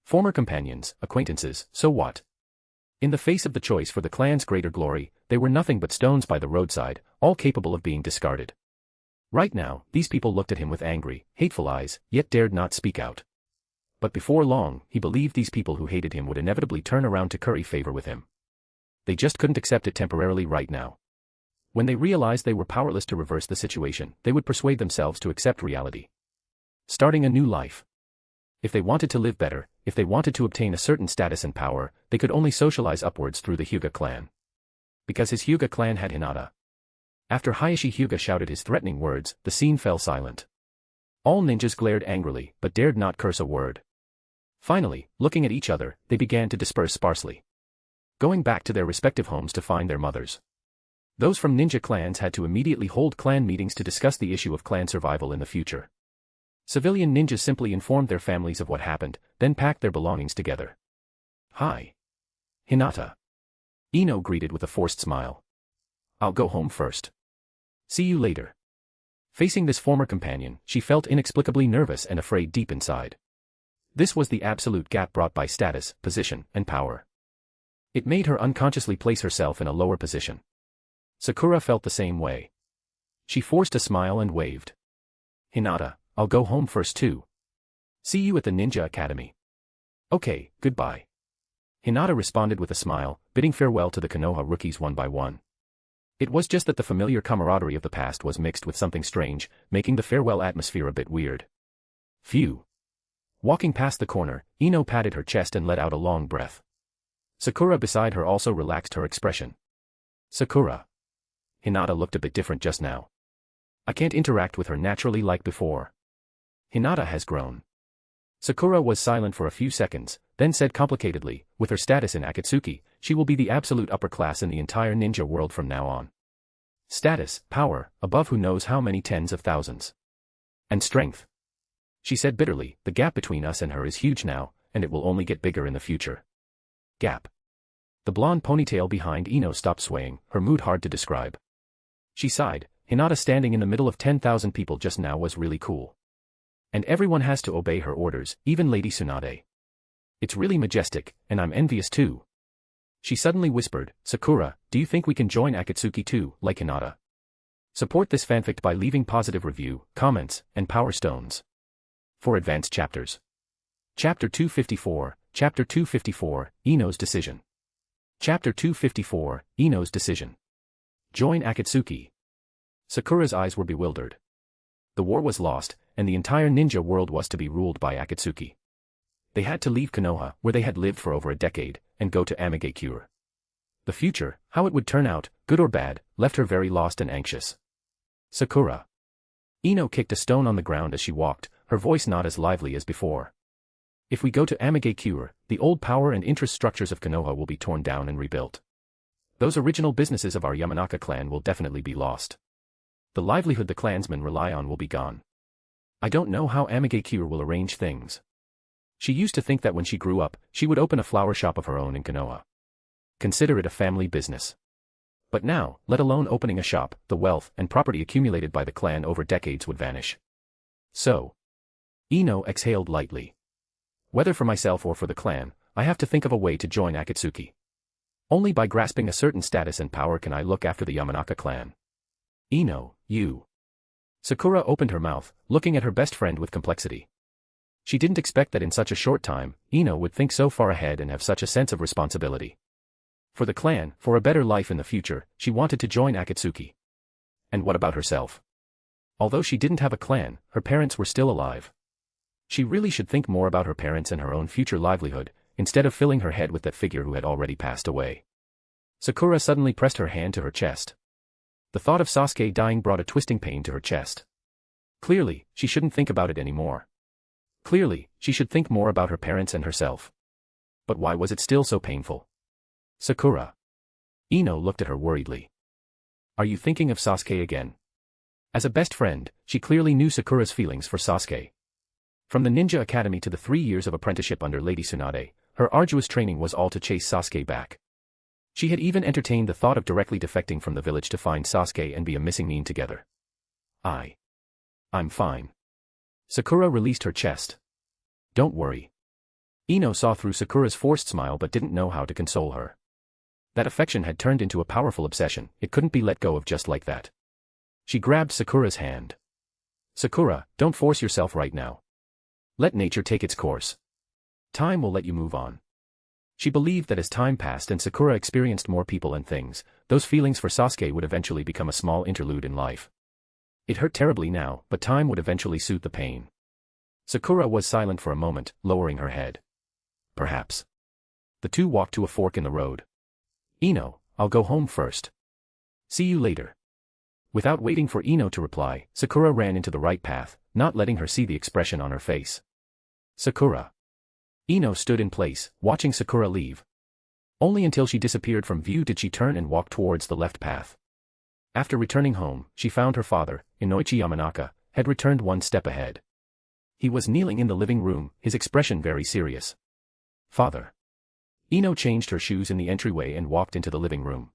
Former companions, acquaintances, so what? In the face of the choice for the clan's greater glory, they were nothing but stones by the roadside, all capable of being discarded. Right now, these people looked at him with angry, hateful eyes, yet dared not speak out. But before long, he believed these people who hated him would inevitably turn around to curry favor with him. They just couldn't accept it temporarily right now. When they realized they were powerless to reverse the situation, they would persuade themselves to accept reality. Starting a new life. If they wanted to live better, if they wanted to obtain a certain status and power, they could only socialize upwards through the Hyuga clan. Because his Hyuga clan had Hinata. After Hayashi Hyuga shouted his threatening words, the scene fell silent. All ninjas glared angrily, but dared not curse a word. Finally, looking at each other, they began to disperse sparsely. Going back to their respective homes to find their mothers. Those from ninja clans had to immediately hold clan meetings to discuss the issue of clan survival in the future. Civilian ninjas simply informed their families of what happened, then packed their belongings together. Hi. Hinata. Ino greeted with a forced smile. I'll go home first. See you later. Facing this former companion, she felt inexplicably nervous and afraid deep inside. This was the absolute gap brought by status, position, and power. It made her unconsciously place herself in a lower position. Sakura felt the same way. She forced a smile and waved. Hinata, I'll go home first too. See you at the Ninja Academy. Okay, goodbye. Hinata responded with a smile, bidding farewell to the Konoha rookies one by one. It was just that the familiar camaraderie of the past was mixed with something strange, making the farewell atmosphere a bit weird. Phew. Walking past the corner, Ino patted her chest and let out a long breath. Sakura beside her also relaxed her expression. Sakura. Hinata looked a bit different just now. I can't interact with her naturally like before. Hinata has grown. Sakura was silent for a few seconds, then said complicatedly, with her status in Akatsuki, she will be the absolute upper class in the entire ninja world from now on. Status, power, above who knows how many tens of thousands. And strength. She said bitterly, the gap between us and her is huge now, and it will only get bigger in the future. Gap. The blonde ponytail behind Ino stopped swaying, her mood hard to describe. She sighed, Hinata standing in the middle of 10,000 people just now was really cool. And everyone has to obey her orders, even Lady Tsunade. It's really majestic, and I'm envious too. She suddenly whispered, Sakura, do you think we can join Akatsuki too, like Hinata? Support this fanfic by leaving positive review, comments, and power stones. For advanced chapters. Chapter 254, Chapter 254, Ino's Decision. Chapter 254, Ino's Decision. Join Akatsuki. Sakura's eyes were bewildered. The war was lost, and the entire ninja world was to be ruled by Akatsuki. They had to leave Konoha, where they had lived for over a decade, and go to Amigakure. The future, how it would turn out, good or bad, left her very lost and anxious. Sakura. Ino kicked a stone on the ground as she walked, her voice not as lively as before. If we go to Amigakure, the old power and interest structures of Konoha will be torn down and rebuilt. Those original businesses of our Yamanaka clan will definitely be lost. The livelihood the clansmen rely on will be gone. I don't know how Amigakure will arrange things. She used to think that when she grew up, she would open a flower shop of her own in Konoha. Consider it a family business. But now, let alone opening a shop, the wealth and property accumulated by the clan over decades would vanish. So. Ino exhaled lightly. Whether for myself or for the clan, I have to think of a way to join Akatsuki. Only by grasping a certain status and power can I look after the Yamanaka clan. Ino, you. Sakura opened her mouth, looking at her best friend with complexity. She didn't expect that in such a short time, Ino would think so far ahead and have such a sense of responsibility. For the clan, for a better life in the future, she wanted to join Akatsuki. And what about herself? Although she didn't have a clan, her parents were still alive. She really should think more about her parents and her own future livelihood, instead of filling her head with that figure who had already passed away. Sakura suddenly pressed her hand to her chest. The thought of Sasuke dying brought a twisting pain to her chest. Clearly, she shouldn't think about it anymore. Clearly, she should think more about her parents and herself. But why was it still so painful? Sakura. Ino looked at her worriedly. Are you thinking of Sasuke again? As a best friend, she clearly knew Sakura's feelings for Sasuke. From the Ninja Academy to the 3 years of apprenticeship under Lady Tsunade, her arduous training was all to chase Sasuke back. She had even entertained the thought of directly defecting from the village to find Sasuke and be a missing mean together. I'm fine. Sakura released her chest. Don't worry. Ino saw through Sakura's forced smile but didn't know how to console her. That affection had turned into a powerful obsession, it couldn't be let go of just like that. She grabbed Sakura's hand. Sakura, don't force yourself right now. Let nature take its course. Time will let you move on. She believed that as time passed and Sakura experienced more people and things, those feelings for Sasuke would eventually become a small interlude in life. It hurt terribly now, but time would eventually soothe the pain. Sakura was silent for a moment, lowering her head. Perhaps. The two walked to a fork in the road. Ino, I'll go home first. See you later. Without waiting for Ino to reply, Sakura ran into the right path, not letting her see the expression on her face. Sakura. Ino stood in place, watching Sakura leave. Only until she disappeared from view did she turn and walk towards the left path. After returning home, she found her father, Inoichi Yamanaka, had returned one step ahead. He was kneeling in the living room, his expression very serious. Father. Ino changed her shoes in the entryway and walked into the living room.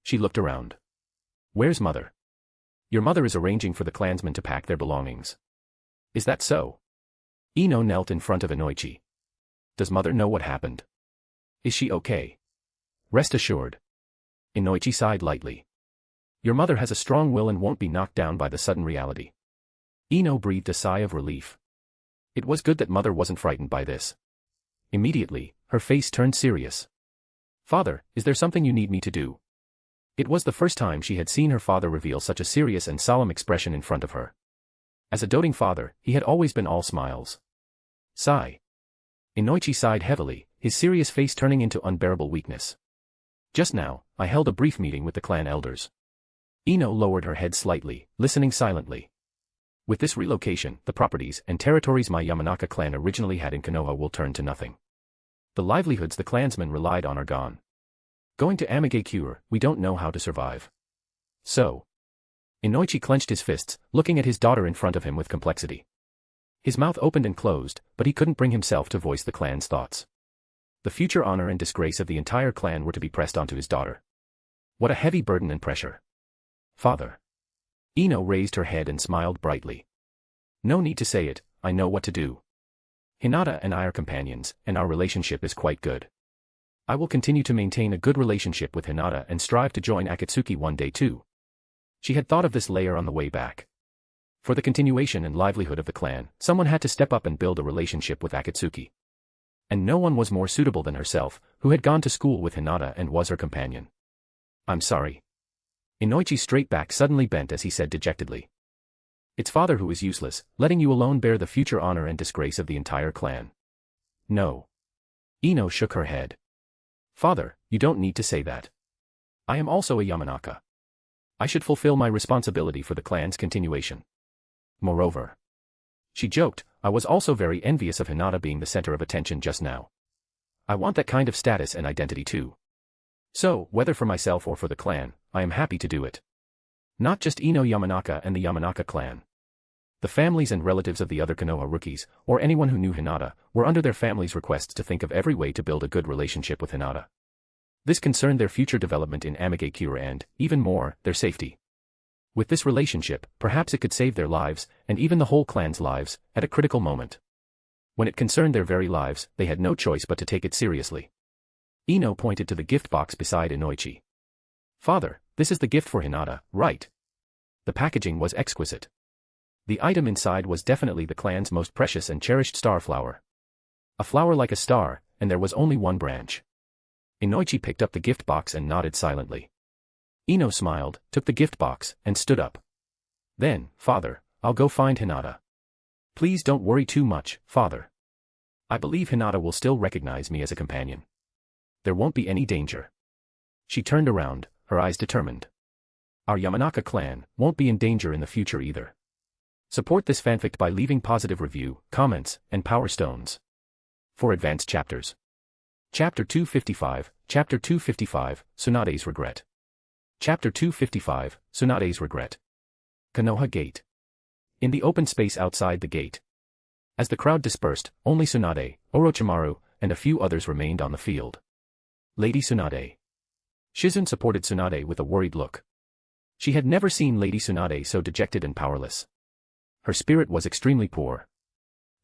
She looked around. Where's mother? Your mother is arranging for the clansmen to pack their belongings. Is that so? Ino knelt in front of Inoichi. Does mother know what happened? Is she okay? Rest assured. Inoichi sighed lightly. Your mother has a strong will and won't be knocked down by the sudden reality. Ino breathed a sigh of relief. It was good that mother wasn't frightened by this. Immediately, her face turned serious. Father, is there something you need me to do? It was the first time she had seen her father reveal such a serious and solemn expression in front of her. As a doting father, he had always been all smiles. Sigh. Inoichi sighed heavily, his serious face turning into unbearable weakness. Just now, I held a brief meeting with the clan elders. Ino lowered her head slightly, listening silently. With this relocation, the properties and territories my Yamanaka clan originally had in Konoha will turn to nothing. The livelihoods the clansmen relied on are gone. Going to Amigakure, we don't know how to survive. So. Inoichi clenched his fists, looking at his daughter in front of him with complexity. His mouth opened and closed, but he couldn't bring himself to voice the clan's thoughts. The future honor and disgrace of the entire clan were to be pressed onto his daughter. What a heavy burden and pressure. Father. Ino raised her head and smiled brightly. No need to say it, I know what to do. Hinata and I are companions, and our relationship is quite good. I will continue to maintain a good relationship with Hinata and strive to join Akatsuki one day too. She had thought of this layer on the way back. For the continuation and livelihood of the clan, someone had to step up and build a relationship with Akatsuki. And no one was more suitable than herself, who had gone to school with Hinata and was her companion. I'm sorry. Inoichi's straight back suddenly bent as he said dejectedly. It's father who is useless, letting you alone bear the future honor and disgrace of the entire clan. No. Ino shook her head. Father, you don't need to say that. I am also a Yamanaka. I should fulfill my responsibility for the clan's continuation. Moreover. She joked, I was also very envious of Hinata being the center of attention just now. I want that kind of status and identity too. So, whether for myself or for the clan, I am happy to do it. Not just Ino Yamanaka and the Yamanaka clan. The families and relatives of the other Konoha rookies, or anyone who knew Hinata, were under their families' requests to think of every way to build a good relationship with Hinata. This concerned their future development in Amigakure and, even more, their safety. With this relationship, perhaps it could save their lives, and even the whole clan's lives, at a critical moment. When it concerned their very lives, they had no choice but to take it seriously. Ino pointed to the gift box beside Inoichi. Father, this is the gift for Hinata, right? The packaging was exquisite. The item inside was definitely the clan's most precious and cherished star flower. A flower like a star, and there was only one branch. Inoichi picked up the gift box and nodded silently. Ino smiled, took the gift box, and stood up. Then, Father, I'll go find Hinata. Please don't worry too much, Father. I believe Hinata will still recognize me as a companion. There won't be any danger. She turned around, her eyes determined. Our Yamanaka clan won't be in danger in the future either. Support this fanfic by leaving positive review, comments, and power stones. For advanced chapters. Chapter 255, Chapter 255, Tsunade's Regret. Chapter 255, Tsunade's Regret. Konoha Gate. In the open space outside the gate. As the crowd dispersed, only Tsunade, Orochimaru, and a few others remained on the field. Lady Tsunade. Shizune supported Tsunade with a worried look. She had never seen Lady Tsunade so dejected and powerless. Her spirit was extremely poor.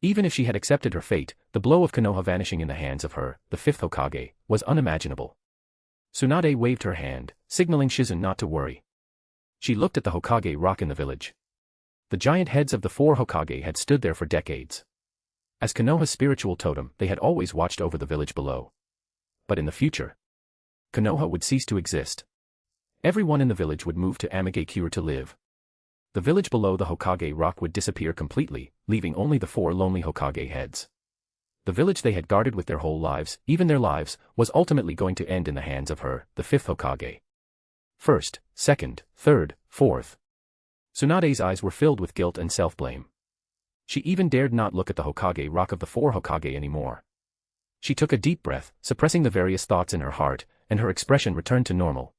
Even if she had accepted her fate, the blow of Konoha vanishing in the hands of her, the fifth Hokage, was unimaginable. Tsunade waved her hand, signaling Shizune not to worry. She looked at the Hokage rock in the village. The giant heads of the four Hokage had stood there for decades. As Konoha's spiritual totem, they had always watched over the village below. But in the future, Konoha would cease to exist. Everyone in the village would move to Amigakure to live. The village below the Hokage rock would disappear completely, leaving only the four lonely Hokage heads. The village they had guarded with their whole lives, even their lives, was ultimately going to end in the hands of her, the fifth Hokage. First, second, third, fourth. Tsunade's eyes were filled with guilt and self-blame. She even dared not look at the Hokage rock of the four Hokage anymore. She took a deep breath, suppressing the various thoughts in her heart, and her expression returned to normal.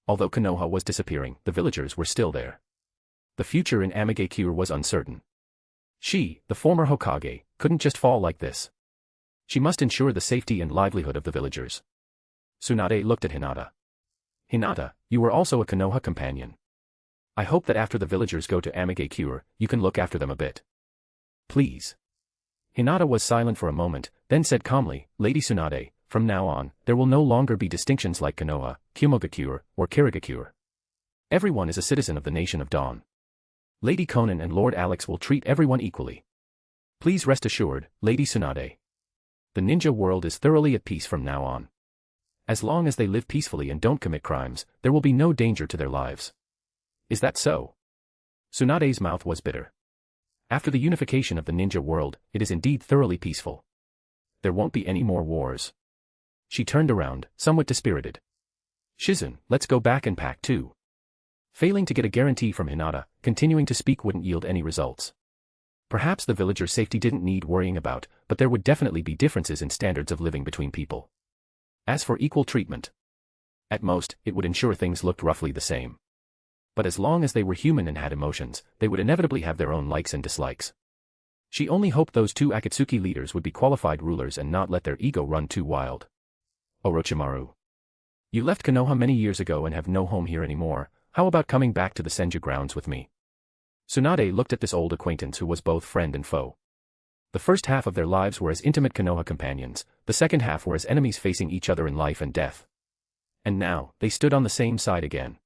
Although Konoha was disappearing, the villagers were still there. The future in Amigakure was uncertain. She, the former Hokage, couldn't just fall like this. She must ensure the safety and livelihood of the villagers. Tsunade looked at Hinata. Hinata, you were also a Konoha companion. I hope that after the villagers go to Amigakure, you can look after them a bit. Please. Hinata was silent for a moment, then said calmly, Lady Tsunade, From now on, there will no longer be distinctions like Konoha, Kumogakure, or Kirigakure. Everyone is a citizen of the Nation of Dawn. Lady Konan and Lord Alex will treat everyone equally. Please rest assured, Lady Tsunade. The ninja world is thoroughly at peace from now on. As long as they live peacefully and don't commit crimes, there will be no danger to their lives. Is that so? Tsunade's mouth was bitter. After the unification of the ninja world, it is indeed thoroughly peaceful. There won't be any more wars. She turned around, somewhat dispirited. Shizun, let's go back and pack too. Failing to get a guarantee from Hinata, continuing to speak wouldn't yield any results. Perhaps the villager's safety didn't need worrying about, but there would definitely be differences in standards of living between people. As for equal treatment, at most, it would ensure things looked roughly the same. But as long as they were human and had emotions, they would inevitably have their own likes and dislikes. She only hoped those two Akatsuki leaders would be qualified rulers and not let their ego run too wild. Orochimaru. You left Konoha many years ago and have no home here anymore. How about coming back to the Senju grounds with me? Tsunade looked at this old acquaintance who was both friend and foe. The first half of their lives were as intimate Konoha companions, the second half were as enemies facing each other in life and death. And now, they stood on the same side again.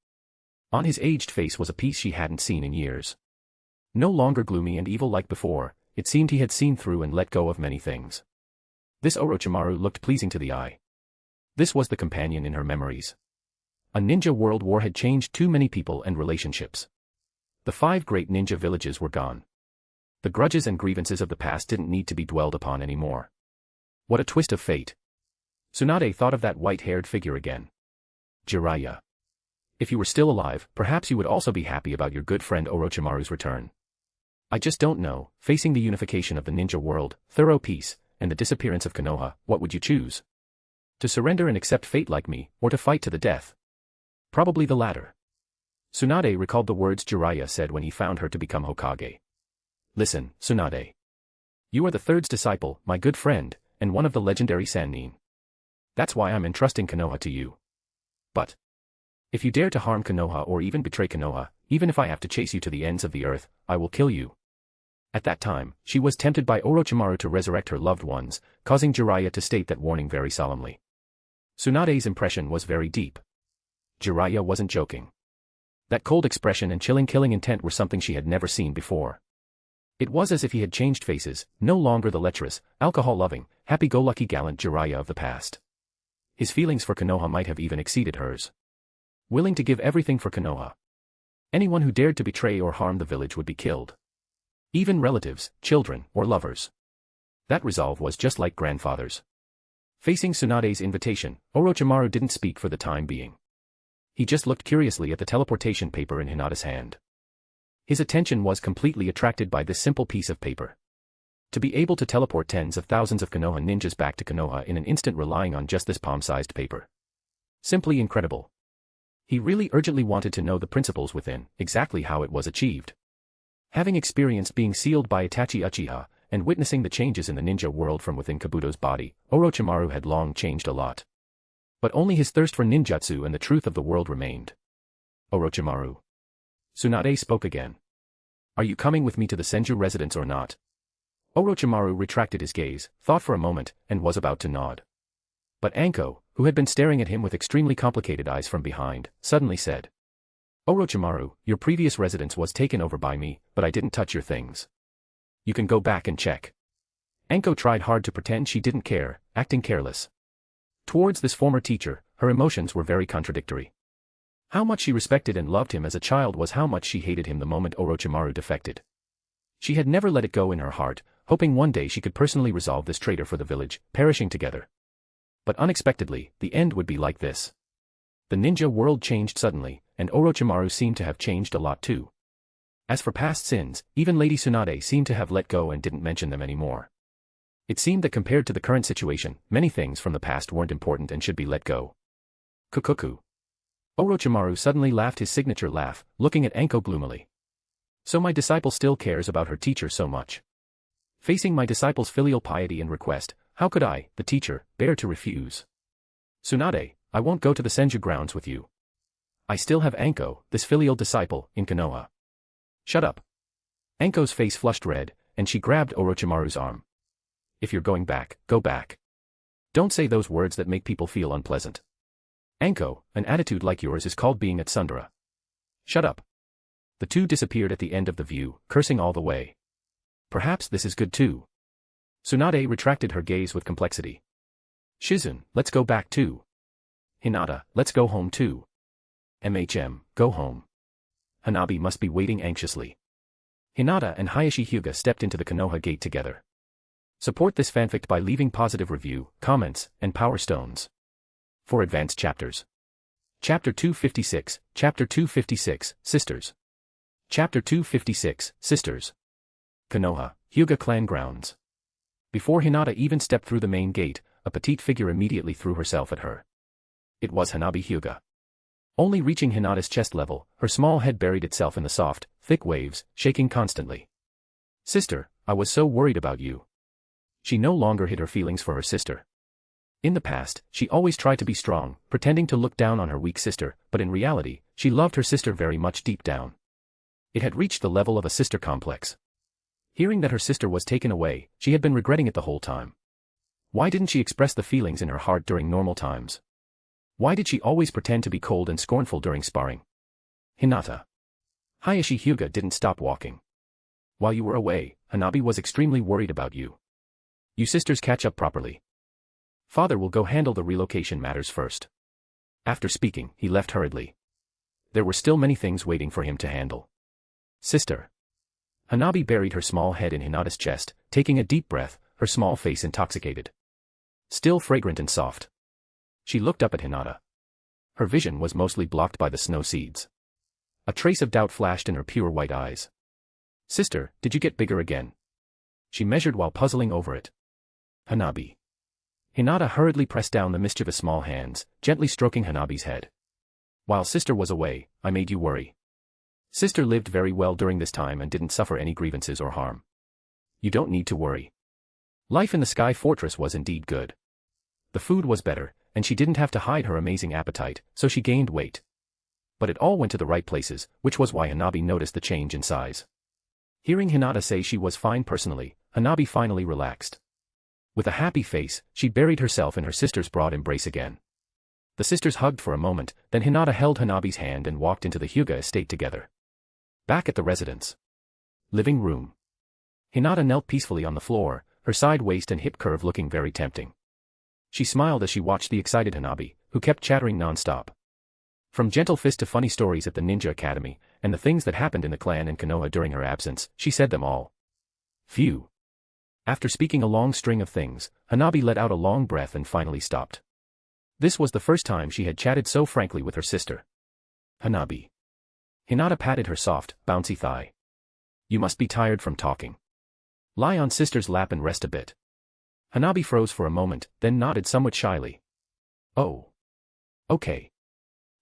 On his aged face was a peace she hadn't seen in years. No longer gloomy and evil like before, it seemed he had seen through and let go of many things. This Orochimaru looked pleasing to the eye. This was the companion in her memories. A ninja world war had changed too many people and relationships. The 5 great ninja villages were gone. The grudges and grievances of the past didn't need to be dwelled upon anymore. What a twist of fate. Tsunade thought of that white-haired figure again. Jiraiya. If you were still alive, perhaps you would also be happy about your good friend Orochimaru's return. I just don't know, facing the unification of the ninja world, thorough peace, and the disappearance of Konoha, what would you choose? To surrender and accept fate like me, or to fight to the death? Probably the latter. Tsunade recalled the words Jiraiya said when he found her to become Hokage. Listen, Tsunade. You are the third's disciple, my good friend, and one of the legendary Sannin. That's why I'm entrusting Konoha to you. But if you dare to harm Konoha or even betray Konoha, even if I have to chase you to the ends of the earth, I will kill you. At that time, she was tempted by Orochimaru to resurrect her loved ones, causing Jiraiya to state that warning very solemnly. Tsunade's impression was very deep. Jiraiya wasn't joking. That cold expression and chilling killing intent were something she had never seen before. It was as if he had changed faces, no longer the lecherous, alcohol-loving, happy-go-lucky gallant Jiraiya of the past. His feelings for Konoha might have even exceeded hers. Willing to give everything for Konoha. Anyone who dared to betray or harm the village would be killed. Even relatives, children, or lovers. That resolve was just like grandfather's. Facing Tsunade's invitation, Orochimaru didn't speak for the time being. He just looked curiously at the teleportation paper in Hinata's hand. His attention was completely attracted by this simple piece of paper. To be able to teleport tens of thousands of Konoha ninjas back to Konoha in an instant relying on just this palm-sized paper. Simply incredible. He really urgently wanted to know the principles within, exactly how it was achieved. Having experienced being sealed by Itachi Uchiha, and witnessing the changes in the ninja world from within Kabuto's body, Orochimaru had long changed a lot. But only his thirst for ninjutsu and the truth of the world remained. Orochimaru. Tsunade spoke again. Are you coming with me to the Senju residence or not? Orochimaru retracted his gaze, thought for a moment, and was about to nod. But Anko, who had been staring at him with extremely complicated eyes from behind, suddenly said. Orochimaru, your previous residence was taken over by me, but I didn't touch your things. You can go back and check. Anko tried hard to pretend she didn't care, acting careless. Towards this former teacher, her emotions were very contradictory. How much she respected and loved him as a child was how much she hated him the moment Orochimaru defected. She had never let it go in her heart, hoping one day she could personally resolve this traitor for the village, perishing together. But unexpectedly, the end would be like this. The ninja world changed suddenly, and Orochimaru seemed to have changed a lot too. As for past sins, even Lady Tsunade seemed to have let go and didn't mention them anymore. It seemed that compared to the current situation, many things from the past weren't important and should be let go. Kukuku. Orochimaru suddenly laughed his signature laugh, looking at Anko gloomily. So my disciple still cares about her teacher so much. Facing my disciple's filial piety and request, how could I, the teacher, bear to refuse? Tsunade, I won't go to the Senju grounds with you. I still have Anko, this filial disciple, in Konoha. Shut up. Anko's face flushed red, and she grabbed Orochimaru's arm. If you're going back, go back. Don't say those words that make people feel unpleasant. Anko, an attitude like yours is called being at tsundere. Shut up. The two disappeared at the end of the view, cursing all the way. Perhaps this is good too. Tsunade retracted her gaze with complexity. Shizun, let's go back too. Hinata, let's go home too. Go home. Hanabi must be waiting anxiously. Hinata and Hayashi Hyuga stepped into the Konoha gate together. Support this fanfic by leaving positive review, comments, and power stones. For advanced chapters. Chapter 256, Chapter 256, Sisters. Chapter 256, Sisters. Konoha, Hyuga clan grounds. Before Hinata even stepped through the main gate, a petite figure immediately threw herself at her. It was Hanabi Hyuga. Only reaching Hinata's chest level, her small head buried itself in the soft, thick waves, shaking constantly. Sister, I was so worried about you. She no longer hid her feelings for her sister. In the past, she always tried to be strong, pretending to look down on her weak sister, but in reality, she loved her sister very much deep down. It had reached the level of a sister complex. Hearing that her sister was taken away, she had been regretting it the whole time. Why didn't she express the feelings in her heart during normal times? Why did she always pretend to be cold and scornful during sparring? Hinata. Hayashi Hyuga didn't stop walking. While you were away, Hanabi was extremely worried about you. You sisters catch up properly. Father will go handle the relocation matters first. After speaking, he left hurriedly. There were still many things waiting for him to handle. Sister. Hanabi buried her small head in Hinata's chest, taking a deep breath, her small face intoxicated. Still fragrant and soft. She looked up at Hinata. Her vision was mostly blocked by the snow seeds. A trace of doubt flashed in her pure white eyes. Sister, did you get bigger again? She measured while puzzling over it. Hanabi. Hinata hurriedly pressed down the mischievous small hands, gently stroking Hanabi's head. While sister was away, I made you worry. Sister lived very well during this time and didn't suffer any grievances or harm. You don't need to worry. Life in the Sky Fortress was indeed good. The food was better, and she didn't have to hide her amazing appetite, so she gained weight. But it all went to the right places, which was why Hanabi noticed the change in size. Hearing Hinata say she was fine personally, Hanabi finally relaxed. With a happy face, she buried herself in her sister's broad embrace again. The sisters hugged for a moment, then Hinata held Hanabi's hand and walked into the Hyuga estate together. Back at the residence. Living room. Hinata knelt peacefully on the floor, her side waist and hip curve looking very tempting. She smiled as she watched the excited Hanabi, who kept chattering non-stop. From gentle fist to funny stories at the Ninja Academy, and the things that happened in the clan and Konoha during her absence, she said them all. Phew. After speaking a long string of things, Hanabi let out a long breath and finally stopped. This was the first time she had chatted so frankly with her sister. Hanabi. Hinata patted her soft, bouncy thigh. You must be tired from talking. Lie on sister's lap and rest a bit. Hanabi froze for a moment, then nodded somewhat shyly. Oh. Okay.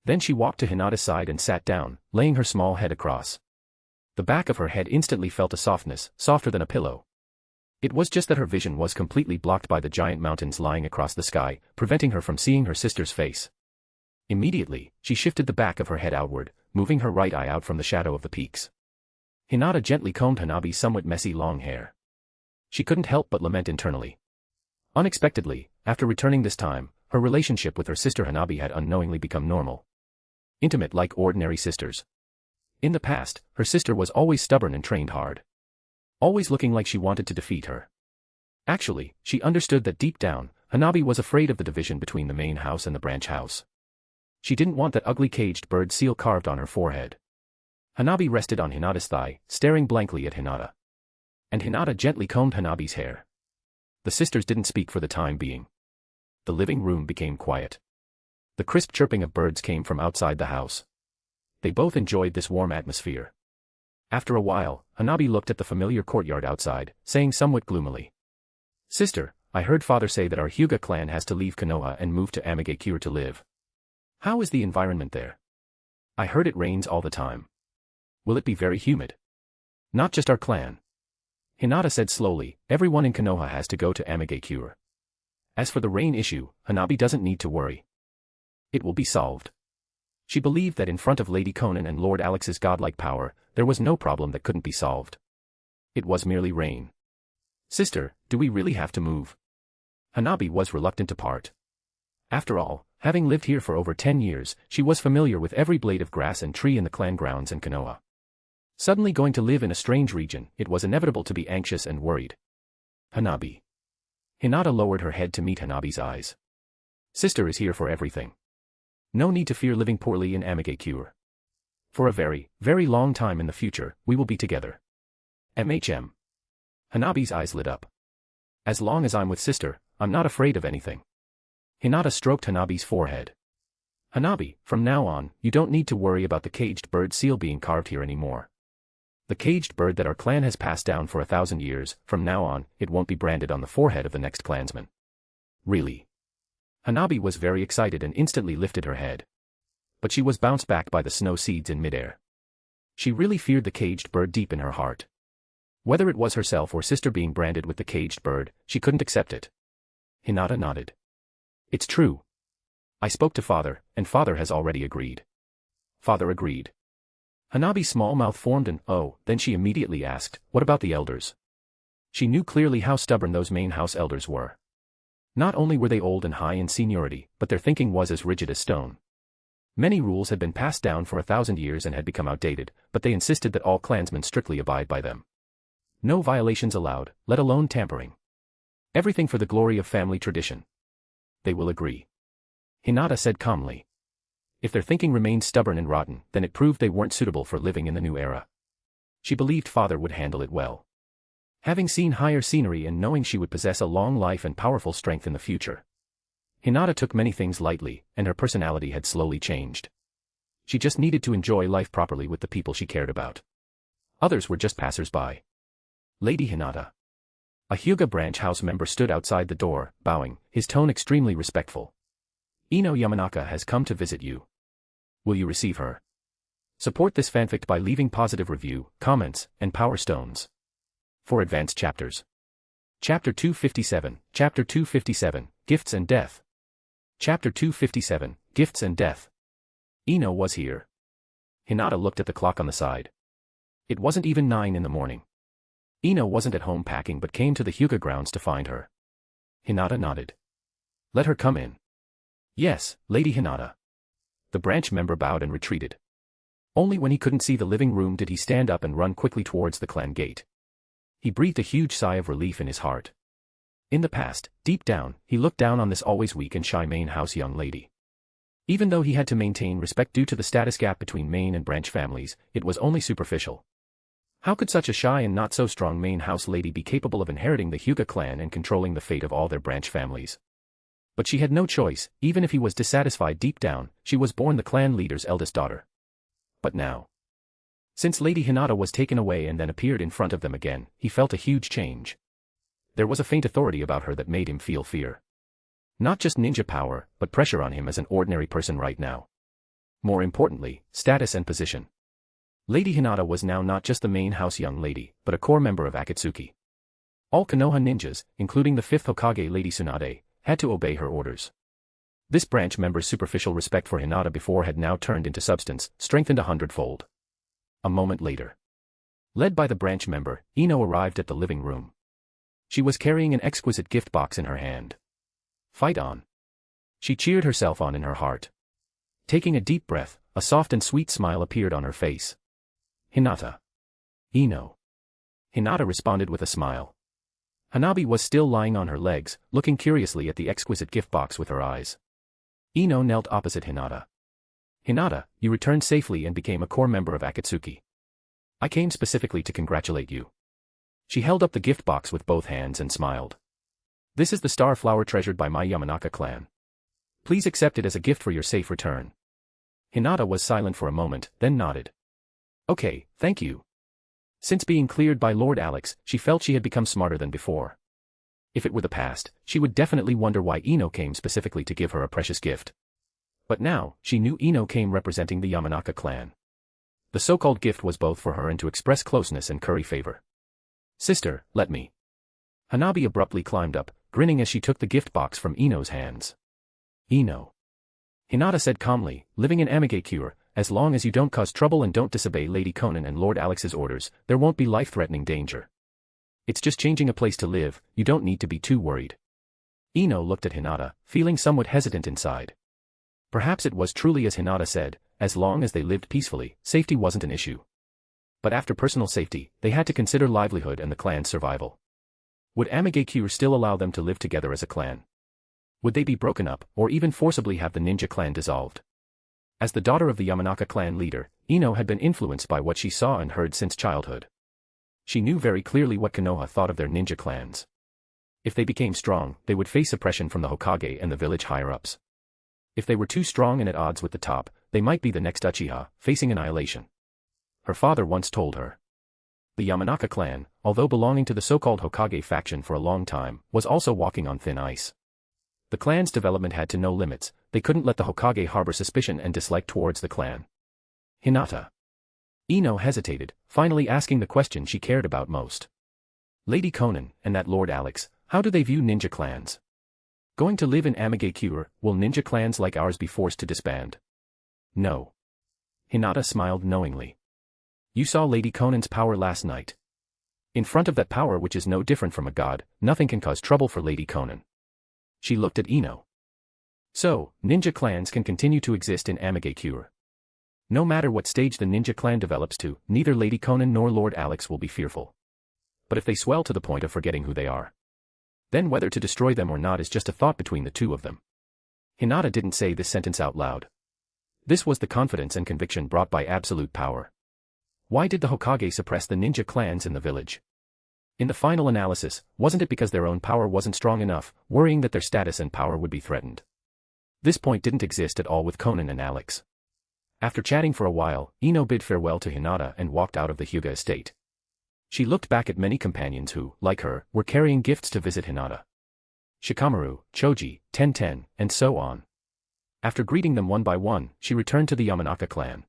Then she walked to Hinata's side and sat down, laying her small head across. The back of her head instantly felt a softness, softer than a pillow. It was just that her vision was completely blocked by the giant mountains lying across the sky, preventing her from seeing her sister's face. Immediately, she shifted the back of her head outward, moving her right eye out from the shadow of the peaks. Hinata gently combed Hanabi's somewhat messy long hair. She couldn't help but lament internally. Unexpectedly, after returning this time, her relationship with her sister Hanabi had unknowingly become normal. Intimate like ordinary sisters. In the past, her sister was always stubborn and trained hard. Always looking like she wanted to defeat her. Actually, she understood that deep down, Hanabi was afraid of the division between the main house and the branch house. She didn't want that ugly caged bird seal carved on her forehead. Hanabi rested on Hinata's thigh, staring blankly at Hinata. And Hinata gently combed Hanabi's hair. The sisters didn't speak for the time being. The living room became quiet. The crisp chirping of birds came from outside the house. They both enjoyed this warm atmosphere. After a while, Hanabi looked at the familiar courtyard outside, saying somewhat gloomily. Sister, I heard father say that our Hyuga clan has to leave Konoha and move to Amigakure to live. How is the environment there? I heard it rains all the time. Will it be very humid? Not just our clan. Hinata said slowly, everyone in Konoha has to go to Amigakure. As for the rain issue, Hanabi doesn't need to worry. It will be solved. She believed that in front of Lady Konan and Lord Alex's godlike power, there was no problem that couldn't be solved. It was merely rain. Sister, do we really have to move? Hanabi was reluctant to part. After all, having lived here for over 10 years, she was familiar with every blade of grass and tree in the clan grounds and Konoha. Suddenly going to live in a strange region, it was inevitable to be anxious and worried. Hanabi. Hinata lowered her head to meet Hanabi's eyes. Sister is here for everything. No need to fear living poorly in Amigakure. For a very, very long time in the future, we will be together. MHM. Hanabi's eyes lit up. As long as I'm with sister, I'm not afraid of anything. Hinata stroked Hanabi's forehead. Hanabi, from now on, you don't need to worry about the caged bird seal being carved here anymore. The caged bird that our clan has passed down for 1,000 years, from now on, it won't be branded on the forehead of the next clansman. Really? Hanabi was very excited and instantly lifted her head. But she was bounced back by the snow seeds in midair. She really feared the caged bird deep in her heart. Whether it was herself or sister being branded with the caged bird, she couldn't accept it. Hinata nodded. It's true. I spoke to father, and father has already agreed. Father agreed. Hanabi's small mouth formed an "oh," then she immediately asked, what about the elders? She knew clearly how stubborn those main house elders were. Not only were they old and high in seniority, but their thinking was as rigid as stone. Many rules had been passed down for 1,000 years and had become outdated, but they insisted that all clansmen strictly abide by them. No violations allowed, let alone tampering. Everything for the glory of family tradition. They will agree. Hinata said calmly. If their thinking remained stubborn and rotten, then it proved they weren't suitable for living in the new era. She believed father would handle it well. Having seen higher scenery and knowing she would possess a long life and powerful strength in the future. Hinata took many things lightly, and her personality had slowly changed. She just needed to enjoy life properly with the people she cared about. Others were just passers-by. Lady Hinata. A Hyuga branch house member stood outside the door, bowing, his tone extremely respectful. Ino Yamanaka has come to visit you. Will you receive her? Support this fanfic by leaving positive review, comments, and power stones. For advanced chapters. Chapter 257, Chapter 257, Gifts and Death. Chapter 257, Gifts and Death. Ino was here. Hinata looked at the clock on the side. It wasn't even 9 in the morning. Ino wasn't at home packing but came to the Hyuga grounds to find her. Hinata nodded. Let her come in. Yes, Lady Hinata. The branch member bowed and retreated. Only when he couldn't see the living room did he stand up and run quickly towards the clan gate. He breathed a huge sigh of relief in his heart. In the past, deep down, he looked down on this always weak and shy main house young lady. Even though he had to maintain respect due to the status gap between main and branch families, it was only superficial. How could such a shy and not so strong main house lady be capable of inheriting the Hyuga clan and controlling the fate of all their branch families? But she had no choice, even if he was dissatisfied deep down, she was born the clan leader's eldest daughter. But now, since Lady Hinata was taken away and then appeared in front of them again, he felt a huge change. There was a faint authority about her that made him feel fear. Not just ninja power, but pressure on him as an ordinary person right now. More importantly, status and position. Lady Hinata was now not just the main house young lady, but a core member of Akatsuki. All Konoha ninjas, including the 5th Hokage Lady Tsunade, had to obey her orders. This branch member's superficial respect for Hinata before had now turned into substance, strengthened 100-fold. A moment later. Led by the branch member, Ino arrived at the living room. She was carrying an exquisite gift box in her hand. Fight on. She cheered herself on in her heart. Taking a deep breath, a soft and sweet smile appeared on her face. Hinata. Ino. Hinata responded with a smile. Hanabi was still lying on her legs, looking curiously at the exquisite gift box with her eyes. Ino knelt opposite Hinata. Hinata, you returned safely and became a core member of Akatsuki. I came specifically to congratulate you. She held up the gift box with both hands and smiled. This is the star flower treasured by my Yamanaka clan. Please accept it as a gift for your safe return. Hinata was silent for a moment, then nodded. Okay, thank you. Since being cleared by Lord Alex, she felt she had become smarter than before. If it were the past, she would definitely wonder why Ino came specifically to give her a precious gift. But now, she knew Ino came representing the Yamanaka clan. The so-called gift was both for her and to express closeness and curry favor. Sister, let me. Hanabi abruptly climbed up, grinning as she took the gift box from Ino's hands. Ino. Hinata said calmly, living in Amigakure, as long as you don't cause trouble and don't disobey Lady Konan and Lord Alex's orders, there won't be life-threatening danger. It's just changing a place to live, you don't need to be too worried. Ino looked at Hinata, feeling somewhat hesitant inside. Perhaps it was truly as Hinata said, as long as they lived peacefully, safety wasn't an issue. But after personal safety, they had to consider livelihood and the clan's survival. Would Amigekure still allow them to live together as a clan? Would they be broken up, or even forcibly have the ninja clan dissolved? As the daughter of the Yamanaka clan leader, Ino had been influenced by what she saw and heard since childhood. She knew very clearly what Konoha thought of their ninja clans. If they became strong, they would face oppression from the Hokage and the village higher-ups. If they were too strong and at odds with the top, they might be the next Uchiha, facing annihilation. Her father once told her. The Yamanaka clan, although belonging to the so-called Hokage faction for a long time, was also walking on thin ice. The clan's development had to no limits, they couldn't let the Hokage harbor suspicion and dislike towards the clan. Hinata. Ino hesitated, finally asking the question she cared about most. Lady Konan, and that Lord Alex, how do they view ninja clans? Going to live in Amigekure, will ninja clans like ours be forced to disband? No. Hinata smiled knowingly. You saw Lady Konan's power last night. In front of that power which is no different from a god, nothing can cause trouble for Lady Konan. She looked at Ino. So, ninja clans can continue to exist in Amigekure. No matter what stage the ninja clan develops to, neither Lady Konan nor Lord Alex will be fearful. But if they swell to the point of forgetting who they are, then whether to destroy them or not is just a thought between the two of them. Hinata didn't say this sentence out loud. This was the confidence and conviction brought by absolute power. Why did the Hokage suppress the ninja clans in the village? In the final analysis, wasn't it because their own power wasn't strong enough, worrying that their status and power would be threatened? This point didn't exist at all with Konan and Alex. After chatting for a while, Ino bid farewell to Hinata and walked out of the Hyuga estate. She looked back at many companions who, like her, were carrying gifts to visit Hinata. Shikamaru, Choji, Tenten, and so on. After greeting them one by one, she returned to the Yamanaka clan.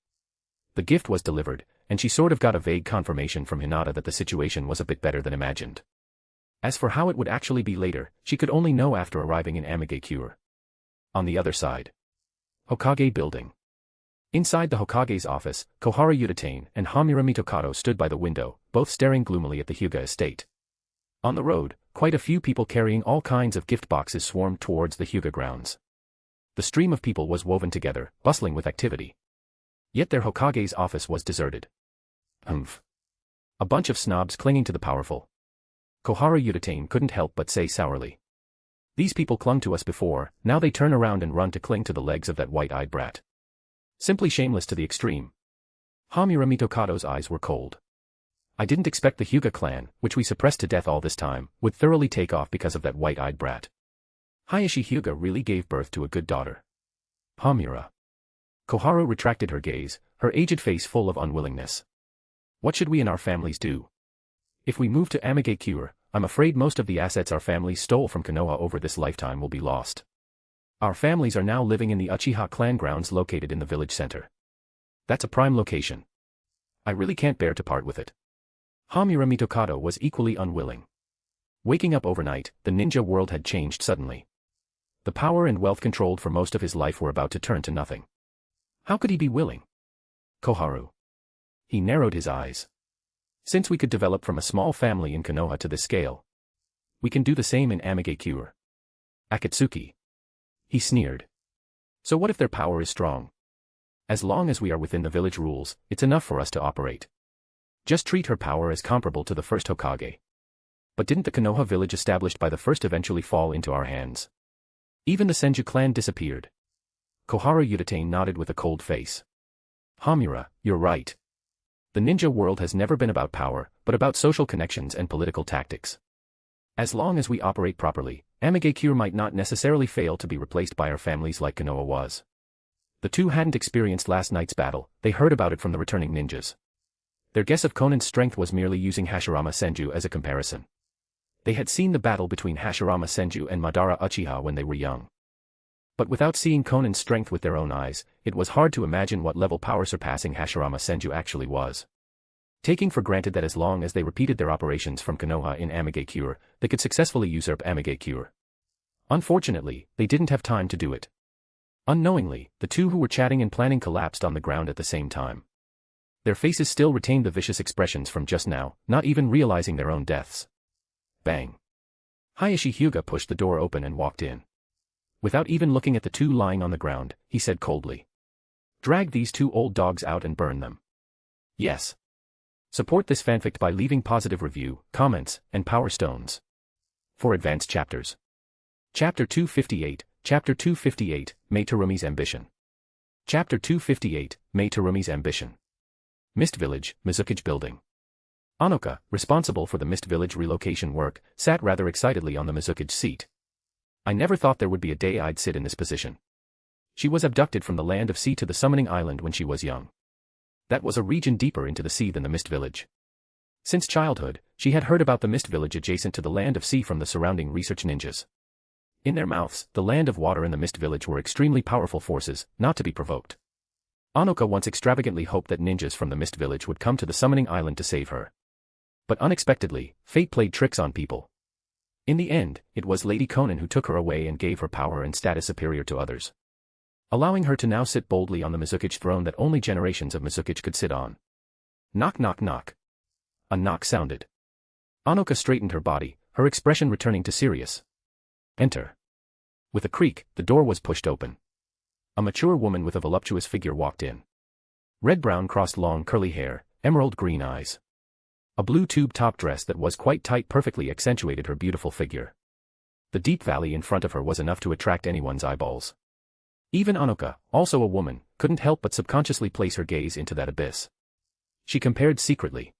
The gift was delivered, and she sort of got a vague confirmation from Hinata that the situation was a bit better than imagined. As for how it would actually be later, she could only know after arriving in Amigekure. On the other side. Hokage Building. Inside the Hokage's office, Kohara Udatane and Hamura Mitokado stood by the window, both staring gloomily at the Hyuga estate. On the road, quite a few people carrying all kinds of gift boxes swarmed towards the Hyuga grounds. The stream of people was woven together, bustling with activity. Yet their Hokage's office was deserted. Humph. A bunch of snobs clinging to the powerful. Kohara Udatane couldn't help but say sourly. These people clung to us before, now they turn around and run to cling to the legs of that white-eyed brat. Simply shameless to the extreme. Hamura Mitokado's eyes were cold. I didn't expect the Hyuga clan, which we suppressed to death all this time, would thoroughly take off because of that white-eyed brat. Hayashi Hyuga really gave birth to a good daughter. Hamura. Koharu retracted her gaze, her aged face full of unwillingness. What should we and our families do? If we move to Amigekure, I'm afraid most of the assets our families stole from Konoha over this lifetime will be lost. Our families are now living in the Uchiha clan grounds located in the village center. That's a prime location. I really can't bear to part with it. Hamura Mitokado was equally unwilling. Waking up overnight, the ninja world had changed suddenly. The power and wealth controlled for most of his life were about to turn to nothing. How could he be willing? Koharu. He narrowed his eyes. Since we could develop from a small family in Konoha to this scale, we can do the same in Amigekure. Akatsuki. He sneered. So what if their power is strong? As long as we are within the village rules, it's enough for us to operate. Just treat her power as comparable to the first Hokage. But didn't the Konoha village established by the first eventually fall into our hands? Even the Senju clan disappeared. Kohara Udatane nodded with a cold face. Hamura, you're right. The ninja world has never been about power, but about social connections and political tactics. As long as we operate properly, Amigekure might not necessarily fail to be replaced by our families like Konoha was. The two hadn't experienced last night's battle, they heard about it from the returning ninjas. Their guess of Konan's strength was merely using Hashirama Senju as a comparison. They had seen the battle between Hashirama Senju and Madara Uchiha when they were young. But without seeing Konan's strength with their own eyes, it was hard to imagine what level power surpassing Hashirama Senju actually was. Taking for granted that as long as they repeated their operations from Konoha in Amigekure, they could successfully usurp Amigekure. Unfortunately, they didn't have time to do it. Unknowingly, the two who were chatting and planning collapsed on the ground at the same time. Their faces still retained the vicious expressions from just now, not even realizing their own deaths. Bang. Hayashi Hyuga pushed the door open and walked in. Without even looking at the two lying on the ground, he said coldly. Drag these two old dogs out and burn them. Yes. Support this fanfic by leaving positive review, comments, and power stones. For advanced chapters. Chapter 258, Chapter 258, Mei Terumi's Ambition. Chapter 258, Mei Terumi's Ambition. Mist Village, Mizukage Building. Anoka, responsible for the Mist Village relocation work, sat rather excitedly on the Mizukage seat. I never thought there would be a day I'd sit in this position. She was abducted from the land of sea to the Summoning Island when she was young. That was a region deeper into the sea than the Mist Village. Since childhood, she had heard about the Mist Village adjacent to the land of sea from the surrounding research ninjas. In their mouths, the land of water and the Mist Village were extremely powerful forces, not to be provoked. Anoka once extravagantly hoped that ninjas from the Mist Village would come to the Summoning Island to save her. But unexpectedly, fate played tricks on people. In the end, it was Lady Konan who took her away and gave her power and status superior to others, allowing her to now sit boldly on the Mizukage throne that only generations of Mizukage could sit on. Knock knock knock. A knock sounded. Anoka straightened her body, her expression returning to serious. Enter. With a creak, the door was pushed open. A mature woman with a voluptuous figure walked in. Red-brown crossed long curly hair, emerald-green eyes. A blue tube top dress that was quite tight perfectly accentuated her beautiful figure. The deep valley in front of her was enough to attract anyone's eyeballs. Even Anoka, also a woman, couldn't help but subconsciously place her gaze into that abyss. She compared secretly.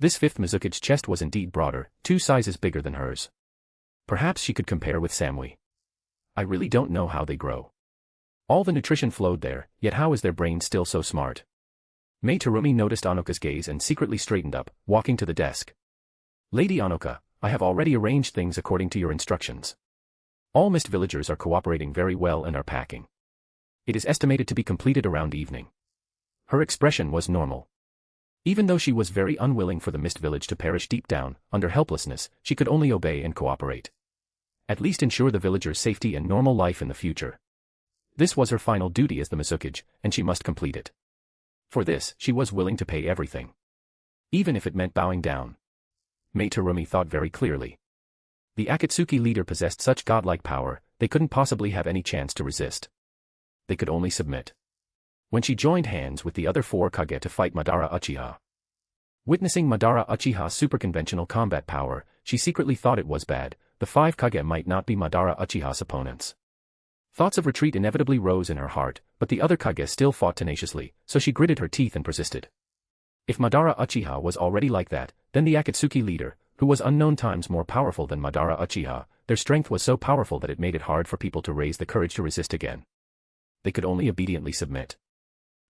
This fifth Mizukage's chest was indeed broader, 2 sizes bigger than hers. Perhaps she could compare with Samui. I really don't know how they grow. All the nutrition flowed there, yet how is their brain still so smart? Mei Terumi noticed Anoka's gaze and secretly straightened up, walking to the desk. Lady Anoka, I have already arranged things according to your instructions. All Mist villagers are cooperating very well and are packing. It is estimated to be completed around evening. Her expression was normal. Even though she was very unwilling for the Mist village to perish deep down, under helplessness, she could only obey and cooperate. At least ensure the villagers' safety and normal life in the future. This was her final duty as the Mizukage, and she must complete it. For this, she was willing to pay everything. Even if it meant bowing down. Mei Terumi thought very clearly. The Akatsuki leader possessed such godlike power, they couldn't possibly have any chance to resist. They could only submit. When she joined hands with the other 4 Kage to fight Madara Uchiha. Witnessing Madara Uchiha's superconventional combat power, she secretly thought it was bad, the 5 Kage might not be Madara Uchiha's opponents. Thoughts of retreat inevitably rose in her heart, but the other Kage still fought tenaciously, so she gritted her teeth and persisted. If Madara Uchiha was already like that, then the Akatsuki leader, who was unknown times more powerful than Madara Uchiha, their strength was so powerful that it made it hard for people to raise the courage to resist again. They could only obediently submit.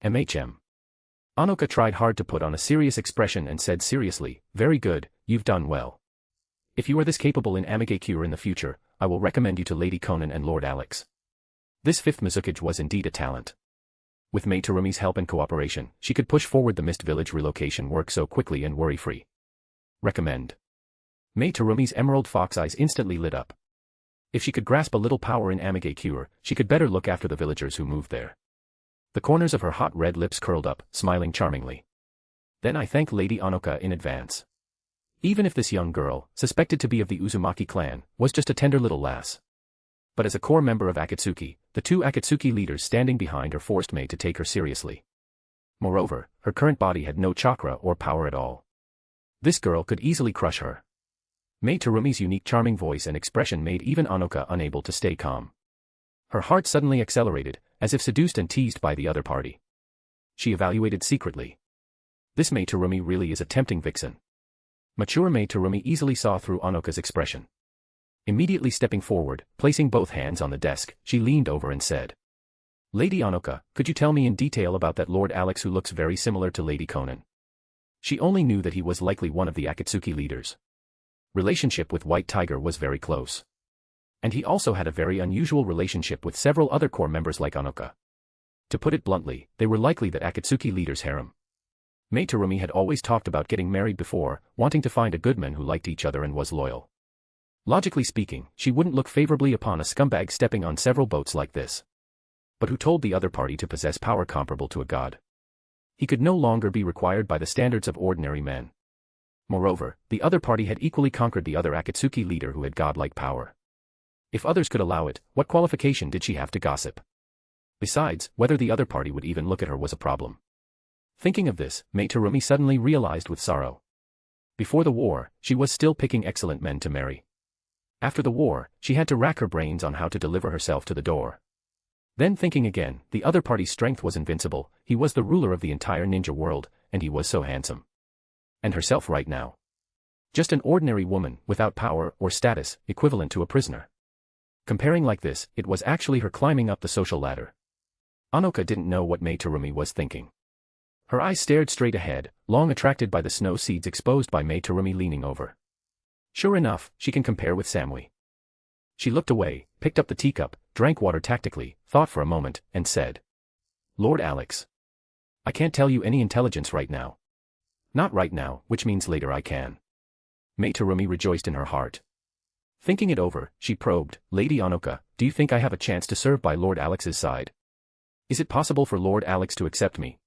MHM. Anoka tried hard to put on a serious expression and said seriously, very good, you've done well. If you are this capable in Amigakure in the future, I will recommend you to Lady Konan and Lord Alex. This 5th Mizukage was indeed a talent. With Mei Terumi's help and cooperation, she could push forward the Mist Village relocation work so quickly and worry-free. Recommend. Mei Terumi's emerald fox eyes instantly lit up. If she could grasp a little power in Amigakure, she could better look after the villagers who moved there. The corners of her hot red lips curled up, smiling charmingly. Then I thank Lady Anoka in advance. Even if this young girl, suspected to be of the Uzumaki clan, was just a tender little lass. But as a core member of Akatsuki, the 2 Akatsuki leaders standing behind her forced Mei to take her seriously. Moreover, her current body had no chakra or power at all. This girl could easily crush her. Mei Terumi's unique charming voice and expression made even Anoka unable to stay calm. Her heart suddenly accelerated, as if seduced and teased by the other party. She evaluated secretly. This Mei Terumi really is a tempting vixen. Mature Mei Terumi easily saw through Anoka's expression. Immediately stepping forward, placing both hands on the desk, she leaned over and said, Lady Anoka, could you tell me in detail about that Lord Alex who looks very similar to Lady Konan? She only knew that he was likely one of the Akatsuki leaders. Relationship with White Tiger was very close. And he also had a very unusual relationship with several other core members like Anoka. To put it bluntly, they were likely that Akatsuki leader's harem. Mei Terumi had always talked about getting married before, wanting to find a good man who liked each other and was loyal. Logically speaking, she wouldn't look favorably upon a scumbag stepping on several boats like this. But who told the other party to possess power comparable to a god? He could no longer be required by the standards of ordinary men. Moreover, the other party had equally conquered the other Akatsuki leader who had godlike power. If others could allow it, what qualification did she have to gossip? Besides, whether the other party would even look at her was a problem. Thinking of this, Mei Terumi suddenly realized with sorrow. Before the war, she was still picking excellent men to marry. After the war, she had to rack her brains on how to deliver herself to the door. Then thinking again, the other party's strength was invincible, he was the ruler of the entire ninja world, and he was so handsome. And herself right now. Just an ordinary woman, without power or status, equivalent to a prisoner. Comparing like this, it was actually her climbing up the social ladder. Anoka didn't know what Mei Terumi was thinking. Her eyes stared straight ahead, long attracted by the snow seeds exposed by Mei Terumi leaning over. Sure enough, she can compare with Samui. She looked away, picked up the teacup, drank water tactically, thought for a moment, and said, "Lord Alex. I can't tell you any intelligence right now. Not right now, which means later I can." Mei Terumi rejoiced in her heart. Thinking it over, she probed, "Lady Anoka, do you think I have a chance to serve by Lord Alex's side? Is it possible for Lord Alex to accept me?"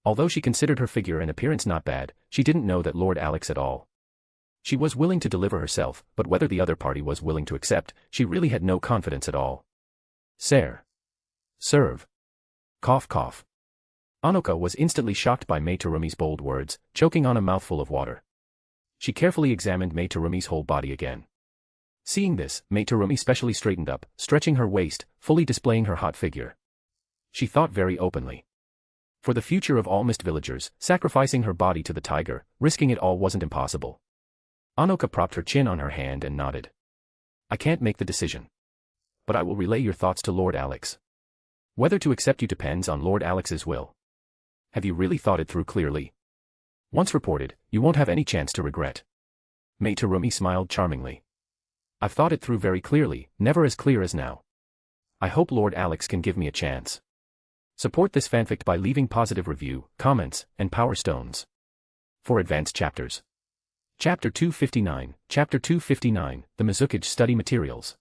Although she considered her figure and appearance not bad, she didn't know that Lord Alex at all. She was willing to deliver herself, but whether the other party was willing to accept, she really had no confidence at all. Sir. Serve. Cough cough. Anoka was instantly shocked by Mei Terumi's bold words, choking on a mouthful of water. She carefully examined Mei Terumi's whole body again. Seeing this, Mei Terumi specially straightened up, stretching her waist, fully displaying her hot figure. She thought very openly. For the future of all mist villagers, sacrificing her body to the tiger, risking it all wasn't impossible. Anoka propped her chin on her hand and nodded. "I can't make the decision. But I will relay your thoughts to Lord Alex. Whether to accept you depends on Lord Alex's will. Have you really thought it through clearly? Once reported, you won't have any chance to regret." Mei Terumi smiled charmingly. "I've thought it through very clearly, never as clear as now. I hope Lord Alex can give me a chance." Support this fanfic by leaving positive review, comments, and power stones. For advanced chapters. Chapter 259, Chapter 259, The Mizukage Study Materials.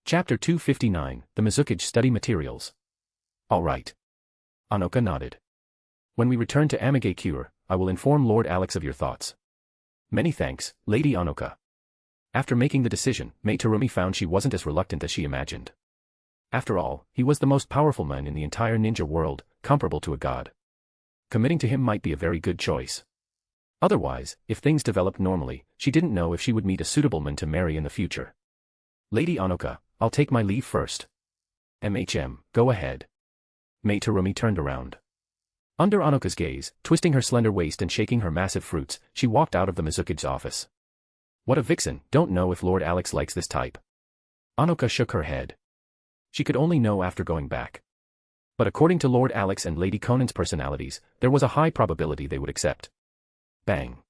Chapter 259, The Mizukage Study Materials. Alright. Anoka nodded. "When we return to Amigakure, I will inform Lord Alex of your thoughts." "Many thanks, Lady Anoka." After making the decision, Mei Terumi found she wasn't as reluctant as she imagined. After all, he was the most powerful man in the entire ninja world, comparable to a god. Committing to him might be a very good choice. Otherwise, if things developed normally, she didn't know if she would meet a suitable man to marry in the future. "Lady Anoka, I'll take my leave first." Go ahead." Mei Terumi turned around. Under Anoka's gaze, twisting her slender waist and shaking her massive fruits, she walked out of the Mizukage's office. "What a vixen, don't know if Lord Alex likes this type." Anoka shook her head. She could only know after going back. But according to Lord Alex and Lady Konan's personalities, there was a high probability they would accept. Bang.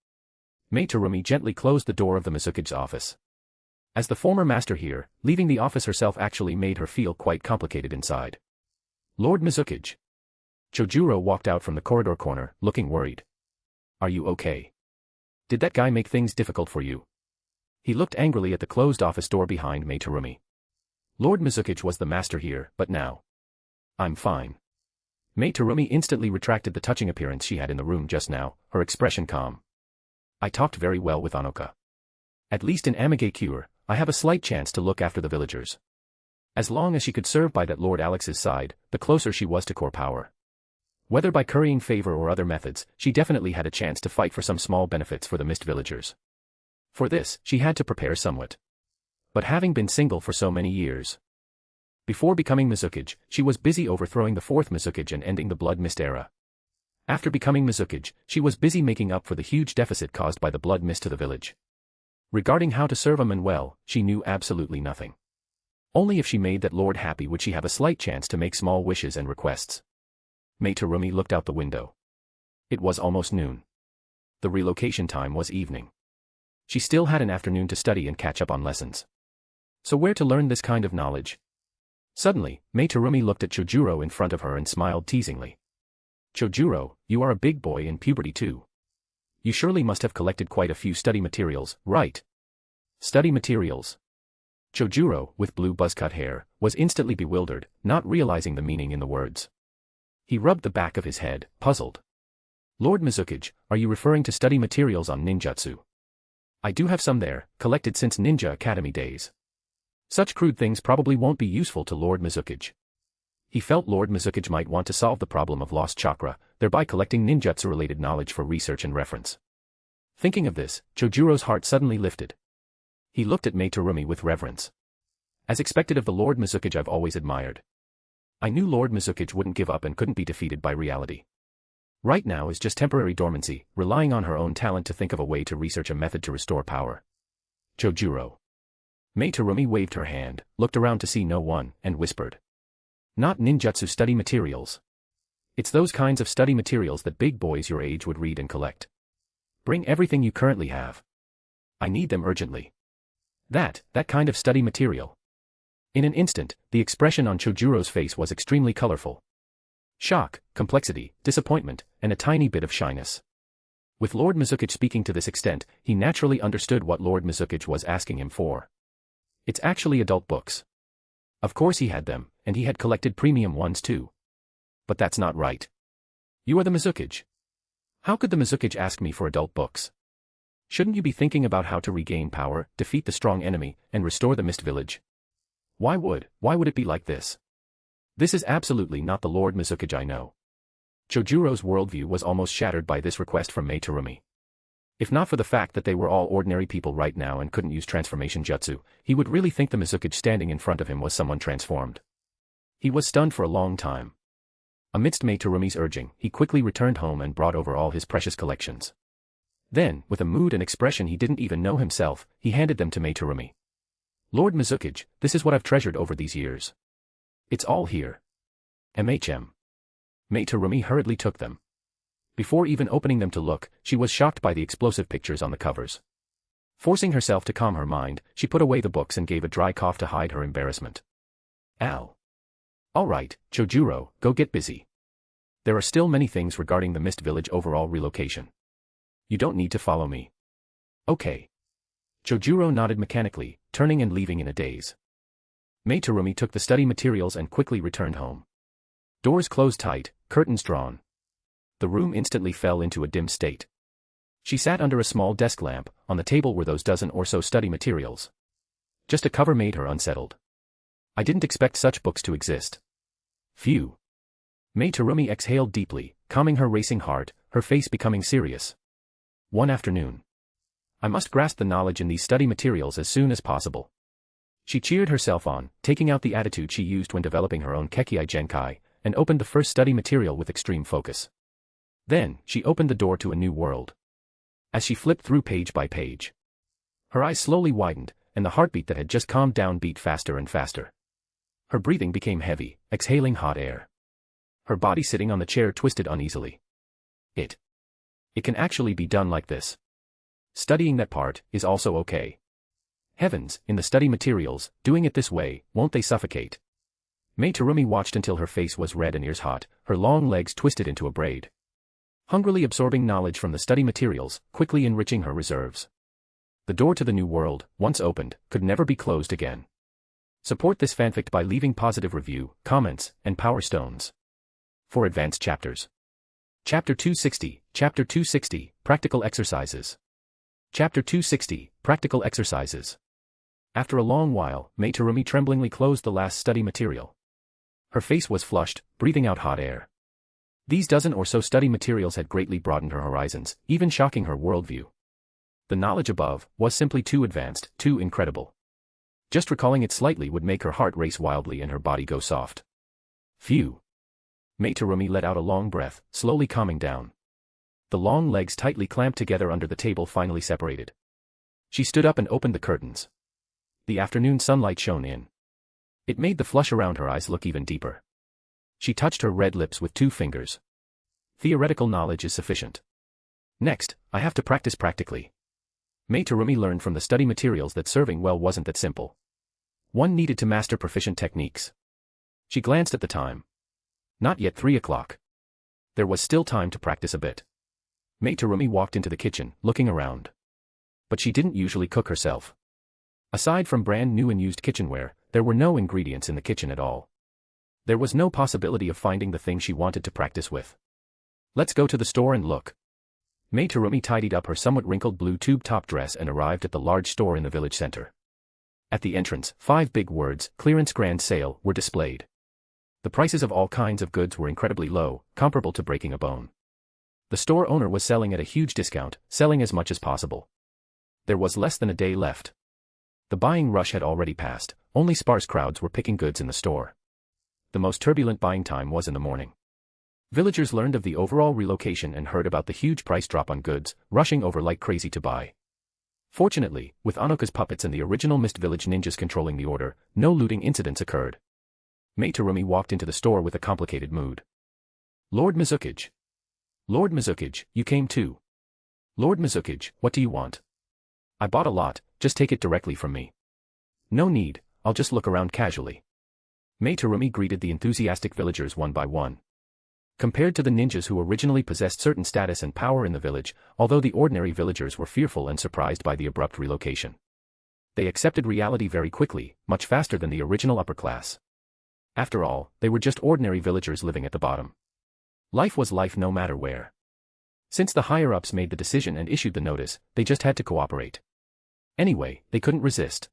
Mei Terumi gently closed the door of the Mizukage's office. As the former master here, leaving the office herself actually made her feel quite complicated inside. "Lord Mizukage." Chojuro walked out from the corridor corner, looking worried. "Are you okay? Did that guy make things difficult for you?" He looked angrily at the closed office door behind Mei Terumi. Lord Mizukage was the master here, but now. "I'm fine." Mei Terumi instantly retracted the touching appearance she had in the room just now, her expression calm. "I talked very well with Anoka. At least in Amigakure, I have a slight chance to look after the villagers. As long as she could serve by that Lord Alex's side, the closer she was to core power. Whether by currying favor or other methods, she definitely had a chance to fight for some small benefits for the mist villagers. For this, she had to prepare somewhat. But having been single for so many years. Before becoming Mizukage, she was busy overthrowing the fourth Mizukage and ending the Blood Mist era. After becoming Mizukage, she was busy making up for the huge deficit caused by the Blood Mist to the village. Regarding how to serve a man well, she knew absolutely nothing. Only if she made that lord happy would she have a slight chance to make small wishes and requests. Mei Terumi looked out the window. It was almost noon. The relocation time was evening. She still had an afternoon to study and catch up on lessons. So where to learn this kind of knowledge? Suddenly, Mei Terumi looked at Chojuro in front of her and smiled teasingly. "Chojuro, you are a big boy in puberty too. You surely must have collected quite a few study materials, right?" "Study materials?" Chojuro, with blue buzzcut hair, was instantly bewildered, not realizing the meaning in the words. He rubbed the back of his head, puzzled. Lord Mizukage, are you referring to study materials on ninjutsu? I do have some there, collected since Ninja Academy days. Such crude things probably won't be useful to Lord Mizukage. He felt Lord Mizukage might want to solve the problem of lost chakra, thereby collecting ninjutsu-related knowledge for research and reference. Thinking of this, Chojuro's heart suddenly lifted. He looked at Mei Terumi with reverence. As expected of the Lord Mizukage I've always admired. I knew Lord Mizukage wouldn't give up and couldn't be defeated by reality. Right now is just temporary dormancy, relying on her own talent to think of a way to research a method to restore power. Chojuro. Mei Terumi waved her hand, looked around to see no one, and whispered. Not ninjutsu study materials. It's those kinds of study materials that big boys your age would read and collect. Bring everything you currently have. I need them urgently. That kind of study material. In an instant, the expression on Chojuro's face was extremely colorful. Shock, complexity, disappointment, and a tiny bit of shyness. With Lord Mizukage speaking to this extent, he naturally understood what Lord Mizukage was asking him for. It's actually adult books. Of course he had them, and he had collected premium ones too. But that's not right. You are the Mizukage. How could the Mizukage ask me for adult books? Shouldn't you be thinking about how to regain power, defeat the strong enemy, and restore the Mist Village? Why would it be like this? This is absolutely not the Lord Mizukage I know. Chojuro's worldview was almost shattered by this request from Mei Terumi. If not for the fact that they were all ordinary people right now and couldn't use transformation jutsu, he would really think the Mizukage standing in front of him was someone transformed. He was stunned for a long time. Amidst Mei Terumi's urging, he quickly returned home and brought over all his precious collections. Then, with a mood and expression he didn't even know himself, he handed them to Mei Terumi. Lord Mizukage, this is what I've treasured over these years. It's all here. MHM. Mei Terumi hurriedly took them. Before even opening them to look, she was shocked by the explosive pictures on the covers. Forcing herself to calm her mind, she put away the books and gave a dry cough to hide her embarrassment. Al. All right, Chojuro, go get busy. There are still many things regarding the Mist Village overall relocation. You don't need to follow me. Okay. Chojuro nodded mechanically, turning and leaving in a daze. Mei Terumi took the study materials and quickly returned home. Doors closed tight, curtains drawn. The room instantly fell into a dim state. She sat under a small desk lamp. On the table were those dozen or so study materials. Just a cover made her unsettled. I didn't expect such books to exist. Phew. Mei Terumi exhaled deeply, calming her racing heart, her face becoming serious. One afternoon. I must grasp the knowledge in these study materials as soon as possible. She cheered herself on, taking out the attitude she used when developing her own Kekkei Genkai, and opened the first study material with extreme focus. Then, she opened the door to a new world. As she flipped through page by page, her eyes slowly widened, and the heartbeat that had just calmed down beat faster and faster. Her breathing became heavy, exhaling hot air. Her body sitting on the chair twisted uneasily. It can actually be done like this. Studying that part is also okay. Heavens, in the study materials, doing it this way, won't they suffocate? Mei Terumi watched until her face was red and ears hot, her long legs twisted into a braid. Hungrily absorbing knowledge from the study materials, quickly enriching her reserves. The door to the new world, once opened, could never be closed again. Support this fanfic by leaving positive review, comments, and power stones. For advanced chapters. Chapter 260, Practical Exercises. Chapter 260, Practical Exercises. After a long while, Mei Terumi tremblingly closed the last study material. Her face was flushed, breathing out hot air. These dozen or so study materials had greatly broadened her horizons, even shocking her worldview. The knowledge above was simply too advanced, too incredible. Just recalling it slightly would make her heart race wildly and her body go soft. Phew. Mei Terumi let out a long breath, slowly calming down. The long legs tightly clamped together under the table finally separated. She stood up and opened the curtains. The afternoon sunlight shone in. It made the flush around her eyes look even deeper. She touched her red lips with 2 fingers. Theoretical knowledge is sufficient. Next, I have to practice practically. Mei Terumi learned from the study materials that serving well wasn't that simple. One needed to master proficient techniques. She glanced at the time. Not yet 3 o'clock. There was still time to practice a bit. Mei Terumi walked into the kitchen, looking around. But she didn't usually cook herself. Aside from brand new and used kitchenware, there were no ingredients in the kitchen at all. There was no possibility of finding the thing she wanted to practice with. Let's go to the store and look. Mei Terumi tidied up her somewhat wrinkled blue tube top dress and arrived at the large store in the village center. At the entrance, 5 big words, "Clearance Grand Sale," were displayed. The prices of all kinds of goods were incredibly low, comparable to breaking a bone. The store owner was selling at a huge discount, selling as much as possible. There was less than a day left. The buying rush had already passed, only sparse crowds were picking goods in the store. The most turbulent buying time was in the morning. Villagers learned of the overall relocation and heard about the huge price drop on goods, rushing over like crazy to buy. Fortunately, with Anoka's puppets and the original Mist Village ninjas controlling the order, no looting incidents occurred. Mei Terumi walked into the store with a complicated mood. Lord Mizukage. Lord Mizukage, you came too. Lord Mizukage, what do you want? I bought a lot, just take it directly from me. No need, I'll just look around casually. Mei Terumi greeted the enthusiastic villagers one by one. Compared to the ninjas who originally possessed certain status and power in the village, although the ordinary villagers were fearful and surprised by the abrupt relocation. They accepted reality very quickly, much faster than the original upper class. After all, they were just ordinary villagers living at the bottom. Life was life no matter where. Since the higher-ups made the decision and issued the notice, they just had to cooperate. Anyway, they couldn't resist.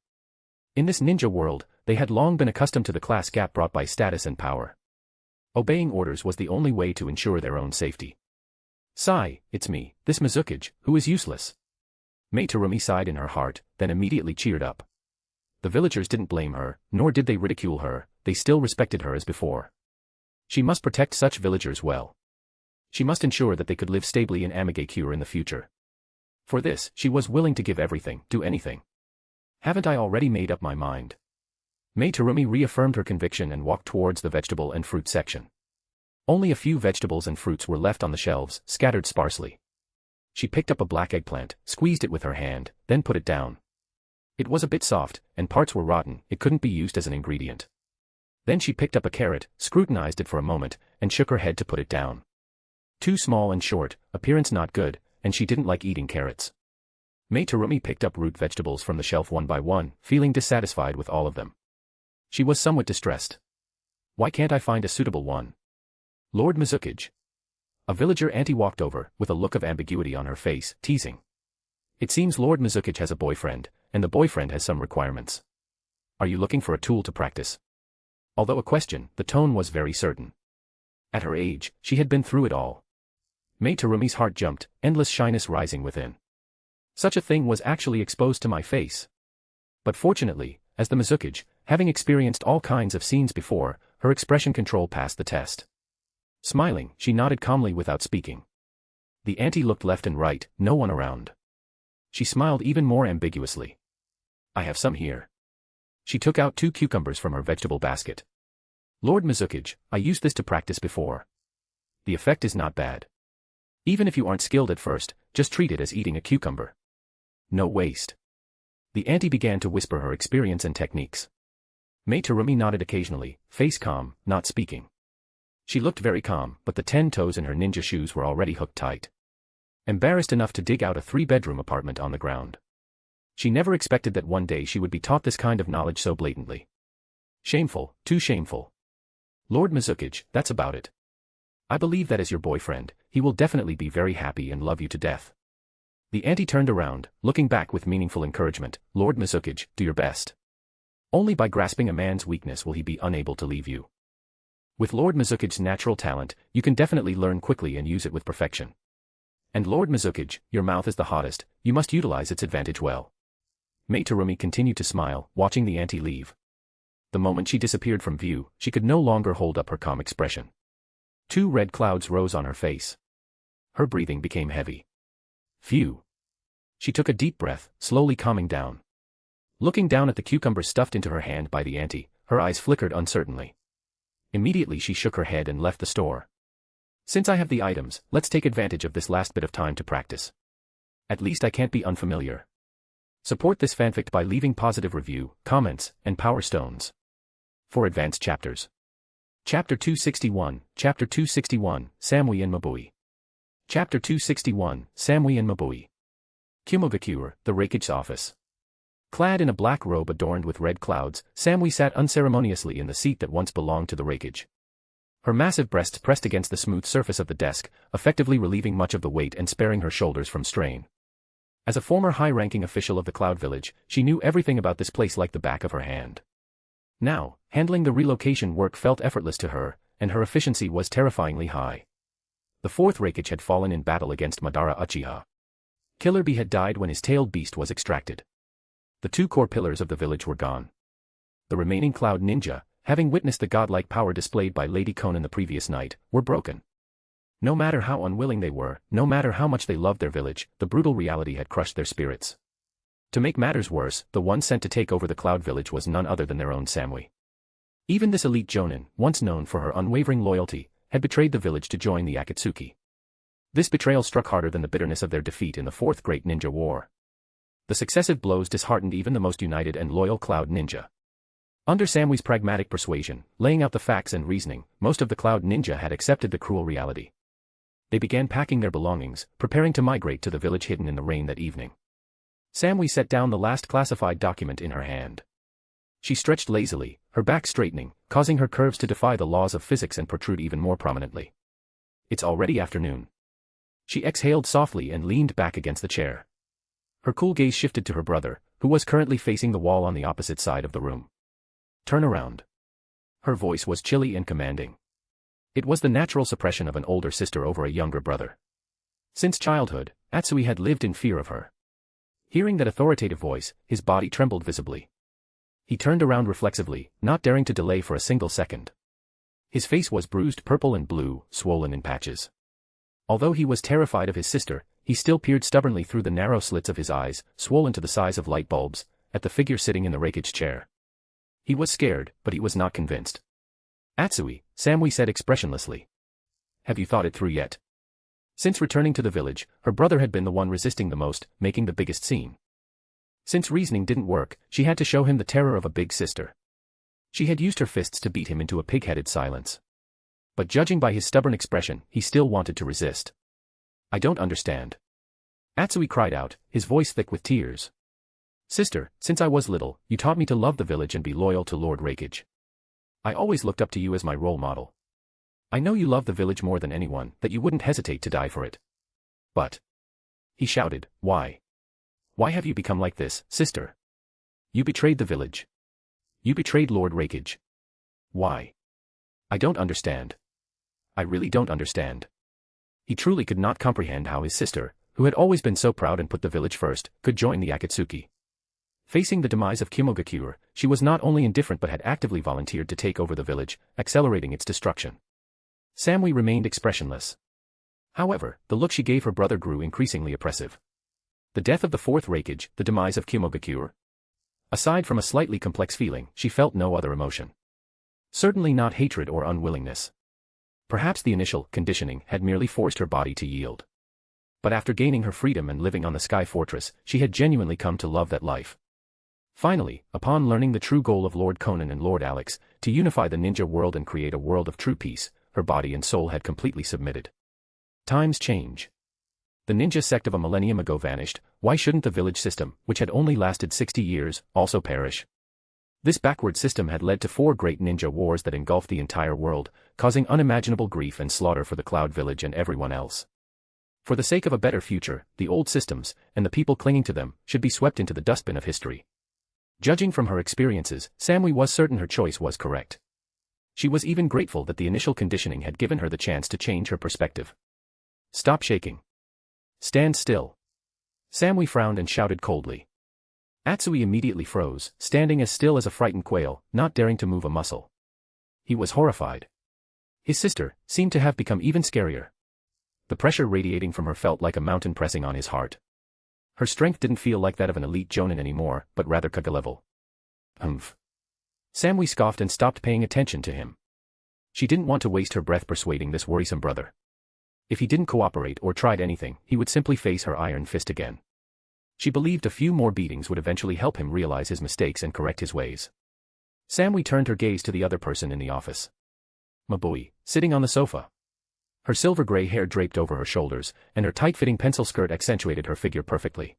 In this ninja world, they had long been accustomed to the class gap brought by status and power. Obeying orders was the only way to ensure their own safety. Sigh, it's me, this Mizukage, who is useless. Mei Terumi sighed in her heart, then immediately cheered up. The villagers didn't blame her, nor did they ridicule her, they still respected her as before. She must protect such villagers well. She must ensure that they could live stably in Amigakure in the future. For this, she was willing to give everything, do anything. Haven't I already made up my mind? Mei Terumi reaffirmed her conviction and walked towards the vegetable and fruit section. Only a few vegetables and fruits were left on the shelves, scattered sparsely. She picked up a black eggplant, squeezed it with her hand, then put it down. It was a bit soft, and parts were rotten, it couldn't be used as an ingredient. Then she picked up a carrot, scrutinized it for a moment, and shook her head to put it down. Too small and short, appearance not good, and she didn't like eating carrots. Mei Terumi picked up root vegetables from the shelf one by one, feeling dissatisfied with all of them. She was somewhat distressed. Why can't I find a suitable one? Lord Mizukage. A villager auntie walked over, with a look of ambiguity on her face, teasing. It seems Lord Mizukage has a boyfriend, and the boyfriend has some requirements. Are you looking for a tool to practice? Although a question, the tone was very certain. At her age, she had been through it all. Mei Terumi's heart jumped, endless shyness rising within. Such a thing was actually exposed to my face. But fortunately, as the Mizukage, having experienced all kinds of scenes before, her expression control passed the test. Smiling, she nodded calmly without speaking. The auntie looked left and right, no one around. She smiled even more ambiguously. I have some here. She took out 2 cucumbers from her vegetable basket. Lord Mizukage, I used this to practice before. The effect is not bad. Even if you aren't skilled at first, just treat it as eating a cucumber. No waste. The auntie began to whisper her experience and techniques. Mei Terumi nodded occasionally, face calm, not speaking. She looked very calm, but the 10 toes in her ninja shoes were already hooked tight. Embarrassed enough to dig out a 3-bedroom apartment on the ground. She never expected that one day she would be taught this kind of knowledge so blatantly. Shameful, too shameful. Lord Mizukage, that's about it. I believe that as your boyfriend, he will definitely be very happy and love you to death. The auntie turned around, looking back with meaningful encouragement. Lord Mizukage, do your best. Only by grasping a man's weakness will he be unable to leave you. With Lord Mizukage's natural talent, you can definitely learn quickly and use it with perfection. And Lord Mizukage, your mouth is the hottest, you must utilize its advantage well. Mei Terumi continued to smile, watching the auntie leave. The moment she disappeared from view, she could no longer hold up her calm expression. 2 red clouds rose on her face. Her breathing became heavy. Phew. She took a deep breath, slowly calming down. Looking down at the cucumber stuffed into her hand by the auntie, her eyes flickered uncertainly. Immediately she shook her head and left the store. Since I have the items, let's take advantage of this last bit of time to practice. At least I can't be unfamiliar. Support this fanfic by leaving positive review, comments, and power stones. For advanced chapters. Chapter 261, Chapter 261, Samui and Mabui. Chapter 261, Samui and Mabui. Kumogakure, the Raikage's office. Clad in a black robe adorned with red clouds, Samui sat unceremoniously in the seat that once belonged to the Raikage. Her massive breasts pressed against the smooth surface of the desk, effectively relieving much of the weight and sparing her shoulders from strain. As a former high-ranking official of the Cloud Village, she knew everything about this place like the back of her hand. Now, handling the relocation work felt effortless to her, and her efficiency was terrifyingly high. The fourth Reikage had fallen in battle against Madara Uchiha. Killer Bee had died when his tailed beast was extracted. The two core pillars of the village were gone. The remaining Cloud Ninja, having witnessed the godlike power displayed by Lady Konan the previous night, were broken. No matter how unwilling they were, no matter how much they loved their village, the brutal reality had crushed their spirits. To make matters worse, the one sent to take over the Cloud Village was none other than their own Samui. Even this elite jonin, once known for her unwavering loyalty, had betrayed the village to join the Akatsuki. This betrayal struck harder than the bitterness of their defeat in the Fourth Great Ninja War. The successive blows disheartened even the most united and loyal Cloud Ninja. Under Samui's pragmatic persuasion, laying out the facts and reasoning, most of the Cloud Ninja had accepted the cruel reality. They began packing their belongings, preparing to migrate to the village hidden in the rain that evening. Samui set down the last classified document in her hand. She stretched lazily, her back straightening, causing her curves to defy the laws of physics and protrude even more prominently. It's already afternoon. She exhaled softly and leaned back against the chair. Her cool gaze shifted to her brother, who was currently facing the wall on the opposite side of the room. Turn around. Her voice was chilly and commanding. It was the natural suppression of an older sister over a younger brother. Since childhood, Atsui had lived in fear of her. Hearing that authoritative voice, his body trembled visibly. He turned around reflexively, not daring to delay for a single second. His face was bruised purple and blue, swollen in patches. Although he was terrified of his sister, he still peered stubbornly through the narrow slits of his eyes, swollen to the size of light bulbs, at the figure sitting in the Reikage chair. He was scared, but he was not convinced. Atsui, Samui said expressionlessly. Have you thought it through yet? Since returning to the village, her brother had been the one resisting the most, making the biggest scene. Since reasoning didn't work, she had to show him the terror of a big sister. She had used her fists to beat him into a pig-headed silence. But judging by his stubborn expression, he still wanted to resist. I don't understand. Atsui cried out, his voice thick with tears. Sister, since I was little, you taught me to love the village and be loyal to Lord Reikage. I always looked up to you as my role model. I know you love the village more than anyone, that you wouldn't hesitate to die for it. But, he shouted, why? Why have you become like this, sister? You betrayed the village. You betrayed Lord Reikage. Why? I don't understand. I really don't understand. He truly could not comprehend how his sister, who had always been so proud and put the village first, could join the Akatsuki. Facing the demise of Kimogakure, she was not only indifferent but had actively volunteered to take over the village, accelerating its destruction. Samui remained expressionless. However, the look she gave her brother grew increasingly oppressive. The death of the fourth Reikage, the demise of Kimogakure. Aside from a slightly complex feeling, she felt no other emotion. Certainly not hatred or unwillingness. Perhaps the initial conditioning had merely forced her body to yield. But after gaining her freedom and living on the Sky Fortress, she had genuinely come to love that life. Finally, upon learning the true goal of Lord Konan and Lord Alex, to unify the ninja world and create a world of true peace, her body and soul had completely submitted. Times change. The ninja sect of a millennium ago vanished. Why shouldn't the village system, which had only lasted 60 years, also perish? This backward system had led to 4 great ninja wars that engulfed the entire world, causing unimaginable grief and slaughter for the Cloud Village and everyone else. For the sake of a better future, the old systems, and the people clinging to them, should be swept into the dustbin of history. Judging from her experiences, Samui was certain her choice was correct. She was even grateful that the initial conditioning had given her the chance to change her perspective. Stop shaking. Stand still. Samui frowned and shouted coldly. Atsui immediately froze, standing as still as a frightened quail, not daring to move a muscle. He was horrified. His sister seemed to have become even scarier. The pressure radiating from her felt like a mountain pressing on his heart. Her strength didn't feel like that of an elite jonin anymore, but rather Kage level. Humph. Samui scoffed and stopped paying attention to him. She didn't want to waste her breath persuading this worrisome brother. If he didn't cooperate or tried anything, he would simply face her iron fist again. She believed a few more beatings would eventually help him realize his mistakes and correct his ways. Samui turned her gaze to the other person in the office. Mabui, sitting on the sofa. Her silver-gray hair draped over her shoulders, and her tight-fitting pencil skirt accentuated her figure perfectly.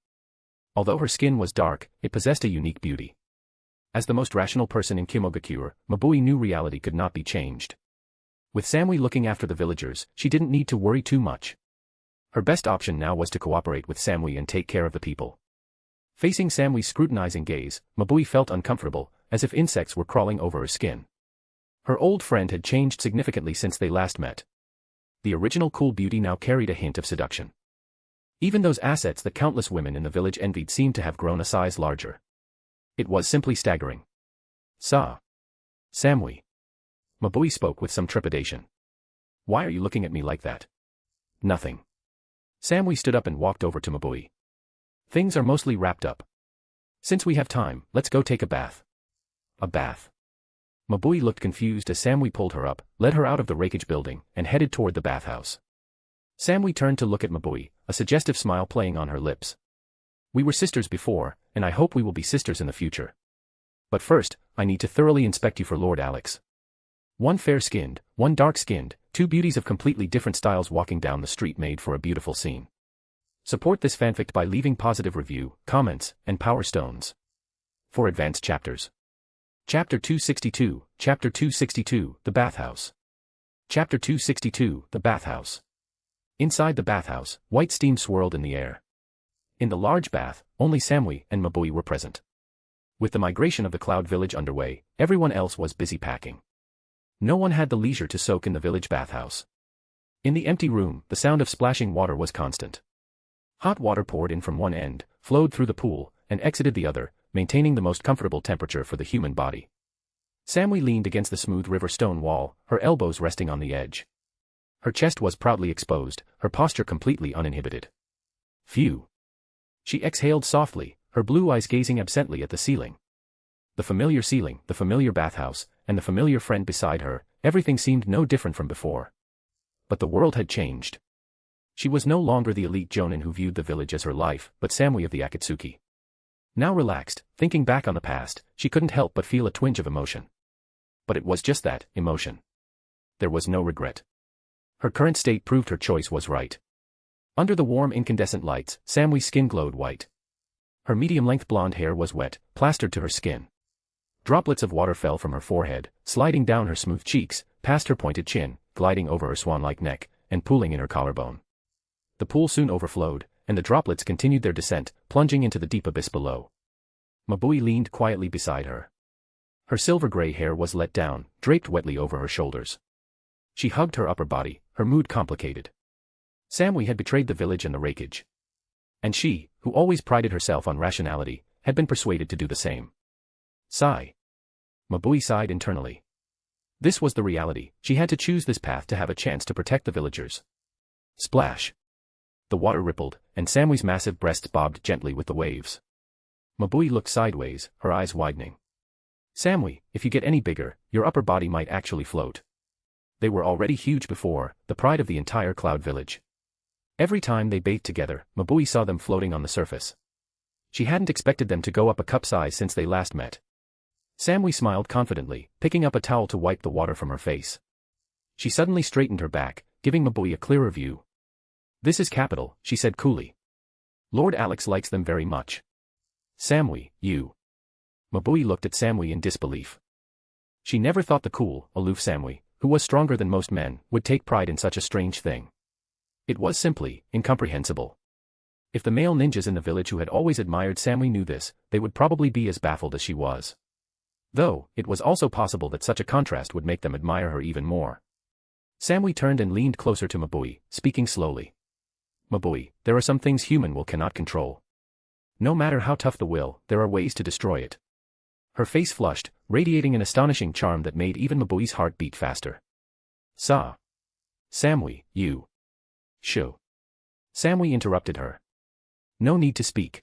Although her skin was dark, it possessed a unique beauty. As the most rational person in Kimogakure, Mabui knew reality could not be changed. With Samui looking after the villagers, she didn't need to worry too much. Her best option now was to cooperate with Samui and take care of the people. Facing Samui's scrutinizing gaze, Mabui felt uncomfortable, as if insects were crawling over her skin. Her old friend had changed significantly since they last met. The original cool beauty now carried a hint of seduction. Even those assets that countless women in the village envied seemed to have grown a size larger. It was simply staggering. Samui. Mabui spoke with some trepidation. Why are you looking at me like that? Nothing. Samui stood up and walked over to Mabui. Things are mostly wrapped up. Since we have time, let's go take a bath. A bath. Mabui looked confused as Samui pulled her up, led her out of the rakeage building, and headed toward the bathhouse. Samui turned to look at Mabui, a suggestive smile playing on her lips. We were sisters before, and I hope we will be sisters in the future. But first, I need to thoroughly inspect you for Lord Alex. One fair-skinned, one dark-skinned, two beauties of completely different styles walking down the street made for a beautiful scene. Support this fanfic by leaving positive review, comments, and power stones. For advanced chapters. Chapter 262, Chapter 262, The Bathhouse. Chapter 262, The Bathhouse. Inside the bathhouse, white steam swirled in the air. In the large bath, only Samui and Mabui were present. With the migration of the Cloud Village underway, everyone else was busy packing. No one had the leisure to soak in the village bathhouse. In the empty room, the sound of splashing water was constant. Hot water poured in from one end, flowed through the pool, and exited the other, maintaining the most comfortable temperature for the human body. Samui leaned against the smooth river stone wall, her elbows resting on the edge. Her chest was proudly exposed, her posture completely uninhibited. Phew. She exhaled softly, her blue eyes gazing absently at the ceiling. The familiar ceiling, the familiar bathhouse, and the familiar friend beside her, everything seemed no different from before. But the world had changed. She was no longer the elite jonin who viewed the village as her life, but Samui of the Akatsuki. Now relaxed, thinking back on the past, she couldn't help but feel a twinge of emotion. But it was just that, emotion. There was no regret. Her current state proved her choice was right. Under the warm incandescent lights, Samui's skin glowed white. Her medium-length blonde hair was wet, plastered to her skin. Droplets of water fell from her forehead, sliding down her smooth cheeks, past her pointed chin, gliding over her swan-like neck, and pooling in her collarbone. The pool soon overflowed, and the droplets continued their descent, plunging into the deep abyss below. Mabui leaned quietly beside her. Her silver-gray hair was let down, draped wetly over her shoulders. She hugged her upper body, her mood complicated. Samui had betrayed the village and the rakeage. And she, who always prided herself on rationality, had been persuaded to do the same. Sigh. Mabui sighed internally. This was the reality, she had to choose this path to have a chance to protect the villagers. Splash. The water rippled, and Samui's massive breasts bobbed gently with the waves. Mabui looked sideways, her eyes widening. Samui, if you get any bigger, your upper body might actually float. They were already huge before, the pride of the entire Cloud Village. Every time they bathed together, Mabui saw them floating on the surface. She hadn't expected them to go up a cup size since they last met. Samui smiled confidently, picking up a towel to wipe the water from her face. She suddenly straightened her back, giving Mabui a clearer view. This is capital, she said coolly. Lord Alex likes them very much. Samui, you. Mabui looked at Samui in disbelief. She never thought the cool, aloof Samui, who was stronger than most men, would take pride in such a strange thing. It was simply incomprehensible. If the male ninjas in the village who had always admired Samui knew this, they would probably be as baffled as she was. Though, it was also possible that such a contrast would make them admire her even more. Samui turned and leaned closer to Mabui, speaking slowly. Mabui, there are some things human will cannot control. No matter how tough the will, there are ways to destroy it. Her face flushed, radiating an astonishing charm that made even Mabui's heart beat faster. Samui, you. Shoo. Samui interrupted her. No need to speak.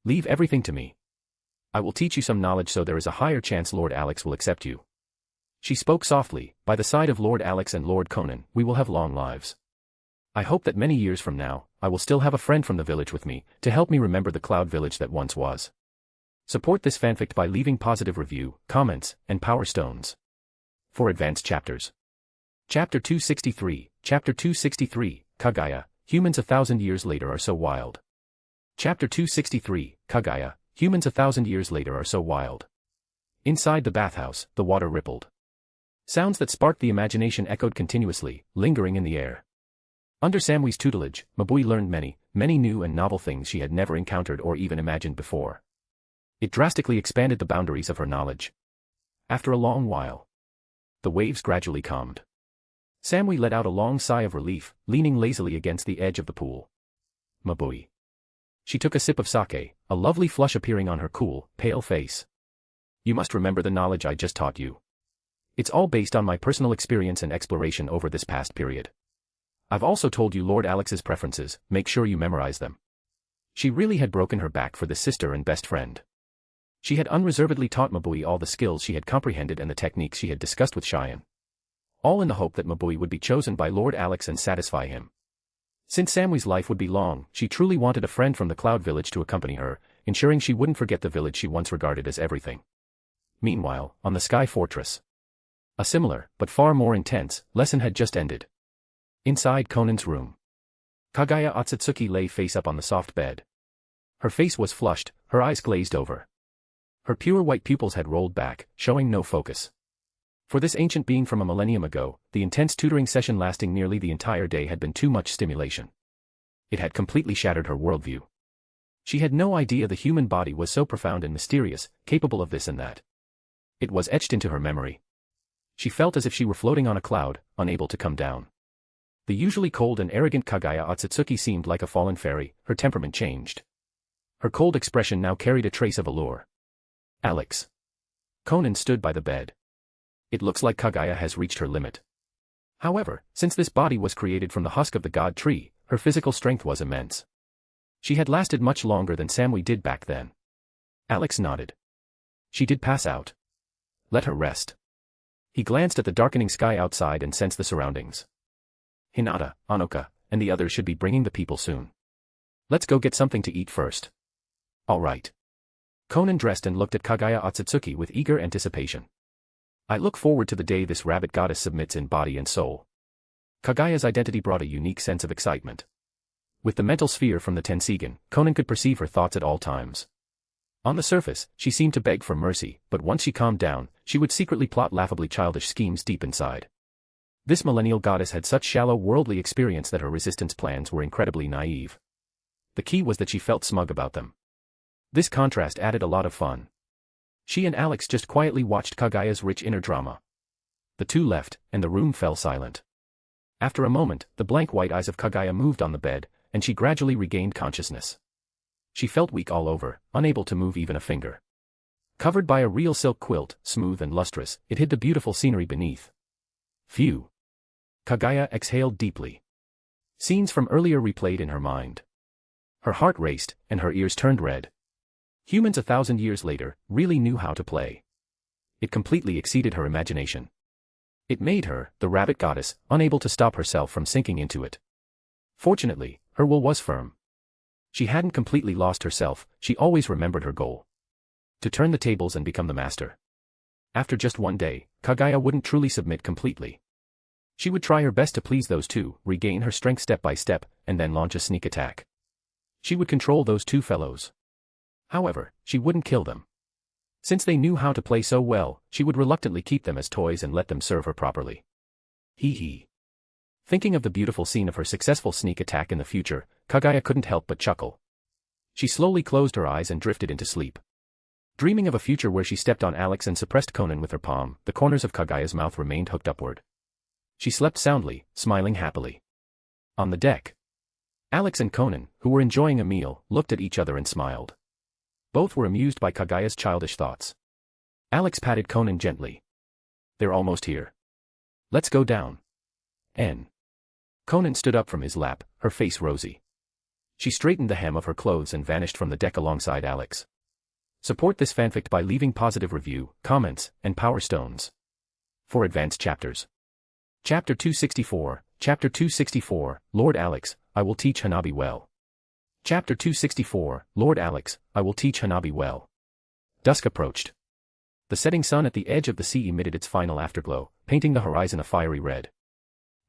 Leave everything to me. I will teach you some knowledge so there is a higher chance Lord Alex will accept you. She spoke softly, by the side of Lord Alex and Lord Konan, we will have long lives. I hope that many years from now, I will still have a friend from the village with me, to help me remember the Cloud Village that once was. Support this fanfic by leaving positive review, comments, and power stones. For advanced chapters. Chapter 263, Chapter 263, Kagaya, Humans 1,000 years later are so wild. Chapter 263, Kagaya, Humans 1,000 years later are so wild. Inside the bathhouse, the water rippled. Sounds that sparked the imagination echoed continuously, lingering in the air. Under Samui's tutelage, Mabui learned many, many new and novel things she had never encountered or even imagined before. It drastically expanded the boundaries of her knowledge. After a long while, the waves gradually calmed. Samui let out a long sigh of relief, leaning lazily against the edge of the pool. Mabui. She took a sip of sake, a lovely flush appearing on her cool, pale face. You must remember the knowledge I just taught you. It's all based on my personal experience and exploration over this past period. I've also told you Lord Alex's preferences, make sure you memorize them. She really had broken her back for this sister and best friend. She had unreservedly taught Mabui all the skills she had comprehended and the techniques she had discussed with Cheyenne. All in the hope that Mabui would be chosen by Lord Alex and satisfy him. Since Samui's life would be long, she truly wanted a friend from the Cloud Village to accompany her, ensuring she wouldn't forget the village she once regarded as everything. Meanwhile, on the Sky Fortress, a similar, but far more intense, lesson had just ended. Inside Konan's room, Kagaya Otsutsuki lay face up on the soft bed. Her face was flushed, her eyes glazed over. Her pure white pupils had rolled back, showing no focus. For this ancient being from a millennium ago, the intense tutoring session lasting nearly the entire day had been too much stimulation. It had completely shattered her worldview. She had no idea the human body was so profound and mysterious, capable of this and that. It was etched into her memory. She felt as if she were floating on a cloud, unable to come down. The usually cold and arrogant Kagaya Otsutsuki seemed like a fallen fairy, her temperament changed. Her cold expression now carried a trace of allure. Alex. Konan stood by the bed. It looks like Kagaya has reached her limit. However, since this body was created from the husk of the god tree, her physical strength was immense. She had lasted much longer than Samui did back then. Alex nodded. She did pass out. Let her rest. He glanced at the darkening sky outside and sensed the surroundings. Hinata, Anoka, and the others should be bringing the people soon. Let's go get something to eat first. All right. Konan dressed and looked at Kagaya Otsutsuki with eager anticipation. I look forward to the day this rabbit goddess submits in body and soul. Kagaya's identity brought a unique sense of excitement. With the mental sphere from the Tensigan, Konan could perceive her thoughts at all times. On the surface, she seemed to beg for mercy, but once she calmed down, she would secretly plot laughably childish schemes deep inside. This millennial goddess had such shallow worldly experience that her resistance plans were incredibly naive. The key was that she felt smug about them. This contrast added a lot of fun. She and Alex just quietly watched Kagaya's rich inner drama. The two left, and the room fell silent. After a moment, the blank white eyes of Kagaya moved on the bed, and she gradually regained consciousness. She felt weak all over, unable to move even a finger. Covered by a real silk quilt, smooth and lustrous, it hid the beautiful scenery beneath. Phew. Kagaya exhaled deeply. Scenes from earlier replayed in her mind. Her heart raced, and her ears turned red. Humans 1,000 years later really knew how to play. It completely exceeded her imagination. It made her, the rabbit goddess, unable to stop herself from sinking into it. Fortunately, her will was firm. She hadn't completely lost herself, she always remembered her goal. To turn the tables and become the master. After just one day, Kagaya wouldn't truly submit completely. She would try her best to please those two, regain her strength step by step, and then launch a sneak attack. She would control those two fellows. However, she wouldn't kill them. Since they knew how to play so well, she would reluctantly keep them as toys and let them serve her properly. Hee hee. Thinking of the beautiful scene of her successful sneak attack in the future, Kagaya couldn't help but chuckle. She slowly closed her eyes and drifted into sleep. Dreaming of a future where she stepped on Alex and suppressed Konan with her palm, the corners of Kagaya's mouth remained hooked upward. She slept soundly, smiling happily. On the deck, Alex and Konan, who were enjoying a meal, looked at each other and smiled. Both were amused by Kagaya's childish thoughts. Alex patted Konan gently. They're almost here. Let's go down. Konan stood up from his lap, her face rosy. She straightened the hem of her clothes and vanished from the deck alongside Alex. Support this fanfic by leaving positive review, comments, and power stones. For advanced chapters. Chapter 264, Chapter 264, Lord Alex, I will teach Hanabi well. Chapter 264, Lord Alex, I will teach Hanabi well. Dusk approached. The setting sun at the edge of the sea emitted its final afterglow, painting the horizon a fiery red.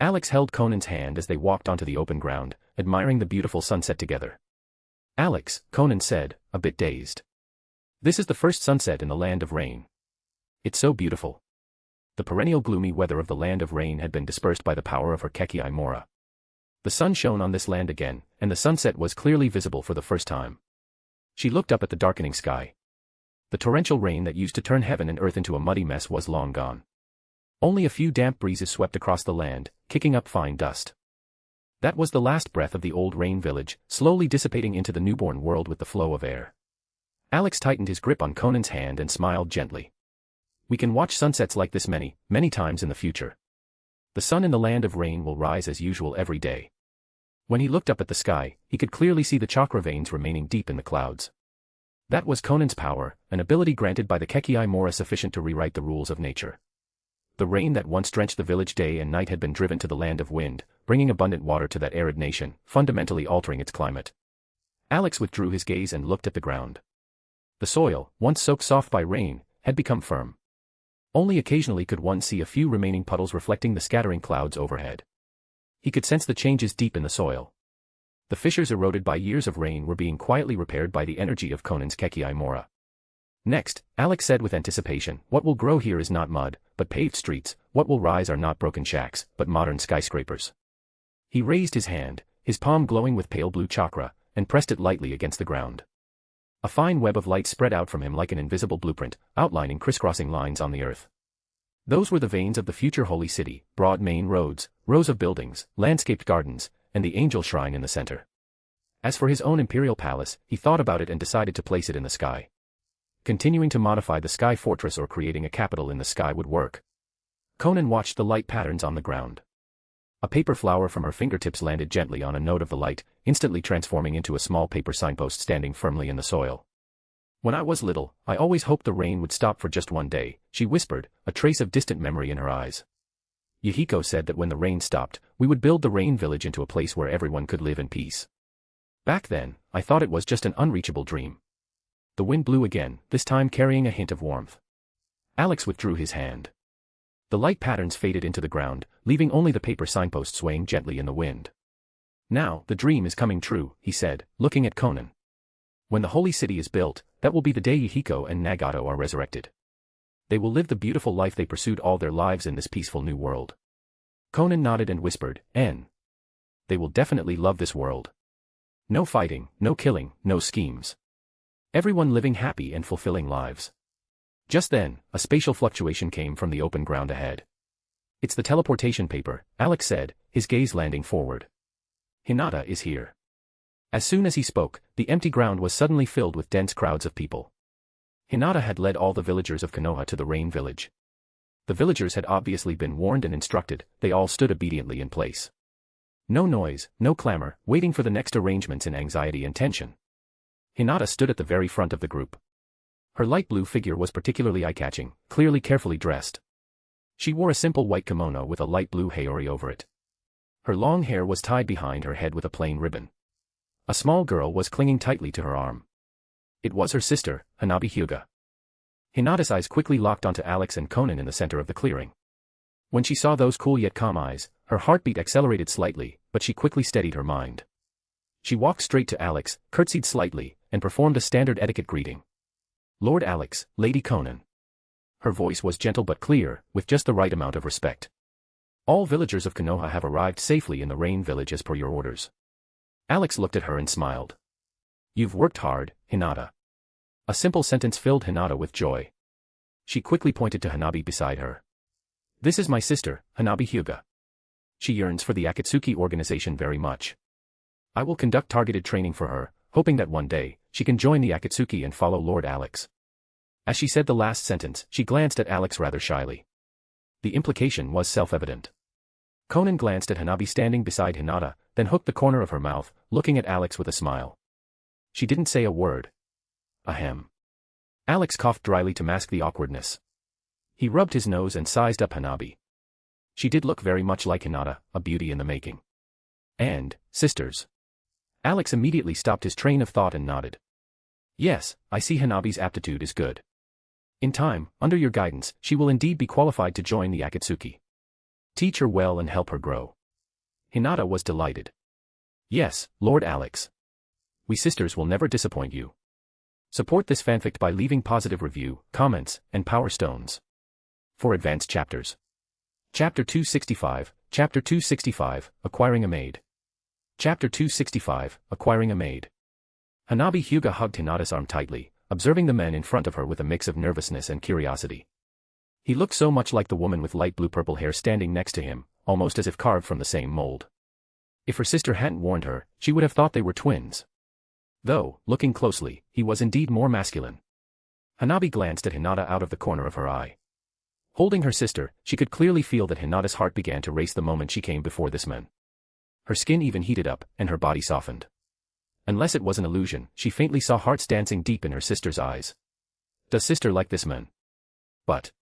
Alex held Konan's hand as they walked onto the open ground, admiring the beautiful sunset together. Alex, Konan said, a bit dazed. This is the first sunset in the land of rain. It's so beautiful. the perennial gloomy weather of the land of rain had been dispersed by the power of her Keki Imora. The sun shone on this land again, and the sunset was clearly visible for the first time. She looked up at the darkening sky. The torrential rain that used to turn heaven and earth into a muddy mess was long gone. Only a few damp breezes swept across the land, kicking up fine dust. That was the last breath of the old rain village, slowly dissipating into the newborn world with the flow of air. Alex tightened his grip on Konan's hand and smiled gently. We can watch sunsets like this many, many times in the future. The sun in the land of rain will rise as usual every day. When he looked up at the sky, he could clearly see the chakra veins remaining deep in the clouds. That was Konan's power, an ability granted by the Keki Imora sufficient to rewrite the rules of nature. The rain that once drenched the village day and night had been driven to the land of wind, bringing abundant water to that arid nation, fundamentally altering its climate. Alex withdrew his gaze and looked at the ground. The soil, once soaked soft by rain, had become firm. Only occasionally could one see a few remaining puddles reflecting the scattering clouds overhead. He could sense the changes deep in the soil. The fissures eroded by years of rain were being quietly repaired by the energy of Konan's Keki Imora. Next, Alex said with anticipation, what will grow here is not mud, but paved streets, what will rise are not broken shacks, but modern skyscrapers. He raised his hand, his palm glowing with pale blue chakra, and pressed it lightly against the ground. A fine web of light spread out from him like an invisible blueprint, outlining crisscrossing lines on the earth. Those were the veins of the future holy city, broad main roads, rows of buildings, landscaped gardens, and the angel shrine in the center. As for his own imperial palace, he thought about it and decided to place it in the sky. Continuing to modify the sky fortress or creating a capital in the sky would work. Konan watched the light patterns on the ground. A paper flower from her fingertips landed gently on a node of the light, instantly transforming into a small paper signpost standing firmly in the soil. When I was little, I always hoped the rain would stop for just one day, she whispered, a trace of distant memory in her eyes. Yahiko said that when the rain stopped, we would build the rain village into a place where everyone could live in peace. Back then, I thought it was just an unreachable dream. The wind blew again, this time carrying a hint of warmth. Alex withdrew his hand. The light patterns faded into the ground, leaving only the paper signpost swaying gently in the wind. Now, the dream is coming true, he said, looking at Konan. When the holy city is built, that will be the day Yahiko and Nagato are resurrected. They will live the beautiful life they pursued all their lives in this peaceful new world. Konan nodded and whispered, N. They will definitely love this world. No fighting, no killing, no schemes. Everyone living happy and fulfilling lives. Just then, a spatial fluctuation came from the open ground ahead. It's the teleportation paper, Alex said, his gaze landing forward. Hinata is here. As soon as he spoke, the empty ground was suddenly filled with dense crowds of people. Hinata had led all the villagers of Konoha to the rain village. The villagers had obviously been warned and instructed, they all stood obediently in place. No noise, no clamor, waiting for the next arrangements in anxiety and tension. Hinata stood at the very front of the group. Her light blue figure was particularly eye-catching, clearly carefully dressed. She wore a simple white kimono with a light blue haori over it. Her long hair was tied behind her head with a plain ribbon. A small girl was clinging tightly to her arm. It was her sister, Hanabi Hyuga. Hinata's eyes quickly locked onto Alex and Konan in the center of the clearing. When she saw those cool yet calm eyes, her heartbeat accelerated slightly, but she quickly steadied her mind. She walked straight to Alex, curtsied slightly, and performed a standard etiquette greeting. Lord Alex, Lady Konan. Her voice was gentle but clear, with just the right amount of respect. All villagers of Konoha have arrived safely in the rain village as per your orders. Alex looked at her and smiled. You've worked hard, Hinata. A simple sentence filled Hinata with joy. She quickly pointed to Hanabi beside her. This is my sister, Hanabi Hyuga. She yearns for the Akatsuki organization very much. I will conduct targeted training for her, hoping that one day, she can join the Akatsuki and follow Lord Alex. As she said the last sentence, she glanced at Alex rather shyly. The implication was self-evident. Konan glanced at Hanabi standing beside Hinata, then hooked the corner of her mouth, looking at Alex with a smile. She didn't say a word. Ahem. Alex coughed dryly to mask the awkwardness. He rubbed his nose and sized up Hanabi. She did look very much like Hinata, a beauty in the making. And, sisters. Alex immediately stopped his train of thought and nodded. Yes, I see Hanabi's aptitude is good. In time, under your guidance, she will indeed be qualified to join the Akatsuki. Teach her well and help her grow. Hinata was delighted. Yes, Lord Alex. We sisters will never disappoint you. Support this fanfic by leaving positive review, comments, and power stones. for advanced chapters. Chapter 265, Chapter 265, Acquiring a Maid. Chapter 265, Acquiring a Maid. Hanabi Hyuga hugged Hinata's arm tightly, observing the men in front of her with a mix of nervousness and curiosity. He looked so much like the woman with light blue-purple hair standing next to him, almost as if carved from the same mold. If her sister hadn't warned her, she would have thought they were twins. Though, looking closely, he was indeed more masculine. Hanabi glanced at Hinata out of the corner of her eye. Holding her sister, she could clearly feel that Hinata's heart began to race the moment she came before this man. Her skin even heated up, and her body softened. Unless it was an illusion, she faintly saw hearts dancing deep in her sister's eyes. Does sister like this man? But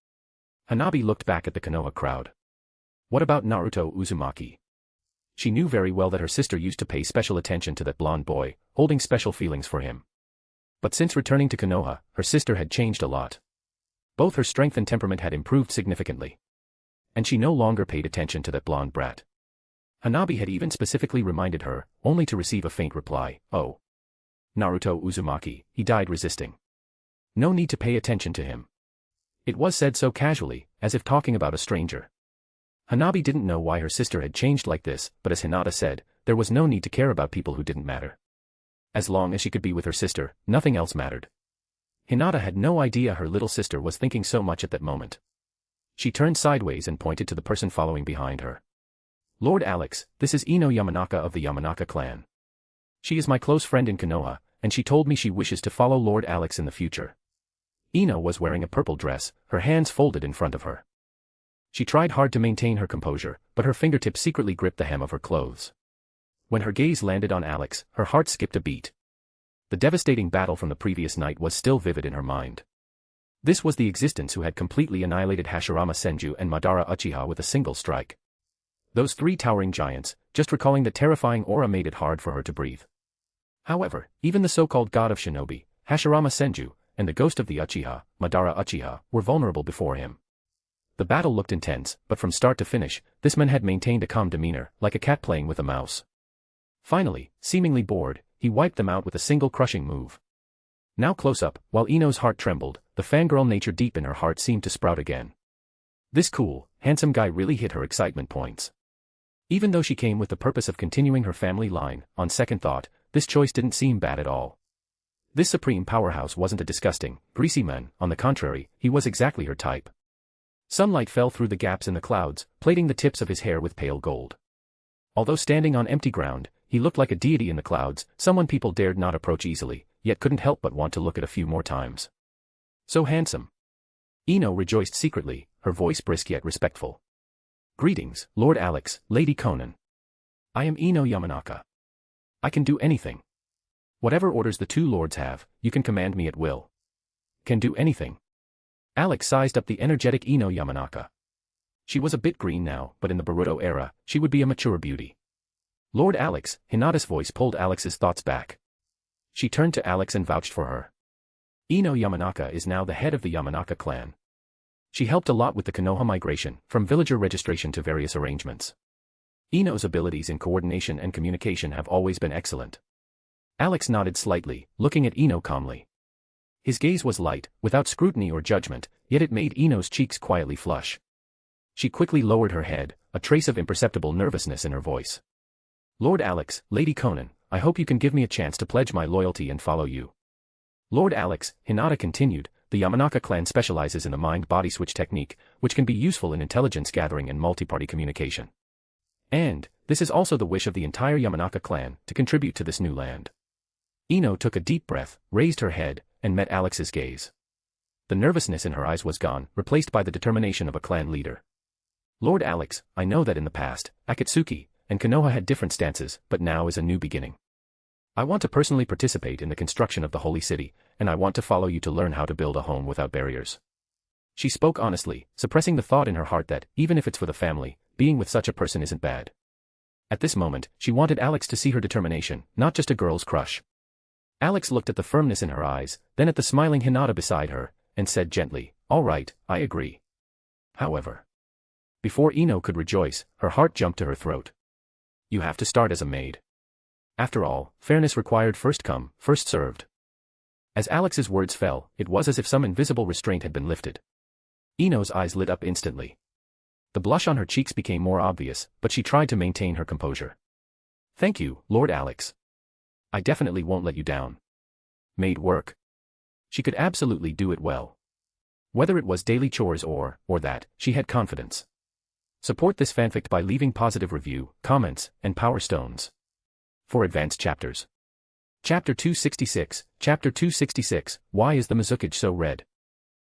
Hanabi looked back at the Konoha crowd. What about Naruto Uzumaki? She knew very well that her sister used to pay special attention to that blonde boy, holding special feelings for him. But since returning to Konoha, her sister had changed a lot. Both her strength and temperament had improved significantly. And she no longer paid attention to that blonde brat. Hanabi had even specifically reminded her, only to receive a faint reply, "Oh. Naruto Uzumaki, he died resisting. No need to pay attention to him." It was said so casually, as if talking about a stranger. Hanabi didn't know why her sister had changed like this, but as Hinata said, there was no need to care about people who didn't matter. As long as she could be with her sister, nothing else mattered. Hinata had no idea her little sister was thinking so much at that moment. She turned sideways and pointed to the person following behind her. "Lord Alex, this is Ino Yamanaka of the Yamanaka clan. She is my close friend in Konoha, and she told me she wishes to follow Lord Alex in the future." Ino was wearing a purple dress, her hands folded in front of her. She tried hard to maintain her composure, but her fingertips secretly gripped the hem of her clothes. When her gaze landed on Alex, her heart skipped a beat. The devastating battle from the previous night was still vivid in her mind. This was the existence who had completely annihilated Hashirama Senju and Madara Uchiha with a single strike. Those three towering giants, just recalling the terrifying aura made it hard for her to breathe. However, even the so-called god of shinobi, Hashirama Senju, and the ghost of the Uchiha, Madara Uchiha, were vulnerable before him. The battle looked intense, but from start to finish, this man had maintained a calm demeanor, like a cat playing with a mouse. Finally, seemingly bored, he wiped them out with a single crushing move. Now close up, while Ino's heart trembled, the fangirl nature deep in her heart seemed to sprout again. This cool, handsome guy really hit her excitement points. Even though she came with the purpose of continuing her family line, on second thought, this choice didn't seem bad at all. This supreme powerhouse wasn't a disgusting, greasy man, on the contrary, he was exactly her type. Sunlight fell through the gaps in the clouds, plating the tips of his hair with pale gold. Although standing on empty ground, he looked like a deity in the clouds, someone people dared not approach easily, yet couldn't help but want to look at a few more times. So handsome. Ino rejoiced secretly, her voice brisk yet respectful. "Greetings, Lord Alex, Lady Konan. I am Ino Yamanaka. I can do anything. Whatever orders the two lords have, you can command me at will." "Can do anything." Alex sized up the energetic Ino Yamanaka. She was a bit green now, but in the Boruto era, she would be a mature beauty. "Lord Alex," Hinata's voice pulled Alex's thoughts back. She turned to Alex and vouched for her. Ino Yamanaka is now the head of the Yamanaka clan. She helped a lot with the Konoha migration, from villager registration to various arrangements. Ino's abilities in coordination and communication have always been excellent. Alex nodded slightly, looking at Ino calmly. His gaze was light, without scrutiny or judgment, yet it made Ino's cheeks quietly flush. She quickly lowered her head, a trace of imperceptible nervousness in her voice. "Lord Alex, Lady Konan, I hope you can give me a chance to pledge my loyalty and follow you." "Lord Alex," Hinata continued, "the Yamanaka clan specializes in the mind-body switch technique, which can be useful in intelligence gathering and multi-party communication. And, this is also the wish of the entire Yamanaka clan, to contribute to this new land." Ino took a deep breath, raised her head, and met Alex's gaze. The nervousness in her eyes was gone, replaced by the determination of a clan leader. "Lord Alex, I know that in the past, Akatsuki and Konoha had different stances, but now is a new beginning. I want to personally participate in the construction of the holy city, and I want to follow you to learn how to build a home without barriers." She spoke honestly, suppressing the thought in her heart that, even if it's for the family, being with such a person isn't bad. At this moment, she wanted Alex to see her determination, not just a girl's crush. Alex looked at the firmness in her eyes, then at the smiling Hinata beside her, and said gently, "All right, I agree." However, before Ino could rejoice, her heart jumped to her throat. "You have to start as a maid. After all, fairness required first come, first served." As Alex's words fell, it was as if some invisible restraint had been lifted. Ino's eyes lit up instantly. The blush on her cheeks became more obvious, but she tried to maintain her composure. Thank you, Lord Alex. I definitely won't let you down. Made work. She could absolutely do it well. Whether it was daily chores or that, she had confidence. Support this fanfic by leaving positive review, comments, and power stones. For advanced chapters. Chapter 266, Chapter 266, Why is the Mizukage so red?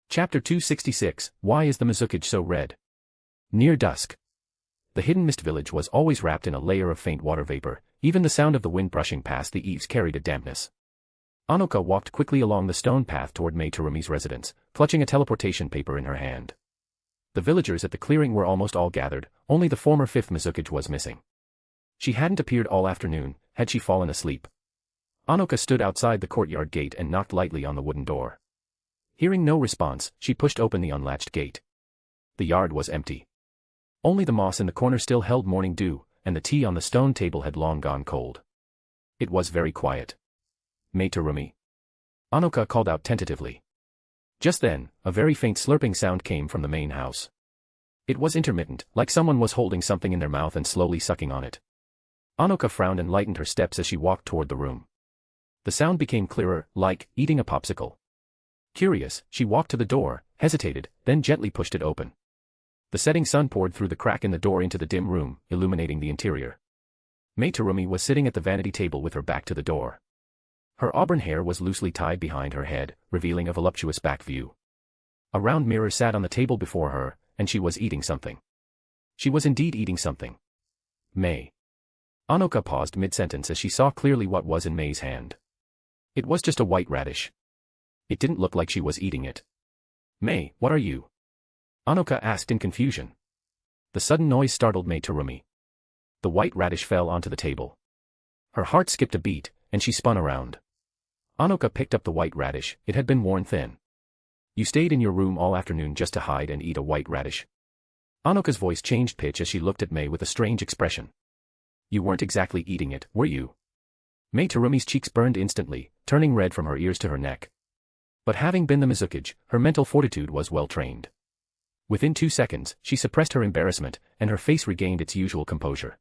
Chapter 266, Why is the Mizukage so red? Near dusk. The hidden mist village was always wrapped in a layer of faint water vapor, even the sound of the wind brushing past the eaves carried a dampness. Anoka walked quickly along the stone path toward Mei Terumi's residence, clutching a teleportation paper in her hand. The villagers at the clearing were almost all gathered, only the former fifth Mizukage was missing. She hadn't appeared all afternoon, had she fallen asleep? Anoka stood outside the courtyard gate and knocked lightly on the wooden door. Hearing no response, she pushed open the unlatched gate. The yard was empty. Only the moss in the corner still held morning dew, and the tea on the stone table had long gone cold. It was very quiet. Mei Terumi. Anoka called out tentatively. Just then, a very faint slurping sound came from the main house. It was intermittent, like someone was holding something in their mouth and slowly sucking on it. Anoka frowned and lightened her steps as she walked toward the room. The sound became clearer, like eating a popsicle. Curious, she walked to the door, hesitated, then gently pushed it open. The setting sun poured through the crack in the door into the dim room, illuminating the interior. Mei Terumi was sitting at the vanity table with her back to the door. Her auburn hair was loosely tied behind her head, revealing a voluptuous back view. A round mirror sat on the table before her, and she was eating something. She was indeed eating something. Mei. Anoka paused mid-sentence as she saw clearly what was in Mei's hand. It was just a white radish. It didn't look like she was eating it. Mei, what are you? Anoka asked in confusion. The sudden noise startled Mei Terumi. The white radish fell onto the table. Her heart skipped a beat, and she spun around. Anoka picked up the white radish, it had been worn thin. You stayed in your room all afternoon just to hide and eat a white radish. Anoka's voice changed pitch as she looked at Mei with a strange expression. You weren't exactly eating it, were you? Mei Terumi's cheeks burned instantly, turning red from her ears to her neck. But having been the Mizukage, her mental fortitude was well trained. Within 2 seconds, she suppressed her embarrassment, and her face regained its usual composure.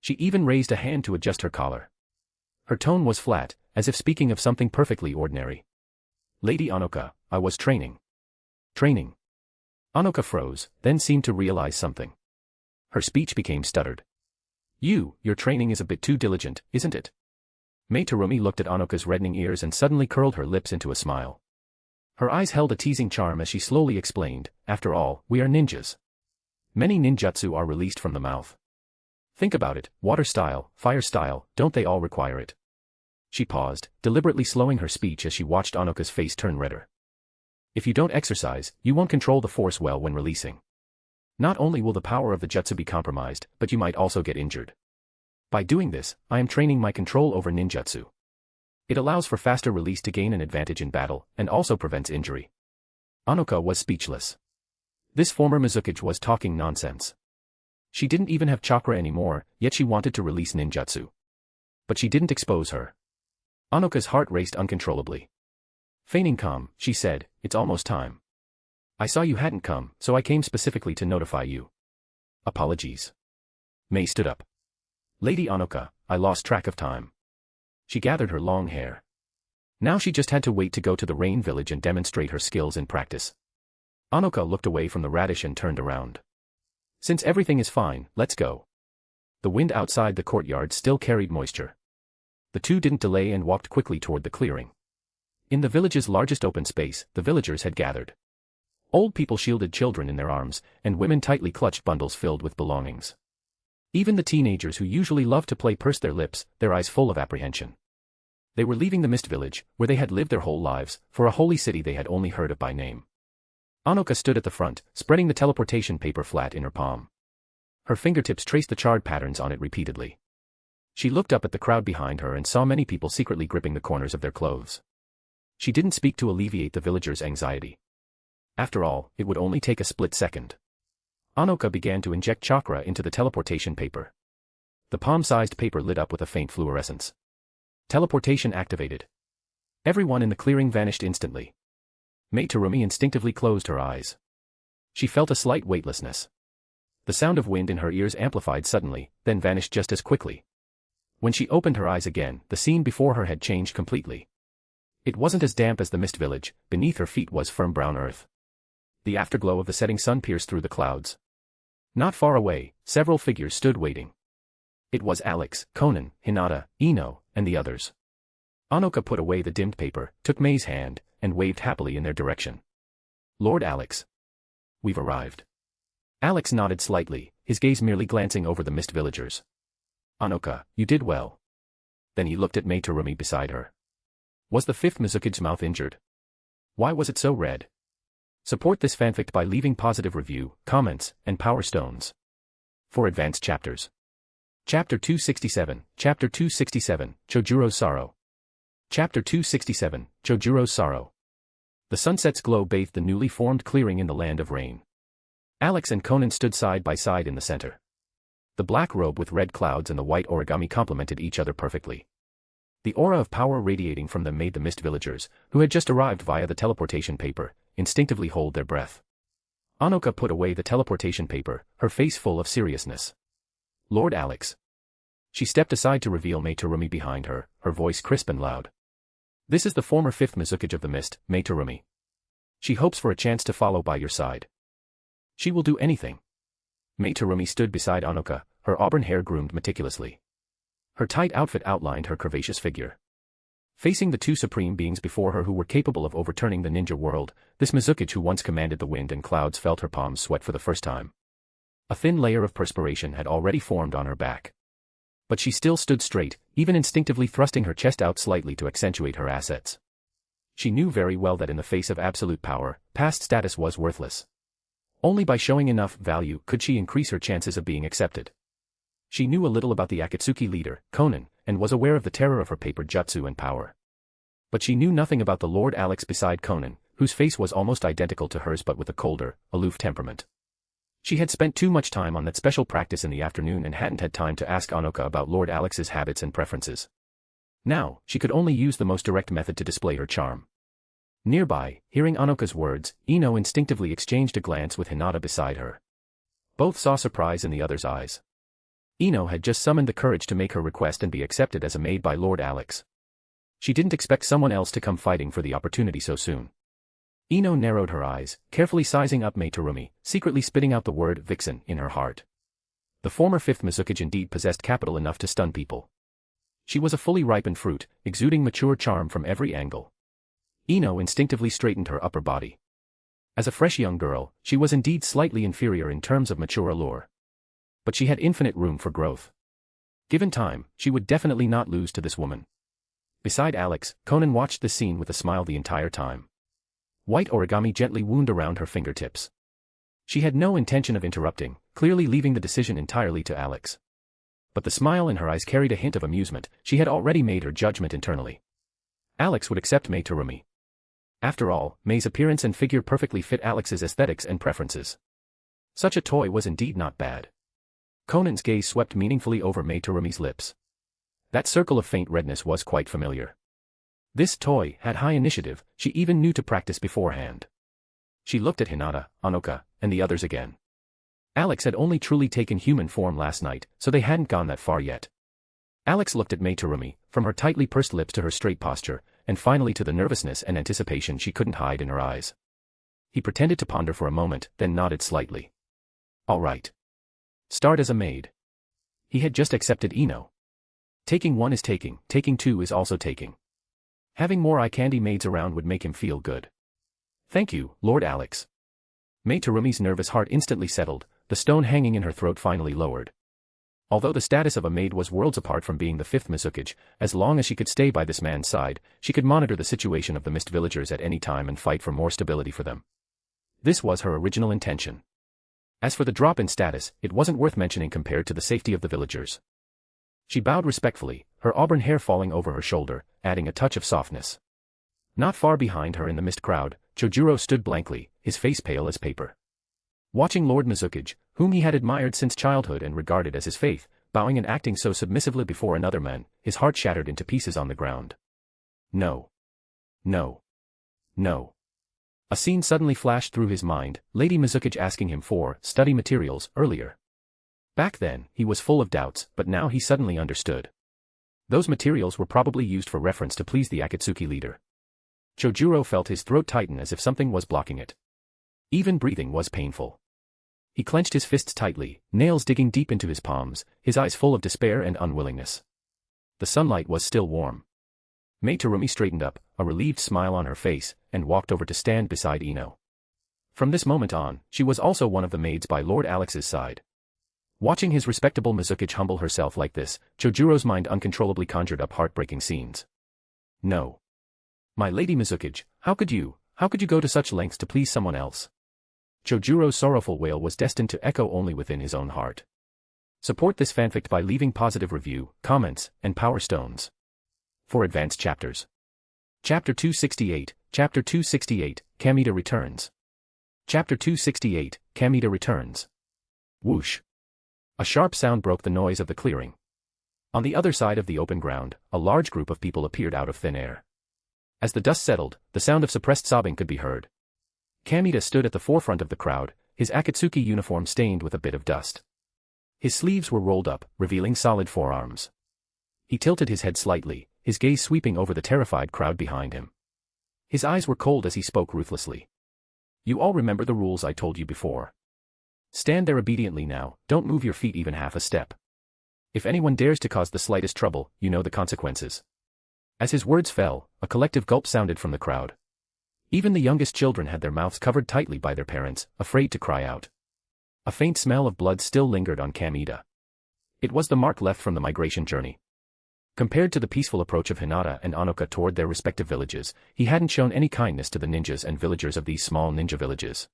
She even raised a hand to adjust her collar. Her tone was flat, as if speaking of something perfectly ordinary. Lady Anoka, I was training. Training. Anoka froze, then seemed to realize something. Her speech became stuttered. Your training is a bit too diligent, isn't it? Mei Terumi looked at Anoka's reddening ears and suddenly curled her lips into a smile. Her eyes held a teasing charm as she slowly explained, after all, we are ninjas. Many ninjutsu are released from the mouth. Think about it, water style, fire style, don't they all require it? She paused, deliberately slowing her speech as she watched Anoka's face turn redder. If you don't exercise, you won't control the force well when releasing. Not only will the power of the jutsu be compromised, but you might also get injured. By doing this, I am training my control over ninjutsu. It allows for faster release to gain an advantage in battle, and also prevents injury. Anoka was speechless. This former Mizukage was talking nonsense. She didn't even have chakra anymore, yet she wanted to release ninjutsu. But she didn't expose her. Anoka's heart raced uncontrollably. Feigning calm, she said, it's almost time. I saw you hadn't come, so I came specifically to notify you. Apologies. Mei stood up. Lady Anoka, I lost track of time. She gathered her long hair. Now she just had to wait to go to the rain village and demonstrate her skills in practice. Anoka looked away from the radish and turned around. Since everything is fine, let's go. The wind outside the courtyard still carried moisture. The two didn't delay and walked quickly toward the clearing. In the village's largest open space, the villagers had gathered. Old people shielded children in their arms, and women tightly clutched bundles filled with belongings. Even the teenagers who usually loved to play pursed their lips, their eyes full of apprehension. They were leaving the mist village, where they had lived their whole lives, for a holy city they had only heard of by name. Anoka stood at the front, spreading the teleportation paper flat in her palm. Her fingertips traced the charred patterns on it repeatedly. She looked up at the crowd behind her and saw many people secretly gripping the corners of their clothes. She didn't speak to alleviate the villagers' anxiety. After all, it would only take a split second. Anoka began to inject chakra into the teleportation paper. The palm-sized paper lit up with a faint fluorescence. Teleportation activated. Everyone in the clearing vanished instantly. Mei Terumi instinctively closed her eyes. She felt a slight weightlessness. The sound of wind in her ears amplified suddenly, then vanished just as quickly. When she opened her eyes again, the scene before her had changed completely. It wasn't as damp as the mist village, beneath her feet was firm brown earth. The afterglow of the setting sun pierced through the clouds. Not far away, several figures stood waiting. It was Alex, Konan, Hinata, Ino, and the others. Anoka put away the dimmed paper, took Mei's hand, and waved happily in their direction. "Lord Alex. We've arrived." Alex nodded slightly, his gaze merely glancing over the mist villagers. "Anoka, you did well." Then he looked at Mei Terumi beside her. Was the fifth Mizuki's mouth injured? Why was it so red? Support this fanfic by leaving positive review, comments, and power stones. For advanced chapters. Chapter 267, Chapter 267, Chojuro's Sorrow. Chapter 267, Chojuro's Sorrow. The sunset's glow bathed the newly formed clearing in the land of rain. Alex and Konan stood side by side in the center. The black robe with red clouds and the white origami complemented each other perfectly. The aura of power radiating from them made the mist villagers, who had just arrived via the teleportation paper, instinctively hold their breath. Anoka put away the teleportation paper, her face full of seriousness. "Lord Alex." She stepped aside to reveal Mei Terumi behind her, her voice crisp and loud. "This is the former fifth Mizuki of the Mist, Mei Terumi. She hopes for a chance to follow by your side. She will do anything." Mei Terumi stood beside Anoka, her auburn hair groomed meticulously. Her tight outfit outlined her curvaceous figure. Facing the two supreme beings before her who were capable of overturning the ninja world, this Mizuki who once commanded the wind and clouds felt her palms sweat for the first time. A thin layer of perspiration had already formed on her back. But she still stood straight, even instinctively thrusting her chest out slightly to accentuate her assets. She knew very well that in the face of absolute power, past status was worthless. Only by showing enough value could she increase her chances of being accepted. She knew a little about the Akatsuki leader, Konan, and was aware of the terror of her paper jutsu and power. But she knew nothing about the Lord Alex beside Konan, whose face was almost identical to hers but with a colder, aloof temperament. She had spent too much time on that special practice in the afternoon and hadn't had time to ask Anoka about Lord Alex's habits and preferences. Now, she could only use the most direct method to display her charm. Nearby, hearing Anoka's words, Ino instinctively exchanged a glance with Hinata beside her. Both saw surprise in the other's eyes. Ino had just summoned the courage to make her request and be accepted as a maid by Lord Alex. She didn't expect someone else to come fighting for the opportunity so soon. Ino narrowed her eyes, carefully sizing up Mei Terumi, secretly spitting out the word vixen in her heart. The former fifth Mizuki indeed possessed capital enough to stun people. She was a fully ripened fruit, exuding mature charm from every angle. Ino instinctively straightened her upper body. As a fresh young girl, she was indeed slightly inferior in terms of mature allure. But she had infinite room for growth. Given time, she would definitely not lose to this woman. Beside Alex, Konan watched the scene with a smile the entire time. White origami gently wound around her fingertips. She had no intention of interrupting, clearly leaving the decision entirely to Alex. But the smile in her eyes carried a hint of amusement. She had already made her judgment internally. Alex would accept Mei Terumi. After all, Mei's appearance and figure perfectly fit Alex's aesthetics and preferences. Such a toy was indeed not bad. Konan's gaze swept meaningfully over Mei Terumi's lips. That circle of faint redness was quite familiar. This toy had high initiative, she even knew to practice beforehand. She looked at Hinata, Anoka, and the others again. Alex had only truly taken human form last night, so they hadn't gone that far yet. Alex looked at Mei Terumi, from her tightly pursed lips to her straight posture, and finally to the nervousness and anticipation she couldn't hide in her eyes. He pretended to ponder for a moment, then nodded slightly. All right. Start as a maid. He had just accepted Ino. Taking one is taking two is also taking. Having more eye-candy maids around would make him feel good. Thank you, Lord Alex. Mei Terumi's nervous heart instantly settled, the stone hanging in her throat finally lowered. Although the status of a maid was worlds apart from being the fifth Mizuki, as long as she could stay by this man's side, she could monitor the situation of the mist villagers at any time and fight for more stability for them. This was her original intention. As for the drop in status, it wasn't worth mentioning compared to the safety of the villagers. She bowed respectfully, her auburn hair falling over her shoulder, adding a touch of softness. Not far behind her in the mist crowd, Chojuro stood blankly, his face pale as paper. Watching Lord Mizuki, whom he had admired since childhood and regarded as his faith, bowing and acting so submissively before another man, his heart shattered into pieces on the ground. No. No. No. A scene suddenly flashed through his mind, Lady Mizuki's asking him for study materials earlier. Back then, he was full of doubts, but now he suddenly understood. Those materials were probably used for reference to please the Akatsuki leader. Chojuro felt his throat tighten as if something was blocking it. Even breathing was painful. He clenched his fists tightly, nails digging deep into his palms, his eyes full of despair and unwillingness. The sunlight was still warm. Mei Terumi straightened up, a relieved smile on her face, and walked over to stand beside Ino. From this moment on, she was also one of the maids by Lord Alex's side. Watching his respectable Mizuki humble herself like this, Chojuro's mind uncontrollably conjured up heartbreaking scenes. No. My Lady Mizuki, how could you go to such lengths to please someone else? Chojuro's sorrowful wail was destined to echo only within his own heart. Support this fanfic by leaving positive review, comments, and power stones. For advanced chapters. Chapter 268, Kamita returns. Chapter 268, Kamita returns. Whoosh. A sharp sound broke the noise of the clearing. On the other side of the open ground, a large group of people appeared out of thin air. As the dust settled, the sound of suppressed sobbing could be heard. Kamita stood at the forefront of the crowd, his Akatsuki uniform stained with a bit of dust. His sleeves were rolled up, revealing solid forearms. He tilted his head slightly, his gaze sweeping over the terrified crowd behind him. His eyes were cold as he spoke ruthlessly. You all remember the rules I told you before. Stand there obediently now, don't move your feet even half a step. If anyone dares to cause the slightest trouble, you know the consequences. As his words fell, a collective gulp sounded from the crowd. Even the youngest children had their mouths covered tightly by their parents, afraid to cry out. A faint smell of blood still lingered on Kamita. It was the mark left from the migration journey. Compared to the peaceful approach of Hinata and Anoka toward their respective villages, he hadn't shown any kindness to the ninjas and villagers of these small ninja villages.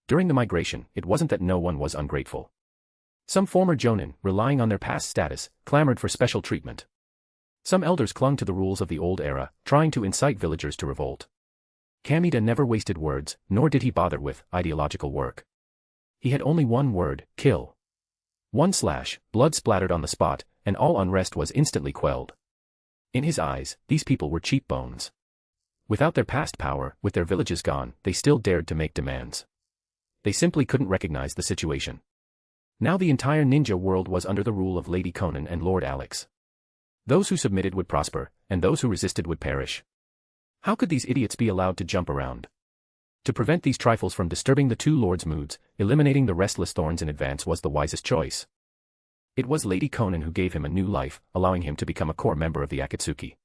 During the migration, it wasn't that no one was ungrateful. Some former jonin, relying on their past status, clamored for special treatment. Some elders clung to the rules of the old era, trying to incite villagers to revolt. Kamita never wasted words, nor did he bother with ideological work. He had only one word, kill. One slash, blood splattered on the spot, and all unrest was instantly quelled. In his eyes, these people were cheap bones. Without their past power, with their villages gone, they still dared to make demands. They simply couldn't recognize the situation. Now the entire ninja world was under the rule of Lady Konan and Lord Alex. Those who submitted would prosper, and those who resisted would perish. How could these idiots be allowed to jump around? To prevent these trifles from disturbing the two lords' moods, eliminating the restless thorns in advance was the wisest choice. It was Lady Konan who gave him a new life, allowing him to become a core member of the Akatsuki.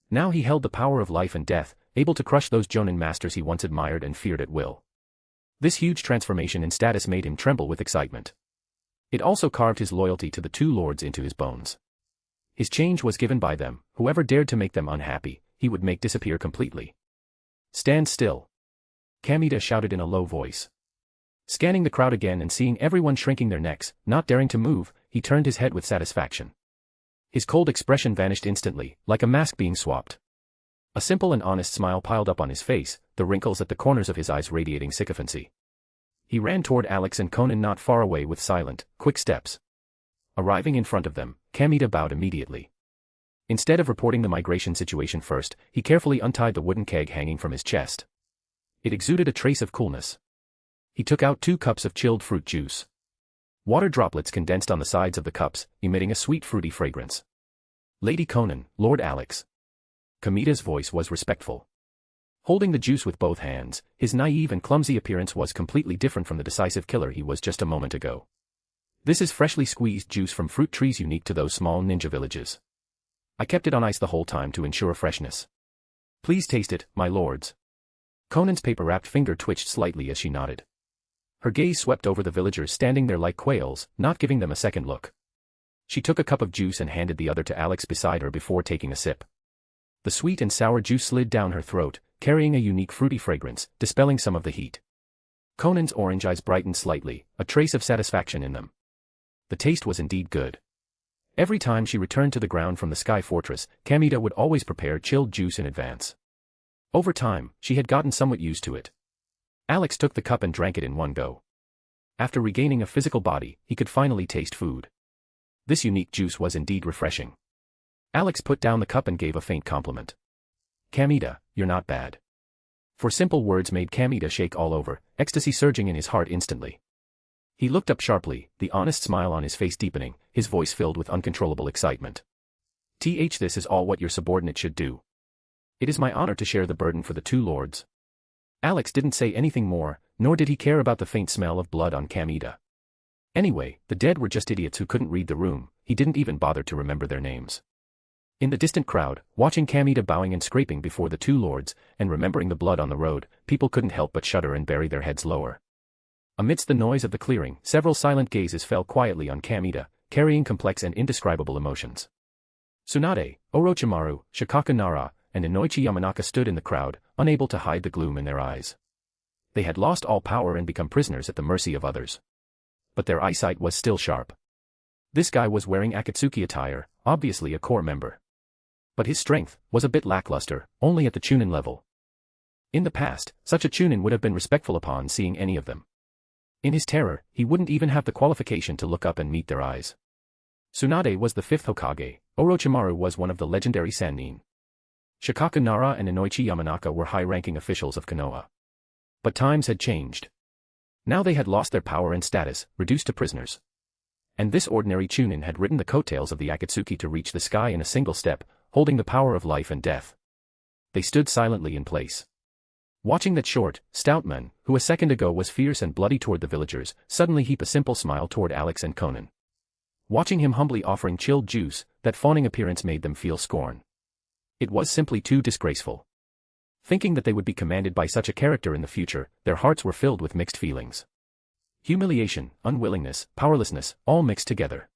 Now he held the power of life and death, able to crush those jonin masters he once admired and feared at will. This huge transformation in status made him tremble with excitement. It also carved his loyalty to the two lords into his bones. His change was given by them, whoever dared to make them unhappy, he would make disappear completely. Stand still. Kamita shouted in a low voice. Scanning the crowd again and seeing everyone shrinking their necks, not daring to move, he turned his head with satisfaction. His cold expression vanished instantly, like a mask being swapped. A simple and honest smile piled up on his face, the wrinkles at the corners of his eyes radiating sycophancy. He ran toward Alex and Konan not far away with silent, quick steps. Arriving in front of them, Kamita bowed immediately. Instead of reporting the migration situation first, he carefully untied the wooden keg hanging from his chest. It exuded a trace of coolness. He took out 2 cups of chilled fruit juice. Water droplets condensed on the sides of the cups, emitting a sweet fruity fragrance. Lady Konan, Lord Alex. Kamita's voice was respectful. Holding the juice with both hands, his naive and clumsy appearance was completely different from the decisive killer he was just a moment ago. This is freshly squeezed juice from fruit trees unique to those small ninja villages. I kept it on ice the whole time to ensure freshness. Please taste it, my lords. Konan's paper-wrapped finger twitched slightly as she nodded. Her gaze swept over the villagers standing there like quails, not giving them a second look. She took a cup of juice and handed the other to Alex beside her before taking a sip. The sweet and sour juice slid down her throat, carrying a unique fruity fragrance, dispelling some of the heat. Konan's orange eyes brightened slightly, a trace of satisfaction in them. The taste was indeed good. Every time she returned to the ground from the Sky Fortress, Kamita would always prepare chilled juice in advance. Over time, she had gotten somewhat used to it. Alex took the cup and drank it in one go. After regaining a physical body, he could finally taste food. This unique juice was indeed refreshing. Alex put down the cup and gave a faint compliment. Kamita, you're not bad. For simple words made Kamita shake all over, ecstasy surging in his heart instantly. He looked up sharply, the honest smile on his face deepening, his voice filled with uncontrollable excitement. This is all what your subordinate should do. It is my honor to share the burden for the two lords. Alex didn't say anything more, nor did he care about the faint smell of blood on Kamita. Anyway, the dead were just idiots who couldn't read the room, he didn't even bother to remember their names. In the distant crowd, watching Kamita bowing and scraping before the two lords, and remembering the blood on the road, people couldn't help but shudder and bury their heads lower. Amidst the noise of the clearing, several silent gazes fell quietly on Kamita, carrying complex and indescribable emotions. Tsunade, Orochimaru, Shikaka Nara, and Inoichi Yamanaka stood in the crowd, unable to hide the gloom in their eyes. They had lost all power and become prisoners at the mercy of others. But their eyesight was still sharp. This guy was wearing Akatsuki attire, obviously a core member. But his strength was a bit lackluster, only at the Chunin level. In the past, such a Chunin would have been respectful upon seeing any of them. In his terror, he wouldn't even have the qualification to look up and meet their eyes. Tsunade was the fifth Hokage, Orochimaru was one of the legendary Sannin. Shikaka Nara and Inoichi Yamanaka were high-ranking officials of Konoha. But times had changed. Now they had lost their power and status, reduced to prisoners. And this ordinary Chunin had ridden the coattails of the Akatsuki to reach the sky in a single step, holding the power of life and death. They stood silently in place. Watching that short, stout man, who a second ago was fierce and bloody toward the villagers, suddenly heap a simple smile toward Alex and Konan. Watching him humbly offering chilled juice, that fawning appearance made them feel scorn. It was simply too disgraceful. Thinking that they would be commanded by such a character in the future, their hearts were filled with mixed feelings. Humiliation, unwillingness, powerlessness, all mixed together.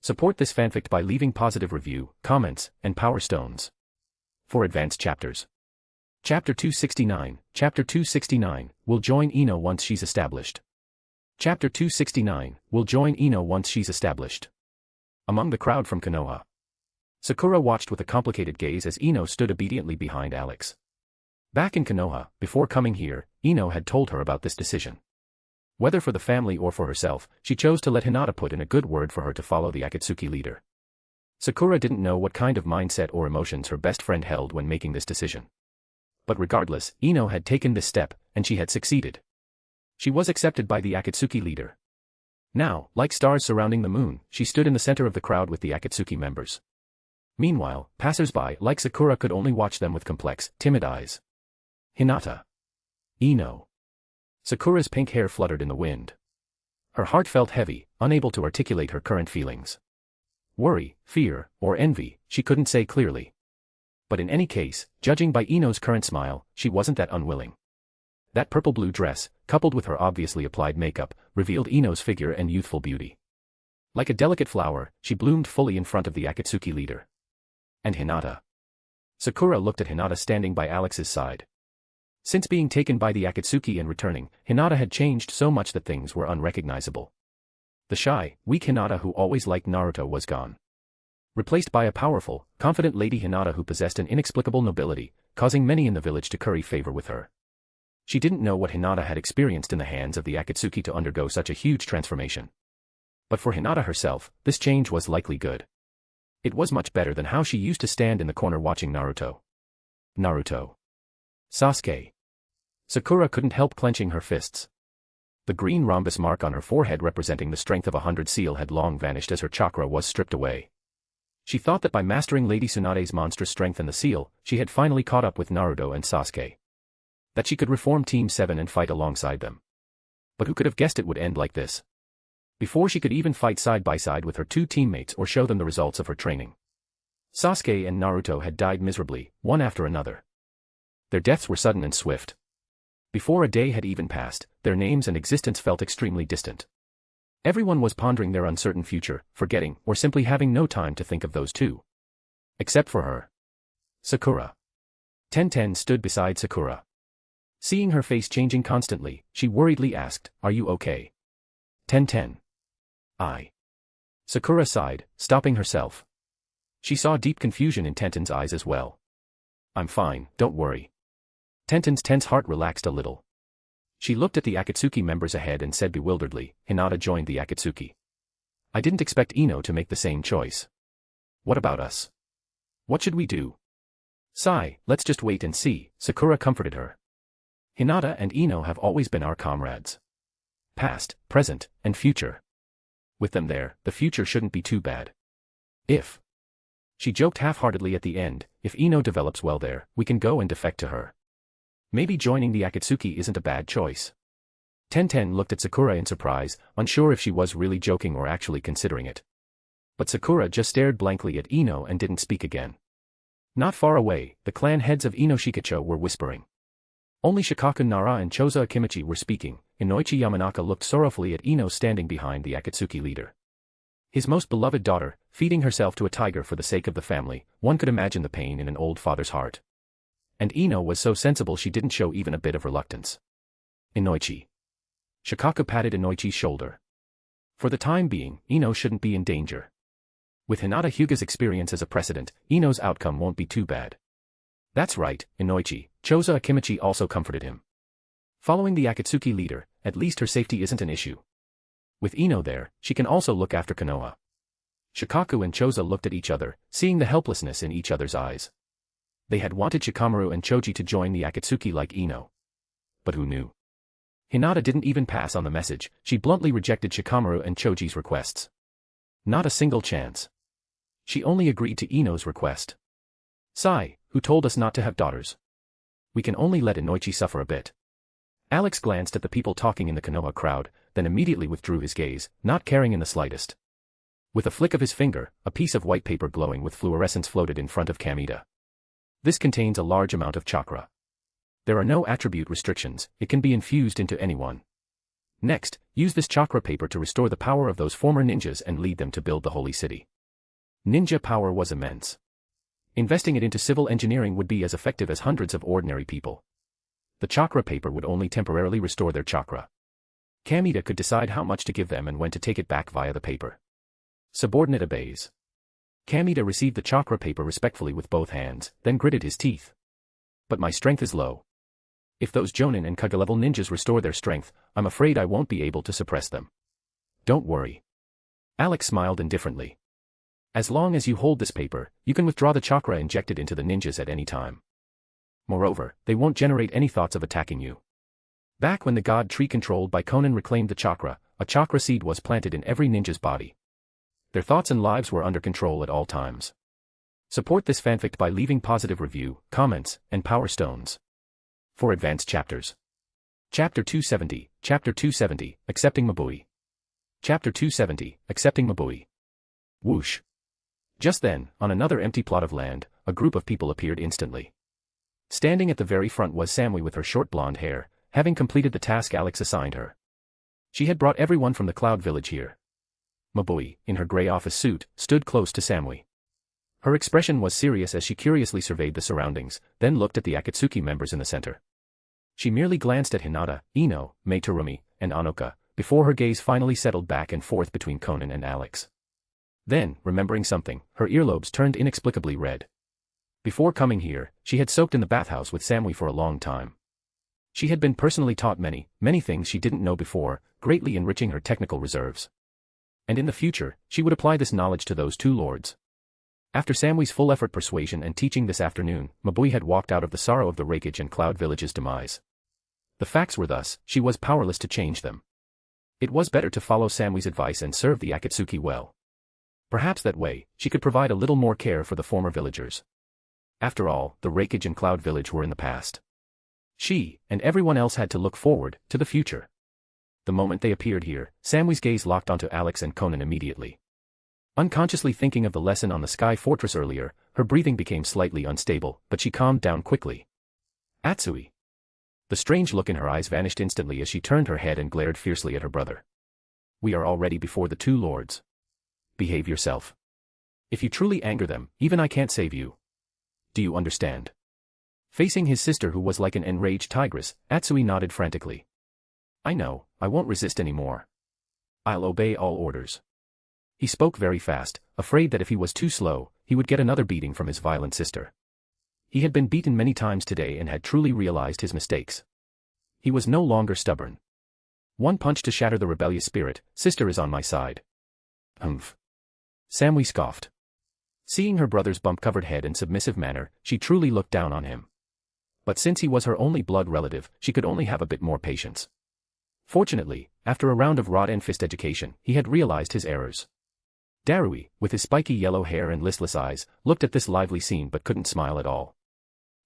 Support this fanfic by leaving positive review, comments, and power stones. For advanced chapters. Chapter 269, Chapter 269, will join Ino once she's established. Chapter 269, will join Ino once she's established. Among the crowd from Konoha. Sakura watched with a complicated gaze as Ino stood obediently behind Alex. Back in Konoha, before coming here, Ino had told her about this decision. Whether for the family or for herself, she chose to let Hinata put in a good word for her to follow the Akatsuki leader. Sakura didn't know what kind of mindset or emotions her best friend held when making this decision. But regardless, Ino had taken this step, and she had succeeded. She was accepted by the Akatsuki leader. Now, like stars surrounding the moon, she stood in the center of the crowd with the Akatsuki members. Meanwhile, passers-by like Sakura could only watch them with complex, timid eyes. Hinata. Ino. Sakura's pink hair fluttered in the wind. Her heart felt heavy, unable to articulate her current feelings. Worry, fear, or envy, she couldn't say clearly. But in any case, judging by Ino's current smile, she wasn't that unwilling. That purple-blue dress, coupled with her obviously applied makeup, revealed Ino's figure and youthful beauty. Like a delicate flower, she bloomed fully in front of the Akatsuki leader. And Hinata. Sakura looked at Hinata standing by Alex's side. Since being taken by the Akatsuki and returning, Hinata had changed so much that things were unrecognizable. The shy, weak Hinata who always liked Naruto was gone. Replaced by a powerful, confident Lady Hinata who possessed an inexplicable nobility, causing many in the village to curry favor with her. She didn't know what Hinata had experienced in the hands of the Akatsuki to undergo such a huge transformation. But for Hinata herself, this change was likely good. It was much better than how she used to stand in the corner watching Naruto. Naruto. Sasuke. Sakura couldn't help clenching her fists. The green rhombus mark on her forehead representing the strength of 100 seal had long vanished as her chakra was stripped away. She thought that by mastering Lady Tsunade's monstrous strength and the seal, she had finally caught up with Naruto and Sasuke. That she could reform Team 7 and fight alongside them. But who could have guessed it would end like this? Before she could even fight side by side with her two teammates or show them the results of her training. Sasuke and Naruto had died miserably, one after another. Their deaths were sudden and swift. Before a day had even passed, their names and existence felt extremely distant. Everyone was pondering their uncertain future, forgetting or simply having no time to think of those two. Except for her. Sakura. Tenten stood beside Sakura. Seeing her face changing constantly, she worriedly asked, "Are you okay?" Tenten. Sakura sighed, stopping herself. She saw deep confusion in Tenten's eyes as well. "I'm fine, don't worry." Tenten's tense heart relaxed a little. She looked at the Akatsuki members ahead and said bewilderedly, "Hinata joined the Akatsuki. I didn't expect Ino to make the same choice. What about us? What should we do?" "Sigh, let's just wait and see," Sakura comforted her. Hinata and Ino have always been our comrades. Past, present, and future. With them there, the future shouldn't be too bad. If. She joked half-heartedly at the end, if Ino develops well there, we can go and defect to her. Maybe joining the Akatsuki isn't a bad choice. Tenten looked at Sakura in surprise, unsure if she was really joking or actually considering it. But Sakura just stared blankly at Ino and didn't speak again. Not far away, the clan heads of Ino Shikacho were whispering. Only Shikaku Nara and Choza Akimichi were speaking. Inoichi Yamanaka looked sorrowfully at Ino standing behind the Akatsuki leader. His most beloved daughter, feeding herself to a tiger for the sake of the family, one could imagine the pain in an old father's heart. And Ino was so sensible she didn't show even a bit of reluctance. Inoichi. Shikaku patted Inoichi's shoulder. For the time being, Ino shouldn't be in danger. With Hinata Hyuga's experience as a precedent, Ino's outcome won't be too bad. That's right, Inoichi, Choza Akimichi also comforted him. Following the Akatsuki leader, at least her safety isn't an issue. With Ino there, she can also look after Konoha. Shikaku and Choza looked at each other, seeing the helplessness in each other's eyes. They had wanted Shikamaru and Choji to join the Akatsuki like Ino. But who knew? Hinata didn't even pass on the message, she bluntly rejected Shikamaru and Choji's requests. Not a single chance. She only agreed to Ino's request. Sai, who told us not to have daughters. We can only let Inoichi suffer a bit. Alex glanced at the people talking in the Konoha crowd, then immediately withdrew his gaze, not caring in the slightest. With a flick of his finger, a piece of white paper glowing with fluorescence floated in front of Kamita. This contains a large amount of chakra. There are no attribute restrictions, it can be infused into anyone. Next, use this chakra paper to restore the power of those former ninjas and lead them to build the holy city. Ninja power was immense. Investing it into civil engineering would be as effective as hundreds of ordinary people. The chakra paper would only temporarily restore their chakra. Kamita could decide how much to give them and when to take it back via the paper. Subordinate obeys. Kamita received the chakra paper respectfully with both hands, then gritted his teeth. But my strength is low. If those Jonin and Kaga-level ninjas restore their strength, I'm afraid I won't be able to suppress them. Don't worry. Alex smiled indifferently. As long as you hold this paper, you can withdraw the chakra injected into the ninjas at any time. Moreover, they won't generate any thoughts of attacking you. Back when the god tree controlled by Konan reclaimed the chakra, a chakra seed was planted in every ninja's body. Their thoughts and lives were under control at all times. Support this fanfic by leaving positive review, comments, and power stones. For advanced chapters. Chapter 270, Accepting Mabui. Chapter 270, Accepting Mabui. Whoosh. Just then, on another empty plot of land, a group of people appeared instantly. Standing at the very front was Samui with her short blonde hair, having completed the task Alex assigned her. She had brought everyone from the Cloud Village here. Mabui, in her gray office suit, stood close to Samui. Her expression was serious as she curiously surveyed the surroundings, then looked at the Akatsuki members in the center. She merely glanced at Hinata, Ino, Mei Terumi, and Anoka, before her gaze finally settled back and forth between Konan and Alex. Then, remembering something, her earlobes turned inexplicably red. Before coming here, she had soaked in the bathhouse with Samui for a long time. She had been personally taught many things she didn't know before, greatly enriching her technical reserves. And in the future, she would apply this knowledge to those two lords. After Samui's full-effort persuasion and teaching this afternoon, Mabui had walked out of the sorrow of the Raikage and Cloud Village's demise. The facts were thus, she was powerless to change them. It was better to follow Samui's advice and serve the Akatsuki well. Perhaps that way, she could provide a little more care for the former villagers. After all, the Raikage and Cloud Village were in the past. She, and everyone else had to look forward, to the future. The moment they appeared here, Samui's gaze locked onto Alex and Konan immediately. Unconsciously thinking of the lesson on the Sky Fortress earlier, her breathing became slightly unstable, but she calmed down quickly. Atsui. The strange look in her eyes vanished instantly as she turned her head and glared fiercely at her brother. We are already before the two lords. Behave yourself. If you truly anger them, even I can't save you. Do you understand? Facing his sister who was like an enraged tigress, Atsui nodded frantically. I know, I won't resist anymore. I'll obey all orders. He spoke very fast, afraid that if he was too slow, he would get another beating from his violent sister. He had been beaten many times today and had truly realized his mistakes. He was no longer stubborn. One punch to shatter the rebellious spirit, sister is on my side. Humph. Samui scoffed. Seeing her brother's bump-covered head and submissive manner, she truly looked down on him. But since he was her only blood relative, she could only have a bit more patience. Fortunately, after a round of rod and fist education, he had realized his errors. Darui, with his spiky yellow hair and listless eyes, looked at this lively scene but couldn't smile at all.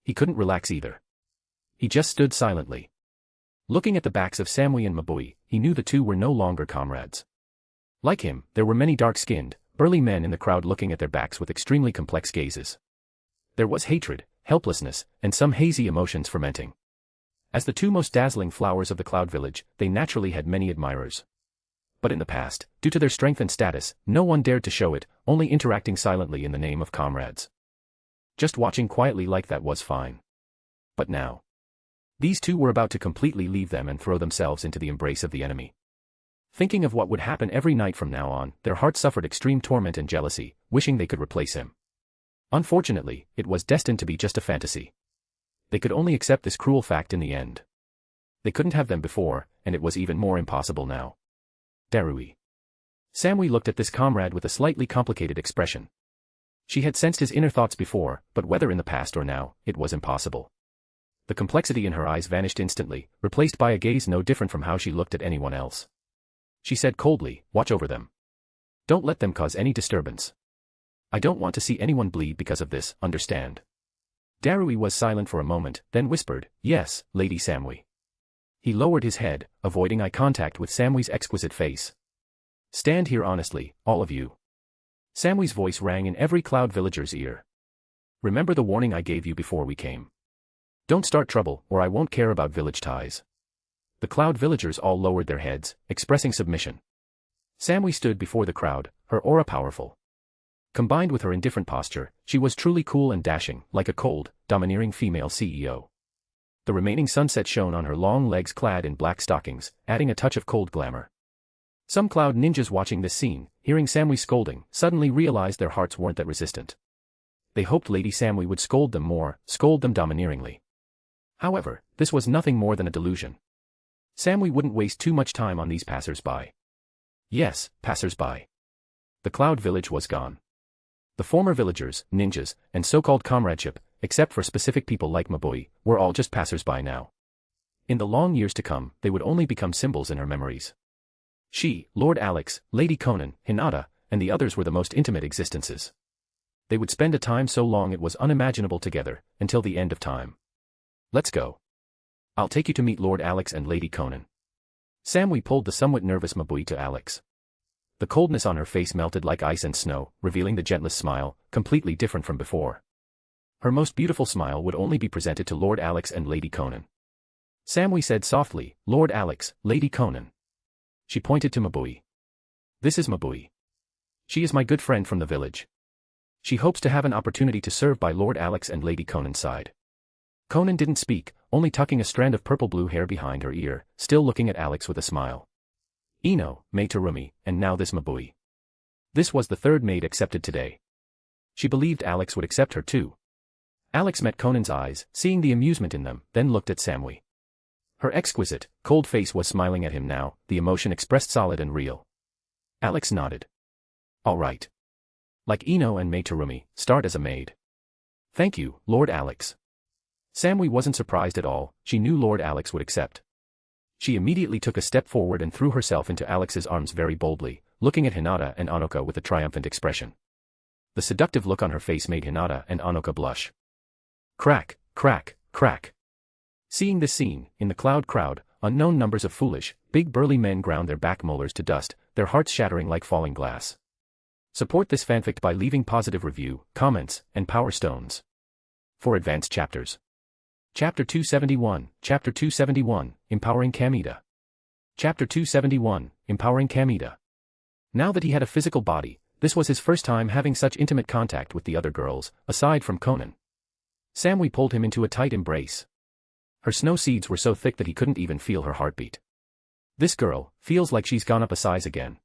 He couldn't relax either. He just stood silently. Looking at the backs of Samui and Mabui, he knew the two were no longer comrades. Like him, there were many dark-skinned, burly men in the crowd looking at their backs with extremely complex gazes. There was hatred, helplessness, and some hazy emotions fermenting. As the two most dazzling flowers of the Cloud Village, they naturally had many admirers. But in the past, due to their strength and status, no one dared to show it, only interacting silently in the name of comrades. Just watching quietly like that was fine. But now, these two were about to completely leave them and throw themselves into the embrace of the enemy. Thinking of what would happen every night from now on, their hearts suffered extreme torment and jealousy, wishing they could replace him. Unfortunately, it was destined to be just a fantasy. They could only accept this cruel fact in the end. They couldn't have them before, and it was even more impossible now. Darui. Samui looked at this comrade with a slightly complicated expression. She had sensed his inner thoughts before, but whether in the past or now, it was impossible. The complexity in her eyes vanished instantly, replaced by a gaze no different from how she looked at anyone else. She said coldly, "Watch over them. Don't let them cause any disturbance. I don't want to see anyone bleed because of this, understand?" Darui was silent for a moment, then whispered, "Yes, Lady Samui." He lowered his head, avoiding eye contact with Samui's exquisite face. "Stand here honestly, all of you." Samui's voice rang in every Cloud villager's ear. "Remember the warning I gave you before we came. Don't start trouble, or I won't care about village ties." The Cloud villagers all lowered their heads, expressing submission. Samui stood before the crowd, her aura powerful. Combined with her indifferent posture, she was truly cool and dashing, like a cold, domineering female CEO. The remaining sunset shone on her long legs clad in black stockings, adding a touch of cold glamour. Some Cloud ninjas watching this scene, hearing Samui scolding, suddenly realized their hearts weren't that resistant. They hoped Lady Samui would scold them more, scold them domineeringly. However, this was nothing more than a delusion. Samui wouldn't waste too much time on these passers-by. Yes, passers-by. The Cloud village was gone. The former villagers, ninjas, and so-called comradeship, except for specific people like Mabui, were all just passers-by now. In the long years to come, they would only become symbols in her memories. She, Lord Alex, Lady Konan, Hinata, and the others were the most intimate existences. They would spend a time so long it was unimaginable together, until the end of time. "Let's go. I'll take you to meet Lord Alex and Lady Konan." Samui pulled the somewhat nervous Mabui to Alex. The coldness on her face melted like ice and snow, revealing the gentlest smile, completely different from before. Her most beautiful smile would only be presented to Lord Alex and Lady Konan. Samui said softly, "Lord Alex, Lady Konan." She pointed to Mabui. "This is Mabui. She is my good friend from the village. She hopes to have an opportunity to serve by Lord Alex and Lady Konan's side." Konan didn't speak, only tucking a strand of purple-blue hair behind her ear, still looking at Alex with a smile. Ino, Mei Terumi, and now this Mabui. This was the third maid accepted today. She believed Alex would accept her too. Alex met Konan's eyes, seeing the amusement in them, then looked at Samui. Her exquisite, cold face was smiling at him now, the emotion expressed solid and real. Alex nodded. "All right. Like Ino and Mei Terumi, start as a maid." "Thank you, Lord Alex." Samui wasn't surprised at all, she knew Lord Alex would accept. She immediately took a step forward and threw herself into Alex's arms very boldly, looking at Hinata and Anoka with a triumphant expression. The seductive look on her face made Hinata and Anoka blush. Crack, crack, crack. Seeing this scene, in the Cloud crowd, unknown numbers of foolish, big burly men ground their back molars to dust, their hearts shattering like falling glass. Support this fanfic by leaving positive review, comments, and power stones. For advanced chapters. Chapter 271, Empowering Kamita. Chapter 271, Empowering Kamita. Now that he had a physical body, this was his first time having such intimate contact with the other girls, aside from Konan. Samui pulled him into a tight embrace. Her snow seeds were so thick that he couldn't even feel her heartbeat. This girl feels like she's gone up a size again.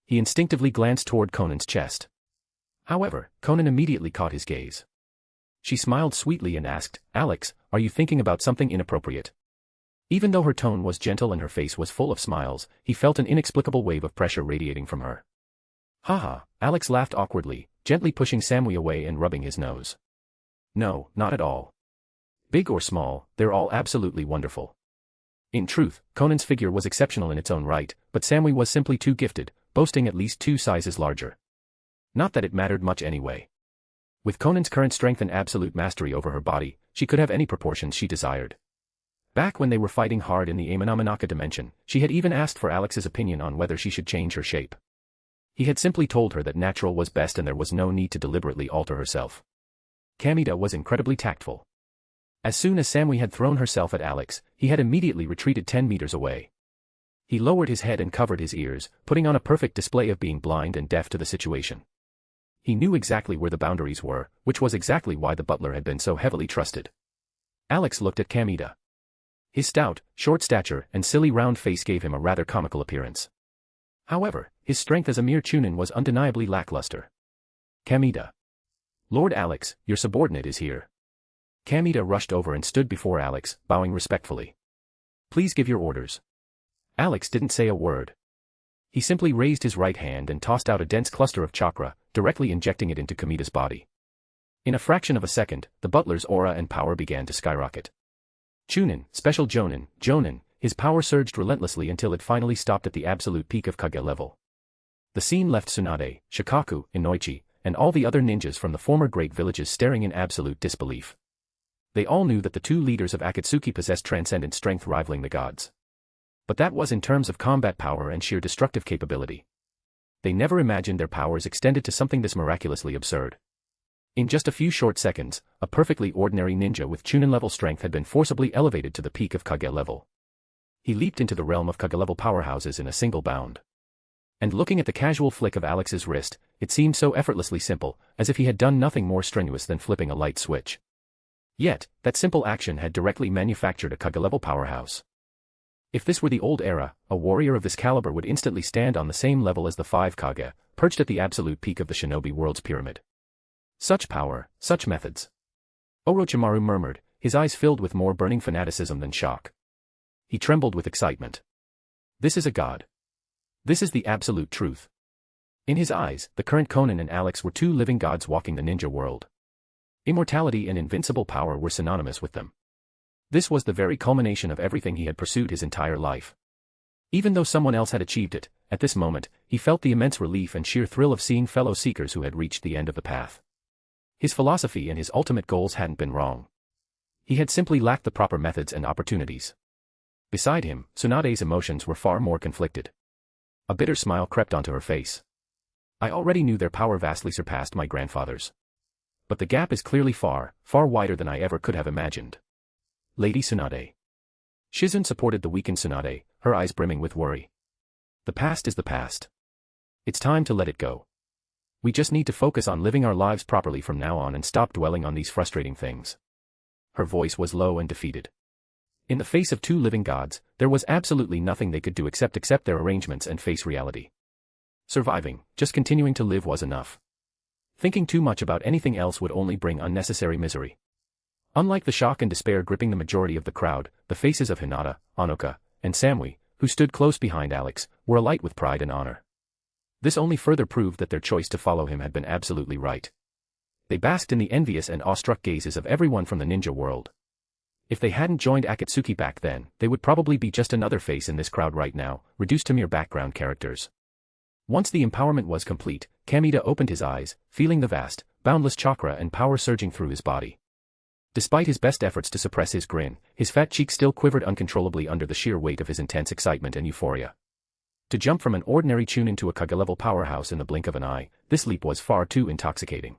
He instinctively glanced toward Konan's chest. However, Konan immediately caught his gaze. She smiled sweetly and asked, "Alex, are you thinking about something inappropriate?" Even though her tone was gentle and her face was full of smiles, he felt an inexplicable wave of pressure radiating from her. Haha, Alex laughed awkwardly, gently pushing Samui away and rubbing his nose. "No, not at all. Big or small, they're all absolutely wonderful. In truth, Konan's figure was exceptional in its own right, but Samui was simply too gifted, boasting at least 2 sizes larger. Not that it mattered much anyway. With Konan's current strength and absolute mastery over her body, she could have any proportions she desired. Back when they were fighting hard in the Amanamanaka dimension, she had even asked for Alex's opinion on whether she should change her shape. He had simply told her that natural was best and there was no need to deliberately alter herself. Kamida was incredibly tactful. As soon as Samui had thrown herself at Alex, he had immediately retreated 10 meters away. He lowered his head and covered his ears, putting on a perfect display of being blind and deaf to the situation. He knew exactly where the boundaries were, which was exactly why the butler had been so heavily trusted. Alex looked at Kamida. His stout, short stature and silly round face gave him a rather comical appearance. However, his strength as a mere chunin was undeniably lackluster. Kamida. Lord Alex, your subordinate is here. Kamida rushed over and stood before Alex, bowing respectfully. Please give your orders. Alex didn't say a word. He simply raised his right hand and tossed out a dense cluster of chakra, directly injecting it into Kamida's body. In a fraction of a second, the butler's aura and power began to skyrocket. Chunin, special Jonin, his power surged relentlessly until it finally stopped at the absolute peak of Kage level. The scene left Tsunade, Shikaku, Inoichi, and all the other ninjas from the former great villages staring in absolute disbelief. They all knew that the 2 leaders of Akatsuki possessed transcendent strength rivaling the gods. But that was in terms of combat power and sheer destructive capability. They never imagined their powers extended to something this miraculously absurd. In just a few short seconds, a perfectly ordinary ninja with Chunin-level strength had been forcibly elevated to the peak of Kage level. He leaped into the realm of Kage-level powerhouses in a single bound. And looking at the casual flick of Alex's wrist, it seemed so effortlessly simple, as if he had done nothing more strenuous than flipping a light switch. Yet, that simple action had directly manufactured a Kage-level powerhouse. If this were the old era, a warrior of this caliber would instantly stand on the same level as the 5 Kage, perched at the absolute peak of the shinobi world's pyramid. Such power, such methods. Orochimaru murmured, his eyes filled with more burning fanaticism than shock. He trembled with excitement. This is a god. This is the absolute truth. In his eyes, the current Konan and Alex were 2 living gods walking the ninja world. Immortality and invincible power were synonymous with them. This was the very culmination of everything he had pursued his entire life. Even though someone else had achieved it, at this moment, he felt the immense relief and sheer thrill of seeing fellow seekers who had reached the end of the path. His philosophy and his ultimate goals hadn't been wrong. He had simply lacked the proper methods and opportunities. Beside him, Tsunade's emotions were far more conflicted. A bitter smile crept onto her face. I already knew their power vastly surpassed my grandfather's. But the gap is clearly far, far wider than I ever could have imagined. Lady Tsunade. Shizune supported the weakened Tsunade, her eyes brimming with worry. The past is the past. It's time to let it go. We just need to focus on living our lives properly from now on and stop dwelling on these frustrating things. Her voice was low and defeated. In the face of 2 living gods, there was absolutely nothing they could do except accept their arrangements and face reality. Surviving, just continuing to live was enough. Thinking too much about anything else would only bring unnecessary misery. Unlike the shock and despair gripping the majority of the crowd, the faces of Hinata, Anoka, and Samui, who stood close behind Alex, were alight with pride and honor. This only further proved that their choice to follow him had been absolutely right. They basked in the envious and awestruck gazes of everyone from the ninja world. If they hadn't joined Akatsuki back then, they would probably be just another face in this crowd right now, reduced to mere background characters. Once the empowerment was complete, Kamida opened his eyes, feeling the vast, boundless chakra and power surging through his body. Despite his best efforts to suppress his grin, his fat cheeks still quivered uncontrollably under the sheer weight of his intense excitement and euphoria. To jump from an ordinary Chunin to a Kage-level powerhouse in the blink of an eye, this leap was far too intoxicating.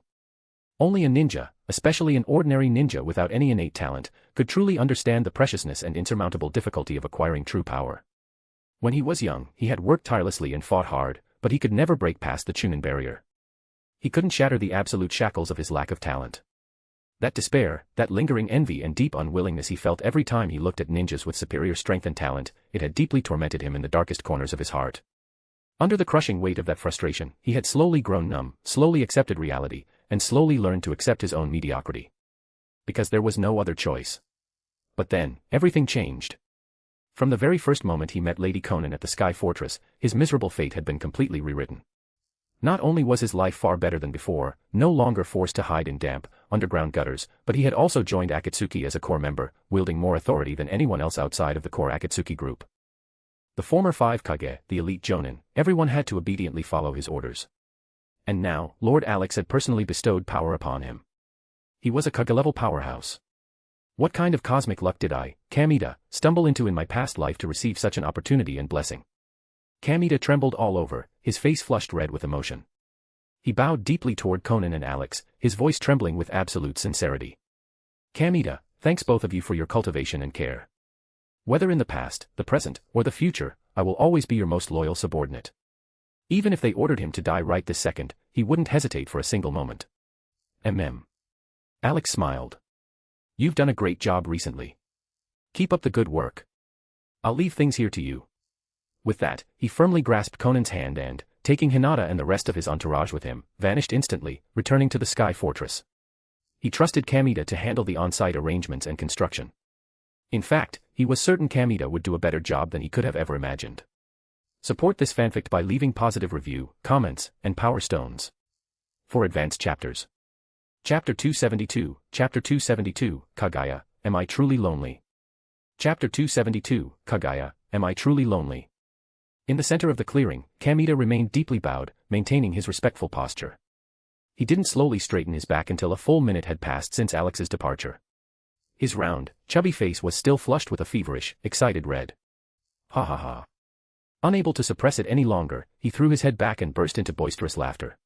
Only a ninja, especially an ordinary ninja without any innate talent, could truly understand the preciousness and insurmountable difficulty of acquiring true power. When he was young, he had worked tirelessly and fought hard, but he could never break past the Chunin barrier. He couldn't shatter the absolute shackles of his lack of talent. That despair, that lingering envy and deep unwillingness he felt every time he looked at ninjas with superior strength and talent, it had deeply tormented him in the darkest corners of his heart. Under the crushing weight of that frustration, he had slowly grown numb, slowly accepted reality, and slowly learned to accept his own mediocrity. Because there was no other choice. But then, everything changed. From the very first moment he met Lady Konan at the Sky Fortress, his miserable fate had been completely rewritten. Not only was his life far better than before, no longer forced to hide in damp, underground gutters, but he had also joined Akatsuki as a core member, wielding more authority than anyone else outside of the core Akatsuki group. The former 5 Kage, the elite Jonin, everyone had to obediently follow his orders. And now, Lord Alex had personally bestowed power upon him. He was a Kage-level powerhouse. What kind of cosmic luck did I, Kamita, stumble into in my past life to receive such an opportunity and blessing? Kamita trembled all over, his face flushed red with emotion. He bowed deeply toward Konan and Alex, his voice trembling with absolute sincerity. Kamita, thanks both of you for your cultivation and care. Whether in the past, the present, or the future, I will always be your most loyal subordinate. Even if they ordered him to die right this second, he wouldn't hesitate for a single moment. Alex smiled. You've done a great job recently. Keep up the good work. I'll leave things here to you. With that, he firmly grasped Konan's hand and, taking Hinata and the rest of his entourage with him, vanished instantly, returning to the Sky Fortress. He trusted Kamita to handle the on-site arrangements and construction. In fact, he was certain Kamita would do a better job than he could have ever imagined. Support this fanfic by leaving positive review, comments, and power stones. For advanced chapters. Chapter 272, Kaguya, Am I Truly Lonely? Chapter 272, Kaguya, Am I Truly Lonely? In the center of the clearing, Kamita remained deeply bowed, maintaining his respectful posture. He didn't slowly straighten his back until a full minute had passed since Alex's departure. His round, chubby face was still flushed with a feverish, excited red. Ha ha ha. Unable to suppress it any longer, he threw his head back and burst into boisterous laughter.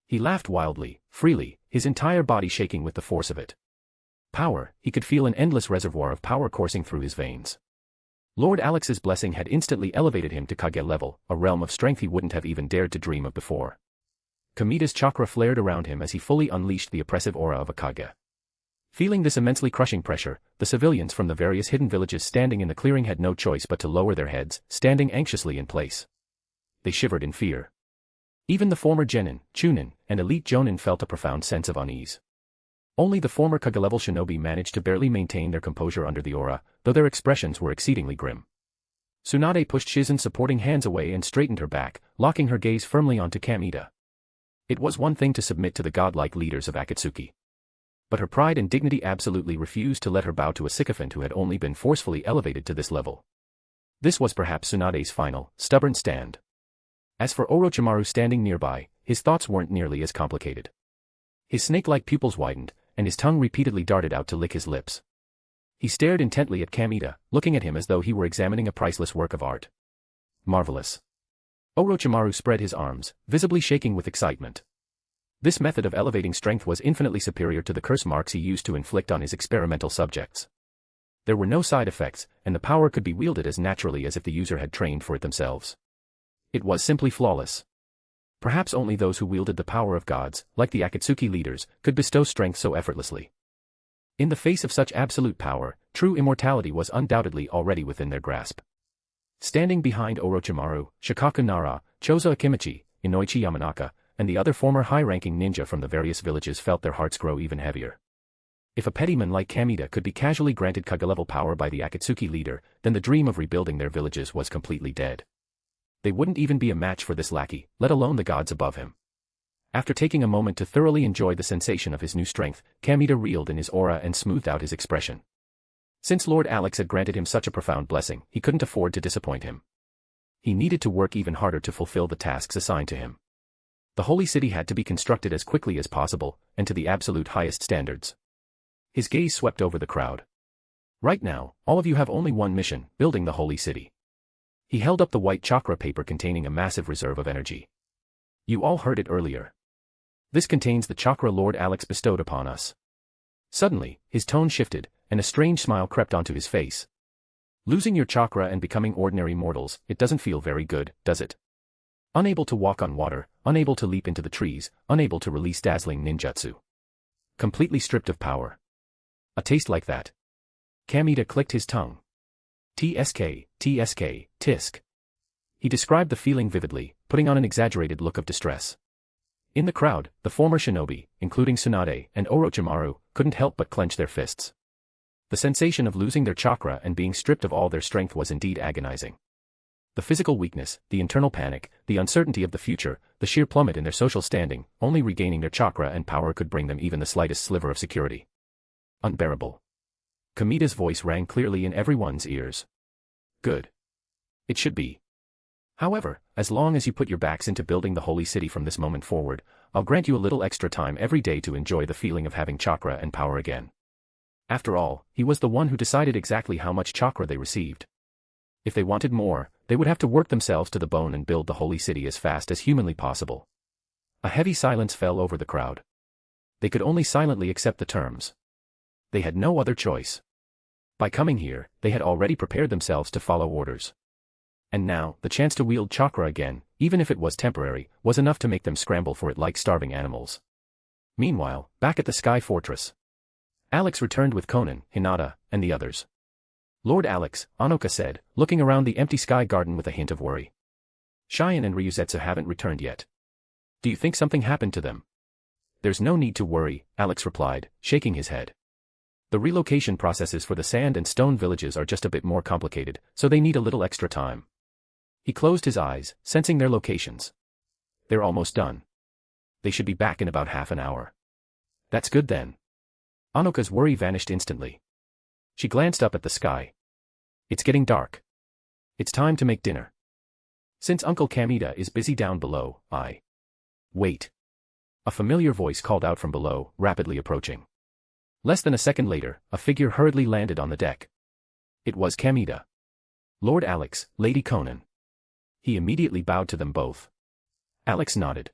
He laughed wildly, freely, his entire body shaking with the force of it. Power, he could feel an endless reservoir of power coursing through his veins. Lord Alex's blessing had instantly elevated him to Kage level, a realm of strength he wouldn't have even dared to dream of before. Kamita's chakra flared around him as he fully unleashed the oppressive aura of a Kage. Feeling this immensely crushing pressure, the civilians from the various hidden villages standing in the clearing had no choice but to lower their heads, standing anxiously in place. They shivered in fear. Even the former Genin, Chunin, and elite Jonin felt a profound sense of unease. Only the former Kage-level shinobi managed to barely maintain their composure under the aura, though their expressions were exceedingly grim. Tsunade pushed Shizen's supporting hands away and straightened her back, locking her gaze firmly onto Kamita. It was one thing to submit to the godlike leaders of Akatsuki. But her pride and dignity absolutely refused to let her bow to a sycophant who had only been forcefully elevated to this level. This was perhaps Tsunade's final, stubborn stand. As for Orochimaru standing nearby, his thoughts weren't nearly as complicated. His snake-like pupils widened, and his tongue repeatedly darted out to lick his lips. He stared intently at Kamita, looking at him as though he were examining a priceless work of art. Marvelous. Orochimaru spread his arms, visibly shaking with excitement. This method of elevating strength was infinitely superior to the curse marks he used to inflict on his experimental subjects. There were no side effects, and the power could be wielded as naturally as if the user had trained for it themselves. It was simply flawless. Perhaps only those who wielded the power of gods, like the Akatsuki leaders, could bestow strength so effortlessly. In the face of such absolute power, true immortality was undoubtedly already within their grasp. Standing behind Orochimaru, Shikaku Nara, Chozo Akimichi, Inoichi Yamanaka, and the other former high-ranking ninja from the various villages felt their hearts grow even heavier. If a pettyman like Kamita could be casually granted Kage-level power by the Akatsuki leader, then the dream of rebuilding their villages was completely dead. They wouldn't even be a match for this lackey, let alone the gods above him. After taking a moment to thoroughly enjoy the sensation of his new strength, Kamita reeled in his aura and smoothed out his expression. Since Lord Alex had granted him such a profound blessing, he couldn't afford to disappoint him. He needed to work even harder to fulfill the tasks assigned to him. The holy city had to be constructed as quickly as possible, and to the absolute highest standards. His gaze swept over the crowd. Right now, all of you have only one mission, building the holy city. He held up the white chakra paper containing a massive reserve of energy. You all heard it earlier. This contains the chakra Lord Alex bestowed upon us. Suddenly, his tone shifted, and a strange smile crept onto his face. Losing your chakra and becoming ordinary mortals, it doesn't feel very good, does it? Unable to walk on water, unable to leap into the trees, unable to release dazzling ninjutsu. Completely stripped of power. A taste like that. Kamita clicked his tongue. TSK, tisk. He described the feeling vividly, putting on an exaggerated look of distress. In the crowd, the former shinobi, including Tsunade and Orochimaru, couldn't help but clench their fists. The sensation of losing their chakra and being stripped of all their strength was indeed agonizing. The physical weakness, the internal panic, the uncertainty of the future, the sheer plummet in their social standing, only regaining their chakra and power could bring them even the slightest sliver of security. Unbearable. Kamida's voice rang clearly in everyone's ears. Good. It should be. However, as long as you put your backs into building the holy city from this moment forward, I'll grant you a little extra time every day to enjoy the feeling of having chakra and power again. After all, he was the one who decided exactly how much chakra they received. If they wanted more, they would have to work themselves to the bone and build the holy city as fast as humanly possible. A heavy silence fell over the crowd. They could only silently accept the terms. They had no other choice. By coming here, they had already prepared themselves to follow orders. And now, the chance to wield chakra again, even if it was temporary, was enough to make them scramble for it like starving animals. Meanwhile, back at the Sky Fortress, Alex returned with Konan, Hinata, and the others. Lord Alex, Anoka said, looking around the empty sky garden with a hint of worry. Cheyenne and Ryuzetsu haven't returned yet. Do you think something happened to them? There's no need to worry, Alex replied, shaking his head. The relocation processes for the sand and stone villages are just a bit more complicated, so they need a little extra time. He closed his eyes, sensing their locations. They're almost done. They should be back in about half an hour. That's good then. Anoka's worry vanished instantly. She glanced up at the sky. It's getting dark. It's time to make dinner. Since Uncle Kamida is busy down below, Wait. A familiar voice called out from below, rapidly approaching. Less than a second later, a figure hurriedly landed on the deck. It was Kamida. Lord Alex, Lady Konan. He immediately bowed to them both. Alex nodded.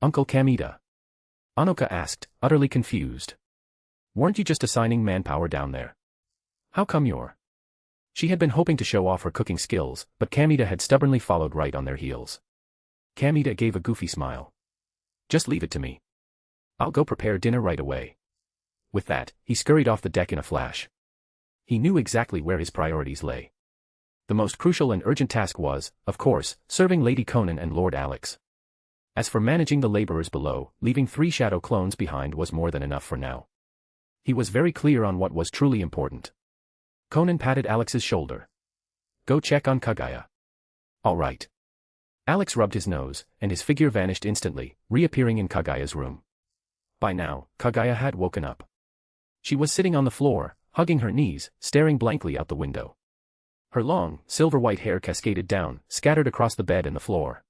Uncle Kamida? Anoka asked, utterly confused. Weren't you just assigning manpower down there? How come you're? She had been hoping to show off her cooking skills, but Kamida had stubbornly followed right on their heels. Kamida gave a goofy smile. Just leave it to me. I'll go prepare dinner right away. With that, he scurried off the deck in a flash. He knew exactly where his priorities lay. The most crucial and urgent task was, of course, serving Lady Konan and Lord Alex. As for managing the laborers below, leaving 3 shadow clones behind was more than enough for now. He was very clear on what was truly important. Konan patted Alex's shoulder. Go check on Kagaya. All right. Alex rubbed his nose, and his figure vanished instantly, reappearing in Kagaya's room. By now, Kagaya had woken up. She was sitting on the floor, hugging her knees, staring blankly out the window. Her long, silver-white hair cascaded down, scattered across the bed and the floor.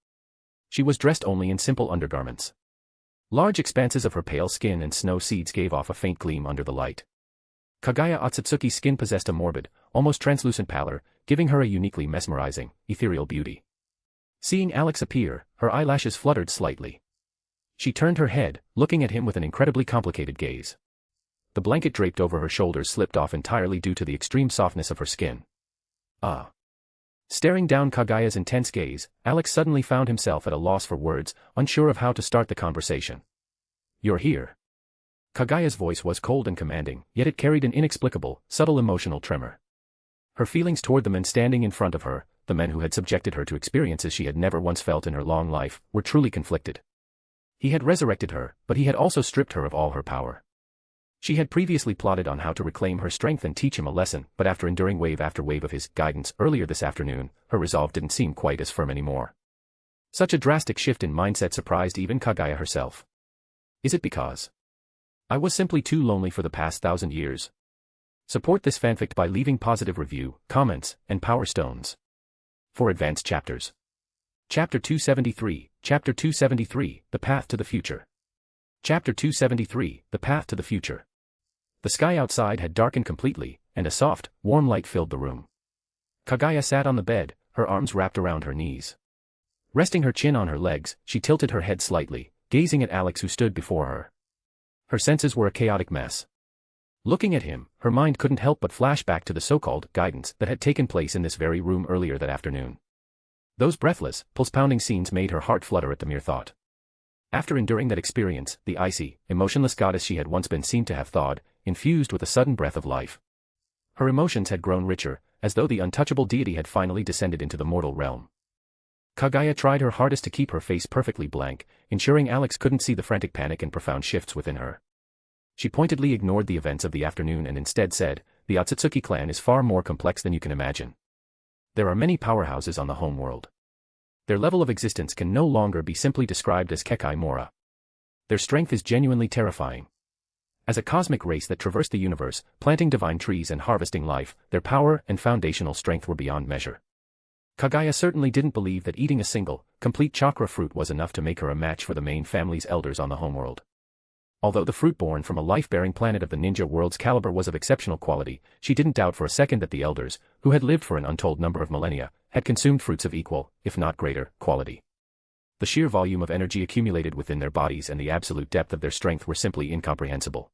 She was dressed only in simple undergarments. Large expanses of her pale skin and snow seeds gave off a faint gleam under the light. Kagaya Otsutsuki's skin possessed a morbid, almost translucent pallor, giving her a uniquely mesmerizing, ethereal beauty. Seeing Alex appear, her eyelashes fluttered slightly. She turned her head, looking at him with an incredibly complicated gaze. The blanket draped over her shoulders slipped off entirely due to the extreme softness of her skin. Ah. Staring down Kagaya's intense gaze, Alex suddenly found himself at a loss for words, unsure of how to start the conversation. You're here. Kagaya's voice was cold and commanding, yet it carried an inexplicable, subtle emotional tremor. Her feelings toward the men standing in front of her, the men who had subjected her to experiences she had never once felt in her long life, were truly conflicted. He had resurrected her, but he had also stripped her of all her power. She had previously plotted on how to reclaim her strength and teach him a lesson, but after enduring wave after wave of his guidance earlier this afternoon, her resolve didn't seem quite as firm anymore. Such a drastic shift in mindset surprised even Kagaya herself. Is it because I was simply too lonely for the past 1,000 years? Support this fanfic by leaving positive review, comments, and power stones. For advanced chapters. Chapter 273, Chapter 273, The Path to the Future. Chapter 273, The Path to the Future. The sky outside had darkened completely, and a soft, warm light filled the room. Kagaya sat on the bed, her arms wrapped around her knees. Resting her chin on her legs, she tilted her head slightly, gazing at Alex who stood before her. Her senses were a chaotic mess. Looking at him, her mind couldn't help but flash back to the so-called guidance that had taken place in this very room earlier that afternoon. Those breathless, pulse-pounding scenes made her heart flutter at the mere thought. After enduring that experience, the icy, emotionless goddess she had once been seen to have thawed, infused with a sudden breath of life. Her emotions had grown richer, as though the untouchable deity had finally descended into the mortal realm. Kagaya tried her hardest to keep her face perfectly blank, ensuring Alex couldn't see the frantic panic and profound shifts within her. She pointedly ignored the events of the afternoon and instead said, the Otsutsuki clan is far more complex than you can imagine. There are many powerhouses on the homeworld. Their level of existence can no longer be simply described as Kekai Mora. Their strength is genuinely terrifying. As a cosmic race that traversed the universe, planting divine trees and harvesting life, their power and foundational strength were beyond measure. Kaguya certainly didn't believe that eating a single, complete chakra fruit was enough to make her a match for the main family's elders on the homeworld. Although the fruit born from a life-bearing planet of the ninja world's caliber was of exceptional quality, she didn't doubt for a second that the elders, who had lived for an untold number of millennia, had consumed fruits of equal, if not greater, quality. The sheer volume of energy accumulated within their bodies and the absolute depth of their strength were simply incomprehensible.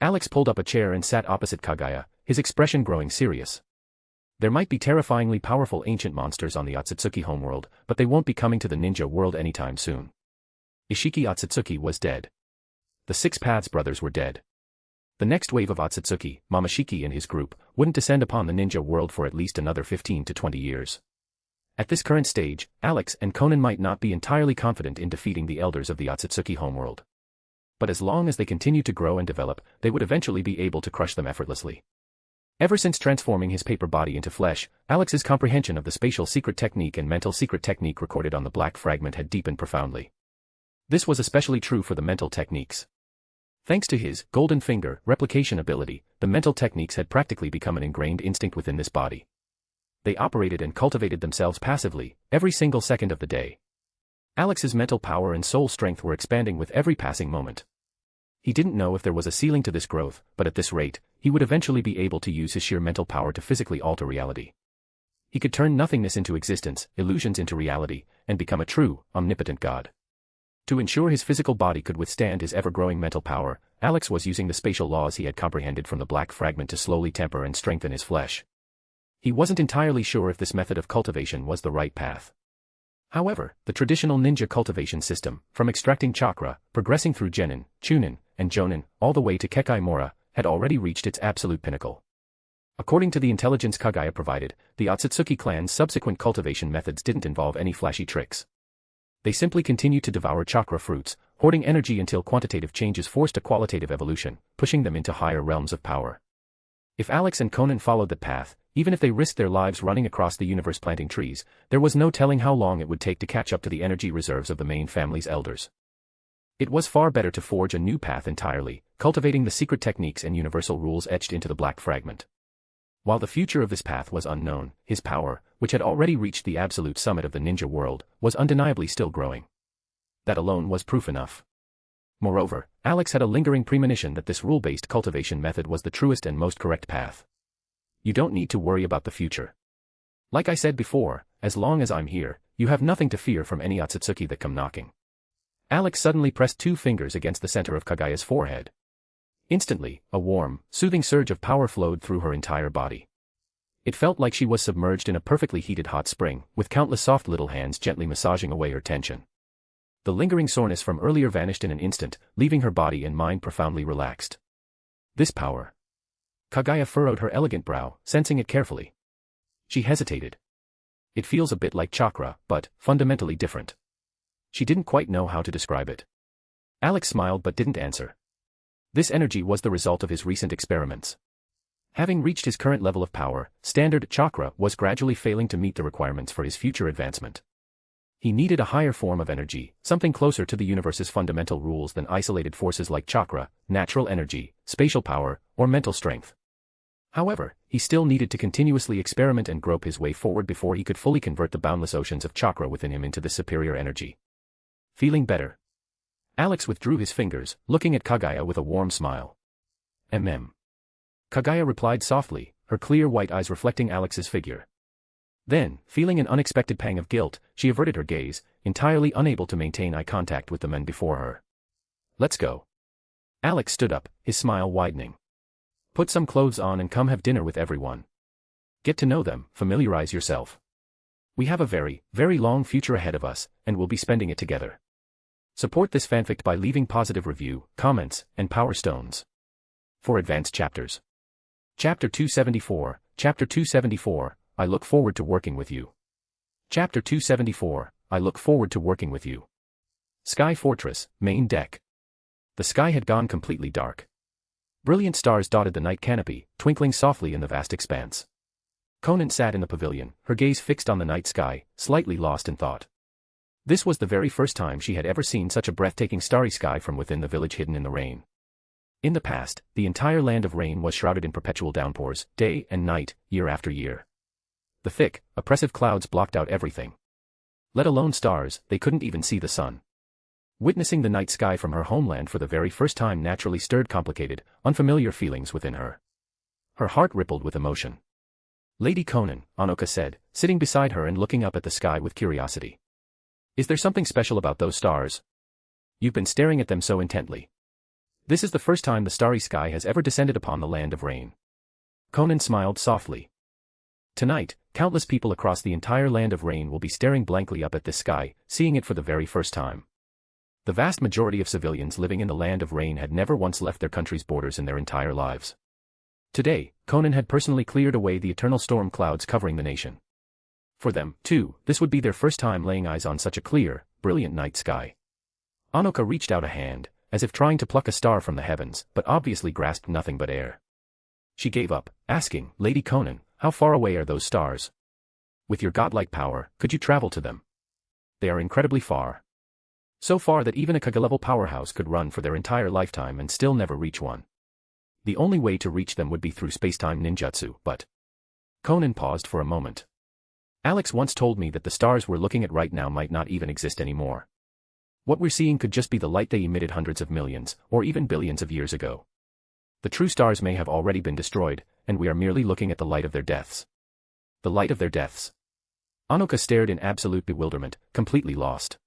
Alex pulled up a chair and sat opposite Kaguya, his expression growing serious. There might be terrifyingly powerful ancient monsters on the Otsutsuki homeworld, but they won't be coming to the ninja world anytime soon. Ishiki Otsutsuki was dead. The Six Paths brothers were dead. The next wave of Otsutsuki, Momoshiki and his group, wouldn't descend upon the ninja world for at least another 15 to 20 years. At this current stage, Alex and Konan might not be entirely confident in defeating the elders of the Otsutsuki homeworld. But as long as they continued to grow and develop, they would eventually be able to crush them effortlessly. Ever since transforming his paper body into flesh, Alex's comprehension of the spatial secret technique and mental secret technique recorded on the black fragment had deepened profoundly. This was especially true for the mental techniques. Thanks to his golden finger replication ability, the mental techniques had practically become an ingrained instinct within this body. They operated and cultivated themselves passively, every single second of the day. Alex's mental power and soul strength were expanding with every passing moment. He didn't know if there was a ceiling to this growth, but at this rate, he would eventually be able to use his sheer mental power to physically alter reality. He could turn nothingness into existence, illusions into reality, and become a true, omnipotent god. To ensure his physical body could withstand his ever-growing mental power, Alex was using the spatial laws he had comprehended from the black fragment to slowly temper and strengthen his flesh. He wasn't entirely sure if this method of cultivation was the right path. However, the traditional ninja cultivation system, from extracting chakra, progressing through genin, chunin, and jonin, all the way to Kekai Mora, had already reached its absolute pinnacle. According to the intelligence Kaguya provided, the Otsutsuki clan's subsequent cultivation methods didn't involve any flashy tricks. They simply continued to devour chakra fruits, hoarding energy until quantitative changes forced a qualitative evolution, pushing them into higher realms of power. If Alex and Konan followed that path, even if they risked their lives running across the universe planting trees, there was no telling how long it would take to catch up to the energy reserves of the main family's elders. It was far better to forge a new path entirely, cultivating the secret techniques and universal rules etched into the black fragment. While the future of this path was unknown, his power, which had already reached the absolute summit of the ninja world, was undeniably still growing. That alone was proof enough. Moreover, Alex had a lingering premonition that this rule-based cultivation method was the truest and most correct path. You don't need to worry about the future. Like I said before, as long as I'm here, you have nothing to fear from any Otsutsuki that come knocking. Alex suddenly pressed two fingers against the center of Kaguya's forehead. Instantly, a warm, soothing surge of power flowed through her entire body. It felt like she was submerged in a perfectly heated hot spring, with countless soft little hands gently massaging away her tension. The lingering soreness from earlier vanished in an instant, leaving her body and mind profoundly relaxed. This power. Kaguya furrowed her elegant brow, sensing it carefully. She hesitated. It feels a bit like chakra, but fundamentally different. She didn't quite know how to describe it. Alex smiled but didn't answer. This energy was the result of his recent experiments. Having reached his current level of power, standard chakra was gradually failing to meet the requirements for his future advancement. He needed a higher form of energy, something closer to the universe's fundamental rules than isolated forces like chakra, natural energy, spatial power, or mental strength. However, he still needed to continuously experiment and grope his way forward before he could fully convert the boundless oceans of chakra within him into this superior energy. Feeling better? Alex withdrew his fingers, looking at Kaguya with a warm smile. Kaguya replied softly, her clear white eyes reflecting Alex's figure. Then, feeling an unexpected pang of guilt, she averted her gaze, entirely unable to maintain eye contact with the men before her. Let's go. Alex stood up, his smile widening. Put some clothes on and come have dinner with everyone. Get to know them, familiarize yourself. We have a very, very long future ahead of us, and we'll be spending it together. Support this fanfic by leaving positive review, comments, and power stones. For advanced chapters. Chapter 274, Chapter 274, I look forward to working with you. Chapter 274, I look forward to working with you. Sky Fortress, main deck. The sky had gone completely dark. Brilliant stars dotted the night canopy, twinkling softly in the vast expanse. Konan sat in the pavilion, her gaze fixed on the night sky, slightly lost in thought. This was the very first time she had ever seen such a breathtaking starry sky from within the village hidden in the rain. In the past, the entire land of rain was shrouded in perpetual downpours, day and night, year after year. The thick, oppressive clouds blocked out everything. Let alone stars, they couldn't even see the sun. Witnessing the night sky from her homeland for the very first time naturally stirred complicated, unfamiliar feelings within her. Her heart rippled with emotion. "Lady Konan," Anoka said, sitting beside her and looking up at the sky with curiosity. "Is there something special about those stars? You've been staring at them so intently. This is the first time the starry sky has ever descended upon the land of rain." Konan smiled softly. "Tonight, countless people across the entire land of rain will be staring blankly up at this sky, seeing it for the very first time." The vast majority of civilians living in the land of rain had never once left their country's borders in their entire lives. Today, Konan had personally cleared away the eternal storm clouds covering the nation. For them, too, this would be their first time laying eyes on such a clear, brilliant night sky. Anoka reached out a hand, as if trying to pluck a star from the heavens, but obviously grasped nothing but air. She gave up, asking, "Lady Konan, how far away are those stars? With your godlike power, could you travel to them?" "They are incredibly far. So far that even a Kage-level powerhouse could run for their entire lifetime and still never reach one. The only way to reach them would be through space-time ninjutsu, but..." Konan paused for a moment. "Alex once told me that the stars we're looking at right now might not even exist anymore. What we're seeing could just be the light they emitted hundreds of millions, or even billions of years ago. The true stars may have already been destroyed, and we are merely looking at the light of their deaths." "The light of their deaths?" Anoka stared in absolute bewilderment, completely lost.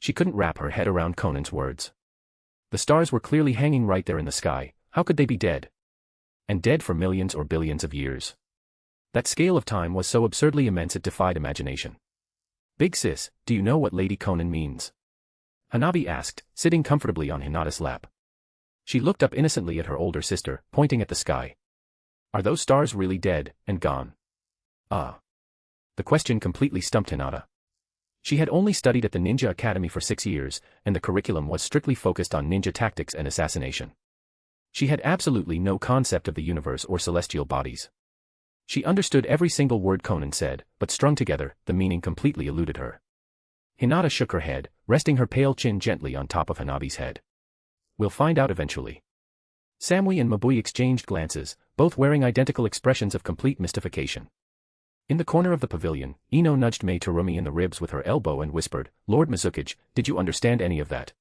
She couldn't wrap her head around Konan's words. The stars were clearly hanging right there in the sky, how could they be dead? And dead for millions or billions of years. That scale of time was so absurdly immense it defied imagination. "Big sis, do you know what Lady Konan means?" Hanabi asked, sitting comfortably on Hinata's lap. She looked up innocently at her older sister, pointing at the sky. "Are those stars really dead, and gone?" "Ah." The question completely stumped Hinata. She had only studied at the Ninja Academy for 6 years, and the curriculum was strictly focused on ninja tactics and assassination. She had absolutely no concept of the universe or celestial bodies. She understood every single word Konan said, but strung together, the meaning completely eluded her. Hinata shook her head, resting her pale chin gently on top of Hanabi's head. "We'll find out eventually." Samui and Mabui exchanged glances, both wearing identical expressions of complete mystification. In the corner of the pavilion, Ino nudged Mei Terumi in the ribs with her elbow and whispered, "Lord Mizukage, did you understand any of that?"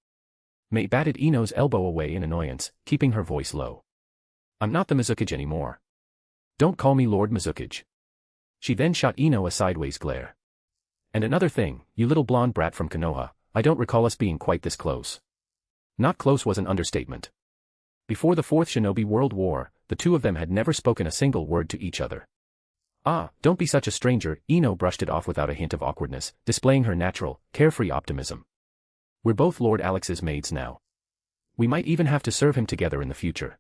Mei batted Ino's elbow away in annoyance, keeping her voice low. "I'm not the Mizukage anymore. Don't call me Lord Mizukage." She then shot Ino a sideways glare. "And another thing, you little blonde brat from Konoha, I don't recall us being quite this close." Not close was an understatement. Before the Fourth Shinobi World War, the two of them had never spoken a single word to each other. "Ah, don't be such a stranger," Ino brushed it off without a hint of awkwardness, displaying her natural, carefree optimism. "We're both Lord Alex's maids now. We might even have to serve him together in the future.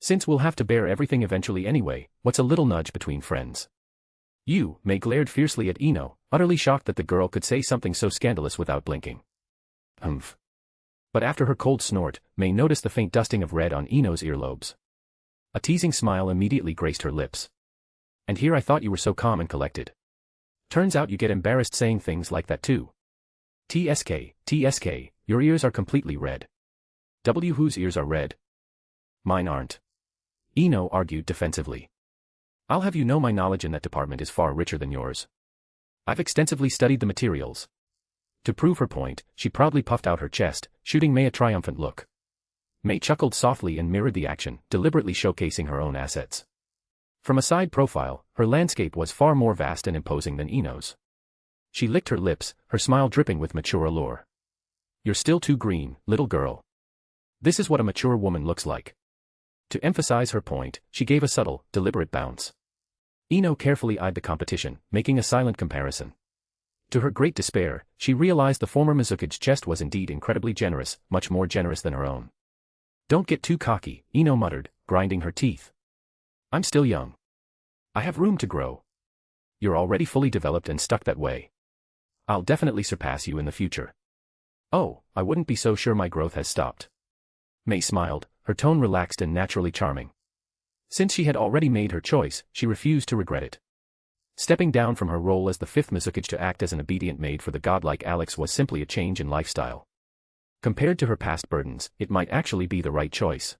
Since we'll have to bear everything eventually anyway, what's a little nudge between friends?" "You," Mei glared fiercely at Ino, utterly shocked that the girl could say something so scandalous without blinking. "Humph." But after her cold snort, Mei noticed the faint dusting of red on Ino's earlobes. A teasing smile immediately graced her lips. "And here I thought you were so calm and collected. Turns out you get embarrassed saying things like that too. TSK, your ears are completely red." "Whose ears are red?" "Mine aren't." Ino argued defensively. "I'll have you know my knowledge in that department is far richer than yours. I've extensively studied the materials." To prove her point, she proudly puffed out her chest, shooting Mei a triumphant look. Mei chuckled softly and mirrored the action, deliberately showcasing her own assets. From a side profile, her landscape was far more vast and imposing than Ino's. She licked her lips, her smile dripping with mature allure. "You're still too green, little girl. This is what a mature woman looks like." To emphasize her point, she gave a subtle, deliberate bounce. Ino carefully eyed the competition, making a silent comparison. To her great despair, she realized the former Mizukage's chest was indeed incredibly generous, much more generous than her own. "Don't get too cocky," Ino muttered, grinding her teeth. "I'm still young. I have room to grow. You're already fully developed and stuck that way. I'll definitely surpass you in the future." "Oh, I wouldn't be so sure my growth has stopped." Mei smiled, her tone relaxed and naturally charming. Since she had already made her choice, she refused to regret it. Stepping down from her role as the fifth Mizukage to act as an obedient maid for the godlike Alex was simply a change in lifestyle. Compared to her past burdens, it might actually be the right choice.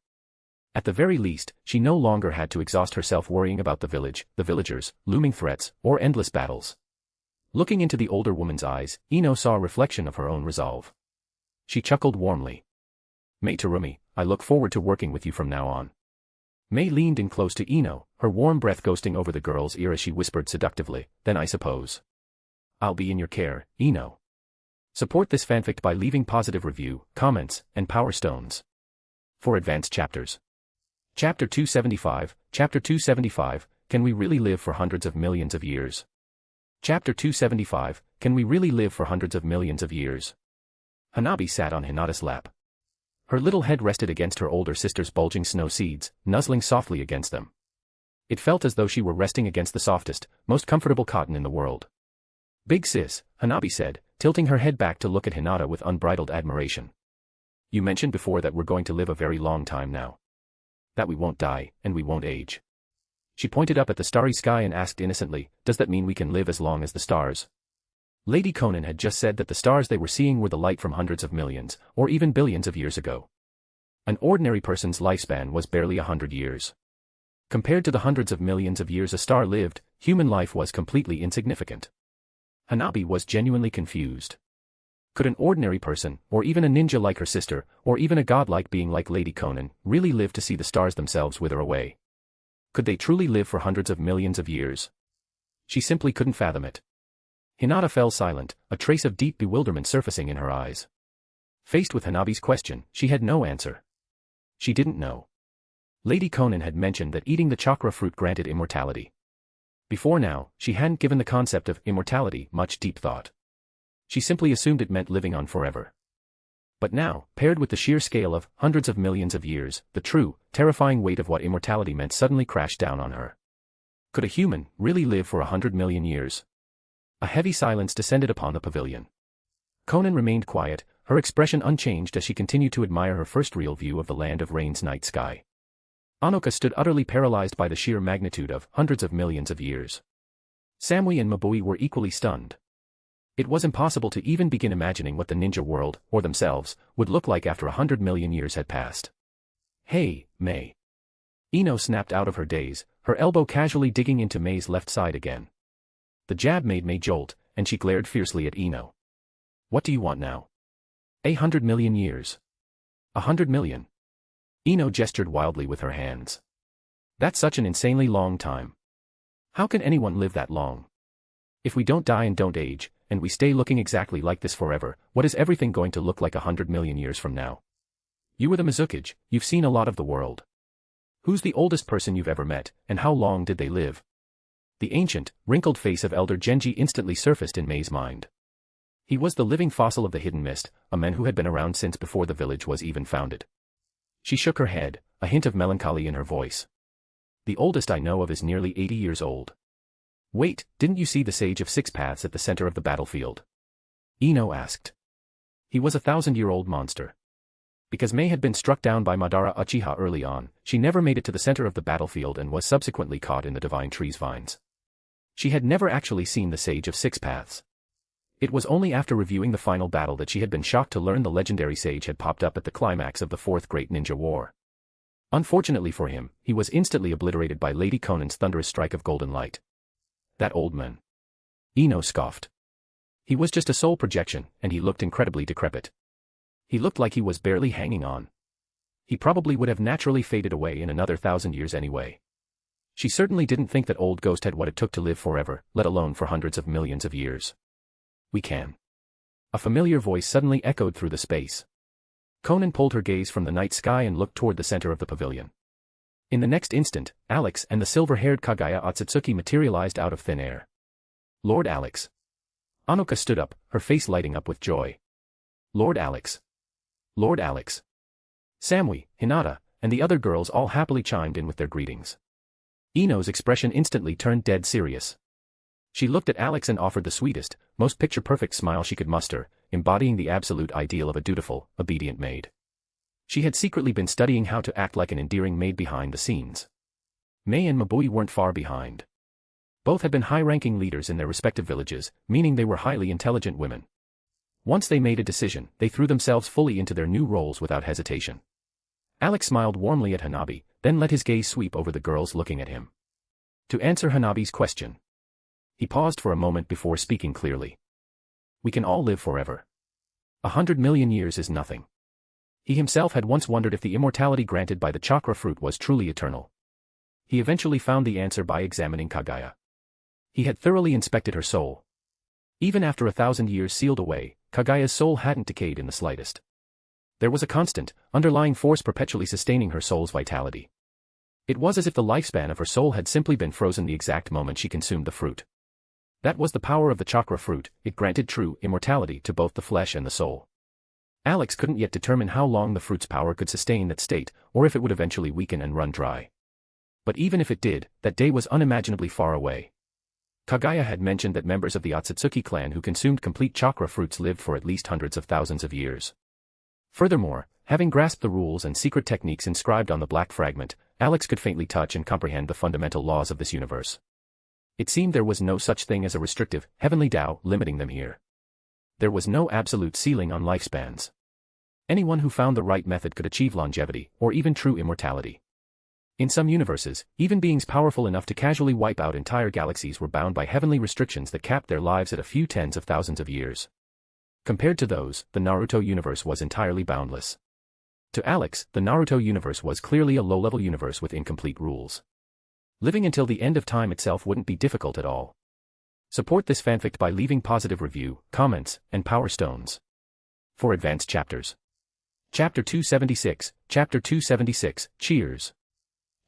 At the very least, she no longer had to exhaust herself worrying about the village, the villagers, looming threats, or endless battles. Looking into the older woman's eyes, Ino saw a reflection of her own resolve. She chuckled warmly. "Mei Terumi, I look forward to working with you from now on." Mei leaned in close to Ino, her warm breath ghosting over the girl's ear as she whispered seductively, "Then I suppose I'll be in your care, Ino." Support this fanfic by leaving positive review, comments, and power stones. For advanced chapters. Chapter 275, Chapter 275, Can we really live for hundreds of millions of years? Chapter 275, Can we really live for hundreds of millions of years? Hanabi sat on Hinata's lap. Her little head rested against her older sister's bulging snow seeds, nuzzling softly against them. It felt as though she were resting against the softest, most comfortable cotton in the world. "Big sis," Hanabi said, tilting her head back to look at Hinata with unbridled admiration. "You mentioned before that we're going to live a very long time now. That we won't die, and we won't age." She pointed up at the starry sky and asked innocently, "Does that mean we can live as long as the stars?" Lady Konan had just said that the stars they were seeing were the light from hundreds of millions, or even billions of years ago. An ordinary person's lifespan was barely 100 years. Compared to the hundreds of millions of years a star lived, human life was completely insignificant. Hanabi was genuinely confused. Could an ordinary person, or even a ninja like her sister, or even a godlike being like Lady Konan, really live to see the stars themselves wither away? Could they truly live for hundreds of millions of years? She simply couldn't fathom it. Hinata fell silent, a trace of deep bewilderment surfacing in her eyes. Faced with Hanabi's question, she had no answer. She didn't know. Lady Konan had mentioned that eating the chakra fruit granted immortality. Before now, she hadn't given the concept of immortality much deep thought. She simply assumed it meant living on forever. But now, paired with the sheer scale of hundreds of millions of years, the true, terrifying weight of what immortality meant suddenly crashed down on her. Could a human really live for 100 million years? A heavy silence descended upon the pavilion. Konan remained quiet, her expression unchanged as she continued to admire her first real view of the land of rain's night sky. Anoka stood utterly paralyzed by the sheer magnitude of hundreds of millions of years. Samui and Mabui were equally stunned. It was impossible to even begin imagining what the ninja world, or themselves, would look like after 100 million years had passed. "Hey, Mei." Ino snapped out of her daze, her elbow casually digging into Mei's left side again. The jab made Mei jolt, and she glared fiercely at Ino. "What do you want now?" 100 million years. 100 million. Ino gestured wildly with her hands. "That's such an insanely long time. How can anyone live that long? If we don't die and don't age, and we stay looking exactly like this forever, what is everything going to look like 100 million years from now? You were the Mizukage, you've seen a lot of the world. Who's the oldest person you've ever met, and how long did they live?" The ancient, wrinkled face of Elder Genji instantly surfaced in Mei's mind. He was the living fossil of the hidden mist, a man who had been around since before the village was even founded. She shook her head, a hint of melancholy in her voice. "The oldest I know of is nearly 80 years old." "Wait, didn't you see the Sage of Six Paths at the center of the battlefield?" Ino asked. "He was a 1,000-year-old monster. Because Mei had been struck down by Madara Uchiha early on, she never made it to the center of the battlefield and was subsequently caught in the Divine Tree's vines. She had never actually seen the Sage of Six Paths. It was only after reviewing the final battle that she had been shocked to learn the legendary sage had popped up at the climax of the Fourth Great Ninja War. Unfortunately for him, he was instantly obliterated by Lady Konan's thunderous strike of golden light. That old man. Ino scoffed. He was just a soul projection, and he looked incredibly decrepit. He looked like he was barely hanging on. He probably would have naturally faded away in another 1,000 years anyway. She certainly didn't think that old ghost had what it took to live forever, let alone for hundreds of millions of years. "We can." A familiar voice suddenly echoed through the space. Konan pulled her gaze from the night sky and looked toward the center of the pavilion. In the next instant, Alex and the silver-haired Kagaya Otsutsuki materialized out of thin air. "Lord Alex." Anoka stood up, her face lighting up with joy. "Lord Alex. Lord Alex." Samui, Hinata, and the other girls all happily chimed in with their greetings. Ino's expression instantly turned dead serious. She looked at Alex and offered the sweetest, most picture-perfect smile she could muster, embodying the absolute ideal of a dutiful, obedient maid. She had secretly been studying how to act like an endearing maid behind the scenes. Mei and Mabui weren't far behind. Both had been high-ranking leaders in their respective villages, meaning they were highly intelligent women. Once they made a decision, they threw themselves fully into their new roles without hesitation. Alex smiled warmly at Hanabi, then let his gaze sweep over the girls looking at him. To answer Hanabi's question, he paused for a moment before speaking clearly. We can all live forever. 100 million years is nothing. He himself had once wondered if the immortality granted by the chakra fruit was truly eternal. He eventually found the answer by examining Kaguya. He had thoroughly inspected her soul. Even after 1,000 years sealed away, Kaguya's soul hadn't decayed in the slightest. There was a constant, underlying force perpetually sustaining her soul's vitality. It was as if the lifespan of her soul had simply been frozen the exact moment she consumed the fruit. That was the power of the chakra fruit, it granted true immortality to both the flesh and the soul. Alex couldn't yet determine how long the fruit's power could sustain that state, or if it would eventually weaken and run dry. But even if it did, that day was unimaginably far away. Kaguya had mentioned that members of the Otsutsuki clan who consumed complete chakra fruits lived for at least hundreds of thousands of years. Furthermore, having grasped the rules and secret techniques inscribed on the black fragment, Alex could faintly touch and comprehend the fundamental laws of this universe. It seemed there was no such thing as a restrictive, heavenly Tao limiting them here. There was no absolute ceiling on lifespans. Anyone who found the right method could achieve longevity, or even true immortality. In some universes, even beings powerful enough to casually wipe out entire galaxies were bound by heavenly restrictions that capped their lives at a few tens of thousands of years. Compared to those, the Naruto universe was entirely boundless. To Alex, the Naruto universe was clearly a low-level universe with incomplete rules. Living until the end of time itself wouldn't be difficult at all. Support this fanfic by leaving positive review, comments, and power stones. For advanced chapters. Chapter 276, Chapter 276, Cheers.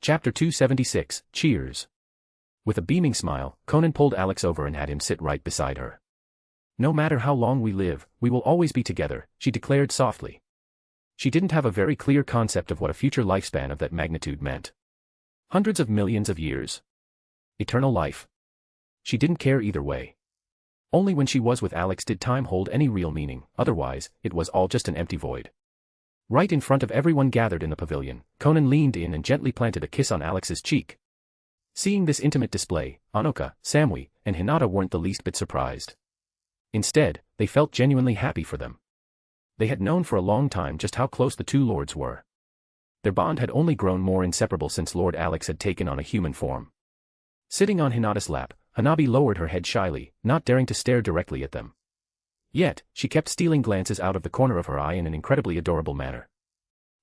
Chapter 276, Cheers. With a beaming smile, Konan pulled Alex over and had him sit right beside her. No matter how long we live, we will always be together, she declared softly. She didn't have a very clear concept of what a future lifespan of that magnitude meant. Hundreds of millions of years. Eternal life. She didn't care either way. Only when she was with Alex did time hold any real meaning, otherwise, it was all just an empty void. Right in front of everyone gathered in the pavilion, Konan leaned in and gently planted a kiss on Alex's cheek. Seeing this intimate display, Anoka, Samui, and Hinata weren't the least bit surprised. Instead, they felt genuinely happy for them. They had known for a long time just how close the two lords were. Their bond had only grown more inseparable since Lord Alex had taken on a human form. Sitting on Hinata's lap, Hanabi lowered her head shyly, not daring to stare directly at them. Yet, she kept stealing glances out of the corner of her eye in an incredibly adorable manner.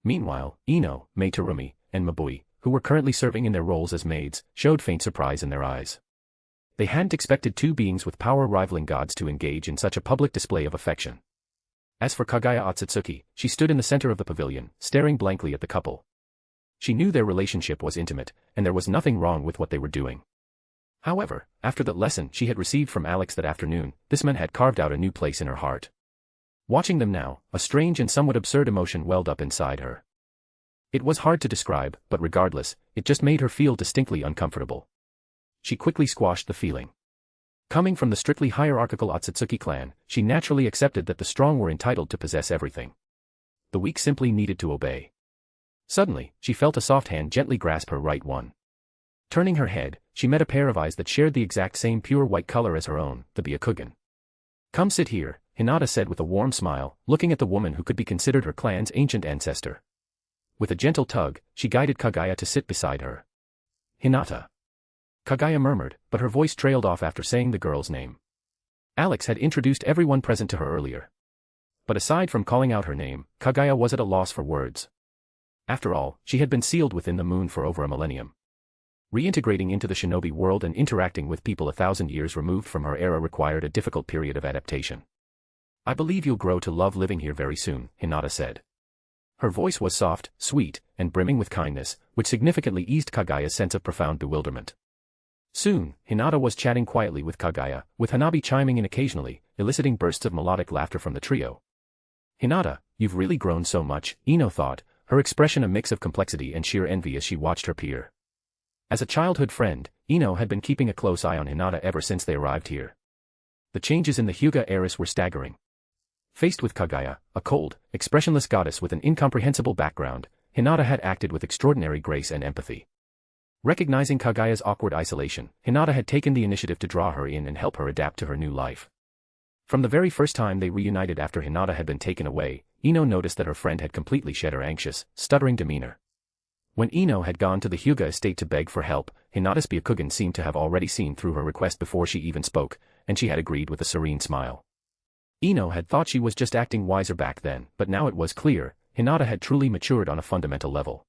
Meanwhile, Ino, Mei Terumi, and Mabui, who were currently serving in their roles as maids, showed faint surprise in their eyes. They hadn't expected two beings with power rivaling gods to engage in such a public display of affection. As for Kaguya Otsutsuki, she stood in the center of the pavilion, staring blankly at the couple. She knew their relationship was intimate, and there was nothing wrong with what they were doing. However, after the lesson she had received from Alex that afternoon, this man had carved out a new place in her heart. Watching them now, a strange and somewhat absurd emotion welled up inside her. It was hard to describe, but regardless, it just made her feel distinctly uncomfortable. She quickly squashed the feeling. Coming from the strictly hierarchical Otsutsuki clan, she naturally accepted that the strong were entitled to possess everything. The weak simply needed to obey. Suddenly, she felt a soft hand gently grasp her right one. Turning her head, she met a pair of eyes that shared the exact same pure white color as her own, the Byakugan. "Come sit here," Hinata said with a warm smile, looking at the woman who could be considered her clan's ancient ancestor. With a gentle tug, she guided Kaguya to sit beside her. "Hinata." Kaguya murmured, but her voice trailed off after saying the girl's name. Alex had introduced everyone present to her earlier. But aside from calling out her name, Kaguya was at a loss for words. After all, she had been sealed within the moon for over a millennium. Reintegrating into the shinobi world and interacting with people 1,000 years removed from her era required a difficult period of adaptation. "I believe you'll grow to love living here very soon," Hinata said. Her voice was soft, sweet, and brimming with kindness, which significantly eased Kaguya's sense of profound bewilderment. Soon, Hinata was chatting quietly with Kaguya, with Hanabi chiming in occasionally, eliciting bursts of melodic laughter from the trio. "Hinata, you've really grown so much," Ino thought, her expression a mix of complexity and sheer envy as she watched her peer. As a childhood friend, Ino had been keeping a close eye on Hinata ever since they arrived here. The changes in the Hyuga heiress were staggering. Faced with Kaguya, a cold, expressionless goddess with an incomprehensible background, Hinata had acted with extraordinary grace and empathy. Recognizing Kagaya's awkward isolation, Hinata had taken the initiative to draw her in and help her adapt to her new life. From the very first time they reunited after Hinata had been taken away, Ino noticed that her friend had completely shed her anxious, stuttering demeanor. When Ino had gone to the Hyuga estate to beg for help, Hinata's Byakugan seemed to have already seen through her request before she even spoke, and she had agreed with a serene smile. Ino had thought she was just acting wiser back then, but now it was clear, Hinata had truly matured on a fundamental level.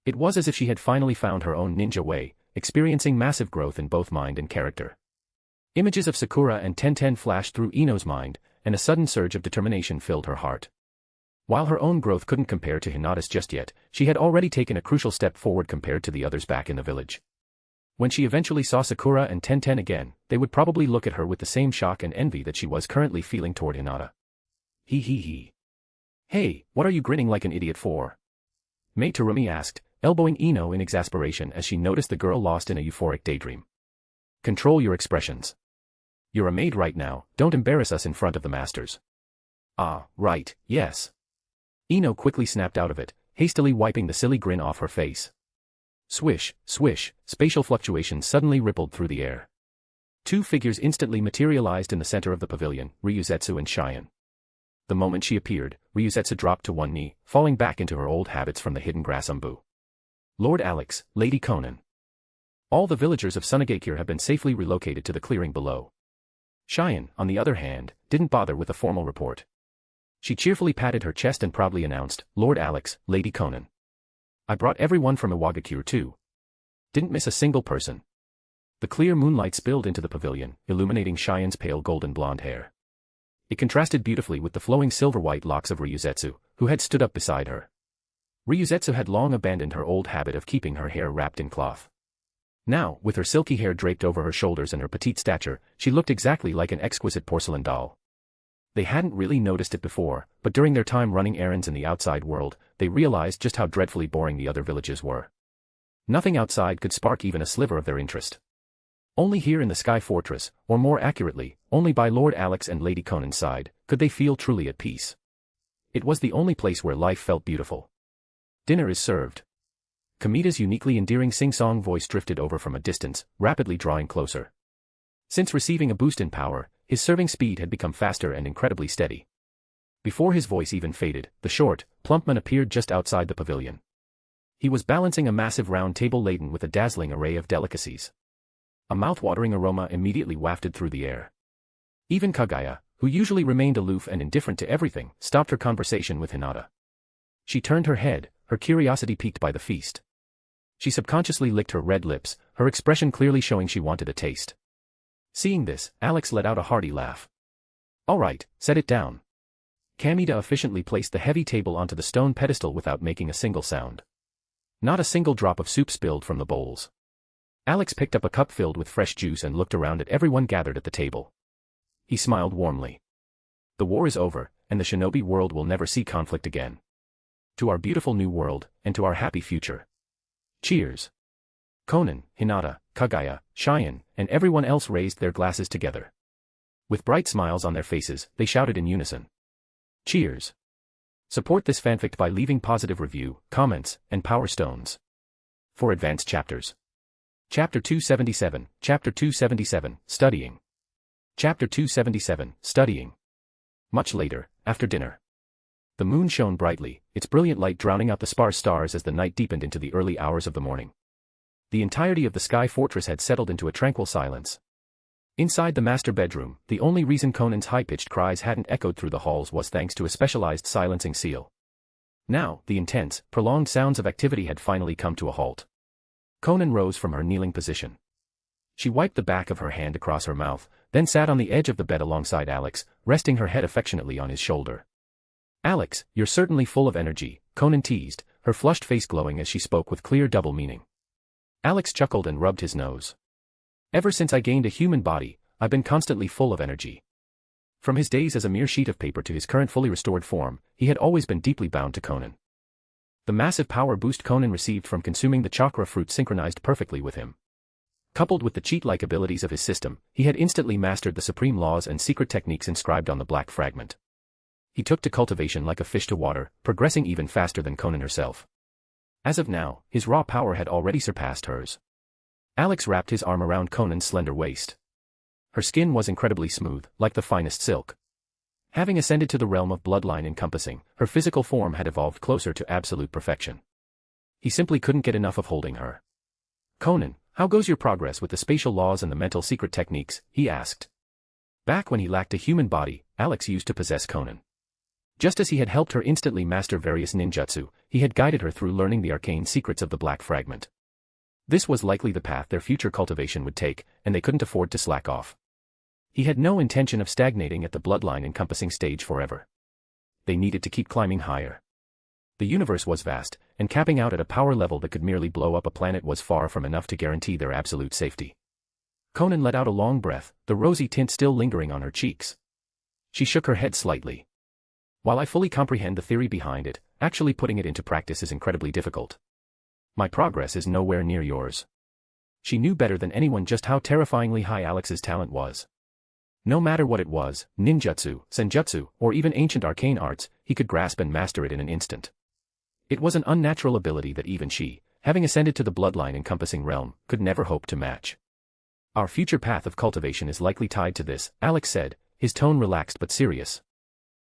It was as if she had finally found her own ninja way, experiencing massive growth in both mind and character. Images of Sakura and Tenten flashed through Ino's mind, and a sudden surge of determination filled her heart. While her own growth couldn't compare to Hinata's just yet, she had already taken a crucial step forward compared to the others back in the village. When she eventually saw Sakura and Tenten again, they would probably look at her with the same shock and envy that she was currently feeling toward Hinata. He. Hey, what are you grinning like an idiot for? Mei Terumi asked, elbowing Ino in exasperation as she noticed the girl lost in a euphoric daydream. Control your expressions. You're a maid right now, don't embarrass us in front of the masters. Ah, right, yes. Ino quickly snapped out of it, hastily wiping the silly grin off her face. Swish, swish, spatial fluctuations suddenly rippled through the air. Two figures instantly materialized in the center of the pavilion, Ryuzetsu and Cheyenne. The moment she appeared, Ryuzetsu dropped to one knee, falling back into her old habits from the hidden grass umbu. Lord Alex, Lady Konan. All the villagers of Sunagakure have been safely relocated to the clearing below. Cheyenne, on the other hand, didn't bother with a formal report. She cheerfully patted her chest and proudly announced, Lord Alex, Lady Konan. I brought everyone from Iwagakure too. Didn't miss a single person. The clear moonlight spilled into the pavilion, illuminating Cheyenne's pale golden blonde hair. It contrasted beautifully with the flowing silver-white locks of Ryuzetsu, who had stood up beside her. Ryuzetsu had long abandoned her old habit of keeping her hair wrapped in cloth. Now, with her silky hair draped over her shoulders and her petite stature, she looked exactly like an exquisite porcelain doll. They hadn't really noticed it before, but during their time running errands in the outside world, they realized just how dreadfully boring the other villages were. Nothing outside could spark even a sliver of their interest. Only here in the Sky Fortress, or more accurately, only by Lord Alex and Lady Conan's side, could they feel truly at peace. It was the only place where life felt beautiful. Dinner is served. Kamida's uniquely endearing sing-song voice drifted over from a distance, rapidly drawing closer. Since receiving a boost in power, his serving speed had become faster and incredibly steady. Before his voice even faded, the short, plump man appeared just outside the pavilion. He was balancing a massive round table laden with a dazzling array of delicacies. A mouth-watering aroma immediately wafted through the air. Even Kagaya, who usually remained aloof and indifferent to everything, stopped her conversation with Hinata. She turned her head, her curiosity piqued by the feast. She subconsciously licked her red lips, her expression clearly showing she wanted a taste. Seeing this, Alex let out a hearty laugh. All right, set it down. Kamida efficiently placed the heavy table onto the stone pedestal without making a single sound. Not a single drop of soup spilled from the bowls. Alex picked up a cup filled with fresh juice and looked around at everyone gathered at the table. He smiled warmly. The war is over, and the shinobi world will never see conflict again. To our beautiful new world, and to our happy future. Cheers. Konan, Hinata, Kagaya, Cheyenne, and everyone else raised their glasses together. With bright smiles on their faces, they shouted in unison. Cheers. Support this fanfic by leaving positive review, comments, and power stones. For advanced chapters. Chapter 277, Chapter 277, Studying. Chapter 277, Studying. Much later, after dinner. The moon shone brightly, its brilliant light drowning out the sparse stars as the night deepened into the early hours of the morning. The entirety of the Sky Fortress had settled into a tranquil silence. Inside the master bedroom, the only reason Conan's high-pitched cries hadn't echoed through the halls was thanks to a specialized silencing seal. Now, the intense, prolonged sounds of activity had finally come to a halt. Konan rose from her kneeling position. She wiped the back of her hand across her mouth, then sat on the edge of the bed alongside Alex, resting her head affectionately on his shoulder. Alex, you're certainly full of energy, Konan teased, her flushed face glowing as she spoke with clear double meaning. Alex chuckled and rubbed his nose. Ever since I gained a human body, I've been constantly full of energy. From his days as a mere sheet of paper to his current fully restored form, he had always been deeply bound to Konan. The massive power boost Konan received from consuming the chakra fruit synchronized perfectly with him. Coupled with the cheat-like abilities of his system, he had instantly mastered the supreme laws and secret techniques inscribed on the black fragment. He took to cultivation like a fish to water, progressing even faster than Konan herself. As of now, his raw power had already surpassed hers. Alex wrapped his arm around Konan's slender waist. Her skin was incredibly smooth, like the finest silk. Having ascended to the realm of bloodline encompassing, her physical form had evolved closer to absolute perfection. He simply couldn't get enough of holding her. "Konan, how goes your progress with the spatial laws and the mental secret techniques?" he asked. Back when he lacked a human body, Alex used to possess Konan. Just as he had helped her instantly master various ninjutsu, he had guided her through learning the arcane secrets of the Black Fragment. This was likely the path their future cultivation would take, and they couldn't afford to slack off. He had no intention of stagnating at the bloodline encompassing stage forever. They needed to keep climbing higher. The universe was vast, and capping out at a power level that could merely blow up a planet was far from enough to guarantee their absolute safety. Konan let out a long breath, the rosy tint still lingering on her cheeks. She shook her head slightly. "While I fully comprehend the theory behind it, actually putting it into practice is incredibly difficult. My progress is nowhere near yours." She knew better than anyone just how terrifyingly high Alex's talent was. No matter what it was, ninjutsu, senjutsu, or even ancient arcane arts, he could grasp and master it in an instant. It was an unnatural ability that even she, having ascended to the bloodline-encompassing realm, could never hope to match. "Our future path of cultivation is likely tied to this," Alex said, his tone relaxed but serious.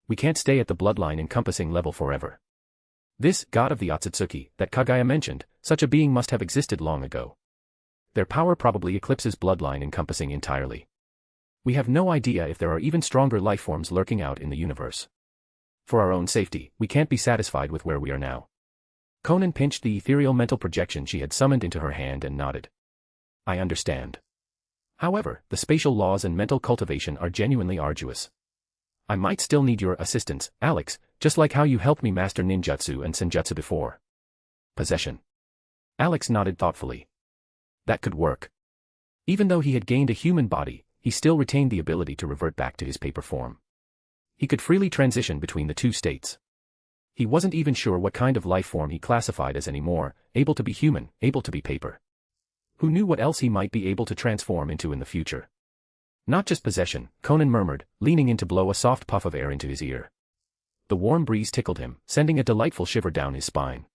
"We can't stay at the bloodline-encompassing level forever. This god of the Otsutsuki that Kaguya mentioned, such a being must have existed long ago. Their power probably eclipses bloodline-encompassing entirely. We have no idea if there are even stronger life forms lurking out in the universe. For our own safety, we can't be satisfied with where we are now." Konan pinched the ethereal mental projection she had summoned into her hand and nodded. "I understand. However, the spatial laws and mental cultivation are genuinely arduous. I might still need your assistance, Alex, just like how you helped me master ninjutsu and senjutsu before." "Possession." Alex nodded thoughtfully. That could work. Even though he had gained a human body, he still retained the ability to revert back to his paper form. He could freely transition between the two states. He wasn't even sure what kind of life form he classified as anymore, able to be human, able to be paper. Who knew what else he might be able to transform into in the future? "Not just possession," Konan murmured, leaning in to blow a soft puff of air into his ear. The warm breeze tickled him, sending a delightful shiver down his spine.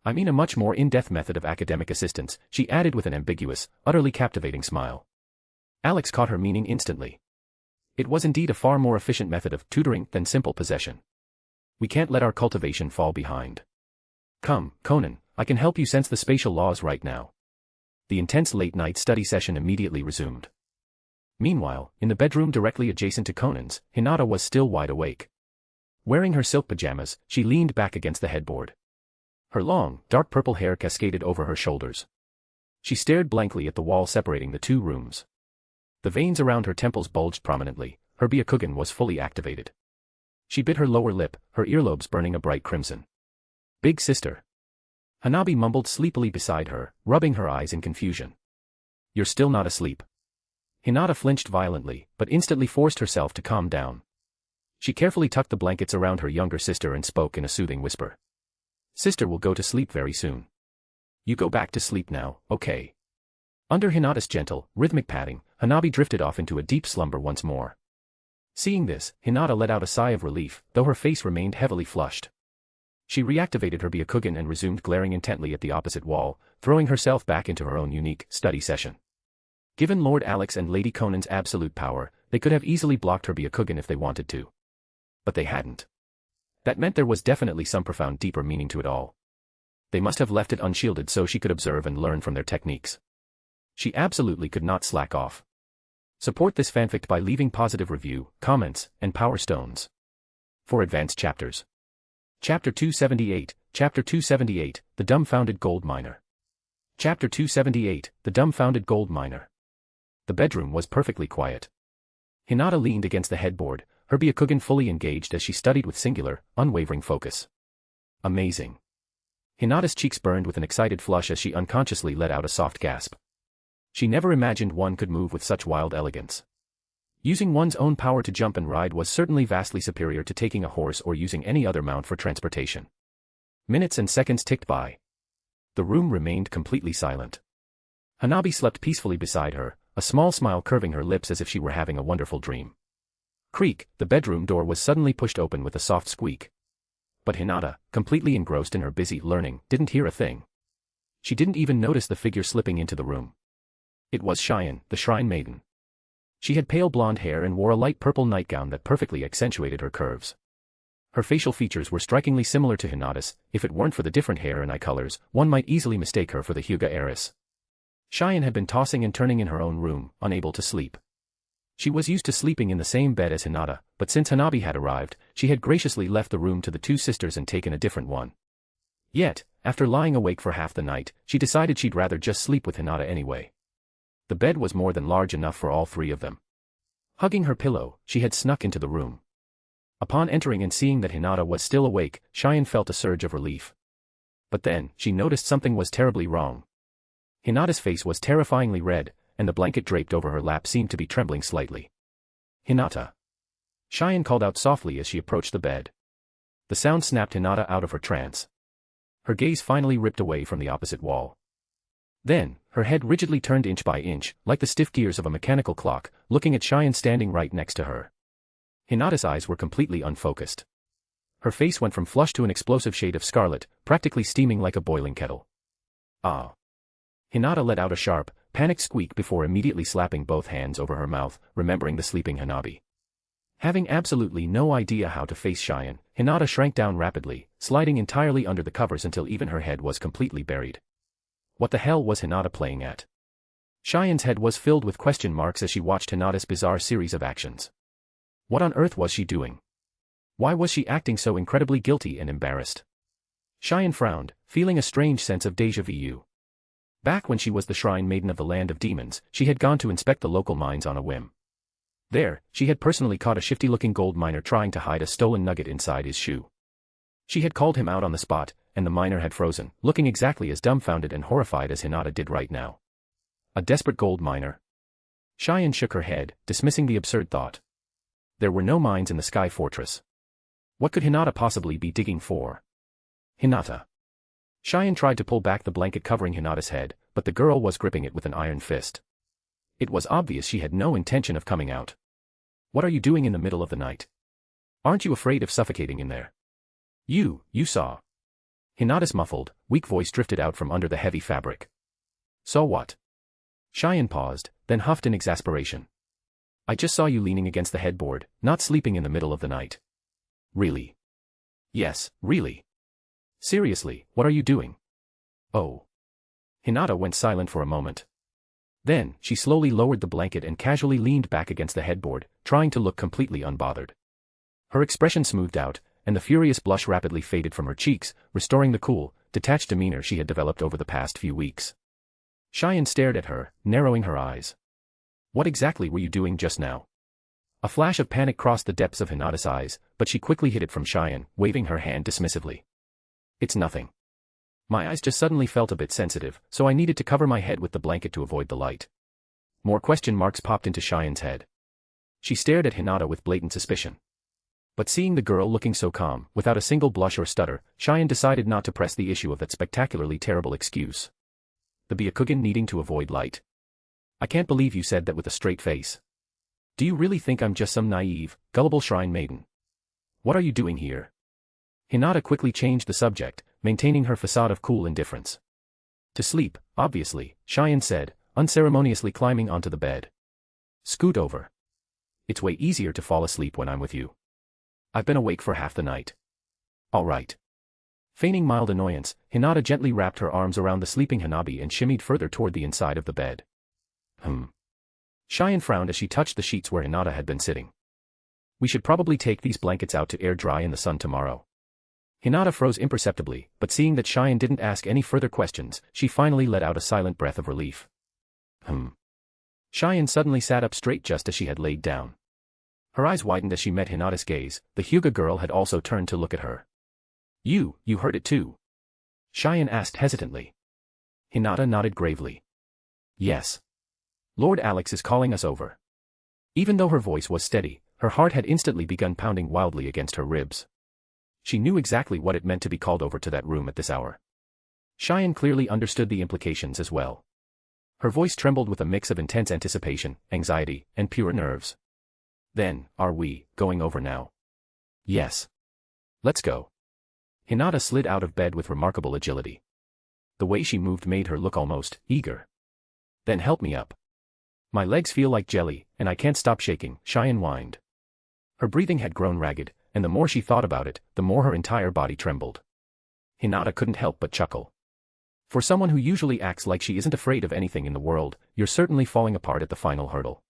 "I mean a much more in-depth method of academic assistance," she added with an ambiguous, utterly captivating smile. Alex caught her meaning instantly. It was indeed a far more efficient method of tutoring than simple possession. "We can't let our cultivation fall behind. Come, Konan, I can help you sense the spatial laws right now." The intense late-night study session immediately resumed. Meanwhile, in the bedroom directly adjacent to Konan's, Hinata was still wide awake. Wearing her silk pajamas, she leaned back against the headboard. Her long, dark purple hair cascaded over her shoulders. She stared blankly at the wall separating the two rooms. The veins around her temples bulged prominently, her Byakugan was fully activated. She bit her lower lip, her earlobes burning a bright crimson. "Big sister." Hanabi mumbled sleepily beside her, rubbing her eyes in confusion. "You're still not asleep." Hinata flinched violently, but instantly forced herself to calm down. She carefully tucked the blankets around her younger sister and spoke in a soothing whisper. "Sister will go to sleep very soon. You go back to sleep now, okay?" Under Hinata's gentle, rhythmic patting, Hanabi drifted off into a deep slumber once more. Seeing this, Hinata let out a sigh of relief, though her face remained heavily flushed. She reactivated her Byakugan and resumed glaring intently at the opposite wall, throwing herself back into her own unique study session. Given Lord Alex and Lady Konan's absolute power, they could have easily blocked her Byakugan if they wanted to. But they hadn't. That meant there was definitely some profound deeper meaning to it all. They must have left it unshielded so she could observe and learn from their techniques. She absolutely could not slack off. Support this fanfic by leaving positive review, comments, and power stones. For advanced chapters. Chapter 278, Chapter 278, The Dumbfounded Gold Miner. Chapter 278, The Dumbfounded Gold Miner. The bedroom was perfectly quiet. Hinata leaned against the headboard, her Byakugan fully engaged as she studied with singular, unwavering focus. Amazing. Hinata's cheeks burned with an excited flush as she unconsciously let out a soft gasp. She never imagined one could move with such wild elegance. Using one's own power to jump and ride was certainly vastly superior to taking a horse or using any other mount for transportation. Minutes and seconds ticked by. The room remained completely silent. Hanabi slept peacefully beside her, a small smile curving her lips as if she were having a wonderful dream. Creak, the bedroom door was suddenly pushed open with a soft squeak. But Hinata, completely engrossed in her busy learning, didn't hear a thing. She didn't even notice the figure slipping into the room. It was Cheyenne, the shrine maiden. She had pale blonde hair and wore a light purple nightgown that perfectly accentuated her curves. Her facial features were strikingly similar to Hinata's. If it weren't for the different hair and eye colors, one might easily mistake her for the Hyuga heiress. Cheyenne had been tossing and turning in her own room, unable to sleep. She was used to sleeping in the same bed as Hinata, but since Hanabi had arrived, she had graciously left the room to the two sisters and taken a different one. Yet, after lying awake for half the night, she decided she'd rather just sleep with Hinata anyway. The bed was more than large enough for all three of them. Hugging her pillow, she had snuck into the room. Upon entering and seeing that Hinata was still awake, Cheyenne felt a surge of relief. But then, she noticed something was terribly wrong. Hinata's face was terrifyingly red, and the blanket draped over her lap seemed to be trembling slightly. "Hinata!" Cheyenne called out softly as she approached the bed. The sound snapped Hinata out of her trance. Her gaze finally ripped away from the opposite wall. Then, her head rigidly turned inch by inch, like the stiff gears of a mechanical clock, looking at Cheyenne standing right next to her. Hinata's eyes were completely unfocused. Her face went from flush to an explosive shade of scarlet, practically steaming like a boiling kettle. "Ah!" Hinata let out a sharp, panicked squeak before immediately slapping both hands over her mouth, remembering the sleeping Hanabi. Having absolutely no idea how to face Cheyenne, Hinata shrank down rapidly, sliding entirely under the covers until even her head was completely buried. What the hell was Hinata playing at? Cheyenne's head was filled with question marks as she watched Hinata's bizarre series of actions. What on earth was she doing? Why was she acting so incredibly guilty and embarrassed? Cheyenne frowned, feeling a strange sense of déjà vu. Back when she was the shrine maiden of the land of demons, she had gone to inspect the local mines on a whim. There, she had personally caught a shifty-looking gold miner trying to hide a stolen nugget inside his shoe. She had called him out on the spot, and the miner had frozen, looking exactly as dumbfounded and horrified as Hinata did right now. A desperate gold miner? Cheyenne shook her head, dismissing the absurd thought. There were no mines in the Sky Fortress. What could Hinata possibly be digging for? Hinata. Cheyenne tried to pull back the blanket covering Hinata's head, but the girl was gripping it with an iron fist. It was obvious she had no intention of coming out. What are you doing in the middle of the night? Aren't you afraid of suffocating in there? You saw. Hinata's muffled, weak voice drifted out from under the heavy fabric. Saw what? Cheyenne paused, then huffed in exasperation. I just saw you leaning against the headboard, not sleeping in the middle of the night. Really? Yes, really. Seriously, what are you doing? Oh. Hinata went silent for a moment. Then, she slowly lowered the blanket and casually leaned back against the headboard, trying to look completely unbothered. Her expression smoothed out, and the furious blush rapidly faded from her cheeks, restoring the cool, detached demeanor she had developed over the past few weeks. Cheyenne stared at her, narrowing her eyes. What exactly were you doing just now? A flash of panic crossed the depths of Hinata's eyes, but she quickly hid it from Cheyenne, waving her hand dismissively. It's nothing. My eyes just suddenly felt a bit sensitive, so I needed to cover my head with the blanket to avoid the light. More question marks popped into Cheyenne's head. She stared at Hinata with blatant suspicion. But seeing the girl looking so calm, without a single blush or stutter, Cheyenne decided not to press the issue of that spectacularly terrible excuse. The Byakugan needing to avoid light. I can't believe you said that with a straight face. Do you really think I'm just some naive, gullible shrine maiden? What are you doing here? Hinata quickly changed the subject, maintaining her facade of cool indifference. To sleep, obviously, Cheyenne said, unceremoniously climbing onto the bed. Scoot over. It's way easier to fall asleep when I'm with you. I've been awake for half the night. All right. Feigning mild annoyance, Hinata gently wrapped her arms around the sleeping Hanabi and shimmied further toward the inside of the bed. Cheyenne frowned as she touched the sheets where Hinata had been sitting. We should probably take these blankets out to air dry in the sun tomorrow. Hinata froze imperceptibly, but seeing that Cheyenne didn't ask any further questions, she finally let out a silent breath of relief. Cheyenne suddenly sat up straight just as she had laid down. Her eyes widened as she met Hinata's gaze. The Hyuga girl had also turned to look at her. You heard it too? Cheyenne asked hesitantly. Hinata nodded gravely. Yes. Lord Alex is calling us over. Even though her voice was steady, her heart had instantly begun pounding wildly against her ribs. She knew exactly what it meant to be called over to that room at this hour. Cheyenne clearly understood the implications as well. Her voice trembled with a mix of intense anticipation, anxiety, and pure nerves. Then, are we going over now? Yes. Let's go. Hinata slid out of bed with remarkable agility. The way she moved made her look almost eager. Then help me up. My legs feel like jelly, and I can't stop shaking, Cheyenne whined. Her breathing had grown ragged, and the more she thought about it, the more her entire body trembled. Hinata couldn't help but chuckle. For someone who usually acts like she isn't afraid of anything in the world, you're certainly falling apart at the final hurdle.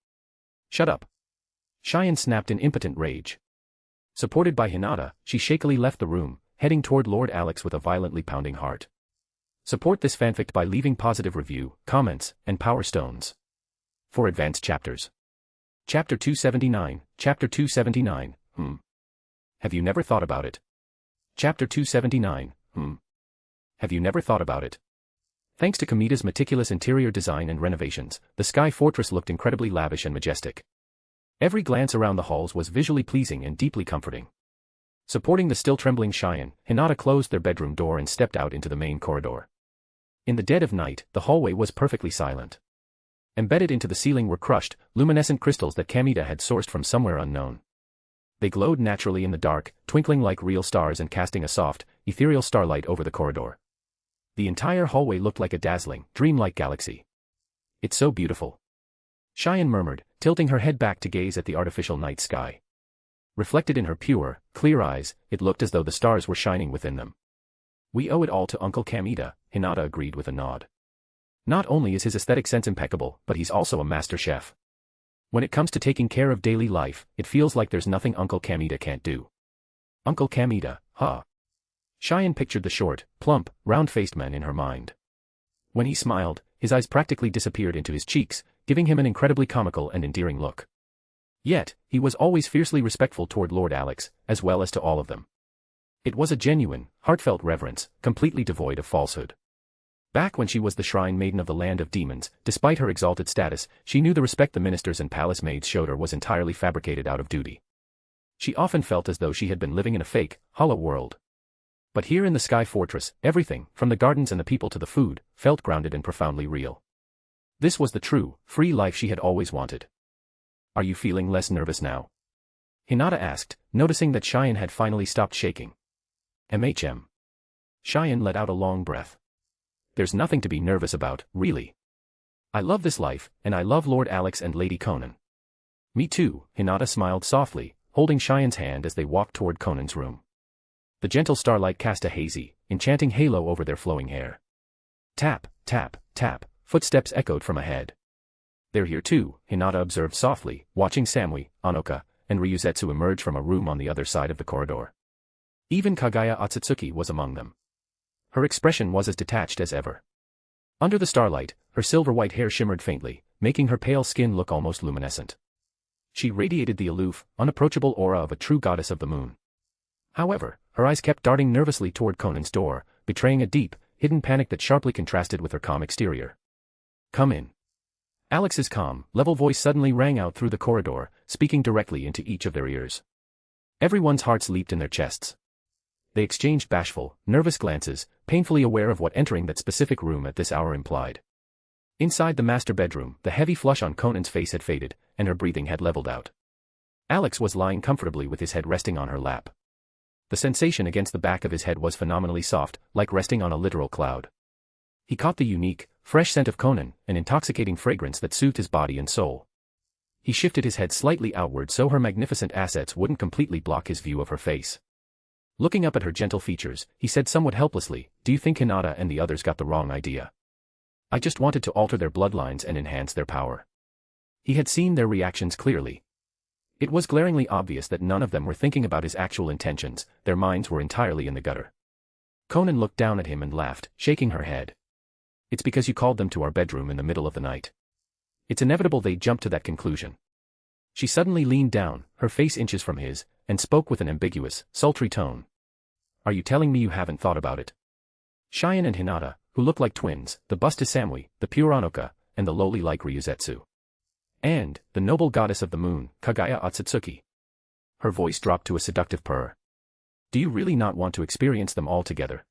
Shut up. Cheyenne snapped in impotent rage. Supported by Hinata, she shakily left the room, heading toward Lord Alex with a violently pounding heart. Support this fanfic by leaving positive review, comments, and power stones. For advanced chapters. Chapter 279, Chapter 279, Have you never thought about it? Chapter 279, Have you never thought about it? Thanks to Kamida's meticulous interior design and renovations, the Sky Fortress looked incredibly lavish and majestic. Every glance around the halls was visually pleasing and deeply comforting. Supporting the still trembling Cheyenne, Hinata closed their bedroom door and stepped out into the main corridor. In the dead of night, the hallway was perfectly silent. Embedded into the ceiling were crushed, luminescent crystals that Kamita had sourced from somewhere unknown. They glowed naturally in the dark, twinkling like real stars and casting a soft, ethereal starlight over the corridor. The entire hallway looked like a dazzling, dreamlike galaxy. It's so beautiful. Cheyenne murmured, tilting her head back to gaze at the artificial night sky. Reflected in her pure, clear eyes, it looked as though the stars were shining within them. We owe it all to Uncle Kamita, Hinata agreed with a nod. Not only is his aesthetic sense impeccable, but he's also a master chef. When it comes to taking care of daily life, it feels like there's nothing Uncle Kamita can't do. Uncle Kamita, huh? Cheyenne pictured the short, plump, round-faced man in her mind. When he smiled, his eyes practically disappeared into his cheeks, giving him an incredibly comical and endearing look. Yet, he was always fiercely respectful toward Lord Alex, as well as to all of them. It was a genuine, heartfelt reverence, completely devoid of falsehood. Back when she was the shrine maiden of the land of demons, despite her exalted status, she knew the respect the ministers and palace maids showed her was entirely fabricated out of duty. She often felt as though she had been living in a fake, hollow world. But here in the Sky Fortress, everything, from the gardens and the people to the food, felt grounded and profoundly real. This was the true, free life she had always wanted. Are you feeling less nervous now? Hinata asked, noticing that Cheyenne had finally stopped shaking. Cheyenne let out a long breath. There's nothing to be nervous about, really. I love this life, and I love Lord Alex and Lady Konan. Me too, Hinata smiled softly, holding Cheyenne's hand as they walked toward Conan's room. The gentle starlight cast a hazy, enchanting halo over their flowing hair. Tap, tap, tap, footsteps echoed from ahead. They're here too, Hinata observed softly, watching Samui, Anoka, and Ryuzetsu emerge from a room on the other side of the corridor. Even Kagaya Otsutsuki was among them. Her expression was as detached as ever. Under the starlight, her silver-white hair shimmered faintly, making her pale skin look almost luminescent. She radiated the aloof, unapproachable aura of a true goddess of the moon. However, her eyes kept darting nervously toward Conan's door, betraying a deep, hidden panic that sharply contrasted with her calm exterior. Come in. Alex's calm, level voice suddenly rang out through the corridor, speaking directly into each of their ears. Everyone's hearts leaped in their chests. They exchanged bashful, nervous glances, painfully aware of what entering that specific room at this hour implied. Inside the master bedroom, the heavy flush on Conan's face had faded, and her breathing had leveled out. Alex was lying comfortably with his head resting on her lap. The sensation against the back of his head was phenomenally soft, like resting on a literal cloud. He caught the unique, fresh scent of Konan, an intoxicating fragrance that soothed his body and soul. He shifted his head slightly outward so her magnificent assets wouldn't completely block his view of her face. Looking up at her gentle features, he said somewhat helplessly, "Do you think Hinata and the others got the wrong idea? I just wanted to alter their bloodlines and enhance their power." He had seen their reactions clearly. It was glaringly obvious that none of them were thinking about his actual intentions, their minds were entirely in the gutter. Konan looked down at him and laughed, shaking her head. "It's because you called them to our bedroom in the middle of the night. It's inevitable they jumped to that conclusion." She suddenly leaned down, her face inches from his, and spoke with an ambiguous, sultry tone. "Are you telling me you haven't thought about it?" Cheyenne and Hinata, who looked like twins, the bust is Samui, the pure Anoka, and the lowly like Ryuzetsu. And, the noble goddess of the moon, Kagaya Otsutsuki. Her voice dropped to a seductive purr. "Do you really not want to experience them all together?"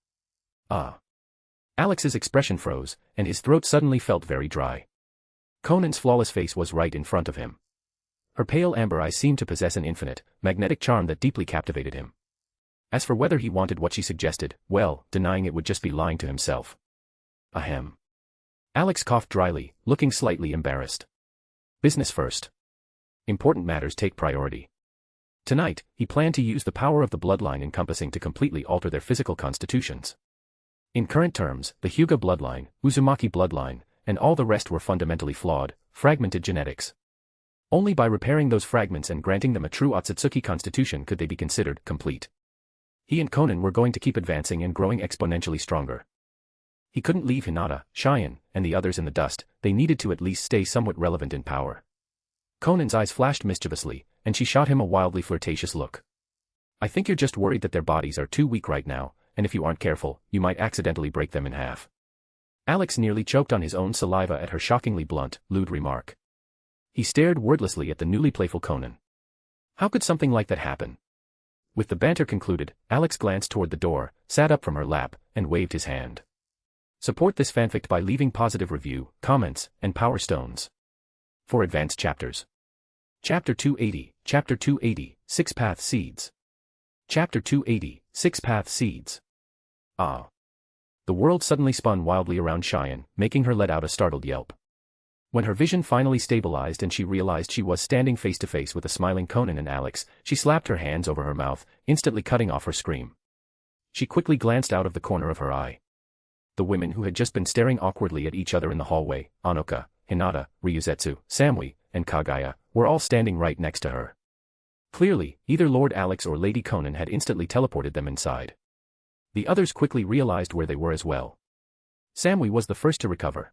"Ah." Alex's expression froze, and his throat suddenly felt very dry. Conan's flawless face was right in front of him. Her pale amber eyes seemed to possess an infinite, magnetic charm that deeply captivated him. As for whether he wanted what she suggested, well, denying it would just be lying to himself. Ahem. Alex coughed dryly, looking slightly embarrassed. Business first. Important matters take priority. Tonight, he planned to use the power of the bloodline encompassing to completely alter their physical constitutions. In current terms, the Hyuga bloodline, Uzumaki bloodline, and all the rest were fundamentally flawed, fragmented genetics. Only by repairing those fragments and granting them a true Otsutsuki constitution could they be considered complete. He and Konan were going to keep advancing and growing exponentially stronger. He couldn't leave Hinata, Cheyenne, and the others in the dust. They needed to at least stay somewhat relevant in power. Conan's eyes flashed mischievously, and she shot him a wildly flirtatious look. I think you're just worried that their bodies are too weak right now, and if you aren't careful, you might accidentally break them in half. Alex nearly choked on his own saliva at her shockingly blunt, lewd remark. He stared wordlessly at the newly playful Konan. How could something like that happen? With the banter concluded, Alex glanced toward the door, sat up from her lap, and waved his hand. Support this fanfic by leaving positive review, comments, and power stones. For advanced chapters. Chapter 280, Six Path Seeds. Chapter 280, Six Path Seeds. Ah. The world suddenly spun wildly around Cheyenne, making her let out a startled yelp. When her vision finally stabilized and she realized she was standing face to face with a smiling Konan and Alex, she slapped her hands over her mouth, instantly cutting off her scream. She quickly glanced out of the corner of her eye. The women who had just been staring awkwardly at each other in the hallway, Anoka, Hinata, Ryuzetsu, Samui, and Kagaya, were all standing right next to her. Clearly, either Lord Alex or Lady Konan had instantly teleported them inside. The others quickly realized where they were as well. Samui was the first to recover.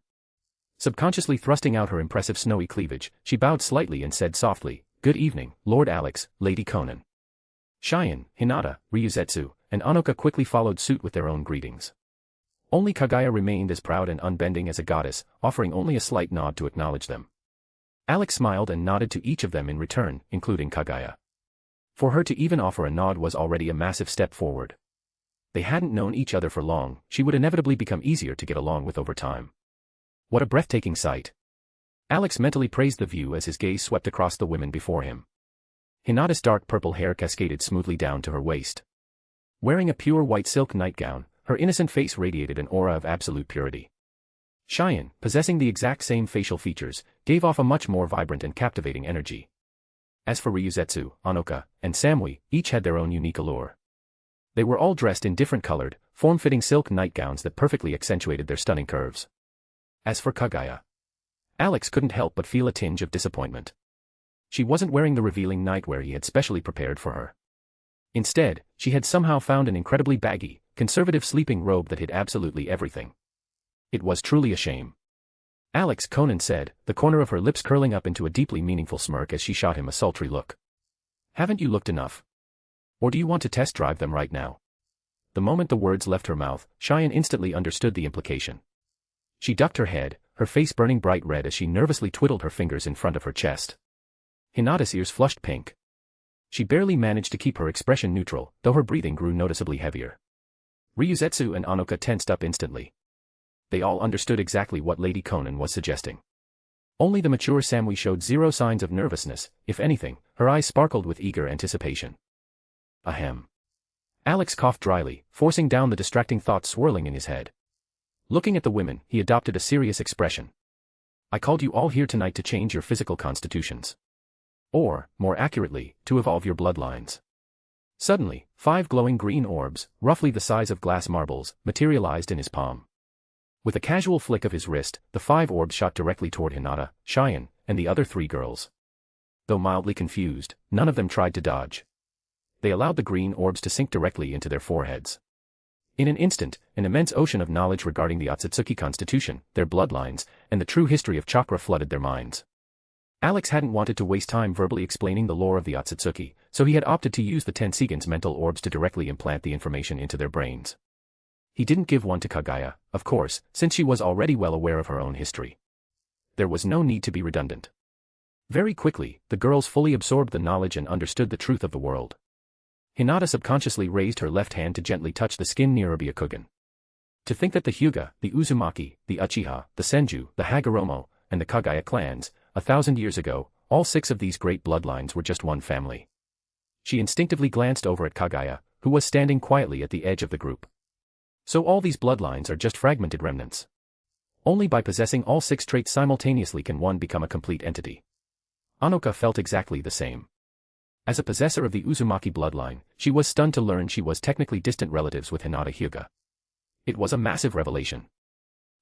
Subconsciously thrusting out her impressive snowy cleavage, she bowed slightly and said softly, "Good evening, Lord Alex, Lady Konan." Cheyenne, Hinata, Ryuzetsu, and Anoka quickly followed suit with their own greetings. Only Kagaya remained as proud and unbending as a goddess, offering only a slight nod to acknowledge them. Alex smiled and nodded to each of them in return, including Kagaya. For her to even offer a nod was already a massive step forward. They hadn't known each other for long, she would inevitably become easier to get along with over time. What a breathtaking sight. Alex mentally praised the view as his gaze swept across the women before him. Hinata's dark purple hair cascaded smoothly down to her waist. Wearing a pure white silk nightgown, her innocent face radiated an aura of absolute purity. Cheyenne, possessing the exact same facial features, gave off a much more vibrant and captivating energy. As for Ryuzetsu, Anoka, and Samui, each had their own unique allure. They were all dressed in different colored, form-fitting silk nightgowns that perfectly accentuated their stunning curves. As for Kagaya, Alex couldn't help but feel a tinge of disappointment. She wasn't wearing the revealing nightwear he had specially prepared for her. Instead, she had somehow found an incredibly baggy, conservative sleeping robe that hid absolutely everything. It was truly a shame. Alex, Konan said, the corner of her lips curling up into a deeply meaningful smirk as she shot him a sultry look. Haven't you looked enough? Or do you want to test drive them right now? The moment the words left her mouth, Cheyenne instantly understood the implication. She ducked her head, her face burning bright red as she nervously twiddled her fingers in front of her chest. Hinata's ears flushed pink. She barely managed to keep her expression neutral, though her breathing grew noticeably heavier. Ryuzetsu and Anoka tensed up instantly. They all understood exactly what Lady Konan was suggesting. Only the mature Samui showed zero signs of nervousness, if anything, her eyes sparkled with eager anticipation. Ahem. Alex coughed dryly, forcing down the distracting thoughts swirling in his head. Looking at the women, he adopted a serious expression. I called you all here tonight to change your physical constitutions. Or, more accurately, to evolve your bloodlines. Suddenly, 5 glowing green orbs, roughly the size of glass marbles, materialized in his palm. With a casual flick of his wrist, the 5 orbs shot directly toward Hinata, Cheyenne, and the other 3 girls. Though mildly confused, none of them tried to dodge. They allowed the green orbs to sink directly into their foreheads. In an instant, an immense ocean of knowledge regarding the Otsutsuki constitution, their bloodlines, and the true history of chakra flooded their minds. Alex hadn't wanted to waste time verbally explaining the lore of the Otsutsuki, so he had opted to use the Tenseigans' mental orbs to directly implant the information into their brains. He didn't give one to Kagaya, of course, since she was already well aware of her own history. There was no need to be redundant. Very quickly, the girls fully absorbed the knowledge and understood the truth of the world. Hinata subconsciously raised her left hand to gently touch the skin near her Byakugan. To think that the Hyuga, the Uzumaki, the Uchiha, the Senju, the Hagoromo, and the Kagaya clans, 1,000 years ago, all 6 of these great bloodlines were just one family. She instinctively glanced over at Kagaya, who was standing quietly at the edge of the group. So all these bloodlines are just fragmented remnants. Only by possessing all 6 traits simultaneously can one become a complete entity. Anoka felt exactly the same. As a possessor of the Uzumaki bloodline, she was stunned to learn she was technically distant relatives with Hinata Hyuga. It was a massive revelation.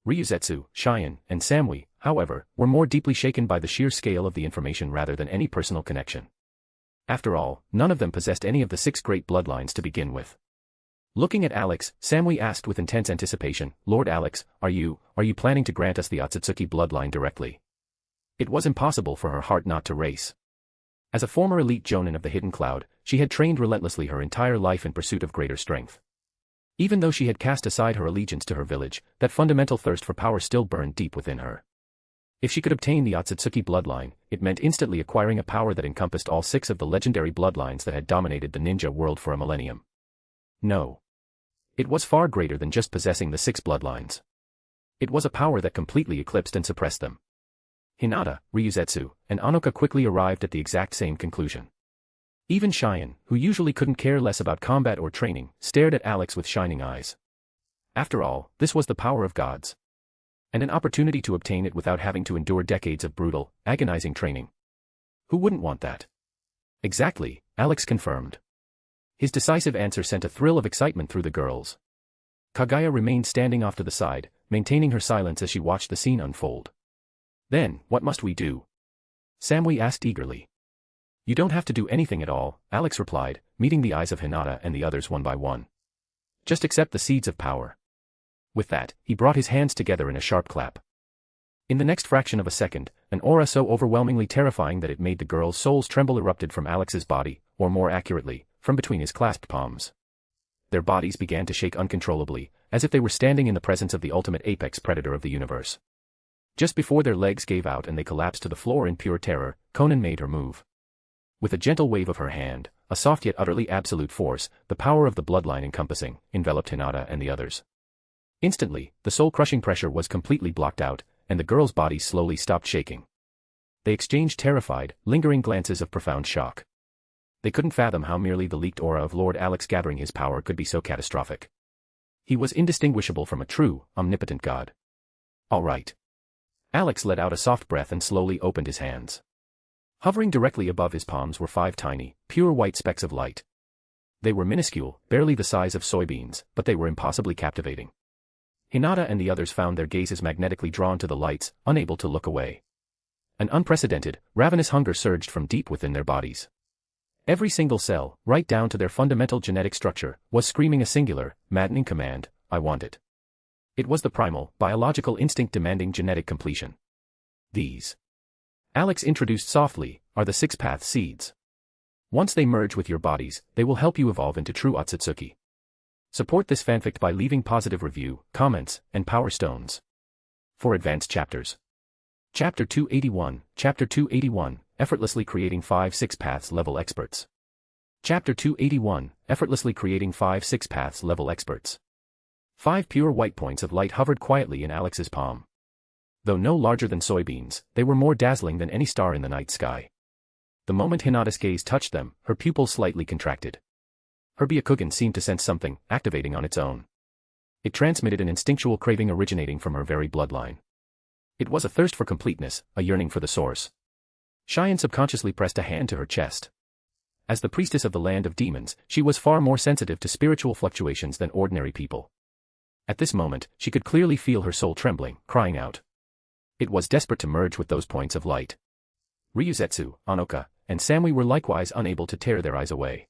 Ryuzetsu, Cheyenne, and Samui, however, were more deeply shaken by the sheer scale of the information rather than any personal connection. After all, none of them possessed any of the 6 great bloodlines to begin with. Looking at Alex, Samui asked with intense anticipation, "Lord Alex, are you planning to grant us the Otsutsuki bloodline directly?" It was impossible for her heart not to race. As a former elite jonin of the Hidden Cloud, she had trained relentlessly her entire life in pursuit of greater strength. Even though she had cast aside her allegiance to her village, that fundamental thirst for power still burned deep within her. If she could obtain the Otsutsuki bloodline, it meant instantly acquiring a power that encompassed all 6 of the legendary bloodlines that had dominated the ninja world for a millennium. No. It was far greater than just possessing the 6 bloodlines. It was a power that completely eclipsed and suppressed them. Hinata, Ryuzetsu, and Anoka quickly arrived at the exact same conclusion. Even Cheyenne, who usually couldn't care less about combat or training, stared at Alex with shining eyes. After all, this was the power of gods. And an opportunity to obtain it without having to endure decades of brutal, agonizing training. Who wouldn't want that? Exactly, Alex confirmed. His decisive answer sent a thrill of excitement through the girls. Kagaya remained standing off to the side, maintaining her silence as she watched the scene unfold. "Then, what must we do?" Samui asked eagerly. "You don't have to do anything at all," Alex replied, meeting the eyes of Hinata and the others one by one. "Just accept the seeds of power." With that, he brought his hands together in a sharp clap. In the next fraction of a second, an aura so overwhelmingly terrifying that it made the girls' souls tremble erupted from Alex's body, or more accurately, from between his clasped palms. Their bodies began to shake uncontrollably, as if they were standing in the presence of the ultimate apex predator of the universe. Just before their legs gave out and they collapsed to the floor in pure terror, Konan made her move. With a gentle wave of her hand, a soft yet utterly absolute force, the power of the bloodline encompassing, enveloped Hinata and the others. Instantly, the soul-crushing pressure was completely blocked out, and the girls' bodies slowly stopped shaking. They exchanged terrified, lingering glances of profound shock. They couldn't fathom how merely the leaked aura of Lord Alex gathering his power could be so catastrophic. He was indistinguishable from a true, omnipotent god. All right. Alex let out a soft breath and slowly opened his hands. Hovering directly above his palms were 5 tiny, pure white specks of light. They were minuscule, barely the size of soybeans, but they were impossibly captivating. Hinata and the others found their gazes magnetically drawn to the lights, unable to look away. An unprecedented, ravenous hunger surged from deep within their bodies. Every single cell, right down to their fundamental genetic structure, was screaming a singular, maddening command, "I want it." It was the primal, biological instinct demanding genetic completion. These, Alex introduced softly, are the 6 path seeds. Once they merge with your bodies, they will help you evolve into true Otsutsuki. Support this fanfic by leaving positive review, comments, and power stones. For advanced chapters. Chapter 281, Chapter 281, Effortlessly Creating 5 6 Paths Level Experts. Chapter 281, Effortlessly Creating 5 6 Paths Level Experts. 5 pure white points of light hovered quietly in Alex's palm. Though no larger than soybeans, they were more dazzling than any star in the night sky. The moment Hinata's gaze touched them, her pupils slightly contracted. Her Byakugan seemed to sense something, activating on its own. It transmitted an instinctual craving originating from her very bloodline. It was a thirst for completeness, a yearning for the source. Cheyenne subconsciously pressed a hand to her chest. As the priestess of the land of demons, she was far more sensitive to spiritual fluctuations than ordinary people. At this moment, she could clearly feel her soul trembling, crying out. It was desperate to merge with those points of light. Ryuzetsu, Anoka, and Samui were likewise unable to tear their eyes away.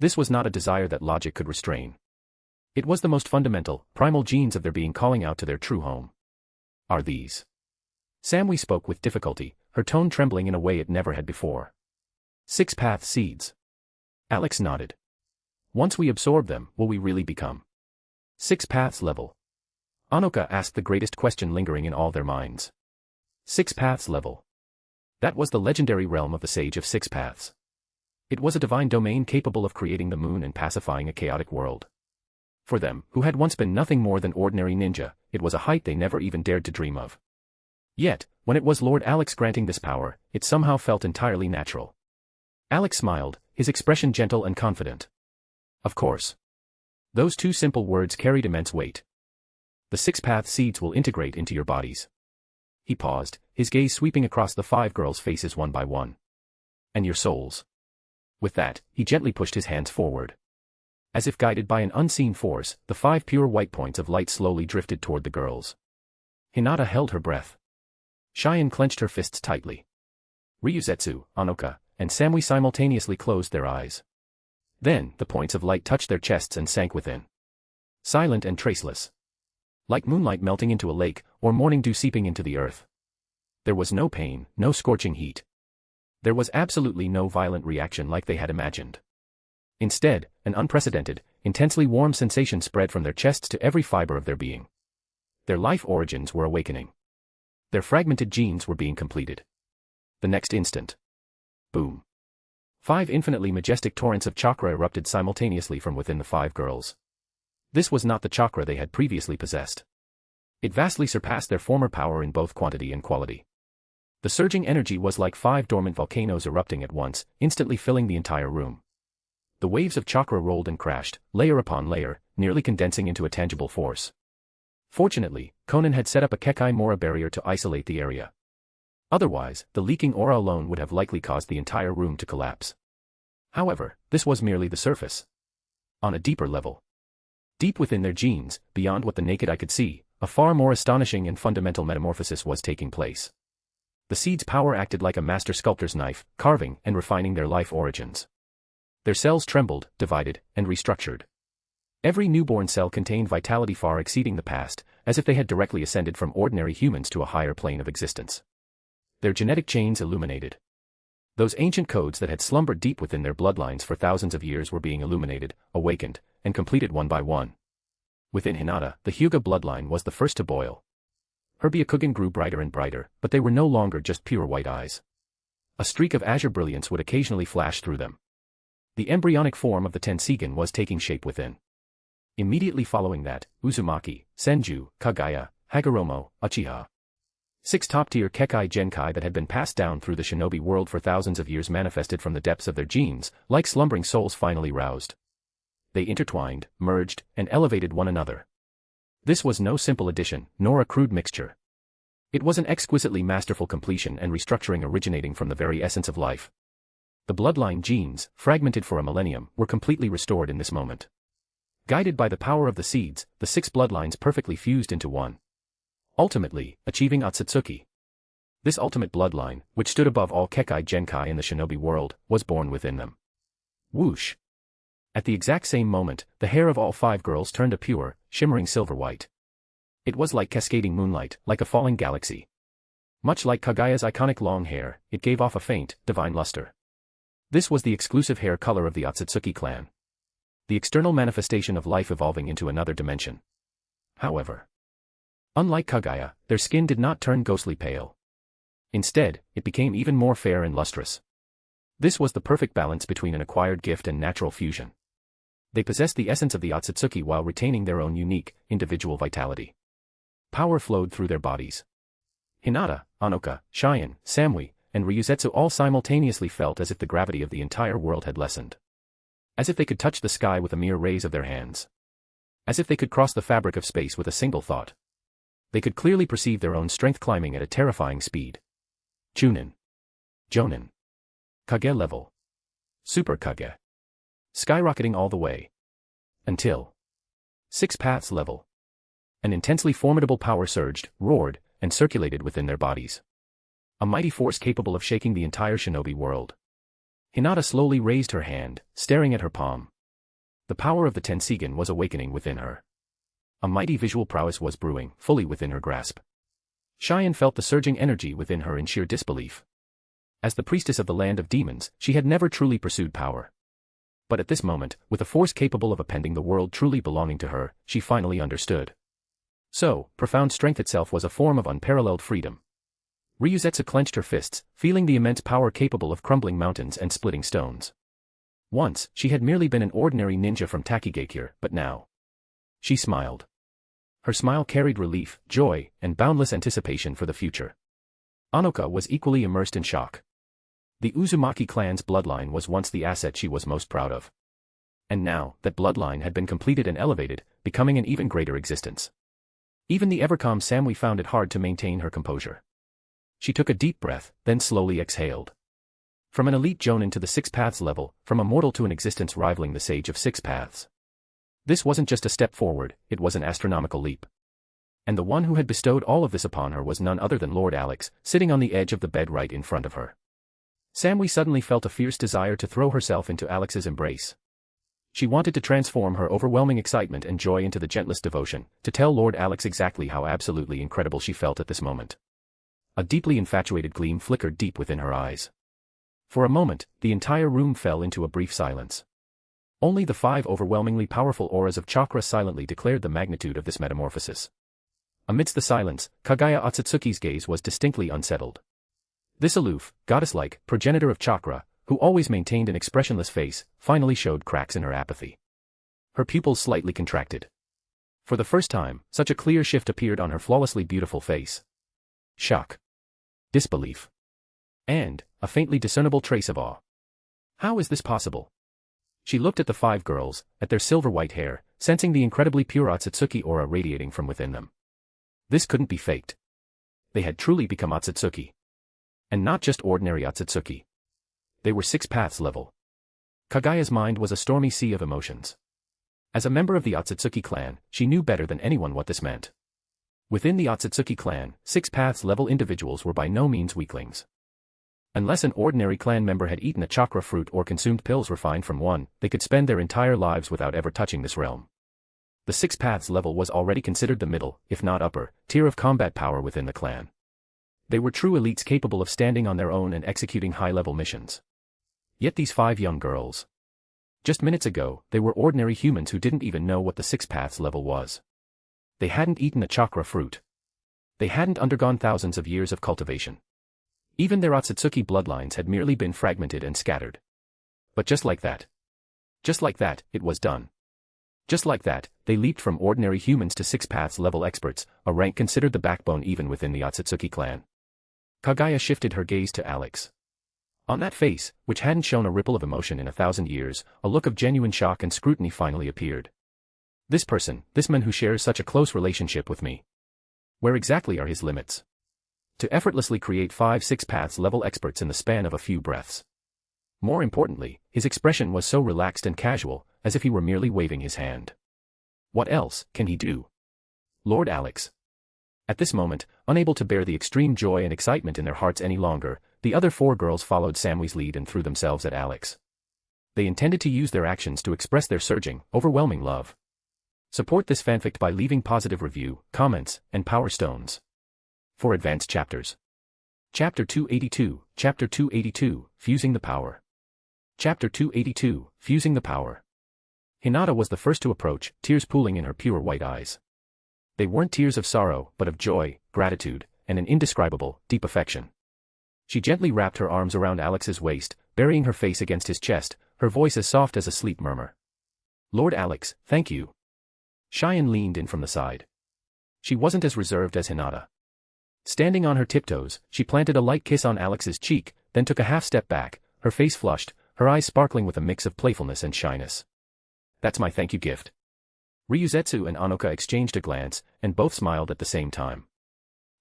This was not a desire that logic could restrain. It was the most fundamental, primal genes of their being calling out to their true home. Are these? Samui spoke with difficulty, her tone trembling in a way it never had before. 6 path seeds. Alex nodded. Once we absorb them, will we really become 6 paths level? Anoka asked the greatest question lingering in all their minds. 6 paths level. That was the legendary realm of the Sage of 6 Paths. It was a divine domain capable of creating the moon and pacifying a chaotic world. For them, who had once been nothing more than ordinary ninja, it was a height they never even dared to dream of. Yet, when it was Lord Alex granting this power, it somehow felt entirely natural. Alex smiled, his expression gentle and confident. Of course. Those two simple words carried immense weight. The 6-path seeds will integrate into your bodies. He paused, his gaze sweeping across the 5 girls' faces one by one. And your souls. With that, he gently pushed his hands forward. As if guided by an unseen force, the 5 pure white points of light slowly drifted toward the girls. Hinata held her breath. Cheyenne clenched her fists tightly. Ryuzetsu, Anoka, and Samui simultaneously closed their eyes. Then, the points of light touched their chests and sank within. Silent and traceless. Like moonlight melting into a lake, or morning dew seeping into the earth. There was no pain, no scorching heat. There was absolutely no violent reaction like they had imagined. Instead, an unprecedented, intensely warm sensation spread from their chests to every fiber of their being. Their life origins were awakening. Their fragmented genes were being completed. The next instant. Boom. 5 infinitely majestic torrents of chakra erupted simultaneously from within the 5 girls. This was not the chakra they had previously possessed. It vastly surpassed their former power in both quantity and quality. The surging energy was like 5 dormant volcanoes erupting at once, instantly filling the entire room. The waves of chakra rolled and crashed, layer upon layer, nearly condensing into a tangible force. Fortunately, Konan had set up a Kekai Mora barrier to isolate the area. Otherwise, the leaking aura alone would have likely caused the entire room to collapse. However, this was merely the surface. On a deeper level. Deep within their genes, beyond what the naked eye could see, a far more astonishing and fundamental metamorphosis was taking place. The seed's power acted like a master sculptor's knife, carving and refining their life origins. Their cells trembled, divided, and restructured. Every newborn cell contained vitality far exceeding the past, as if they had directly ascended from ordinary humans to a higher plane of existence. Their genetic chains illuminated. Those ancient codes that had slumbered deep within their bloodlines for thousands of years were being illuminated, awakened, and completed one by one. Within Hinata, the Hyuga bloodline was the first to boil. Her Byakugan grew brighter and brighter, but they were no longer just pure white eyes. A streak of azure brilliance would occasionally flash through them. The embryonic form of the Tensigen was taking shape within. Immediately following that, Uzumaki, Senju, Kagaya, Hagoromo, Uchiha. 6 top-tier Kekai Genkai that had been passed down through the shinobi world for thousands of years manifested from the depths of their genes, like slumbering souls finally roused. They intertwined, merged, and elevated one another. This was no simple addition, nor a crude mixture. It was an exquisitely masterful completion and restructuring originating from the very essence of life. The bloodline genes, fragmented for a millennium, were completely restored in this moment. Guided by the power of the seeds, the 6 bloodlines perfectly fused into one. Ultimately, achieving Otsutsuki. This ultimate bloodline, which stood above all Kekai Genkai in the shinobi world, was born within them. Whoosh! At the exact same moment, the hair of all 5 girls turned a pure, shimmering silver white. It was like cascading moonlight, like a falling galaxy. Much like Kagaya's iconic long hair, it gave off a faint, divine luster. This was the exclusive hair color of the Otsutsuki clan. The external manifestation of life evolving into another dimension. However, unlike Kagaya, their skin did not turn ghostly pale. Instead, it became even more fair and lustrous. This was the perfect balance between an acquired gift and natural fusion. They possessed the essence of the Otsutsuki while retaining their own unique, individual vitality. Power flowed through their bodies. Hinata, Anoka, Cheyenne, Samui, and Ryuzetsu all simultaneously felt as if the gravity of the entire world had lessened. As if they could touch the sky with a mere raise of their hands. As if they could cross the fabric of space with a single thought. They could clearly perceive their own strength climbing at a terrifying speed. Chunin. Jonin. Kage level. Super Kage. Skyrocketing all the way. Until 6 paths level. An intensely formidable power surged, roared, and circulated within their bodies. A mighty force capable of shaking the entire shinobi world. Hinata slowly raised her hand, staring at her palm. The power of the Tensigen was awakening within her. A mighty visual prowess was brewing, fully within her grasp. Cheyenne felt the surging energy within her in sheer disbelief. As the priestess of the land of demons, she had never truly pursued power. But at this moment, with a force capable of upending the world truly belonging to her, she finally understood. So, profound strength itself was a form of unparalleled freedom. Ryuzetsu clenched her fists, feeling the immense power capable of crumbling mountains and splitting stones. Once, she had merely been an ordinary ninja from Takigakure, but now. She smiled. Her smile carried relief, joy, and boundless anticipation for the future. Anoka was equally immersed in shock. The Uzumaki clan's bloodline was once the asset she was most proud of. And now, that bloodline had been completed and elevated, becoming an even greater existence. Even the ever-calm Samui found it hard to maintain her composure. She took a deep breath, then slowly exhaled. From an elite Jonin to the Six Paths level, from a mortal to an existence rivaling the Sage of Six Paths. This wasn't just a step forward, it was an astronomical leap. And the one who had bestowed all of this upon her was none other than Lord Alex, sitting on the edge of the bed right in front of her. Samui suddenly felt a fierce desire to throw herself into Alex's embrace. She wanted to transform her overwhelming excitement and joy into the gentlest devotion, to tell Lord Alex exactly how absolutely incredible she felt at this moment. A deeply infatuated gleam flickered deep within her eyes. For a moment, the entire room fell into a brief silence. Only the 5 overwhelmingly powerful auras of chakra silently declared the magnitude of this metamorphosis. Amidst the silence, Kaguya Otsutsuki's gaze was distinctly unsettled. This aloof, goddess-like, progenitor of chakra, who always maintained an expressionless face, finally showed cracks in her apathy. Her pupils slightly contracted. For the first time, such a clear shift appeared on her flawlessly beautiful face. Shock. Disbelief. And a faintly discernible trace of awe. How is this possible? She looked at the 5 girls, at their silver-white hair, sensing the incredibly pure Otsutsuki aura radiating from within them. This couldn't be faked. They had truly become Otsutsuki. And not just ordinary Otsutsuki. They were 6 Paths level. Kaguya's mind was a stormy sea of emotions. As a member of the Otsutsuki clan, she knew better than anyone what this meant. Within the Otsutsuki clan, 6 Paths level individuals were by no means weaklings. Unless an ordinary clan member had eaten a chakra fruit or consumed pills refined from one, they could spend their entire lives without ever touching this realm. The 6 Paths level was already considered the middle, if not upper, tier of combat power within the clan. They were true elites capable of standing on their own and executing high-level missions. Yet these 5 young girls. Just minutes ago, they were ordinary humans who didn't even know what the 6 Paths level was. They hadn't eaten a chakra fruit. They hadn't undergone thousands of years of cultivation. Even their Otsutsuki bloodlines had merely been fragmented and scattered. But just like that, it was done. Just like that, they leaped from ordinary humans to 6 Paths level experts, a rank considered the backbone even within the Otsutsuki clan. Kaguya shifted her gaze to Alex. On that face, which hadn't shown a ripple of emotion in 1,000 years, a look of genuine shock and scrutiny finally appeared. This person, this man who shares such a close relationship with me. Where exactly are his limits? To effortlessly create 5-6 Paths level experts in the span of a few breaths. More importantly, his expression was so relaxed and casual, as if he were merely waving his hand. What else can he do? Lord Alex. At this moment, unable to bear the extreme joy and excitement in their hearts any longer, the other 4 girls followed Samui's lead and threw themselves at Alex. They intended to use their actions to express their surging, overwhelming love. Support this fanfic by leaving positive review, comments, and power stones. For advanced chapters. Chapter 282, Fusing the Power. Chapter 282, Fusing the Power. Hinata was the first to approach, tears pooling in her pure white eyes. They weren't tears of sorrow, but of joy, gratitude, and an indescribable, deep affection. She gently wrapped her arms around Alex's waist, burying her face against his chest, her voice as soft as a sleep murmur. Lord Alex, thank you. Cheyenne leaned in from the side. She wasn't as reserved as Hinata. Standing on her tiptoes, she planted a light kiss on Alex's cheek, then took a half step back, her face flushed, her eyes sparkling with a mix of playfulness and shyness. That's my thank you gift. Ryuzetsu and Anoka exchanged a glance, and both smiled at the same time.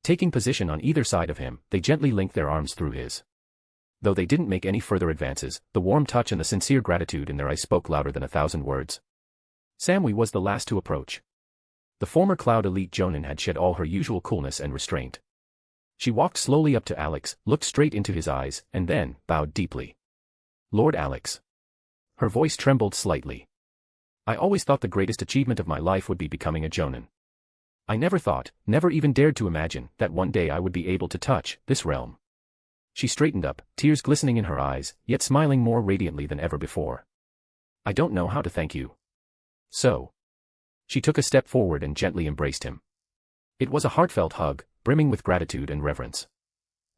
Taking position on either side of him, they gently linked their arms through his. Though they didn't make any further advances, the warm touch and the sincere gratitude in their eyes spoke louder than 1,000 words. Samui was the last to approach. The former Cloud Elite Jonin had shed all her usual coolness and restraint. She walked slowly up to Alex, looked straight into his eyes, and then bowed deeply. Lord Alex. Her voice trembled slightly. I always thought the greatest achievement of my life would be becoming a Jonin. I never thought, never even dared to imagine, that one day I would be able to touch this realm. She straightened up, tears glistening in her eyes, yet smiling more radiantly than ever before. I don't know how to thank you. So. She took a step forward and gently embraced him. It was a heartfelt hug, brimming with gratitude and reverence.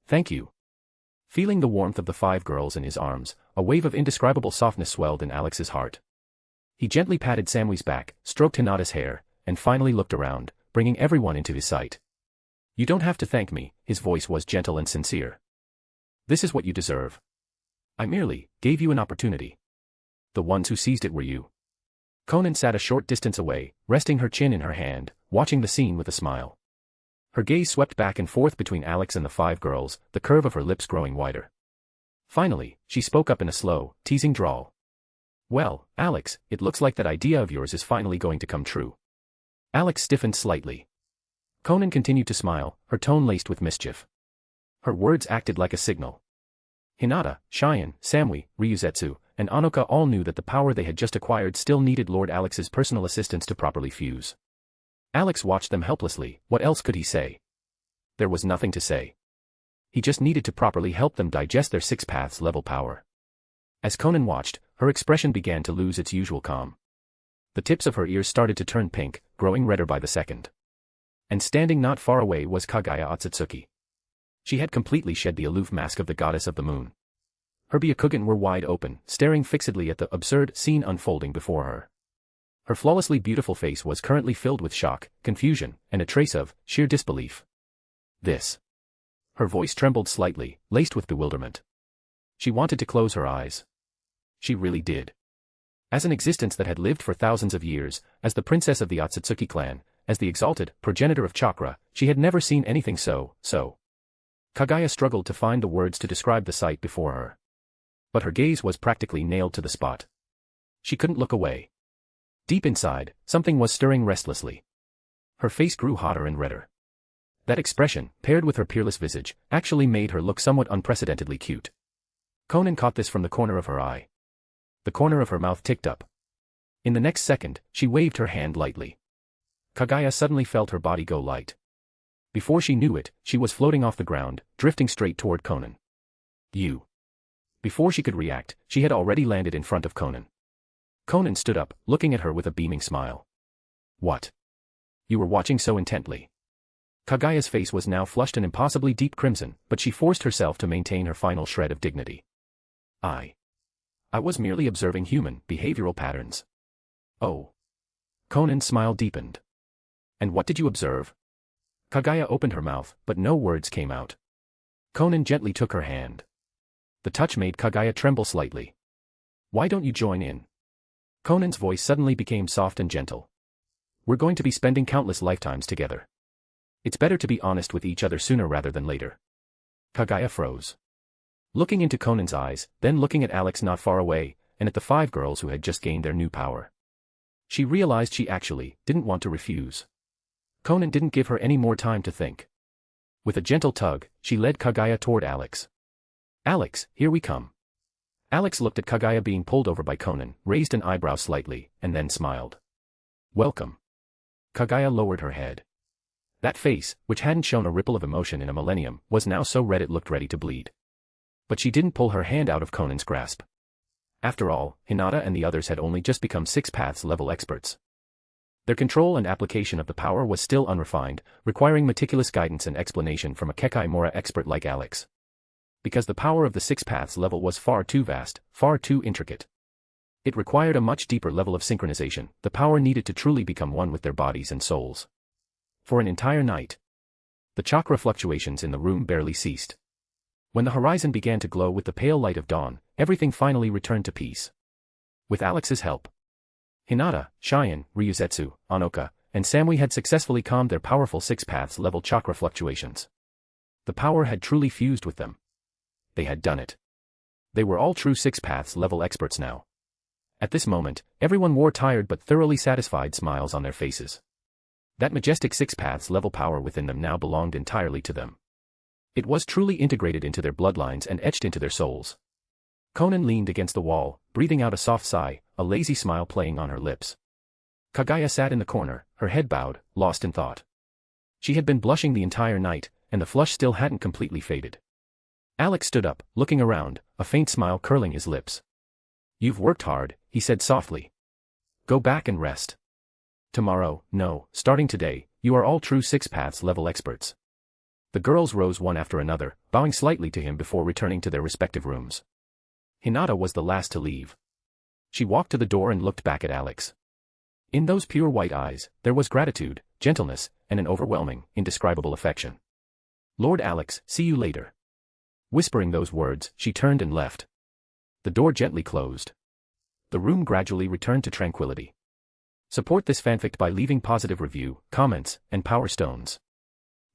Thank you. Feeling the warmth of the 5 girls in his arms, a wave of indescribable softness swelled in Alex's heart. He gently patted Samui's back, stroked Hinata's hair, and finally looked around, bringing everyone into his sight. You don't have to thank me, his voice was gentle and sincere. This is what you deserve. I merely gave you an opportunity. The ones who seized it were you. Konan sat a short distance away, resting her chin in her hand, watching the scene with a smile. Her gaze swept back and forth between Alex and the 5 girls, the curve of her lips growing wider. Finally, she spoke up in a slow, teasing drawl. "Well, Alex, it looks like that idea of yours is finally going to come true." Alex stiffened slightly. Konan continued to smile, her tone laced with mischief. Her words acted like a signal. Hinata, Cheyenne, Samui, Ryuzetsu, and Anoka all knew that the power they had just acquired still needed Lord Alex's personal assistance to properly fuse. Alex watched them helplessly. What else could he say? There was nothing to say. He just needed to properly help them digest their 6 paths level power. As Konan watched, her expression began to lose its usual calm. The tips of her ears started to turn pink, growing redder by the second. And standing not far away was Kaguya Otsutsuki. She had completely shed the aloof mask of the goddess of the moon. Her Byakugan were wide open, staring fixedly at the absurd scene unfolding before her. Her flawlessly beautiful face was currently filled with shock, confusion, and a trace of sheer disbelief. This. Her voice trembled slightly, laced with bewilderment. She wanted to close her eyes. She really did. As an existence that had lived for thousands of years, as the princess of the Otsutsuki clan, as the exalted progenitor of chakra, she had never seen anything so. Kaguya struggled to find the words to describe the sight before her. But her gaze was practically nailed to the spot. She couldn't look away. Deep inside, something was stirring restlessly. Her face grew hotter and redder. That expression, paired with her peerless visage, actually made her look somewhat unprecedentedly cute. Konan caught this from the corner of her eye. The corner of her mouth ticked up. In the next second, she waved her hand lightly. Kaguya suddenly felt her body go light. Before she knew it, she was floating off the ground, drifting straight toward Konan. "You." Before she could react, she had already landed in front of Konan. Konan stood up, looking at her with a beaming smile. "What? You were watching so intently." Kaguya's face was now flushed an impossibly deep crimson, but she forced herself to maintain her final shred of dignity. I was merely observing human, behavioral patterns." "Oh." Konan's smile deepened. "And what did you observe?" Kaguya opened her mouth, but no words came out. Konan gently took her hand. The touch made Kaguya tremble slightly. "Why don't you join in?" Konan's voice suddenly became soft and gentle. "We're going to be spending countless lifetimes together. It's better to be honest with each other sooner rather than later." Kaguya froze. Looking into Konan's eyes, then looking at Alex not far away, and at the 5 girls who had just gained their new power. She realized she actually didn't want to refuse. Konan didn't give her any more time to think. With a gentle tug, she led Kaguya toward Alex. "Alex, here we come." Alex looked at Kaguya being pulled over by Konan, raised an eyebrow slightly, and then smiled. "Welcome." Kaguya lowered her head. That face, which hadn't shown a ripple of emotion in a millennium, was now so red it looked ready to bleed. But she didn't pull her hand out of Konan's grasp. After all, Hinata and the others had only just become 6 paths level experts. Their control and application of the power was still unrefined, requiring meticulous guidance and explanation from a Kekai Mora expert like Alex. Because the power of the 6 paths level was far too vast, far too intricate. It required a much deeper level of synchronization. The power needed to truly become one with their bodies and souls. For an entire night, the chakra fluctuations in the room barely ceased. When the horizon began to glow with the pale light of dawn, everything finally returned to peace. With Alex's help, Hinata, Cheyenne, Ryuzetsu, Anoka, and Samui had successfully calmed their powerful 6 paths level chakra fluctuations. The power had truly fused with them. They had done it. They were all true 6 paths level experts now. At this moment, everyone wore tired but thoroughly satisfied smiles on their faces. That majestic 6 paths level power within them now belonged entirely to them. It was truly integrated into their bloodlines and etched into their souls. Konan leaned against the wall, breathing out a soft sigh, a lazy smile playing on her lips. Kaguya sat in the corner, her head bowed, lost in thought. She had been blushing the entire night, and the flush still hadn't completely faded. Alex stood up, looking around, a faint smile curling his lips. "You've worked hard," he said softly. "Go back and rest. Tomorrow, no, starting today, you are all true 6 paths level experts." The girls rose one after another, bowing slightly to him before returning to their respective rooms. Hinata was the last to leave. She walked to the door and looked back at Alex. In those pure white eyes, there was gratitude, gentleness, and an overwhelming, indescribable affection. "Lord Alex, see you later." Whispering those words, she turned and left. The door gently closed. The room gradually returned to tranquility. Support this fanfic by leaving positive review, comments, and power stones.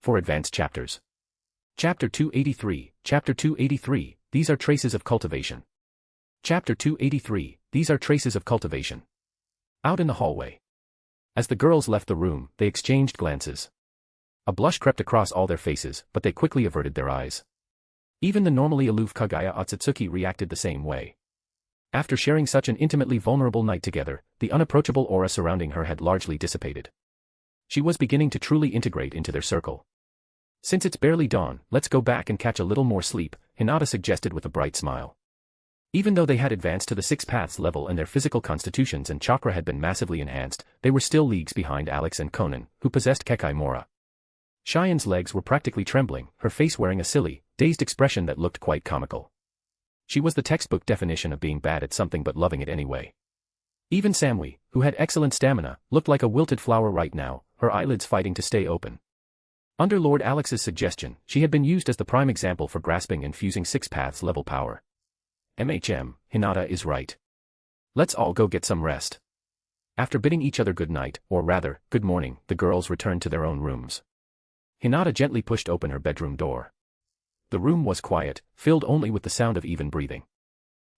For advanced chapters. Chapter 283, these are traces of cultivation. Chapter 283, these are traces of cultivation. Out in the hallway. As the girls left the room, they exchanged glances. A blush crept across all their faces, but they quickly averted their eyes. Even the normally aloof Kagaya Otsutsuki reacted the same way. After sharing such an intimately vulnerable night together, the unapproachable aura surrounding her had largely dissipated. She was beginning to truly integrate into their circle. Since it's barely dawn, let's go back and catch a little more sleep, Hinata suggested with a bright smile. Even though they had advanced to the 6 paths level and their physical constitutions and chakra had been massively enhanced, they were still leagues behind Alex and Konan, who possessed Kekai Mora. Cheyenne's legs were practically trembling, her face wearing a silly, dazed expression that looked quite comical. She was the textbook definition of being bad at something but loving it anyway. Even Samui, who had excellent stamina, looked like a wilted flower right now, her eyelids fighting to stay open. Under Lord Alex's suggestion, she had been used as the prime example for grasping and fusing 6 paths level power. Hinata is right. Let's all go get some rest. After bidding each other good night, or rather, good morning, the girls returned to their own rooms. Hinata gently pushed open her bedroom door. The room was quiet, filled only with the sound of even breathing.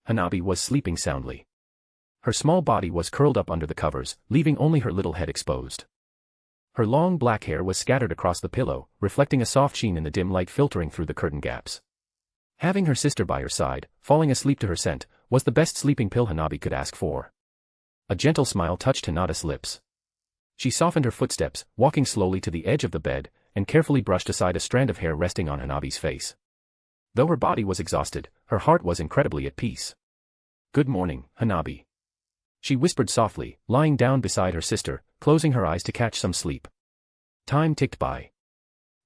Hanabi was sleeping soundly. Her small body was curled up under the covers, leaving only her little head exposed. Her long black hair was scattered across the pillow, reflecting a soft sheen in the dim light filtering through the curtain gaps. Having her sister by her side, falling asleep to her scent, was the best sleeping pill Hanabi could ask for. A gentle smile touched Hinata's lips. She softened her footsteps, walking slowly to the edge of the bed, and carefully brushed aside a strand of hair resting on Hanabi's face. Though her body was exhausted, her heart was incredibly at peace. "Good morning, Hanabi," she whispered softly, lying down beside her sister, closing her eyes to catch some sleep. Time ticked by.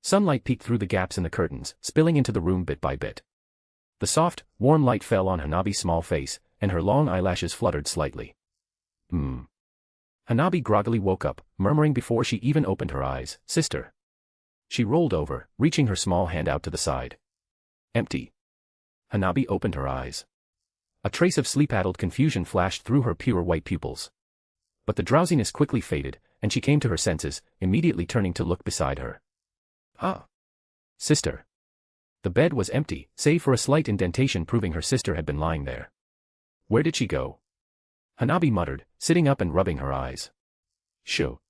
Sunlight peeked through the gaps in the curtains, spilling into the room bit by bit. The soft, warm light fell on Hanabi's small face, and her long eyelashes fluttered slightly. Hanabi groggily woke up, murmuring before she even opened her eyes, "Sister." She rolled over, reaching her small hand out to the side. Empty. Hanabi opened her eyes. A trace of sleep-addled confusion flashed through her pure white pupils. But the drowsiness quickly faded, and she came to her senses, immediately turning to look beside her. "Ah. Sister." The bed was empty, save for a slight indentation proving her sister had been lying there. "Where did she go?" Hanabi muttered, sitting up and rubbing her eyes. "Shoo."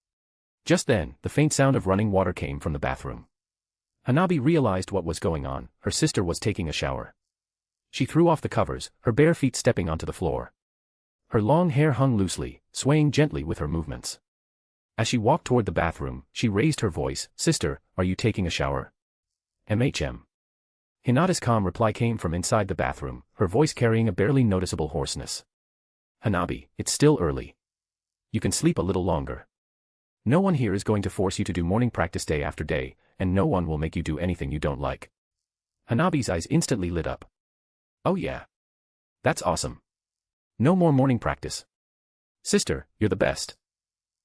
Just then, the faint sound of running water came from the bathroom. Hanabi realized what was going on, her sister was taking a shower. She threw off the covers, her bare feet stepping onto the floor. Her long hair hung loosely, swaying gently with her movements. As she walked toward the bathroom, she raised her voice, "Sister, are you taking a shower?" Hinata's calm reply came from inside the bathroom, her voice carrying a barely noticeable hoarseness. "Hanabi, it's still early. You can sleep a little longer. No one here is going to force you to do morning practice day after day, and no one will make you do anything you don't like." Hanabi's eyes instantly lit up. "Oh yeah. That's awesome. No more morning practice. Sister, you're the best."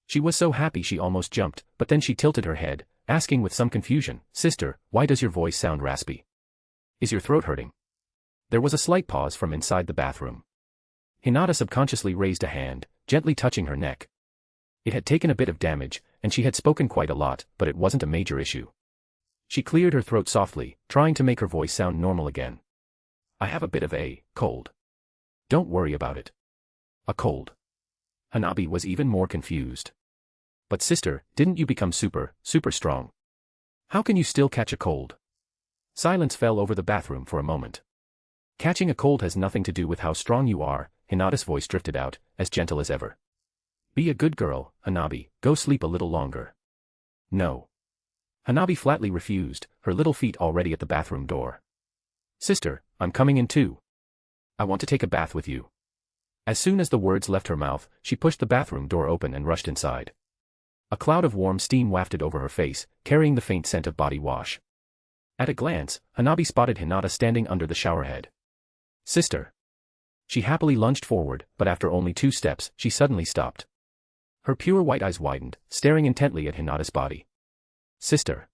She was so happy she almost jumped, but then she tilted her head, asking with some confusion, "Sister, why does your voice sound raspy? Is your throat hurting?" There was a slight pause from inside the bathroom. Hinata subconsciously raised a hand, gently touching her neck. It had taken a bit of damage, and she had spoken quite a lot, but it wasn't a major issue. She cleared her throat softly, trying to make her voice sound normal again. "I have a bit of a cold. Don't worry about it." "A cold?" Hanabi was even more confused. "But sister, didn't you become super strong? How can you still catch a cold?" Silence fell over the bathroom for a moment. "Catching a cold has nothing to do with how strong you are," Hinata's voice drifted out, as gentle as ever. "Be a good girl, Hanabi, go sleep a little longer." "No." Hanabi flatly refused, her little feet already at the bathroom door. "Sister, I'm coming in too. I want to take a bath with you." As soon as the words left her mouth, she pushed the bathroom door open and rushed inside. A cloud of warm steam wafted over her face, carrying the faint scent of body wash. At a glance, Hanabi spotted Hinata standing under the showerhead. "Sister." She happily lunged forward, but after only 2 steps, she suddenly stopped. Her pure white eyes widened, staring intently at Hinata's body. "Sister."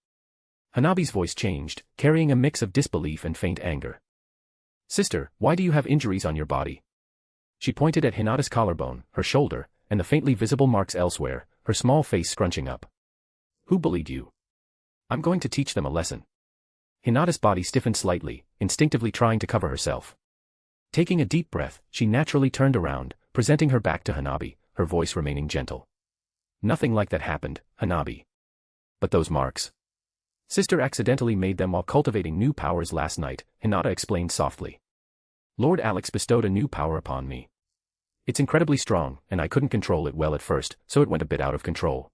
Hanabi's voice changed, carrying a mix of disbelief and faint anger. "Sister, why do you have injuries on your body?" She pointed at Hinata's collarbone, her shoulder, and the faintly visible marks elsewhere, her small face scrunching up. Who bullied you? I'm going to teach them a lesson. Hinata's body stiffened slightly, instinctively trying to cover herself. Taking a deep breath, she naturally turned around, presenting her back to Hanabi, her voice remaining gentle. Nothing like that happened, Hanabi. But those marks. Sister accidentally made them while cultivating new powers last night, Hinata explained softly. Lord Alex bestowed a new power upon me. It's incredibly strong, and I couldn't control it well at first, so it went a bit out of control.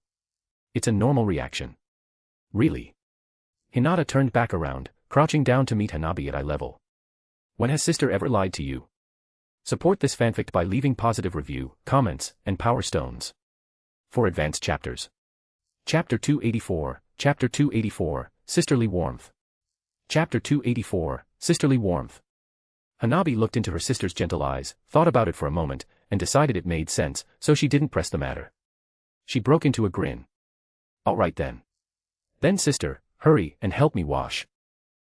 It's a normal reaction. Really? Hinata turned back around, crouching down to meet Hanabi at eye level. When has sister ever lied to you? Support this fanfic by leaving positive review, comments, and power stones. For advanced chapters. Chapter 284, Chapter 284, Sisterly Warmth. Chapter 284, Sisterly Warmth. Hanabi looked into her sister's gentle eyes, thought about it for a moment, and decided it made sense, so she didn't press the matter. She broke into a grin. All right then. Then sister, hurry and help me wash.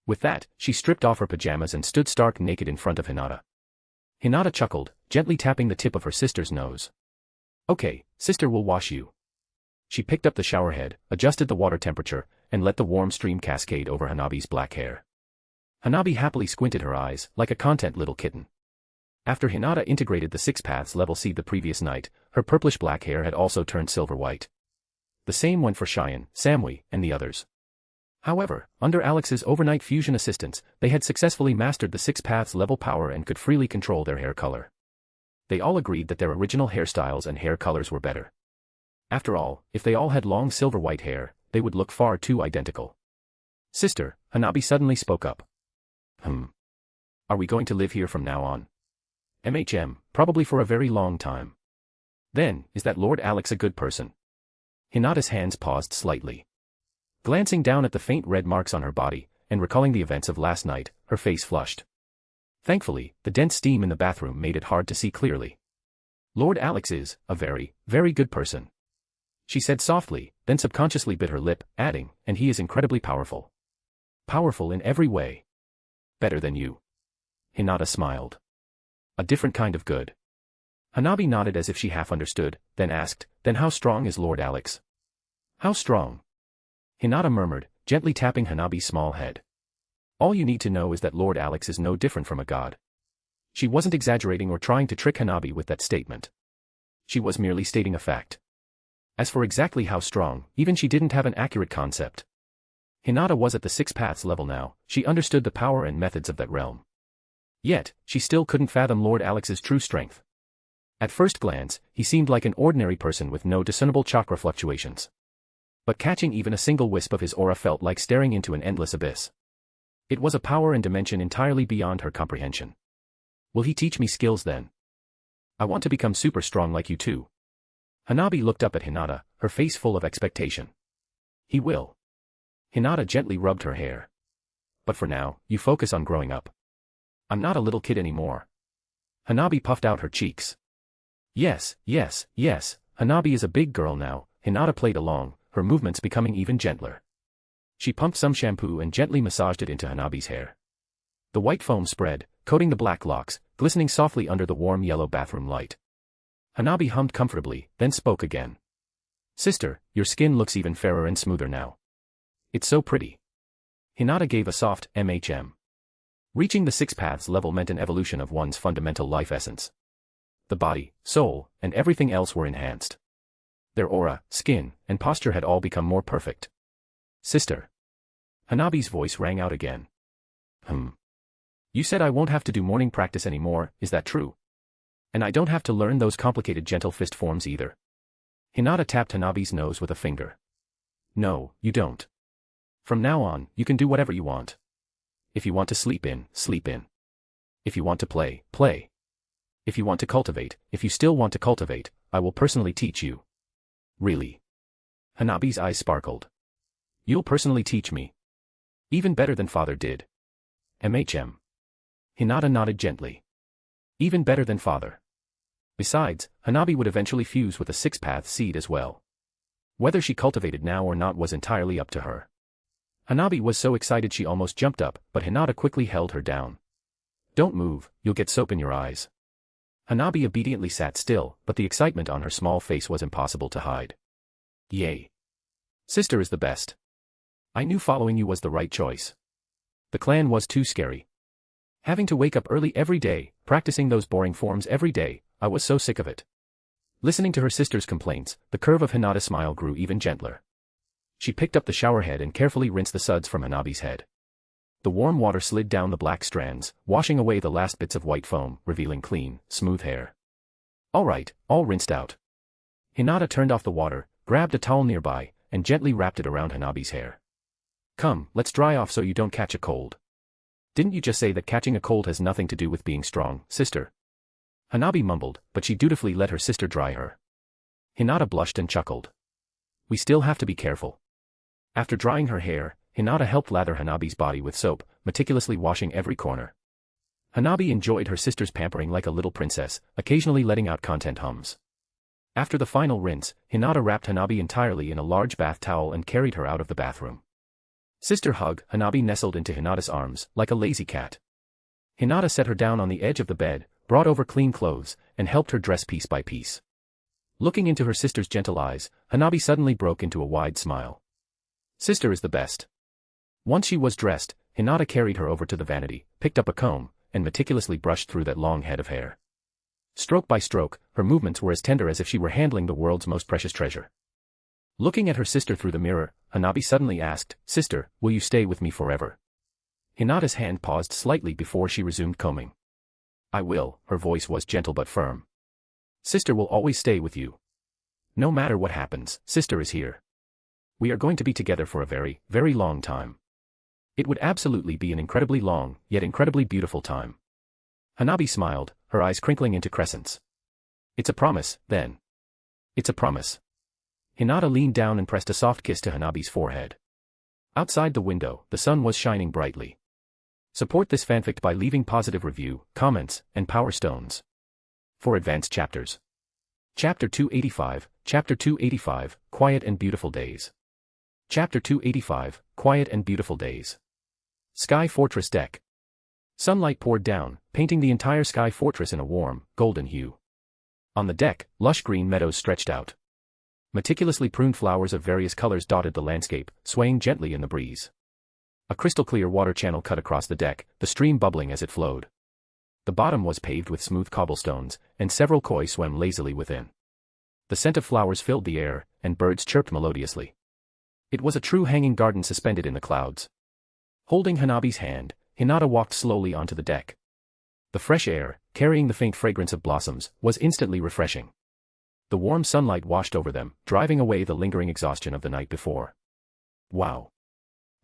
With that, she stripped off her pajamas and stood stark naked in front of Hinata. Hinata chuckled, gently tapping the tip of her sister's nose. Okay, sister will wash you. She picked up the shower head, adjusted the water temperature, and let the warm stream cascade over Hanabi's black hair. Hanabi happily squinted her eyes, like a content little kitten. After Hinata integrated the 6 paths level seed the previous night, her purplish black hair had also turned silver white. The same went for Cheyenne, Samui, and the others. However, under Alex's overnight fusion assistance, they had successfully mastered the 6 paths level power and could freely control their hair color. They all agreed that their original hairstyles and hair colors were better. After all, if they all had long silver white hair, they would look far too identical. Sister, Hanabi suddenly spoke up. Are we going to live here from now on? Probably for a very long time. Then, is that Lord Alex a good person? Hinata's hands paused slightly. Glancing down at the faint red marks on her body, and recalling the events of last night, her face flushed. Thankfully, the dense steam in the bathroom made it hard to see clearly. Lord Alex is a very, very good person. She said softly, then subconsciously bit her lip, adding, and he is incredibly powerful. Powerful in every way. Better than you. Hinata smiled. A different kind of good. Hanabi nodded as if she half understood, then asked, then how strong is Lord Alex? How strong? Hinata murmured, gently tapping Hanabi's small head. All you need to know is that Lord Alex is no different from a god. She wasn't exaggerating or trying to trick Hanabi with that statement. She was merely stating a fact. As for exactly how strong, even she didn't have an accurate concept. Hinata was at the 6 paths level now, she understood the power and methods of that realm. Yet, she still couldn't fathom Lord Alex's true strength. At first glance, he seemed like an ordinary person with no discernible chakra fluctuations. But catching even a single wisp of his aura felt like staring into an endless abyss. It was a power and dimension entirely beyond her comprehension. Will he teach me skills then? I want to become super strong like you too. Hanabi looked up at Hinata, her face full of expectation. He will. Hinata gently rubbed her hair. But for now, you focus on growing up. I'm not a little kid anymore. Hanabi puffed out her cheeks. Yes, Hanabi is a big girl now, Hinata played along, her movements becoming even gentler. She pumped some shampoo and gently massaged it into Hanabi's hair. The white foam spread, coating the black locks, glistening softly under the warm yellow bathroom light. Hanabi hummed comfortably, then spoke again. Sister, your skin looks even fairer and smoother now. It's so pretty. Hinata gave a soft Reaching the 6 paths level meant an evolution of one's fundamental life essence. The body, soul, and everything else were enhanced. Their aura, skin, and posture had all become more perfect. Sister. Hanabi's voice rang out again. You said I won't have to do morning practice anymore, is that true? And I don't have to learn those complicated gentle fist forms either. Hinata tapped Hanabi's nose with a finger. No, you don't. From now on, you can do whatever you want. If you want to sleep in, sleep in. If you want to play, play. If you want to cultivate, if you still want to cultivate, I will personally teach you. Really? Hanabi's eyes sparkled. You'll personally teach me? Even better than father did. Hinata nodded gently. Even better than father. Besides, Hanabi would eventually fuse with a 6-path seed as well. Whether she cultivated now or not was entirely up to her. Hanabi was so excited she almost jumped up, but Hinata quickly held her down. Don't move, you'll get soap in your eyes. Hanabi obediently sat still, but the excitement on her small face was impossible to hide. Yay. Sister is the best. I knew following you was the right choice. The clan was too scary. Having to wake up early every day, practicing those boring forms every day, I was so sick of it. Listening to her sister's complaints, the curve of Hinata's smile grew even gentler. She picked up the shower head and carefully rinsed the suds from Hanabi's head. The warm water slid down the black strands, washing away the last bits of white foam, revealing clean, smooth hair. All right, all rinsed out. Hinata turned off the water, grabbed a towel nearby, and gently wrapped it around Hanabi's hair. Come, let's dry off so you don't catch a cold. Didn't you just say that catching a cold has nothing to do with being strong, sister? Hanabi mumbled, but she dutifully let her sister dry her. Hinata blushed and chuckled. We still have to be careful. After drying her hair, Hinata helped lather Hanabi's body with soap, meticulously washing every corner. Hanabi enjoyed her sister's pampering like a little princess, occasionally letting out content hums. After the final rinse, Hinata wrapped Hanabi entirely in a large bath towel and carried her out of the bathroom. Sister hug, Hanabi nestled into Hinata's arms, like a lazy cat. Hinata set her down on the edge of the bed, brought over clean clothes, and helped her dress piece by piece. Looking into her sister's gentle eyes, Hanabi suddenly broke into a wide smile. Sister is the best. Once she was dressed, Hinata carried her over to the vanity, picked up a comb, and meticulously brushed through that long head of hair. Stroke by stroke, her movements were as tender as if she were handling the world's most precious treasure. Looking at her sister through the mirror, Hanabi suddenly asked, Sister, will you stay with me forever? Hinata's hand paused slightly before she resumed combing. I will, her voice was gentle but firm. Sister will always stay with you. No matter what happens, sister is here. We are going to be together for a very, very long time. It would absolutely be an incredibly long, yet incredibly beautiful time. Hanabi smiled, her eyes crinkling into crescents. It's a promise, then. It's a promise. Hinata leaned down and pressed a soft kiss to Hanabi's forehead. Outside the window, the sun was shining brightly. Support this fanfic by leaving positive review, comments, and power stones. For advanced chapters. Chapter 285, Quiet and Beautiful Days. Chapter 285, Quiet and Beautiful Days. Sky Fortress Deck. Sunlight poured down, painting the entire Sky Fortress in a warm, golden hue. On the deck, lush green meadows stretched out. Meticulously pruned flowers of various colors dotted the landscape, swaying gently in the breeze. A crystal-clear water channel cut across the deck, the stream bubbling as it flowed. The bottom was paved with smooth cobblestones, and several koi swam lazily within. The scent of flowers filled the air, and birds chirped melodiously. It was a true hanging garden suspended in the clouds. Holding Hanabi's hand, Hinata walked slowly onto the deck. The fresh air, carrying the faint fragrance of blossoms, was instantly refreshing. The warm sunlight washed over them, driving away the lingering exhaustion of the night before. Wow.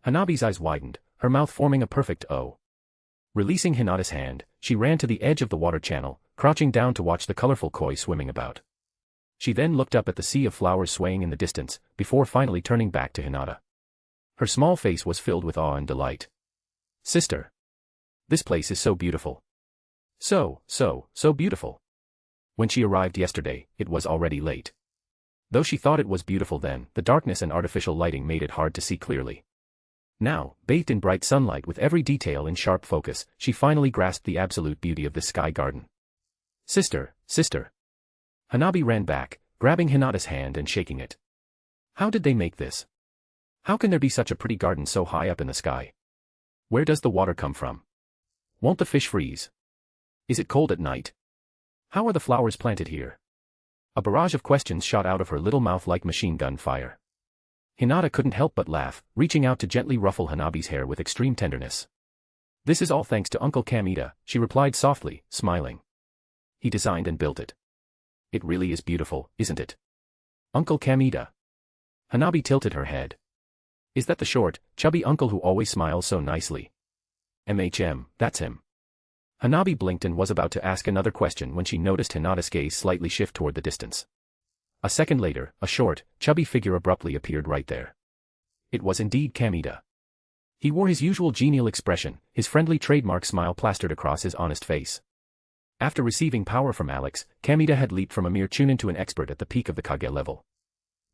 Hanabi's eyes widened, her mouth forming a perfect O. Releasing Hinata's hand, she ran to the edge of the water channel, crouching down to watch the colorful koi swimming about. She then looked up at the sea of flowers swaying in the distance, before finally turning back to Hinata. Her small face was filled with awe and delight. Sister. This place is so beautiful. So beautiful. When she arrived yesterday, it was already late. Though she thought it was beautiful then, the darkness and artificial lighting made it hard to see clearly. Now, bathed in bright sunlight with every detail in sharp focus, she finally grasped the absolute beauty of this sky garden. Sister. Hanabi ran back, grabbing Hinata's hand and shaking it. How did they make this? How can there be such a pretty garden so high up in the sky? Where does the water come from? Won't the fish freeze? Is it cold at night? How are the flowers planted here? A barrage of questions shot out of her little mouth like machine gun fire. Hinata couldn't help but laugh, reaching out to gently ruffle Hanabi's hair with extreme tenderness. This is all thanks to Uncle Kamita, she replied softly, smiling. He designed and built it. It really is beautiful, isn't it? Uncle Kamita. Hanabi tilted her head. Is that the short, chubby uncle who always smiles so nicely? That's him. Hanabi blinked and was about to ask another question when she noticed Hinata's gaze slightly shift toward the distance. A second later, a short, chubby figure abruptly appeared right there. It was indeed Kamita. He wore his usual genial expression, his friendly trademark smile plastered across his honest face. After receiving power from Alex, Kamita had leaped from a mere chunin to an expert at the peak of the Kage level.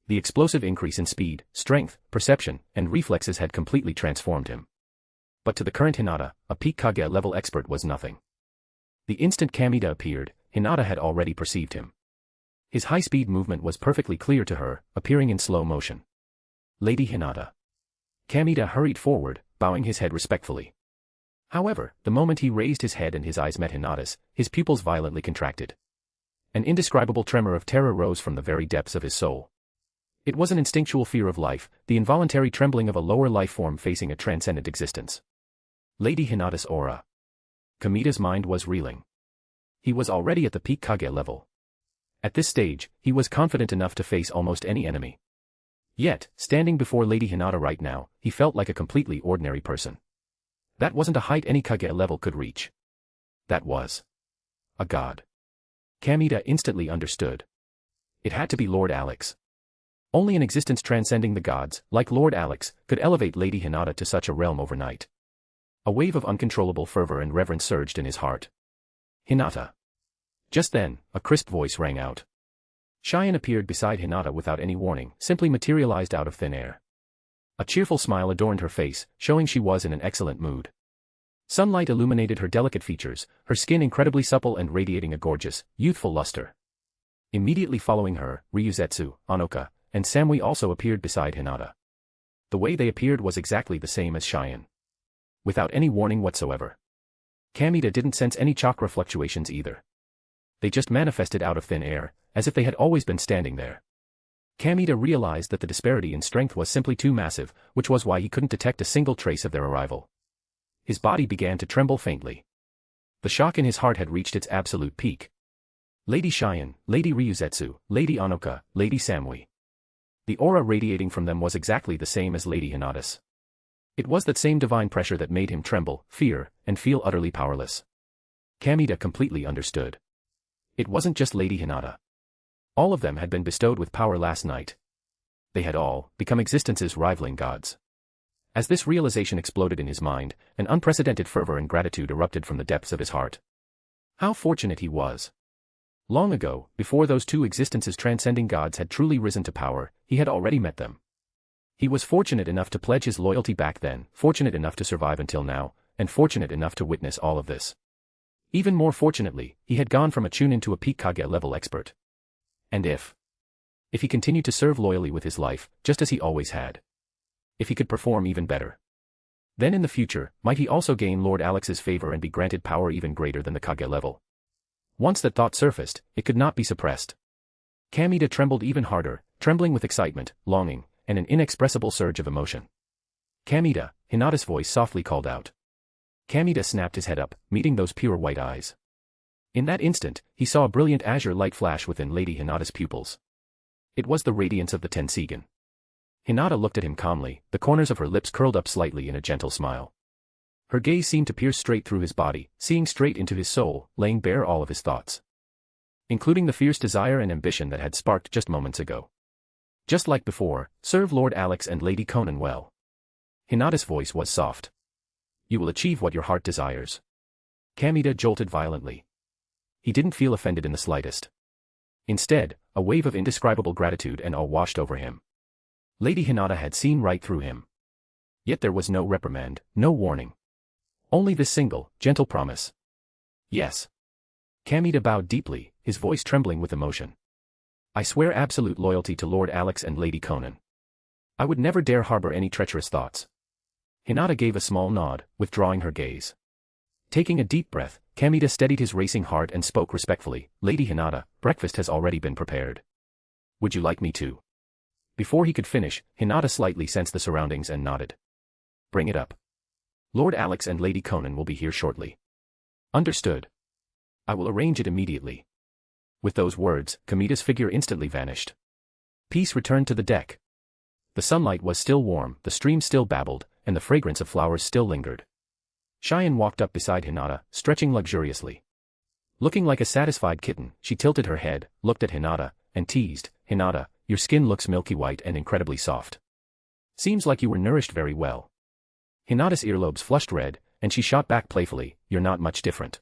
The explosive increase in speed, strength, perception, and reflexes had completely transformed him. But to the current Hinata, a peak Kage level expert was nothing. The instant Kamita appeared, Hinata had already perceived him. His high-speed movement was perfectly clear to her, appearing in slow motion. Lady Hinata. Kamita hurried forward, bowing his head respectfully. However, the moment he raised his head and his eyes met Hinata's, his pupils violently contracted. An indescribable tremor of terror rose from the very depths of his soul. It was an instinctual fear of life, the involuntary trembling of a lower life form facing a transcendent existence. Lady Hinata's aura. Kamita's mind was reeling. He was already at the peak Kage level. At this stage, he was confident enough to face almost any enemy. Yet, standing before Lady Hinata right now, he felt like a completely ordinary person. That wasn't a height any Kage level could reach. That was a god. Kamita instantly understood. It had to be Lord Alex. Only an existence transcending the gods, like Lord Alex, could elevate Lady Hinata to such a realm overnight. A wave of uncontrollable fervor and reverence surged in his heart. Hinata. Just then, a crisp voice rang out. Cheyenne appeared beside Hinata without any warning, simply materialized out of thin air. A cheerful smile adorned her face, showing she was in an excellent mood. Sunlight illuminated her delicate features, her skin incredibly supple and radiating a gorgeous, youthful luster. Immediately following her, Ryuzetsu, Anoka, and Samui also appeared beside Hinata. The way they appeared was exactly the same as Cheyenne. Without any warning whatsoever. Kamita didn't sense any chakra fluctuations either. They just manifested out of thin air, as if they had always been standing there. Kamita realized that the disparity in strength was simply too massive, which was why he couldn't detect a single trace of their arrival. His body began to tremble faintly. The shock in his heart had reached its absolute peak. Lady Cheyenne, Lady Ryuzetsu, Lady Anoka, Lady Samui. The aura radiating from them was exactly the same as Lady Hinata's. It was that same divine pressure that made him tremble, fear, and feel utterly powerless. Kamita completely understood. It wasn't just Lady Hinata. All of them had been bestowed with power last night. They had all become existences rivaling gods. As this realization exploded in his mind, an unprecedented fervor and gratitude erupted from the depths of his heart. How fortunate he was. Long ago, before those two existences transcending gods had truly risen to power, he had already met them. He was fortunate enough to pledge his loyalty back then, fortunate enough to survive until now, and fortunate enough to witness all of this. Even more fortunately, he had gone from a Chunin to a peak Kage level expert. And if he continued to serve loyally with his life, just as he always had. If he could perform even better. Then in the future, might he also gain Lord Alex's favor and be granted power even greater than the Kage level. Once that thought surfaced, it could not be suppressed. Kamita trembled even harder, trembling with excitement, longing, and an inexpressible surge of emotion. Kamita, Hinata's voice softly called out. Kamita snapped his head up, meeting those pure white eyes. In that instant, he saw a brilliant azure light flash within Lady Hinata's pupils. It was the radiance of the Tensigen. Hinata looked at him calmly, the corners of her lips curled up slightly in a gentle smile. Her gaze seemed to pierce straight through his body, seeing straight into his soul, laying bare all of his thoughts. Including the fierce desire and ambition that had sparked just moments ago. Just like before, serve Lord Alex and Lady Konan well. Hinata's voice was soft. You will achieve what your heart desires. Kamita jolted violently. He didn't feel offended in the slightest. Instead, a wave of indescribable gratitude and awe washed over him. Lady Hinata had seen right through him. Yet there was no reprimand, no warning. Only this single, gentle promise. Yes. Kamita bowed deeply, his voice trembling with emotion. I swear absolute loyalty to Lord Alex and Lady Konan. I would never dare harbor any treacherous thoughts. Hinata gave a small nod, withdrawing her gaze. Taking a deep breath, Kamita steadied his racing heart and spoke respectfully, Lady Hinata, breakfast has already been prepared. Would you like me to? Before he could finish, Hinata slightly sensed the surroundings and nodded. Bring it up. Lord Alex and Lady Konan will be here shortly. Understood. I will arrange it immediately. With those words, Kamita's figure instantly vanished. Peace returned to the deck. The sunlight was still warm, the stream still babbled, and the fragrance of flowers still lingered. Cheyenne walked up beside Hinata, stretching luxuriously. Looking like a satisfied kitten, she tilted her head, looked at Hinata, and teased, Hinata, your skin looks milky white and incredibly soft. Seems like you were nourished very well. Hinata's earlobes flushed red, and she shot back playfully, you're not much different.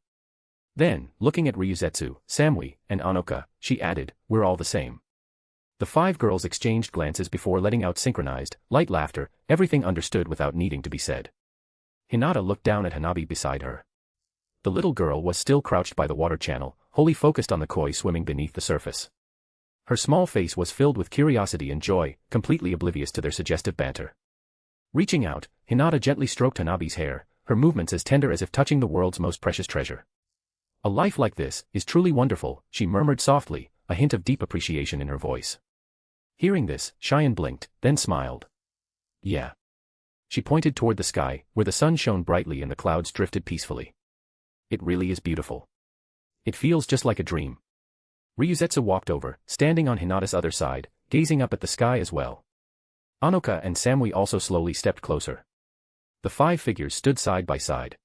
Then, looking at Ryuzetsu, Samui, and Anoka, she added, we're all the same. The five girls exchanged glances before letting out synchronized, light laughter, everything understood without needing to be said. Hinata looked down at Hanabi beside her. The little girl was still crouched by the water channel, wholly focused on the koi swimming beneath the surface. Her small face was filled with curiosity and joy, completely oblivious to their suggestive banter. Reaching out, Hinata gently stroked Hanabi's hair, her movements as tender as if touching the world's most precious treasure. A life like this is truly wonderful, she murmured softly, a hint of deep appreciation in her voice. Hearing this, Cheyenne blinked, then smiled. Yeah. She pointed toward the sky, where the sun shone brightly and the clouds drifted peacefully. It really is beautiful. It feels just like a dream. Ryuzetsu walked over, standing on Hinata's other side, gazing up at the sky as well. Anoka and Samui also slowly stepped closer. The 5 figures stood side by side.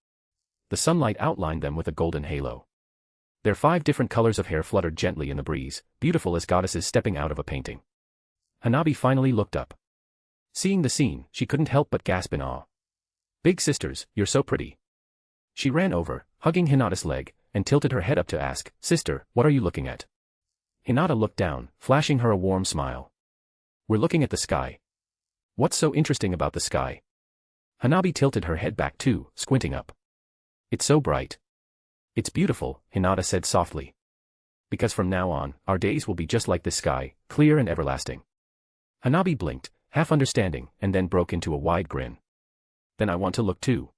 The sunlight outlined them with a golden halo. Their 5 different colors of hair fluttered gently in the breeze, beautiful as goddesses stepping out of a painting. Hanabi finally looked up. Seeing the scene, she couldn't help but gasp in awe. Big sisters, you're so pretty. She ran over, hugging Hinata's leg, and tilted her head up to ask, Sister, what are you looking at? Hinata looked down, flashing her a warm smile. We're looking at the sky. What's so interesting about the sky? Hanabi tilted her head back too, squinting up. It's so bright. It's beautiful, Hinata said softly. Because from now on, our days will be just like this sky, clear and everlasting. Hanabi blinked, half understanding, and then broke into a wide grin. Then I want to look too.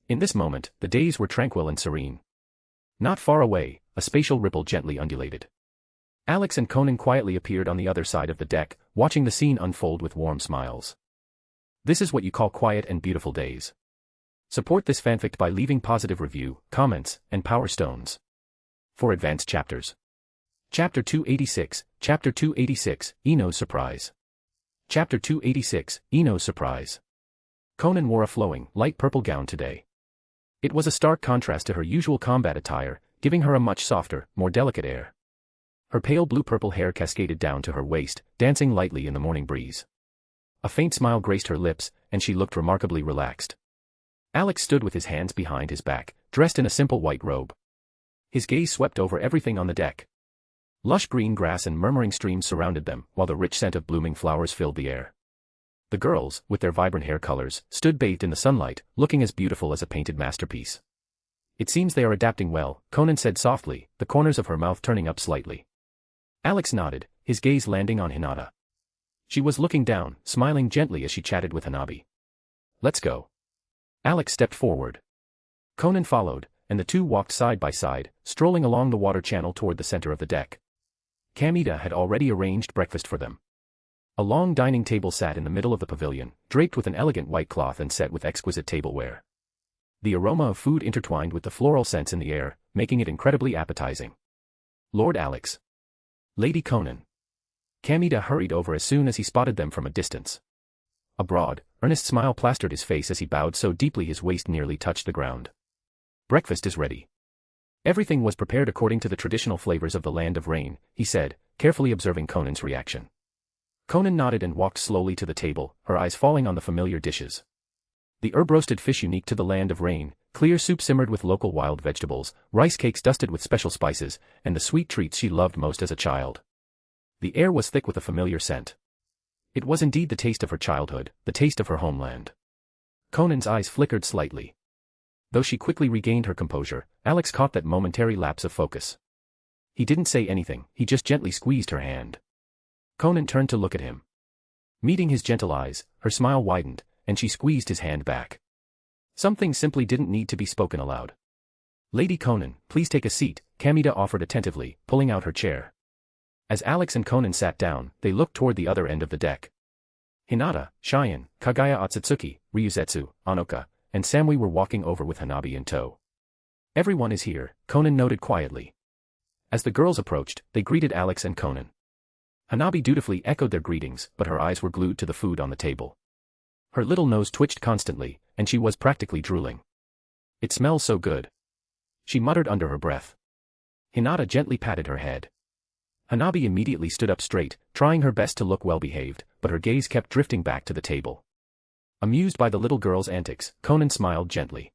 In this moment, the days were tranquil and serene. Not far away, a spatial ripple gently undulated. Alex and Konan quietly appeared on the other side of the deck, watching the scene unfold with warm smiles. This is what you call quiet and beautiful days. Support this fanfic by leaving positive review, comments, and power stones. For advanced chapters. Chapter 286, Chapter 286, Ino's Surprise. Chapter 286, Ino's Surprise. Konan wore a flowing, light purple gown today. It was a stark contrast to her usual combat attire, giving her a much softer, more delicate air. Her pale blue-purple hair cascaded down to her waist, dancing lightly in the morning breeze. A faint smile graced her lips, and she looked remarkably relaxed. Alex stood with his hands behind his back, dressed in a simple white robe. His gaze swept over everything on the deck. Lush green grass and murmuring streams surrounded them, while the rich scent of blooming flowers filled the air. The girls, with their vibrant hair colors, stood bathed in the sunlight, looking as beautiful as a painted masterpiece. It seems they are adapting well, Konan said softly, the corners of her mouth turning up slightly. Alex nodded, his gaze landing on Hinata. She was looking down, smiling gently as she chatted with Hanabi. Let's go. Alex stepped forward. Konan followed, and the two walked side by side, strolling along the water channel toward the center of the deck. Kamida had already arranged breakfast for them. A long dining table sat in the middle of the pavilion, draped with an elegant white cloth and set with exquisite tableware. The aroma of food intertwined with the floral scents in the air, making it incredibly appetizing. Lord Alex. Lady Konan. Kamida hurried over as soon as he spotted them from a distance. A broad, earnest smile plastered his face as he bowed so deeply his waist nearly touched the ground. Breakfast is ready. Everything was prepared according to the traditional flavors of the land of rain, he said, carefully observing Conan's reaction. Konan nodded and walked slowly to the table, her eyes falling on the familiar dishes. The herb-roasted fish unique to the land of rain, clear soup simmered with local wild vegetables, rice cakes dusted with special spices, and the sweet treats she loved most as a child. The air was thick with a familiar scent. It was indeed the taste of her childhood, the taste of her homeland. Conan's eyes flickered slightly. Though she quickly regained her composure, Alex caught that momentary lapse of focus. He didn't say anything, he just gently squeezed her hand. Konan turned to look at him. Meeting his gentle eyes, her smile widened, and she squeezed his hand back. Something simply didn't need to be spoken aloud. Lady Konan, please take a seat, Kamida offered attentively, pulling out her chair. As Alex and Konan sat down, they looked toward the other end of the deck. Hinata, Cheyenne, Kagaya Otsutsuki, Ryuzetsu, Anoka, and Samui were walking over with Hanabi in tow. Everyone is here, Konan noted quietly. As the girls approached, they greeted Alex and Konan. Hanabi dutifully echoed their greetings, but her eyes were glued to the food on the table. Her little nose twitched constantly, and she was practically drooling. It smells so good. She muttered under her breath. Hinata gently patted her head. Hanabi immediately stood up straight, trying her best to look well-behaved, but her gaze kept drifting back to the table. Amused by the little girl's antics, Konan smiled gently.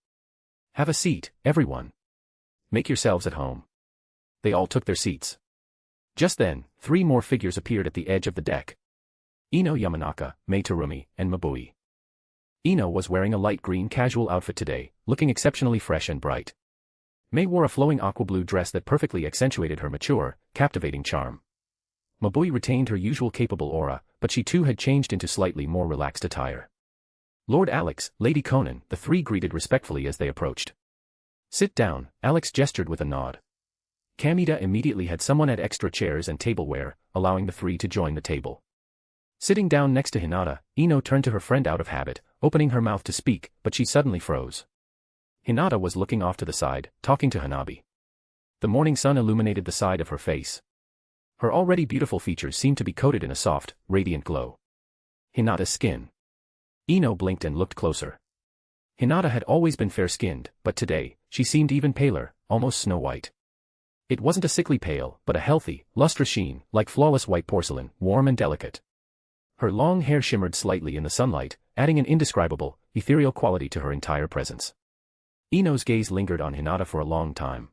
Have a seat, everyone. Make yourselves at home. They all took their seats. Just then, 3 more figures appeared at the edge of the deck. Ino Yamanaka, Mei Terumi, and Mabui. Ino was wearing a light green casual outfit today, looking exceptionally fresh and bright. Mei wore a flowing aqua blue dress that perfectly accentuated her mature, captivating charm. Mabui retained her usual capable aura, but she too had changed into slightly more relaxed attire. Lord Alex, Lady Konan, the three greeted respectfully as they approached. "Sit down," Alex gestured with a nod. Kamida immediately had someone add extra chairs and tableware, allowing the three to join the table. Sitting down next to Hinata, Ino turned to her friend out of habit, opening her mouth to speak, but she suddenly froze. Hinata was looking off to the side, talking to Hanabi. The morning sun illuminated the side of her face. Her already beautiful features seemed to be coated in a soft, radiant glow. Hinata's skin. Ino blinked and looked closer. Hinata had always been fair-skinned, but today, she seemed even paler, almost snow-white. It wasn't a sickly pale, but a healthy, lustrous sheen, like flawless white porcelain, warm and delicate. Her long hair shimmered slightly in the sunlight, adding an indescribable, ethereal quality to her entire presence. Ino's gaze lingered on Hinata for a long time.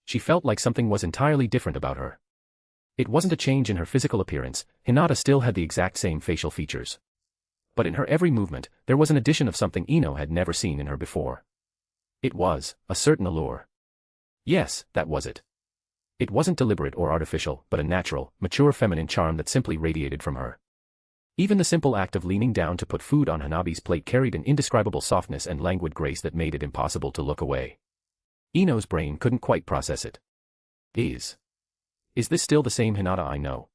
She felt like something was entirely different about her. It wasn't a change in her physical appearance, Hinata still had the exact same facial features. But in her every movement, there was an addition of something Ino had never seen in her before. It was a certain allure. Yes, that was it. It wasn't deliberate or artificial, but a natural, mature feminine charm that simply radiated from her. Even the simple act of leaning down to put food on Hanabi's plate carried an indescribable softness and languid grace that made it impossible to look away. Ino's brain couldn't quite process it. Is this still the same Hinata I know?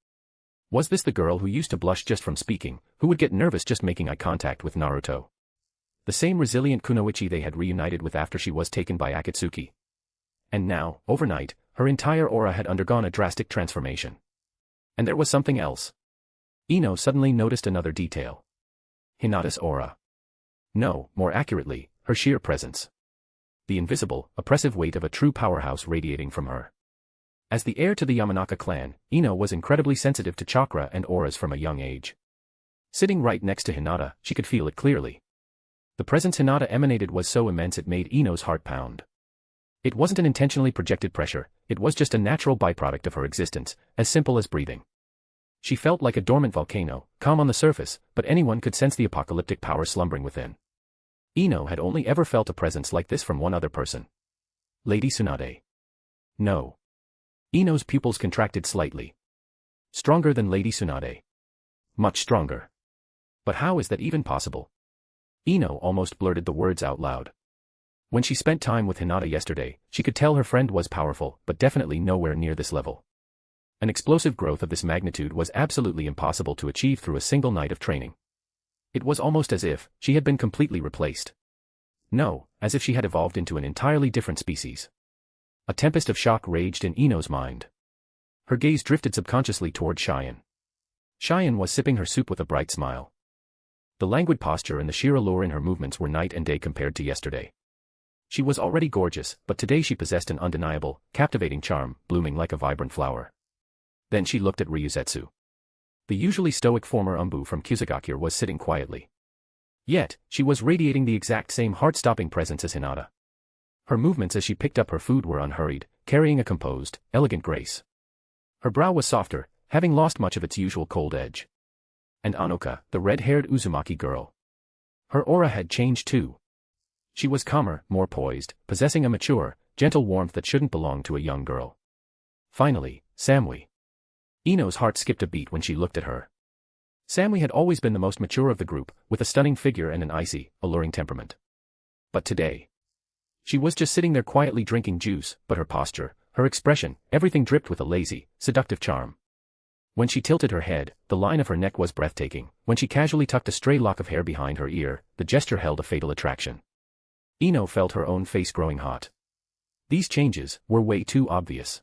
Was this the girl who used to blush just from speaking, who would get nervous just making eye contact with Naruto? The same resilient kunoichi they had reunited with after she was taken by Akatsuki. And now, overnight, her entire aura had undergone a drastic transformation. And there was something else. Ino suddenly noticed another detail. Hinata's aura. No, more accurately, her sheer presence. The invisible, oppressive weight of a true powerhouse radiating from her. As the heir to the Yamanaka clan, Ino was incredibly sensitive to chakra and auras from a young age. Sitting right next to Hinata, she could feel it clearly. The presence Hinata emanated was so immense it made Ino's heart pound. It wasn't an intentionally projected pressure, it was just a natural byproduct of her existence, as simple as breathing. She felt like a dormant volcano, calm on the surface, but anyone could sense the apocalyptic power slumbering within. Ino had only ever felt a presence like this from one other person. Lady Tsunade. No. Ino's pupils contracted slightly. Stronger than Lady Tsunade. Much stronger. But how is that even possible? Ino almost blurted the words out loud. When she spent time with Hinata yesterday, she could tell her friend was powerful, but definitely nowhere near this level. An explosive growth of this magnitude was absolutely impossible to achieve through a single night of training. It was almost as if she had been completely replaced. No, as if she had evolved into an entirely different species. A tempest of shock raged in Ino's mind. Her gaze drifted subconsciously toward Cheyenne. Cheyenne was sipping her soup with a bright smile. The languid posture and the sheer allure in her movements were night and day compared to yesterday. She was already gorgeous, but today she possessed an undeniable, captivating charm, blooming like a vibrant flower. Then she looked at Ryuzetsu. The usually stoic former Umbu from Kusagakure was sitting quietly. Yet, she was radiating the exact same heart-stopping presence as Hinata. Her movements as she picked up her food were unhurried, carrying a composed, elegant grace. Her brow was softer, having lost much of its usual cold edge. And Anoka, the red-haired Uzumaki girl. Her aura had changed too. She was calmer, more poised, possessing a mature, gentle warmth that shouldn't belong to a young girl. Finally, Samui. Ino's heart skipped a beat when she looked at her. Samui had always been the most mature of the group, with a stunning figure and an icy, alluring temperament. But today, she was just sitting there quietly drinking juice, but her posture, her expression, everything dripped with a lazy, seductive charm. When she tilted her head, the line of her neck was breathtaking. When she casually tucked a stray lock of hair behind her ear, the gesture held a fatal attraction. Ino felt her own face growing hot. These changes were way too obvious.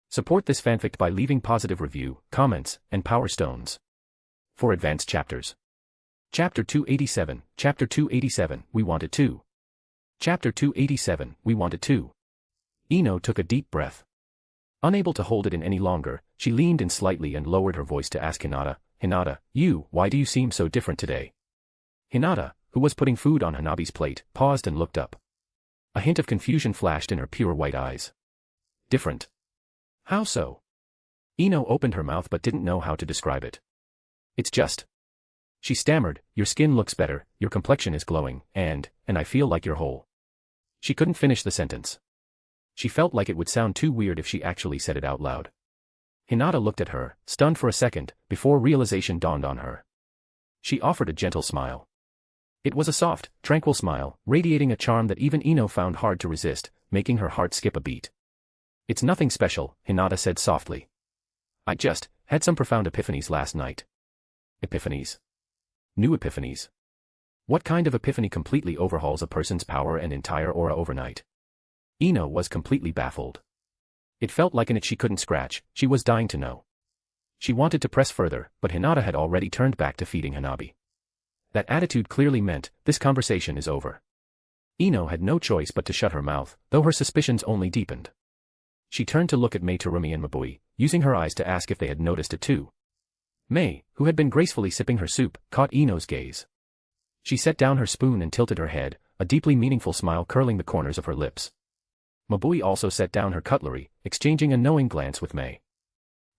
Support this fanfic by leaving positive review, comments, and power stones. For advanced chapters. Chapter 287, Chapter 287, We Want It Too. Chapter 287, We Want It Too. Ino took a deep breath. Unable to hold it in any longer, she leaned in slightly and lowered her voice to ask Hinata, Hinata, why do you seem so different today? Hinata, who was putting food on Hanabi's plate, paused and looked up. A hint of confusion flashed in her pure white eyes. Different? How so? Ino opened her mouth but didn't know how to describe it. It's just. She stammered, your skin looks better, your complexion is glowing, and I feel like you're whole. She couldn't finish the sentence. She felt like it would sound too weird if she actually said it out loud. Hinata looked at her, stunned for a second, before realization dawned on her. She offered a gentle smile. It was a soft, tranquil smile, radiating a charm that even Ino found hard to resist, making her heart skip a beat. "It's nothing special," Hinata said softly. "I just had some profound epiphanies last night." Epiphanies? New epiphanies? What kind of epiphany completely overhauls a person's power and entire aura overnight? Ino was completely baffled. It felt like an itch she couldn't scratch. She was dying to know. She wanted to press further, but Hinata had already turned back to feeding Hanabi. That attitude clearly meant, this conversation is over. Ino had no choice but to shut her mouth, though her suspicions only deepened. She turned to look at Mei Terumi and Mabui, using her eyes to ask if they had noticed it too. Mei, who had been gracefully sipping her soup, caught Ino's gaze. She set down her spoon and tilted her head, a deeply meaningful smile curling the corners of her lips. Mabui also set down her cutlery, exchanging a knowing glance with Mei.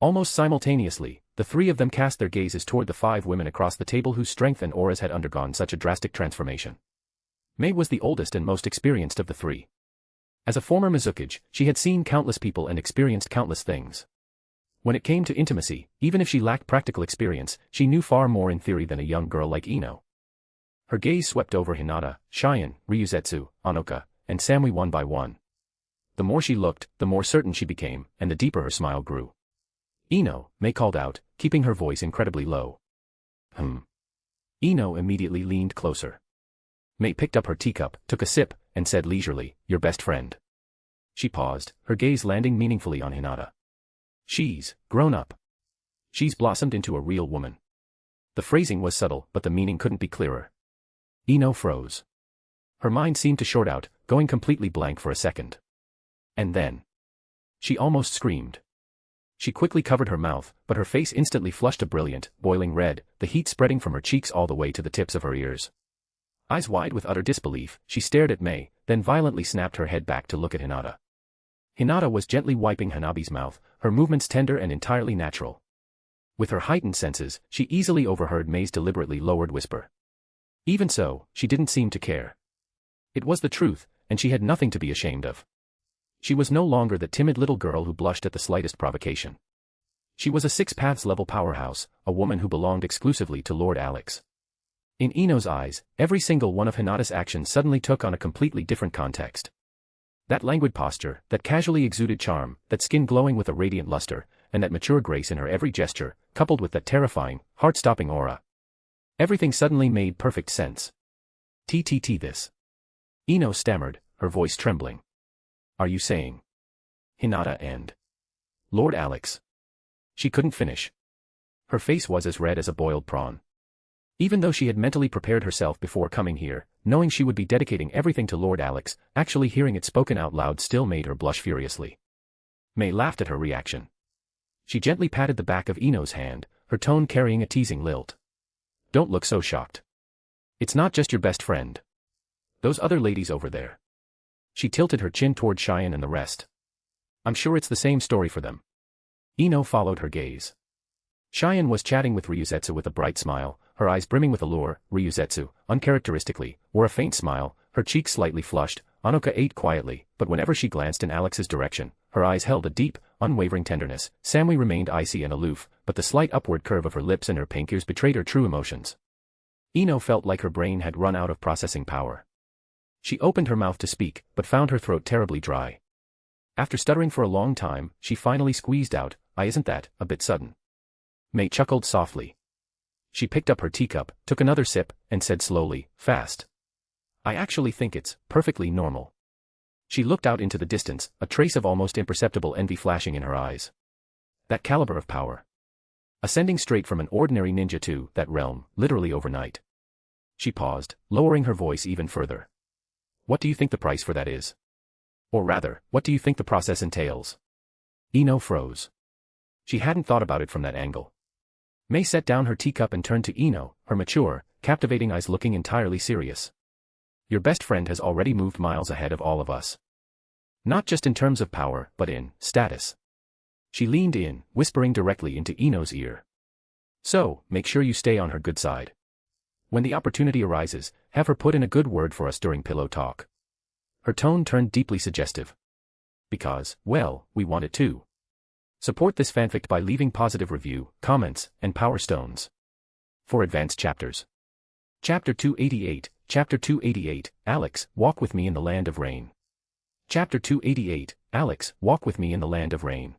Almost simultaneously, the three of them cast their gazes toward the 5 women across the table whose strength and auras had undergone such a drastic transformation. Mei was the oldest and most experienced of the 3. As a former Mizukage, she had seen countless people and experienced countless things. When it came to intimacy, even if she lacked practical experience, she knew far more in theory than a young girl like Ino. Her gaze swept over Hinata, Cheyenne, Ryuzetsu, Anoka, and Samui one by one. The more she looked, the more certain she became, and the deeper her smile grew. "Ino," Mei called out, keeping her voice incredibly low. Ino immediately leaned closer. Mei picked up her teacup, took a sip, and said leisurely, "Your best friend." She paused, her gaze landing meaningfully on Hinata. "She's grown up. She's blossomed into a real woman." The phrasing was subtle, but the meaning couldn't be clearer. Ino froze. Her mind seemed to short out, going completely blank for a second. And then, she almost screamed. She quickly covered her mouth, but her face instantly flushed a brilliant, boiling red, the heat spreading from her cheeks all the way to the tips of her ears. Eyes wide with utter disbelief, she stared at Mei, then violently snapped her head back to look at Hinata. Hinata was gently wiping Hanabi's mouth, her movements tender and entirely natural. With her heightened senses, she easily overheard Mei's deliberately lowered whisper. Even so, she didn't seem to care. It was the truth, and she had nothing to be ashamed of. She was no longer the timid little girl who blushed at the slightest provocation. She was a 6 Paths level powerhouse, a woman who belonged exclusively to Lord Alex. In Ino's eyes, every single one of Hinata's actions suddenly took on a completely different context. That languid posture, that casually exuded charm, that skin glowing with a radiant luster, and that mature grace in her every gesture, coupled with that terrifying, heart-stopping aura. Everything suddenly made perfect sense. This. Ino stammered, her voice trembling. "Are you saying Hinata and Lord Alex?" She couldn't finish. Her face was as red as a boiled prawn. Even though she had mentally prepared herself before coming here, knowing she would be dedicating everything to Lord Alex, actually hearing it spoken out loud still made her blush furiously. Mei laughed at her reaction. She gently patted the back of Ino's hand, her tone carrying a teasing lilt. "Don't look so shocked. It's not just your best friend. Those other ladies over there." She tilted her chin toward Cheyenne and the rest. "I'm sure it's the same story for them." Ino followed her gaze. Cheyenne was chatting with Ryuzetsu with a bright smile, her eyes brimming with allure. Ryuzetsu, uncharacteristically, wore a faint smile, her cheeks slightly flushed. Anoka ate quietly, but whenever she glanced in Alex's direction, her eyes held a deep, unwavering tenderness. Samui remained icy and aloof, but the slight upward curve of her lips and her pink ears betrayed her true emotions. Ino felt like her brain had run out of processing power. She opened her mouth to speak, but found her throat terribly dry. After stuttering for a long time, she finally squeezed out, "Isn't that a bit sudden?" Mei chuckled softly. She picked up her teacup, took another sip, and said slowly, "Fast. I actually think it's perfectly normal." She looked out into the distance, a trace of almost imperceptible envy flashing in her eyes. That caliber of power. Ascending straight from an ordinary ninja to that realm, literally overnight. She paused, lowering her voice even further. "What do you think the price for that is? Or rather, what do you think the process entails?" Ino froze. She hadn't thought about it from that angle. Mei set down her teacup and turned to Ino, her mature, captivating eyes looking entirely serious. "Your best friend has already moved miles ahead of all of us. Not just in terms of power, but in status." She leaned in, whispering directly into Ino's ear. "So, make sure you stay on her good side. When the opportunity arises, have her put in a good word for us during pillow talk." Her tone turned deeply suggestive. Because, well, we want it too. Support this fanfic by leaving positive review, comments, and power stones. For advanced chapters. Chapter 288, Chapter 288, Alex, walk with me in the land of rain. Chapter 288, Alex, walk with me in the land of rain.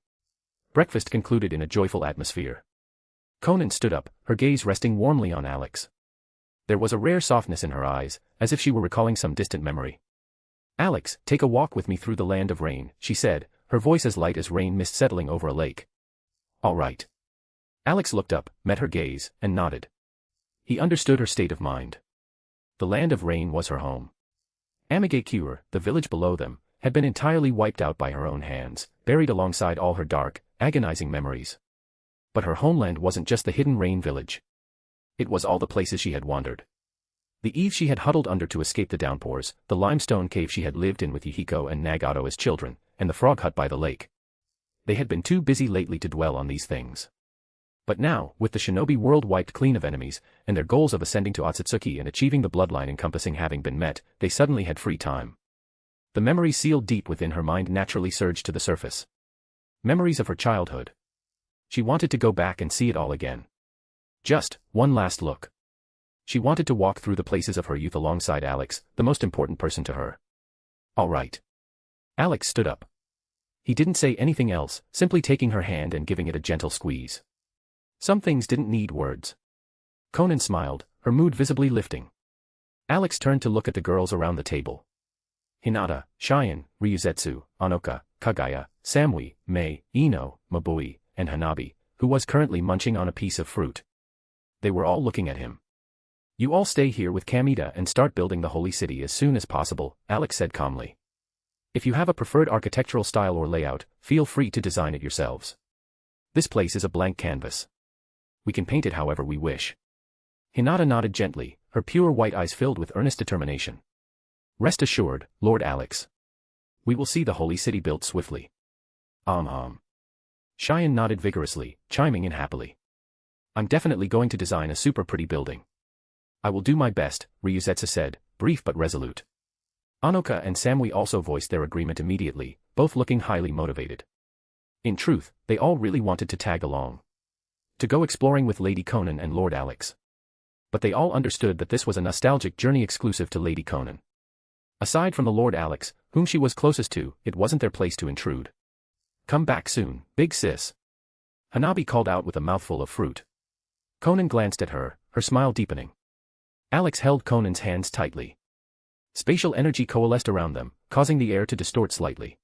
Breakfast concluded in a joyful atmosphere. Konan stood up, her gaze resting warmly on Alex. There was a rare softness in her eyes, as if she were recalling some distant memory. Alex, take a walk with me through the land of rain, she said, her voice as light as rain mist settling over a lake. All right. Alex looked up, met her gaze, and nodded. He understood her state of mind. The land of rain was her home. Amigakure, the village below them, had been entirely wiped out by her own hands, buried alongside all her dark, agonizing memories. But her homeland wasn't just the hidden rain village. It was all the places she had wandered. The eave she had huddled under to escape the downpours, the limestone cave she had lived in with Yihiko and Nagato as children, and the frog hut by the lake. They had been too busy lately to dwell on these things. But now, with the shinobi world wiped clean of enemies, and their goals of ascending to Otsutsuki and achieving the bloodline encompassing having been met, they suddenly had free time. The memories sealed deep within her mind naturally surged to the surface. Memories of her childhood. She wanted to go back and see it all again. Just one last look. She wanted to walk through the places of her youth alongside Alex, the most important person to her. All right. Alex stood up. He didn't say anything else, simply taking her hand and giving it a gentle squeeze. Some things didn't need words. Konan smiled, her mood visibly lifting. Alex turned to look at the girls around the table. Hinata, Cheyenne, Ryuzetsu, Anoka, Kagaya, Samui, Mei, Ino, Mabui, and Hanabi, who was currently munching on a piece of fruit. They were all looking at him. You all stay here with Kamita and start building the holy city as soon as possible, Alex said calmly. If you have a preferred architectural style or layout, feel free to design it yourselves. This place is a blank canvas. We can paint it however we wish. Hinata nodded gently, her pure white eyes filled with earnest determination. Rest assured, Lord Alex. We will see the holy city built swiftly. Cheyenne nodded vigorously, chiming in happily. I'm definitely going to design a super pretty building. I will do my best, Ryuzetsu said, brief but resolute. Anoka and Samui also voiced their agreement immediately, both looking highly motivated. In truth, they all really wanted to tag along. To go exploring with Lady Konan and Lord Alex. But they all understood that this was a nostalgic journey exclusive to Lady Konan. Aside from the Lord Alex, whom she was closest to, it wasn't their place to intrude. Come back soon, big sis. Hanabi called out with a mouthful of fruit. Konan glanced at her, her smile deepening. Alex held Konan's hands tightly. Spatial energy coalesced around them, causing the air to distort slightly.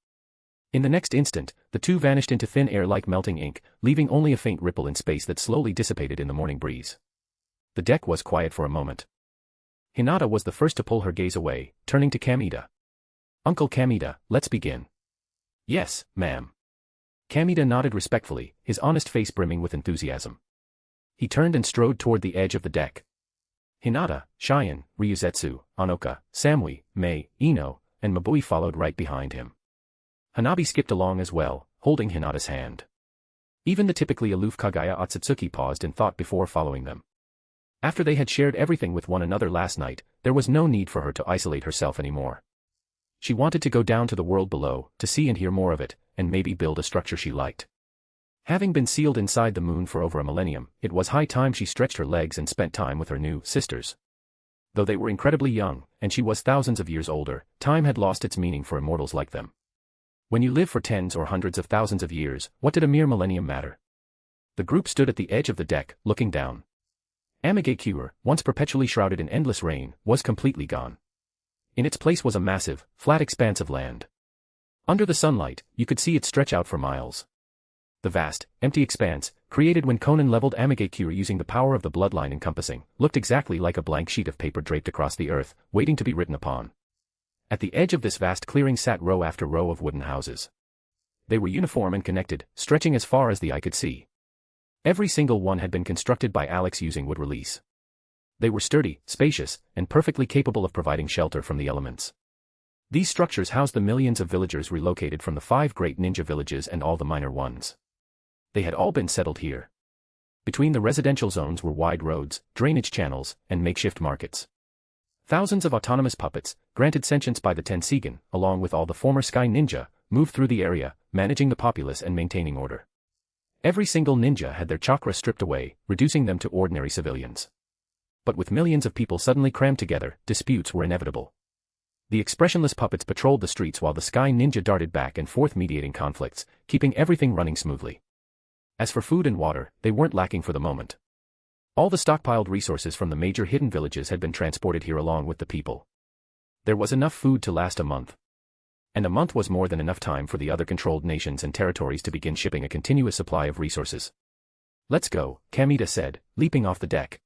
In the next instant, the two vanished into thin air like melting ink, leaving only a faint ripple in space that slowly dissipated in the morning breeze. The deck was quiet for a moment. Hinata was the first to pull her gaze away, turning to Kamita. Uncle Kamita, let's begin. Yes, ma'am. Kamita nodded respectfully, his honest face brimming with enthusiasm. He turned and strode toward the edge of the deck. Hinata, Cheyenne, Ryuzetsu, Anoka, Samui, Mei, Ino, and Mabui followed right behind him. Hanabi skipped along as well, holding Hinata's hand. Even the typically aloof Kagaya Otsutsuki paused in thought before following them. After they had shared everything with one another last night, there was no need for her to isolate herself anymore. She wanted to go down to the world below, to see and hear more of it, and maybe build a structure she liked. Having been sealed inside the moon for over a millennium, it was high time she stretched her legs and spent time with her new sisters. Though they were incredibly young, and she was thousands of years older, time had lost its meaning for immortals like them. When you live for tens or hundreds of thousands of years, what did a mere millennium matter? The group stood at the edge of the deck, looking down. Amigakure, once perpetually shrouded in endless rain, was completely gone. In its place was a massive, flat expanse of land. Under the sunlight, you could see it stretch out for miles. The vast, empty expanse, created when Konan leveled Amigakure using the power of the bloodline encompassing, looked exactly like a blank sheet of paper draped across the earth, waiting to be written upon. At the edge of this vast clearing sat row after row of wooden houses. They were uniform and connected, stretching as far as the eye could see. Every single one had been constructed by Alex using wood release. They were sturdy, spacious, and perfectly capable of providing shelter from the elements. These structures housed the millions of villagers relocated from the 5 great ninja villages and all the minor ones. They had all been settled here. Between the residential zones were wide roads, drainage channels, and makeshift markets. Thousands of autonomous puppets, granted sentience by the Tensigan, along with all the former sky ninja, moved through the area, managing the populace and maintaining order. Every single ninja had their chakra stripped away, reducing them to ordinary civilians. But with millions of people suddenly crammed together, disputes were inevitable. The expressionless puppets patrolled the streets while the Sky Ninja darted back and forth mediating conflicts, keeping everything running smoothly. As for food and water, they weren't lacking for the moment. All the stockpiled resources from the major hidden villages had been transported here along with the people. There was enough food to last a month. And a month was more than enough time for the other controlled nations and territories to begin shipping a continuous supply of resources. "Let's go," Kamita said, leaping off the deck.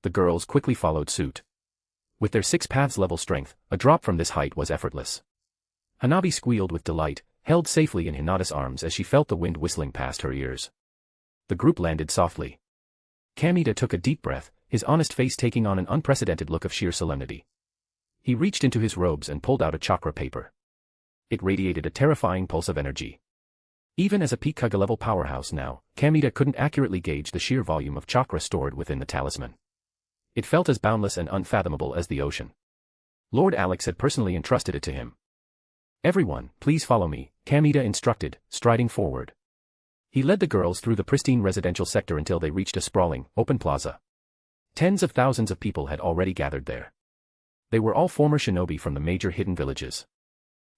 The girls quickly followed suit. With their 6 paths level strength, a drop from this height was effortless. Hanabi squealed with delight, held safely in Hinata's arms as she felt the wind whistling past her ears. The group landed softly. Kamita took a deep breath, his honest face taking on an unprecedented look of sheer solemnity. He reached into his robes and pulled out a chakra paper. It radiated a terrifying pulse of energy. Even as a peak Kaga-level powerhouse now, Kamita couldn't accurately gauge the sheer volume of chakra stored within the talisman. It felt as boundless and unfathomable as the ocean. Lord Alex had personally entrusted it to him. "Everyone, please follow me," Kamita instructed, striding forward. He led the girls through the pristine residential sector until they reached a sprawling, open plaza. Tens of thousands of people had already gathered there. They were all former shinobi from the major hidden villages.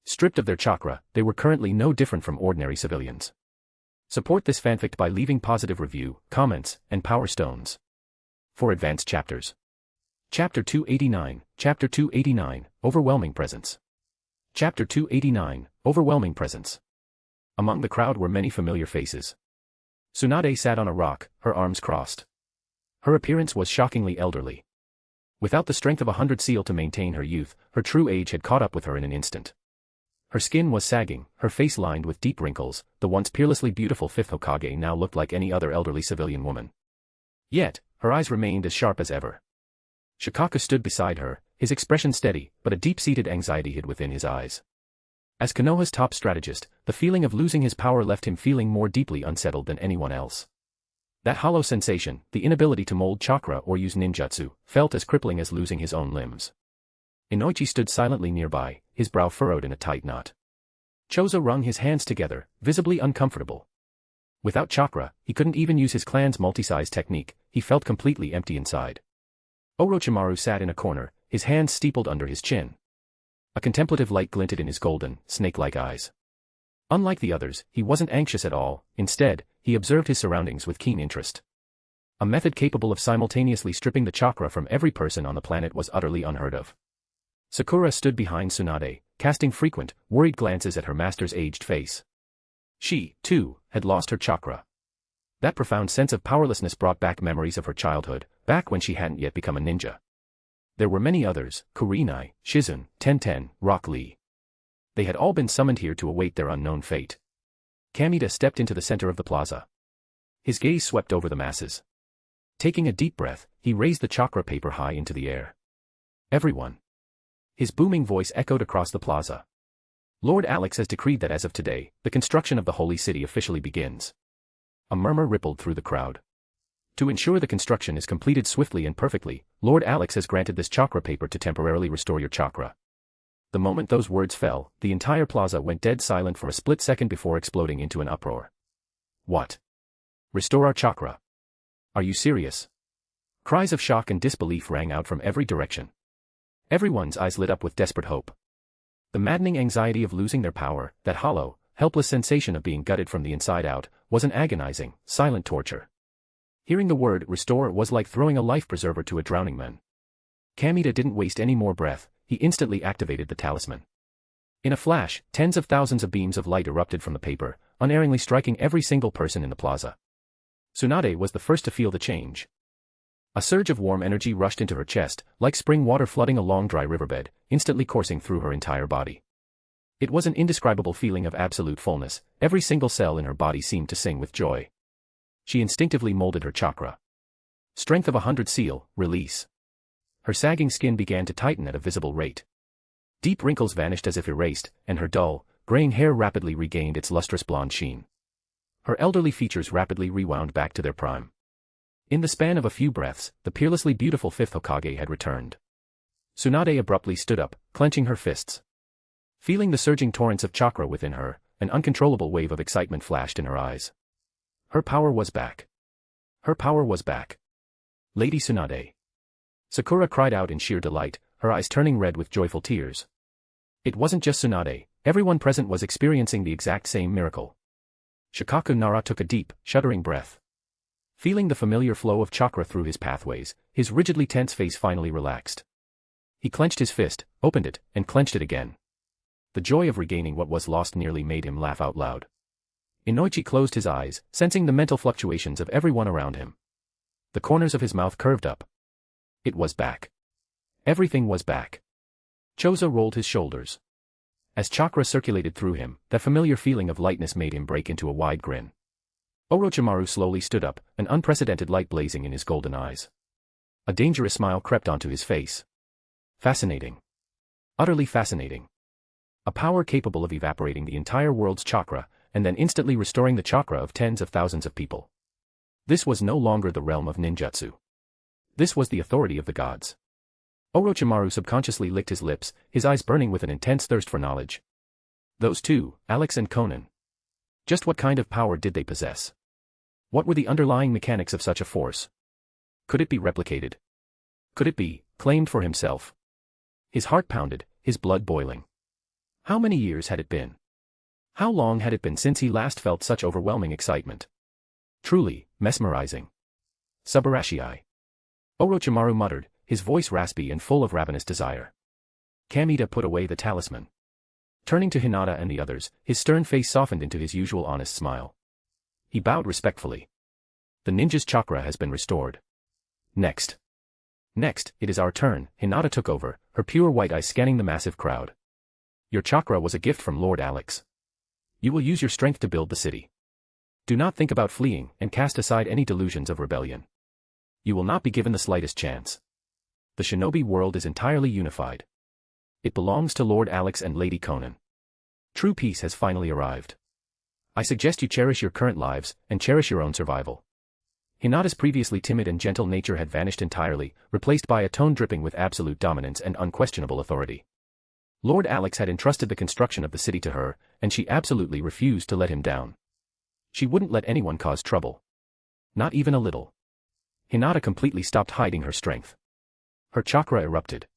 Stripped of their chakra, they were currently no different from ordinary civilians. Support this fanfic by leaving positive review, comments, and power stones. For advanced chapters. Chapter 289, Chapter 289, Overwhelming Presence. Chapter 289, Overwhelming Presence. Among the crowd were many familiar faces. Tsunade sat on a rock, her arms crossed. Her appearance was shockingly elderly. Without the strength of 100 seal to maintain her youth, her true age had caught up with her in an instant. Her skin was sagging, her face lined with deep wrinkles, the once peerlessly beautiful 5th Hokage now looked like any other elderly civilian woman. Yet, her eyes remained as sharp as ever. Shikaka stood beside her, his expression steady, but a deep-seated anxiety hid within his eyes. As Konoha's top strategist, the feeling of losing his power left him feeling more deeply unsettled than anyone else. That hollow sensation, the inability to mold chakra or use ninjutsu, felt as crippling as losing his own limbs. Inoichi stood silently nearby, his brow furrowed in a tight knot. Chozo wrung his hands together, visibly uncomfortable. Without chakra, he couldn't even use his clan's multi-size technique, he felt completely empty inside. Orochimaru sat in a corner, his hands steepled under his chin. A contemplative light glinted in his golden, snake-like eyes. Unlike the others, he wasn't anxious at all, instead, he observed his surroundings with keen interest. A method capable of simultaneously stripping the chakra from every person on the planet was utterly unheard of. Sakura stood behind Tsunade, casting frequent, worried glances at her master's aged face. She, too, had lost her chakra. That profound sense of powerlessness brought back memories of her childhood, back when she hadn't yet become a ninja. There were many others, Kurenai, Shizun, Tenten, Rock Lee. They had all been summoned here to await their unknown fate. Kamita stepped into the center of the plaza. His gaze swept over the masses. Taking a deep breath, he raised the chakra paper high into the air. "Everyone." His booming voice echoed across the plaza. "Lord Alex has decreed that as of today, the construction of the Holy City officially begins." A murmur rippled through the crowd. To ensure the construction is completed swiftly and perfectly, Lord Alex has granted this chakra paper to temporarily restore your chakra. The moment those words fell, the entire plaza went dead silent for a split second before exploding into an uproar. "What? Restore our chakra? Are you serious?" Cries of shock and disbelief rang out from every direction. Everyone's eyes lit up with desperate hope. The maddening anxiety of losing their power, that hollow, helpless sensation of being gutted from the inside out, was an agonizing, silent torture. Hearing the word restore was like throwing a life preserver to a drowning man. Kamita didn't waste any more breath, he instantly activated the talisman. In a flash, tens of thousands of beams of light erupted from the paper, unerringly striking every single person in the plaza. Tsunade was the first to feel the change. A surge of warm energy rushed into her chest, like spring water flooding a long dry riverbed, instantly coursing through her entire body. It was an indescribable feeling of absolute fullness, every single cell in her body seemed to sing with joy. She instinctively molded her chakra. Strength of 100 seal, release. Her sagging skin began to tighten at a visible rate. Deep wrinkles vanished as if erased, and her dull, graying hair rapidly regained its lustrous blonde sheen. Her elderly features rapidly rewound back to their prime. In the span of a few breaths, the peerlessly beautiful 5th Hokage had returned. Tsunade abruptly stood up, clenching her fists. Feeling the surging torrents of chakra within her, an uncontrollable wave of excitement flashed in her eyes. Her power was back. Her power was back. Lady Tsunade. Sakura cried out in sheer delight, her eyes turning red with joyful tears. It wasn't just Tsunade, everyone present was experiencing the exact same miracle. Shikaku Nara took a deep, shuddering breath. Feeling the familiar flow of chakra through his pathways, his rigidly tense face finally relaxed. He clenched his fist, opened it, and clenched it again. The joy of regaining what was lost nearly made him laugh out loud. Inoichi closed his eyes, sensing the mental fluctuations of everyone around him. The corners of his mouth curved up. It was back. Everything was back. Chozo rolled his shoulders. As chakra circulated through him, that familiar feeling of lightness made him break into a wide grin. Orochimaru slowly stood up, an unprecedented light blazing in his golden eyes. A dangerous smile crept onto his face. Fascinating. Utterly fascinating. A power capable of evaporating the entire world's chakra, and then instantly restoring the chakra of tens of thousands of people. This was no longer the realm of ninjutsu. This was the authority of the gods. Orochimaru subconsciously licked his lips, his eyes burning with an intense thirst for knowledge. Those two, Alex and Konan. Just what kind of power did they possess? What were the underlying mechanics of such a force? Could it be replicated? Could it be claimed for himself? His heart pounded, his blood boiling. How many years had it been? How long had it been since he last felt such overwhelming excitement? Truly, mesmerizing. Subarashi. Orochimaru muttered, his voice raspy and full of ravenous desire. Kamita put away the talisman. Turning to Hinata and the others, his stern face softened into his usual honest smile. He bowed respectfully. The ninja's chakra has been restored. Next, it is our turn. Hinata took over, her pure white eyes scanning the massive crowd. Your chakra was a gift from Lord Alex. You will use your strength to build the city. Do not think about fleeing, and cast aside any delusions of rebellion. You will not be given the slightest chance. The shinobi world is entirely unified. It belongs to Lord Alex and Lady Konan. True peace has finally arrived. I suggest you cherish your current lives, and cherish your own survival. Hinata's previously timid and gentle nature had vanished entirely, replaced by a tone dripping with absolute dominance and unquestionable authority. Lord Alex had entrusted the construction of the city to her, and she absolutely refused to let him down. She wouldn't let anyone cause trouble. Not even a little. Hinata completely stopped hiding her strength. Her chakra erupted.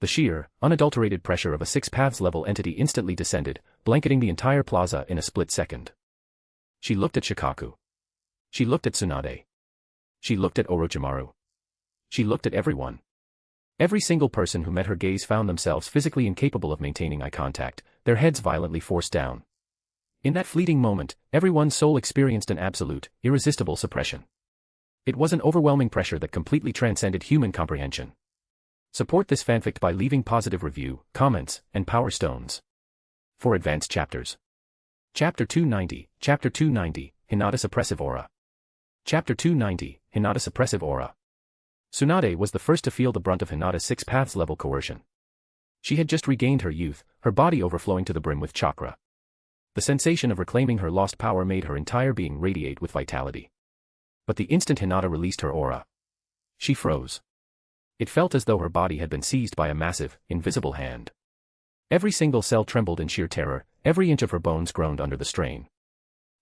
The sheer, unadulterated pressure of a Six Paths level entity instantly descended, blanketing the entire plaza in a split second. She looked at Shikaku. She looked at Tsunade. She looked at Orochimaru. She looked at everyone. Every single person who met her gaze found themselves physically incapable of maintaining eye contact, their heads violently forced down. In that fleeting moment, everyone's soul experienced an absolute, irresistible suppression. It was an overwhelming pressure that completely transcended human comprehension. Support this fanfic by leaving positive review, comments, and power stones. For advanced chapters. Chapter 290, Hinata's Oppressive Aura. Chapter 290, Hinata's Oppressive Aura. Tsunade was the first to feel the brunt of Hinata's Six Paths level coercion. She had just regained her youth, her body overflowing to the brim with chakra. The sensation of reclaiming her lost power made her entire being radiate with vitality. But the instant Hinata released her aura, she froze. It felt as though her body had been seized by a massive, invisible hand. Every single cell trembled in sheer terror, every inch of her bones groaned under the strain.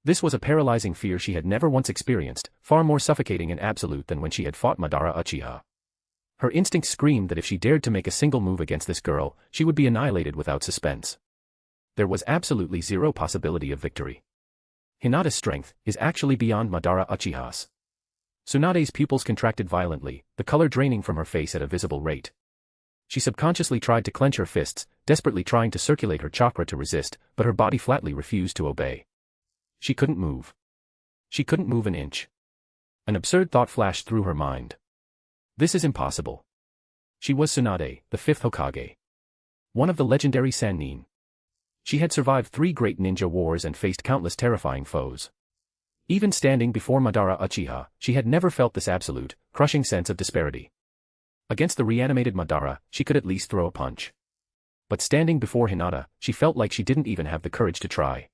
This was a paralyzing fear she had never once experienced, far more suffocating and absolute than when she had fought Madara Uchiha. Her instincts screamed that if she dared to make a single move against this girl, she would be annihilated without suspense. There was absolutely zero possibility of victory. Hinata's strength is actually beyond Madara Uchiha's. Tsunade's pupils contracted violently, the color draining from her face at a visible rate. She subconsciously tried to clench her fists, desperately trying to circulate her chakra to resist, but her body flatly refused to obey. She couldn't move. She couldn't move an inch. An absurd thought flashed through her mind. This is impossible. She was Tsunade, the fifth Hokage. One of the legendary Sannin. She had survived 3 great ninja wars and faced countless terrifying foes. Even standing before Madara Uchiha, she had never felt this absolute, crushing sense of disparity. Against the reanimated Madara, she could at least throw a punch. But standing before Hinata, she felt like she didn't even have the courage to try.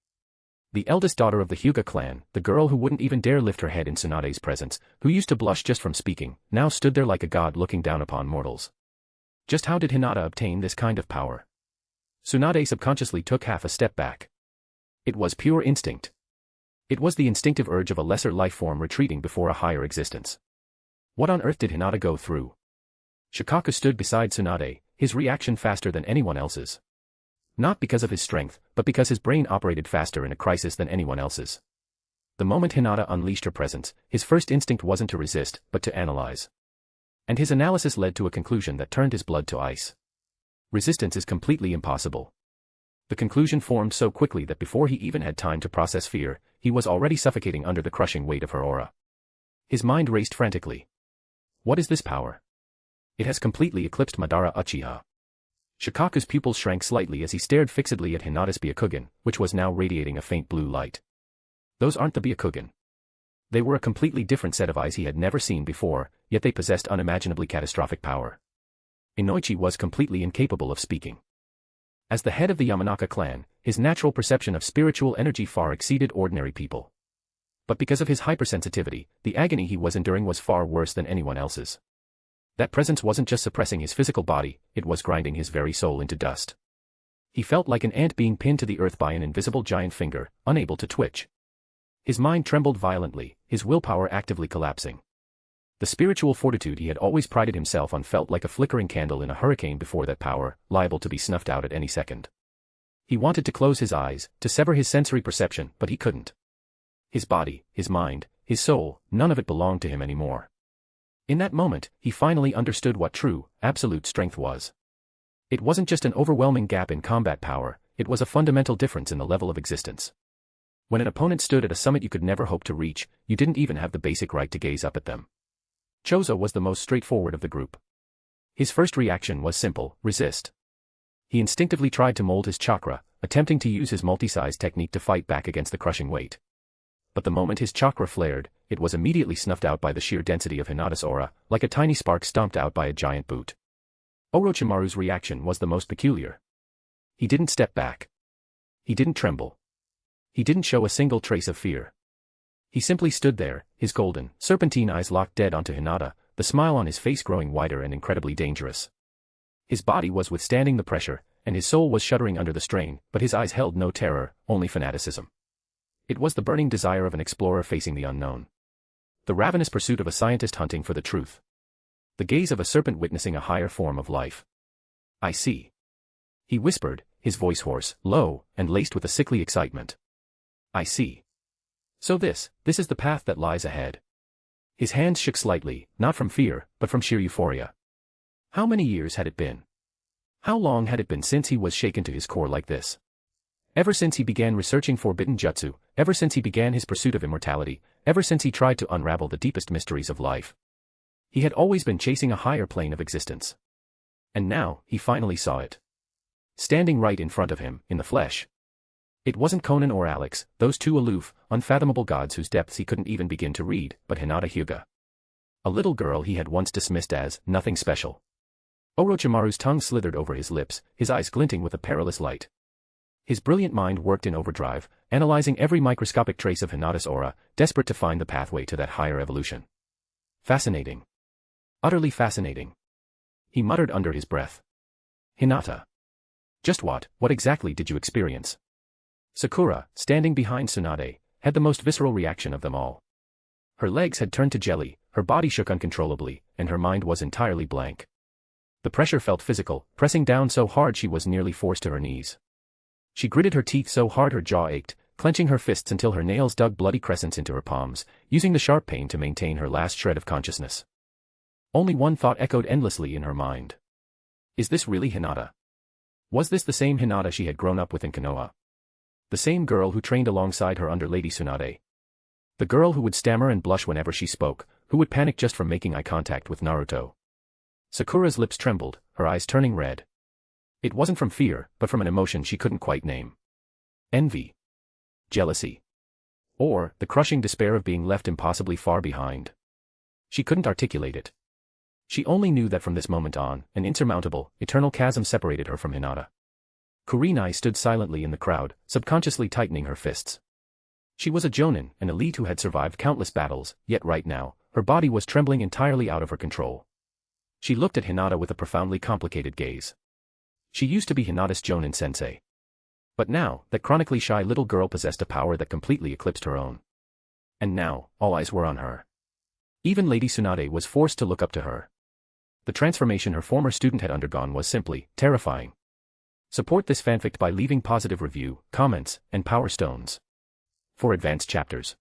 The eldest daughter of the Hyuga clan, the girl who wouldn't even dare lift her head in Tsunade's presence, who used to blush just from speaking, now stood there like a god looking down upon mortals. Just how did Hinata obtain this kind of power? Tsunade subconsciously took half a step back. It was pure instinct. It was the instinctive urge of a lesser life form retreating before a higher existence. What on earth did Hinata go through? Shikaku stood beside Tsunade, his reaction faster than anyone else's. Not because of his strength, but because his brain operated faster in a crisis than anyone else's. The moment Hinata unleashed her presence, his first instinct wasn't to resist, but to analyze. And his analysis led to a conclusion that turned his blood to ice. Resistance is completely impossible. The conclusion formed so quickly that before he even had time to process fear, he was already suffocating under the crushing weight of her aura. His mind raced frantically. What is this power? It has completely eclipsed Madara Uchiha. Shikaku's pupils shrank slightly as he stared fixedly at Hinata's Byakugan, which was now radiating a faint blue light. Those aren't the Byakugan. They were a completely different set of eyes he had never seen before, yet they possessed unimaginably catastrophic power. Inoichi was completely incapable of speaking. As the head of the Yamanaka clan, his natural perception of spiritual energy far exceeded ordinary people. But because of his hypersensitivity, the agony he was enduring was far worse than anyone else's. That presence wasn't just suppressing his physical body, it was grinding his very soul into dust. He felt like an ant being pinned to the earth by an invisible giant finger, unable to twitch. His mind trembled violently, his willpower actively collapsing. The spiritual fortitude he had always prided himself on felt like a flickering candle in a hurricane before that power, liable to be snuffed out at any second. He wanted to close his eyes, to sever his sensory perception, but he couldn't. His body, his mind, his soul, none of it belonged to him anymore. In that moment, he finally understood what true, absolute strength was. It wasn't just an overwhelming gap in combat power, it was a fundamental difference in the level of existence. When an opponent stood at a summit you could never hope to reach, you didn't even have the basic right to gaze up at them. Chozo was the most straightforward of the group. His first reaction was simple: resist. He instinctively tried to mold his chakra, attempting to use his multi-size technique to fight back against the crushing weight. But the moment his chakra flared, it was immediately snuffed out by the sheer density of Hinata's aura, like a tiny spark stomped out by a giant boot. Orochimaru's reaction was the most peculiar. He didn't step back. He didn't tremble. He didn't show a single trace of fear. He simply stood there, his golden, serpentine eyes locked dead onto Hinata, the smile on his face growing wider and incredibly dangerous. His body was withstanding the pressure, and his soul was shuddering under the strain, but his eyes held no terror, only fanaticism. It was the burning desire of an explorer facing the unknown. The ravenous pursuit of a scientist hunting for the truth. The gaze of a serpent witnessing a higher form of life. I see. He whispered, his voice hoarse, low, and laced with a sickly excitement. I see. So this is the path that lies ahead. His hands shook slightly, not from fear, but from sheer euphoria. How many years had it been? How long had it been since he was shaken to his core like this? Ever since he began researching forbidden jutsu, ever since he began his pursuit of immortality, ever since he tried to unravel the deepest mysteries of life. He had always been chasing a higher plane of existence. And now, he finally saw it. Standing right in front of him, in the flesh. It wasn't Konan or Alex, those two aloof, unfathomable gods whose depths he couldn't even begin to read, but Hinata Hyuga. A little girl he had once dismissed as nothing special. Orochimaru's tongue slithered over his lips, his eyes glinting with a perilous light. His brilliant mind worked in overdrive, analyzing every microscopic trace of Hinata's aura, desperate to find the pathway to that higher evolution. Fascinating. Utterly fascinating. He muttered under his breath. Hinata. Just what exactly did you experience? Sakura, standing behind Tsunade, had the most visceral reaction of them all. Her legs had turned to jelly, her body shook uncontrollably, and her mind was entirely blank. The pressure felt physical, pressing down so hard she was nearly forced to her knees. She gritted her teeth so hard her jaw ached, clenching her fists until her nails dug bloody crescents into her palms, using the sharp pain to maintain her last shred of consciousness. Only one thought echoed endlessly in her mind. Is this really Hinata? Was this the same Hinata she had grown up with in Konoha? The same girl who trained alongside her under Lady Tsunade. The girl who would stammer and blush whenever she spoke, who would panic just from making eye contact with Naruto. Sakura's lips trembled, her eyes turning red. It wasn't from fear, but from an emotion she couldn't quite name. Envy. Jealousy. Or, the crushing despair of being left impossibly far behind. She couldn't articulate it. She only knew that from this moment on, an insurmountable, eternal chasm separated her from Hinata. Kurenai stood silently in the crowd, subconsciously tightening her fists. She was a jonin, an elite who had survived countless battles, yet right now, her body was trembling entirely out of her control. She looked at Hinata with a profoundly complicated gaze. She used to be Hinata's Jonin sensei. But now, that chronically shy little girl possessed a power that completely eclipsed her own. And now, all eyes were on her. Even Lady Tsunade was forced to look up to her. The transformation her former student had undergone was simply terrifying. Support this fanfic by leaving positive review, comments, and power stones. For advanced chapters.